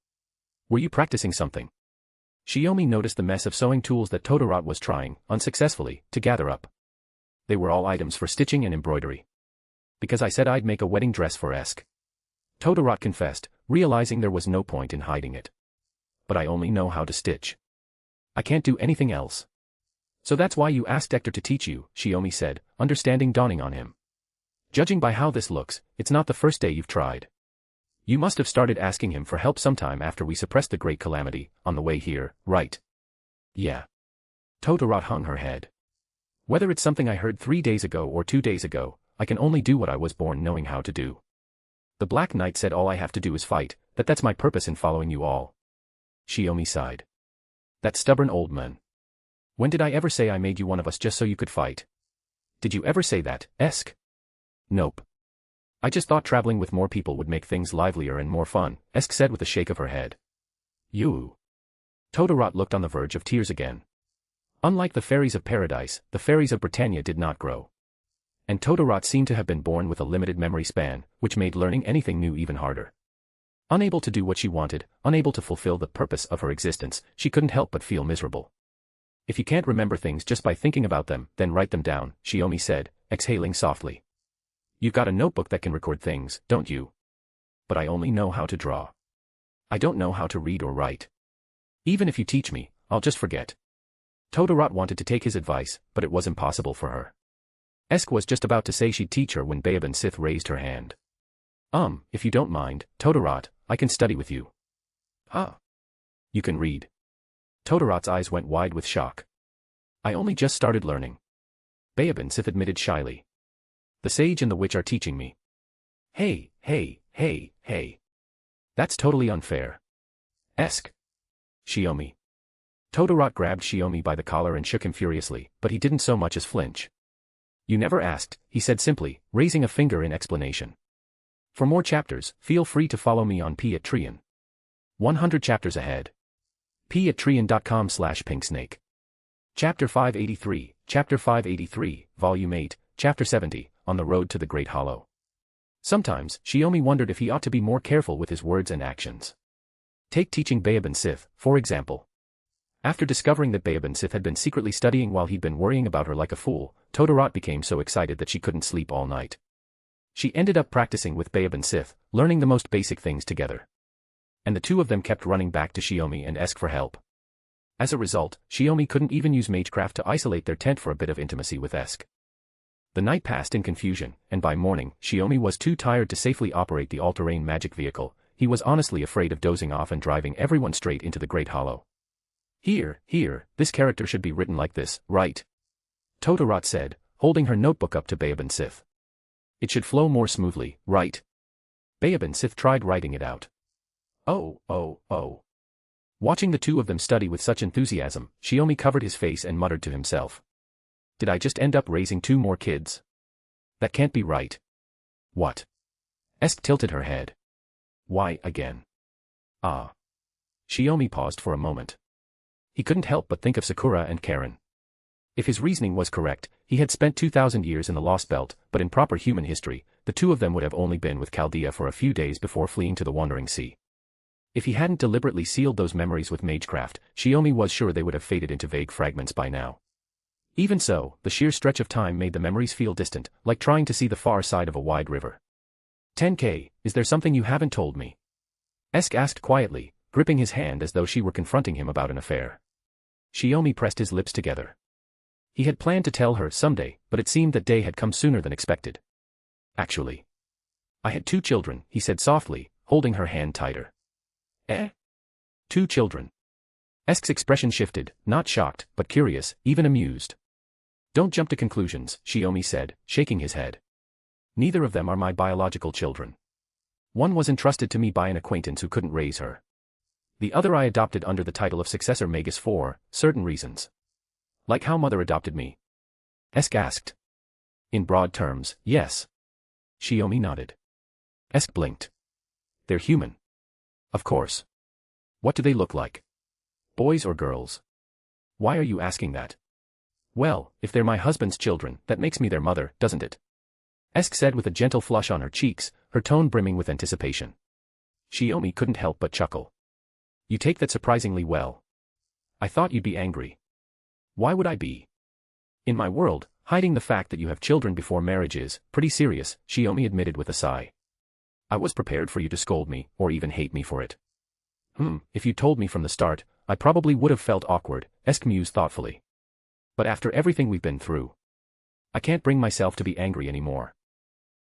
Were you practicing something?" Shiomi noticed the mess of sewing tools that Todorot was trying, unsuccessfully, to gather up. They were all items for stitching and embroidery. "Because I said I'd make a wedding dress for Esk," Todorot confessed, realizing there was no point in hiding it. "But I only know how to stitch. I can't do anything else." "So that's why you asked Ector to teach you," Shiomi said, understanding dawning on him. "Judging by how this looks, it's not the first day you've tried. You must have started asking him for help sometime after we suppressed the Great Calamity, on the way here, right?" "Yeah." Todorot hung her head. "Whether it's something I heard 3 days ago or 2 days ago, I can only do what I was born knowing how to do. The Black Knight said all I have to do is fight, that's my purpose in following you all." Shiomi sighed. "That stubborn old man. When did I ever say I made you one of us just so you could fight?" Did you ever say that, Esk? Nope. I just thought traveling with more people would make things livelier and more fun, Esk said with a shake of her head. You. Todorot looked on the verge of tears again. Unlike the fairies of paradise, the fairies of Britannia did not grow. And Todorot seemed to have been born with a limited memory span, which made learning anything new even harder. Unable to do what she wanted, unable to fulfill the purpose of her existence, she couldn't help but feel miserable. If you can't remember things just by thinking about them, then write them down, Shiomi said, exhaling softly. You've got a notebook that can record things, don't you? But I only know how to draw. I don't know how to read or write. Even if you teach me, I'll just forget. Todorot wanted to take his advice, but it was impossible for her. Esk was just about to say she'd teach her when Baeban Sith raised her hand. If you don't mind, Todorot, I can study with you. Huh? You can read. Todorot's eyes went wide with shock. I only just started learning. Baeban Sith admitted shyly. The sage and the witch are teaching me. Hey. That's totally unfair. Esk. Shiomi. Todorot grabbed Shiomi by the collar and shook him furiously, but he didn't so much as flinch. You never asked, he said simply, raising a finger in explanation. For more chapters, feel free to follow me on Patreon. 100 chapters ahead. patreon.com/pinksnake. Chapter 583, Volume 8, Chapter 70, On the Road to the Great Hollow. Sometimes, Shiomi wondered if he ought to be more careful with his words and actions. Take teaching Baeban Sith, for example. After discovering that Baeban Sith had been secretly studying while he'd been worrying about her like a fool, Todorot became so excited that she couldn't sleep all night. She ended up practicing with Baeban Sith, learning the most basic things together. And the two of them kept running back to Shiomi and ask for help. As a result, Shiomi couldn't even use magecraft to isolate their tent for a bit of intimacy with Esk. The night passed in confusion, and by morning, Shiomi was too tired to safely operate the all-terrain magic vehicle. He was honestly afraid of dozing off and driving everyone straight into the Great Hollow. Here, this character should be written like this, right? Todorot said, holding her notebook up to Baeban Sith. It should flow more smoothly, right? Baeban Sith tried writing it out. Oh. Watching the two of them study with such enthusiasm, Shiomi covered his face and muttered to himself. Did I just end up raising 2 more kids? That can't be right. What? Esk tilted her head. Why again? Ah. Shiomi paused for a moment. He couldn't help but think of Sakura and Caren. If his reasoning was correct, he had spent 2,000 years in the Lost Belt, but in proper human history, the two of them would have only been with Chaldea for a few days before fleeing to the Wandering Sea. If he hadn't deliberately sealed those memories with magecraft, Shiomi was sure they would have faded into vague fragments by now. Even so, the sheer stretch of time made the memories feel distant, like trying to see the far side of a wide river. Tenkei, is there something you haven't told me? Esk asked quietly, gripping his hand as though she were confronting him about an affair. Shiomi pressed his lips together. He had planned to tell her someday, but it seemed that day had come sooner than expected. Actually. I had 2 children, he said softly, holding her hand tighter. 2 children. Esk's expression shifted, not shocked, but curious, even amused. Don't jump to conclusions, Shiomi said, shaking his head. Neither of them are my biological children. One was entrusted to me by an acquaintance who couldn't raise her. The other I adopted under the title of successor Magus for certain reasons. Like how Mother adopted me? Esk asked. In broad terms, yes. Shiomi nodded. Esk blinked. They're human. Of course. What do they look like? Boys or girls? Why are you asking that? Well, if they're my husband's children, that makes me their mother, doesn't it? Esk said with a gentle flush on her cheeks, her tone brimming with anticipation. Shiomi couldn't help but chuckle. You take that surprisingly well. I thought you'd be angry. Why would I be? In my world, hiding the fact that you have children before marriage is pretty serious, Shiomi admitted with a sigh. I was prepared for you to scold me, or even hate me for it. If you told me from the start, I probably would have felt awkward, Esk mused thoughtfully. But after everything we've been through, I can't bring myself to be angry anymore.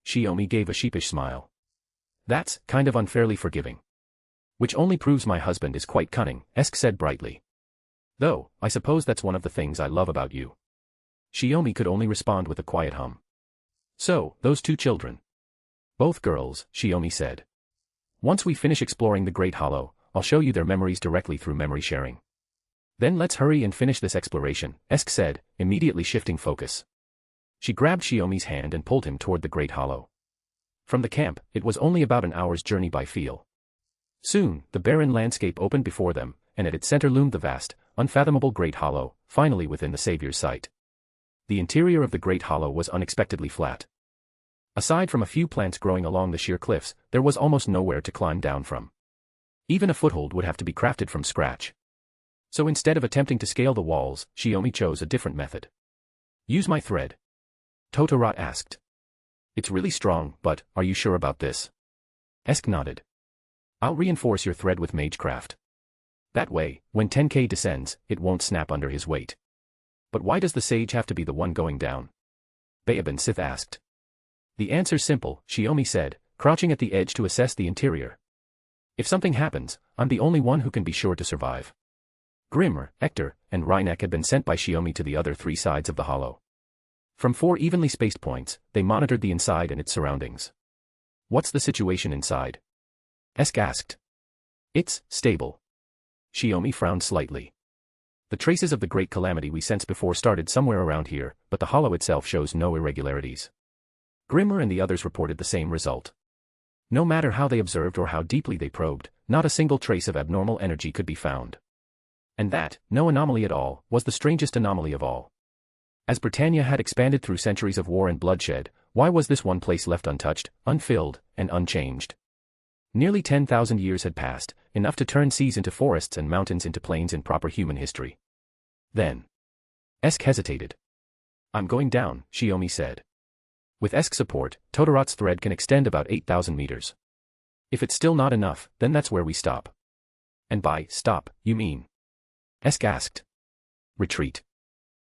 Shiomi gave a sheepish smile. That's kind of unfairly forgiving. Which only proves my husband is quite cunning, Esk said brightly. Though, I suppose that's one of the things I love about you. Shiomi could only respond with a quiet hum. So, those 2 children. Both girls, Shiomi said. Once we finish exploring the Great Hollow, I'll show you their memories directly through memory sharing. Then let's hurry and finish this exploration, Esk said, immediately shifting focus. She grabbed Shiomi's hand and pulled him toward the Great Hollow. From the camp, it was only about an hour's journey by feel. Soon, the barren landscape opened before them, and at its center loomed the vast, unfathomable Great Hollow, finally within the Savior's sight. The interior of the Great Hollow was unexpectedly flat. Aside from a few plants growing along the sheer cliffs, there was almost nowhere to climb down from. Even a foothold would have to be crafted from scratch. So instead of attempting to scale the walls, Shiomi chose a different method. "Use my thread?" Totoro asked. "It's really strong, but are you sure about this?" Esk nodded. "I'll reinforce your thread with magecraft. That way, when Tenkei descends, it won't snap under his weight." "But why does the sage have to be the one going down?" Baeben Sith asked. "The answer's simple," Shiomi said, crouching at the edge to assess the interior. "If something happens, I'm the only one who can be sure to survive." Grimmer, Ector, and Reinek had been sent by Shiomi to the other three sides of the hollow. From 4 evenly spaced points, they monitored the inside and its surroundings. "What's the situation inside?" Esk asked. "It's stable." Shiomi frowned slightly. "The traces of the great calamity we sensed before started somewhere around here, but the hollow itself shows no irregularities." Grimmer and the others reported the same result. No matter how they observed or how deeply they probed, not a single trace of abnormal energy could be found. And that, no anomaly at all, was the strangest anomaly of all. As Britannia had expanded through centuries of war and bloodshed, why was this one place left untouched, unfilled, and unchanged? Nearly 10,000 years had passed, enough to turn seas into forests and mountains into plains in proper human history. Then, Esk hesitated. "I'm going down," Shiomi said. With Esk's support, Totoro's thread can extend about 8,000 meters. If it's still not enough, then that's where we stop. "And by stop, you mean?" Esk asked. "Retreat."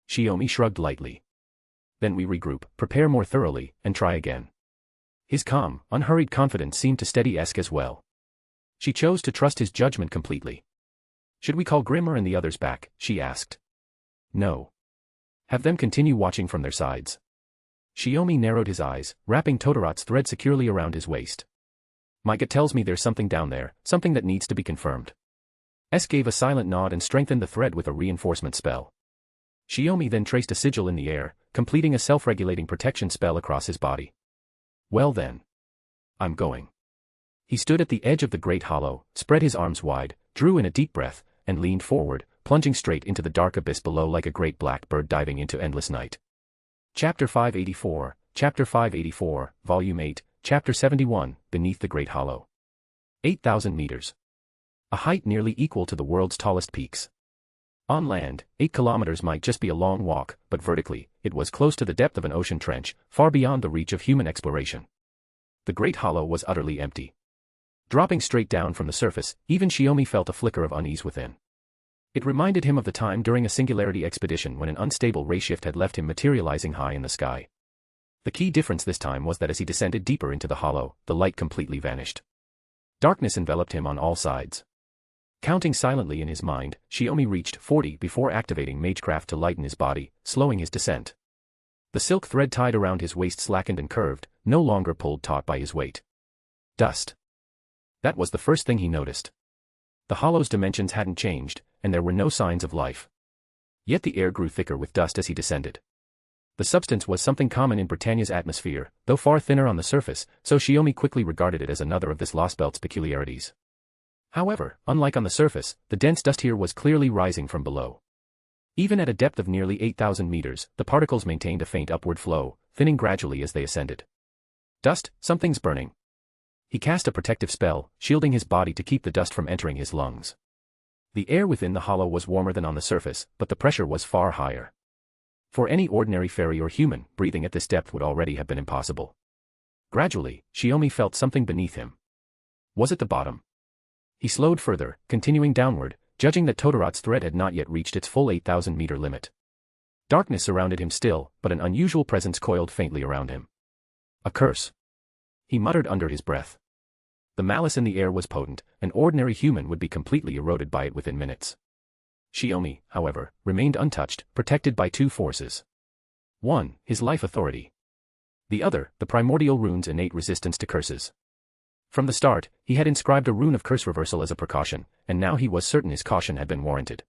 Shiomi shrugged lightly. "Then we regroup, prepare more thoroughly, and try again." His calm, unhurried confidence seemed to steady Esk as well. She chose to trust his judgment completely. "Should we call Grimmer and the others back?" she asked. "No. Have them continue watching from their sides." Shiomi narrowed his eyes, wrapping Totoro's thread securely around his waist. "My gut tells me there's something down there, something that needs to be confirmed." Esk gave a silent nod and strengthened the thread with a reinforcement spell. Shiomi then traced a sigil in the air, completing a self-regulating protection spell across his body. "Well then. I'm going." He stood at the edge of the Great Hollow, spread his arms wide, drew in a deep breath, and leaned forward, plunging straight into the dark abyss below like a great black bird diving into endless night. Chapter 584, Volume 8, Chapter 71, Beneath the Great Hollow. 8,000 meters. A height nearly equal to the world's tallest peaks. On land, 8 kilometers might just be a long walk, but vertically, it was close to the depth of an ocean trench, far beyond the reach of human exploration. The Great Hollow was utterly empty. Dropping straight down from the surface, even Shiomi felt a flicker of unease within. It reminded him of the time during a singularity expedition when an unstable ray shift had left him materializing high in the sky. The key difference this time was that as he descended deeper into the hollow, the light completely vanished. Darkness enveloped him on all sides. Counting silently in his mind, Shiomi reached 40 before activating magecraft to lighten his body, slowing his descent. The silk thread tied around his waist slackened and curved, no longer pulled taut by his weight. Dust. That was the first thing he noticed. The hollow's dimensions hadn't changed, and there were no signs of life. Yet the air grew thicker with dust as he descended. The substance was something common in Britannia's atmosphere, though far thinner on the surface, so Shiomi quickly regarded it as another of this lost belt's peculiarities. However, unlike on the surface, the dense dust here was clearly rising from below. Even at a depth of nearly 8,000 meters, the particles maintained a faint upward flow, thinning gradually as they ascended. "Dust, something's burning." He cast a protective spell, shielding his body to keep the dust from entering his lungs. The air within the hollow was warmer than on the surface, but the pressure was far higher. For any ordinary fairy or human, breathing at this depth would already have been impossible. Gradually, Shiomi felt something beneath him. Was it the bottom? He slowed further, continuing downward, judging that Totoro's thread had not yet reached its full 8,000-meter limit. Darkness surrounded him still, but an unusual presence coiled faintly around him. A curse. He muttered under his breath. The malice in the air was potent, an ordinary human would be completely eroded by it within minutes. Shiomi, however, remained untouched, protected by 2 forces. One, his life authority. The other, the primordial rune's innate resistance to curses. From the start, he had inscribed a rune of curse reversal as a precaution, and now he was certain his caution had been warranted.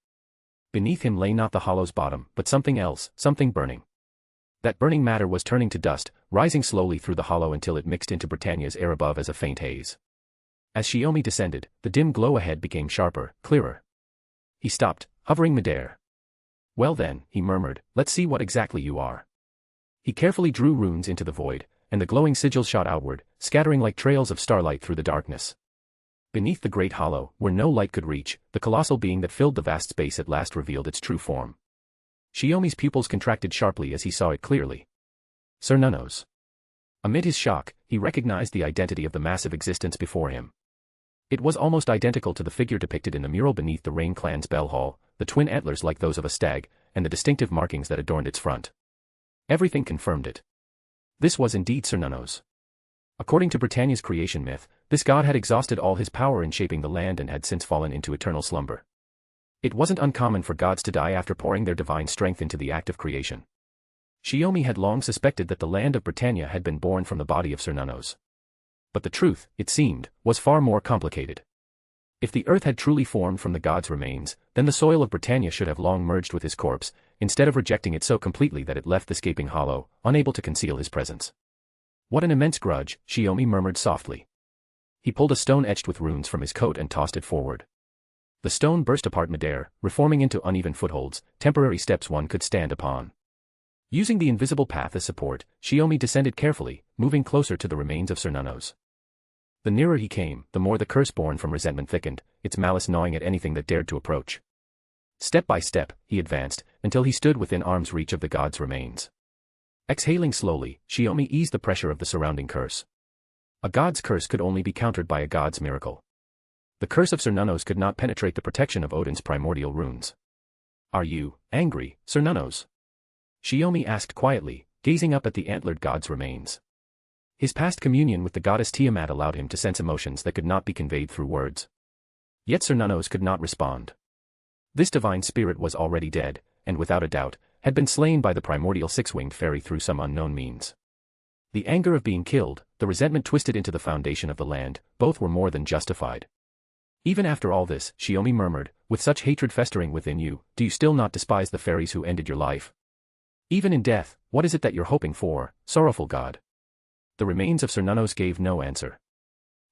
Beneath him lay not the hollow's bottom, but something else, something burning. That burning matter was turning to dust, rising slowly through the hollow until it mixed into Britannia's air above as a faint haze. As Shiomi descended, the dim glow ahead became sharper, clearer. He stopped, hovering midair. Well then, he murmured, let's see what exactly you are. He carefully drew runes into the void, and the glowing sigils shot outward, scattering like trails of starlight through the darkness. Beneath the great hollow, where no light could reach, the colossal being that filled the vast space at last revealed its true form. Shiomi's pupils contracted sharply as he saw it clearly. Sir Nunnos. Amid his shock, he recognized the identity of the massive existence before him. It was almost identical to the figure depicted in the mural beneath the Rain Clan's bell hall, the twin antlers like those of a stag, and the distinctive markings that adorned its front. Everything confirmed it. This was indeed Sir Nunnos. According to Britannia's creation myth, this god had exhausted all his power in shaping the land and had since fallen into eternal slumber. It wasn't uncommon for gods to die after pouring their divine strength into the act of creation. Shiomi had long suspected that the land of Britannia had been born from the body of Sir Nunnos. But the truth, it seemed, was far more complicated. If the earth had truly formed from the god's remains, then the soil of Britannia should have long merged with his corpse, instead of rejecting it so completely that it left the gaping hollow, unable to conceal his presence. What an immense grudge, Shiomi murmured softly. He pulled a stone etched with runes from his coat and tossed it forward. The stone burst apart midair, reforming into uneven footholds, temporary steps one could stand upon. Using the invisible path as support, Shiomi descended carefully, moving closer to the remains of Sir Nunnos. The nearer he came, the more the curse born from resentment thickened, its malice gnawing at anything that dared to approach. Step by step, he advanced, until he stood within arm's reach of the god's remains. Exhaling slowly, Shiomi eased the pressure of the surrounding curse. A god's curse could only be countered by a god's miracle. The curse of Sir Nunnos could not penetrate the protection of Odin's primordial runes. Are you angry, Sir Nunnos? Shiomi asked quietly, gazing up at the antlered god's remains. His past communion with the goddess Tiamat allowed him to sense emotions that could not be conveyed through words. Yet Sir Nunnos could not respond. This divine spirit was already dead, and without a doubt, had been slain by the primordial six-winged fairy through some unknown means. The anger of being killed, the resentment twisted into the foundation of the land, both were more than justified. Even after all this, Shiomi murmured, with such hatred festering within you, do you still not despise the fairies who ended your life? Even in death, what is it that you're hoping for, sorrowful god? The remains of Sir Nunnos gave no answer.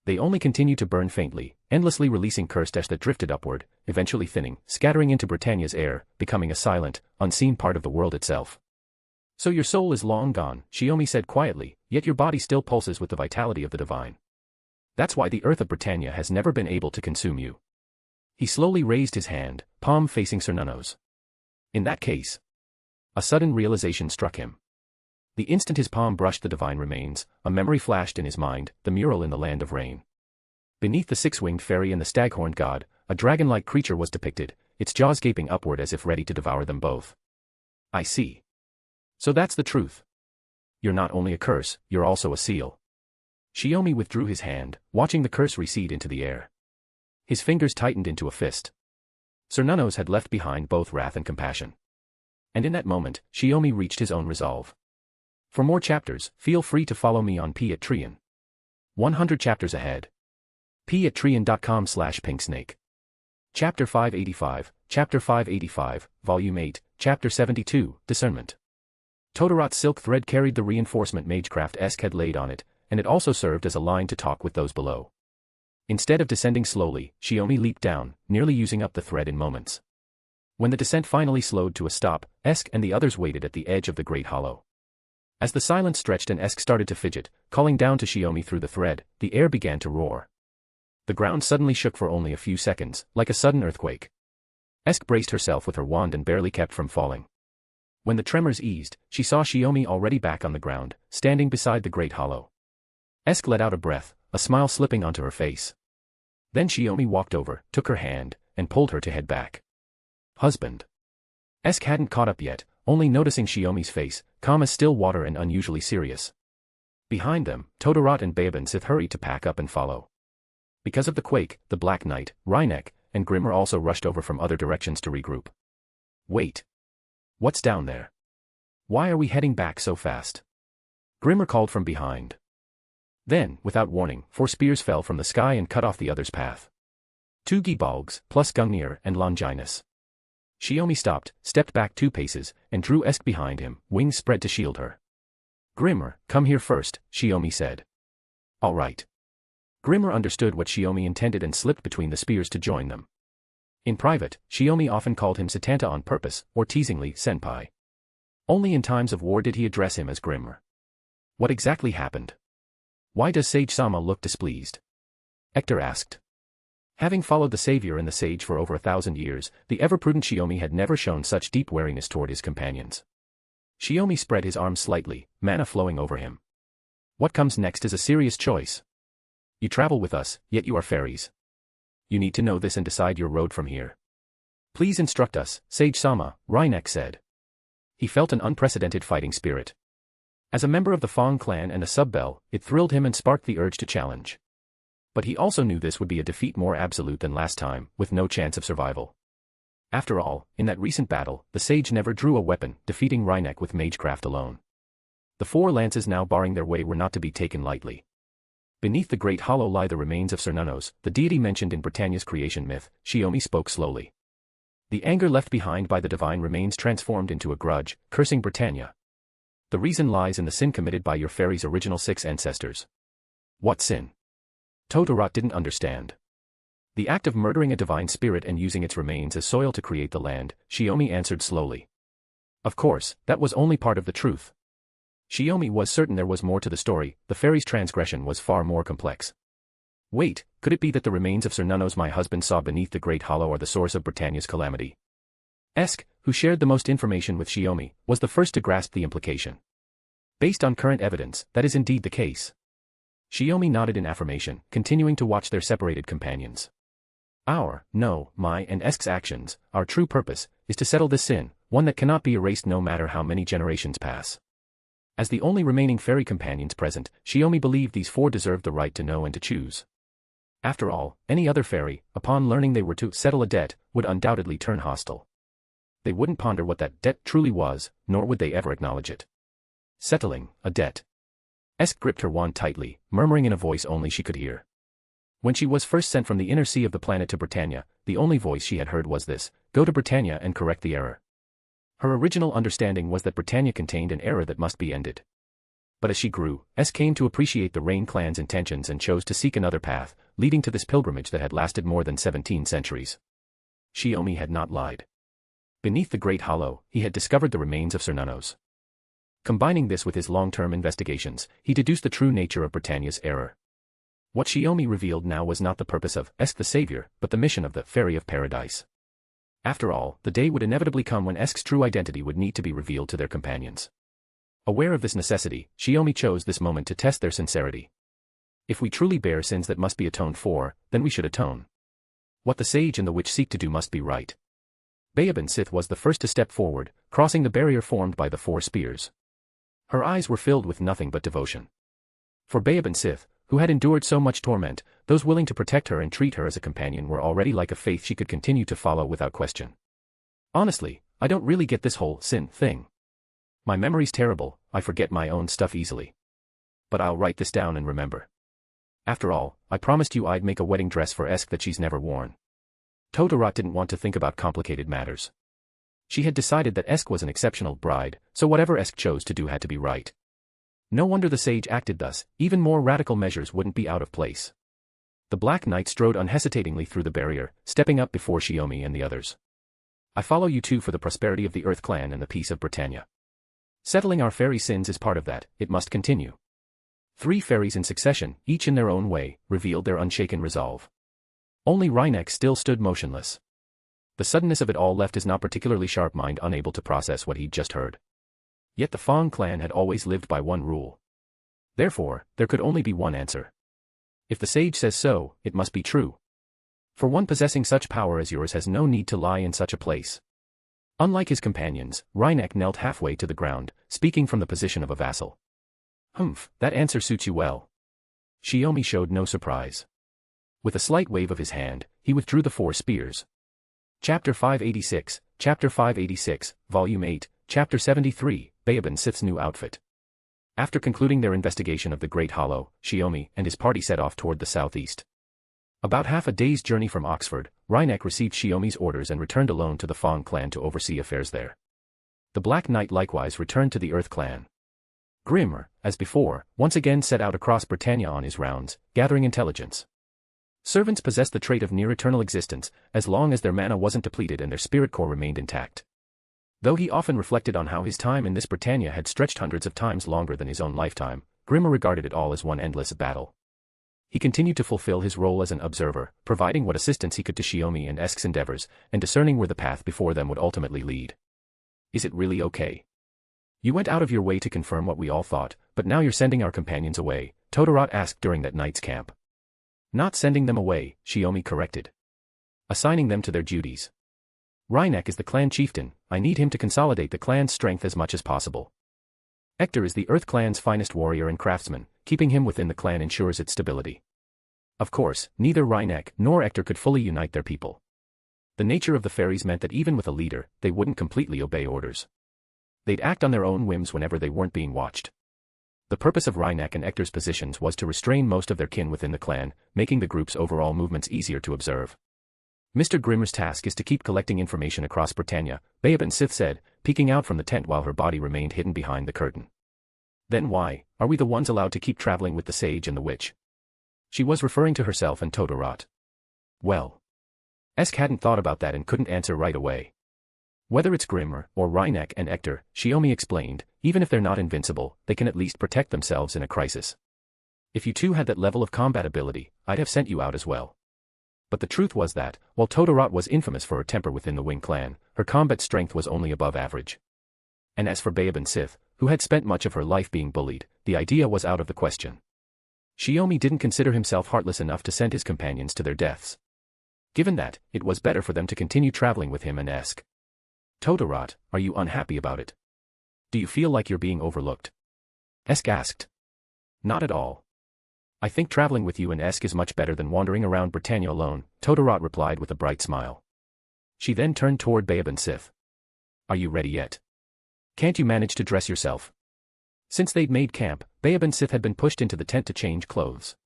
They only continued to burn faintly, endlessly releasing cursed ash that drifted upward, eventually thinning, scattering into Britannia's air, becoming a silent, unseen part of the world itself. So your soul is long gone, Shiomi said quietly, yet your body still pulses with the vitality of the divine. That's why the earth of Britannia has never been able to consume you. He slowly raised his hand, palm facing Sir Nunnos. In that case, a sudden realization struck him. The instant his palm brushed the divine remains, a memory flashed in his mind, the mural in the Land of Rain. Beneath the six-winged fairy and the stag-horned god, a dragon-like creature was depicted, its jaws gaping upward as if ready to devour them both. I see. So that's the truth. You're not only a curse, you're also a seal. Shiomi withdrew his hand, watching the curse recede into the air. His fingers tightened into a fist. Sir Nunnos had left behind both wrath and compassion. And in that moment, Shiomi reached his own resolve. For more chapters, feel free to follow me on Patreon. 100 chapters ahead. patreon.com/pinksnake. Chapter 585, Volume 8, Chapter 72, Discernment. Todorot's silk thread carried the reinforcement Magecraft-esque had laid on it, and it also served as a line to talk with those below. Instead of descending slowly, Shiomi leaped down, nearly using up the thread in moments. When the descent finally slowed to a stop, Esk and the others waited at the edge of the great hollow. As the silence stretched and Esk started to fidget, calling down to Shiomi through the thread, the air began to roar. The ground suddenly shook for only a few seconds, like a sudden earthquake. Esk braced herself with her wand and barely kept from falling. When the tremors eased, she saw Shiomi already back on the ground, standing beside the great hollow. Esk let out a breath, a smile slipping onto her face. Then Shiomi walked over, took her hand, and pulled her to head back. Husband. Esk hadn't caught up yet, only noticing Shiomi's face, calm as still water and unusually serious. Behind them, Todorot and Baban Sith hurried to pack up and follow. Because of the quake, the Black Knight, Rhynek, and Grimmer also rushed over from other directions to regroup. Wait. What's down there? Why are we heading back so fast? Grimmer called from behind. Then, without warning, 4 spears fell from the sky and cut off the other's path. 2 Gibalgs, plus Gungnir and Longinus. Shiomi stopped, stepped back 2 paces, and drew Esk behind him, wings spread to shield her. Grimmer, come here first, Shiomi said. All right. Grimmer understood what Shiomi intended and slipped between the spears to join them. In private, Shiomi often called him Satanta on purpose, or teasingly, Senpai. Only in times of war did he address him as Grimmer. What exactly happened? Why does Sage-sama look displeased? Hector asked. Having followed the savior and the sage for over 1,000 years, the ever-prudent Shiomi had never shown such deep wariness toward his companions. Shiomi spread his arms slightly, mana flowing over him. What comes next is a serious choice. You travel with us, yet you are fairies. You need to know this and decide your road from here. Please instruct us, Sage-sama, Reinek said. He felt an unprecedented fighting spirit. As a member of the Fong clan and a sub-bell, it thrilled him and sparked the urge to challenge. But he also knew this would be a defeat more absolute than last time, with no chance of survival. After all, in that recent battle, the sage never drew a weapon, defeating Reinek with magecraft alone. The 4 lances now barring their way were not to be taken lightly. Beneath the great hollow lie the remains of Cernunnos, the deity mentioned in Britannia's creation myth, Shiomi spoke slowly. The anger left behind by the divine remains transformed into a grudge, cursing Britannia. The reason lies in the sin committed by your fairy's original 6 ancestors. What sin? Totoro didn't understand. The act of murdering a divine spirit and using its remains as soil to create the land, Shiomi answered slowly. Of course, that was only part of the truth. Shiomi was certain there was more to the story, the fairy's transgression was far more complex. Wait, could it be that the remains of Cernunnos my husband saw beneath the Great Hollow are the source of Britannia's calamity? Esk, who shared the most information with Shiomi, was the first to grasp the implication. Based on current evidence, that is indeed the case. Shiomi nodded in affirmation, continuing to watch their separated companions. My and Esk's actions, our true purpose, is to settle this sin, one that cannot be erased no matter how many generations pass. As the only remaining fairy companions present, Shiomi believed these 4 deserved the right to know and to choose. After all, any other fairy, upon learning they were to settle a debt, would undoubtedly turn hostile. They wouldn't ponder what that debt truly was, nor would they ever acknowledge it. Settling a debt. Esk gripped her wand tightly, murmuring in a voice only she could hear. When she was first sent from the inner sea of the planet to Britannia, the only voice she had heard was this: go to Britannia and correct the error. Her original understanding was that Britannia contained an error that must be ended. But as she grew, Esk came to appreciate the Rain clan's intentions and chose to seek another path, leading to this pilgrimage that had lasted more than 17 centuries. Shiomi had not lied. Beneath the Great Hollow, he had discovered the remains of Cernunnos. Combining this with his long-term investigations, he deduced the true nature of Britannia's error. What Shiomi revealed now was not the purpose of Esk the Savior, but the mission of the Fairy of Paradise. After all, the day would inevitably come when Esk's true identity would need to be revealed to their companions. Aware of this necessity, Shiomi chose this moment to test their sincerity. If we truly bear sins that must be atoned for, then we should atone. What the sage and the witch seek to do must be right. Bayaban Sith was the first to step forward, crossing the barrier formed by the 4 spears. Her eyes were filled with nothing but devotion. For Bayaban Sith, who had endured so much torment, those willing to protect her and treat her as a companion were already like a faith she could continue to follow without question. Honestly, I don't really get this whole sin thing. My memory's terrible, I forget my own stuff easily. But I'll write this down and remember. After all, I promised you I'd make a wedding dress for Esk that she's never worn. Totoro didn't want to think about complicated matters. She had decided that Esk was an exceptional bride, so whatever Esk chose to do had to be right. No wonder the sage acted thus, even more radical measures wouldn't be out of place. The Black Knight strode unhesitatingly through the barrier, stepping up before Shiomi and the others. I follow you too for the prosperity of the Earth Clan and the peace of Britannia. Settling our fairy sins is part of that, it must continue. 3 fairies in succession, each in their own way, revealed their unshaken resolve. Only Reinek still stood motionless. The suddenness of it all left his not particularly sharp mind unable to process what he'd just heard. Yet the Fong clan had always lived by one rule. Therefore, there could only be one answer. If the sage says so, it must be true. For one possessing such power as yours has no need to lie in such a place. Unlike his companions, Reinek knelt halfway to the ground, speaking from the position of a vassal. Humph, that answer suits you well. Shiomi showed no surprise. With a slight wave of his hand, he withdrew the 4 spears. Chapter 586, Chapter 586, Volume 8, Chapter 73, Bayaban Sith's New Outfit. After concluding their investigation of the Great Hollow, Shiomi and his party set off toward the southeast. About half a day's journey from Oxford, Rhynek received Shiomi's orders and returned alone to the Fong clan to oversee affairs there. The Black Knight likewise returned to the Earth clan. Grimmer, as before, once again set out across Britannia on his rounds, gathering intelligence. Servants possessed the trait of near-eternal existence, as long as their mana wasn't depleted and their spirit core remained intact. Though he often reflected on how his time in this Britannia had stretched hundreds of times longer than his own lifetime, Grimmer regarded it all as one endless battle. He continued to fulfill his role as an observer, providing what assistance he could to Shiomi and Esk's endeavors, and discerning where the path before them would ultimately lead. Is it really okay? You went out of your way to confirm what we all thought, but now you're sending our companions away, Todorot asked during that night's camp. Not sending them away, Shiomi corrected. Assigning them to their duties. Rhynek is the clan chieftain, I need him to consolidate the clan's strength as much as possible. Ector is the Earth clan's finest warrior and craftsman, keeping him within the clan ensures its stability. Of course, neither Rhynek nor Ector could fully unite their people. The nature of the fairies meant that even with a leader, they wouldn't completely obey orders. They'd act on their own whims whenever they weren't being watched. The purpose of Rhynek and Ector's positions was to restrain most of their kin within the clan, making the group's overall movements easier to observe. Mr. Grimmer's task is to keep collecting information across Britannia, Beaban Sith said, peeking out from the tent while her body remained hidden behind the curtain. Then why are we the ones allowed to keep traveling with the sage and the witch? She was referring to herself and Todorot. Well, Esk hadn't thought about that and couldn't answer right away. Whether it's Grimmer or Rhynek and Ector, Shiomi explained, even if they're not invincible, they can at least protect themselves in a crisis. If you two had that level of combat ability, I'd have sent you out as well. But the truth was that, while Todorot was infamous for her temper within the Wing clan, her combat strength was only above average. And as for Beaban Sith, who had spent much of her life being bullied, the idea was out of the question. Shiomi didn't consider himself heartless enough to send his companions to their deaths. Given that, it was better for them to continue traveling with him and Esk. Todorot, are you unhappy about it? Do you feel like you're being overlooked? Esk asked. Not at all. I think traveling with you and Esk is much better than wandering around Britannia alone, Todorot replied with a bright smile. She then turned toward Beaban Sith. Are you ready yet? Can't you manage to dress yourself? Since they'd made camp, Beaban Sith had been pushed into the tent to change clothes.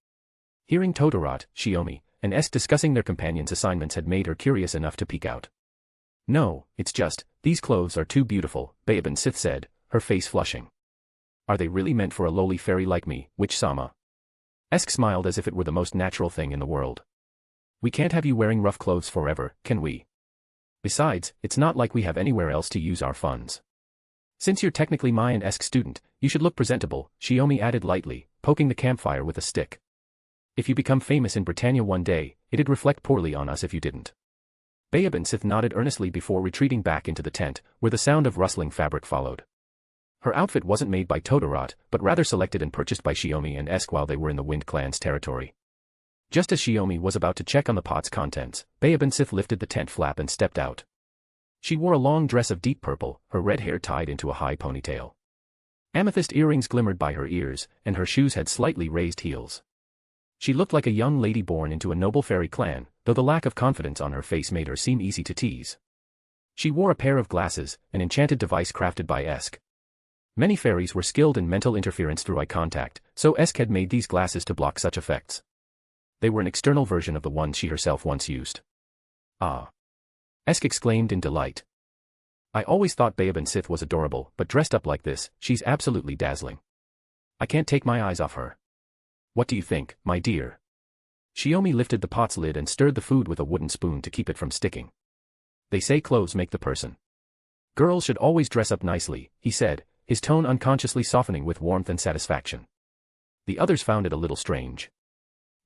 Hearing Todorot, Shiomi, and Esk discussing their companions' assignments had made her curious enough to peek out. No, it's just, these clothes are too beautiful, Beaban Sith said, her face flushing. Are they really meant for a lowly fairy like me, Witch-sama? Esk smiled as if it were the most natural thing in the world. We can't have you wearing rough clothes forever, can we? Besides, it's not like we have anywhere else to use our funds. Since you're technically my and Esk student, you should look presentable, Shiomi added lightly, poking the campfire with a stick. If you become famous in Britannia one day, it'd reflect poorly on us if you didn't. Beaban Sith nodded earnestly before retreating back into the tent, where the sound of rustling fabric followed. Her outfit wasn't made by Todorot, but rather selected and purchased by Shiomi and Esk while they were in the Wind Clan's territory. Just as Shiomi was about to check on the pot's contents, Beaban Sith lifted the tent flap and stepped out. She wore a long dress of deep purple, her red hair tied into a high ponytail. Amethyst earrings glimmered by her ears, and her shoes had slightly raised heels. She looked like a young lady born into a noble fairy clan, though the lack of confidence on her face made her seem easy to tease. She wore a pair of glasses, an enchanted device crafted by Esk. Many fairies were skilled in mental interference through eye contact, so Esk had made these glasses to block such effects. They were an external version of the ones she herself once used. Ah! Esk exclaimed in delight. I always thought Beaban Sith was adorable, but dressed up like this, she's absolutely dazzling. I can't take my eyes off her. What do you think, my dear? Shiomi lifted the pot's lid and stirred the food with a wooden spoon to keep it from sticking. They say clothes make the person. Girls should always dress up nicely, he said, his tone unconsciously softening with warmth and satisfaction. The others found it a little strange.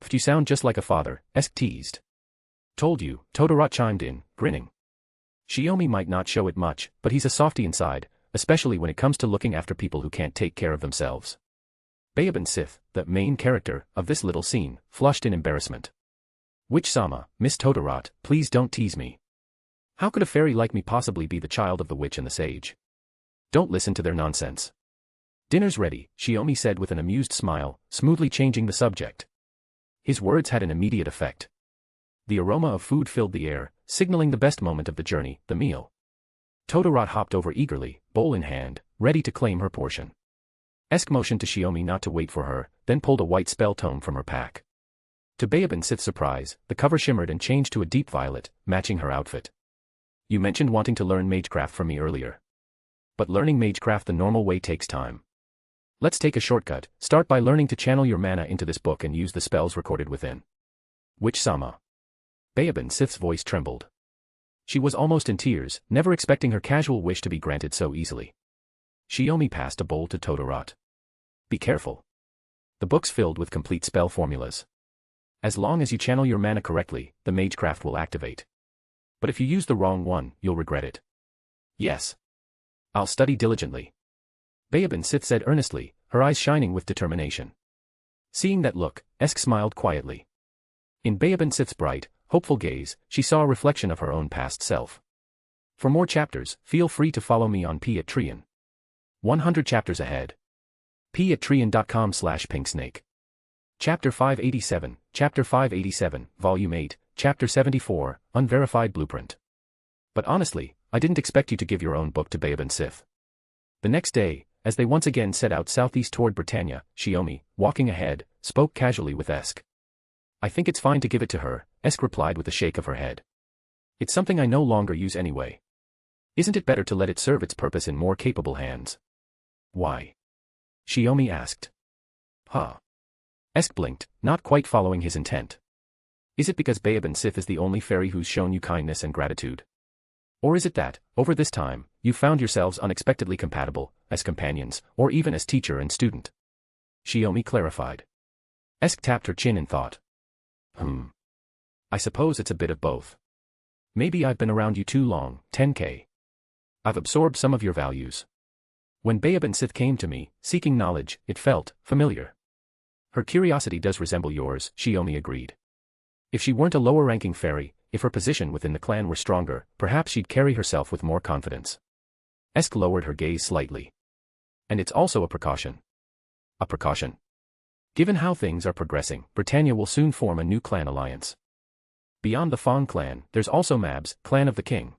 But you sound just like a father, Esk teased. Told you, Todorot chimed in, grinning. Shiomi might not show it much, but he's a softie inside, especially when it comes to looking after people who can't take care of themselves. Beaban Sith, the main character of this little scene, flushed in embarrassment. Witch-sama, Miss Todorot, please don't tease me. How could a fairy like me possibly be the child of the witch and the sage? Don't listen to their nonsense. Dinner's ready, Shiomi said with an amused smile, smoothly changing the subject. His words had an immediate effect. The aroma of food filled the air, signaling the best moment of the journey, the meal. Todorot hopped over eagerly, bowl in hand, ready to claim her portion. Esk motioned to Shiomi not to wait for her, then pulled a white spell tome from her pack. To Baobin Sith's surprise, the cover shimmered and changed to a deep violet, matching her outfit. You mentioned wanting to learn magecraft from me earlier. But learning magecraft the normal way takes time. Let's take a shortcut. Start by learning to channel your mana into this book and use the spells recorded within. Witch-sama. Baobin Sith's voice trembled. She was almost in tears, never expecting her casual wish to be granted so easily. Shiomi passed a bowl to Todorot. Be careful. The book's filled with complete spell formulas. As long as you channel your mana correctly, the magecraft will activate. But if you use the wrong one, you'll regret it. Yes. I'll study diligently. Baobin Sith said earnestly, her eyes shining with determination. Seeing that look, Esk smiled quietly. In Baobin Sith's bright, hopeful gaze, she saw a reflection of her own past self. For more chapters, feel free to follow me on Patreon. 100 chapters ahead. Patreon.com/pinksnake. Chapter 587, Volume 8, Chapter 74, Unverified Blueprint. But honestly, I didn't expect you to give your own book to Baobin Sith. The next day, as they once again set out southeast toward Britannia, Shiomi, walking ahead, spoke casually with Esk. I think it's fine to give it to her, Esk replied with a shake of her head. It's something I no longer use anyway. Isn't it better to let it serve its purpose in more capable hands? Why? Shiomi asked. Huh. Esk blinked, not quite following his intent. Is it because Baobin Sith is the only fairy who's shown you kindness and gratitude? Or is it that, over this time, you found yourselves unexpectedly compatible, as companions, or even as teacher and student? Shiomi clarified. Esk tapped her chin in thought. I suppose it's a bit of both. Maybe I've been around you too long, Tenkei. I've absorbed some of your values. When Baobin Sith came to me, seeking knowledge, it felt familiar. Her curiosity does resemble yours, Shiomi agreed. If she weren't a lower-ranking fairy, if her position within the clan were stronger, perhaps she'd carry herself with more confidence. Esk lowered her gaze slightly. And it's also a precaution. A precaution? Given how things are progressing, Britannia will soon form a new clan alliance. Beyond the Fang clan, there's also Mab's, clan of the king.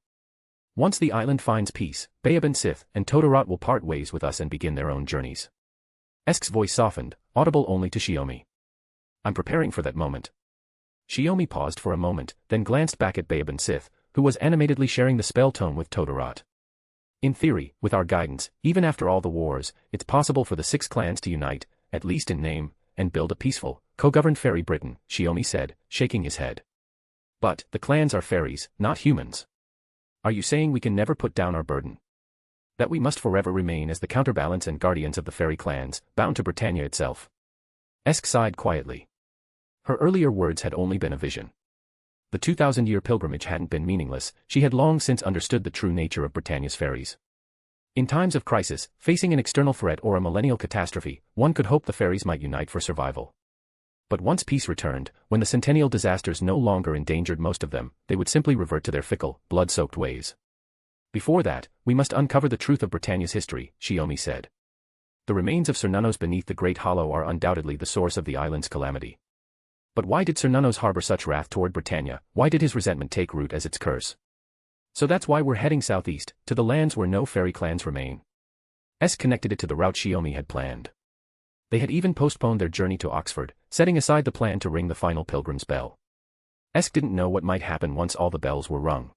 Once the island finds peace, Baobin Sith and Todorot will part ways with us and begin their own journeys. Esk's voice softened, audible only to Shiomi. I'm preparing for that moment. Shiomi paused for a moment, then glanced back at Baobin Sith, who was animatedly sharing the spell tome with Todorot. In theory, with our guidance, even after all the wars, it's possible for the 6 clans to unite, at least in name, and build a peaceful, co-governed fairy Britain, Shiomi said, shaking his head. But, the clans are fairies, not humans. Are you saying we can never put down our burden? That we must forever remain as the counterbalance and guardians of the fairy clans, bound to Britannia itself? Esk sighed quietly. Her earlier words had only been a vision. The 2,000-year pilgrimage hadn't been meaningless, she had long since understood the true nature of Britannia's fairies. In times of crisis, facing an external threat or a millennial catastrophe, one could hope the fairies might unite for survival. But once peace returned, when the centennial disasters no longer endangered most of them, they would simply revert to their fickle, blood-soaked ways. Before that, we must uncover the truth of Britannia's history, Shiomi said. The remains of Sir Nunnos beneath the Great Hollow are undoubtedly the source of the island's calamity. But why did Sir Nunnos harbor such wrath toward Britannia? Why did his resentment take root as its curse? So that's why we're heading southeast, to the lands where no fairy clans remain. Esk connected it to the route Shiomi had planned. They had even postponed their journey to Oxford, setting aside the plan to ring the final pilgrim's bell. Esk didn't know what might happen once all the bells were rung.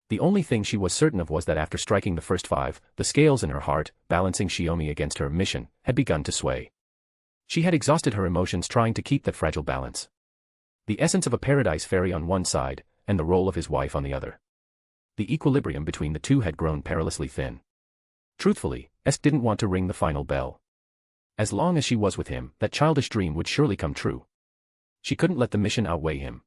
The only thing she was certain of was that after striking the first 5, the scales in her heart, balancing Shiomi against her mission, had begun to sway. She had exhausted her emotions trying to keep that fragile balance. The essence of a paradise fairy on one side, and the role of his wife on the other. The equilibrium between the two had grown perilously thin. Truthfully, Esk didn't want to ring the final bell. As long as she was with him, that childish dream would surely come true. She couldn't let the mission outweigh him.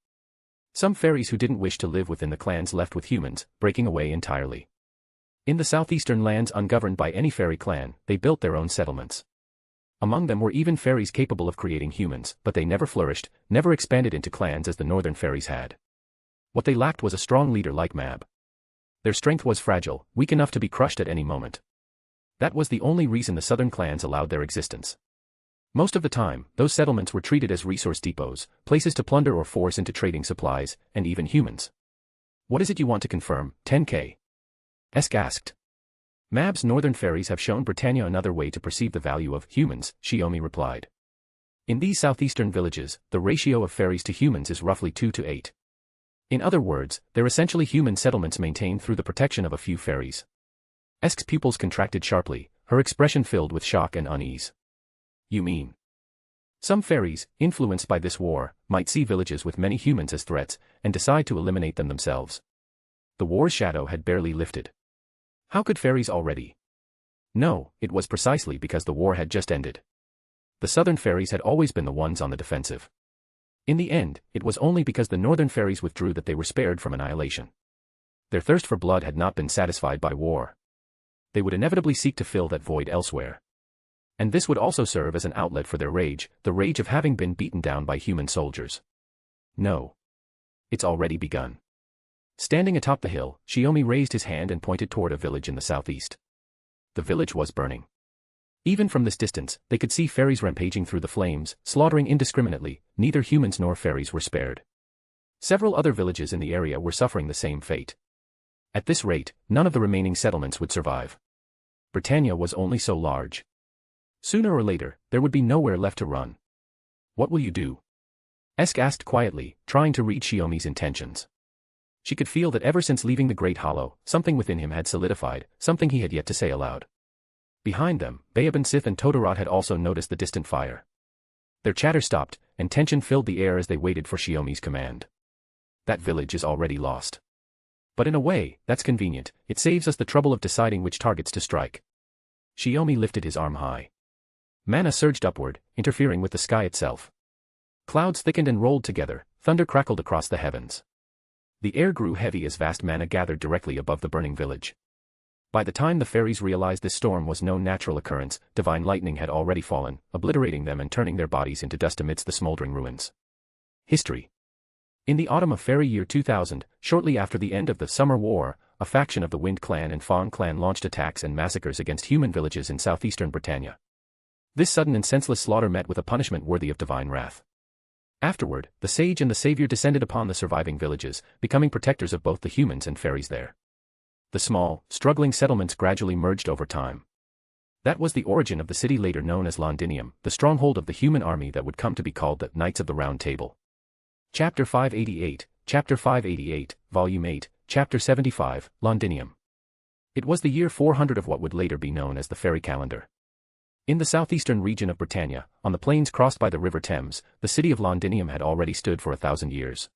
Some fairies who didn't wish to live within the clans left with humans, breaking away entirely. In the southeastern lands ungoverned by any fairy clan, they built their own settlements. Among them were even fairies capable of creating humans, but they never flourished, never expanded into clans as the northern fairies had. What they lacked was a strong leader like Mab. Their strength was fragile, weak enough to be crushed at any moment. That was the only reason the southern clans allowed their existence. Most of the time, those settlements were treated as resource depots, places to plunder or force into trading supplies, and even humans. What is it you want to confirm, Tenkei? Esk asked. Mab's northern fairies have shown Britannia another way to perceive the value of humans, Shiomi replied. In these southeastern villages, the ratio of fairies to humans is roughly 2 to 8. In other words, they're essentially human settlements maintained through the protection of a few fairies. Esk's pupils contracted sharply, her expression filled with shock and unease. You mean? Some fairies, influenced by this war, might see villages with many humans as threats, and decide to eliminate them themselves. The war's shadow had barely lifted. How could fairies already? No, it was precisely because the war had just ended. The southern fairies had always been the ones on the defensive. In the end, it was only because the northern fairies withdrew that they were spared from annihilation. Their thirst for blood had not been satisfied by war. They would inevitably seek to fill that void elsewhere. And this would also serve as an outlet for their rage, the rage of having been beaten down by human soldiers. No. It's already begun. Standing atop the hill, Shiomi raised his hand and pointed toward a village in the southeast. The village was burning. Even from this distance, they could see fairies rampaging through the flames, slaughtering indiscriminately. Neither humans nor fairies were spared. Several other villages in the area were suffering the same fate. At this rate, none of the remaining settlements would survive. Britannia was only so large. Sooner or later, there would be nowhere left to run. What will you do? Esk asked quietly, trying to read Shiomi's intentions. She could feel that ever since leaving the Great Hollow, something within him had solidified, something he had yet to say aloud. Behind them, Bayaban Sith and Todorot had also noticed the distant fire. Their chatter stopped, and tension filled the air as they waited for Shiomi's command. That village is already lost. But in a way, that's convenient. It saves us the trouble of deciding which targets to strike. Shiomi lifted his arm high. Mana surged upward, interfering with the sky itself. Clouds thickened and rolled together, thunder crackled across the heavens. The air grew heavy as vast mana gathered directly above the burning village. By the time the fairies realized this storm was no natural occurrence, divine lightning had already fallen, obliterating them and turning their bodies into dust amidst the smoldering ruins. History. In the autumn of fairy year 2000, shortly after the end of the Summer War, a faction of the Wind Clan and Fawn Clan launched attacks and massacres against human villages in southeastern Britannia. This sudden and senseless slaughter met with a punishment worthy of divine wrath. Afterward, the Sage and the Savior descended upon the surviving villages, becoming protectors of both the humans and fairies there. The small, struggling settlements gradually merged over time. That was the origin of the city later known as Londinium, the stronghold of the human army that would come to be called the Knights of the Round Table. Chapter 588, Volume 8, Chapter 75, Londinium. It was the year 400 of what would later be known as the fairy calendar. In the southeastern region of Britannia, on the plains crossed by the River Thames, the city of Londinium had already stood for 1,000 years.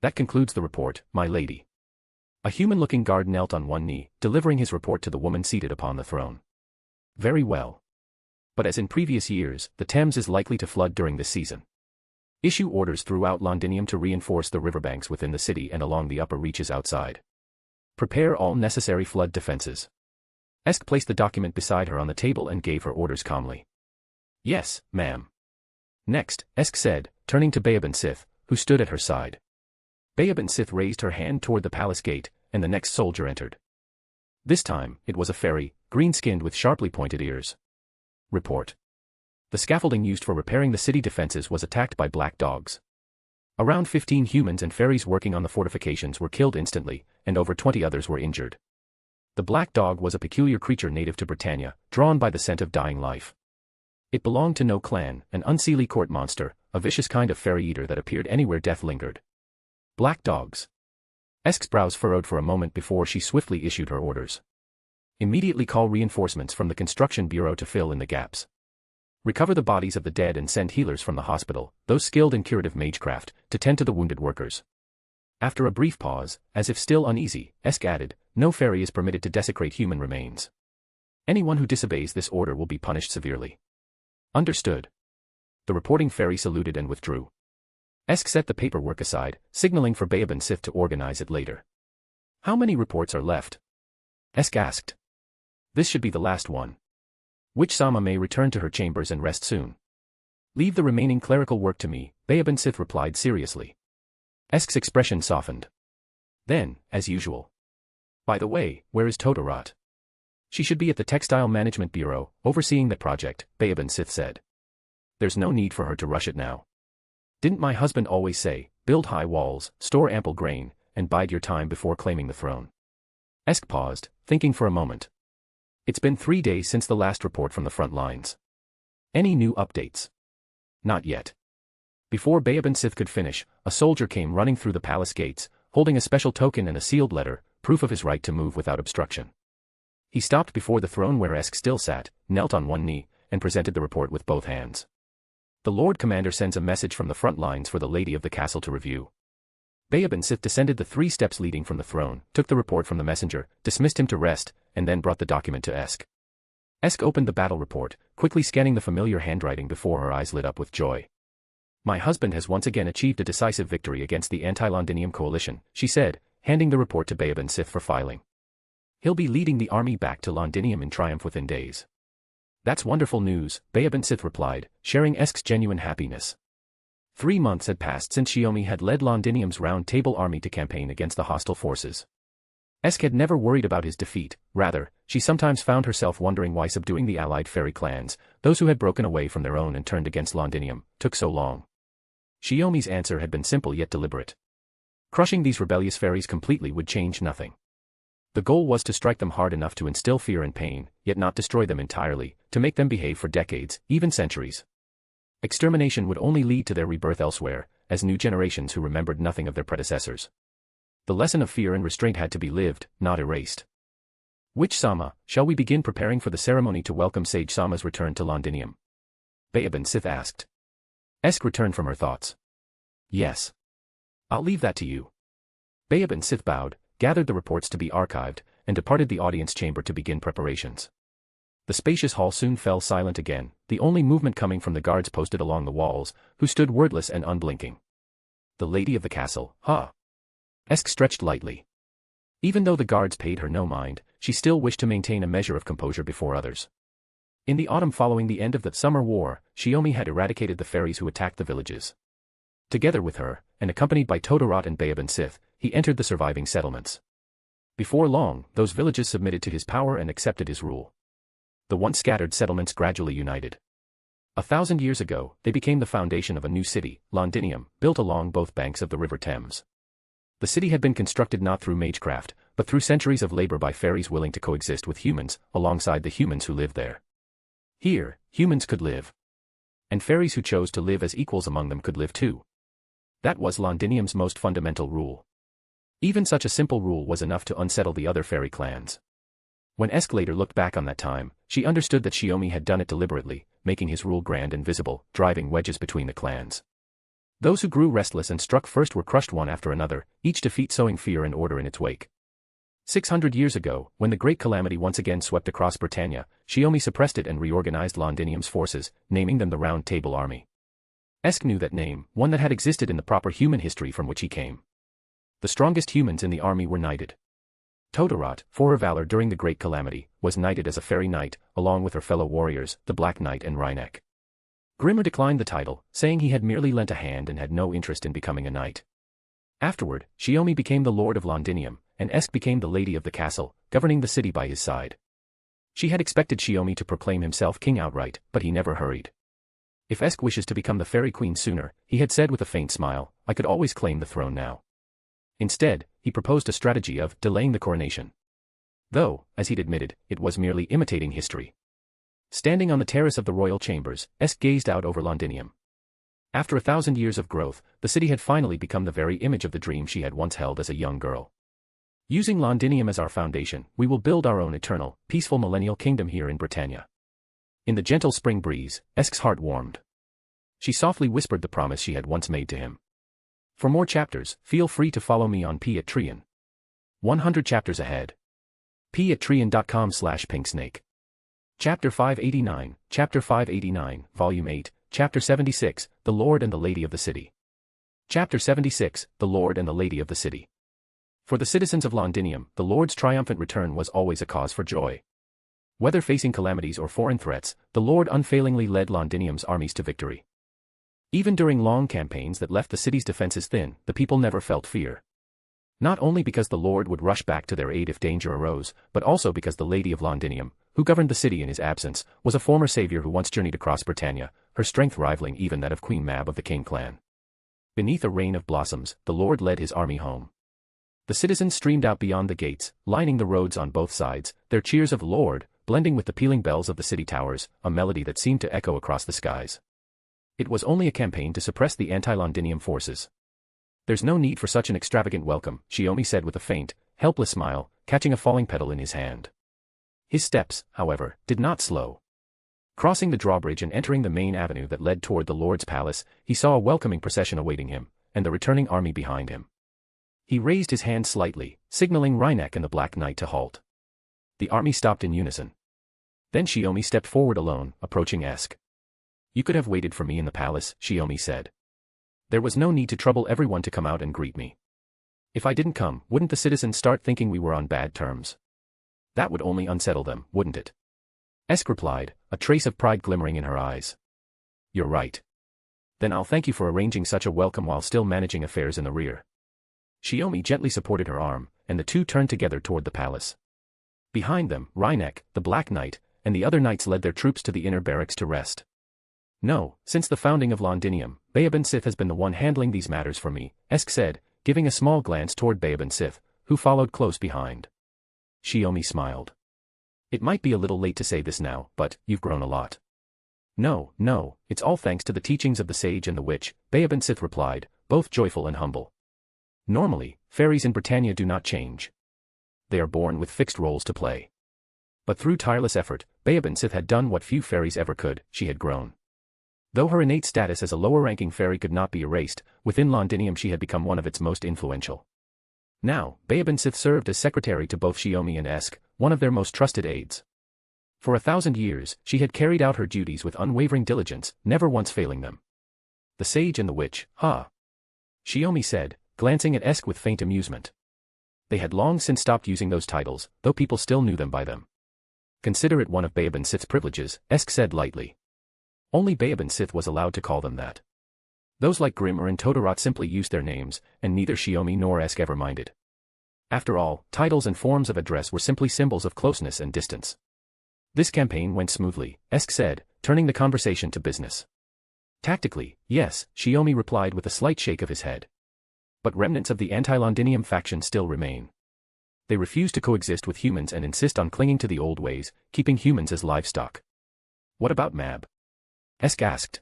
That concludes the report, my lady. A human-looking guard knelt on one knee, delivering his report to the woman seated upon the throne. Very well. But as in previous years, the Thames is likely to flood during this season. Issue orders throughout Londinium to reinforce the riverbanks within the city and along the upper reaches outside. Prepare all necessary flood defenses. Esk placed the document beside her on the table and gave her orders calmly. Yes, ma'am. Next, Esk said, turning to Bayaban Sith, who stood at her side. Bayaban Sith raised her hand toward the palace gate, and the next soldier entered. This time, it was a fairy, green-skinned with sharply pointed ears. Report. The scaffolding used for repairing the city defenses was attacked by black dogs. Around 15 humans and fairies working on the fortifications were killed instantly, and over 20 others were injured. The black dog was a peculiar creature native to Britannia, drawn by the scent of dying life. It belonged to no clan, an unseelie court monster, a vicious kind of fairy eater that appeared anywhere death lingered. Black dogs. Esk's brows furrowed for a moment before she swiftly issued her orders. Immediately call reinforcements from the construction bureau to fill in the gaps. Recover the bodies of the dead and send healers from the hospital, those skilled in curative magecraft, to tend to the wounded workers. After a brief pause, as if still uneasy, Esk added, no fairy is permitted to desecrate human remains. Anyone who disobeys this order will be punished severely. Understood. The reporting fairy saluted and withdrew. Esk set the paperwork aside, signaling for Bayaban Sith to organize it later. How many reports are left? Esk asked. This should be the last one. Witch-sama may return to her chambers and rest soon. Leave the remaining clerical work to me, Bayaban Sith replied seriously. Esk's expression softened. Then, as usual. By the way, where is Todorot? She should be at the Textile Management Bureau, overseeing the project, Bayaban Sith said. There's no need for her to rush it now. Didn't my husband always say, build high walls, store ample grain, and bide your time before claiming the throne? Esk paused, thinking for a moment. It's been 3 days since the last report from the front lines. Any new updates? not yet. Before Baobin Sith could finish, a soldier came running through the palace gates, holding a special token and a sealed letter, proof of his right to move without obstruction. He stopped before the throne where Esk still sat, knelt on one knee, and presented the report with both hands. The Lord Commander sends a message from the front lines for the lady of the castle to review. Baobin Sith descended the 3 steps leading from the throne, took the report from the messenger, dismissed him to rest, and then brought the document to Esk. Esk opened the battle report, quickly scanning the familiar handwriting before her eyes lit up with joy. My husband has once again achieved a decisive victory against the anti-Londinium coalition, she said, handing the report to Baobin Sith for filing. He'll be leading the army back to Londinium in triumph within days. That's wonderful news, Baobin Sith replied, sharing Esk's genuine happiness. 3 months had passed since Shiomi had led Londinium's Round Table army to campaign against the hostile forces. Esk had never worried about his defeat, rather, she sometimes found herself wondering why subduing the allied fairy clans, those who had broken away from their own and turned against Londinium, took so long. Shiomi's answer had been simple yet deliberate. Crushing these rebellious fairies completely would change nothing. The goal was to strike them hard enough to instill fear and pain, yet not destroy them entirely, to make them behave for decades, even centuries. Extermination would only lead to their rebirth elsewhere, as new generations who remembered nothing of their predecessors. The lesson of fear and restraint had to be lived, not erased. Witch-sama, shall we begin preparing for the ceremony to welcome Sage Sama's return to Londinium? Baobin Sith asked. Esk returned from her thoughts. Yes. I'll leave that to you. Baobin Sith bowed, gathered the reports to be archived, and departed the audience chamber to begin preparations. The spacious hall soon fell silent again, the only movement coming from the guards posted along the walls, who stood wordless and unblinking. The lady of the castle, huh? Esk stretched lightly. Even though the guards paid her no mind, she still wished to maintain a measure of composure before others. In the autumn following the end of the Summer War, Shiomi had eradicated the fairies who attacked the villages. Together with her, and accompanied by Todorot and Baobin Sith, he entered the surviving settlements. Before long, those villages submitted to his power and accepted his rule. The once scattered settlements gradually united. 1,000 years ago, they became the foundation of a new city, Londinium, built along both banks of the River Thames. The city had been constructed not through magecraft, but through centuries of labor by fairies willing to coexist with humans, alongside the humans who lived there. Here, humans could live. And fairies who chose to live as equals among them could live too. That was Londinium's most fundamental rule. Even such a simple rule was enough to unsettle the other fairy clans. When Esk later looked back on that time, she understood that Shiomi had done it deliberately, making his rule grand and visible, driving wedges between the clans. Those who grew restless and struck first were crushed one after another, each defeat sowing fear and order in its wake. 600 years ago, when the Great Calamity once again swept across Britannia, Shiomi suppressed it and reorganized Londinium's forces, naming them the Round Table Army. Esk knew that name, one that had existed in the proper human history from which he came. The strongest humans in the army were knighted. Todorot, for her valor during the Great Calamity, was knighted as a fairy knight, along with her fellow warriors, the Black Knight and Rhynek. Grimmer declined the title, saying he had merely lent a hand and had no interest in becoming a knight. Afterward, Shiomi became the Lord of Londinium, and Esk became the Lady of the Castle, governing the city by his side. She had expected Shiomi to proclaim himself king outright, but he never hurried. If Esk wishes to become the Fairy Queen sooner, he had said with a faint smile, I could always claim the throne now. Instead, he proposed a strategy of delaying the coronation. Though, as he'd admitted, it was merely imitating history. Standing on the terrace of the royal chambers, Esk gazed out over Londinium. After 1,000 years of growth, the city had finally become the very image of the dream she had once held as a young girl. Using Londinium as our foundation, we will build our own eternal, peaceful millennial kingdom here in Britannia. In the gentle spring breeze, Esk's heart warmed. She softly whispered the promise she had once made to him. For more chapters, feel free to follow me on Patreon. 100 chapters ahead. patreon.com/pinksnake. Chapter 589, Chapter 589, Volume 8, Chapter 76, The Lord and the Lady of the City. Chapter 76, The Lord and the Lady of the City. For the citizens of Londinium, the Lord's triumphant return was always a cause for joy. Whether facing calamities or foreign threats, the Lord unfailingly led Londinium's armies to victory. Even during long campaigns that left the city's defenses thin, the people never felt fear. Not only because the Lord would rush back to their aid if danger arose, but also because the Lady of Londinium, who governed the city in his absence, was a former savior who once journeyed across Britannia, her strength rivaling even that of Queen Mab of the King clan. Beneath a rain of blossoms, the Lord led his army home. The citizens streamed out beyond the gates, lining the roads on both sides, their cheers of Lord, blending with the pealing bells of the city towers, a melody that seemed to echo across the skies. It was only a campaign to suppress the anti-Londinium forces. There's no need for such an extravagant welcome, Shiomi said with a faint, helpless smile, catching a falling petal in his hand. His steps, however, did not slow. Crossing the drawbridge and entering the main avenue that led toward the Lord's palace, he saw a welcoming procession awaiting him, and the returning army behind him. He raised his hand slightly, signaling Rhynek and the Black Knight to halt. The army stopped in unison. Then Shiomi stepped forward alone, approaching Esk. You could have waited for me in the palace, Shiomi said. There was no need to trouble everyone to come out and greet me. If I didn't come, wouldn't the citizens start thinking we were on bad terms? That would only unsettle them, wouldn't it? Esk replied, a trace of pride glimmering in her eyes. You're right. Then I'll thank you for arranging such a welcome while still managing affairs in the rear. Shiomi gently supported her arm, and the two turned together toward the palace. Behind them, Rhynek, the Black Knight, and the other knights led their troops to the inner barracks to rest. No, since the founding of Londinium, Bayaban Sith has been the one handling these matters for me, Esk said, giving a small glance toward Bayaban Sith, who followed close behind. Shiomi smiled. It might be a little late to say this now, but you've grown a lot. No, it's all thanks to the teachings of the sage and the witch, Bayaban Sith replied, both joyful and humble. Normally, fairies in Britannia do not change. They are born with fixed roles to play. But through tireless effort, Bayaban Sith had done what few fairies ever could, she had grown. Though her innate status as a lower-ranking fairy could not be erased, within Londinium she had become one of its most influential. Now, Bayaban Sith served as secretary to both Shiomi and Esk, one of their most trusted aides. For 1,000 years, she had carried out her duties with unwavering diligence, never once failing them. The sage and the witch, Shiomi said, glancing at Esk with faint amusement. They had long since stopped using those titles, though people still knew them by them. Consider it one of Bayaban Sith's privileges, Esk said lightly. Only Bayaban Sith was allowed to call them that. Those like Grimm or Intodarot simply used their names, and neither Shiomi nor Esk ever minded. After all, titles and forms of address were simply symbols of closeness and distance. This campaign went smoothly, Esk said, turning the conversation to business. Tactically, yes, Shiomi replied with a slight shake of his head. But remnants of the anti-Londinium faction still remain. They refuse to coexist with humans and insist on clinging to the old ways, keeping humans as livestock. What about Mab? Esk asked.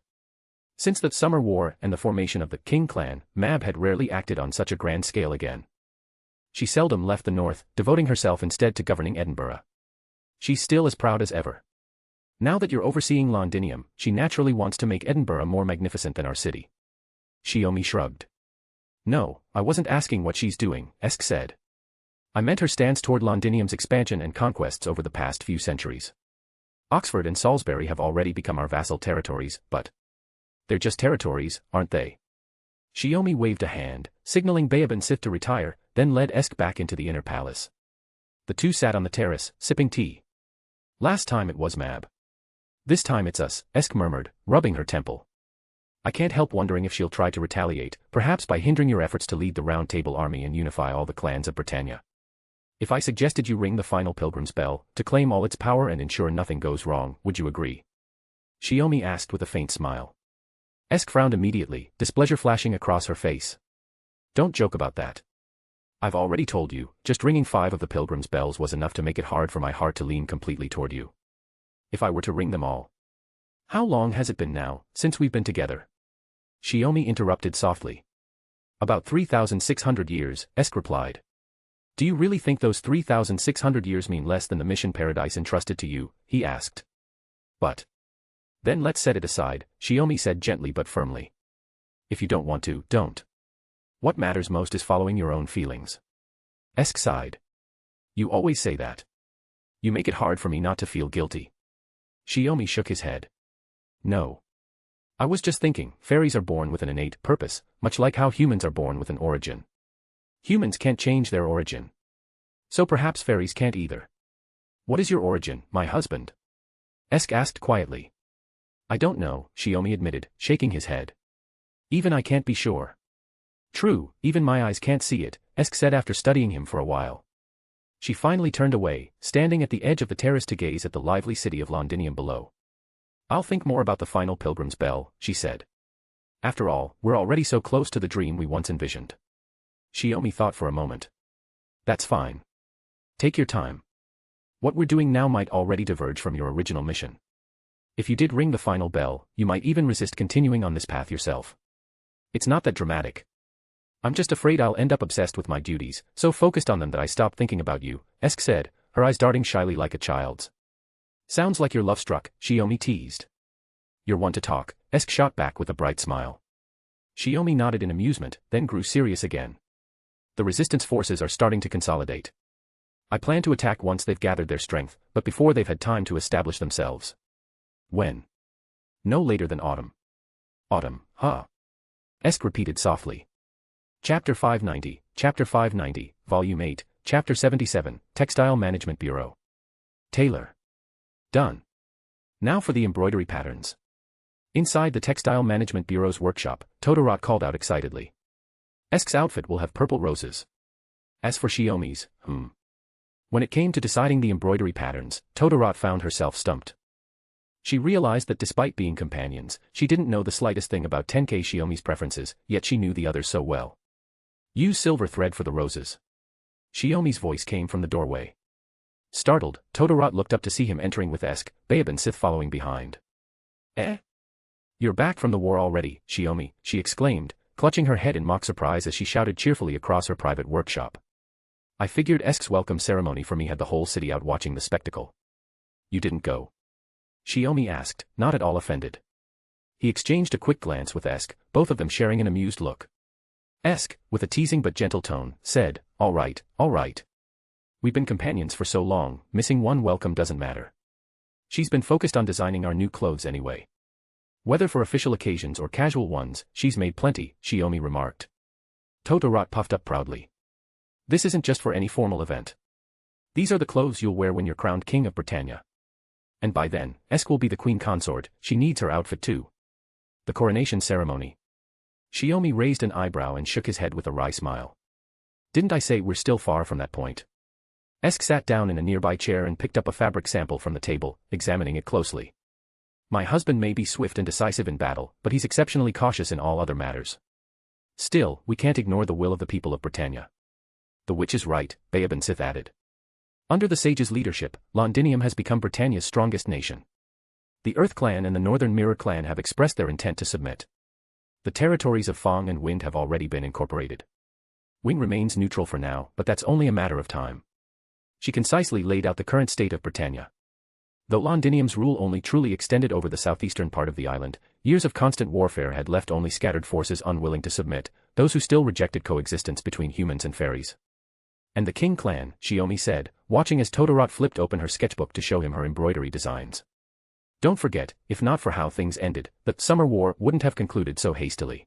Since the Summer War and the formation of the King clan, Mab had rarely acted on such a grand scale again. She seldom left the north, devoting herself instead to governing Edinburgh. She's still as proud as ever. Now that you're overseeing Londinium, she naturally wants to make Edinburgh more magnificent than our city. Shiomi shrugged. No, I wasn't asking what she's doing, Esk said. I meant her stance toward Londinium's expansion and conquests over the past few centuries. Oxford and Salisbury have already become our vassal territories, but they're just territories, aren't they? Shiomi waved a hand, signaling Bayaban Sith to retire, then led Esk back into the inner palace. The two sat on the terrace, sipping tea. Last time it was Mab. This time it's us, Esk murmured, rubbing her temple. I can't help wondering if she'll try to retaliate, perhaps by hindering your efforts to lead the Round Table army and unify all the clans of Britannia. If I suggested you ring the final pilgrim's bell, to claim all its power and ensure nothing goes wrong, would you agree? Shiomi asked with a faint smile. Esk frowned immediately, displeasure flashing across her face. Don't joke about that. I've already told you, just ringing 5 of the pilgrim's bells was enough to make it hard for my heart to lean completely toward you. If I were to ring them all. How long has it been now, since we've been together? Shiomi interrupted softly. About 3,600 years, Esk replied. Do you really think those 3,600 years mean less than the mission paradise entrusted to you? He asked. But. Then let's set it aside, Shiomi said gently but firmly. If you don't want to, don't. What matters most is following your own feelings. Esk sighed. You always say that. You make it hard for me not to feel guilty. Shiomi shook his head. No. I was just thinking, fairies are born with an innate purpose, much like how humans are born with an origin. Humans can't change their origin. So perhaps fairies can't either. What is your origin, my husband? Esk asked quietly. I don't know, Shiomi admitted, shaking his head. Even I can't be sure. True, even my eyes can't see it, Esk said after studying him for a while. She finally turned away, standing at the edge of the terrace to gaze at the lively city of Londinium below. I'll think more about the final pilgrim's bell, she said. After all, we're already so close to the dream we once envisioned. Shiomi thought for a moment. That's fine. Take your time. What we're doing now might already diverge from your original mission. If you did ring the final bell, you might even resist continuing on this path yourself. It's not that dramatic. I'm just afraid I'll end up obsessed with my duties, so focused on them that I stop thinking about you, Esk said, her eyes darting shyly like a child's. Sounds like you're love-struck, Shiomi teased. You're one to talk, Esk shot back with a bright smile. Shiomi nodded in amusement, then grew serious again. The resistance forces are starting to consolidate. I plan to attack once they've gathered their strength, but before they've had time to establish themselves. When? No later than autumn. Autumn, huh? Esk repeated softly. Chapter 590, Volume 8, Chapter 77, Textile Management Bureau. Tailor. Done. Now for the embroidery patterns. Inside the Textile Management Bureau's workshop, Todorot called out excitedly. Esk's outfit will have purple roses. As for Shiomi's, When it came to deciding the embroidery patterns, Todorot found herself stumped. She realized that despite being companions, she didn't know the slightest thing about Tenkei Shiomi's preferences, yet she knew the others so well. Use silver thread for the roses. Shiomi's voice came from the doorway. Startled, Todorot looked up to see him entering with Esk, Babe and Sith following behind. Eh? You're back from the war already, Shiomi, she exclaimed, clutching her head in mock surprise as she shouted cheerfully across her private workshop. I figured Esk's welcome ceremony for me had the whole city out watching the spectacle. You didn't go? Shiomi asked, not at all offended. He exchanged a quick glance with Esk, both of them sharing an amused look. Esk, with a teasing but gentle tone, said, all right. We've been companions for so long, missing one welcome doesn't matter. She's been focused on designing our new clothes anyway. Whether for official occasions or casual ones, she's made plenty, Shiomi remarked. Todorot puffed up proudly. This isn't just for any formal event. These are the clothes you'll wear when you're crowned King of Britannia. And by then, Esk will be the queen consort, she needs her outfit too. The coronation ceremony. Shiomi raised an eyebrow and shook his head with a wry smile. Didn't I say we're still far from that point? Esk sat down in a nearby chair and picked up a fabric sample from the table, examining it closely. My husband may be swift and decisive in battle, but he's exceptionally cautious in all other matters. Still, we can't ignore the will of the people of Britannia. The witch is right, Babe Sith added. Under the sage's leadership, Londinium has become Britannia's strongest nation. The Earth Clan and the Northern Mirror Clan have expressed their intent to submit. The territories of Fong and Wind have already been incorporated. Wing remains neutral for now, but that's only a matter of time. She concisely laid out the current state of Britannia. Though Londinium's rule only truly extended over the southeastern part of the island, years of constant warfare had left only scattered forces unwilling to submit, those who still rejected coexistence between humans and fairies. And the King clan, Shiomi said, watching as Todorot flipped open her sketchbook to show him her embroidery designs. Don't forget, if not for how things ended, the summer war wouldn't have concluded so hastily.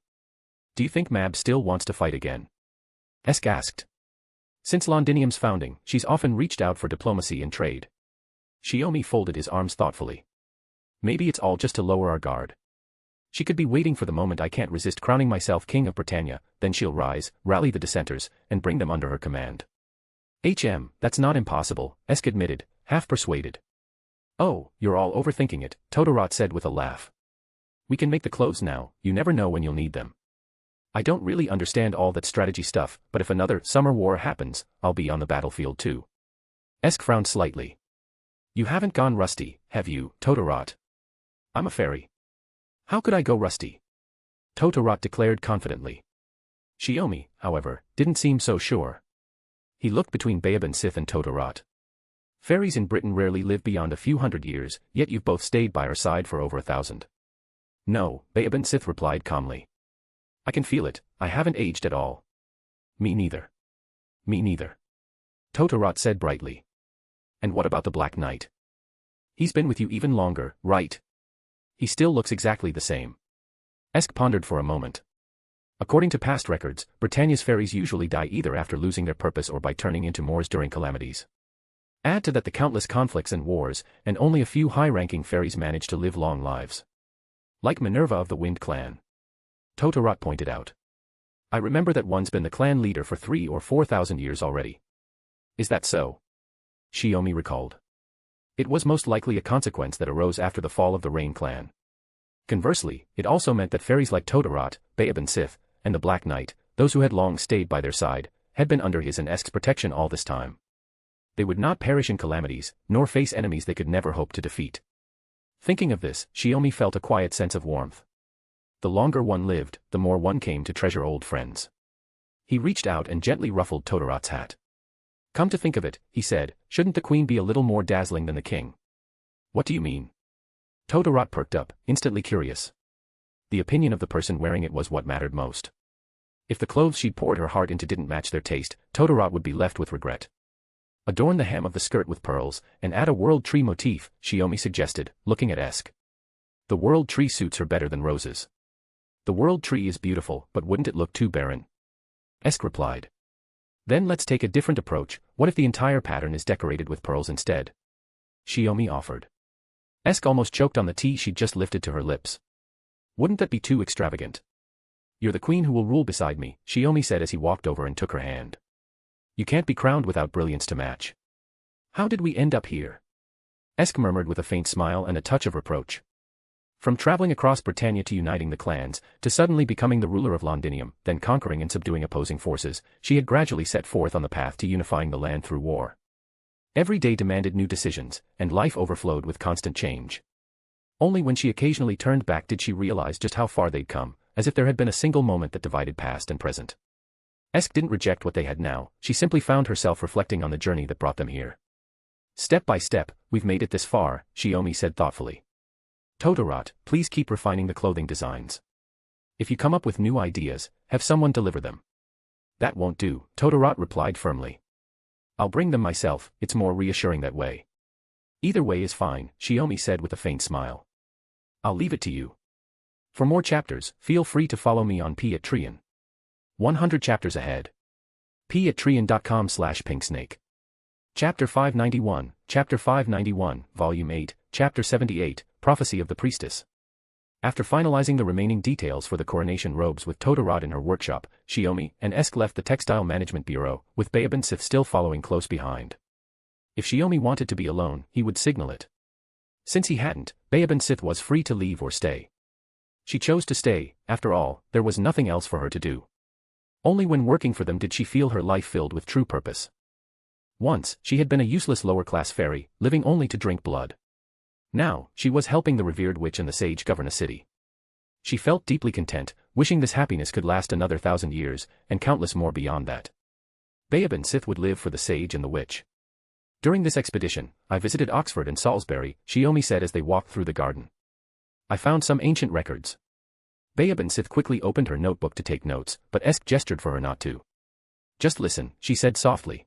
Do you think Mab still wants to fight again? Esk asked. Since Londinium's founding, she's often reached out for diplomacy and trade. Shiomi folded his arms thoughtfully. Maybe it's all just to lower our guard. She could be waiting for the moment I can't resist crowning myself King of Britannia, then she'll rise, rally the dissenters, and bring them under her command. That's not impossible, Esk admitted, half persuaded. Oh, you're all overthinking it, Todorot said with a laugh. We can make the clothes now, you never know when you'll need them. I don't really understand all that strategy stuff, but if another summer war happens, I'll be on the battlefield too. Esk frowned slightly. You haven't gone rusty, have you, Todorot? I'm a fairy. How could I go rusty? Todorot declared confidently. Shiomi, however, didn't seem so sure. He looked between Babe Sith and Todorot. Fairies in Britain rarely live beyond a few hundred years, yet you've both stayed by our side for over 1,000. No, Babe Sith replied calmly. I can feel it, I haven't aged at all. Me neither. Me neither. Todorot said brightly. And what about the Black Knight? He's been with you even longer, right? He still looks exactly the same. Esk pondered for a moment. According to past records, Britannia's fairies usually die either after losing their purpose or by turning into Moors during calamities. Add to that the countless conflicts and wars, and only a few high-ranking fairies manage to live long lives. Like Minerva of the Wind Clan. Todorot pointed out. I remember that one's been the clan leader for 3,000 or 4,000 years already. Is that so? Shiomi recalled. It was most likely a consequence that arose after the fall of the Rain Clan. Conversely, it also meant that fairies like Todorot, Babe Sith, and the Black Knight, those who had long stayed by their side, had been under his and Esk's protection all this time. They would not perish in calamities, nor face enemies they could never hope to defeat. Thinking of this, Shiomi felt a quiet sense of warmth. The longer one lived, the more one came to treasure old friends. He reached out and gently ruffled Todorot's hat. Come to think of it, he said, shouldn't the queen be a little more dazzling than the king? What do you mean? Todorot perked up, instantly curious. The opinion of the person wearing it was what mattered most. If the clothes she'd poured her heart into didn't match their taste, Todorot would be left with regret. Adorn the hem of the skirt with pearls, and add a world tree motif, Shiomi suggested, looking at Esk. The world tree suits her better than roses. The world tree is beautiful, but wouldn't it look too barren? Esk replied. Then let's take a different approach. What if the entire pattern is decorated with pearls instead? Shiomi offered. Esk almost choked on the tea she'd just lifted to her lips. Wouldn't that be too extravagant? You're the queen who will rule beside me, Shiomi said as he walked over and took her hand. You can't be crowned without brilliance to match. How did we end up here? Esk murmured with a faint smile and a touch of reproach. From traveling across Britannia to uniting the clans, to suddenly becoming the ruler of Londinium, then conquering and subduing opposing forces, she had gradually set forth on the path to unifying the land through war. Every day demanded new decisions, and life overflowed with constant change. Only when she occasionally turned back did she realize just how far they'd come, as if there had been a single moment that divided past and present. Esk didn't reject what they had now, she simply found herself reflecting on the journey that brought them here. Step by step, we've made it this far, Shiomi said thoughtfully. Todorot, please keep refining the clothing designs. If you come up with new ideas, have someone deliver them. That won't do, Todorot replied firmly. I'll bring them myself, it's more reassuring that way. Either way is fine, Shiomi said with a faint smile. I'll leave it to you. For more chapters, feel free to follow me on p@trian. 100 chapters ahead. p@trian.com/pinksnake. Chapter 591, Volume 8, Chapter 78, Prophecy of the Priestess. After finalizing the remaining details for the coronation robes with Todorot in her workshop, Shiomi and Esk left the Textile Management Bureau, with Baobin Sith still following close behind. If Shiomi wanted to be alone, he would signal it. Since he hadn't, Baobin Sith was free to leave or stay. She chose to stay, after all, there was nothing else for her to do. Only when working for them did she feel her life filled with true purpose. Once, she had been a useless lower-class fairy, living only to drink blood. Now, she was helping the revered witch and the sage govern a city. She felt deeply content, wishing this happiness could last another 1,000 years, and countless more beyond that. Baobin Sith would live for the sage and the witch. During this expedition, I visited Oxford and Salisbury, Shiomi said as they walked through the garden. I found some ancient records. Baobin Sith quickly opened her notebook to take notes, but Esk gestured for her not to. Just listen, she said softly.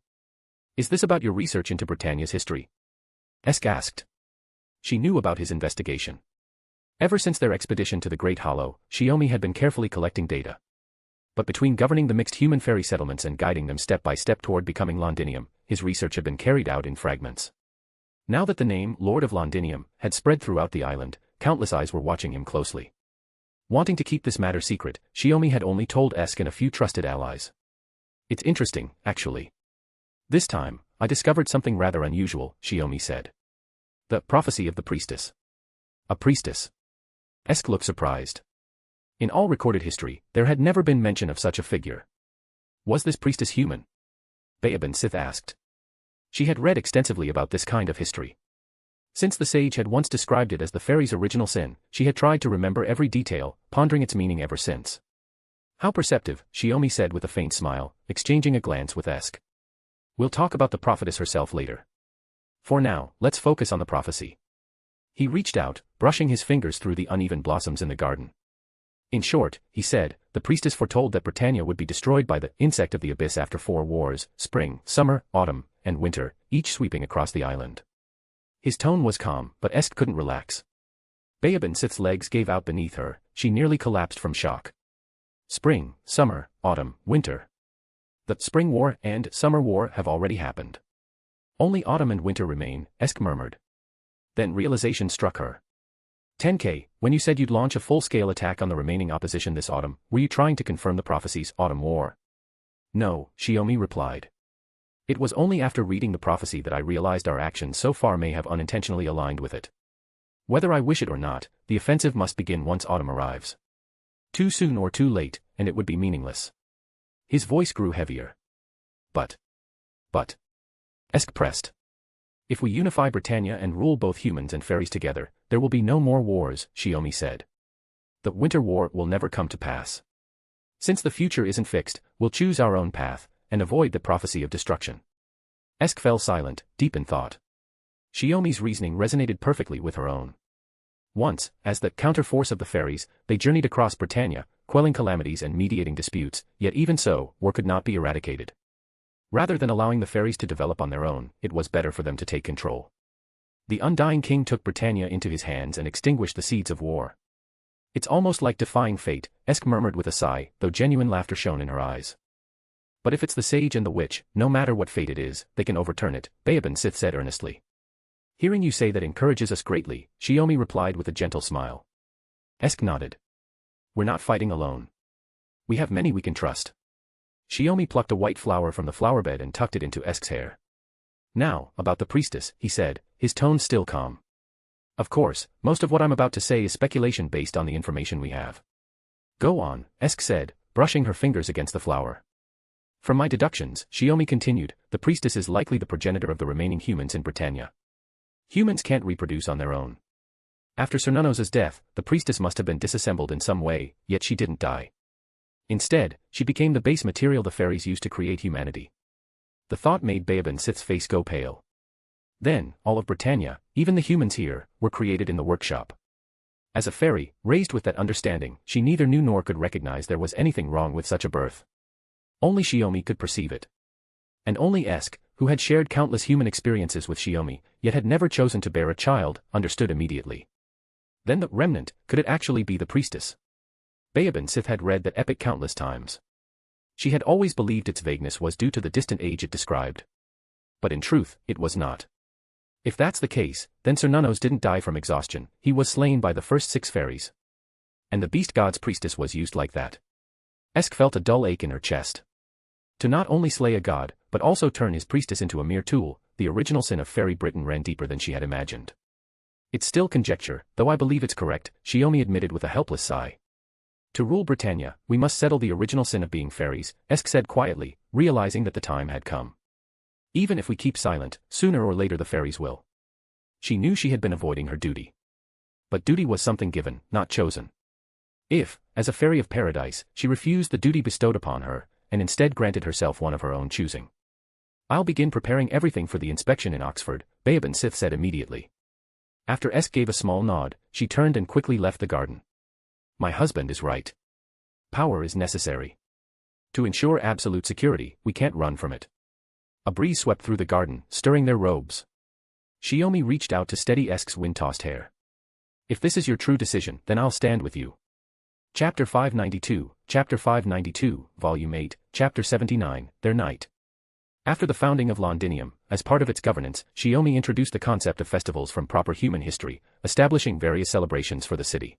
Is this about your research into Britannia's history? Esk asked. She knew about his investigation. Ever since their expedition to the Great Hollow, Shiomi had been carefully collecting data. But between governing the mixed human-fairy settlements and guiding them step by step toward becoming Londinium, his research had been carried out in fragments. Now that the name, Lord of Londinium, had spread throughout the island, countless eyes were watching him closely. Wanting to keep this matter secret, Shiomi had only told Esk and a few trusted allies. It's interesting, actually. This time, I discovered something rather unusual, Shiomi said. The prophecy of the priestess. A priestess. Esk looked surprised. In all recorded history, there had never been mention of such a figure. Was this priestess human? Baobin Sith asked. She had read extensively about this kind of history. Since the sage had once described it as the fairy's original sin, she had tried to remember every detail, pondering its meaning ever since. How perceptive, Shiomi said with a faint smile, exchanging a glance with Esk. We'll talk about the prophetess herself later. For now, let's focus on the prophecy. He reached out, brushing his fingers through the uneven blossoms in the garden. In short, he said, the priestess foretold that Britannia would be destroyed by the insect of the abyss after 4 wars, spring, summer, autumn, and winter, each sweeping across the island. His tone was calm, but Esk couldn't relax. Baobin Sith's legs gave out beneath her, she nearly collapsed from shock. Spring, summer, autumn, winter. The spring war and summer war have already happened. Only autumn and winter remain, Esk murmured. Then realization struck her. Tenkei, when you said you'd launch a full-scale attack on the remaining opposition this autumn, were you trying to confirm the prophecy's autumn war? No, Shiomi replied. It was only after reading the prophecy that I realized our actions so far may have unintentionally aligned with it. Whether I wish it or not, the offensive must begin once autumn arrives. Too soon or too late, and it would be meaningless. His voice grew heavier. But. Esk pressed. If we unify Britannia and rule both humans and fairies together, there will be no more wars, Shiomi said. The Winter War will never come to pass. Since the future isn't fixed, we'll choose our own path, and avoid the prophecy of destruction. Esk fell silent, deep in thought. Shiomi's reasoning resonated perfectly with her own. Once, as the counter-force of the fairies, they journeyed across Britannia, quelling calamities and mediating disputes, yet even so, war could not be eradicated. Rather than allowing the fairies to develop on their own, it was better for them to take control. The Undying King took Britannia into his hands and extinguished the seeds of war. It's almost like defying fate, Esk murmured with a sigh, though genuine laughter shone in her eyes. But if it's the sage and the witch, no matter what fate it is, they can overturn it, Baobin Sith said earnestly. Hearing you say that encourages us greatly, Shiomi replied with a gentle smile. Esk nodded. We're not fighting alone. We have many we can trust. Shiomi plucked a white flower from the flowerbed and tucked it into Esk's hair. Now, about the priestess, he said, his tone still calm. Of course, most of what I'm about to say is speculation based on the information we have. Go on, Esk said, brushing her fingers against the flower. From my deductions, Shiomi continued, the priestess is likely the progenitor of the remaining humans in Britannia. Humans can't reproduce on their own. After Cernunnos's death, the priestess must have been disassembled in some way, yet she didn't die. Instead, she became the base material the fairies used to create humanity. The thought made Baobin Sith's face go pale. Then, all of Britannia, even the humans here, were created in the workshop. As a fairy, raised with that understanding, she neither knew nor could recognize there was anything wrong with such a birth. Only Shiomi could perceive it. And only Esk, who had shared countless human experiences with Shiomi, yet had never chosen to bear a child, understood immediately. Then the remnant, could it actually be the priestess? Baobin Sith had read that epic countless times. She had always believed its vagueness was due to the distant age it described. But in truth, it was not. If that's the case, then Cernunnos didn't die from exhaustion, he was slain by the first 6 fairies. And the beast god's priestess was used like that. Esk felt a dull ache in her chest. To not only slay a god, but also turn his priestess into a mere tool, the original sin of fairy Britain ran deeper than she had imagined. It's still conjecture, though I believe it's correct, Shiomi admitted with a helpless sigh. To rule Britannia, we must settle the original sin of being fairies, Esk said quietly, realizing that the time had come. Even if we keep silent, sooner or later the fairies will. She knew she had been avoiding her duty. But duty was something given, not chosen. If, as a fairy of paradise, she refused the duty bestowed upon her, and instead granted herself one of her own choosing. I'll begin preparing everything for the inspection in Oxford, Baobin Sith said immediately. After Esk gave a small nod, she turned and quickly left the garden. My husband is right. Power is necessary. To ensure absolute security, we can't run from it. A breeze swept through the garden, stirring their robes. Shiomi reached out to steady Esk's wind-tossed hair. If this is your true decision, then I'll stand with you. Chapter 592, Volume 8, Chapter 79, Their Night. After the founding of Londinium, as part of its governance, Shiomi introduced the concept of festivals from proper human history, establishing various celebrations for the city.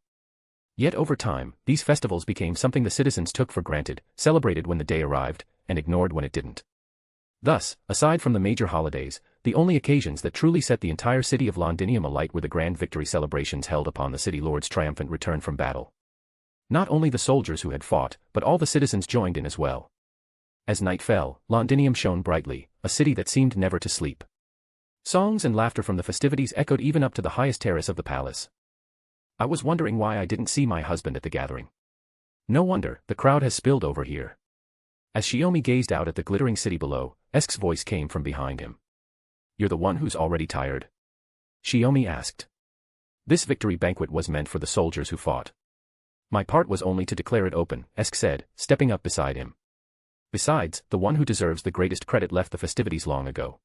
Yet over time, these festivals became something the citizens took for granted, celebrated when the day arrived, and ignored when it didn't. Thus, aside from the major holidays, the only occasions that truly set the entire city of Londinium alight were the grand victory celebrations held upon the city lord's triumphant return from battle. Not only the soldiers who had fought, but all the citizens joined in as well. As night fell, Londinium shone brightly, a city that seemed never to sleep. Songs and laughter from the festivities echoed even up to the highest terrace of the palace. I was wondering why I didn't see my husband at the gathering. No wonder, the crowd has spilled over here. As Shiomi gazed out at the glittering city below, Esk's voice came from behind him. You're the one who's already tired? Shiomi asked. This victory banquet was meant for the soldiers who fought. My part was only to declare it open, Esk said, stepping up beside him. Besides, the one who deserves the greatest credit left the festivities long ago.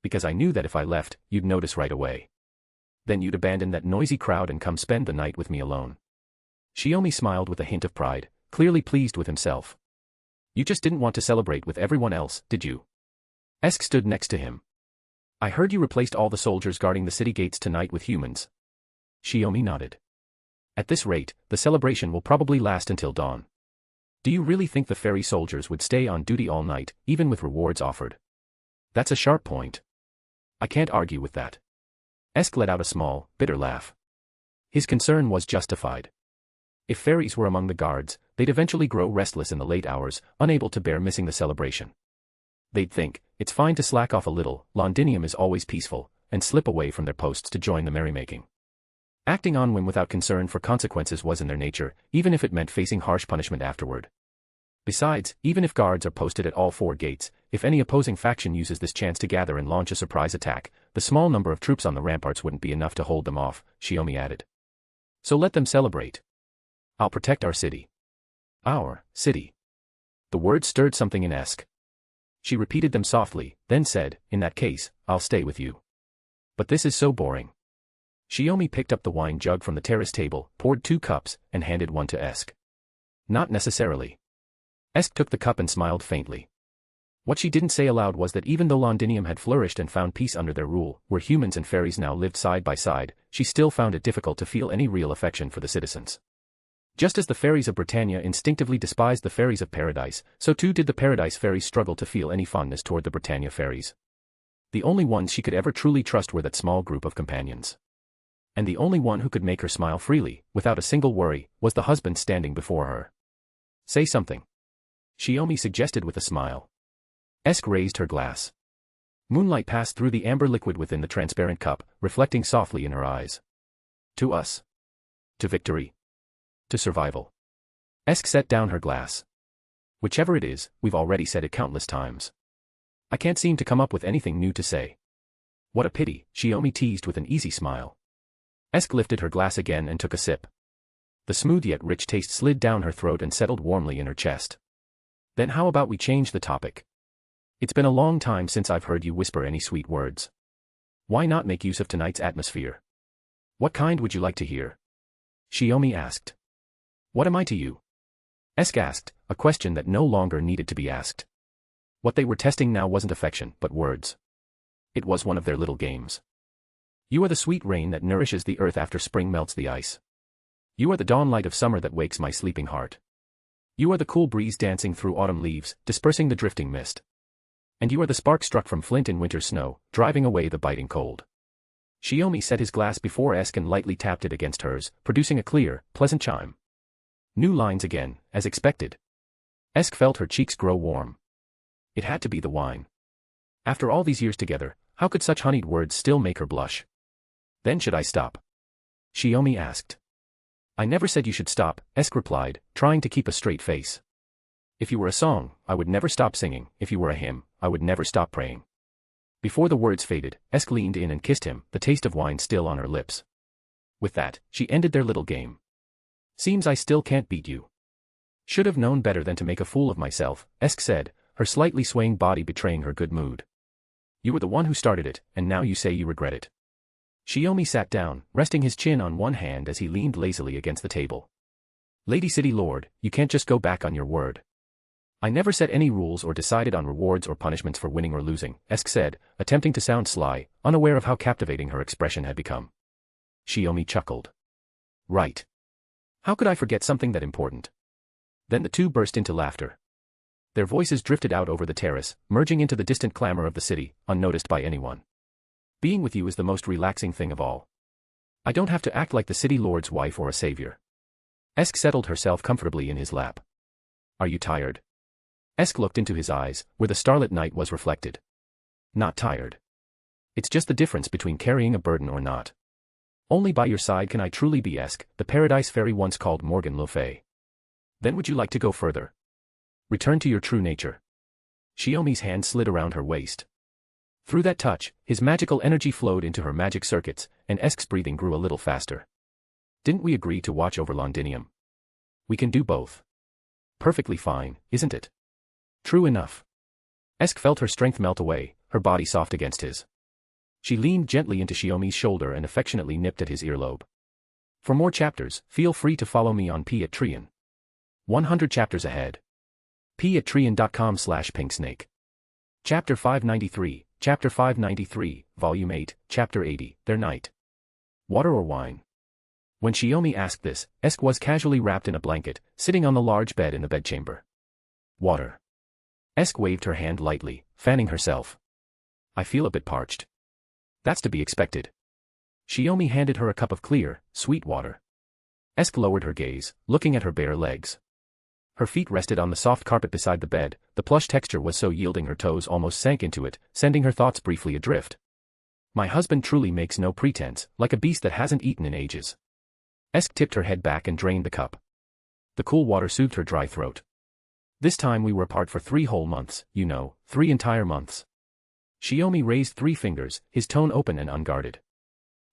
Because I knew that if I left, you'd notice right away. Then you'd abandon that noisy crowd and come spend the night with me alone. Shiomi smiled with a hint of pride, clearly pleased with himself. You just didn't want to celebrate with everyone else, did you? Esk stood next to him. I heard you replaced all the soldiers guarding the city gates tonight with humans. Shiomi nodded. At this rate, the celebration will probably last until dawn. Do you really think the fairy soldiers would stay on duty all night, even with rewards offered? That's a sharp point. I can't argue with that. Esk let out a small, bitter laugh. His concern was justified. If fairies were among the guards, they'd eventually grow restless in the late hours, unable to bear missing the celebration. They'd think, It's fine to slack off a little, Londinium is always peaceful, and slip away from their posts to join the merrymaking. Acting on whim without concern for consequences was in their nature, even if it meant facing harsh punishment afterward. Besides, even if guards are posted at all 4 gates, if any opposing faction uses this chance to gather and launch a surprise attack, the small number of troops on the ramparts wouldn't be enough to hold them off, Shiomi added. So let them celebrate. I'll protect our city. Our city. The words stirred something in Esk. She repeated them softly, then said, in that case, I'll stay with you. But this is so boring. Shiomi picked up the wine jug from the terrace table, poured 2 cups, and handed one to Esk. Not necessarily. Esk took the cup and smiled faintly. What she didn't say aloud was that even though Londinium had flourished and found peace under their rule, where humans and fairies now lived side by side, she still found it difficult to feel any real affection for the citizens. Just as the fairies of Britannia instinctively despised the fairies of Paradise, so too did the Paradise fairies struggle to feel any fondness toward the Britannia fairies. The only ones she could ever truly trust were that small group of companions. And the only one who could make her smile freely, without a single worry, was the husband standing before her. Say something. Shiomi suggested with a smile. Esk raised her glass. Moonlight passed through the amber liquid within the transparent cup, reflecting softly in her eyes. To us. To victory. To survival. Esk set down her glass. Whichever it is, we've already said it countless times. I can't seem to come up with anything new to say. What a pity, Shiomi teased with an easy smile. Esk lifted her glass again and took a sip. The smooth yet rich taste slid down her throat and settled warmly in her chest. Then how about we change the topic? It's been a long time since I've heard you whisper any sweet words. Why not make use of tonight's atmosphere? What kind would you like to hear? Shiomi asked. What am I to you? Esk asked, a question that no longer needed to be asked. What they were testing now wasn't affection, but words. It was one of their little games. You are the sweet rain that nourishes the earth after spring melts the ice. You are the dawn light of summer that wakes my sleeping heart. You are the cool breeze dancing through autumn leaves, dispersing the drifting mist. And you are the spark struck from flint in winter snow, driving away the biting cold. Shiomi set his glass before Esk and lightly tapped it against hers, producing a clear, pleasant chime. New lines again, as expected. Esk felt her cheeks grow warm. It had to be the wine. After all these years together, how could such honeyed words still make her blush? Then should I stop? Shiomi asked. I never said you should stop, Esk replied, trying to keep a straight face. If you were a song, I would never stop singing. If you were a hymn, I would never stop praying. Before the words faded, Esk leaned in and kissed him, the taste of wine still on her lips. With that, she ended their little game. Seems I still can't beat you. Should have known better than to make a fool of myself, Esk said, her slightly swaying body betraying her good mood. You were the one who started it, and now you say you regret it. Shiomi sat down, resting his chin on one hand as he leaned lazily against the table. Lady City Lord, you can't just go back on your word. I never set any rules or decided on rewards or punishments for winning or losing, Esk said, attempting to sound sly, unaware of how captivating her expression had become. Shiomi chuckled. Right. How could I forget something that important? Then the two burst into laughter. Their voices drifted out over the terrace, merging into the distant clamor of the city, unnoticed by anyone. Being with you is the most relaxing thing of all. I don't have to act like the city lord's wife or a savior. Esk settled herself comfortably in his lap. Are you tired? Esk looked into his eyes, where the starlit night was reflected. Not tired. It's just the difference between carrying a burden or not. Only by your side can I truly be Esk, the Paradise Fairy once called Morgan Le Fay. Then would you like to go further? Return to your true nature. Shiomi's hand slid around her waist. Through that touch, his magical energy flowed into her magic circuits, and Esk's breathing grew a little faster. Didn't we agree to watch over Londinium? We can do both. Perfectly fine, isn't it? True enough. Esk felt her strength melt away, her body soft against his. She leaned gently into Shiomi's shoulder and affectionately nipped at his earlobe. For more chapters, feel free to follow me on Patreon. 100 chapters ahead. patreon.com/pinksnake. Chapter 593, Chapter 593, Volume 8, Chapter 80, Their Night. Water or wine? When Shiomi asked this, Esk was casually wrapped in a blanket, sitting on the large bed in the bedchamber. Water. Esk waved her hand lightly, fanning herself. I feel a bit parched. That's to be expected. Shiomi handed her a cup of clear, sweet water. Esk lowered her gaze, looking at her bare legs. Her feet rested on the soft carpet beside the bed, the plush texture was so yielding her toes almost sank into it, sending her thoughts briefly adrift. My husband truly makes no pretense, like a beast that hasn't eaten in ages. Esk tipped her head back and drained the cup. The cool water soothed her dry throat. This time we were apart for 3 whole months, 3 entire months. Shiomi raised 3 fingers, his tone open and unguarded.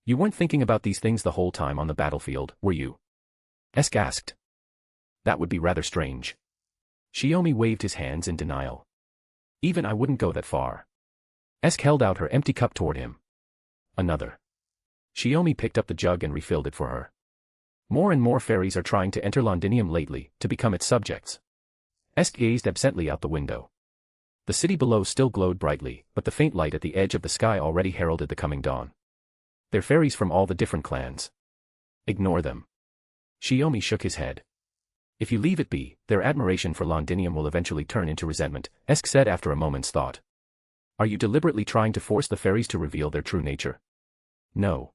You weren't thinking about these things the whole time on the battlefield, were you? Esk asked. That would be rather strange. Shiomi waved his hands in denial. Even I wouldn't go that far. Esk held out her empty cup toward him. Another. Shiomi picked up the jug and refilled it for her. More and more fairies are trying to enter Londinium lately, to become its subjects. Esk gazed absently out the window. The city below still glowed brightly, but the faint light at the edge of the sky already heralded the coming dawn. They're fairies from all the different clans. Ignore them. Shiomi shook his head. If you leave it be, their admiration for Londinium will eventually turn into resentment, Esk said after a moment's thought. Are you deliberately trying to force the fairies to reveal their true nature? No.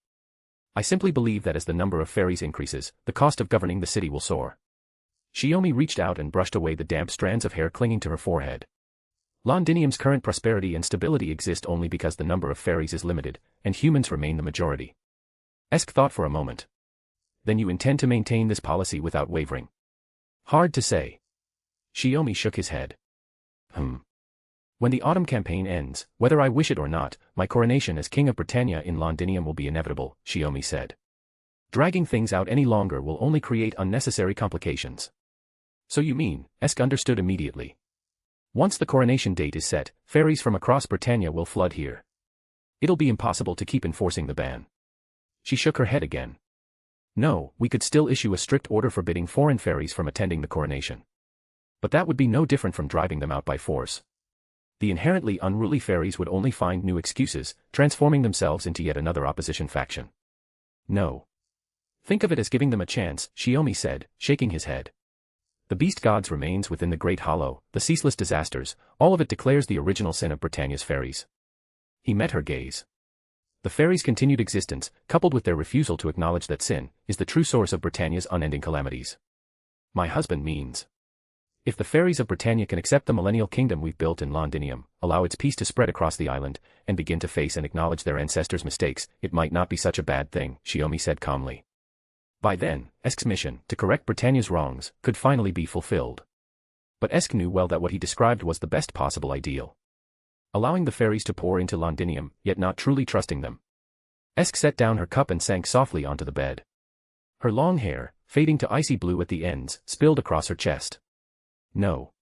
I simply believe that as the number of fairies increases, the cost of governing the city will soar. Shiomi reached out and brushed away the damp strands of hair clinging to her forehead. Londinium's current prosperity and stability exist only because the number of fairies is limited, and humans remain the majority. Esk thought for a moment. Then you intend to maintain this policy without wavering? Hard to say. Shiomi shook his head. When the autumn campaign ends, whether I wish it or not, my coronation as King of Britannia in Londinium will be inevitable, Shiomi said. Dragging things out any longer will only create unnecessary complications. So you mean, Esk understood immediately. Once the coronation date is set, fairies from across Britannia will flood here. It'll be impossible to keep enforcing the ban. She shook her head again. No, we could still issue a strict order forbidding foreign fairies from attending the coronation. But that would be no different from driving them out by force. The inherently unruly fairies would only find new excuses, transforming themselves into yet another opposition faction. No. Think of it as giving them a chance, Shiomi said, shaking his head. The beast gods remains within the Great Hollow, the ceaseless disasters, all of it declares the original sin of Britannia's fairies. He met her gaze. The fairies' continued existence, coupled with their refusal to acknowledge that sin, is the true source of Britannia's unending calamities. My husband means. If the fairies of Britannia can accept the millennial kingdom we've built in Londinium, allow its peace to spread across the island, and begin to face and acknowledge their ancestors' mistakes, it might not be such a bad thing, Shiomi said calmly. By then, Esk's mission, to correct Britannia's wrongs, could finally be fulfilled. But Esk knew well that what he described was the best possible ideal. Allowing the fairies to pour into Londinium, yet not truly trusting them. Esk set down her cup and sank softly onto the bed. Her long hair, fading to icy blue at the ends, spilled across her chest. No.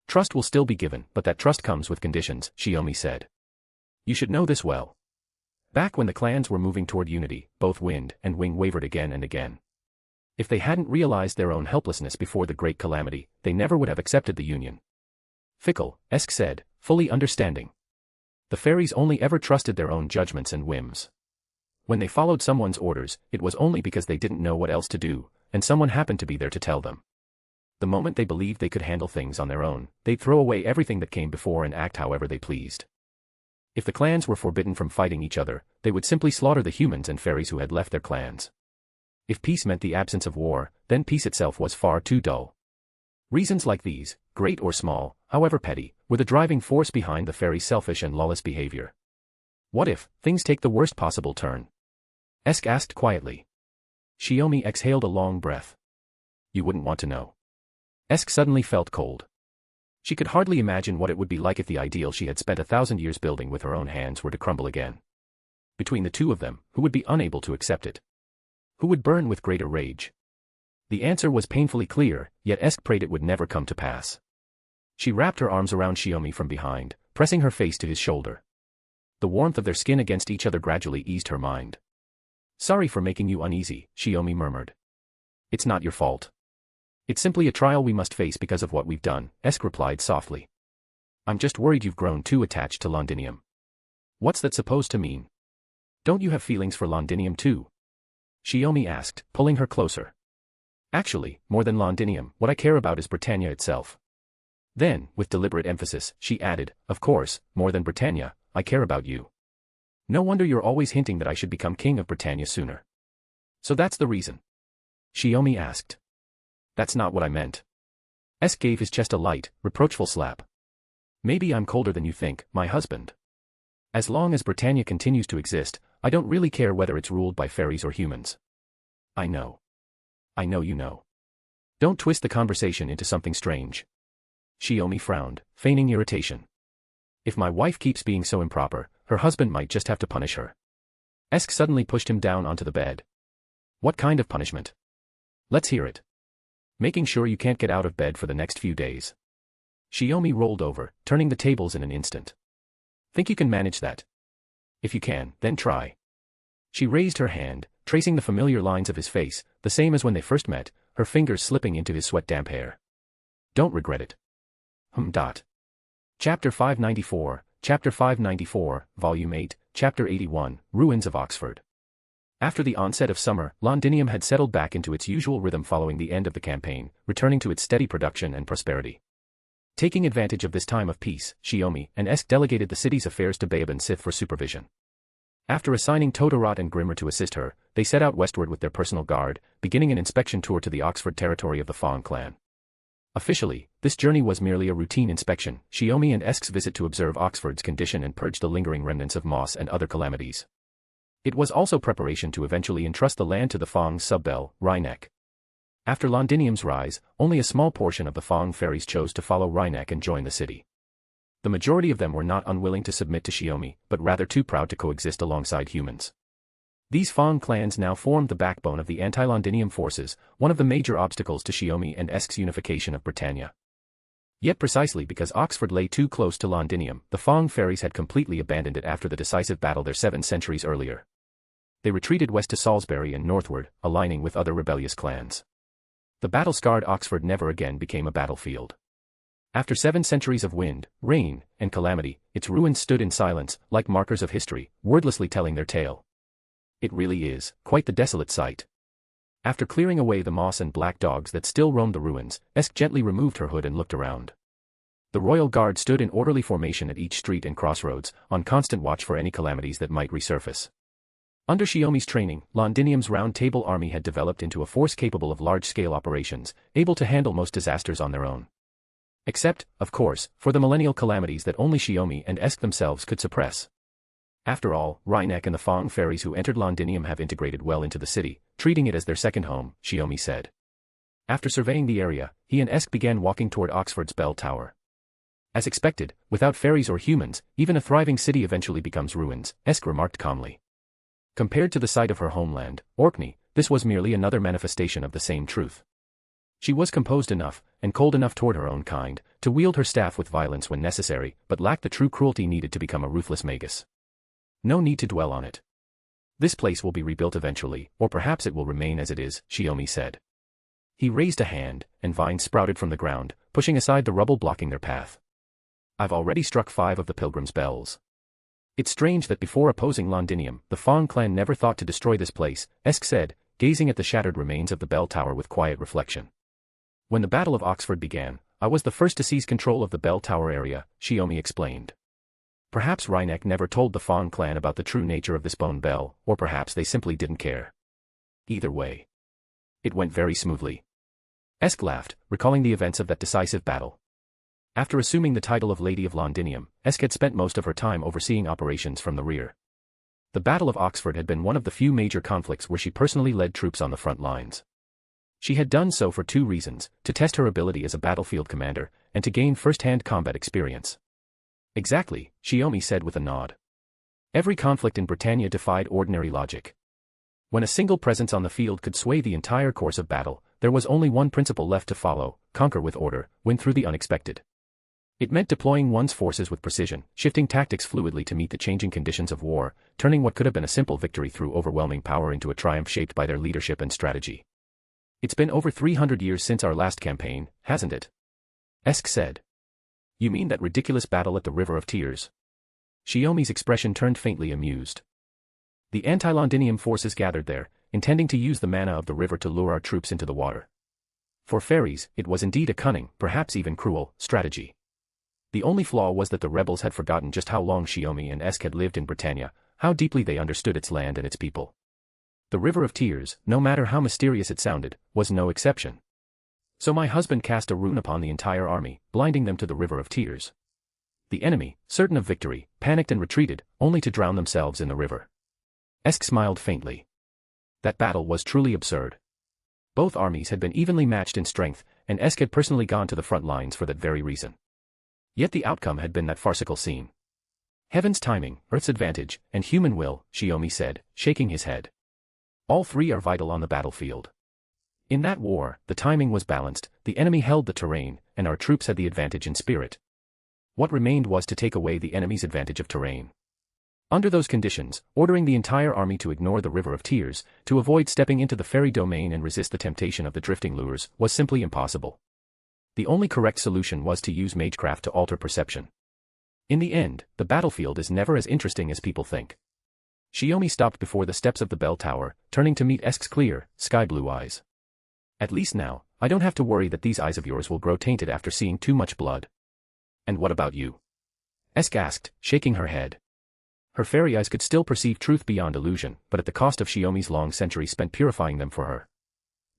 Trust will still be given, but that trust comes with conditions, Shiomi said. You should know this well. Back when the clans were moving toward unity, both Wind and Wing wavered again and again. If they hadn't realized their own helplessness before the great calamity, they never would have accepted the union. Fickle, Esk said, fully understanding. The fairies only ever trusted their own judgments and whims. When they followed someone's orders, it was only because they didn't know what else to do, and someone happened to be there to tell them. The moment they believed they could handle things on their own, they'd throw away everything that came before and act however they pleased. If the clans were forbidden from fighting each other, they would simply slaughter the humans and fairies who had left their clans. If peace meant the absence of war, then peace itself was far too dull. Reasons like these, great or small, however petty, were the driving force behind the fairies' selfish and lawless behavior. What if things take the worst possible turn? Esk asked quietly. Shiomi exhaled a long breath. You wouldn't want to know. Esk suddenly felt cold. She could hardly imagine what it would be like if the ideal she had spent 1,000 years building with her own hands were to crumble again. Between the two of them, who would be unable to accept it? Who would burn with greater rage? The answer was painfully clear, yet Esk prayed it would never come to pass. She wrapped her arms around Shiomi from behind, pressing her face to his shoulder. The warmth of their skin against each other gradually eased her mind. Sorry for making you uneasy, Shiomi murmured. It's not your fault. It's simply a trial we must face because of what we've done, Esk replied softly. I'm just worried you've grown too attached to Londinium. What's that supposed to mean? Don't you have feelings for Londinium too? Shiomi asked, pulling her closer. Actually, more than Londinium, what I care about is Britannia itself. Then, with deliberate emphasis, she added, of course, more than Britannia, I care about you. No wonder you're always hinting that I should become king of Britannia sooner. So that's the reason? Shiomi asked. That's not what I meant. Esk gave his chest a light, reproachful slap. Maybe I'm colder than you think, my husband. As long as Britannia continues to exist, I don't really care whether it's ruled by fairies or humans. I know. I know you know. Don't twist the conversation into something strange. Shiomi frowned, feigning irritation. If my wife keeps being so improper, her husband might just have to punish her. Esk suddenly pushed him down onto the bed. What kind of punishment? Let's hear it. Making sure you can't get out of bed for the next few days. Shiomi rolled over, turning the tables in an instant. Think you can manage that? If you can, then try. She raised her hand, tracing the familiar lines of his face, the same as when they first met, her fingers slipping into his sweat-damp hair. Don't regret it. Chapter 594, Volume 8, Chapter 81, Ruins of Oxford. After the onset of summer, Londinium had settled back into its usual rhythm following the end of the campaign, returning to its steady production and prosperity. Taking advantage of this time of peace, Shiomi and Esk delegated the city's affairs to Baoban Sith for supervision. After assigning Todorot and Grimmer to assist her, they set out westward with their personal guard, beginning an inspection tour to the Oxford territory of the Fong clan. Officially, this journey was merely a routine inspection, Shiomi and Esk's visit to observe Oxford's condition and purge the lingering remnants of moss and other calamities. It was also preparation to eventually entrust the land to the Fong's sub-belle, Rhynek. After Londinium's rise, only a small portion of the Fong fairies chose to follow Rhynek and join the city. The majority of them were not unwilling to submit to Shiomi, but rather too proud to coexist alongside humans. These Fong clans now formed the backbone of the anti-Londinium forces, one of the major obstacles to Shiomi and Esk's unification of Britannia. Yet precisely because Oxford lay too close to Londinium, the Fong fairies had completely abandoned it after the decisive battle there 7 centuries earlier. They retreated west to Salisbury and northward, aligning with other rebellious clans. The battle-scarred Oxford never again became a battlefield. After 7 centuries of wind, rain, and calamity, its ruins stood in silence, like markers of history, wordlessly telling their tale. It really is quite the desolate sight. After clearing away the moss and black dogs that still roamed the ruins, Esk gently removed her hood and looked around. The royal guard stood in orderly formation at each street and crossroads, on constant watch for any calamities that might resurface. Under Shiomi's training, Londinium's Round Table Army had developed into a force capable of large-scale operations, able to handle most disasters on their own. Except, of course, for the millennial calamities that only Shiomi and Esk themselves could suppress. After all, Rhynek and the Fong fairies who entered Londinium have integrated well into the city, treating it as their second home, Shiomi said. After surveying the area, he and Esk began walking toward Oxford's bell tower. As expected, without fairies or humans, even a thriving city eventually becomes ruins, Esk remarked calmly. Compared to the site of her homeland, Orkney, this was merely another manifestation of the same truth. She was composed enough, and cold enough toward her own kind, to wield her staff with violence when necessary, but lacked the true cruelty needed to become a ruthless magus. No need to dwell on it. This place will be rebuilt eventually, or perhaps it will remain as it is, Shiomi said. He raised a hand, and vines sprouted from the ground, pushing aside the rubble blocking their path. I've already struck 5 of the pilgrims' bells. It's strange that before opposing Londinium, the Fong clan never thought to destroy this place, Esk said, gazing at the shattered remains of the bell tower with quiet reflection. When the Battle of Oxford began, I was the first to seize control of the bell tower area, Shiomi explained. Perhaps Rhynek never told the Fong clan about the true nature of this bone bell, or perhaps they simply didn't care. Either way, it went very smoothly. Esk laughed, recalling the events of that decisive battle. After assuming the title of Lady of Londinium, Esk had spent most of her time overseeing operations from the rear. The Battle of Oxford had been one of the few major conflicts where she personally led troops on the front lines. She had done so for 2 reasons, to test her ability as a battlefield commander, and to gain first-hand combat experience. Exactly, Shiomi said with a nod. Every conflict in Britannia defied ordinary logic. When a single presence on the field could sway the entire course of battle, there was only one principle left to follow: conquer with order, win through the unexpected. It meant deploying one's forces with precision, shifting tactics fluidly to meet the changing conditions of war, turning what could have been a simple victory through overwhelming power into a triumph shaped by their leadership and strategy. It's been over 300 years since our last campaign, hasn't it? Esk said. You mean that ridiculous battle at the River of Tears? Shiomi's expression turned faintly amused. The anti-Londinium forces gathered there, intending to use the mana of the river to lure our troops into the water. For fairies, it was indeed a cunning, perhaps even cruel, strategy. The only flaw was that the rebels had forgotten just how long Shiomi and Esk had lived in Britannia, how deeply they understood its land and its people. The River of Tears, no matter how mysterious it sounded, was no exception. So my husband cast a rune upon the entire army, blinding them to the river of tears. The enemy, certain of victory, panicked and retreated, only to drown themselves in the river. Esk smiled faintly. That battle was truly absurd. Both armies had been evenly matched in strength, and Esk had personally gone to the front lines for that very reason. Yet the outcome had been that farcical scene. Heaven's timing, Earth's advantage, and human will, Shiomi said, shaking his head. All three are vital on the battlefield. In that war, the timing was balanced, the enemy held the terrain, and our troops had the advantage in spirit. What remained was to take away the enemy's advantage of terrain. Under those conditions, ordering the entire army to ignore the River of Tears, to avoid stepping into the fairy domain and resist the temptation of the drifting lures, was simply impossible. The only correct solution was to use magecraft to alter perception. In the end, the battlefield is never as interesting as people think. Shiomi stopped before the steps of the bell tower, turning to meet Esk's clear, sky-blue eyes. At least now, I don't have to worry that these eyes of yours will grow tainted after seeing too much blood. And what about you? Esk asked, shaking her head. Her fairy eyes could still perceive truth beyond illusion, but at the cost of Shiomi's long centuries spent purifying them for her.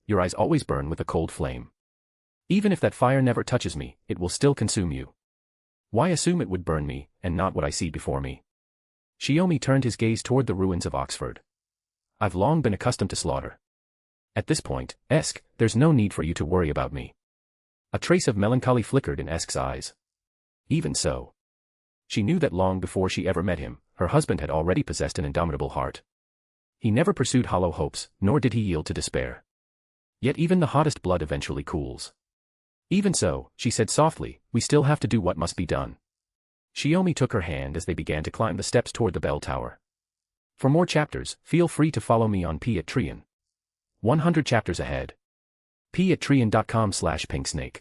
Your eyes always burn with a cold flame. Even if that fire never touches me, it will still consume you. Why assume it would burn me, and not what I see before me? Shiomi turned his gaze toward the ruins of Oxford. I've long been accustomed to slaughter. At this point, Esk, there's no need for you to worry about me. A trace of melancholy flickered in Esk's eyes. Even so. She knew that long before she ever met him, her husband had already possessed an indomitable heart. He never pursued hollow hopes, nor did he yield to despair. Yet even the hottest blood eventually cools. Even so, she said softly, we still have to do what must be done. Shiomi took her hand as they began to climb the steps toward the bell tower. For more chapters, feel free to follow me on Patreon. 100 chapters ahead. patreon.com/pinksnake.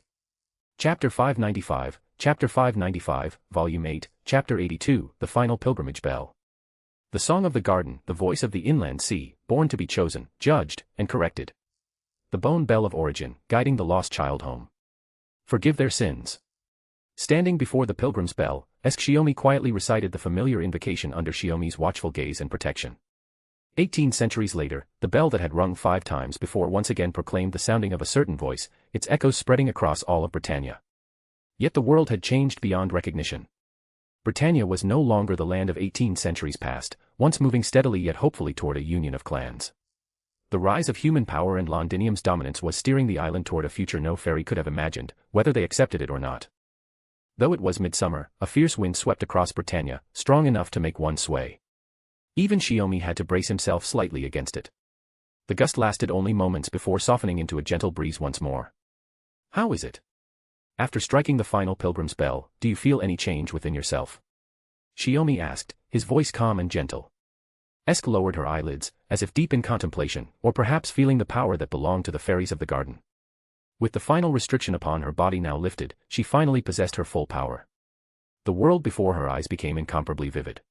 Chapter 595, Chapter 595, Volume 8, Chapter 82, The Final Pilgrimage Bell. The Song of the Garden, the voice of the inland sea, born to be chosen, judged, and corrected. The bone bell of origin, guiding the lost child home. Forgive their sins. Standing before the pilgrim's bell, Shiomi quietly recited the familiar invocation under Shiomi's watchful gaze and protection. 18 centuries later, the bell that had rung 5 times before once again proclaimed the sounding of a certain voice, its echoes spreading across all of Britannia. Yet the world had changed beyond recognition. Britannia was no longer the land of 18 centuries past, once moving steadily yet hopefully toward a union of clans. The rise of human power and Londinium's dominance was steering the island toward a future no fairy could have imagined, whether they accepted it or not. Though it was midsummer, a fierce wind swept across Britannia, strong enough to make one sway. Even Shiomi had to brace himself slightly against it. The gust lasted only moments before softening into a gentle breeze once more. How is it? After striking the final pilgrim's bell, do you feel any change within yourself? Shiomi asked, his voice calm and gentle. Esk lowered her eyelids, as if deep in contemplation, or perhaps feeling the power that belonged to the fairies of the garden. With the final restriction upon her body now lifted, she finally possessed her full power. The world before her eyes became incomparably vivid.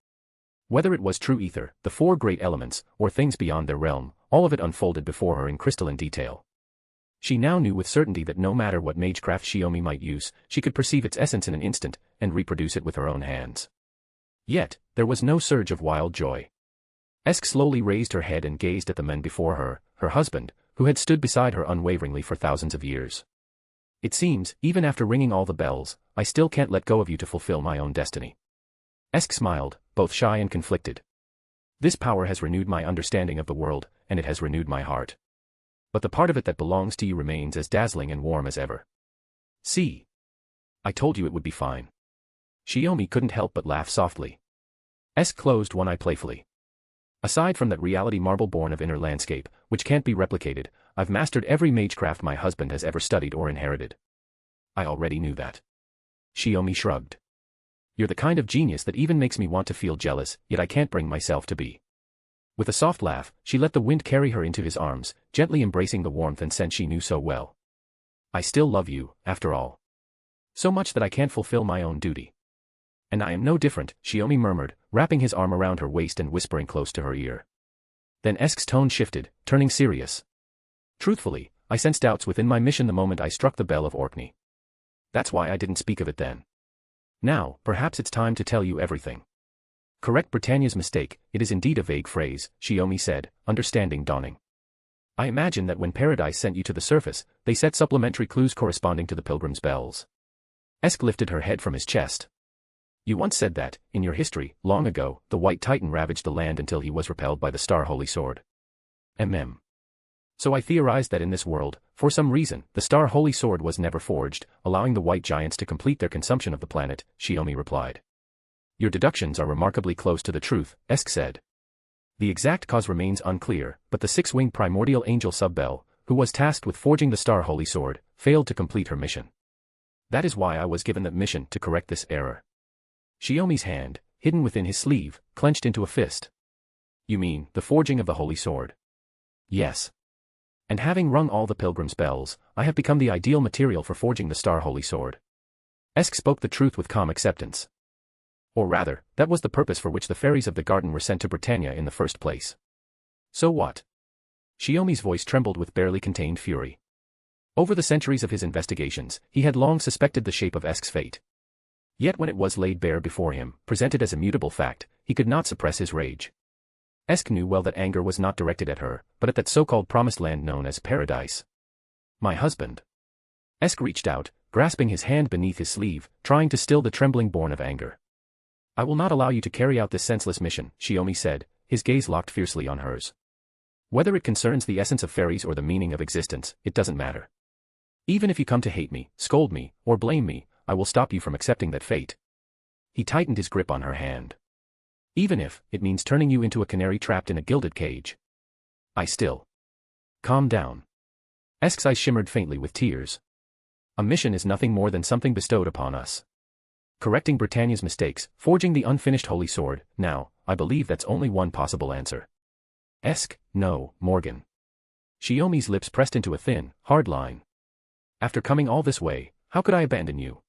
Whether it was true ether, the 4 great elements, or things beyond their realm, all of it unfolded before her in crystalline detail. She now knew with certainty that no matter what magecraft Shiomi might use, she could perceive its essence in an instant, and reproduce it with her own hands. Yet, there was no surge of wild joy. Esk slowly raised her head and gazed at the men before her, her husband, who had stood beside her unwaveringly for thousands of years. It seems, even after ringing all the bells, I still can't let go of you to fulfill my own destiny. Esk smiled, both shy and conflicted. This power has renewed my understanding of the world, and it has renewed my heart. But the part of it that belongs to you remains as dazzling and warm as ever. See? I told you it would be fine. Shiomi couldn't help but laugh softly. Esk closed one eye playfully. Aside from that reality marble born of inner landscape, which can't be replicated, I've mastered every magecraft my husband has ever studied or inherited. I already knew that. Shiomi shrugged. You're the kind of genius that even makes me want to feel jealous, yet I can't bring myself to be. With a soft laugh, she let the wind carry her into his arms, gently embracing the warmth and scent she knew so well. I still love you, after all. So much that I can't fulfill my own duty. And I am no different, Shiomi murmured, wrapping his arm around her waist and whispering close to her ear. Then Esk's tone shifted, turning serious. Truthfully, I sensed doubts within my mission the moment I struck the bell of Orkney. That's why I didn't speak of it then. Now, perhaps it's time to tell you everything. Correct Britannia's mistake, it is indeed a vague phrase, Shiomi said, understanding dawning. I imagine that when Paradise sent you to the surface, they set supplementary clues corresponding to the pilgrim's bells. Esk lifted her head from his chest. You once said that, in your history, long ago, the White Titan ravaged the land until he was repelled by the Star Holy Sword. So I theorized that in this world, for some reason, the Star Holy Sword was never forged, allowing the White Giants to complete their consumption of the planet, Shiomi replied. Your deductions are remarkably close to the truth, Esk said. The exact cause remains unclear, but the six-winged primordial angel Subbel, who was tasked with forging the Star Holy Sword, failed to complete her mission. That is why I was given the mission to correct this error. Shiomi's hand, hidden within his sleeve, clenched into a fist. You mean, the forging of the Holy Sword? Yes. And having rung all the pilgrim's bells, I have become the ideal material for forging the Star Holy Sword. Esk spoke the truth with calm acceptance. Or rather, that was the purpose for which the fairies of the garden were sent to Britannia in the first place. So what? Shiomi's voice trembled with barely contained fury. Over the centuries of his investigations, he had long suspected the shape of Esk's fate. Yet when it was laid bare before him, presented as immutable fact, he could not suppress his rage. Esk knew well that anger was not directed at her, but at that so-called promised land known as Paradise. My husband. Esk reached out, grasping his hand beneath his sleeve, trying to still the trembling born of anger. I will not allow you to carry out this senseless mission, Shiomi said, his gaze locked fiercely on hers. Whether it concerns the essence of fairies or the meaning of existence, it doesn't matter. Even if you come to hate me, scold me, or blame me, I will stop you from accepting that fate. He tightened his grip on her hand. Even if it means turning you into a canary trapped in a gilded cage. I still. Calm down. Esk's eyes shimmered faintly with tears. A mission is nothing more than something bestowed upon us. Correcting Britannia's mistakes, forging the unfinished Holy Sword, now, I believe that's only one possible answer. Esk, no, Morgan. Shiomi's lips pressed into a thin, hard line. After coming all this way, how could I abandon you?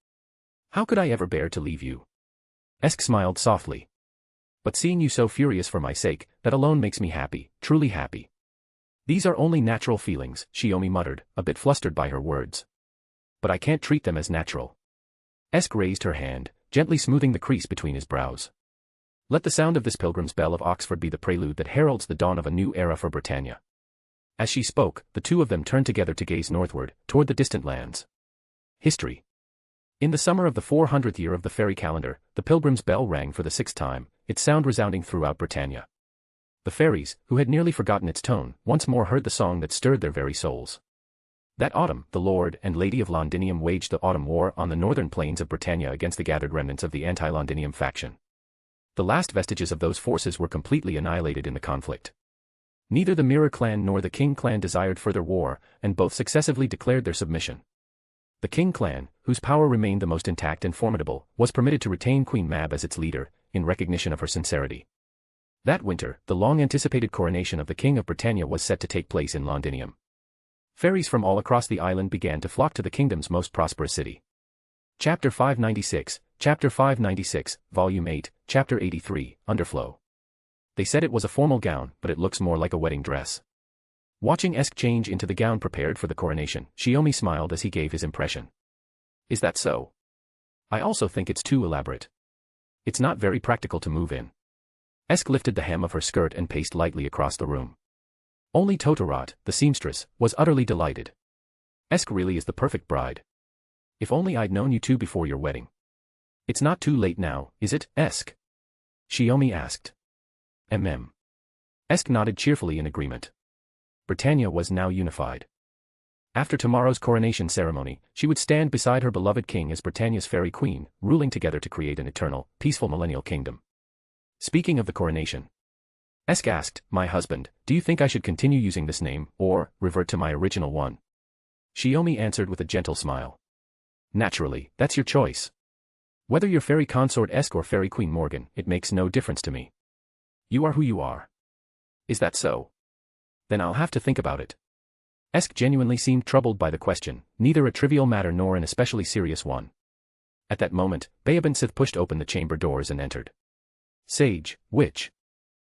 How could I ever bear to leave you? Esk smiled softly. But seeing you so furious for my sake, that alone makes me happy, truly happy. These are only natural feelings, Shiomi muttered, a bit flustered by her words. But I can't treat them as natural. Esk raised her hand, gently smoothing the crease between his brows. Let the sound of this pilgrim's bell of Oxford be the prelude that heralds the dawn of a new era for Britannia. As she spoke, the two of them turned together to gaze northward, toward the distant lands. History. In the summer of the 400th year of the fairy calendar, the pilgrim's bell rang for the 6th time, its sound resounding throughout Britannia. The fairies, who had nearly forgotten its tone, once more heard the song that stirred their very souls. That autumn, the Lord and Lady of Londinium waged the Autumn War on the northern plains of Britannia against the gathered remnants of the anti-Londinium faction. The last vestiges of those forces were completely annihilated in the conflict. Neither the Mirror clan nor the King clan desired further war, and both successively declared their submission. The King clan, whose power remained the most intact and formidable, was permitted to retain Queen Mab as its leader, in recognition of her sincerity. That winter, the long-anticipated coronation of the King of Britannia was set to take place in Londinium. Fairies from all across the island began to flock to the kingdom's most prosperous city. Chapter 596, Chapter 596, Volume 8, Chapter 83, Underflow. They said it was a formal gown, but it looks more like a wedding dress. Watching Esk change into the gown prepared for the coronation, Shiomi smiled as he gave his impression. Is that so? I also think it's too elaborate. It's not very practical to move in. Esk lifted the hem of her skirt and paced lightly across the room. Only Totorot, the seamstress, was utterly delighted. Esk really is the perfect bride. If only I'd known you two before your wedding. It's not too late now, is it, Esk? Shiomi asked. Esk nodded cheerfully in agreement. Britannia was now unified. After tomorrow's coronation ceremony, she would stand beside her beloved king as Britannia's fairy queen, ruling together to create an eternal, peaceful millennial kingdom. Speaking of the coronation, Esk asked, my husband, do you think I should continue using this name, or revert to my original one? Shiomi answered with a gentle smile. Naturally, that's your choice. Whether you're fairy consort Esk or fairy queen Morgan, it makes no difference to me. You are who you are. Is that so? Then I'll have to think about it. Esk genuinely seemed troubled by the question, neither a trivial matter nor an especially serious one. At that moment, Beabencyth pushed open the chamber doors and entered. Sage, witch.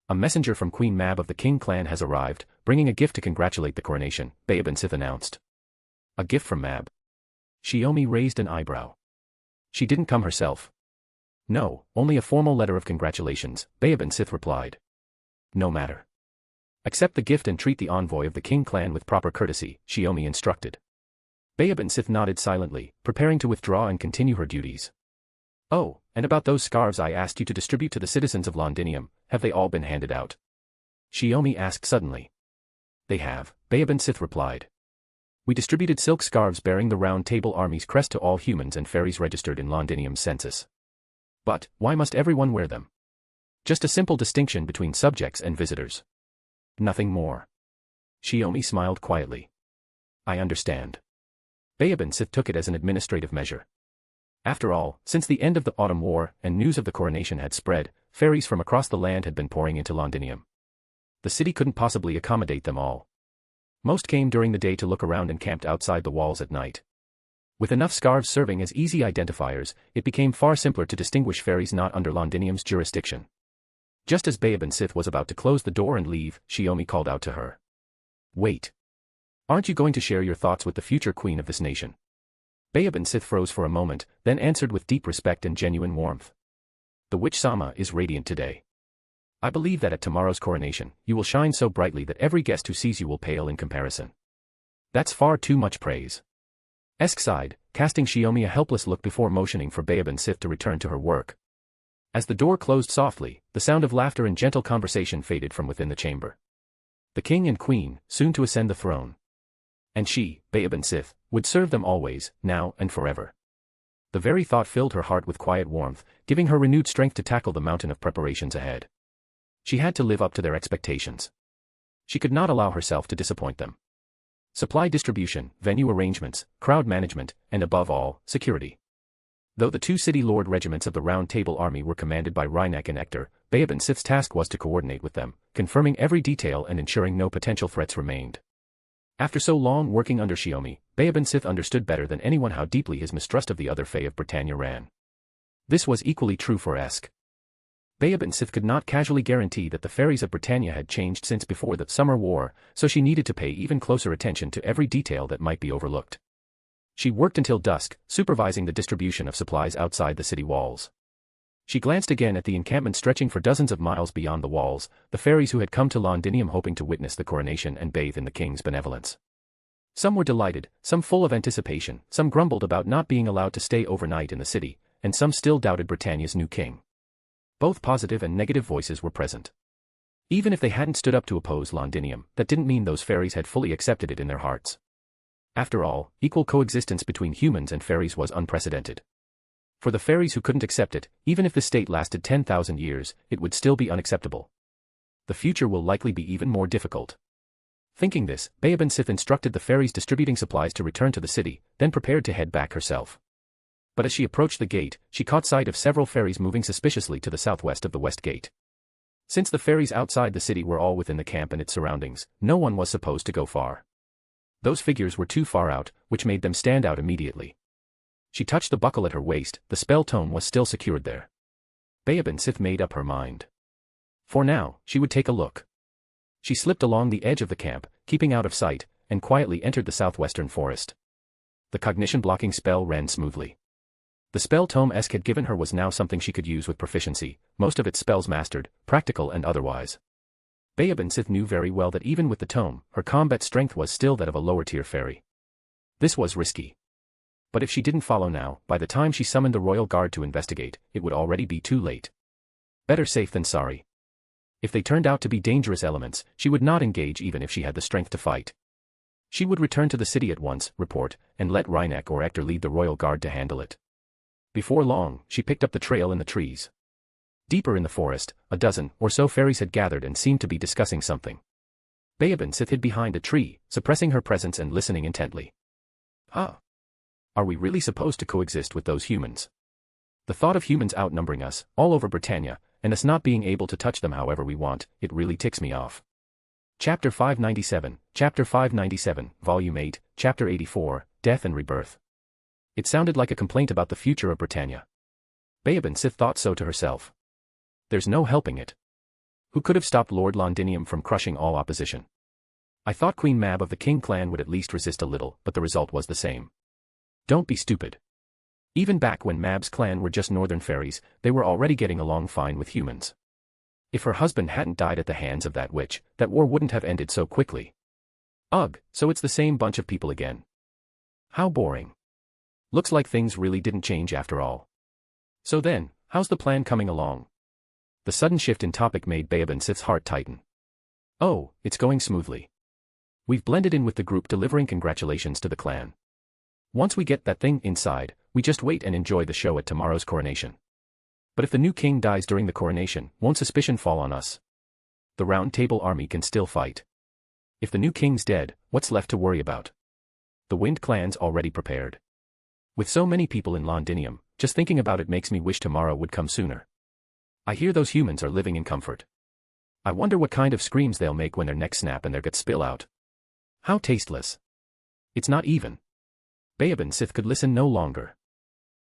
A messenger from Queen Mab of the King clan has arrived, bringing a gift to congratulate the coronation, Beabencyth announced. A gift from Mab? Shiomi raised an eyebrow. She didn't come herself. No, only a formal letter of congratulations, Beabencyth replied. No matter. Accept the gift and treat the envoy of the King clan with proper courtesy, Shiomi instructed. Bayaban Sith nodded silently, preparing to withdraw and continue her duties. Oh, and about those scarves I asked you to distribute to the citizens of Londinium, have they all been handed out? Shiomi asked suddenly. They have, Bayaban Sith replied. We distributed silk scarves bearing the Round Table Army's crest to all humans and fairies registered in Londinium's census. But, why must everyone wear them? Just a simple distinction between subjects and visitors. Nothing more. Shiomi smiled quietly. I understand. Bayaban Sith took it as an administrative measure. After all, since the end of the Autumn War and news of the coronation had spread, fairies from across the land had been pouring into Londinium. The city couldn't possibly accommodate them all. Most came during the day to look around and camped outside the walls at night. With enough scarves serving as easy identifiers, it became far simpler to distinguish fairies not under Londinium's jurisdiction. Just as Bayaban Sith was about to close the door and leave, Shiomi called out to her. Wait. Aren't you going to share your thoughts with the future queen of this nation? Bayaban Sith froze for a moment, then answered with deep respect and genuine warmth. The Witch-sama is radiant today. I believe that at tomorrow's coronation, you will shine so brightly that every guest who sees you will pale in comparison. That's far too much praise. Esk sighed, casting Shiomi a helpless look before motioning for Bayaban Sith to return to her work. As the door closed softly, the sound of laughter and gentle conversation faded from within the chamber. The king and queen, soon to ascend the throne. And she, Bayaban Sith, would serve them always, now and forever. The very thought filled her heart with quiet warmth, giving her renewed strength to tackle the mountain of preparations ahead. She had to live up to their expectations. She could not allow herself to disappoint them. Supply distribution, venue arrangements, crowd management, and above all, security. Though the two city lord regiments of the Round Table Army were commanded by Rhynek and Ector, Bayaban Sith's task was to coordinate with them, confirming every detail and ensuring no potential threats remained. After so long working under Shiomi, Bayaban Sith understood better than anyone how deeply his mistrust of the other Fae of Britannia ran. This was equally true for Esk. Bayaban Sith could not casually guarantee that the fairies of Britannia had changed since before the Summer War, so she needed to pay even closer attention to every detail that might be overlooked. She worked until dusk, supervising the distribution of supplies outside the city walls. She glanced again at the encampment stretching for dozens of miles beyond the walls, the fairies who had come to Londinium hoping to witness the coronation and bathe in the king's benevolence. Some were delighted, some full of anticipation, some grumbled about not being allowed to stay overnight in the city, and some still doubted Britannia's new king. Both positive and negative voices were present. Even if they hadn't stood up to oppose Londinium, that didn't mean those fairies had fully accepted it in their hearts. After all, equal coexistence between humans and fairies was unprecedented. For the fairies who couldn't accept it, even if the state lasted 10,000 years, it would still be unacceptable. The future will likely be even more difficult. Thinking this, Bayaban Sith instructed the fairies distributing supplies to return to the city, then prepared to head back herself. But as she approached the gate, she caught sight of several fairies moving suspiciously to the southwest of the west gate. Since the fairies outside the city were all within the camp and its surroundings, no one was supposed to go far. Those figures were too far out, which made them stand out immediately. She touched the buckle at her waist, the spell tome was still secured there. Bayaban Sith made up her mind. For now, she would take a look. She slipped along the edge of the camp, keeping out of sight, and quietly entered the southwestern forest. The cognition-blocking spell ran smoothly. The spell tome Esk had given her was now something she could use with proficiency, most of its spells mastered, practical and otherwise. Bayaban Sith knew very well that even with the tome, her combat strength was still that of a lower-tier fairy. This was risky. But if she didn't follow now, by the time she summoned the royal guard to investigate, it would already be too late. Better safe than sorry. If they turned out to be dangerous elements, she would not engage even if she had the strength to fight. She would return to the city at once, report, and let Rhynek or Ector lead the royal guard to handle it. Before long, she picked up the trail in the trees. Deeper in the forest, a dozen or so fairies had gathered and seemed to be discussing something. Bayaban Sith hid behind a tree, suppressing her presence and listening intently. Are we really supposed to coexist with those humans? The thought of humans outnumbering us, all over Britannia, and us not being able to touch them however we want, it really ticks me off. Chapter 597, Volume 8, Chapter 84, Death and Rebirth. It sounded like a complaint about the future of Britannia. Bayaban Sith thought so to herself. There's no helping it. Who could have stopped Lord Londinium from crushing all opposition? I thought Queen Mab of the King clan would at least resist a little, but the result was the same. Don't be stupid. Even back when Mab's clan were just northern fairies, they were already getting along fine with humans. If her husband hadn't died at the hands of that witch, that war wouldn't have ended so quickly. Ugh, so it's the same bunch of people again. How boring. Looks like things really didn't change after all. So then, how's the plan coming along? The sudden shift in topic made Bayaban-Sith's heart tighten. Oh, it's going smoothly. We've blended in with the group delivering congratulations to the clan. Once we get that thing inside, we just wait and enjoy the show at tomorrow's coronation. But if the new king dies during the coronation, won't suspicion fall on us? The Round Table army can still fight. If the new king's dead, what's left to worry about? The Wind clan's already prepared. With so many people in Londinium, just thinking about it makes me wish tomorrow would come sooner. I hear those humans are living in comfort. I wonder what kind of screams they'll make when their necks snap and their guts spill out. How tasteless. It's not even. Bayaban-Sith could listen no longer.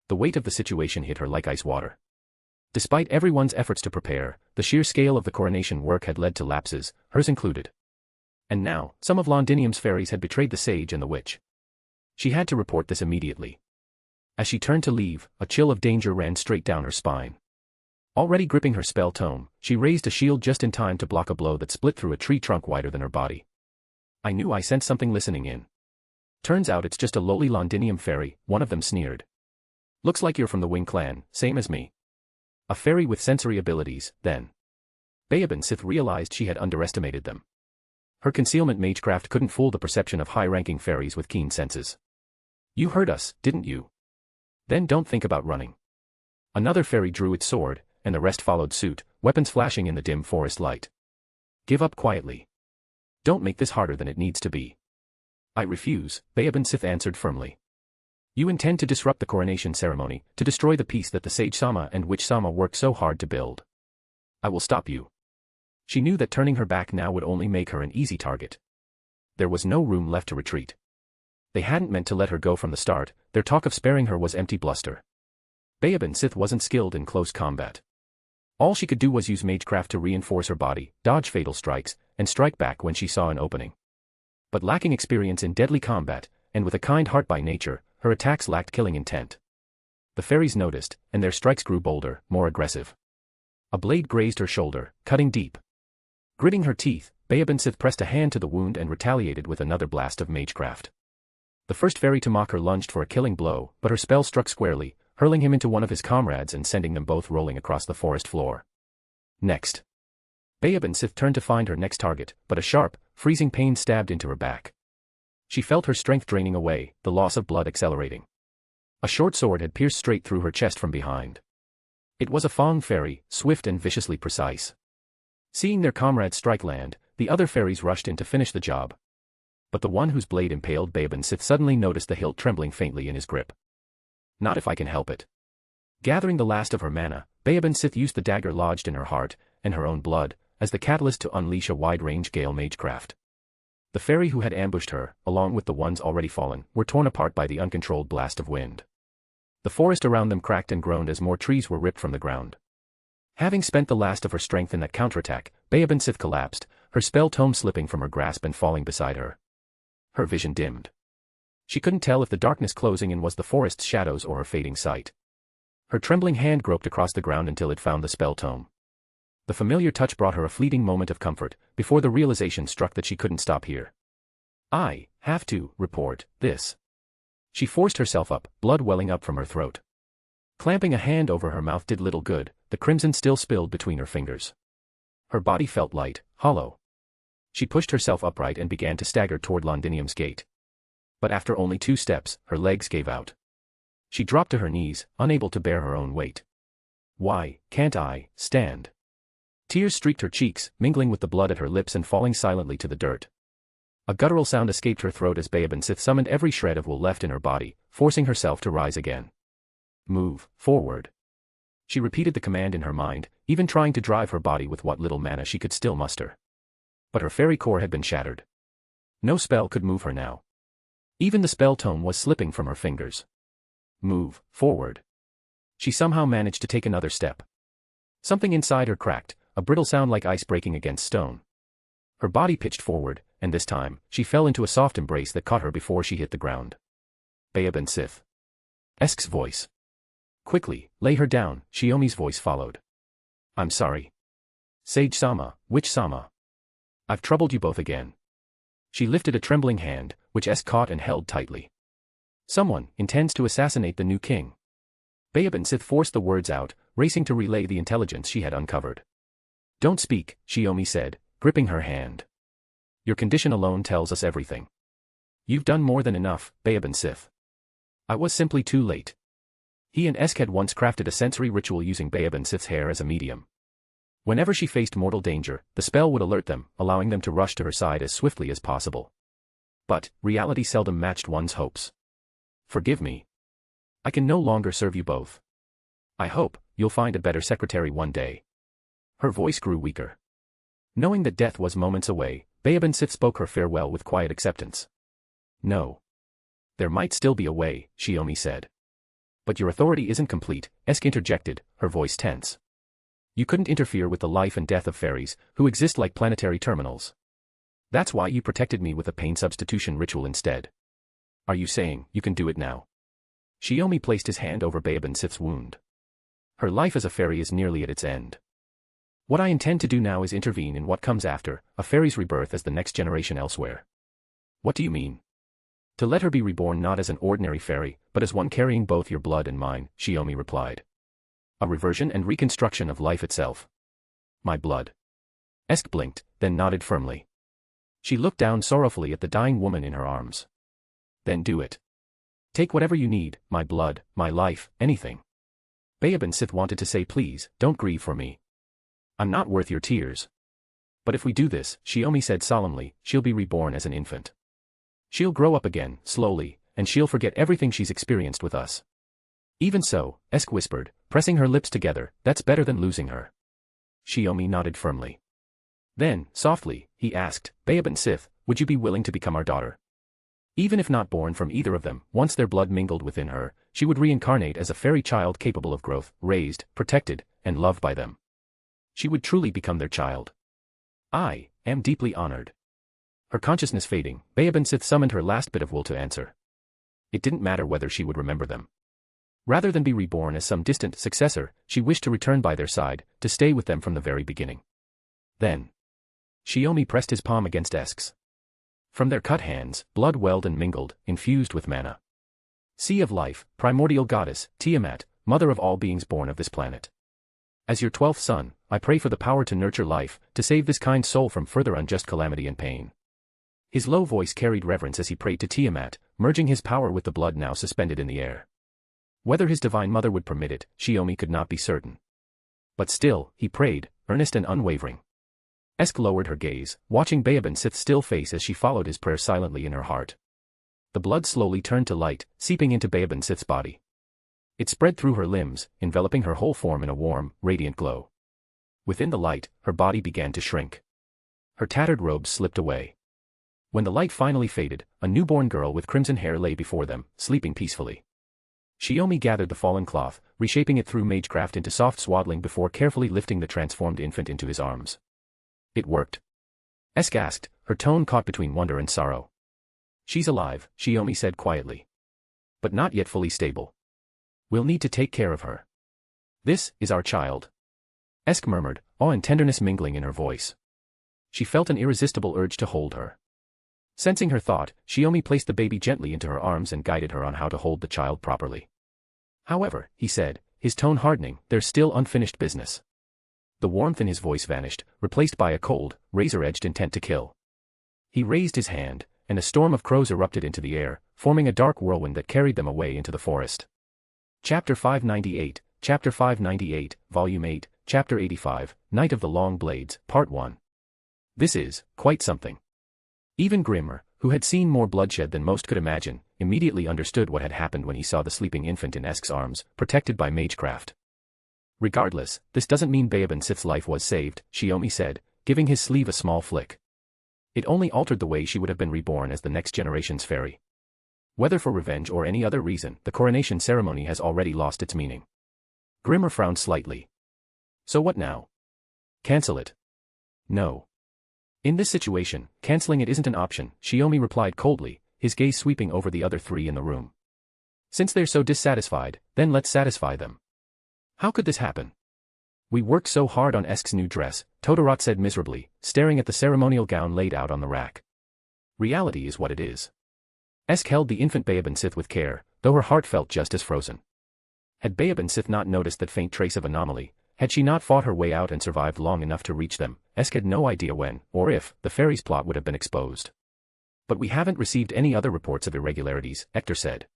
The weight of the situation hit her like ice water. Despite everyone's efforts to prepare, the sheer scale of the coronation work had led to lapses, hers included. And now, some of Londinium's fairies had betrayed the sage and the witch. She had to report this immediately. As she turned to leave, a chill of danger ran straight down her spine. Already gripping her spell tome, she raised a shield just in time to block a blow that split through a tree trunk wider than her body. I knew I sensed something listening in. Turns out it's just a lowly Londinium fairy, one of them sneered. Looks like you're from the Wing clan, same as me. A fairy with sensory abilities, then. Bayaban-Sith realized she had underestimated them. Her concealment magecraft couldn't fool the perception of high-ranking fairies with keen senses. You heard us, didn't you? Then don't think about running. Another fairy drew its sword, and the rest followed suit, weapons flashing in the dim forest light. Give up quietly. Don't make this harder than it needs to be. I refuse, Bayaban-Sith answered firmly. You intend to disrupt the coronation ceremony, to destroy the peace that the Sage-sama and Witch-sama worked so hard to build. I will stop you. She knew that turning her back now would only make her an easy target. There was no room left to retreat. They hadn't meant to let her go from the start, their talk of sparing her was empty bluster. Bayaban-Sith wasn't skilled in close combat. All she could do was use magecraft to reinforce her body, dodge fatal strikes, and strike back when she saw an opening. But lacking experience in deadly combat, and with a kind heart by nature, her attacks lacked killing intent. The fairies noticed, and their strikes grew bolder, more aggressive. A blade grazed her shoulder, cutting deep. Gritting her teeth, Bayaban-Sith pressed a hand to the wound and retaliated with another blast of magecraft. The first fairy to mock her lunged for a killing blow, but her spell struck squarely, hurling him into one of his comrades and sending them both rolling across the forest floor. Next. Bayaban-Sith turned to find her next target, but a sharp, freezing pain stabbed into her back. She felt her strength draining away, the loss of blood accelerating. A short sword had pierced straight through her chest from behind. It was a Fong fairy, swift and viciously precise. Seeing their comrade's strike land, the other fairies rushed in to finish the job. But the one whose blade impaled Bayaban-Sith suddenly noticed the hilt trembling faintly in his grip. Not if I can help it. Gathering the last of her mana, Bayaban-Sith used the dagger lodged in her heart, and her own blood, as the catalyst to unleash a wide-range Gale magecraft. The fairy who had ambushed her, along with the ones already fallen, were torn apart by the uncontrolled blast of wind. The forest around them cracked and groaned as more trees were ripped from the ground. Having spent the last of her strength in that counterattack, Bayaban-Sith collapsed, her spell tome slipping from her grasp and falling beside her. Her vision dimmed. She couldn't tell if the darkness closing in was the forest's shadows or her fading sight. Her trembling hand groped across the ground until it found the spell tome. The familiar touch brought her a fleeting moment of comfort, before the realization struck that she couldn't stop here. I have to report this. She forced herself up, blood welling up from her throat. Clamping a hand over her mouth did little good, the crimson still spilled between her fingers. Her body felt light, hollow. She pushed herself upright and began to stagger toward Londinium's gate. But after only 2 steps, her legs gave out. She dropped to her knees, unable to bear her own weight. Why can't I stand? Tears streaked her cheeks, mingling with the blood at her lips and falling silently to the dirt. A guttural sound escaped her throat as Bayaban-Sith summoned every shred of will left in her body, forcing herself to rise again. Move forward. She repeated the command in her mind, even trying to drive her body with what little mana she could still muster. But her fairy core had been shattered. No spell could move her now. Even the spell tome was slipping from her fingers. Move forward. She somehow managed to take another step. Something inside her cracked, a brittle sound like ice breaking against stone. Her body pitched forward, and this time, she fell into a soft embrace that caught her before she hit the ground. Bayaban-Sith's voice. Quickly, lay her down, Shiomi's voice followed. I'm sorry. Sage-sama, Witch-sama. I've troubled you both again. She lifted a trembling hand, which Esk caught and held tightly. Someone intends to assassinate the new king. Bayaban Sith forced the words out, racing to relay the intelligence she had uncovered. Don't speak, Shiomi said, gripping her hand. Your condition alone tells us everything. You've done more than enough, Bayaban Sith. I was simply too late. He and Esk had once crafted a sensory ritual using Bayaban Sith's hair as a medium. Whenever she faced mortal danger, the spell would alert them, allowing them to rush to her side as swiftly as possible. But reality seldom matched one's hopes. Forgive me. I can no longer serve you both. I hope you'll find a better secretary one day. Her voice grew weaker. Knowing that death was moments away, Bayaban Sith spoke her farewell with quiet acceptance. No. There might still be a way, Shiomi said. But your authority isn't complete, Esk interjected, her voice tense. You couldn't interfere with the life and death of fairies, who exist like planetary terminals. That's why you protected me with a pain substitution ritual instead. Are you saying you can do it now? Shiomi placed his hand over Bayaban Sith's wound. Her life as a fairy is nearly at its end. What I intend to do now is intervene in what comes after, a fairy's rebirth as the next generation elsewhere. What do you mean? To let her be reborn not as an ordinary fairy, but as one carrying both your blood and mine, Shiomi replied. A reversion and reconstruction of life itself. My blood. Esk blinked, then nodded firmly. She looked down sorrowfully at the dying woman in her arms. Then do it. Take whatever you need, my blood, my life, anything. Bayaban Sith wanted to say please, don't grieve for me. I'm not worth your tears. But if we do this, Shiomi said solemnly, she'll be reborn as an infant. She'll grow up again, slowly, and she'll forget everything she's experienced with us. Even so, Esk whispered, pressing her lips together, that's better than losing her. Shiomi nodded firmly. Then, softly, he asked, Bayaban Sith, would you be willing to become our daughter? Even if not born from either of them, once their blood mingled within her, she would reincarnate as a fairy child capable of growth, raised, protected, and loved by them. She would truly become their child. I am deeply honored. Her consciousness fading, Bayaban Sith summoned her last bit of will to answer. It didn't matter whether she would remember them. Rather than be reborn as some distant successor, she wished to return by their side, to stay with them from the very beginning. Then. Shiomi pressed his palm against Esk's. From their cut hands, blood welled and mingled, infused with mana. Sea of life, primordial goddess, Tiamat, mother of all beings born of this planet. As your 12th son, I pray for the power to nurture life, to save this kind soul from further unjust calamity and pain. His low voice carried reverence as he prayed to Tiamat, merging his power with the blood now suspended in the air. Whether his divine mother would permit it, Shiomi could not be certain. But still, he prayed, earnest and unwavering. Esk lowered her gaze, watching Bayaban Sith's still face as she followed his prayer silently in her heart. The blood slowly turned to light, seeping into Bayaban Sith's body. It spread through her limbs, enveloping her whole form in a warm, radiant glow. Within the light, her body began to shrink. Her tattered robes slipped away. When the light finally faded, a newborn girl with crimson hair lay before them, sleeping peacefully. Shiomi gathered the fallen cloth, reshaping it through magecraft into soft swaddling before carefully lifting the transformed infant into his arms. It worked. Esk asked, her tone caught between wonder and sorrow. She's alive, Shiomi said quietly. But not yet fully stable. We'll need to take care of her. This is our child. Esk murmured, awe and tenderness mingling in her voice. She felt an irresistible urge to hold her. Sensing her thought, Shiomi placed the baby gently into her arms and guided her on how to hold the child properly. However, he said, his tone hardening, there's still unfinished business. The warmth in his voice vanished, replaced by a cold, razor-edged intent to kill. He raised his hand, and a storm of crows erupted into the air, forming a dark whirlwind that carried them away into the forest. Chapter 598, Chapter 598, Volume 8, Chapter 85, Night of the Long Blades, Part 1. This is quite something. Even Grimmer, who had seen more bloodshed than most could imagine, immediately understood what had happened when he saw the sleeping infant in Esk's arms, protected by magecraft. Regardless, this doesn't mean Bayaban Sith's life was saved, Shiomi said, giving his sleeve a small flick. It only altered the way she would have been reborn as the next generation's fairy. Whether for revenge or any other reason, the coronation ceremony has already lost its meaning. Grimmer frowned slightly. So what now? Cancel it. No. In this situation, canceling it isn't an option, Shiomi replied coldly, his gaze sweeping over the other three in the room. Since they're so dissatisfied, then let's satisfy them. How could this happen? We worked so hard on Esk's new dress, Todorot said miserably, staring at the ceremonial gown laid out on the rack. Reality is what it is. Esk held the infant Bayaban Sith with care, though her heart felt just as frozen. Had Bayaban Sith not noticed that faint trace of anomaly, had she not fought her way out and survived long enough to reach them, Esk had no idea when, or if, the fairies' plot would have been exposed. But we haven't received any other reports of irregularities, Hector said.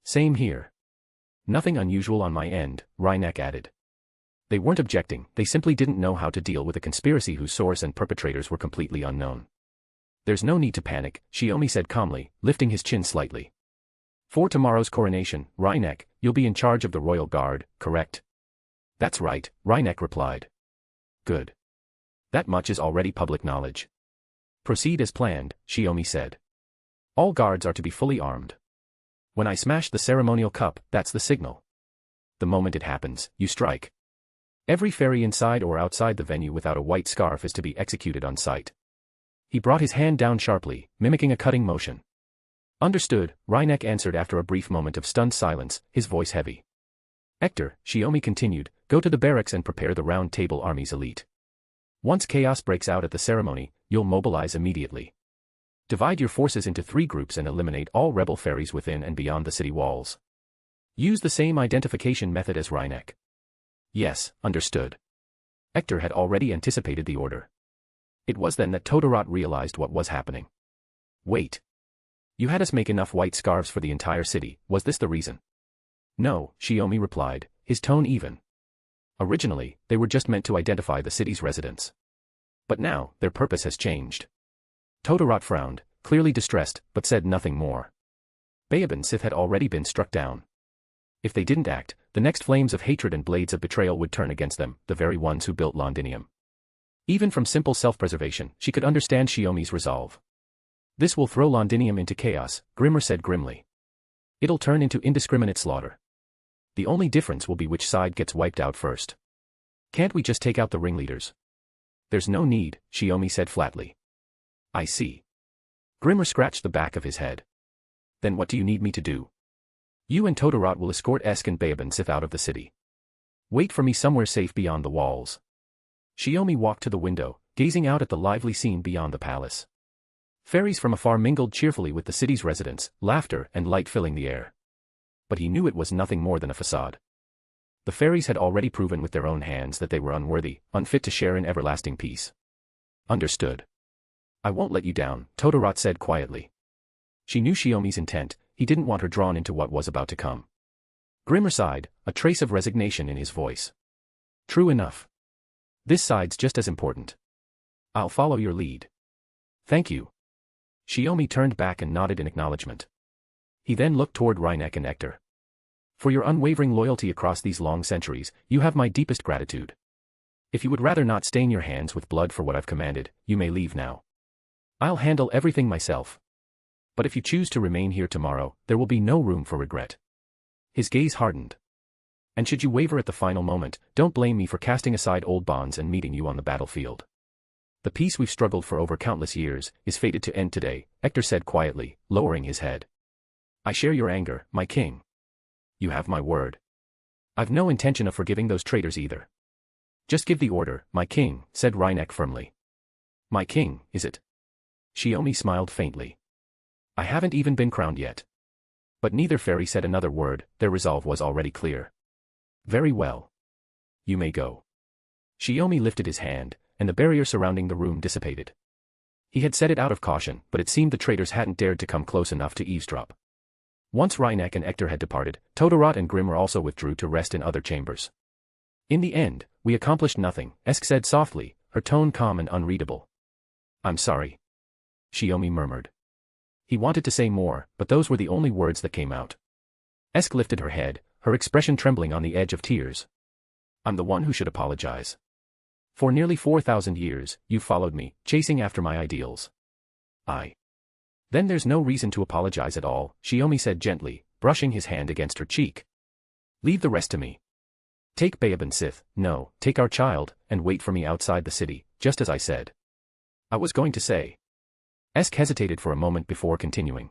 Same here. Nothing unusual on my end, Rhynek added. They weren't objecting, they simply didn't know how to deal with a conspiracy whose source and perpetrators were completely unknown. There's no need to panic, Shiomi said calmly, lifting his chin slightly. For tomorrow's coronation, Rhynek, you'll be in charge of the royal guard, correct? That's right, Rhynek replied. Good. That much is already public knowledge. Proceed as planned, Shiomi said. All guards are to be fully armed. When I smash the ceremonial cup, that's the signal. The moment it happens, you strike. Every fairy inside or outside the venue without a white scarf is to be executed on sight. He brought his hand down sharply, mimicking a cutting motion. Understood, Rhynek answered after a brief moment of stunned silence, his voice heavy. Hector, Shiomi continued, go to the barracks and prepare the Round Table Army's elite. Once chaos breaks out at the ceremony, you'll mobilize immediately. Divide your forces into 3 groups and eliminate all rebel fairies within and beyond the city walls. Use the same identification method as Rhynek. Yes, understood. Hector had already anticipated the order. It was then that Todorot realized what was happening. Wait. You had us make enough white scarves for the entire city, was this the reason? No, Shiomi replied, his tone even. Originally, they were just meant to identify the city's residents. But now, their purpose has changed. Todorot frowned, clearly distressed, but said nothing more. Bayaban Sith had already been struck down. If they didn't act, the next flames of hatred and blades of betrayal would turn against them, the very ones who built Londinium. Even from simple self-preservation, she could understand Shiomi's resolve. This will throw Londinium into chaos, Grimmer said grimly. It'll turn into indiscriminate slaughter. The only difference will be which side gets wiped out first. Can't we just take out the ringleaders? There's no need, Shiomi said flatly. I see. Grimmer scratched the back of his head. Then what do you need me to do? You and Todorot will escort Esk and Bayaban Sith out of the city. Wait for me somewhere safe beyond the walls. Shiomi walked to the window, gazing out at the lively scene beyond the palace. Fairies from afar mingled cheerfully with the city's residents, laughter and light filling the air. But he knew it was nothing more than a facade. The fairies had already proven with their own hands that they were unworthy, unfit to share in everlasting peace. Understood. I won't let you down, Todorot said quietly. She knew Shiomi's intent, he didn't want her drawn into what was about to come. Grimmer sighed, a trace of resignation in his voice. True enough. This side's just as important. I'll follow your lead. Thank you. Shiomi turned back and nodded in acknowledgement. He then looked toward Rhynek and Hector. For your unwavering loyalty across these long centuries, you have my deepest gratitude. If you would rather not stain your hands with blood for what I've commanded, you may leave now. I'll handle everything myself. But if you choose to remain here tomorrow, there will be no room for regret. His gaze hardened. And should you waver at the final moment, don't blame me for casting aside old bonds and meeting you on the battlefield. The peace we've struggled for over countless years is fated to end today, Hector said quietly, lowering his head. I share your anger, my king. You have my word. I've no intention of forgiving those traitors either. Just give the order, my king, said Rhynek firmly. My king, is it? Shiomi smiled faintly. I haven't even been crowned yet. But neither fairy said another word, their resolve was already clear. Very well. You may go. Shiomi lifted his hand, and the barrier surrounding the room dissipated. He had said it out of caution, but it seemed the traitors hadn't dared to come close enough to eavesdrop. Once Rhynek and Hector had departed, Todorot and Grimmer also withdrew to rest in other chambers. In the end, we accomplished nothing, Esk said softly, her tone calm and unreadable. I'm sorry. Shiomi murmured. He wanted to say more, but those were the only words that came out. Esk lifted her head, her expression trembling on the edge of tears. I'm the one who should apologize. For nearly 4,000 years, you've followed me, chasing after my ideals. Then there's no reason to apologize at all, Shiomi said gently, brushing his hand against her cheek. Leave the rest to me. Take Bayaban Sith, no, take our child, and wait for me outside the city, just as I said. I was going to say. Esk hesitated for a moment before continuing.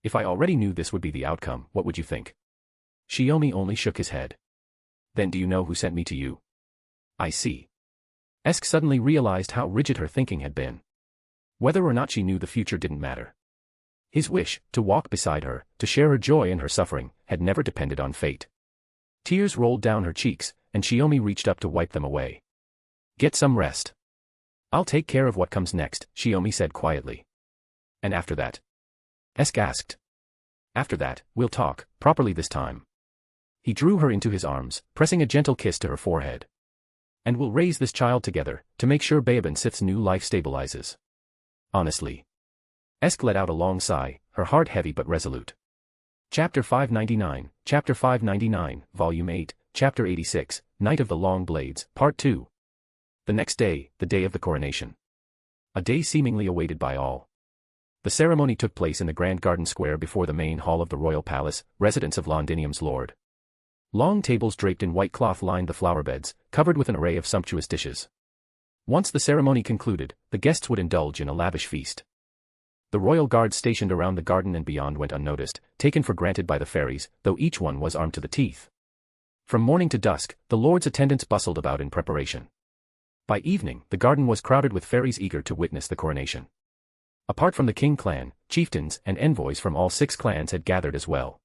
If I already knew this would be the outcome, what would you think? Shiomi only shook his head. Then do you know who sent me to you? I see. Esk suddenly realized how rigid her thinking had been. Whether or not she knew the future didn't matter. His wish, to walk beside her, to share her joy and her suffering, had never depended on fate. Tears rolled down her cheeks, and Shiomi reached up to wipe them away. Get some rest. I'll take care of what comes next, Shiomi said quietly. And after that? Esk asked. After that, we'll talk, properly this time. He drew her into his arms, pressing a gentle kiss to her forehead. And we'll raise this child together, to make sure Baeban Sith's new life stabilizes. Honestly. Esk let out a long sigh, her heart heavy but resolute. Chapter 599, Volume 8, Chapter 86, Night of the Long Blades, Part 2. The next day, the day of the coronation. A day seemingly awaited by all. The ceremony took place in the grand garden square before the main hall of the royal palace, residence of Londinium's lord. Long tables draped in white cloth lined the flower beds, covered with an array of sumptuous dishes. Once the ceremony concluded, the guests would indulge in a lavish feast. The royal guards stationed around the garden and beyond went unnoticed, taken for granted by the fairies, though each one was armed to the teeth. From morning to dusk, the lord's attendants bustled about in preparation. By evening, the garden was crowded with fairies eager to witness the coronation. Apart from the king clan, chieftains and envoys from all 6 clans had gathered as well.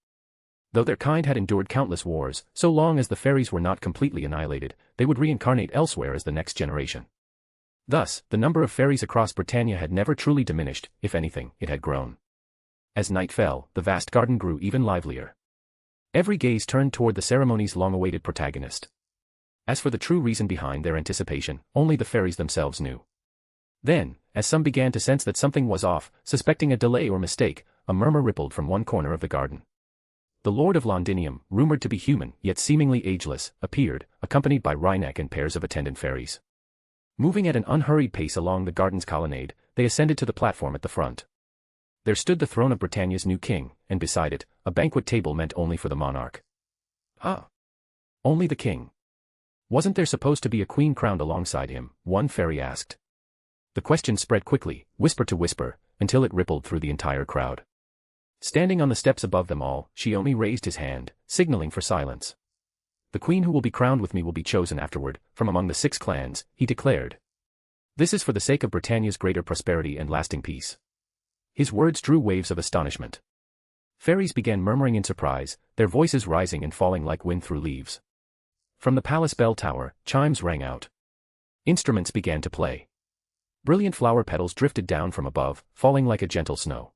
Though their kind had endured countless wars, so long as the fairies were not completely annihilated, they would reincarnate elsewhere as the next generation. Thus, the number of fairies across Britannia had never truly diminished, if anything, it had grown. As night fell, the vast garden grew even livelier. Every gaze turned toward the ceremony's long-awaited protagonist. As for the true reason behind their anticipation, only the fairies themselves knew. Then, as some began to sense that something was off, suspecting a delay or mistake, a murmur rippled from one corner of the garden. The Lord of Londinium, rumored to be human, yet seemingly ageless, appeared, accompanied by Rhynek and pairs of attendant fairies. Moving at an unhurried pace along the garden's colonnade, they ascended to the platform at the front. There stood the throne of Britannia's new king, and beside it, a banquet table meant only for the monarch. Ah! Only the king. Wasn't there supposed to be a queen crowned alongside him? One fairy asked. The question spread quickly, whisper to whisper, until it rippled through the entire crowd. Standing on the steps above them all, Shiomi raised his hand, signaling for silence. The queen who will be crowned with me will be chosen afterward, from among the 6 clans, he declared. This is for the sake of Britannia's greater prosperity and lasting peace. His words drew waves of astonishment. Fairies began murmuring in surprise, their voices rising and falling like wind through leaves. From the palace bell tower, chimes rang out. Instruments began to play. Brilliant flower petals drifted down from above, falling like a gentle snow.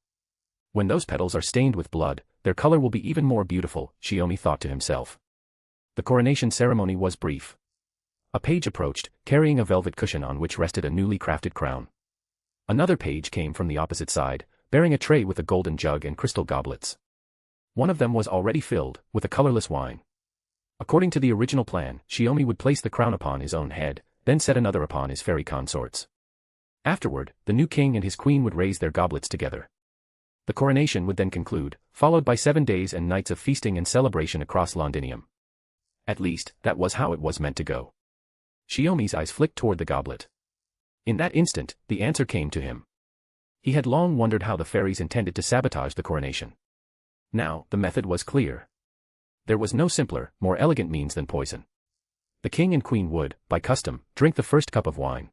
When those petals are stained with blood, their color will be even more beautiful, Shiomi thought to himself. The coronation ceremony was brief. A page approached, carrying a velvet cushion on which rested a newly crafted crown. Another page came from the opposite side, bearing a tray with a golden jug and crystal goblets. One of them was already filled, with a colorless wine. According to the original plan, Shiomi would place the crown upon his own head, then set another upon his fairy consorts. Afterward, the new king and his queen would raise their goblets together. The coronation would then conclude, followed by 7 days and nights of feasting and celebration across Londinium. At least, that was how it was meant to go. Shiomi's eyes flicked toward the goblet. In that instant, the answer came to him. He had long wondered how the fairies intended to sabotage the coronation. Now, the method was clear. There was no simpler, more elegant means than poison. The king and queen would, by custom, drink the first cup of wine.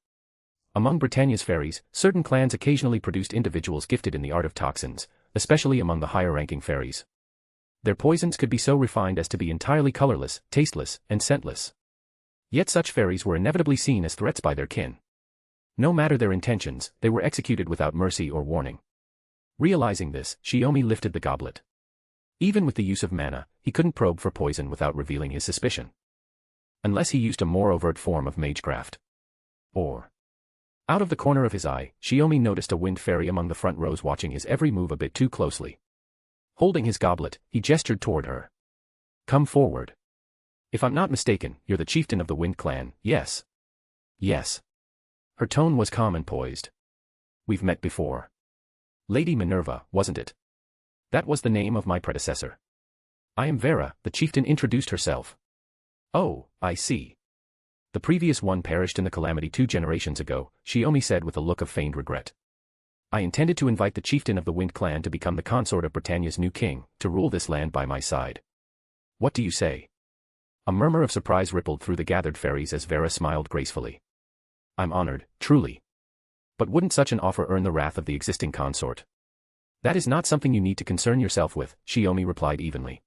Among Britannia's fairies, certain clans occasionally produced individuals gifted in the art of toxins, especially among the higher-ranking fairies. Their poisons could be so refined as to be entirely colorless, tasteless, and scentless. Yet such fairies were inevitably seen as threats by their kin. No matter their intentions, they were executed without mercy or warning. Realizing this, Shiomi lifted the goblet. Even with the use of mana, he couldn't probe for poison without revealing his suspicion. Unless he used a more overt form of magecraft. Or... Out of the corner of his eye, Shiomi noticed a wind fairy among the front rows watching his every move a bit too closely. Holding his goblet, he gestured toward her. Come forward. If I'm not mistaken, you're the chieftain of the Wind Clan, yes? Yes. Her tone was calm and poised. We've met before. Lady Minerva, wasn't it? That was the name of my predecessor. I am Vera, the chieftain introduced herself. Oh, I see. The previous one perished in the calamity 2 generations ago, Shiomi said with a look of feigned regret. I intended to invite the chieftain of the Wind Clan to become the consort of Britannia's new king, to rule this land by my side. What do you say? A murmur of surprise rippled through the gathered fairies as Vera smiled gracefully. I'm honored, truly. But wouldn't such an offer earn the wrath of the existing consort? That is not something you need to concern yourself with, Shiomi replied evenly.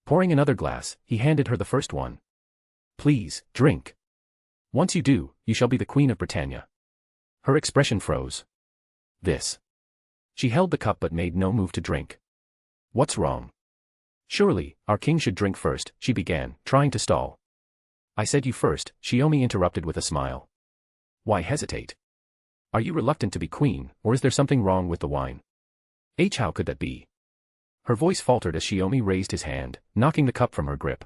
Pouring another glass, he handed her the first one. Please, drink. Once you do, you shall be the Queen of Britannia. Her expression froze. This. She held the cup but made no move to drink. What's wrong? Surely, our king should drink first, she began, trying to stall. I said you first, Shiomi interrupted with a smile. Why hesitate? Are you reluctant to be queen, or is there something wrong with the wine? How could that be? Her voice faltered as Shiomi raised his hand, knocking the cup from her grip.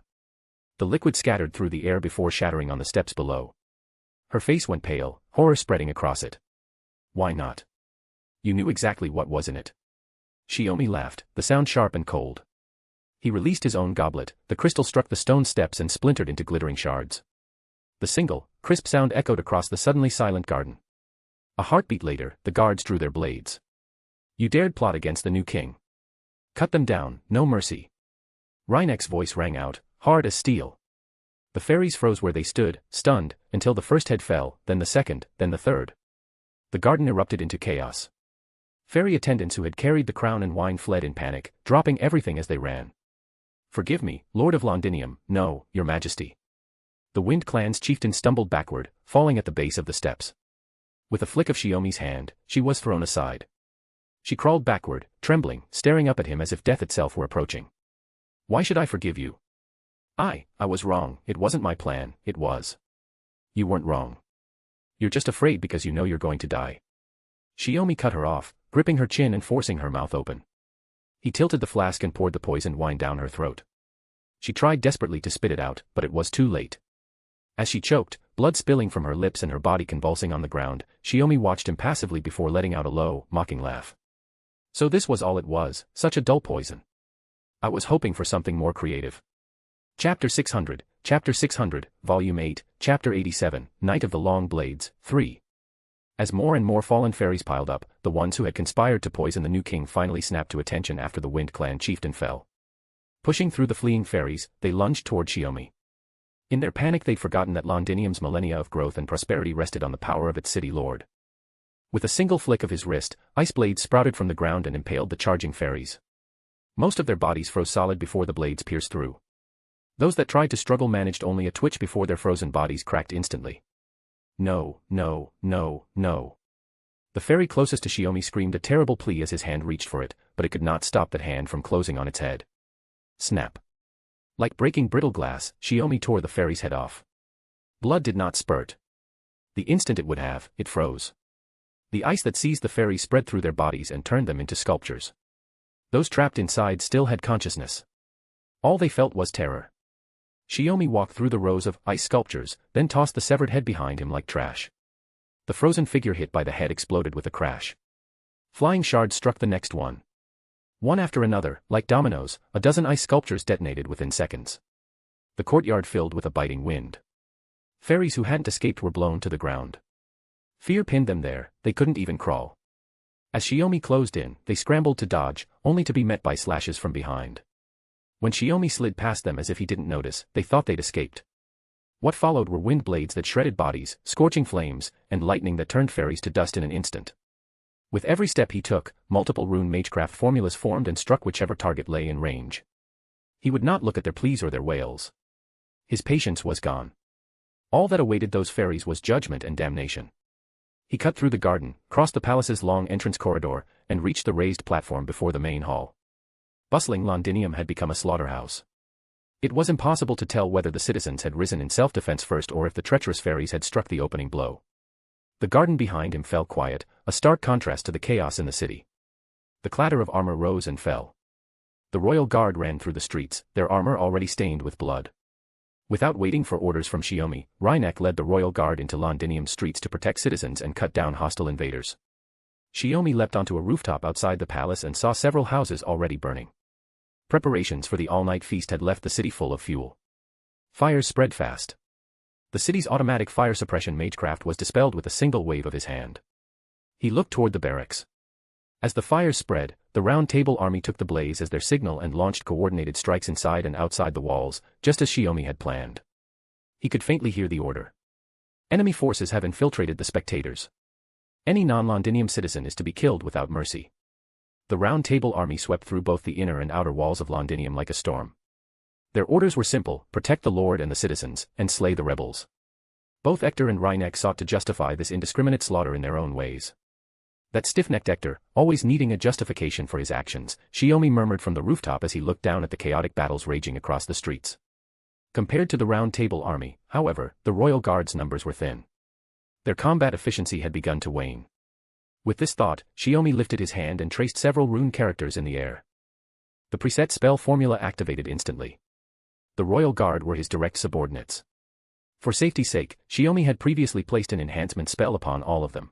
The liquid scattered through the air before shattering on the steps below. Her face went pale, horror spreading across it. Why not? You knew exactly what was in it. Shiomi laughed, the sound sharp and cold. He released his own goblet, the crystal struck the stone steps and splintered into glittering shards. The single, crisp sound echoed across the suddenly silent garden. A heartbeat later, the guards drew their blades. You dared plot against the new king. Cut them down, no mercy. Reinek's voice rang out, hard as steel. The fairies froze where they stood, stunned, until the first head fell, then the second, then the third. The garden erupted into chaos. Fairy attendants who had carried the crown and wine fled in panic, dropping everything as they ran. Forgive me, Lord of Londinium, no, your majesty. The Wind Clan's chieftain stumbled backward, falling at the base of the steps. With a flick of Shiomi's hand, she was thrown aside. She crawled backward, trembling, staring up at him as if death itself were approaching. Why should I forgive you? I was wrong, it wasn't my plan, it was. You weren't wrong. You're just afraid because you know you're going to die. Shiomi cut her off, gripping her chin and forcing her mouth open. He tilted the flask and poured the poisoned wine down her throat. She tried desperately to spit it out, but it was too late. As she choked, blood spilling from her lips and her body convulsing on the ground, Shiomi watched impassively before letting out a low, mocking laugh. So this was all it was, such a dull poison. I was hoping for something more creative. Chapter 600, Volume 8, Chapter 87, Night of the Long Blades, 3. As more and more fallen fairies piled up, the ones who had conspired to poison the new king finally snapped to attention after the Wind Clan chieftain fell. Pushing through the fleeing fairies, they lunged toward Shiomi. In their panic they'd forgotten that Londinium's millennia of growth and prosperity rested on the power of its city lord. With a single flick of his wrist, ice blades sprouted from the ground and impaled the charging fairies. Most of their bodies froze solid before the blades pierced through. Those that tried to struggle managed only a twitch before their frozen bodies cracked instantly. No, no, no, no. The fairy closest to Shiomi screamed a terrible plea as his hand reached for it, but it could not stop that hand from closing on its head. Snap. Like breaking brittle glass, Shiomi tore the fairy's head off. Blood did not spurt. The instant it would have, it froze. The ice that seized the fairies spread through their bodies and turned them into sculptures. Those trapped inside still had consciousness. All they felt was terror. Shiomi walked through the rows of ice sculptures, then tossed the severed head behind him like trash. The frozen figure hit by the head exploded with a crash. Flying shards struck the next one. One after another, like dominoes, a dozen ice sculptures detonated within seconds. The courtyard filled with a biting wind. Fairies who hadn't escaped were blown to the ground. Fear pinned them there, they couldn't even crawl. As Shiomi closed in, they scrambled to dodge, only to be met by slashes from behind. When Shiomi slid past them as if he didn't notice, they thought they'd escaped. What followed were wind blades that shredded bodies, scorching flames, and lightning that turned fairies to dust in an instant. With every step he took, multiple rune magecraft formulas formed and struck whichever target lay in range. He would not look at their pleas or their wails. His patience was gone. All that awaited those fairies was judgment and damnation. He cut through the garden, crossed the palace's long entrance corridor, and reached the raised platform before the main hall. Bustling Londinium had become a slaughterhouse. It was impossible to tell whether the citizens had risen in self-defense first or if the treacherous fairies had struck the opening blow. The garden behind him fell quiet, a stark contrast to the chaos in the city. The clatter of armor rose and fell. The royal guard ran through the streets, their armor already stained with blood. Without waiting for orders from Shiomi, Reinek led the royal guard into Londinium's streets to protect citizens and cut down hostile invaders. Shiomi leapt onto a rooftop outside the palace and saw several houses already burning. Preparations for the all-night feast had left the city full of fuel. Fires spread fast. The city's automatic fire suppression magecraft was dispelled with a single wave of his hand. He looked toward the barracks. As the fires spread, the Round Table Army took the blaze as their signal and launched coordinated strikes inside and outside the walls, just as Shiomi had planned. He could faintly hear the order. Enemy forces have infiltrated the spectators. Any non-Londinium citizen is to be killed without mercy. The Round Table army swept through both the inner and outer walls of Londinium like a storm. Their orders were simple: protect the Lord and the citizens, and slay the rebels. Both Hector and Rhynek sought to justify this indiscriminate slaughter in their own ways. That stiff-necked Hector, always needing a justification for his actions, Shiomi murmured from the rooftop as he looked down at the chaotic battles raging across the streets. Compared to the Round Table army, however, the Royal Guard's numbers were thin. Their combat efficiency had begun to wane. With this thought, Shiomi lifted his hand and traced several rune characters in the air. The preset spell formula activated instantly. The Royal Guard were his direct subordinates. For safety's sake, Shiomi had previously placed an enhancement spell upon all of them.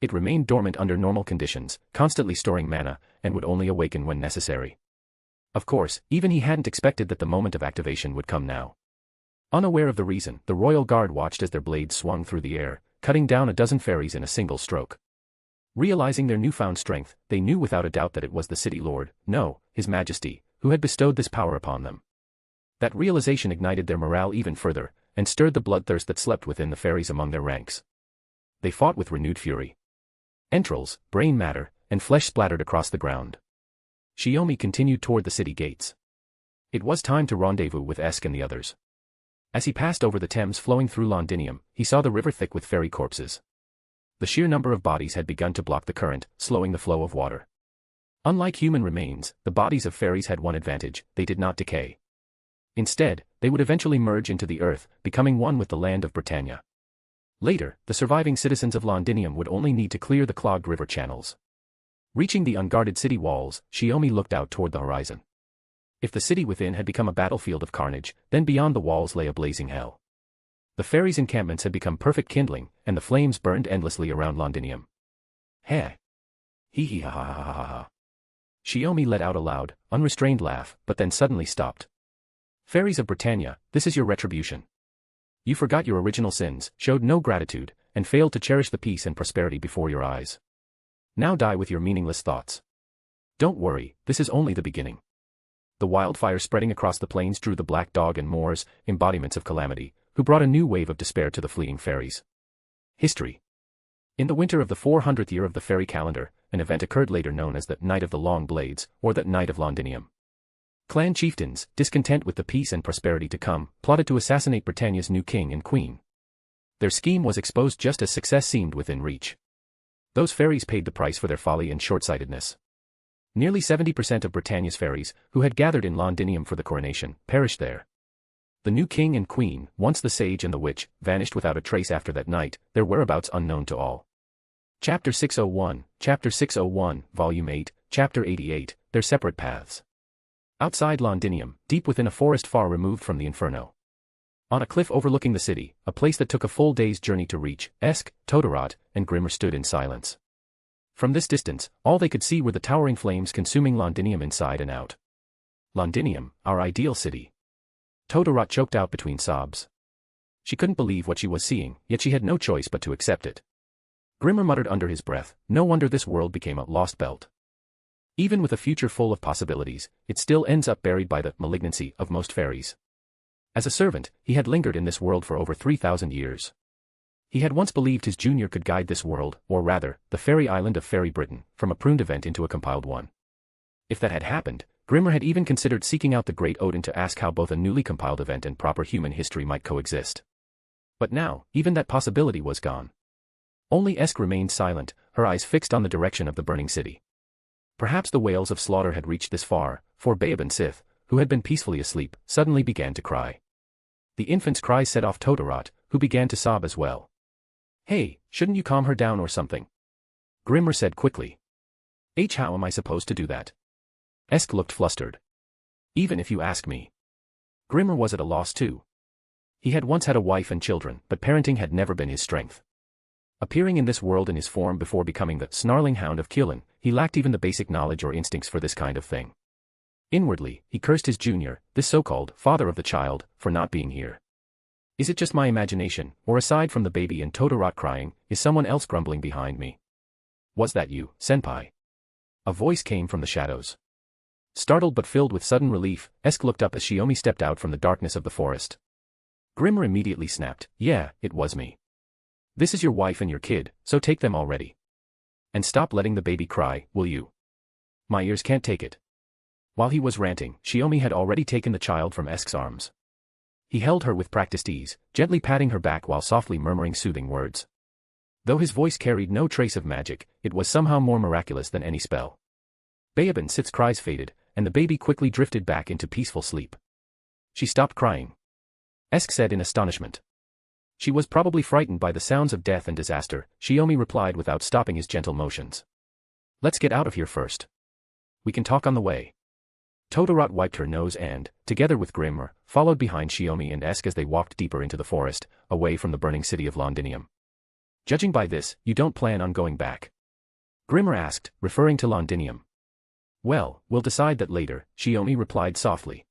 It remained dormant under normal conditions, constantly storing mana, and would only awaken when necessary. Of course, even he hadn't expected that the moment of activation would come now. Unaware of the reason, the Royal Guard watched as their blades swung through the air, cutting down a dozen fairies in a single stroke. Realizing their newfound strength, they knew without a doubt that it was the City Lord, no, His Majesty, who had bestowed this power upon them. That realization ignited their morale even further, and stirred the bloodthirst that slept within the fairies among their ranks. They fought with renewed fury. Entrails, brain matter, and flesh splattered across the ground. Shiomi continued toward the city gates. It was time to rendezvous with Esk and the others. As he passed over the Thames flowing through Londinium, he saw the river thick with fairy corpses. The sheer number of bodies had begun to block the current, slowing the flow of water. Unlike human remains, the bodies of fairies had one advantage: they did not decay. Instead, they would eventually merge into the earth, becoming one with the land of Britannia. Later, the surviving citizens of Londinium would only need to clear the clogged river channels. Reaching the unguarded city walls, Shiomi looked out toward the horizon. If the city within had become a battlefield of carnage, then beyond the walls lay a blazing hell. The fairies' encampments had become perfect kindling, and the flames burned endlessly around Londinium. Heh. Hee hee ha ha ha ha ha. Shiomi let out a loud, unrestrained laugh, but then suddenly stopped. Fairies of Britannia, this is your retribution. You forgot your original sins, showed no gratitude, and failed to cherish the peace and prosperity before your eyes. Now die with your meaningless thoughts. Don't worry, this is only the beginning. The wildfire spreading across the plains drew the Black Dog and Moors, embodiments of calamity, who brought a new wave of despair to the fleeing fairies. History. In the winter of the 400th year of the fairy calendar, an event occurred later known as the Night of the Long Blades, or the Night of Londinium. Clan chieftains, discontent with the peace and prosperity to come, plotted to assassinate Britannia's new king and queen. Their scheme was exposed just as success seemed within reach. Those fairies paid the price for their folly and short-sightedness. Nearly 70% of Britannia's fairies, who had gathered in Londinium for the coronation, perished there. The new king and queen, once the sage and the witch, vanished without a trace after that night, their whereabouts unknown to all. Chapter 601, Volume 8, Chapter 88, Their Separate Paths. Outside Londinium, deep within a forest far removed from the inferno. On a cliff overlooking the city, a place that took a full day's journey to reach, Esk, Todorot, and Grimmer stood in silence. From this distance, all they could see were the towering flames consuming Londinium inside and out. Londinium, our ideal city. Todorot choked out between sobs. She couldn't believe what she was seeing, yet she had no choice but to accept it. Grimmer muttered under his breath, no wonder this world became a lost belt. Even with a future full of possibilities, it still ends up buried by the malignancy of most fairies. As a servant, he had lingered in this world for over 3,000 years. He had once believed his junior could guide this world, or rather, the fairy island of Fairy Britain, from a pruned event into a compiled one. If that had happened, Grimmer had even considered seeking out the great Odin to ask how both a newly compiled event and proper human history might coexist. But now, even that possibility was gone. Only Esk remained silent, her eyes fixed on the direction of the burning city. Perhaps the wails of slaughter had reached this far, for Babe and Sith, who had been peacefully asleep, suddenly began to cry. The infant's cries set off Todorot, who began to sob as well. Hey, shouldn't you calm her down or something? Grimmer said quickly. How am I supposed to do that? Esk looked flustered. Even if you ask me. Grimmer was at a loss too. He had once had a wife and children, but parenting had never been his strength. Appearing in this world in his form before becoming the snarling hound of Kielan, he lacked even the basic knowledge or instincts for this kind of thing. Inwardly, he cursed his junior, this so-called father of the child, for not being here. Is it just my imagination, or aside from the baby and Todorot crying, is someone else grumbling behind me? Was that you, Senpai? A voice came from the shadows. Startled but filled with sudden relief, Esk looked up as Shiomi stepped out from the darkness of the forest. Grimmer immediately snapped, yeah, it was me. This is your wife and your kid, so take them already. And stop letting the baby cry, will you? My ears can't take it. While he was ranting, Shiomi had already taken the child from Eske's arms. He held her with practiced ease, gently patting her back while softly murmuring soothing words. Though his voice carried no trace of magic, it was somehow more miraculous than any spell. Baeban Sith's cries faded, and the baby quickly drifted back into peaceful sleep. She stopped crying. Eske said in astonishment. She was probably frightened by the sounds of death and disaster, Shiomi replied without stopping his gentle motions. Let's get out of here first. We can talk on the way. Todorot wiped her nose and, together with Grimmer, followed behind Shiomi and Eske as they walked deeper into the forest, away from the burning city of Londinium. Judging by this, you don't plan on going back? Grimmer asked, referring to Londinium. Well, we'll decide that later, Shiomi replied softly.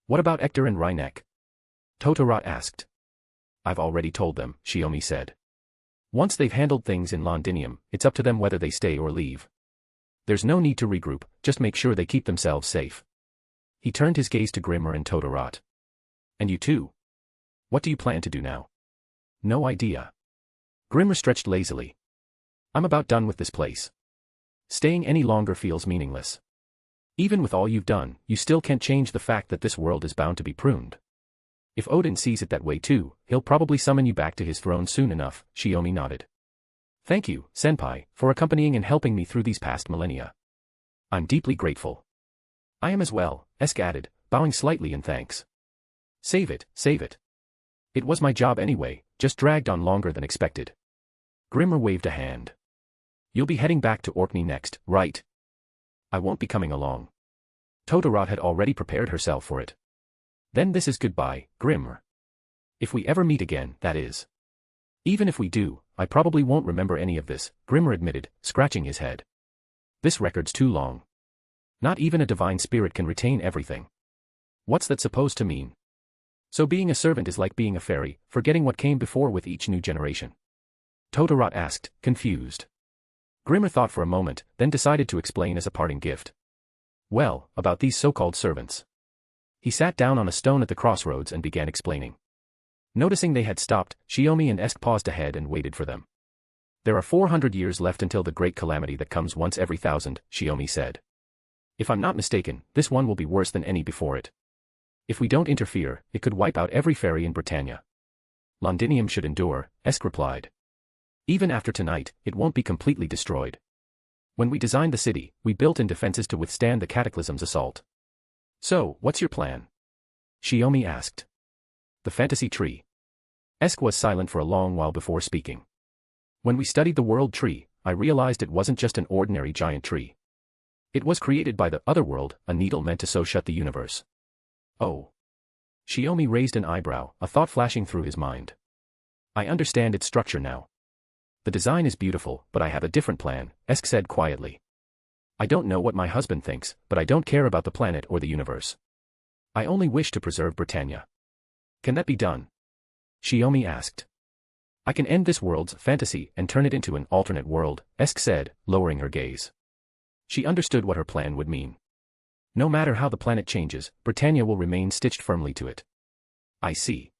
What about Hector and Reinek? Todorot asked. I've already told them, Shiomi said. Once they've handled things in Londinium, it's up to them whether they stay or leave. There's no need to regroup, just make sure they keep themselves safe. He turned his gaze to Grimmer and Todorot. And you too? What do you plan to do now? No idea. Grimmer stretched lazily. I'm about done with this place. Staying any longer feels meaningless. Even with all you've done, you still can't change the fact that this world is bound to be pruned. If Odin sees it that way too, he'll probably summon you back to his throne soon enough, Shiomi nodded. Thank you, Senpai, for accompanying and helping me through these past millennia. I'm deeply grateful. I am as well, Eske added, bowing slightly in thanks. Save it, save it. It was my job anyway, just dragged on longer than expected. Grimmer waved a hand. You'll be heading back to Orkney next, right? I won't be coming along. Todorot had already prepared herself for it. Then this is goodbye, Grimmer. If we ever meet again, that is. Even if we do, I probably won't remember any of this, Grimmer admitted, scratching his head. This record's too long. Not even a divine spirit can retain everything. What's that supposed to mean? So being a servant is like being a fairy, forgetting what came before with each new generation? Todorot asked, confused. Grimmer thought for a moment, then decided to explain as a parting gift. Well, about these so-called servants. He sat down on a stone at the crossroads and began explaining. Noticing they had stopped, Shiomi and Eske paused ahead and waited for them. There are 400 years left until the great calamity that comes once every 1,000, Shiomi said. If I'm not mistaken, this one will be worse than any before it. If we don't interfere, it could wipe out every fairy in Britannia. Londinium should endure, Eske replied. Even after tonight, it won't be completely destroyed. When we designed the city, we built in defenses to withstand the cataclysm's assault. So, what's your plan? Shiomi asked. The fantasy tree. Eske was silent for a long while before speaking. When we studied the world tree, I realized it wasn't just an ordinary giant tree. It was created by the other world, a needle meant to sew shut the universe. Oh. Shiomi raised an eyebrow, a thought flashing through his mind. I understand its structure now. The design is beautiful, but I have a different plan, Eske said quietly. I don't know what my husband thinks, but I don't care about the planet or the universe. I only wish to preserve Britannia. Can that be done? Shiomi asked. I can end this world's fantasy and turn it into an alternate world, Eske said, lowering her gaze. She understood what her plan would mean. No matter how the planet changes, Britannia will remain stitched firmly to it. I see.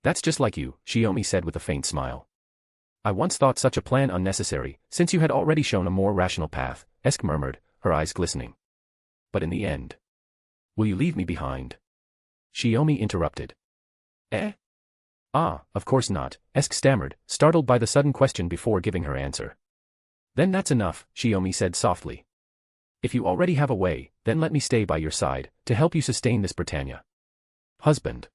That's just like you, Shiomi said with a faint smile. I once thought such a plan unnecessary, since you had already shown a more rational path, Eske murmured, her eyes glistening. But in the end. Will you leave me behind? Shiomi interrupted. Eh? Ah, of course not, Eske stammered, startled by the sudden question before giving her answer. Then that's enough, Shiomi said softly. If you already have a way, then let me stay by your side, to help you sustain this Britannia. Husband.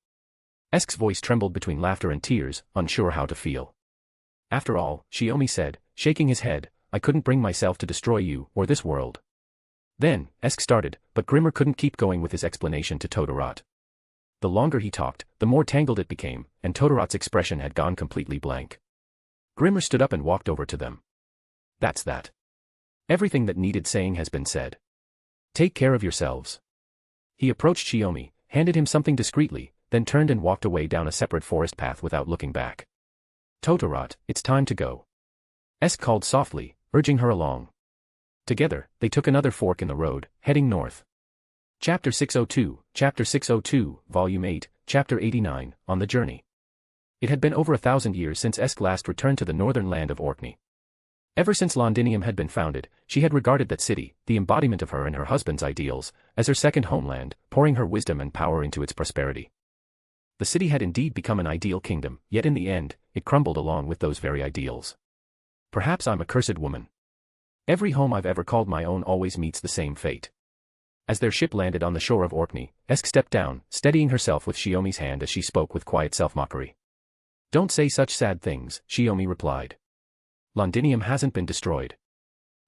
Eske's voice trembled between laughter and tears, unsure how to feel. After all, Shiomi said, shaking his head, I couldn't bring myself to destroy you, or this world. Then, Eske started, but Grimmer couldn't keep going with his explanation to Todorot. The longer he talked, the more tangled it became, and Todorot's expression had gone completely blank. Grimmer stood up and walked over to them. That's that. Everything that needed saying has been said. Take care of yourselves. He approached Shiomi, handed him something discreetly, then turned and walked away down a separate forest path without looking back. Todorot, it's time to go. Eske called softly, urging her along. Together, they took another fork in the road, heading north. Chapter 602, Volume 8, Chapter 89, On the Journey. It had been over 1,000 years since Esk last returned to the northern land of Orkney. Ever since Londinium had been founded, she had regarded that city, the embodiment of her and her husband's ideals, as her second homeland, pouring her wisdom and power into its prosperity. The city had indeed become an ideal kingdom, yet in the end, it crumbled along with those very ideals. Perhaps I'm a cursed woman. Every home I've ever called my own always meets the same fate. As their ship landed on the shore of Orkney, Esk stepped down, steadying herself with Shiomi's hand as she spoke with quiet self-mockery. Don't say such sad things, Shiomi replied. Londinium hasn't been destroyed.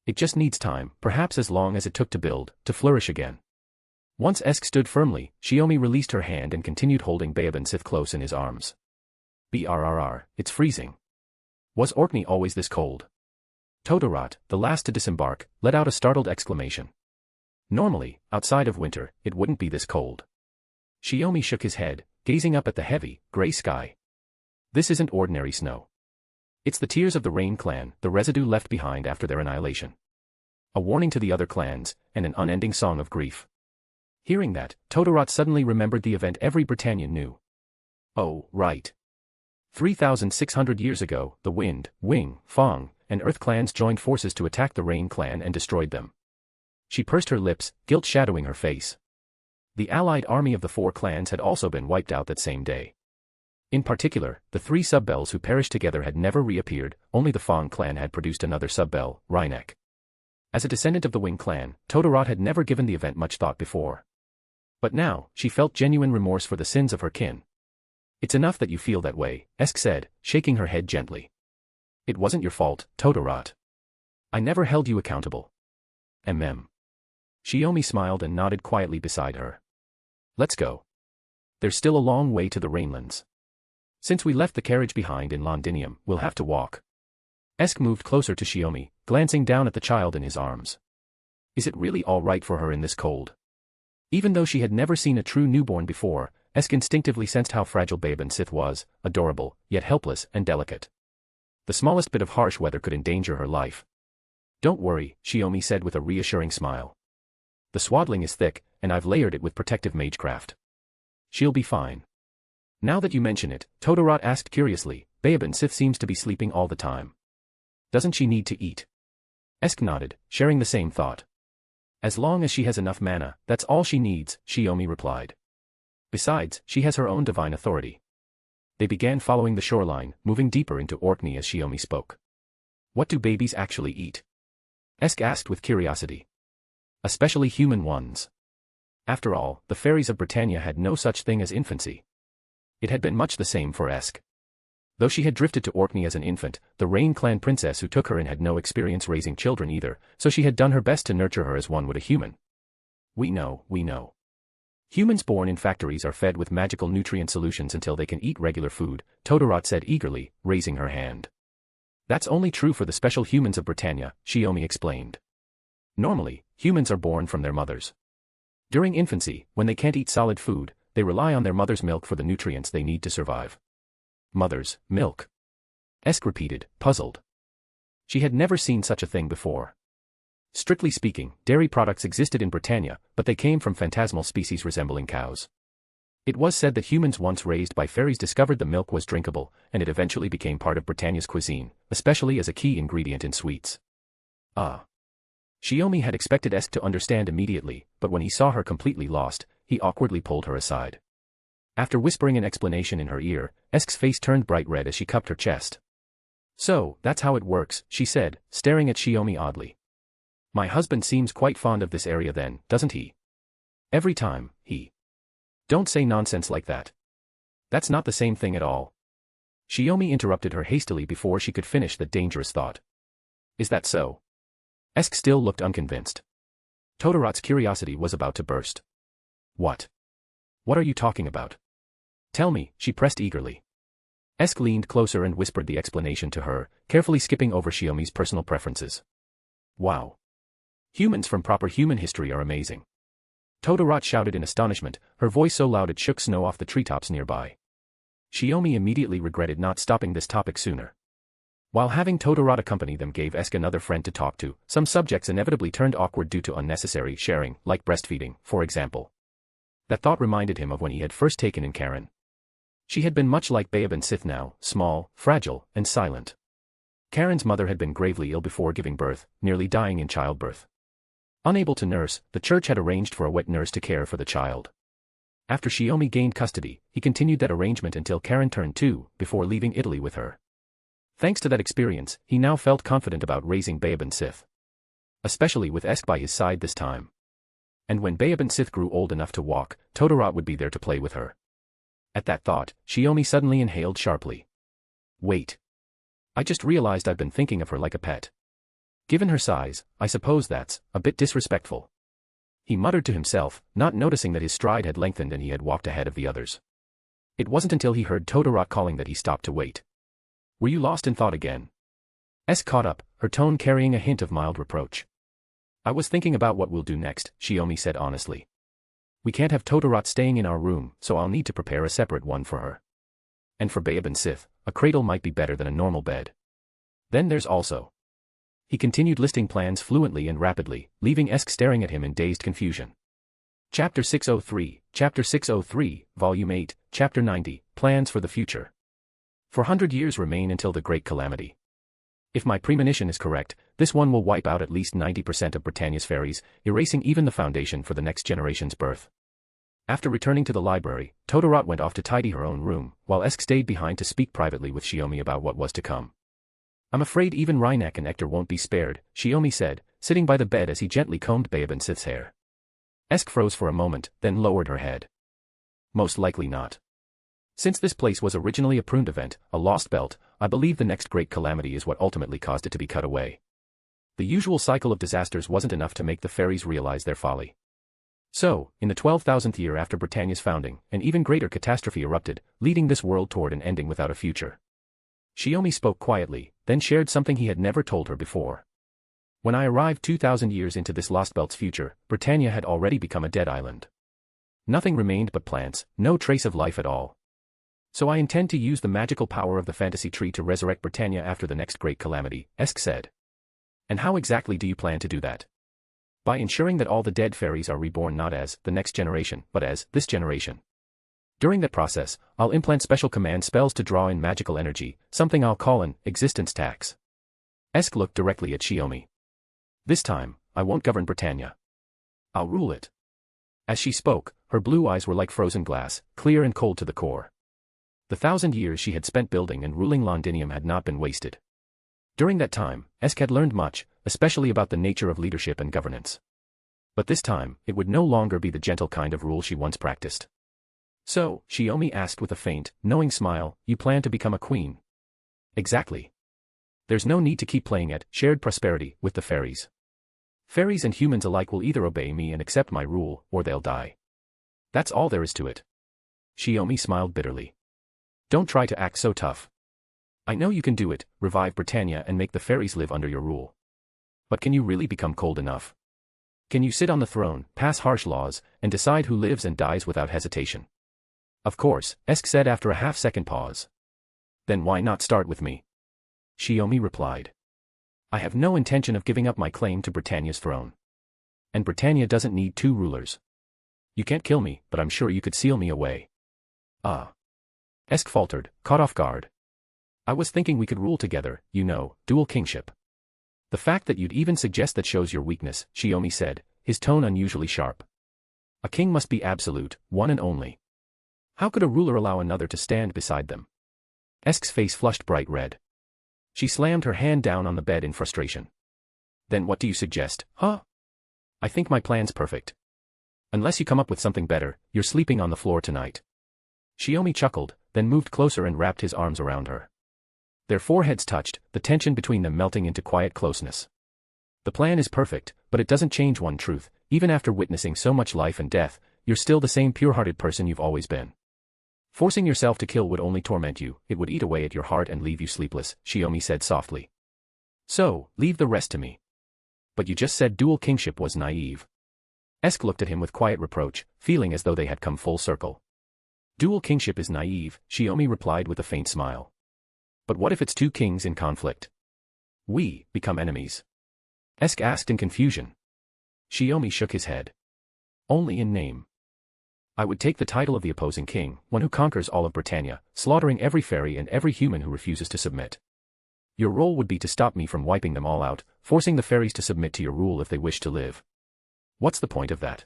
It just needs time, perhaps as long as it took to build, to flourish again. Once Esk stood firmly, Shiomi released her hand and continued holding Baobin Sith close in his arms. Brrr, it's freezing. Was Orkney always this cold? Todorot, the last to disembark, let out a startled exclamation. Normally, outside of winter, it wouldn't be this cold. Shiomi shook his head, gazing up at the heavy, gray sky. This isn't ordinary snow. It's the tears of the Rain clan, the residue left behind after their annihilation. A warning to the other clans, and an unending song of grief. Hearing that, Todorot suddenly remembered the event every Britannian knew. Oh, right. 3,600 years ago, the Wind, Wing, Fong, and Earth clans joined forces to attack the Rain clan and destroyed them. She pursed her lips, guilt shadowing her face. The allied army of the four clans had also been wiped out that same day. In particular, the three subbells who perished together had never reappeared, only the Fong clan had produced another subbell, Rhynek. As a descendant of the Wing clan, Todorot had never given the event much thought before. But now, she felt genuine remorse for the sins of her kin. It's enough that you feel that way, Esk said, shaking her head gently. It wasn't your fault, Todorot. I never held you accountable. Shiomi smiled and nodded quietly beside her. Let's go. There's still a long way to the Rainlands. Since we left the carriage behind in Londinium, we'll have to walk. Esk moved closer to Shiomi, glancing down at the child in his arms. Is it really all right for her in this cold? Even though she had never seen a true newborn before, Esk instinctively sensed how fragile Baobin Sith was, adorable, yet helpless and delicate. The smallest bit of harsh weather could endanger her life. Don't worry, Shiomi said with a reassuring smile. The swaddling is thick, and I've layered it with protective magecraft. She'll be fine. Now that you mention it, Todorot asked curiously, Baobin Sith seems to be sleeping all the time. Doesn't she need to eat? Esk nodded, sharing the same thought. As long as she has enough mana, that's all she needs, Shiomi replied. Besides, she has her own divine authority. They began following the shoreline, moving deeper into Orkney as Shiomi spoke. What do babies actually eat? Esk asked with curiosity. Especially human ones. After all, the fairies of Britannia had no such thing as infancy. It had been much the same for Esk. Though she had drifted to Orkney as an infant, the Rain clan princess who took her in had no experience raising children either, so she had done her best to nurture her as one would a human. We know. Humans born in factories are fed with magical nutrient solutions until they can eat regular food, Todorot said eagerly, raising her hand. That's only true for the special humans of Britannia, Shiomi explained. Normally, humans are born from their mothers. During infancy, when they can't eat solid food, they rely on their mother's milk for the nutrients they need to survive. Mother's milk. Esk repeated, puzzled. She had never seen such a thing before. Strictly speaking, dairy products existed in Britannia, but they came from phantasmal species resembling cows. It was said that humans once raised by fairies discovered the milk was drinkable, and it eventually became part of Britannia's cuisine, especially as a key ingredient in sweets. Ah. Shiomi had expected Esk to understand immediately, but when he saw her completely lost, he awkwardly pulled her aside. After whispering an explanation in her ear, Esk's face turned bright red as she cupped her chest. So, that's how it works, she said, staring at Shiomi oddly. My husband seems quite fond of this area then, doesn't he? Every time, he. Don't say nonsense like that. That's not the same thing at all. Shiomi interrupted her hastily before she could finish the dangerous thought. Is that so? Esk still looked unconvinced. Todorot's curiosity was about to burst. What? What are you talking about? Tell me, she pressed eagerly. Esk leaned closer and whispered the explanation to her, carefully skipping over Shiomi's personal preferences. Wow. Humans from proper human history are amazing. Todorot shouted in astonishment, her voice so loud it shook snow off the treetops nearby. Shiomi immediately regretted not stopping this topic sooner. While having Todorot accompany them gave Esk another friend to talk to, some subjects inevitably turned awkward due to unnecessary sharing, like breastfeeding, for example. That thought reminded him of when he had first taken in Caren. She had been much like Babe and Sith now, small, fragile, and silent. Karen's mother had been gravely ill before giving birth, nearly dying in childbirth. Unable to nurse, the church had arranged for a wet nurse to care for the child. After Shiomi gained custody, he continued that arrangement until Caren turned 2, before leaving Italy with her. Thanks to that experience, he now felt confident about raising Babe and Sith. Especially with Esk by his side this time. And when Babe and Sith grew old enough to walk, Todorot would be there to play with her. At that thought, Shiomi suddenly inhaled sharply. Wait. I just realized I've been thinking of her like a pet. Given her size, I suppose that's a bit disrespectful. He muttered to himself, not noticing that his stride had lengthened and he had walked ahead of the others. It wasn't until he heard Todorot calling that he stopped to wait. Were you lost in thought again? Esk caught up, her tone carrying a hint of mild reproach. I was thinking about what we'll do next, Shiomi said honestly. We can't have Todorot staying in our room, so I'll need to prepare a separate one for her. And for Babe and Sith, a cradle might be better than a normal bed. Then there's also. He continued listing plans fluently and rapidly, leaving Esk staring at him in dazed confusion. Chapter 603, Volume 8, Chapter 90, Plans for the Future. 400 years remain until the Great Calamity. If my premonition is correct, this one will wipe out at least 90% of Britannia's fairies, erasing even the foundation for the next generation's birth. After returning to the library, Todorot went off to tidy her own room, while Esk stayed behind to speak privately with Shiomi about what was to come. I'm afraid even Rhynek and Ector won't be spared, Shiomi said, sitting by the bed as he gently combed Babe and Sith's hair. Esk froze for a moment, then lowered her head. Most likely not. Since this place was originally a pruned event, a lost belt, I believe the next great calamity is what ultimately caused it to be cut away. The usual cycle of disasters wasn't enough to make the fairies realize their folly. So, in the 12,000th year after Britannia's founding, an even greater catastrophe erupted, leading this world toward an ending without a future. Shiomi spoke quietly, then shared something he had never told her before. When I arrived 2,000 years into this Lost Belt's future, Britannia had already become a dead island. Nothing remained but plants, no trace of life at all. So I intend to use the magical power of the fantasy tree to resurrect Britannia after the next great calamity, Esk said. And how exactly do you plan to do that? By ensuring that all the dead fairies are reborn not as the next generation, but as this generation. During that process, I'll implant special command spells to draw in magical energy, something I'll call an existence tax. Esk looked directly at Shiomi. This time, I won't govern Britannia. I'll rule it. As she spoke, her blue eyes were like frozen glass, clear and cold to the core. The 1,000 years she had spent building and ruling Londinium had not been wasted. During that time, Esk had learned much, especially about the nature of leadership and governance. But this time, it would no longer be the gentle kind of rule she once practiced. So, Shiomi asked with a faint, knowing smile, you plan to become a queen? Exactly. There's no need to keep playing at shared prosperity with the fairies. Fairies and humans alike will either obey me and accept my rule, or they'll die. That's all there is to it. Shiomi smiled bitterly. Don't try to act so tough. I know you can do it, revive Britannia and make the fairies live under your rule. But can you really become cold enough? Can you sit on the throne, pass harsh laws, and decide who lives and dies without hesitation? Of course, Esk said after a half-second pause. Then why not start with me? Shiomi replied. I have no intention of giving up my claim to Britannia's throne. And Britannia doesn't need 2 rulers. You can't kill me, but I'm sure you could seal me away. Ah. Esk faltered, caught off guard. I was thinking we could rule together, you know, dual kingship. The fact that you'd even suggest that shows your weakness, Shiomi said, his tone unusually sharp. A king must be absolute, one and only. How could a ruler allow another to stand beside them? Esk's face flushed bright red. She slammed her hand down on the bed in frustration. Then what do you suggest, huh? I think my plan's perfect. Unless you come up with something better, you're sleeping on the floor tonight. Shiomi chuckled, then moved closer and wrapped his arms around her. Their foreheads touched, the tension between them melting into quiet closeness. The plan is perfect, but it doesn't change one truth, even after witnessing so much life and death, you're still the same pure-hearted person you've always been. Forcing yourself to kill would only torment you, it would eat away at your heart and leave you sleepless, Shiomi said softly. So, leave the rest to me. But you just said dual kingship was naive. Esk looked at him with quiet reproach, feeling as though they had come full circle. Dual kingship is naive, Shiomi replied with a faint smile. But what if it's 2 kings in conflict? We become enemies. Esk asked in confusion. Shiomi shook his head. Only in name. I would take the title of the opposing king, one who conquers all of Britannia, slaughtering every fairy and every human who refuses to submit. Your role would be to stop me from wiping them all out, forcing the fairies to submit to your rule if they wish to live. What's the point of that?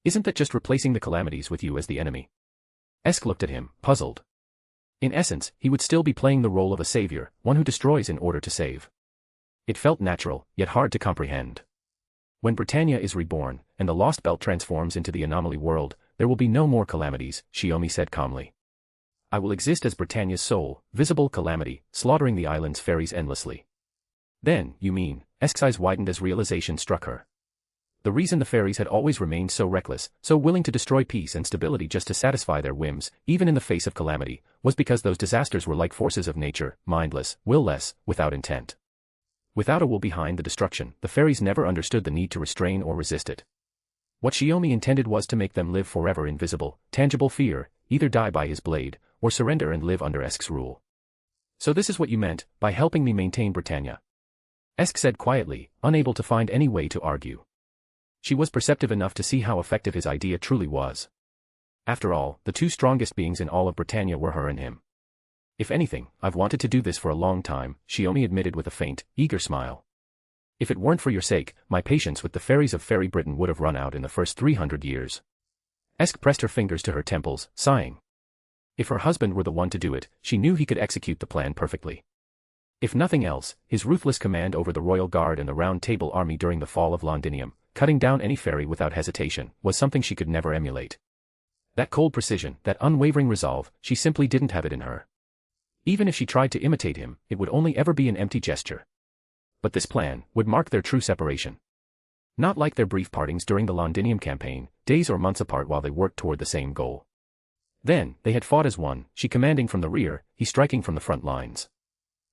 Isn't that just replacing the calamities with you as the enemy? Esk looked at him, puzzled. In essence, he would still be playing the role of a savior, one who destroys in order to save. It felt natural, yet hard to comprehend. When Britannia is reborn, and the Lost Belt transforms into the anomaly world, there will be no more calamities, Shiomi said calmly. I will exist as Britannia's sole, visible calamity, slaughtering the island's fairies endlessly. Then, you mean, Esk's eyes widened as realization struck her. The reason the fairies had always remained so reckless, so willing to destroy peace and stability just to satisfy their whims, even in the face of calamity, was because those disasters were like forces of nature, mindless, will-less, without intent. Without a will behind the destruction, the fairies never understood the need to restrain or resist it. What Shiomi intended was to make them live forever in visible, tangible fear, either die by his blade, or surrender and live under Esk's rule. So this is what you meant, by helping me maintain Britannia. Esk said quietly, unable to find any way to argue. She was perceptive enough to see how effective his idea truly was. After all, the two strongest beings in all of Britannia were her and him. If anything, I've wanted to do this for a long time, Shiomi admitted with a faint, eager smile. If it weren't for your sake, my patience with the fairies of Fairy Britain would have run out in the first 300 years. Esk pressed her fingers to her temples, sighing. If her husband were the one to do it, she knew he could execute the plan perfectly. If nothing else, his ruthless command over the Royal Guard and the Round Table Army during the fall of Londinium, cutting down any fairy without hesitation, was something she could never emulate. That cold precision, that unwavering resolve, she simply didn't have it in her. Even if she tried to imitate him, it would only ever be an empty gesture. But this plan would mark their true separation. Not like their brief partings during the Londinium campaign, days or months apart while they worked toward the same goal. Then, they had fought as one, she commanding from the rear, he striking from the front lines.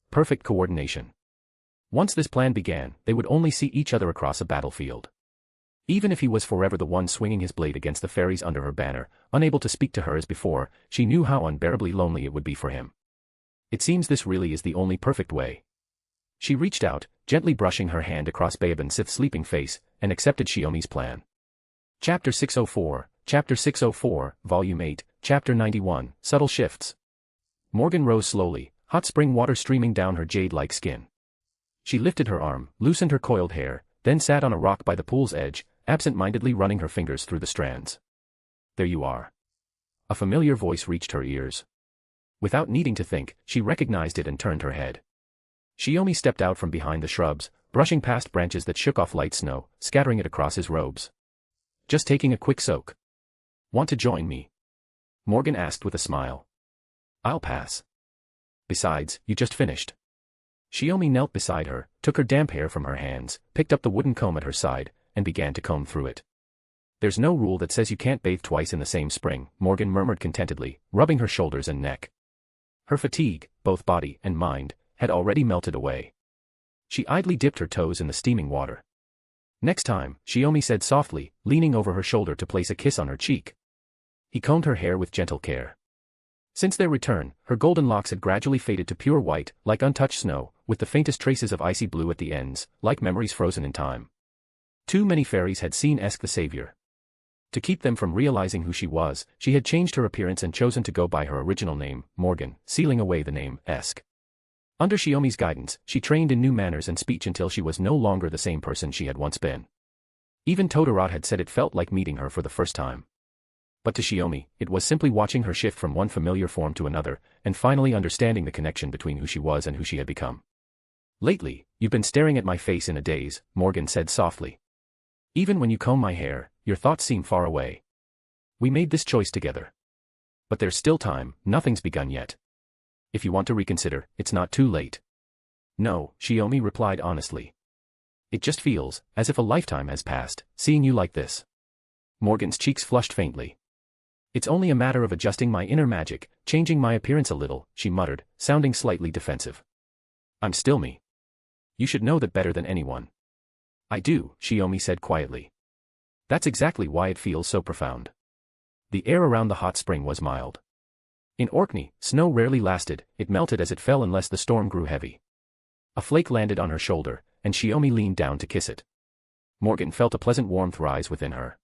Perfect coordination. Once this plan began, they would only see each other across a battlefield. Even if he was forever the one swinging his blade against the fairies under her banner, unable to speak to her as before, she knew how unbearably lonely it would be for him. It seems this really is the only perfect way. She reached out, gently brushing her hand across Baobin Sith's sleeping face, and accepted Shiomi's plan. Chapter 604, Volume 8, Chapter 91, Subtle Shifts. Morgan rose slowly, hot spring water streaming down her jade-like skin. She lifted her arm, loosened her coiled hair, then sat on a rock by the pool's edge, absent-mindedly running her fingers through the strands. There you are. A familiar voice reached her ears. Without needing to think, she recognized it and turned her head. Shiomi stepped out from behind the shrubs, brushing past branches that shook off light snow, scattering it across his robes. Just taking a quick soak. Want to join me? Morgan asked with a smile. I'll pass. Besides, you just finished. Shiomi knelt beside her, took her damp hair from her hands, picked up the wooden comb at her side, and began to comb through it. There's no rule that says you can't bathe twice in the same spring, Morgan murmured contentedly, rubbing her shoulders and neck. Her fatigue, both body and mind, had already melted away. She idly dipped her toes in the steaming water. Next time, Shiomi said softly, leaning over her shoulder to place a kiss on her cheek. He combed her hair with gentle care. Since their return, her golden locks had gradually faded to pure white, like untouched snow, with the faintest traces of icy blue at the ends, like memories frozen in time. Too many fairies had seen Esk the savior. To keep them from realizing who she was, she had changed her appearance and chosen to go by her original name, Morgan, sealing away the name Esk. Under Shiomi's guidance, she trained in new manners and speech until she was no longer the same person she had once been. Even Todorot had said it felt like meeting her for the first time. But to Shiomi, it was simply watching her shift from one familiar form to another, and finally understanding the connection between who she was and who she had become. Lately, you've been staring at my face in a daze, Morgan said softly. Even when you comb my hair, your thoughts seem far away. We made this choice together. But there's still time, nothing's begun yet. If you want to reconsider, it's not too late. No, Shiomi replied honestly. It just feels as if a lifetime has passed, seeing you like this. Morgan's cheeks flushed faintly. It's only a matter of adjusting my inner magic, changing my appearance a little, she muttered, sounding slightly defensive. I'm still me. You should know that better than anyone. I do, Shiomi said quietly. That's exactly why it feels so profound. The air around the hot spring was mild. In Orkney, snow rarely lasted, it melted as it fell unless the storm grew heavy. A flake landed on her shoulder, and Shiomi leaned down to kiss it. Morgan felt a pleasant warmth rise within her.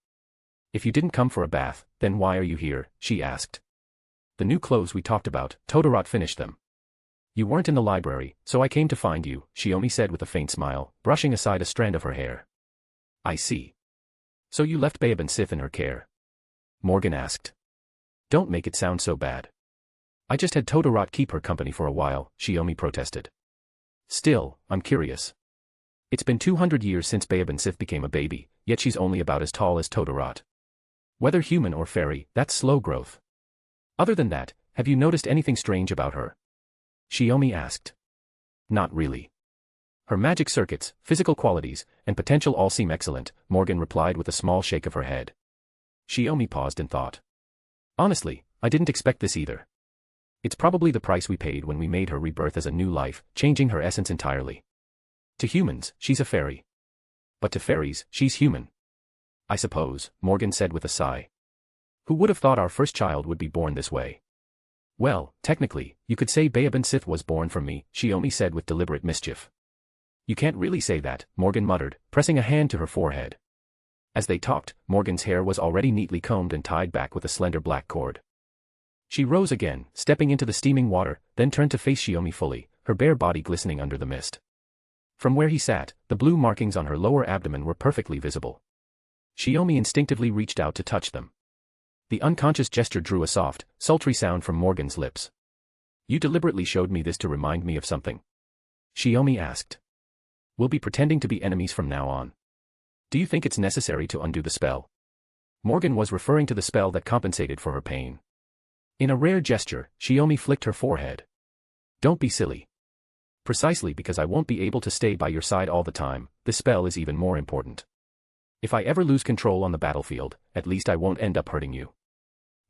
If you didn't come for a bath, then why are you here, she asked. The new clothes we talked about, Todorot finished them. You weren't in the library, so I came to find you, Shiomi said with a faint smile, brushing aside a strand of her hair. I see. So you left Babe Sith in her care? Morgan asked. Don't make it sound so bad. I just had Todorot keep her company for a while, Shiomi protested. Still, I'm curious. It's been 200 years since Babe Sith became a baby, yet she's only about as tall as Todorot. Whether human or fairy, that's slow growth. Other than that, have you noticed anything strange about her? Shiomi asked. Not really. Her magic circuits, physical qualities, and potential all seem excellent, Morgan replied with a small shake of her head. Shiomi paused and thought. Honestly, I didn't expect this either. It's probably the price we paid when we made her rebirth as a new life, changing her essence entirely. To humans, she's a fairy. But to fairies, she's human. I suppose, Morgan said with a sigh. Who would have thought our first child would be born this way? Well, technically, you could say Babe Sith was born from me, Shiomi said with deliberate mischief. You can't really say that, Morgan muttered, pressing a hand to her forehead. As they talked, Morgan's hair was already neatly combed and tied back with a slender black cord. She rose again, stepping into the steaming water, then turned to face Shiomi fully, her bare body glistening under the mist. From where he sat, the blue markings on her lower abdomen were perfectly visible. Shiomi instinctively reached out to touch them. The unconscious gesture drew a soft, sultry sound from Morgan's lips. You deliberately showed me this to remind me of something? Shiomi asked. We'll be pretending to be enemies from now on. Do you think it's necessary to undo the spell? Morgan was referring to the spell that compensated for her pain. In a rare gesture, Shiomi flicked her forehead. Don't be silly. Precisely because I won't be able to stay by your side all the time, this spell is even more important. If I ever lose control on the battlefield, at least I won't end up hurting you.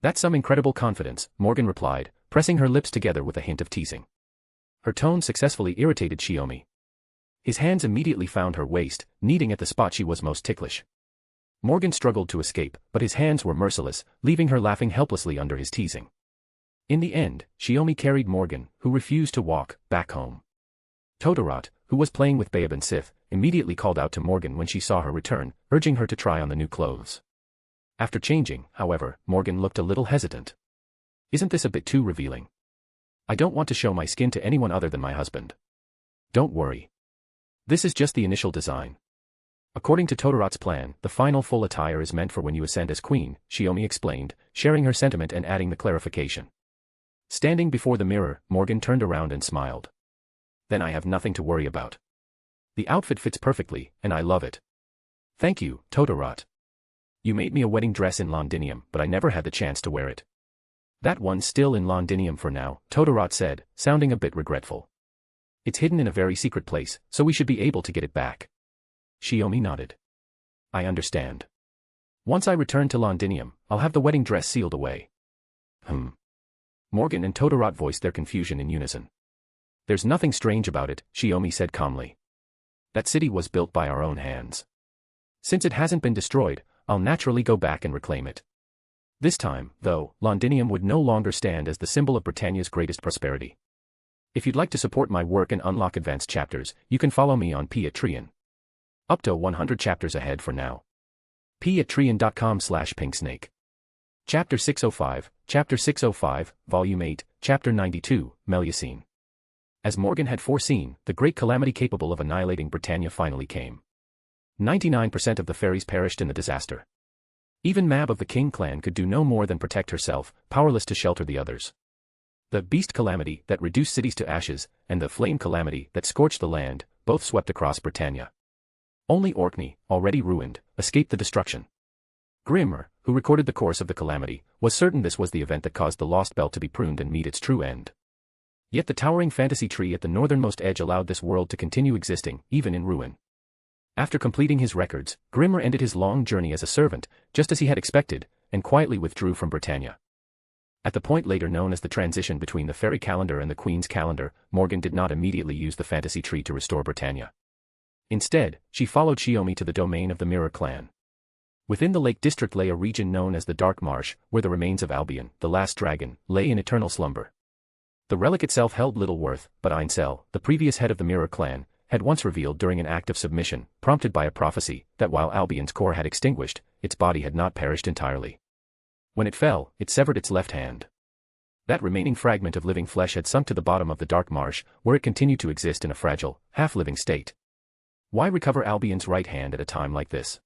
That's some incredible confidence, Morgan replied, pressing her lips together with a hint of teasing. Her tone successfully irritated Shiomi. His hands immediately found her waist, kneading at the spot she was most ticklish. Morgan struggled to escape, but his hands were merciless, leaving her laughing helplessly under his teasing. In the end, Shiomi carried Morgan, who refused to walk, back home. Todorot, who was playing with Babe Sith, immediately called out to Morgan when she saw her return, urging her to try on the new clothes. After changing, however, Morgan looked a little hesitant. Isn't this a bit too revealing? I don't want to show my skin to anyone other than my husband. Don't worry. This is just the initial design. According to Todorot's plan, the final full attire is meant for when you ascend as queen, Shiomi explained, sharing her sentiment and adding the clarification. Standing before the mirror, Morgan turned around and smiled. Then I have nothing to worry about. The outfit fits perfectly, and I love it. Thank you, Todorot. You made me a wedding dress in Londinium, but I never had the chance to wear it. That one's still in Londinium for now, Todorot said, sounding a bit regretful. It's hidden in a very secret place, so we should be able to get it back. Shiomi nodded. I understand. Once I return to Londinium, I'll have the wedding dress sealed away. Morgan and Todorot voiced their confusion in unison. There's nothing strange about it, Shiomi said calmly. That city was built by our own hands. Since it hasn't been destroyed, I'll naturally go back and reclaim it. This time, though, Londinium would no longer stand as the symbol of Britannia's greatest prosperity. If you'd like to support my work and unlock advanced chapters, you can follow me on Patreon. Up to 100 chapters ahead for now. patreon.com/pinksnake. Chapter 605, Volume 8, Chapter 92, Melusine. As Morgan had foreseen, the great calamity capable of annihilating Britannia finally came. 99% of the fairies perished in the disaster. Even Mab of the King clan could do no more than protect herself, powerless to shelter the others. The beast calamity that reduced cities to ashes, and the flame calamity that scorched the land, both swept across Britannia. Only Orkney, already ruined, escaped the destruction. Grimmer, who recorded the course of the calamity, was certain this was the event that caused the Lost Belt to be pruned and meet its true end. Yet the towering fantasy tree at the northernmost edge allowed this world to continue existing, even in ruin. After completing his records, Grimmer ended his long journey as a servant, just as he had expected, and quietly withdrew from Britannia. At the point later known as the transition between the fairy calendar and the Queen's calendar, Morgan did not immediately use the fantasy tree to restore Britannia. Instead, she followed Shiomi to the domain of the Mirror clan. Within the Lake District lay a region known as the Dark Marsh, where the remains of Albion, the last dragon, lay in eternal slumber. The relic itself held little worth, but Ainsel, the previous head of the Mirror clan, had once revealed during an act of submission, prompted by a prophecy, that while Albion's core had extinguished, its body had not perished entirely. When it fell, it severed its left hand. That remaining fragment of living flesh had sunk to the bottom of the dark marsh, where it continued to exist in a fragile, half-living state. Why recover Albion's right hand at a time like this?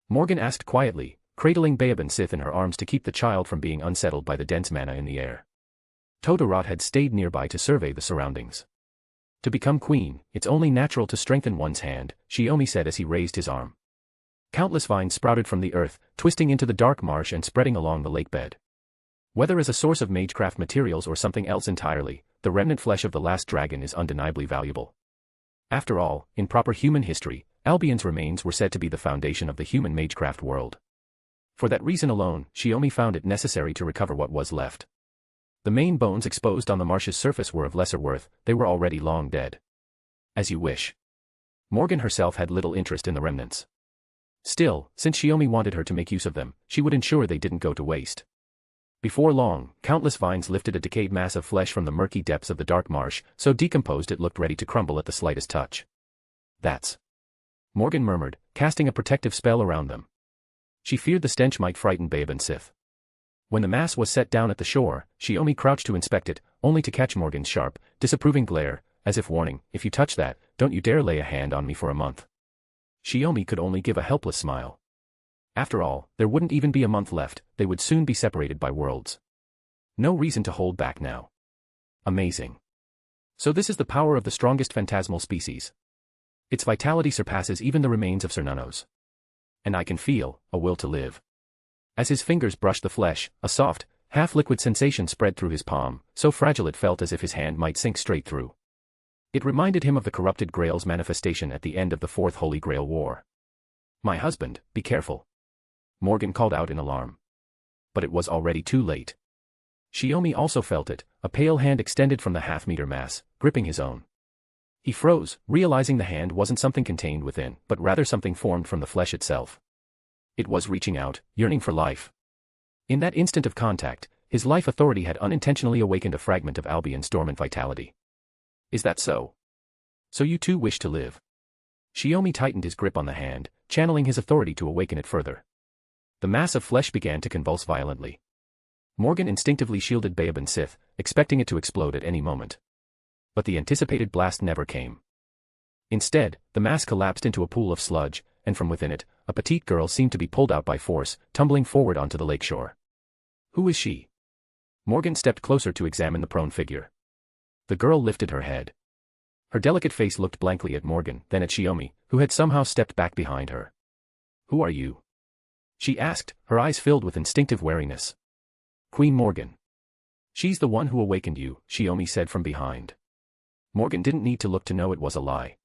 Morgan asked quietly, cradling Baobin Sith in her arms to keep the child from being unsettled by the dense mana in the air. Todorot had stayed nearby to survey the surroundings. To become queen, it's only natural to strengthen one's hand, Shiomi said as he raised his arm. Countless vines sprouted from the earth, twisting into the dark marsh and spreading along the lake bed. Whether as a source of magecraft materials or something else entirely, the remnant flesh of the last dragon is undeniably valuable. After all, in proper human history, Albion's remains were said to be the foundation of the human magecraft world. For that reason alone, Shiomi found it necessary to recover what was left. The main bones exposed on the marsh's surface were of lesser worth, they were already long dead. As you wish. Morgan herself had little interest in the remnants. Still, since Shiomi wanted her to make use of them, she would ensure they didn't go to waste. Before long, countless vines lifted a decayed mass of flesh from the murky depths of the dark marsh, so decomposed it looked ready to crumble at the slightest touch. That's... Morgan murmured, casting a protective spell around them. She feared the stench might frighten Baobin Sith. When the mass was set down at the shore, Shiomi crouched to inspect it, only to catch Morgan's sharp, disapproving glare, as if warning, if you touch that, don't you dare lay a hand on me for a month. Shiomi could only give a helpless smile. After all, there wouldn't even be a month left, they would soon be separated by worlds. No reason to hold back now. Amazing. So this is the power of the strongest phantasmal species. Its vitality surpasses even the remains of Cernunnos. And I can feel a will to live. As his fingers brushed the flesh, a soft, half-liquid sensation spread through his palm, so fragile it felt as if his hand might sink straight through. It reminded him of the corrupted Grail's manifestation at the end of the Fourth Holy Grail War. My husband, be careful. Morgan called out in alarm. But it was already too late. Shiomi also felt it, a pale hand extended from the half-meter mass, gripping his own. He froze, realizing the hand wasn't something contained within, but rather something formed from the flesh itself. It was reaching out, yearning for life. In that instant of contact, his life authority had unintentionally awakened a fragment of Albion's dormant vitality. Is that so? So you too wish to live? Shiomi tightened his grip on the hand, channeling his authority to awaken it further. The mass of flesh began to convulse violently. Morgan instinctively shielded Baobin Sith, expecting it to explode at any moment. But the anticipated blast never came. Instead, the mass collapsed into a pool of sludge, and from within it, a petite girl seemed to be pulled out by force, tumbling forward onto the lakeshore. Who is she? Morgan stepped closer to examine the prone figure. The girl lifted her head. Her delicate face looked blankly at Morgan, then at Shiomi, who had somehow stepped back behind her. Who are you? She asked, her eyes filled with instinctive wariness. Queen Morgan. She's the one who awakened you, Shiomi said from behind. Morgan didn't need to look to know it was a lie.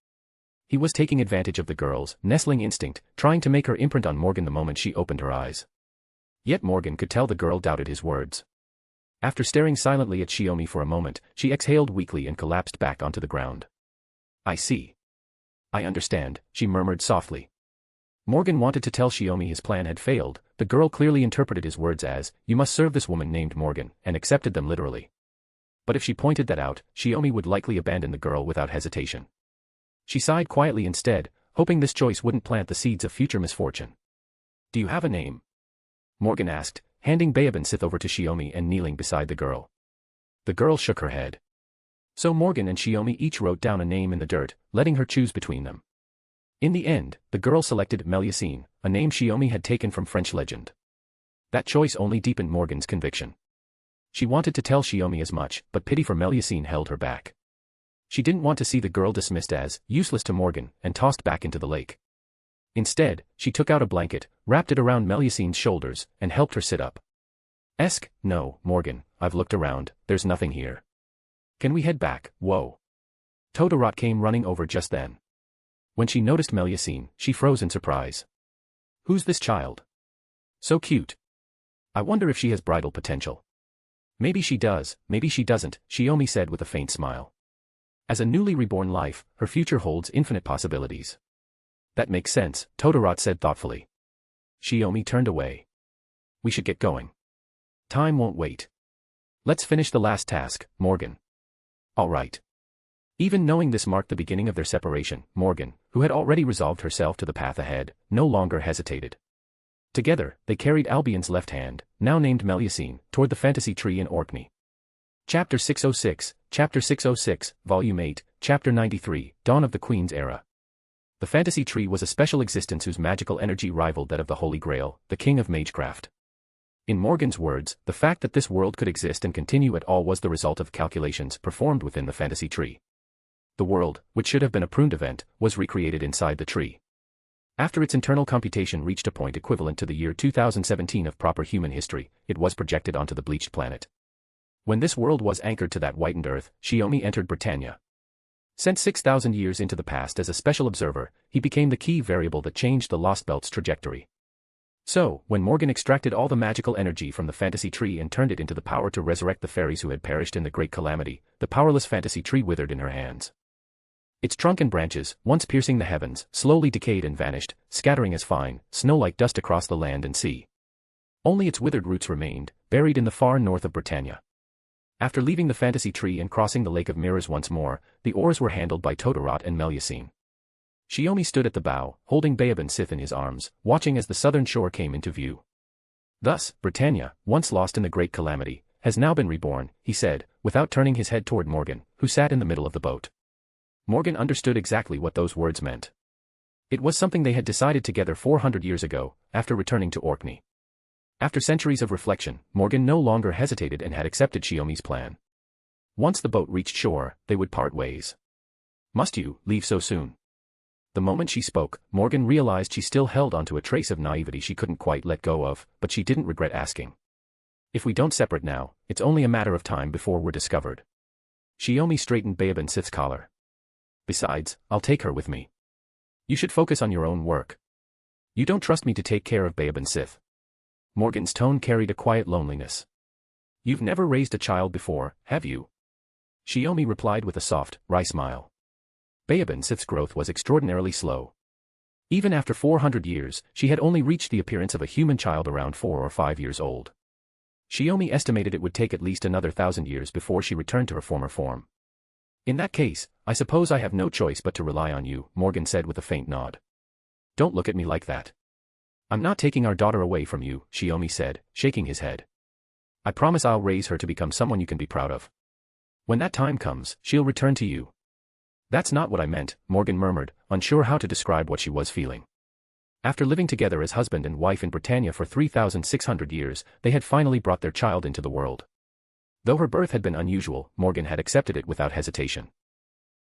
He was taking advantage of the girl's nestling instinct, trying to make her imprint on Morgan the moment she opened her eyes. Yet Morgan could tell the girl doubted his words. After staring silently at Shiomi for a moment, she exhaled weakly and collapsed back onto the ground. I see. I understand, she murmured softly. Morgan wanted to tell Shiomi his plan had failed. The girl clearly interpreted his words as, you must serve this woman named Morgan, and accepted them literally. But if she pointed that out, Shiomi would likely abandon the girl without hesitation. She sighed quietly instead, hoping this choice wouldn't plant the seeds of future misfortune. Do you have a name? Morgan asked, handing Baobin Sith over to Shiomi and kneeling beside the girl. The girl shook her head. So Morgan and Shiomi each wrote down a name in the dirt, letting her choose between them. In the end, the girl selected Melusine, a name Shiomi had taken from French legend. That choice only deepened Morgan's conviction. She wanted to tell Shiomi as much, but pity for Melusine held her back. She didn't want to see the girl dismissed as useless to Morgan and tossed back into the lake. Instead, she took out a blanket, wrapped it around Melusine's shoulders, and helped her sit up. No, Morgan, I've looked around, there's nothing here. Can we head back? Whoa. Todorot came running over just then. When she noticed Melusine, she froze in surprise. Who's this child? So cute. I wonder if she has bridal potential. Maybe she does, maybe she doesn't, Shiomi said with a faint smile. As a newly reborn life, her future holds infinite possibilities. That makes sense, Todorot said thoughtfully. Shiomi turned away. We should get going. Time won't wait. Let's finish the last task, Morgan. All right. Even knowing this marked the beginning of their separation, Morgan, who had already resolved herself to the path ahead, no longer hesitated. Together, they carried Albion's left hand, now named Melusine, toward the fantasy tree in Orkney. Chapter 606, Chapter 606, Volume 8, Chapter 93, Dawn of the Queen's Era. The fantasy tree was a special existence whose magical energy rivaled that of the Holy Grail, the king of magecraft. In Morgan's words, the fact that this world could exist and continue at all was the result of calculations performed within the fantasy tree. The world, which should have been a pruned event, was recreated inside the tree. After its internal computation reached a point equivalent to the year 2017 of proper human history, it was projected onto the bleached planet. When this world was anchored to that whitened earth, Shiomi entered Britannia. Sent 6,000 years into the past as a special observer, he became the key variable that changed the Lost Belt's trajectory. So, when Morgan extracted all the magical energy from the fantasy tree and turned it into the power to resurrect the fairies who had perished in the Great Calamity, the powerless fantasy tree withered in her hands. Its trunk and branches, once piercing the heavens, slowly decayed and vanished, scattering as fine, snow-like dust across the land and sea. Only its withered roots remained, buried in the far north of Britannia. After leaving the fantasy tree and crossing the Lake of Mirrors once more, the oars were handled by Todorot and Melusine. Shiomi stood at the bow, holding Baobin Sith in his arms, watching as the southern shore came into view. Thus, Britannia, once lost in the Great Calamity, has now been reborn, he said, without turning his head toward Morgan, who sat in the middle of the boat. Morgan understood exactly what those words meant. It was something they had decided together 400 years ago, after returning to Orkney. After centuries of reflection, Morgan no longer hesitated and had accepted Shiomi's plan. Once the boat reached shore, they would part ways. Must you leave so soon? The moment she spoke, Morgan realized she still held onto a trace of naivety she couldn't quite let go of, but she didn't regret asking. If we don't separate now, it's only a matter of time before we're discovered. Shiomi straightened Baobin Sith's collar. Besides, I'll take her with me. You should focus on your own work. You don't trust me to take care of Baobin Sith. Morgan's tone carried a quiet loneliness. You've never raised a child before, have you? Shiomi replied with a soft, wry smile. Baobin Sith's growth was extraordinarily slow. Even after 400 years, she had only reached the appearance of a human child around 4 or 5 years old. Shiomi estimated it would take at least another 1,000 years before she returned to her former form. In that case, I suppose I have no choice but to rely on you, Morgan said with a faint nod. Don't look at me like that. I'm not taking our daughter away from you, Shiomi said, shaking his head. I promise I'll raise her to become someone you can be proud of. When that time comes, she'll return to you. That's not what I meant, Morgan murmured, unsure how to describe what she was feeling. After living together as husband and wife in Britannia for 3,600 years, they had finally brought their child into the world. Though her birth had been unusual, Morgan had accepted it without hesitation.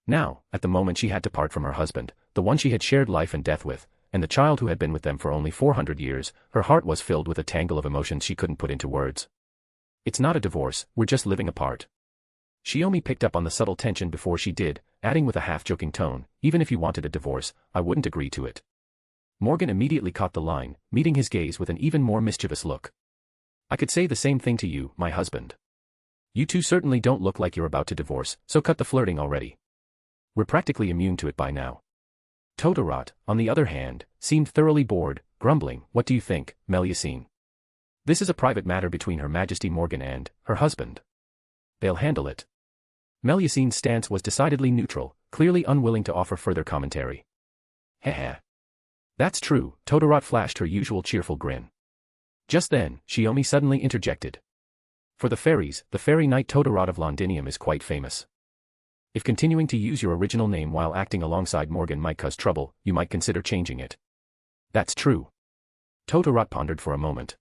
Now, at the moment she had to part from her husband, the one she had shared life and death with, and the child who had been with them for only 400 years, her heart was filled with a tangle of emotions she couldn't put into words. It's not a divorce, we're just living apart. Shiomi picked up on the subtle tension before she did, adding with a half-joking tone, even if you wanted a divorce, I wouldn't agree to it. Morgan immediately caught the line, meeting his gaze with an even more mischievous look. I could say the same thing to you, my husband. You two certainly don't look like you're about to divorce, so cut the flirting already. We're practically immune to it by now. Todorot, on the other hand, seemed thoroughly bored, grumbling, what do you think, Melusine? This is a private matter between Her Majesty Morgan and her husband. They'll handle it. Melusine's stance was decidedly neutral, clearly unwilling to offer further commentary. Heh. That's true, Todorot flashed her usual cheerful grin. Just then, Shiomi suddenly interjected. For the fairies, the fairy knight Todorot of Londinium is quite famous. If continuing to use your original name while acting alongside Morgan might cause trouble, you might consider changing it. That's true. Todorot pondered for a moment.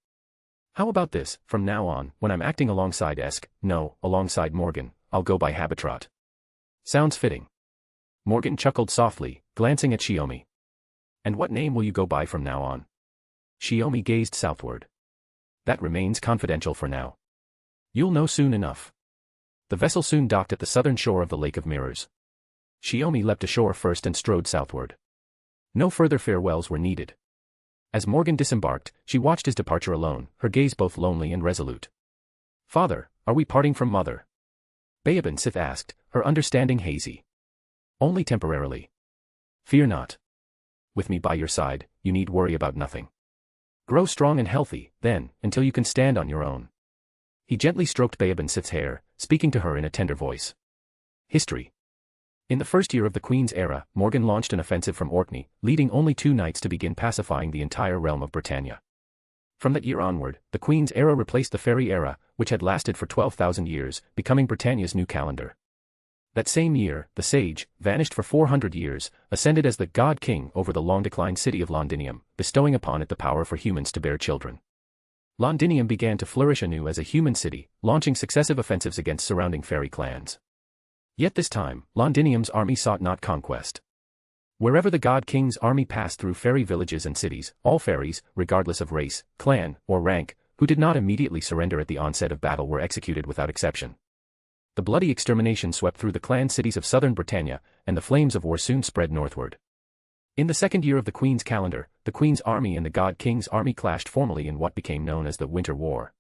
How about this, from now on, when I'm acting alongside alongside Morgan, I'll go by Habitrot. Sounds fitting. Morgan chuckled softly, glancing at Shiomi. And what name will you go by from now on? Shiomi gazed southward. That remains confidential for now. You'll know soon enough. The vessel soon docked at the southern shore of the Lake of Mirrors. Shiomi leapt ashore first and strode southward. No further farewells were needed. As Morgan disembarked, she watched his departure alone, her gaze both lonely and resolute. Father, are we parting from Mother? Baobin Sith asked, her understanding hazy. Only temporarily. Fear not. With me by your side, you need worry about nothing. Grow strong and healthy, then, until you can stand on your own. He gently stroked Baobin Sith's hair, speaking to her in a tender voice. History. In the first year of the Queen's era, Morgan launched an offensive from Orkney, leading only 2 knights to begin pacifying the entire realm of Britannia. From that year onward, the Queen's era replaced the fairy era, which had lasted for 12,000 years, becoming Britannia's new calendar. That same year, the sage, vanished for 400 years, ascended as the God King over the long-declined city of Londinium, bestowing upon it the power for humans to bear children. Londinium began to flourish anew as a human city, launching successive offensives against surrounding fairy clans. Yet this time, Londinium's army sought not conquest. Wherever the God King's army passed through fairy villages and cities, all fairies, regardless of race, clan, or rank, who did not immediately surrender at the onset of battle were executed without exception. The bloody extermination swept through the clan cities of southern Britannia, and the flames of war soon spread northward. In the second year of the Queen's calendar, the Queen's army and the God King's army clashed formally in what became known as the Winter War.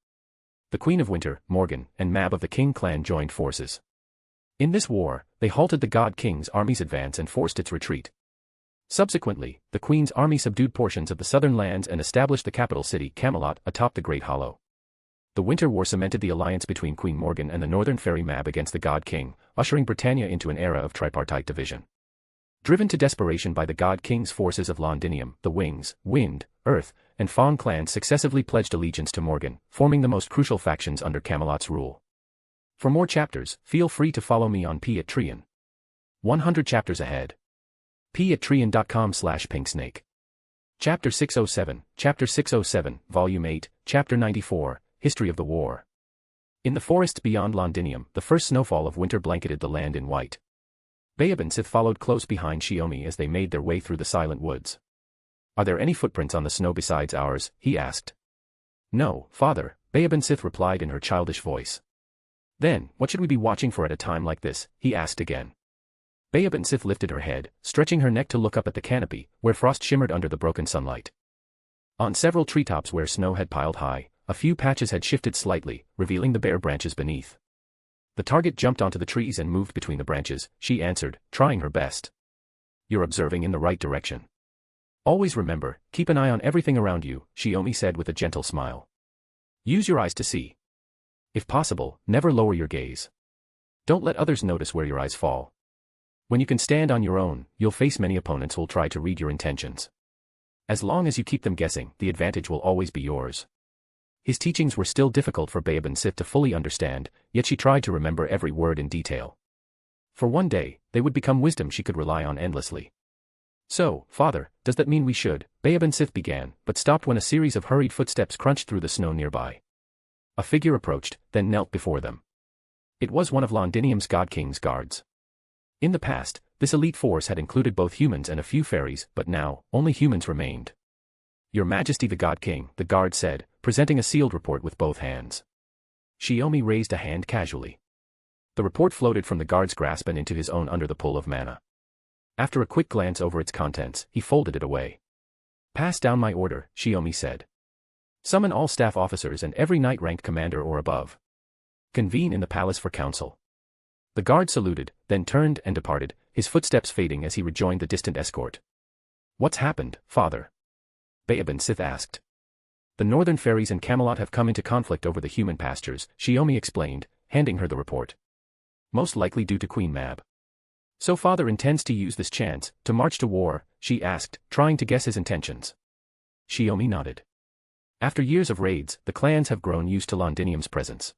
The Queen of Winter, Morgan, and Mab of the King clan joined forces. In this war, they halted the God King's army's advance and forced its retreat. Subsequently, the Queen's army subdued portions of the southern lands and established the capital city Camelot atop the Great Hollow. The Winter War cemented the alliance between Queen Morgan and the northern fairy Mab against the God King, ushering Britannia into an era of tripartite division. Driven to desperation by the God King's forces of Londinium, the Wings, Wind, Earth, and Fawn clans successively pledged allegiance to Morgan, forming the most crucial factions under Camelot's rule. For more chapters, feel free to follow me on Patreon. 100 chapters ahead. patreon.com/pinksnake. Chapter 607, Volume 8, Chapter 94, History of the War. In the forests beyond Londinium, the first snowfall of winter blanketed the land in white. Bayaban Sith followed close behind Shiomi as they made their way through the silent woods. "Are there any footprints on the snow besides ours?" he asked. "No, father," Bayaban Sith replied in her childish voice. "Then, what should we be watching for at a time like this?" he asked again. Bayaban Sith lifted her head, stretching her neck to look up at the canopy, where frost shimmered under the broken sunlight. On several treetops where snow had piled high, a few patches had shifted slightly, revealing the bare branches beneath. "The target jumped onto the trees and moved between the branches," she answered, trying her best. "You're observing in the right direction. Always remember, keep an eye on everything around you," Shiomi said with a gentle smile. "Use your eyes to see. If possible, never lower your gaze. Don't let others notice where your eyes fall. When you can stand on your own, you'll face many opponents who'll try to read your intentions. As long as you keep them guessing, the advantage will always be yours." His teachings were still difficult for Bayaban Sith to fully understand, yet she tried to remember every word in detail. For one day, they would become wisdom she could rely on endlessly. "So, father, does that mean we should?" Bayaban Sith began, but stopped when a series of hurried footsteps crunched through the snow nearby. A figure approached, then knelt before them. It was one of Londinium's God King's guards. In the past, this elite force had included both humans and a few fairies, but now, only humans remained. "Your Majesty the God King," the guard said, presenting a sealed report with both hands. Shiomi raised a hand casually. The report floated from the guard's grasp and into his own under the pull of mana. After a quick glance over its contents, he folded it away. "Pass down my order," Shiomi said. "Summon all staff officers and every knight-ranked commander or above. Convene in the palace for council." The guard saluted, then turned and departed, his footsteps fading as he rejoined the distant escort. "What's happened, father?" Bayaban Sith asked. "The northern fairies and Camelot have come into conflict over the human pastures," Shiomi explained, handing her the report. "Most likely due to Queen Mab." "So father intends to use this chance to march to war?" she asked, trying to guess his intentions. Shiomi nodded. After years of raids, the clans have grown used to Londinium's presence.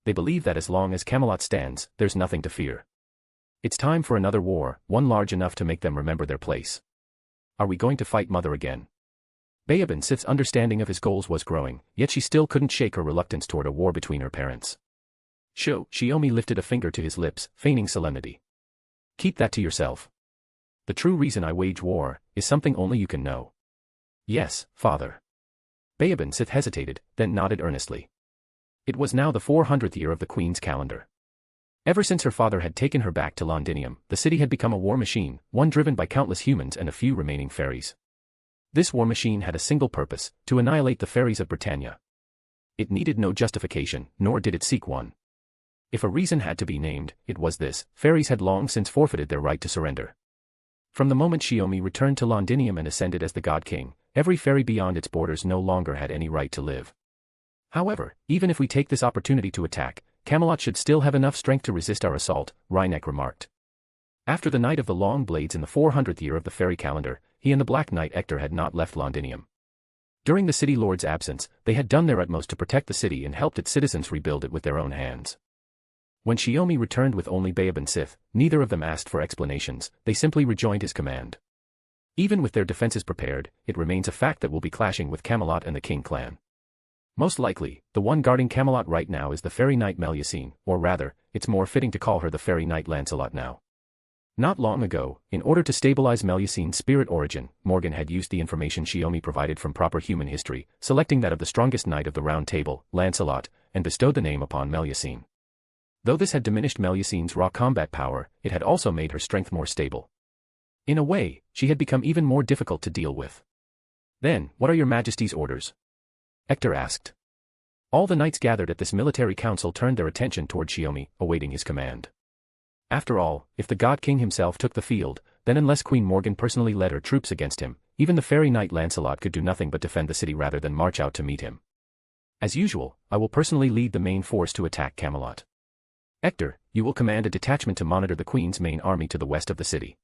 They believe that as long as Camelot stands, there's nothing to fear. It's time for another war, one large enough to make them remember their place. "Are we going to fight Mother again?" Bayaban Sith's understanding of his goals was growing, yet she still couldn't shake her reluctance toward a war between her parents. Shiomi lifted a finger to his lips, feigning solemnity. "Keep that to yourself. The true reason I wage war is something only you can know." "Yes, father." Bayaban Sith hesitated, then nodded earnestly. It was now the 400th year of the Queen's calendar. Ever since her father had taken her back to Londinium, the city had become a war machine, one driven by countless humans and a few remaining fairies. This war machine had a single purpose, to annihilate the fairies of Britannia. It needed no justification, nor did it seek one. If a reason had to be named, it was this: fairies had long since forfeited their right to surrender. From the moment Shiomi returned to Londinium and ascended as the God King, every fairy beyond its borders no longer had any right to live. "However, even if we take this opportunity to attack, Camelot should still have enough strength to resist our assault," Rhynek remarked. After the Night of the Long Blades in the 400th year of the fairy calendar, he and the Black Knight Ector had not left Londinium. During the city lord's absence, they had done their utmost to protect the city and helped its citizens rebuild it with their own hands. When Shiomi returned with only Babe and Sith, neither of them asked for explanations, they simply rejoined his command. Even with their defenses prepared, it remains a fact that we'll be clashing with Camelot and the King clan. Most likely, the one guarding Camelot right now is the fairy knight Melusine, or rather, it's more fitting to call her the fairy knight Lancelot now. Not long ago, in order to stabilize Melusine's spirit origin, Morgan had used the information Shiomi provided from proper human history, selecting that of the strongest knight of the Round Table, Lancelot, and bestowed the name upon Melusine. Though this had diminished Melusine's raw combat power, it had also made her strength more stable. In a way, she had become even more difficult to deal with. Then, what are your Majesty's orders? Hector asked. All the knights gathered at this military council turned their attention toward Shiomi, awaiting his command. After all, if the God King himself took the field, then unless Queen Morgan personally led her troops against him, even the fairy knight Lancelot could do nothing but defend the city rather than march out to meet him. As usual, I will personally lead the main force to attack Camelot. Hector, you will command a detachment to monitor the Queen's main army to the west of the city.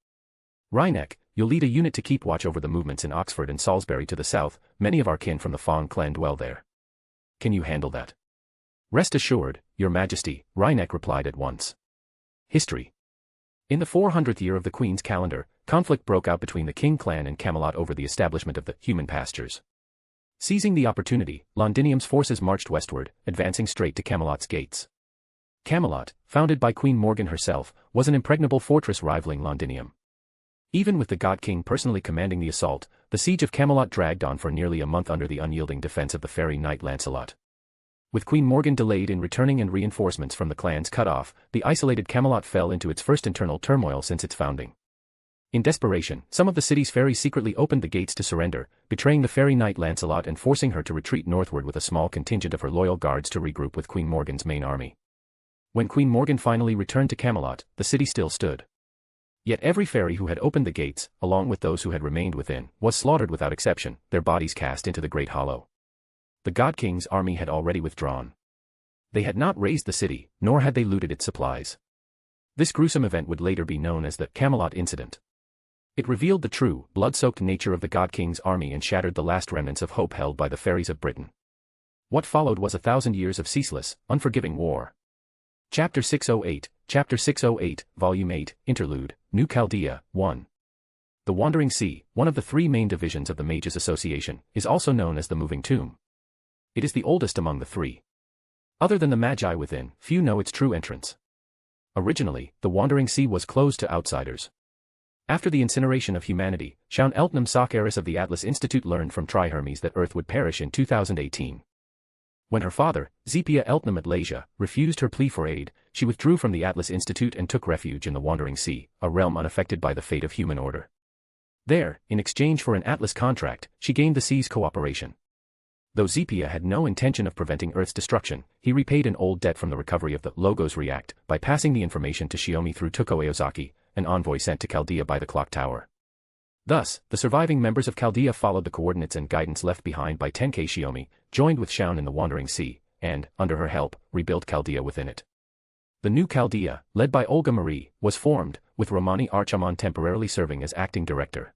Rhynek, you'll lead a unit to keep watch over the movements in Oxford and Salisbury to the south, many of our kin from the Fong clan dwell there. Can you handle that? Rest assured, Your Majesty, Rhynek replied at once. History. In the 400th year of the Queen's calendar, conflict broke out between the King clan and Camelot over the establishment of the human pastures. Seizing the opportunity, Londinium's forces marched westward, advancing straight to Camelot's gates. Camelot, founded by Queen Morgan herself, was an impregnable fortress rivaling Londinium. Even with the God King personally commanding the assault, the siege of Camelot dragged on for nearly a month under the unyielding defense of the fairy knight Lancelot. With Queen Morgan delayed in returning and reinforcements from the clans cut off, the isolated Camelot fell into its first internal turmoil since its founding. In desperation, some of the city's fairies secretly opened the gates to surrender, betraying the fairy knight Lancelot and forcing her to retreat northward with a small contingent of her loyal guards to regroup with Queen Morgan's main army. When Queen Morgan finally returned to Camelot, the city still stood. Yet every fairy who had opened the gates, along with those who had remained within, was slaughtered without exception, their bodies cast into the Great Hollow. The God King's army had already withdrawn. They had not razed the city, nor had they looted its supplies. This gruesome event would later be known as the Camelot Incident. It revealed the true, blood-soaked nature of the God King's army and shattered the last remnants of hope held by the fairies of Britain. What followed was 1,000 years of ceaseless, unforgiving war. Chapter 608, Volume 8, Interlude, New Chaldea, 1. The Wandering Sea, one of the three main divisions of the Mages Association, is also known as the Moving Tomb. It is the oldest among the three. Other than the Magi within, few know its true entrance. Originally, the Wandering Sea was closed to outsiders. After the incineration of humanity, Shaun Eltnam Sakaris of the Atlas Institute learned from Trihermes that Earth would perish in 2018. When her father, Zepia Eltnam Atlasia, refused her plea for aid, she withdrew from the Atlas Institute and took refuge in the Wandering Sea, a realm unaffected by the fate of human order. There, in exchange for an Atlas contract, she gained the sea's cooperation. Though Zepia had no intention of preventing Earth's destruction, he repaid an old debt from the recovery of the Logos React by passing the information to Shiomi through Tuko Aozaki, an envoy sent to Chaldea by the Clock Tower. Thus, the surviving members of Chaldea followed the coordinates and guidance left behind by Tenkei Shiomi, joined with Shaun in the Wandering Sea, and, under her help, rebuilt Chaldea within it. The new Chaldea, led by Olga Marie, was formed, with Romani Archamon temporarily serving as acting director.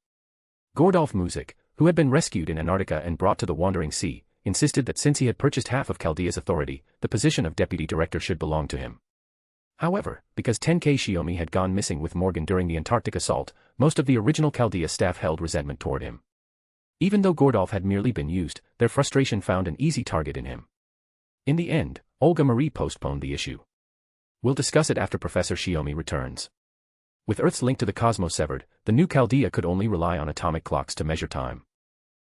Gordolf Muzik, who had been rescued in Antarctica and brought to the Wandering Sea, insisted that since he had purchased half of Chaldea's authority, the position of deputy director should belong to him. However, because Tenkei Shiomi had gone missing with Morgan during the Antarctic assault, most of the original Chaldea staff held resentment toward him. Even though Gordolf had merely been used, their frustration found an easy target in him. In the end, Olga Marie postponed the issue. We'll discuss it after Professor Shiomi returns. With Earth's link to the cosmos severed, the new Chaldea could only rely on atomic clocks to measure time.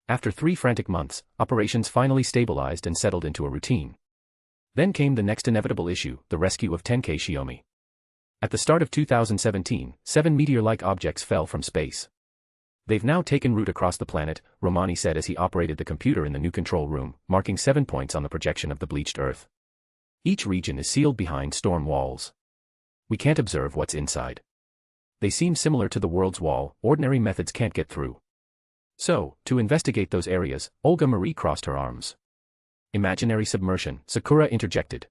After 3 frantic months, operations finally stabilized and settled into a routine. Then came the next inevitable issue, the rescue of Tenkei Shiomi. At the start of 2017, 7 meteor-like objects fell from space. They've now taken root across the planet, Romani said as he operated the computer in the new control room, marking 7 points on the projection of the bleached Earth. Each region is sealed behind storm walls. We can't observe what's inside. They seem similar to the world's wall, ordinary methods can't get through. So, to investigate those areas, Olga Marie crossed her arms. Imaginary submersion, Sakura interjected.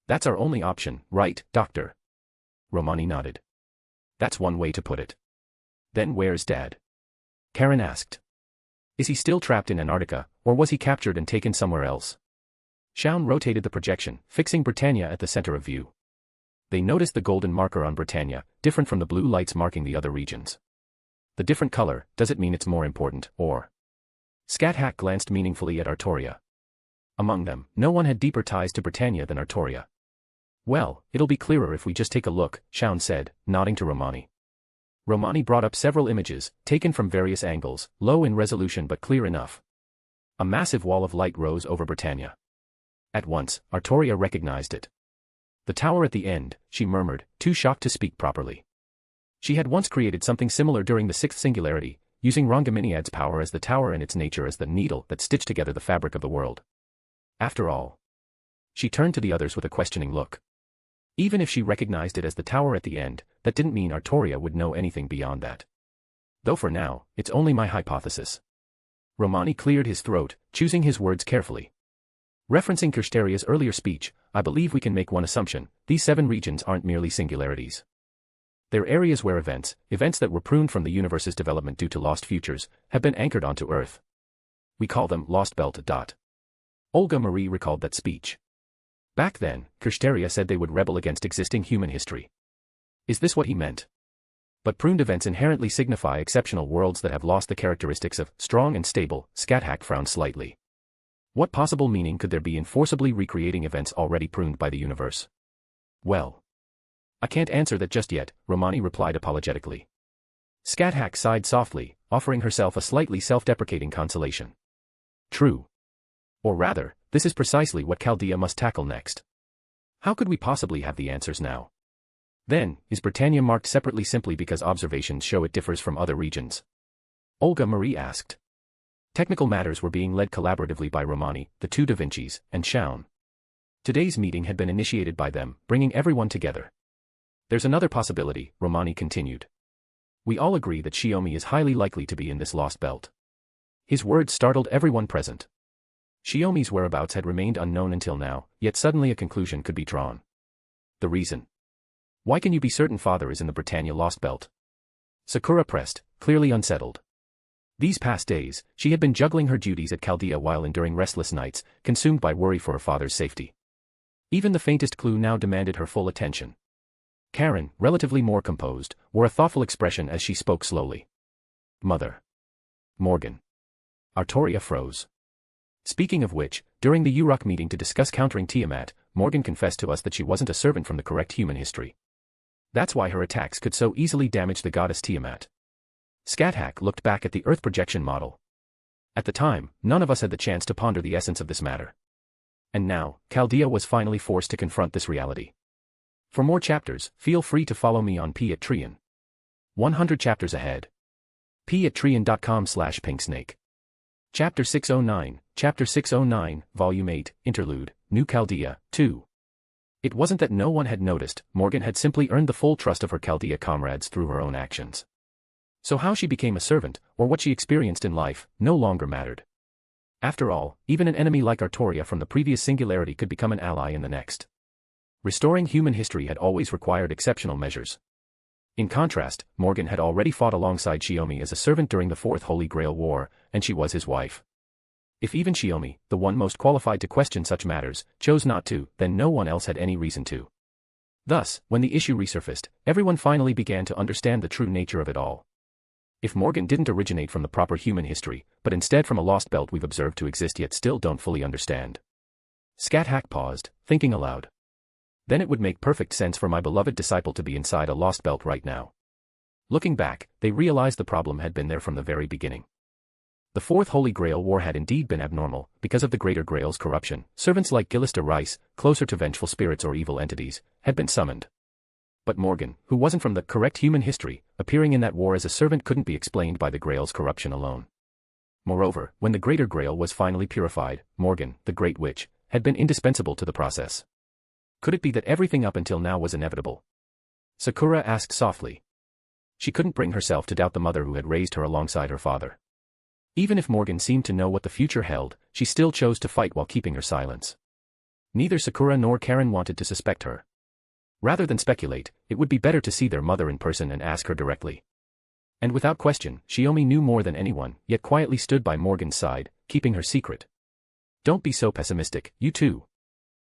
That's our only option, right, Doctor? Romani nodded. That's one way to put it. Then where's Dad? Caren asked. Is he still trapped in Antarctica, Or was he captured and taken somewhere else? Shaun rotated the projection, fixing Britannia at the center of view. They noticed the golden marker on Britannia, different from the blue lights marking the other regions. The different color, does it mean it's more important, or? Scáthach glanced meaningfully at Artoria. Among them, no one had deeper ties to Britannia than Artoria. Well, it'll be clearer if we just take a look, Shaun said, nodding to Romani. Romani brought up several images, taken from various angles, low in resolution but clear enough. A massive wall of light rose over Britannia. At once, Artoria recognized it. The tower at the end, she murmured, too shocked to speak properly. She had once created something similar during the Sixth Singularity, using Rongaminiad's power as the tower and its nature as the needle that stitched together the fabric of the world. After all. She turned to the others with a questioning look. Even if she recognized it as the tower at the end, that didn't mean Artoria would know anything beyond that. Though for now, it's only my hypothesis. Romani cleared his throat, choosing his words carefully. Referencing Kirstaria's earlier speech, I believe we can make one assumption: these 7 regions aren't merely singularities. They're areas where events that were pruned from the universe's development due to lost futures, have been anchored onto Earth. We call them Lost Belt. Olga Marie recalled that speech. Back then, Kirstaria said they would rebel against existing human history. Is this what he meant? But pruned events inherently signify exceptional worlds that have lost the characteristics of strong and stable. Scáthach frowned slightly. What possible meaning could there be in forcibly recreating events already pruned by the universe? Well, I can't answer that just yet, Romani replied apologetically. Scáthach sighed softly, offering herself a slightly self-deprecating consolation. True. Or rather, this is precisely what Chaldea must tackle next. How could we possibly have the answers now? Then, is Britannia marked separately simply because observations show it differs from other regions? Olga Marie asked. Technical matters were being led collaboratively by Romani, the 2 Da Vincis, and Shaun. Today's meeting had been initiated by them, bringing everyone together. There's another possibility, Romani continued. We all agree that Shiomi is highly likely to be in this lost belt. His words startled everyone present. Shiomi's whereabouts had remained unknown until now, yet suddenly a conclusion could be drawn. The reason? Why can you be certain father is in the Britannia lost belt? Sakura pressed, clearly unsettled. These past days, she had been juggling her duties at Chaldea while enduring restless nights, consumed by worry for her father's safety. Even the faintest clue now demanded her full attention. Caren, relatively more composed, wore a thoughtful expression as she spoke slowly. Mother. Morgan. Artoria froze. Speaking of which, during the Uruk meeting to discuss countering Tiamat, Morgan confessed to us that she wasn't a servant from the correct human history. That's why her attacks could so easily damage the goddess Tiamat. Scáthach looked back at the Earth projection model. At the time, none of us had the chance to ponder the essence of this matter. And now, Chaldea was finally forced to confront this reality. For more chapters, feel free to follow me on Patreon. 100 chapters ahead. patreon.com/pinksnake. Chapter 609, Volume 8, Interlude, New Chaldea, 2. It wasn't that no one had noticed, Morgan had simply earned the full trust of her Chaldea comrades through her own actions. So how she became a servant, or what she experienced in life, no longer mattered. After all, even an enemy like Artoria from the previous singularity could become an ally in the next. Restoring human history had always required exceptional measures. In contrast, Morgan had already fought alongside Shiomi as a servant during the Fourth Holy Grail War, and she was his wife. If even Shiomi, the one most qualified to question such matters, chose not to, then no one else had any reason to. Thus, when the issue resurfaced, everyone finally began to understand the true nature of it all. If Morgan didn't originate from the proper human history, but instead from a lost belt we've observed to exist yet still don't fully understand. Scáthach paused, thinking aloud. Then it would make perfect sense for my beloved disciple to be inside a lost belt right now. Looking back, they realized the problem had been there from the very beginning. The Fourth Holy Grail War had indeed been abnormal, because of the Greater Grail's corruption. Servants like Gillista Rice, closer to vengeful spirits or evil entities, had been summoned. But Morgan, who wasn't from the correct human history, appearing in that war as a servant couldn't be explained by the Grail's corruption alone. Moreover, when the Greater Grail was finally purified, Morgan, the Great Witch, had been indispensable to the process. Could it be that everything up until now was inevitable? Sakura asked softly. She couldn't bring herself to doubt the mother who had raised her alongside her father. Even if Morgan seemed to know what the future held, she still chose to fight while keeping her silence. Neither Sakura nor Caren wanted to suspect her. Rather than speculate, it would be better to see their mother in person and ask her directly. And without question, Shiomi knew more than anyone, yet quietly stood by Morgan's side, keeping her secret. Don't be so pessimistic, you too.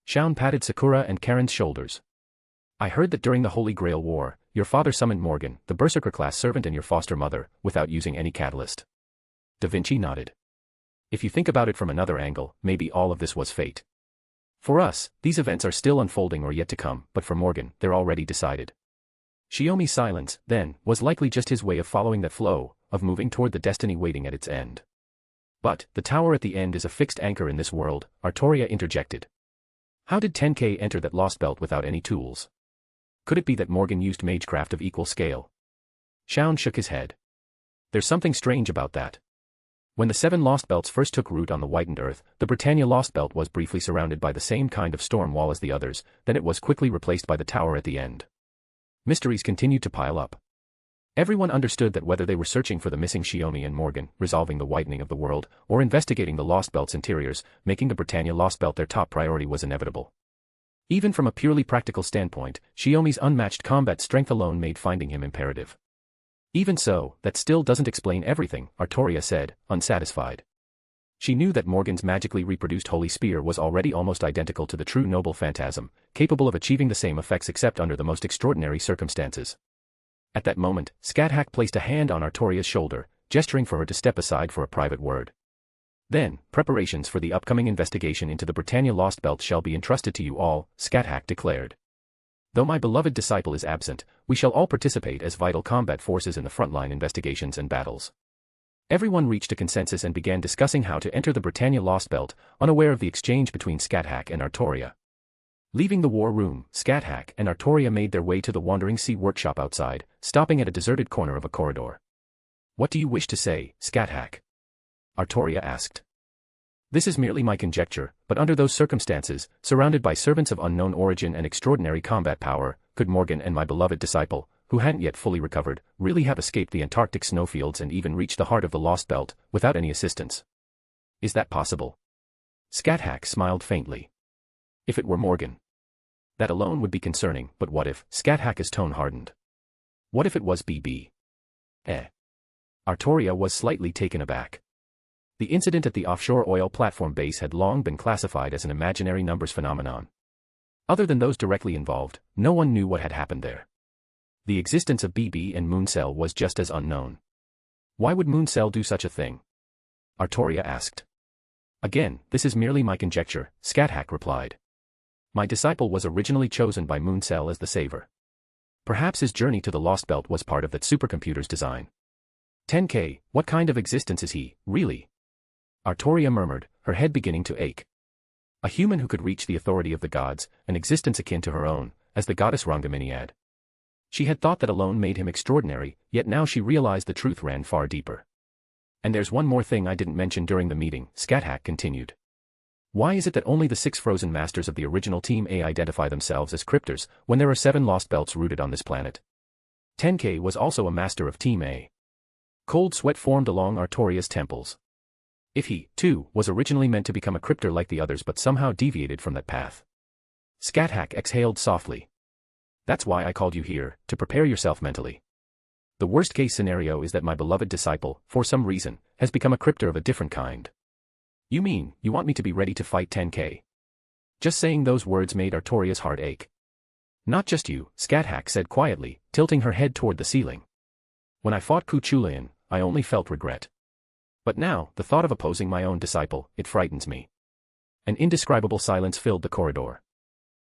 Xiao patted Sakura and Caren's shoulders. I heard that during the Holy Grail War, your father summoned Morgan, the Berserker-class servant and your foster mother, without using any catalyst. Da Vinci nodded. If you think about it from another angle, maybe all of this was fate. For us, these events are still unfolding or yet to come, but for Morgan, they're already decided. Shiomi's silence, then, was likely just his way of following that flow, of moving toward the destiny waiting at its end. But, the tower at the end is a fixed anchor in this world, Artoria interjected. How did Tenkei enter that lost belt without any tools? Could it be that Morgan used magecraft of equal scale? Xiao shook his head. There's something strange about that. When the 7 lost belts first took root on the whitened earth, the Britannia lost belt was briefly surrounded by the same kind of storm wall as the others, then it was quickly replaced by the tower at the end. Mysteries continued to pile up. Everyone understood that whether they were searching for the missing Shiomi and Morgan, resolving the whitening of the world, or investigating the lost belt's interiors, making the Britannia lost belt their top priority was inevitable. Even from a purely practical standpoint, Shiomi's unmatched combat strength alone made finding him imperative. Even so, that still doesn't explain everything, Artoria said, unsatisfied. She knew that Morgan's magically reproduced Holy Spear was already almost identical to the true noble phantasm, capable of achieving the same effects except under the most extraordinary circumstances. At that moment, Scáthach placed a hand on Artoria's shoulder, gesturing for her to step aside for a private word. Then, preparations for the upcoming investigation into the Britannia lost belt shall be entrusted to you all, Scáthach declared. Though my beloved disciple is absent, we shall all participate as vital combat forces in the frontline investigations and battles. Everyone reached a consensus and began discussing how to enter the Britannia lost belt, unaware of the exchange between Scáthach and Artoria. Leaving the war room, Scáthach and Artoria made their way to the Wandering Sea workshop outside, stopping at a deserted corner of a corridor. What do you wish to say, Scáthach? Artoria asked. This is merely my conjecture, but under those circumstances, surrounded by servants of unknown origin and extraordinary combat power, could Morgan and my beloved disciple, who hadn't yet fully recovered, really have escaped the Antarctic snowfields and even reached the heart of the Lost Belt, without any assistance? Is that possible? Scáthach smiled faintly. If it were Morgan. That alone would be concerning, but what if? Scáthach's tone hardened. What if it was BB? Artoria was slightly taken aback. The incident at the offshore oil platform base had long been classified as an imaginary numbers phenomenon. Other than those directly involved, no one knew what had happened there. The existence of BB and Mooncell was just as unknown. Why would Mooncell do such a thing? Artoria asked. Again, this is merely my conjecture, Scáthach replied. My disciple was originally chosen by Mooncell as the saver. Perhaps his journey to the Lost Belt was part of that supercomputer's design. Tenkei, what kind of existence is he, really? Artoria murmured, her head beginning to ache. A human who could reach the authority of the gods, an existence akin to her own, as the goddess Rangaminiad. She had thought that alone made him extraordinary, yet now she realized the truth ran far deeper. And there's one more thing I didn't mention during the meeting, Scáthach continued. Why is it that only the 6 frozen masters of the original Team A identify themselves as cryptors, when there are 7 lost belts rooted on this planet? Tenkei was also a master of Team A. Cold sweat formed along Artoria's temples. If he, too, was originally meant to become a cryptor like the others but somehow deviated from that path. Scáthach exhaled softly. That's why I called you here, to prepare yourself mentally. The worst-case scenario is that my beloved disciple, for some reason, has become a cryptor of a different kind. You mean, you want me to be ready to fight Tenkei? Just saying those words made Artoria's heart ache. Not just you, Scáthach said quietly, tilting her head toward the ceiling. When I fought Cuchulainn, I only felt regret. But now, the thought of opposing my own disciple, it frightens me. An indescribable silence filled the corridor.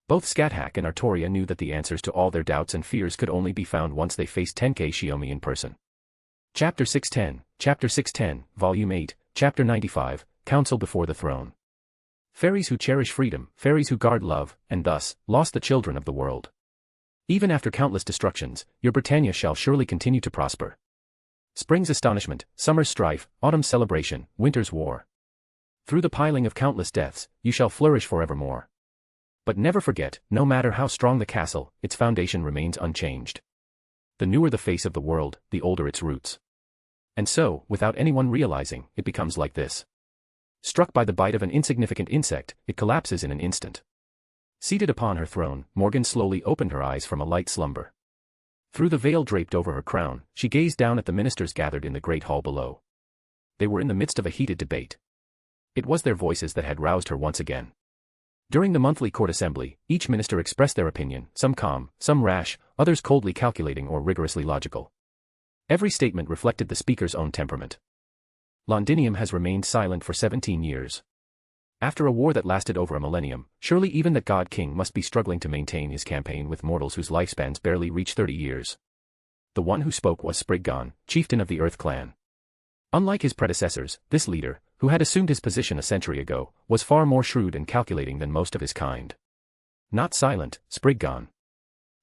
Both Scáthach and Artoria knew that the answers to all their doubts and fears could only be found once they faced Tenkei Shiomi in person. Chapter 610, Volume 8, Chapter 95, Council Before the Throne. Fairies who cherish freedom, fairies who guard love, and thus, lost the children of the world. Even after countless destructions, your Britannia shall surely continue to prosper. Spring's astonishment, summer's strife, autumn's celebration, winter's war. Through the piling of countless deaths, you shall flourish forevermore. But never forget, no matter how strong the castle, its foundation remains unchanged. The newer the face of the world, the older its roots. And so, without anyone realizing, it becomes like this. Struck by the bite of an insignificant insect, it collapses in an instant. Seated upon her throne, Morgan slowly opened her eyes from a light slumber. Through the veil draped over her crown, she gazed down at the ministers gathered in the great hall below. They were in the midst of a heated debate. It was their voices that had roused her once again. During the monthly court assembly, each minister expressed their opinion, some calm, some rash, others coldly calculating or rigorously logical. Every statement reflected the speaker's own temperament. Londinium has remained silent for 17 years. After a war that lasted over a millennium, surely even the God King must be struggling to maintain his campaign with mortals whose lifespans barely reach 30 years. The one who spoke was Spriggan, chieftain of the Earth clan. Unlike his predecessors, this leader, who had assumed his position a century ago, was far more shrewd and calculating than most of his kind. Not silent, Spriggan.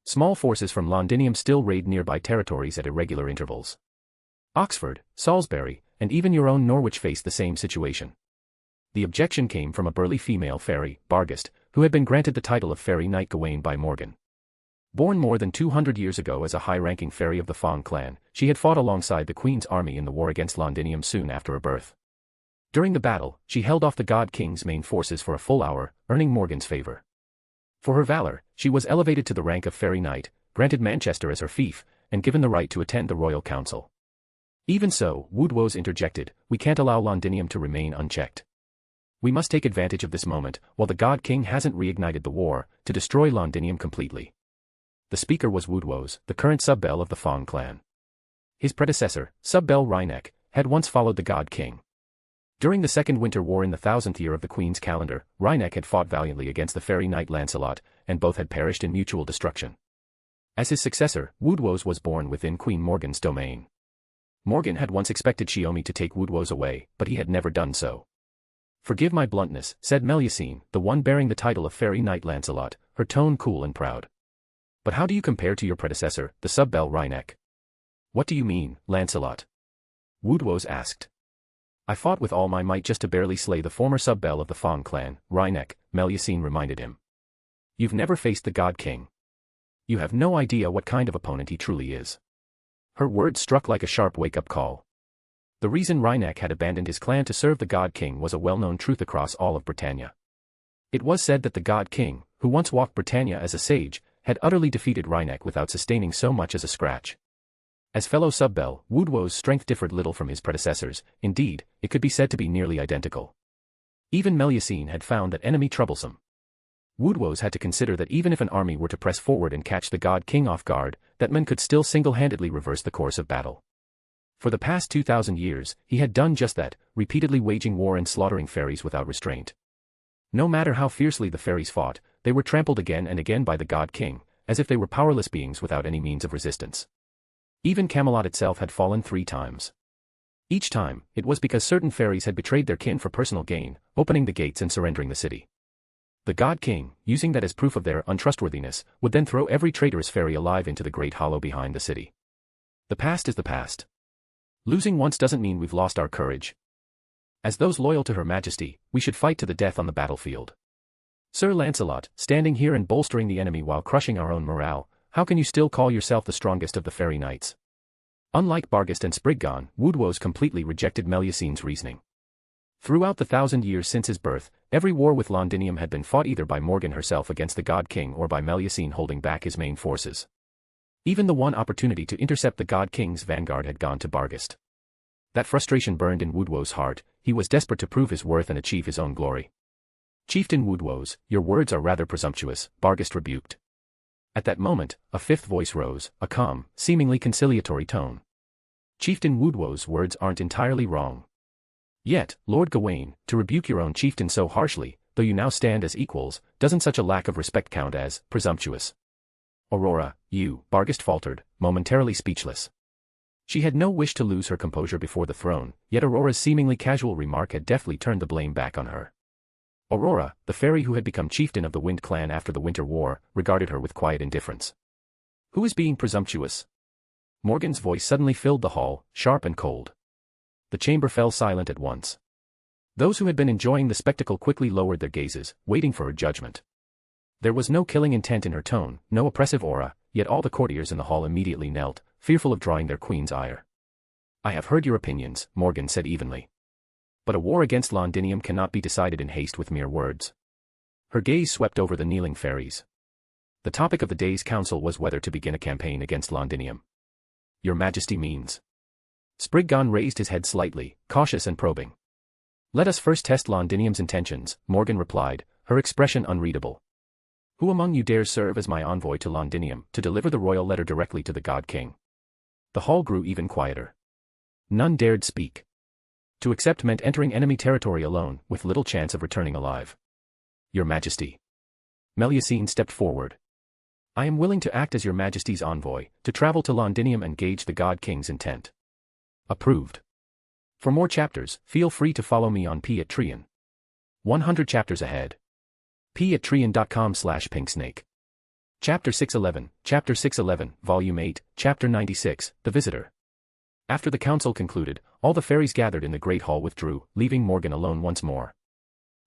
Small forces from Londinium still raid nearby territories at irregular intervals. Oxford, Salisbury, and even your own Norwich faced the same situation. The objection came from a burly female fairy, Barghest, who had been granted the title of Fairy Knight Gawain by Morgan. Born more than 200 years ago as a high-ranking fairy of the Fang clan, she had fought alongside the Queen's army in the war against Londinium soon after her birth. During the battle, she held off the God King's main forces for a full hour, earning Morgan's favor. For her valor, she was elevated to the rank of Fairy Knight, granted Manchester as her fief, and given the right to attend the royal council. Even so, Woodwose interjected, we can't allow Londinium to remain unchecked. We must take advantage of this moment, while the God King hasn't reignited the war, to destroy Londinium completely. The speaker was Woodwose, the current sub-belle of the Fang clan. His predecessor, sub-belle Rhynek, had once followed the God King. During the Second Winter War in the 1000th year of the Queen's calendar, Rhynek had fought valiantly against the fairy knight Lancelot, and both had perished in mutual destruction. As his successor, Woodwose was born within Queen Morgan's domain. Morgan had once expected Shiomi to take Woodwose away, but he had never done so. Forgive my bluntness, said Melusine, the one bearing the title of Fairy Knight Lancelot, her tone cool and proud. But how do you compare to your predecessor, the sub-belle Rhynek? What do you mean, Lancelot? Woodwose asked. I fought with all my might just to barely slay the former sub-belle of the Fang clan, Rhynek, Melusine reminded him. You've never faced the God King. You have no idea what kind of opponent he truly is. Her words struck like a sharp wake-up call. The reason Rhynek had abandoned his clan to serve the God King was a well-known truth across all of Britannia. It was said that the God King, who once walked Britannia as a sage, had utterly defeated Rhynek without sustaining so much as a scratch. As fellow sub-belle, Woodwose's strength differed little from his predecessors, indeed, it could be said to be nearly identical. Even Melusine had found that enemy troublesome. Woodwose had to consider that even if an army were to press forward and catch the God King off guard, that men could still single-handedly reverse the course of battle. For the past 2,000 years, he had done just that, repeatedly waging war and slaughtering fairies without restraint. No matter how fiercely the fairies fought, they were trampled again and again by the God King, as if they were powerless beings without any means of resistance. Even Camelot itself had fallen 3 times. Each time, it was because certain fairies had betrayed their kin for personal gain, opening the gates and surrendering the city. The God King, using that as proof of their untrustworthiness, would then throw every traitorous fairy alive into the great hollow behind the city. The past is the past. Losing once doesn't mean we've lost our courage. As those loyal to Her Majesty, we should fight to the death on the battlefield. Sir Lancelot, standing here and bolstering the enemy while crushing our own morale, how can you still call yourself the strongest of the fairy knights? Unlike Barghest and Spriggan, Woodwose completely rejected Melusine's reasoning. Throughout the 1,000 years since his birth, every war with Londinium had been fought either by Morgan herself against the God King or by Melusine holding back his main forces. Even the one opportunity to intercept the God King's vanguard had gone to Barghest. That frustration burned in Woodwose's heart, he was desperate to prove his worth and achieve his own glory. Chieftain Woodwose, your words are rather presumptuous, Barghest rebuked. At that moment, a fifth voice rose, a calm, seemingly conciliatory tone. Chieftain Woodwose's words aren't entirely wrong. Yet, Lord Gawain, to rebuke your own chieftain so harshly, though you now stand as equals, doesn't such a lack of respect count as presumptuous? Aurora, you, Barghest faltered, momentarily speechless. She had no wish to lose her composure before the throne, yet Aurora's seemingly casual remark had deftly turned the blame back on her. Aurora, the fairy who had become chieftain of the Wind clan after the Winter War, regarded her with quiet indifference. Who is being presumptuous? Morgan's voice suddenly filled the hall, sharp and cold. The chamber fell silent at once. Those who had been enjoying the spectacle quickly lowered their gazes, waiting for her judgment. There was no killing intent in her tone, no oppressive aura, yet all the courtiers in the hall immediately knelt, fearful of drawing their queen's ire. I have heard your opinions, Morgan said evenly. But a war against Londinium cannot be decided in haste with mere words. Her gaze swept over the kneeling fairies. The topic of the day's council was whether to begin a campaign against Londinium. Your Majesty means? Spriggan raised his head slightly, cautious and probing. Let us first test Londinium's intentions, Morgan replied, her expression unreadable. Who among you dares serve as my envoy to Londinium, to deliver the royal letter directly to the God King? The hall grew even quieter. None dared speak. To accept meant entering enemy territory alone, with little chance of returning alive. Your Majesty. Melusine stepped forward. I am willing to act as your Majesty's envoy, to travel to Londinium and gauge the God King's intent. Approved. For more chapters, feel free to follow me on Patreon. 100 chapters ahead. patreon.com/pinksnake. Chapter 611, Volume 8, Chapter 96, The Visitor. After the council concluded, all the fairies gathered in the Great Hall withdrew, leaving Morgan alone once more.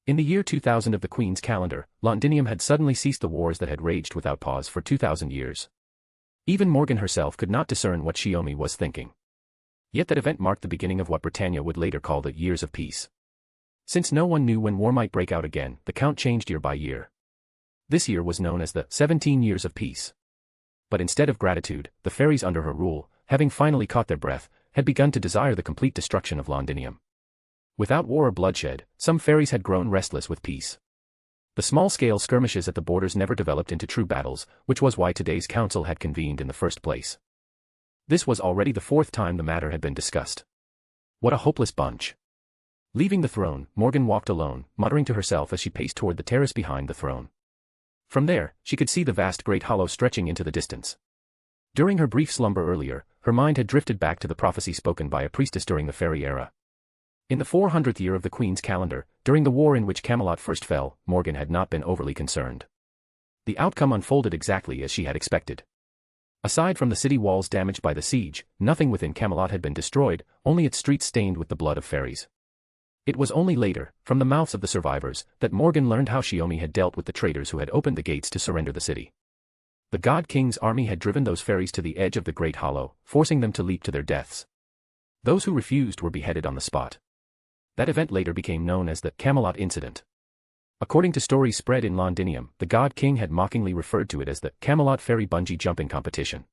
In the year 2000 of the Queen's calendar, Londinium had suddenly ceased the wars that had raged without pause for 2,000 years. Even Morgan herself could not discern what Shiomi was thinking. Yet that event marked the beginning of what Britannia would later call the Years of Peace. Since no one knew when war might break out again, the count changed year by year. This year was known as the 17 Years of Peace. But instead of gratitude, the fairies under her rule, having finally caught their breath, had begun to desire the complete destruction of Londinium. Without war or bloodshed, some fairies had grown restless with peace. The small-scale skirmishes at the borders never developed into true battles, which was why today's council had convened in the first place. This was already the fourth time the matter had been discussed. What a hopeless bunch. Leaving the throne, Morgan walked alone, muttering to herself as she paced toward the terrace behind the throne. From there, she could see the vast great hollow stretching into the distance. During her brief slumber earlier, her mind had drifted back to the prophecy spoken by a priestess during the fairy era. In the 400th year of the Queen's calendar, during the war in which Camelot first fell, Morgan had not been overly concerned. The outcome unfolded exactly as she had expected. Aside from the city walls damaged by the siege, nothing within Camelot had been destroyed, only its streets stained with the blood of fairies. It was only later, from the mouths of the survivors, that Morgan learned how Shiomi had dealt with the traitors who had opened the gates to surrender the city. The God King's army had driven those fairies to the edge of the Great Hollow, forcing them to leap to their deaths. Those who refused were beheaded on the spot. That event later became known as the Camelot Incident. According to stories spread in Londinium, the God King had mockingly referred to it as the Camelot Fairy Bungee Jumping Competition.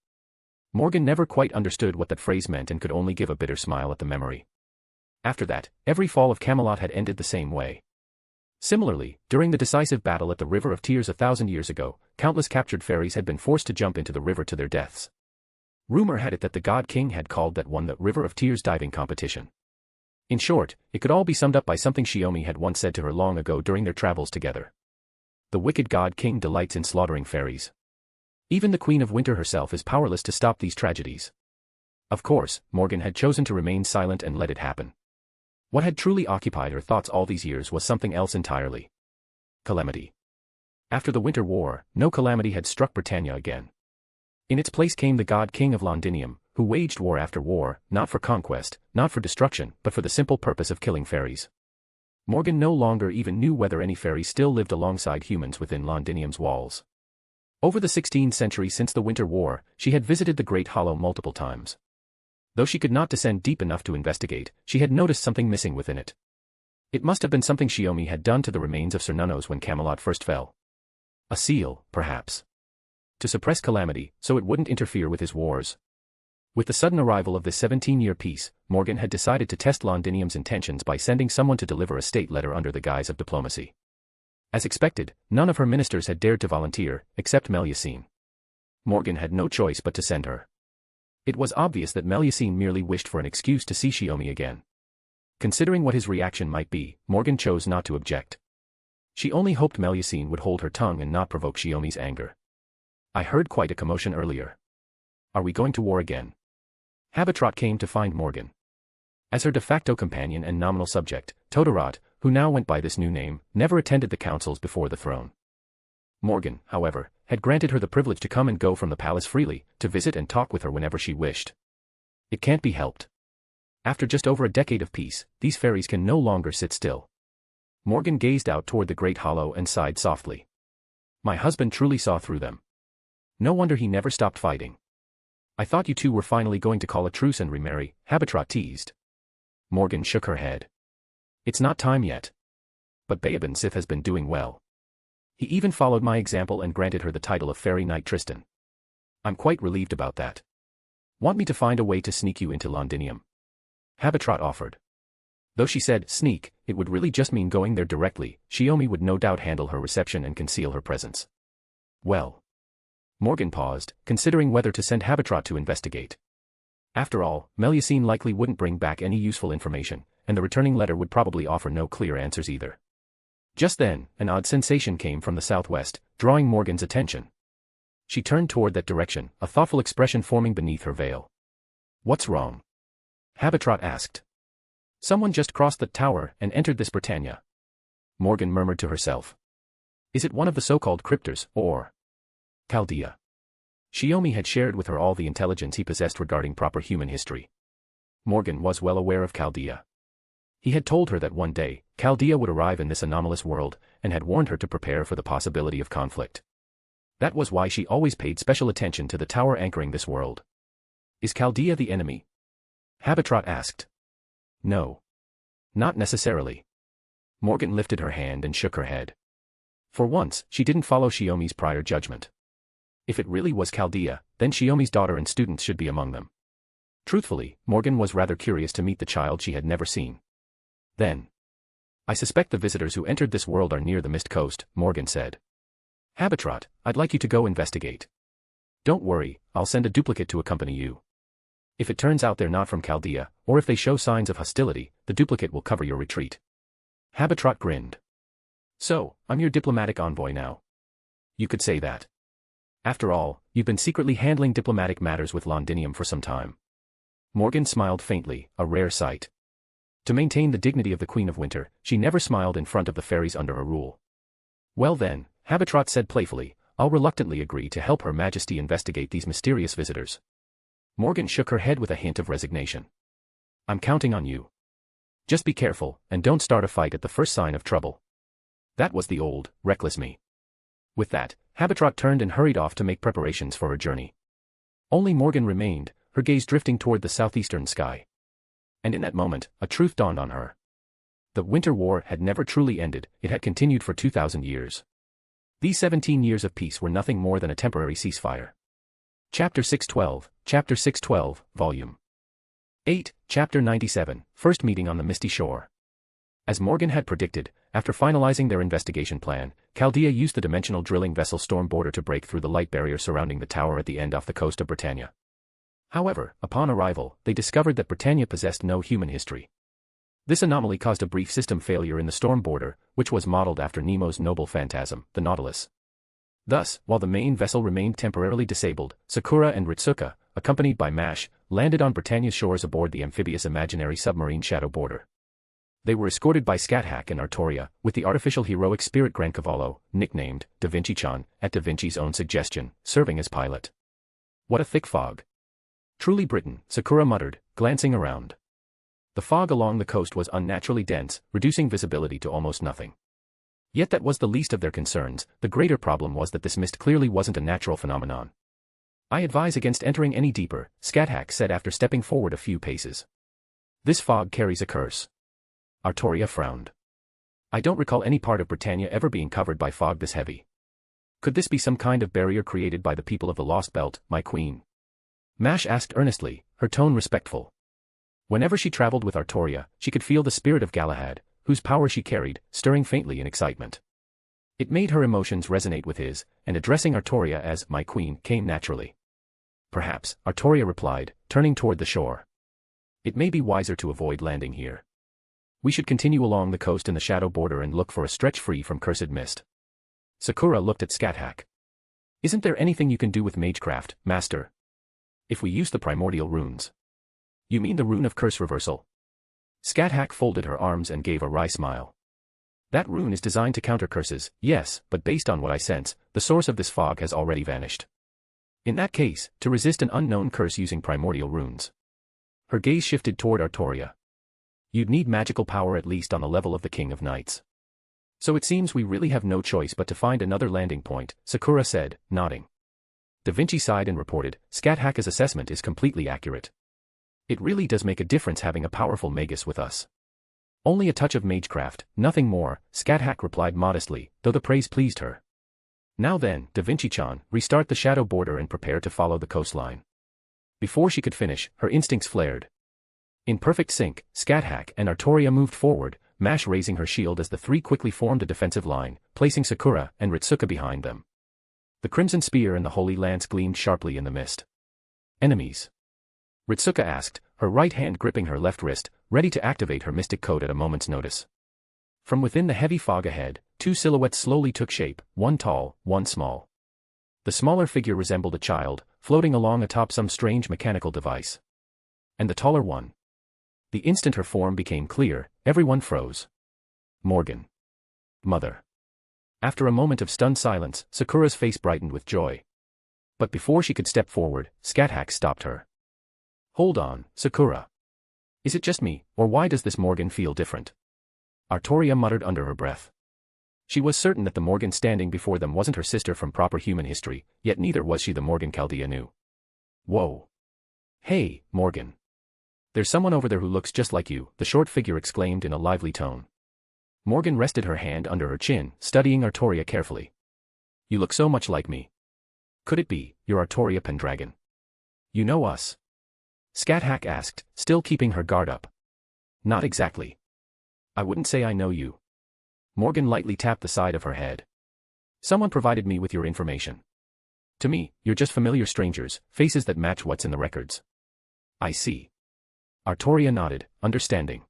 Morgan never quite understood what that phrase meant and could only give a bitter smile at the memory. After that, every fall of Camelot had ended the same way. Similarly, during the decisive battle at the River of Tears 1,000 years ago, countless captured fairies had been forced to jump into the river to their deaths. Rumor had it that the God King had called that one the River of Tears diving competition. In short, it could all be summed up by something Shiomi had once said to her long ago during their travels together. The wicked God King delights in slaughtering fairies. Even the Queen of Winter herself is powerless to stop these tragedies. Of course, Morgan had chosen to remain silent and let it happen. What had truly occupied her thoughts all these years was something else entirely. Calamity. After the Winter War, no calamity had struck Britannia again. In its place came the God King of Londinium, who waged war after war, not for conquest, not for destruction, but for the simple purpose of killing fairies. Morgan no longer even knew whether any fairies still lived alongside humans within Londinium's walls. Over the 16th century since the Winter War, she had visited the Great Hollow multiple times. Though she could not descend deep enough to investigate, she had noticed something missing within it. It must have been something Shiomi had done to the remains of Sir Nunnos when Camelot first fell. A seal, perhaps. To suppress calamity, so it wouldn't interfere with his wars. With the sudden arrival of this 17-year peace, Morgan had decided to test Londinium's intentions by sending someone to deliver a state letter under the guise of diplomacy. As expected, none of her ministers had dared to volunteer, except Melusine. Morgan had no choice but to send her. It was obvious that Melusine merely wished for an excuse to see Shiomi again. Considering what his reaction might be, Morgan chose not to object. She only hoped Melusine would hold her tongue and not provoke Shiomi's anger. I heard quite a commotion earlier. Are we going to war again? Habitrot came to find Morgan. As her de facto companion and nominal subject, Todorot, who now went by this new name, never attended the councils before the throne. Morgan, however, had granted her the privilege to come and go from the palace freely, to visit and talk with her whenever she wished. It can't be helped. After just over a decade of peace, these fairies can no longer sit still. Morgan gazed out toward the Great Hollow and sighed softly. My husband truly saw through them. No wonder he never stopped fighting. I thought you two were finally going to call a truce and remarry, Habitrot teased. Morgan shook her head. It's not time yet. But Baobin Sith has been doing well. He even followed my example and granted her the title of Fairy Knight Tristan. I'm quite relieved about that. Want me to find a way to sneak you into Londinium? Habitrot offered. Though she said, sneak, it would really just mean going there directly. Shiomi would no doubt handle her reception and conceal her presence. Well. Morgan paused, considering whether to send Habitrot to investigate. After all, Melusine likely wouldn't bring back any useful information, and the returning letter would probably offer no clear answers either. Just then, an odd sensation came from the southwest, drawing Morgan's attention. She turned toward that direction, a thoughtful expression forming beneath her veil. What's wrong? Habitrot asked. Someone just crossed the tower and entered this Britannia. Morgan murmured to herself. Is it one of the so-called cryptors, or Chaldea? Shiomi had shared with her all the intelligence he possessed regarding proper human history. Morgan was well aware of Chaldea. He had told her that one day, Chaldea would arrive in this anomalous world, and had warned her to prepare for the possibility of conflict. That was why she always paid special attention to the tower anchoring this world. Is Chaldea the enemy? Habitrot asked. No. Not necessarily. Morgan lifted her hand and shook her head. For once, she didn't follow Shiomi's prior judgment. If it really was Chaldea, then Shiomi's daughter and students should be among them. Truthfully, Morgan was rather curious to meet the child she had never seen. Then. I suspect the visitors who entered this world are near the Mist Coast, Morgan said. Habitrot, I'd like you to go investigate. Don't worry, I'll send a duplicate to accompany you. If it turns out they're not from Chaldea, or if they show signs of hostility, the duplicate will cover your retreat. Habitrot grinned. So, I'm your diplomatic envoy now. You could say that. After all, you've been secretly handling diplomatic matters with Londinium for some time. Morgan smiled faintly, a rare sight. To maintain the dignity of the Queen of Winter, she never smiled in front of the fairies under her rule. Well then, Habitrot said playfully, I'll reluctantly agree to help Her Majesty investigate these mysterious visitors. Morgan shook her head with a hint of resignation. I'm counting on you. Just be careful, and don't start a fight at the first sign of trouble. That was the old, reckless me. With that, Habitrot turned and hurried off to make preparations for her journey. Only Morgan remained, her gaze drifting toward the southeastern sky. And in that moment, a truth dawned on her. The Winter War had never truly ended, it had continued for 2,000 years. These 17 years of peace were nothing more than a temporary ceasefire. Chapter 612, Volume 8, Chapter 97, First Meeting on the Misty Shore. As Morgan had predicted, after finalizing their investigation plan, Chaldea used the dimensional drilling vessel Storm Border to break through the light barrier surrounding the tower at the end off the coast of Britannia. However, upon arrival, they discovered that Britannia possessed no human history. This anomaly caused a brief system failure in the Storm Border, which was modeled after Nemo's noble phantasm, the Nautilus. Thus, while the main vessel remained temporarily disabled, Sakura and Ritsuka, accompanied by Mash, landed on Britannia's shores aboard the amphibious imaginary submarine Shadow Border. They were escorted by Scáthach and Artoria, with the artificial heroic spirit Grancavallo, nicknamed Da Vinci-chan, at Da Vinci's own suggestion, serving as pilot. What a thick fog. Truly Britain, Sakura muttered, glancing around. The fog along the coast was unnaturally dense, reducing visibility to almost nothing. Yet that was the least of their concerns, the greater problem was that this mist clearly wasn't a natural phenomenon. I advise against entering any deeper, Scáthach said after stepping forward a few paces. This fog carries a curse. Artoria frowned. I don't recall any part of Britannia ever being covered by fog this heavy. Could this be some kind of barrier created by the people of the Lost Belt, my queen? Mash asked earnestly, her tone respectful. Whenever she traveled with Artoria, she could feel the spirit of Galahad, whose power she carried, stirring faintly in excitement. It made her emotions resonate with his, and addressing Artoria as my queen came naturally. Perhaps, Artoria replied, turning toward the shore. It may be wiser to avoid landing here. We should continue along the coast in the Shadow Border and look for a stretch free from cursed mist. Sakura looked at Scáthach. Isn't there anything you can do with magecraft, master? If we use the primordial runes. You mean the rune of curse reversal? Scáthach folded her arms and gave a wry smile. That rune is designed to counter curses, yes, but based on what I sense, the source of this fog has already vanished. In that case, to resist an unknown curse using primordial runes. Her gaze shifted toward Artoria. You'd need magical power at least on the level of the King of Knights. So it seems we really have no choice but to find another landing point, Sakura said, nodding. Da Vinci sighed and reported, Scáthach's assessment is completely accurate. It really does make a difference having a powerful magus with us. Only a touch of magecraft, nothing more, Scáthach replied modestly, though the praise pleased her. Now then, Da Vinci-chan, restart the Shadow Border and prepare to follow the coastline. Before she could finish, her instincts flared. In perfect sync, Scáthach and Artoria moved forward, Mash raising her shield as the three quickly formed a defensive line, placing Sakura and Ritsuka behind them. The Crimson Spear and the Holy Lance gleamed sharply in the mist. Enemies? Ritsuka asked, her right hand gripping her left wrist, ready to activate her mystic code at a moment's notice. From within the heavy fog ahead, two silhouettes slowly took shape, one tall, one small. The smaller figure resembled a child, floating along atop some strange mechanical device. And the taller one. The instant her form became clear, everyone froze. Morgan. Mother. After a moment of stunned silence, Sakura's face brightened with joy. But before she could step forward, Scáthach stopped her. Hold on, Sakura. Is it just me, or why does this Morgan feel different? Artoria muttered under her breath. She was certain that the Morgan standing before them wasn't her sister from proper human history, yet neither was she the Morgan Chaldea knew. Whoa. Hey, Morgan. There's someone over there who looks just like you, the short figure exclaimed in a lively tone. Morgan rested her hand under her chin, studying Artoria carefully. You look so much like me. Could it be, you're Artoria Pendragon? You know us? Scáthach asked, still keeping her guard up. Not exactly. I wouldn't say I know you. Morgan lightly tapped the side of her head. Someone provided me with your information. To me, you're just familiar strangers, faces that match what's in the records. I see. Artoria nodded, understanding.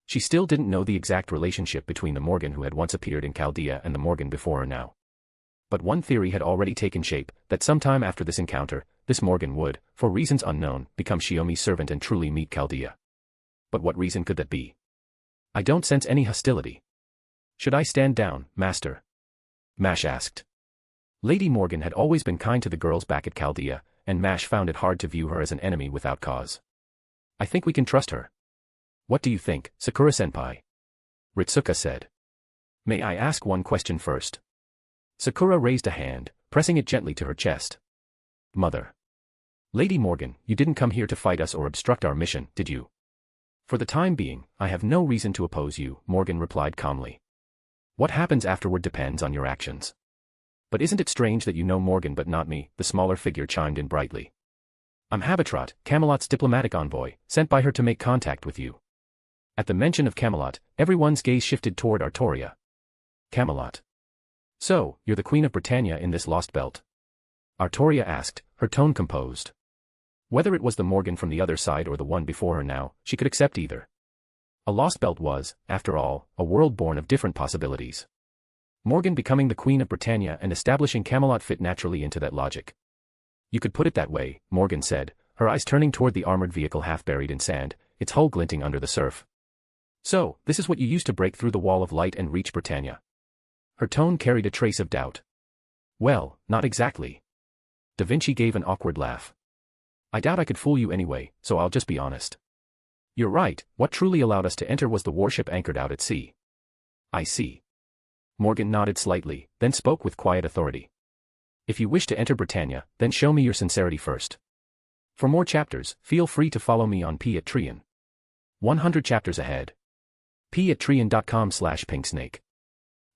She still didn't know the exact relationship between the Morgan who had once appeared in Chaldea and the Morgan before her now. But one theory had already taken shape, that sometime after this encounter, this Morgan would, for reasons unknown, become Shiomi's servant and truly meet Chaldea. But what reason could that be? I don't sense any hostility. Should I stand down, Master? Mash asked. Lady Morgan had always been kind to the girls back at Chaldea, and Mash found it hard to view her as an enemy without cause. I think we can trust her. What do you think, Sakura-senpai? Ritsuka said. May I ask one question first? Sakura raised a hand, pressing it gently to her chest. Mother. Lady Morgan, you didn't come here to fight us or obstruct our mission, did you? For the time being, I have no reason to oppose you, Morgan replied calmly. What happens afterward depends on your actions. But isn't it strange that you know Morgan but not me, the smaller figure chimed in brightly. I'm Habitrot, Camelot's diplomatic envoy, sent by her to make contact with you. At the mention of Camelot, everyone's gaze shifted toward Artoria. Camelot. So, you're the Queen of Britannia in this lost belt? Artoria asked, her tone composed. Whether it was the Morgan from the other side or the one before her now, she could accept either. A lost belt was, after all, a world born of different possibilities. Morgan becoming the Queen of Britannia and establishing Camelot fit naturally into that logic. You could put it that way, Morgan said, her eyes turning toward the armored vehicle half buried in sand, its hull glinting under the surf. So, this is what you used to break through the wall of light and reach Britannia. Her tone carried a trace of doubt. Well, not exactly. Da Vinci gave an awkward laugh. I doubt I could fool you anyway, so I'll just be honest. You're right, what truly allowed us to enter was the warship anchored out at sea. I see. Morgan nodded slightly, then spoke with quiet authority. If you wish to enter Britannia, then show me your sincerity first. For more chapters, feel free to follow me on Patreon. 100 chapters ahead. patreon.com/pinksnake.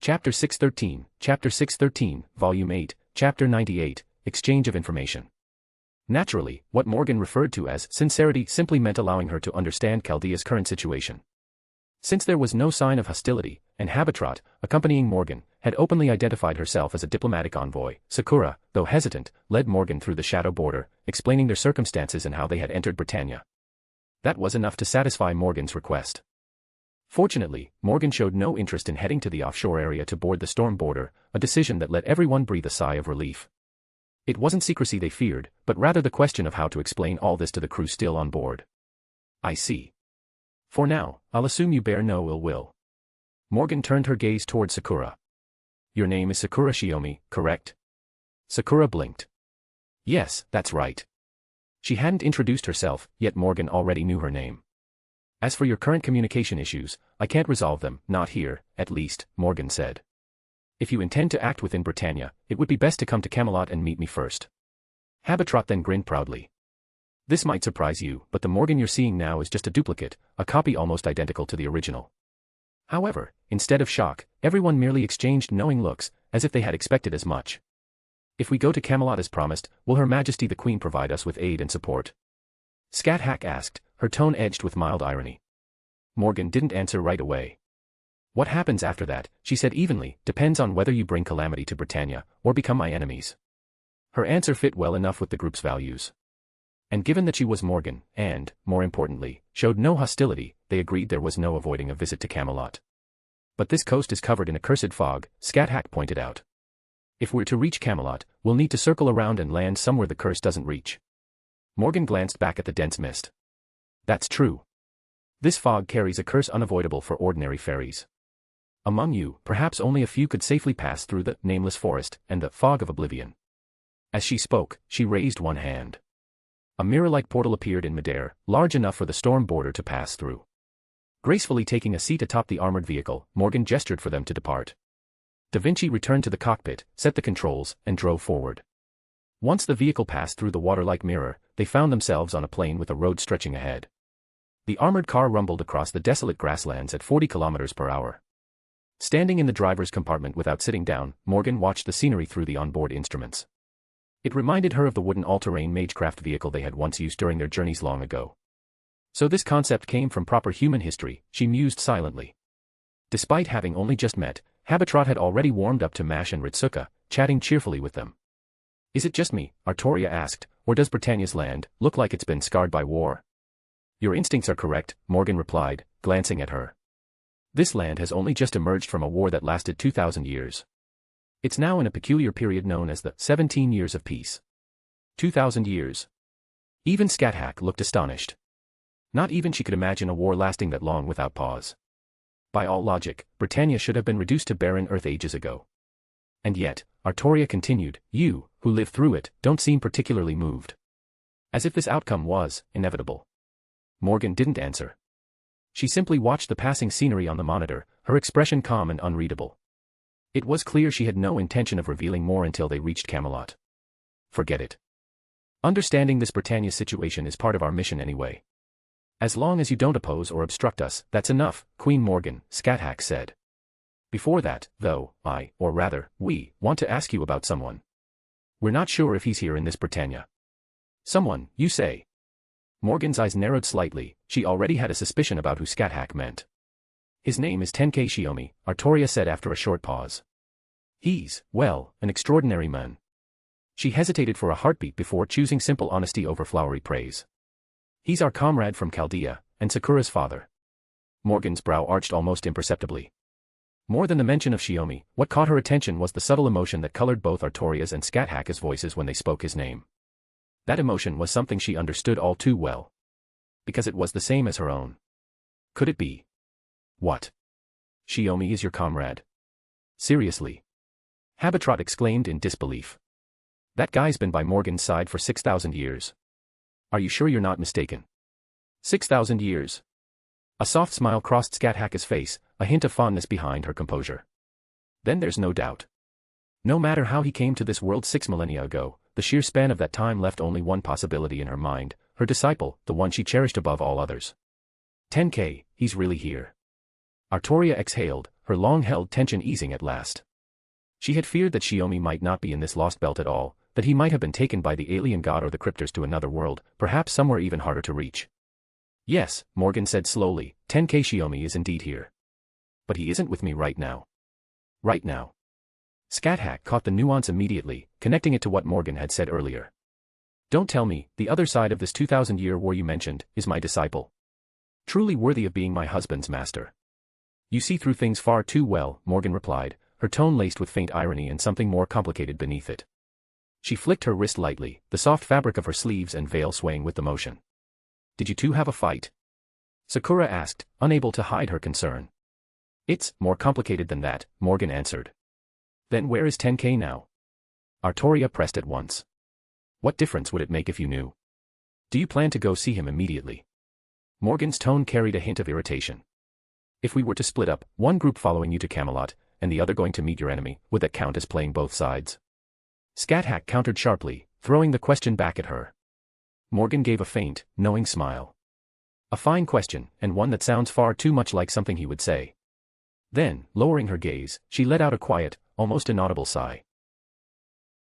Chapter 613, Volume 8, Chapter 98, Exchange of Information. Naturally, what Morgan referred to as sincerity simply meant allowing her to understand Chaldea's current situation. Since there was no sign of hostility, and Habitrot, accompanying Morgan, had openly identified herself as a diplomatic envoy, Sakura, though hesitant, led Morgan through the shadow border, explaining their circumstances and how they had entered Britannia. That was enough to satisfy Morgan's request. Fortunately, Morgan showed no interest in heading to the offshore area to board the storm border, a decision that let everyone breathe a sigh of relief. It wasn't secrecy they feared, but rather the question of how to explain all this to the crew still on board. I see. For now, I'll assume you bear no ill will. Morgan turned her gaze toward Sakura. Your name is Sakura Shiomi, correct? Sakura blinked. Yes, that's right. She hadn't introduced herself, yet Morgan already knew her name. As for your current communication issues, I can't resolve them, not here, at least, Morgan said. If you intend to act within Britannia, it would be best to come to Camelot and meet me first. Habitrot then grinned proudly. This might surprise you, but the Morgan you're seeing now is just a duplicate, a copy almost identical to the original. However, instead of shock, everyone merely exchanged knowing looks, as if they had expected as much. If we go to Camelot as promised, will Her Majesty the Queen provide us with aid and support? Scáthach asked, her tone edged with mild irony. Morgan didn't answer right away. What happens after that, she said evenly, depends on whether you bring calamity to Britannia, or become my enemies. Her answer fit well enough with the group's values. And given that she was Morgan, and, more importantly, showed no hostility, they agreed there was no avoiding a visit to Camelot. But this coast is covered in accursed fog, Scáthach pointed out. If we're to reach Camelot, we'll need to circle around and land somewhere the curse doesn't reach. Morgan glanced back at the dense mist. That's true. This fog carries a curse unavoidable for ordinary fairies. Among you, perhaps only a few could safely pass through the nameless forest and the fog of oblivion. As she spoke, she raised one hand. A mirror-like portal appeared in midair, large enough for the storm border to pass through. Gracefully taking a seat atop the armored vehicle, Morgan gestured for them to depart. Da Vinci returned to the cockpit, set the controls, and drove forward. Once the vehicle passed through the water-like mirror, they found themselves on a plain with a road stretching ahead. The armored car rumbled across the desolate grasslands at 40 kilometers per hour. Standing in the driver's compartment without sitting down, Morgan watched the scenery through the onboard instruments. It reminded her of the wooden all-terrain magecraft vehicle they had once used during their journeys long ago. So this concept came from proper human history, she mused silently. Despite having only just met, Habitrot had already warmed up to Mash and Ritsuka, chatting cheerfully with them. Is it just me, Artoria asked, or does Britannia's land look like it's been scarred by war? Your instincts are correct, Morgan replied, glancing at her. This land has only just emerged from a war that lasted 2,000 years. It's now in a peculiar period known as the 17 Years of Peace. 2,000 years. Even Scáthach looked astonished. Not even she could imagine a war lasting that long without pause. By all logic, Britannia should have been reduced to barren earth ages ago. And yet, Artoria continued, you, who lived through it, don't seem particularly moved. As if this outcome was inevitable. Morgan didn't answer. She simply watched the passing scenery on the monitor, her expression calm and unreadable. It was clear she had no intention of revealing more until they reached Camelot. Forget it. Understanding this Britannia situation is part of our mission anyway. As long as you don't oppose or obstruct us, that's enough, Queen Morgan, Scáthach said. Before that, though, or rather, we, want to ask you about someone. We're not sure if he's here in this Britannia. Someone, you say? Morgan's eyes narrowed slightly, she already had a suspicion about who Scáthach meant. His name is Tenkei Shiomi, Artoria said after a short pause. He's, well, an extraordinary man. She hesitated for a heartbeat before choosing simple honesty over flowery praise. He's our comrade from Chaldea, and Sakura's father. Morgan's brow arched almost imperceptibly. More than the mention of Shiomi, what caught her attention was the subtle emotion that colored both Artoria's and Scáthach's voices when they spoke his name. That emotion was something she understood all too well. Because it was the same as her own. Could it be? What? Shiomi is your comrade? Seriously? Habitrot exclaimed in disbelief. That guy's been by Morgan's side for 6,000 years. Are you sure you're not mistaken? 6,000 years. A soft smile crossed Scáthach's face, a hint of fondness behind her composure. Then there's no doubt. No matter how he came to this world 6 millennia ago, the sheer span of that time left only one possibility in her mind, her disciple, the one she cherished above all others. Tenkei, he's really here. Artoria exhaled, her long-held tension easing at last. She had feared that Shiomi might not be in this lost belt at all, that he might have been taken by the alien god or the cryptors to another world, perhaps somewhere even harder to reach. Yes, Morgan said slowly, Tenkei Shiomi is indeed here. But he isn't with me right now. Right now. Scáthach caught the nuance immediately, connecting it to what Morgan had said earlier. Don't tell me, the other side of this 2,000-year war you mentioned, is my disciple. Truly worthy of being my husband's master. You see through things far too well, Morgan replied, her tone laced with faint irony and something more complicated beneath it. She flicked her wrist lightly, the soft fabric of her sleeves and veil swaying with the motion. Did you two have a fight? Sakura asked, unable to hide her concern. It's more complicated than that, Morgan answered. Then where is Tenkei now? Artoria pressed at once. What difference would it make if you knew? Do you plan to go see him immediately? Morgan's tone carried a hint of irritation. If we were to split up, one group following you to Camelot, and the other going to meet your enemy, would that count as playing both sides? Scáthach countered sharply, throwing the question back at her. Morgan gave a faint, knowing smile. A fine question, and one that sounds far too much like something he would say. Then, lowering her gaze, she let out a quiet, almost inaudible sigh.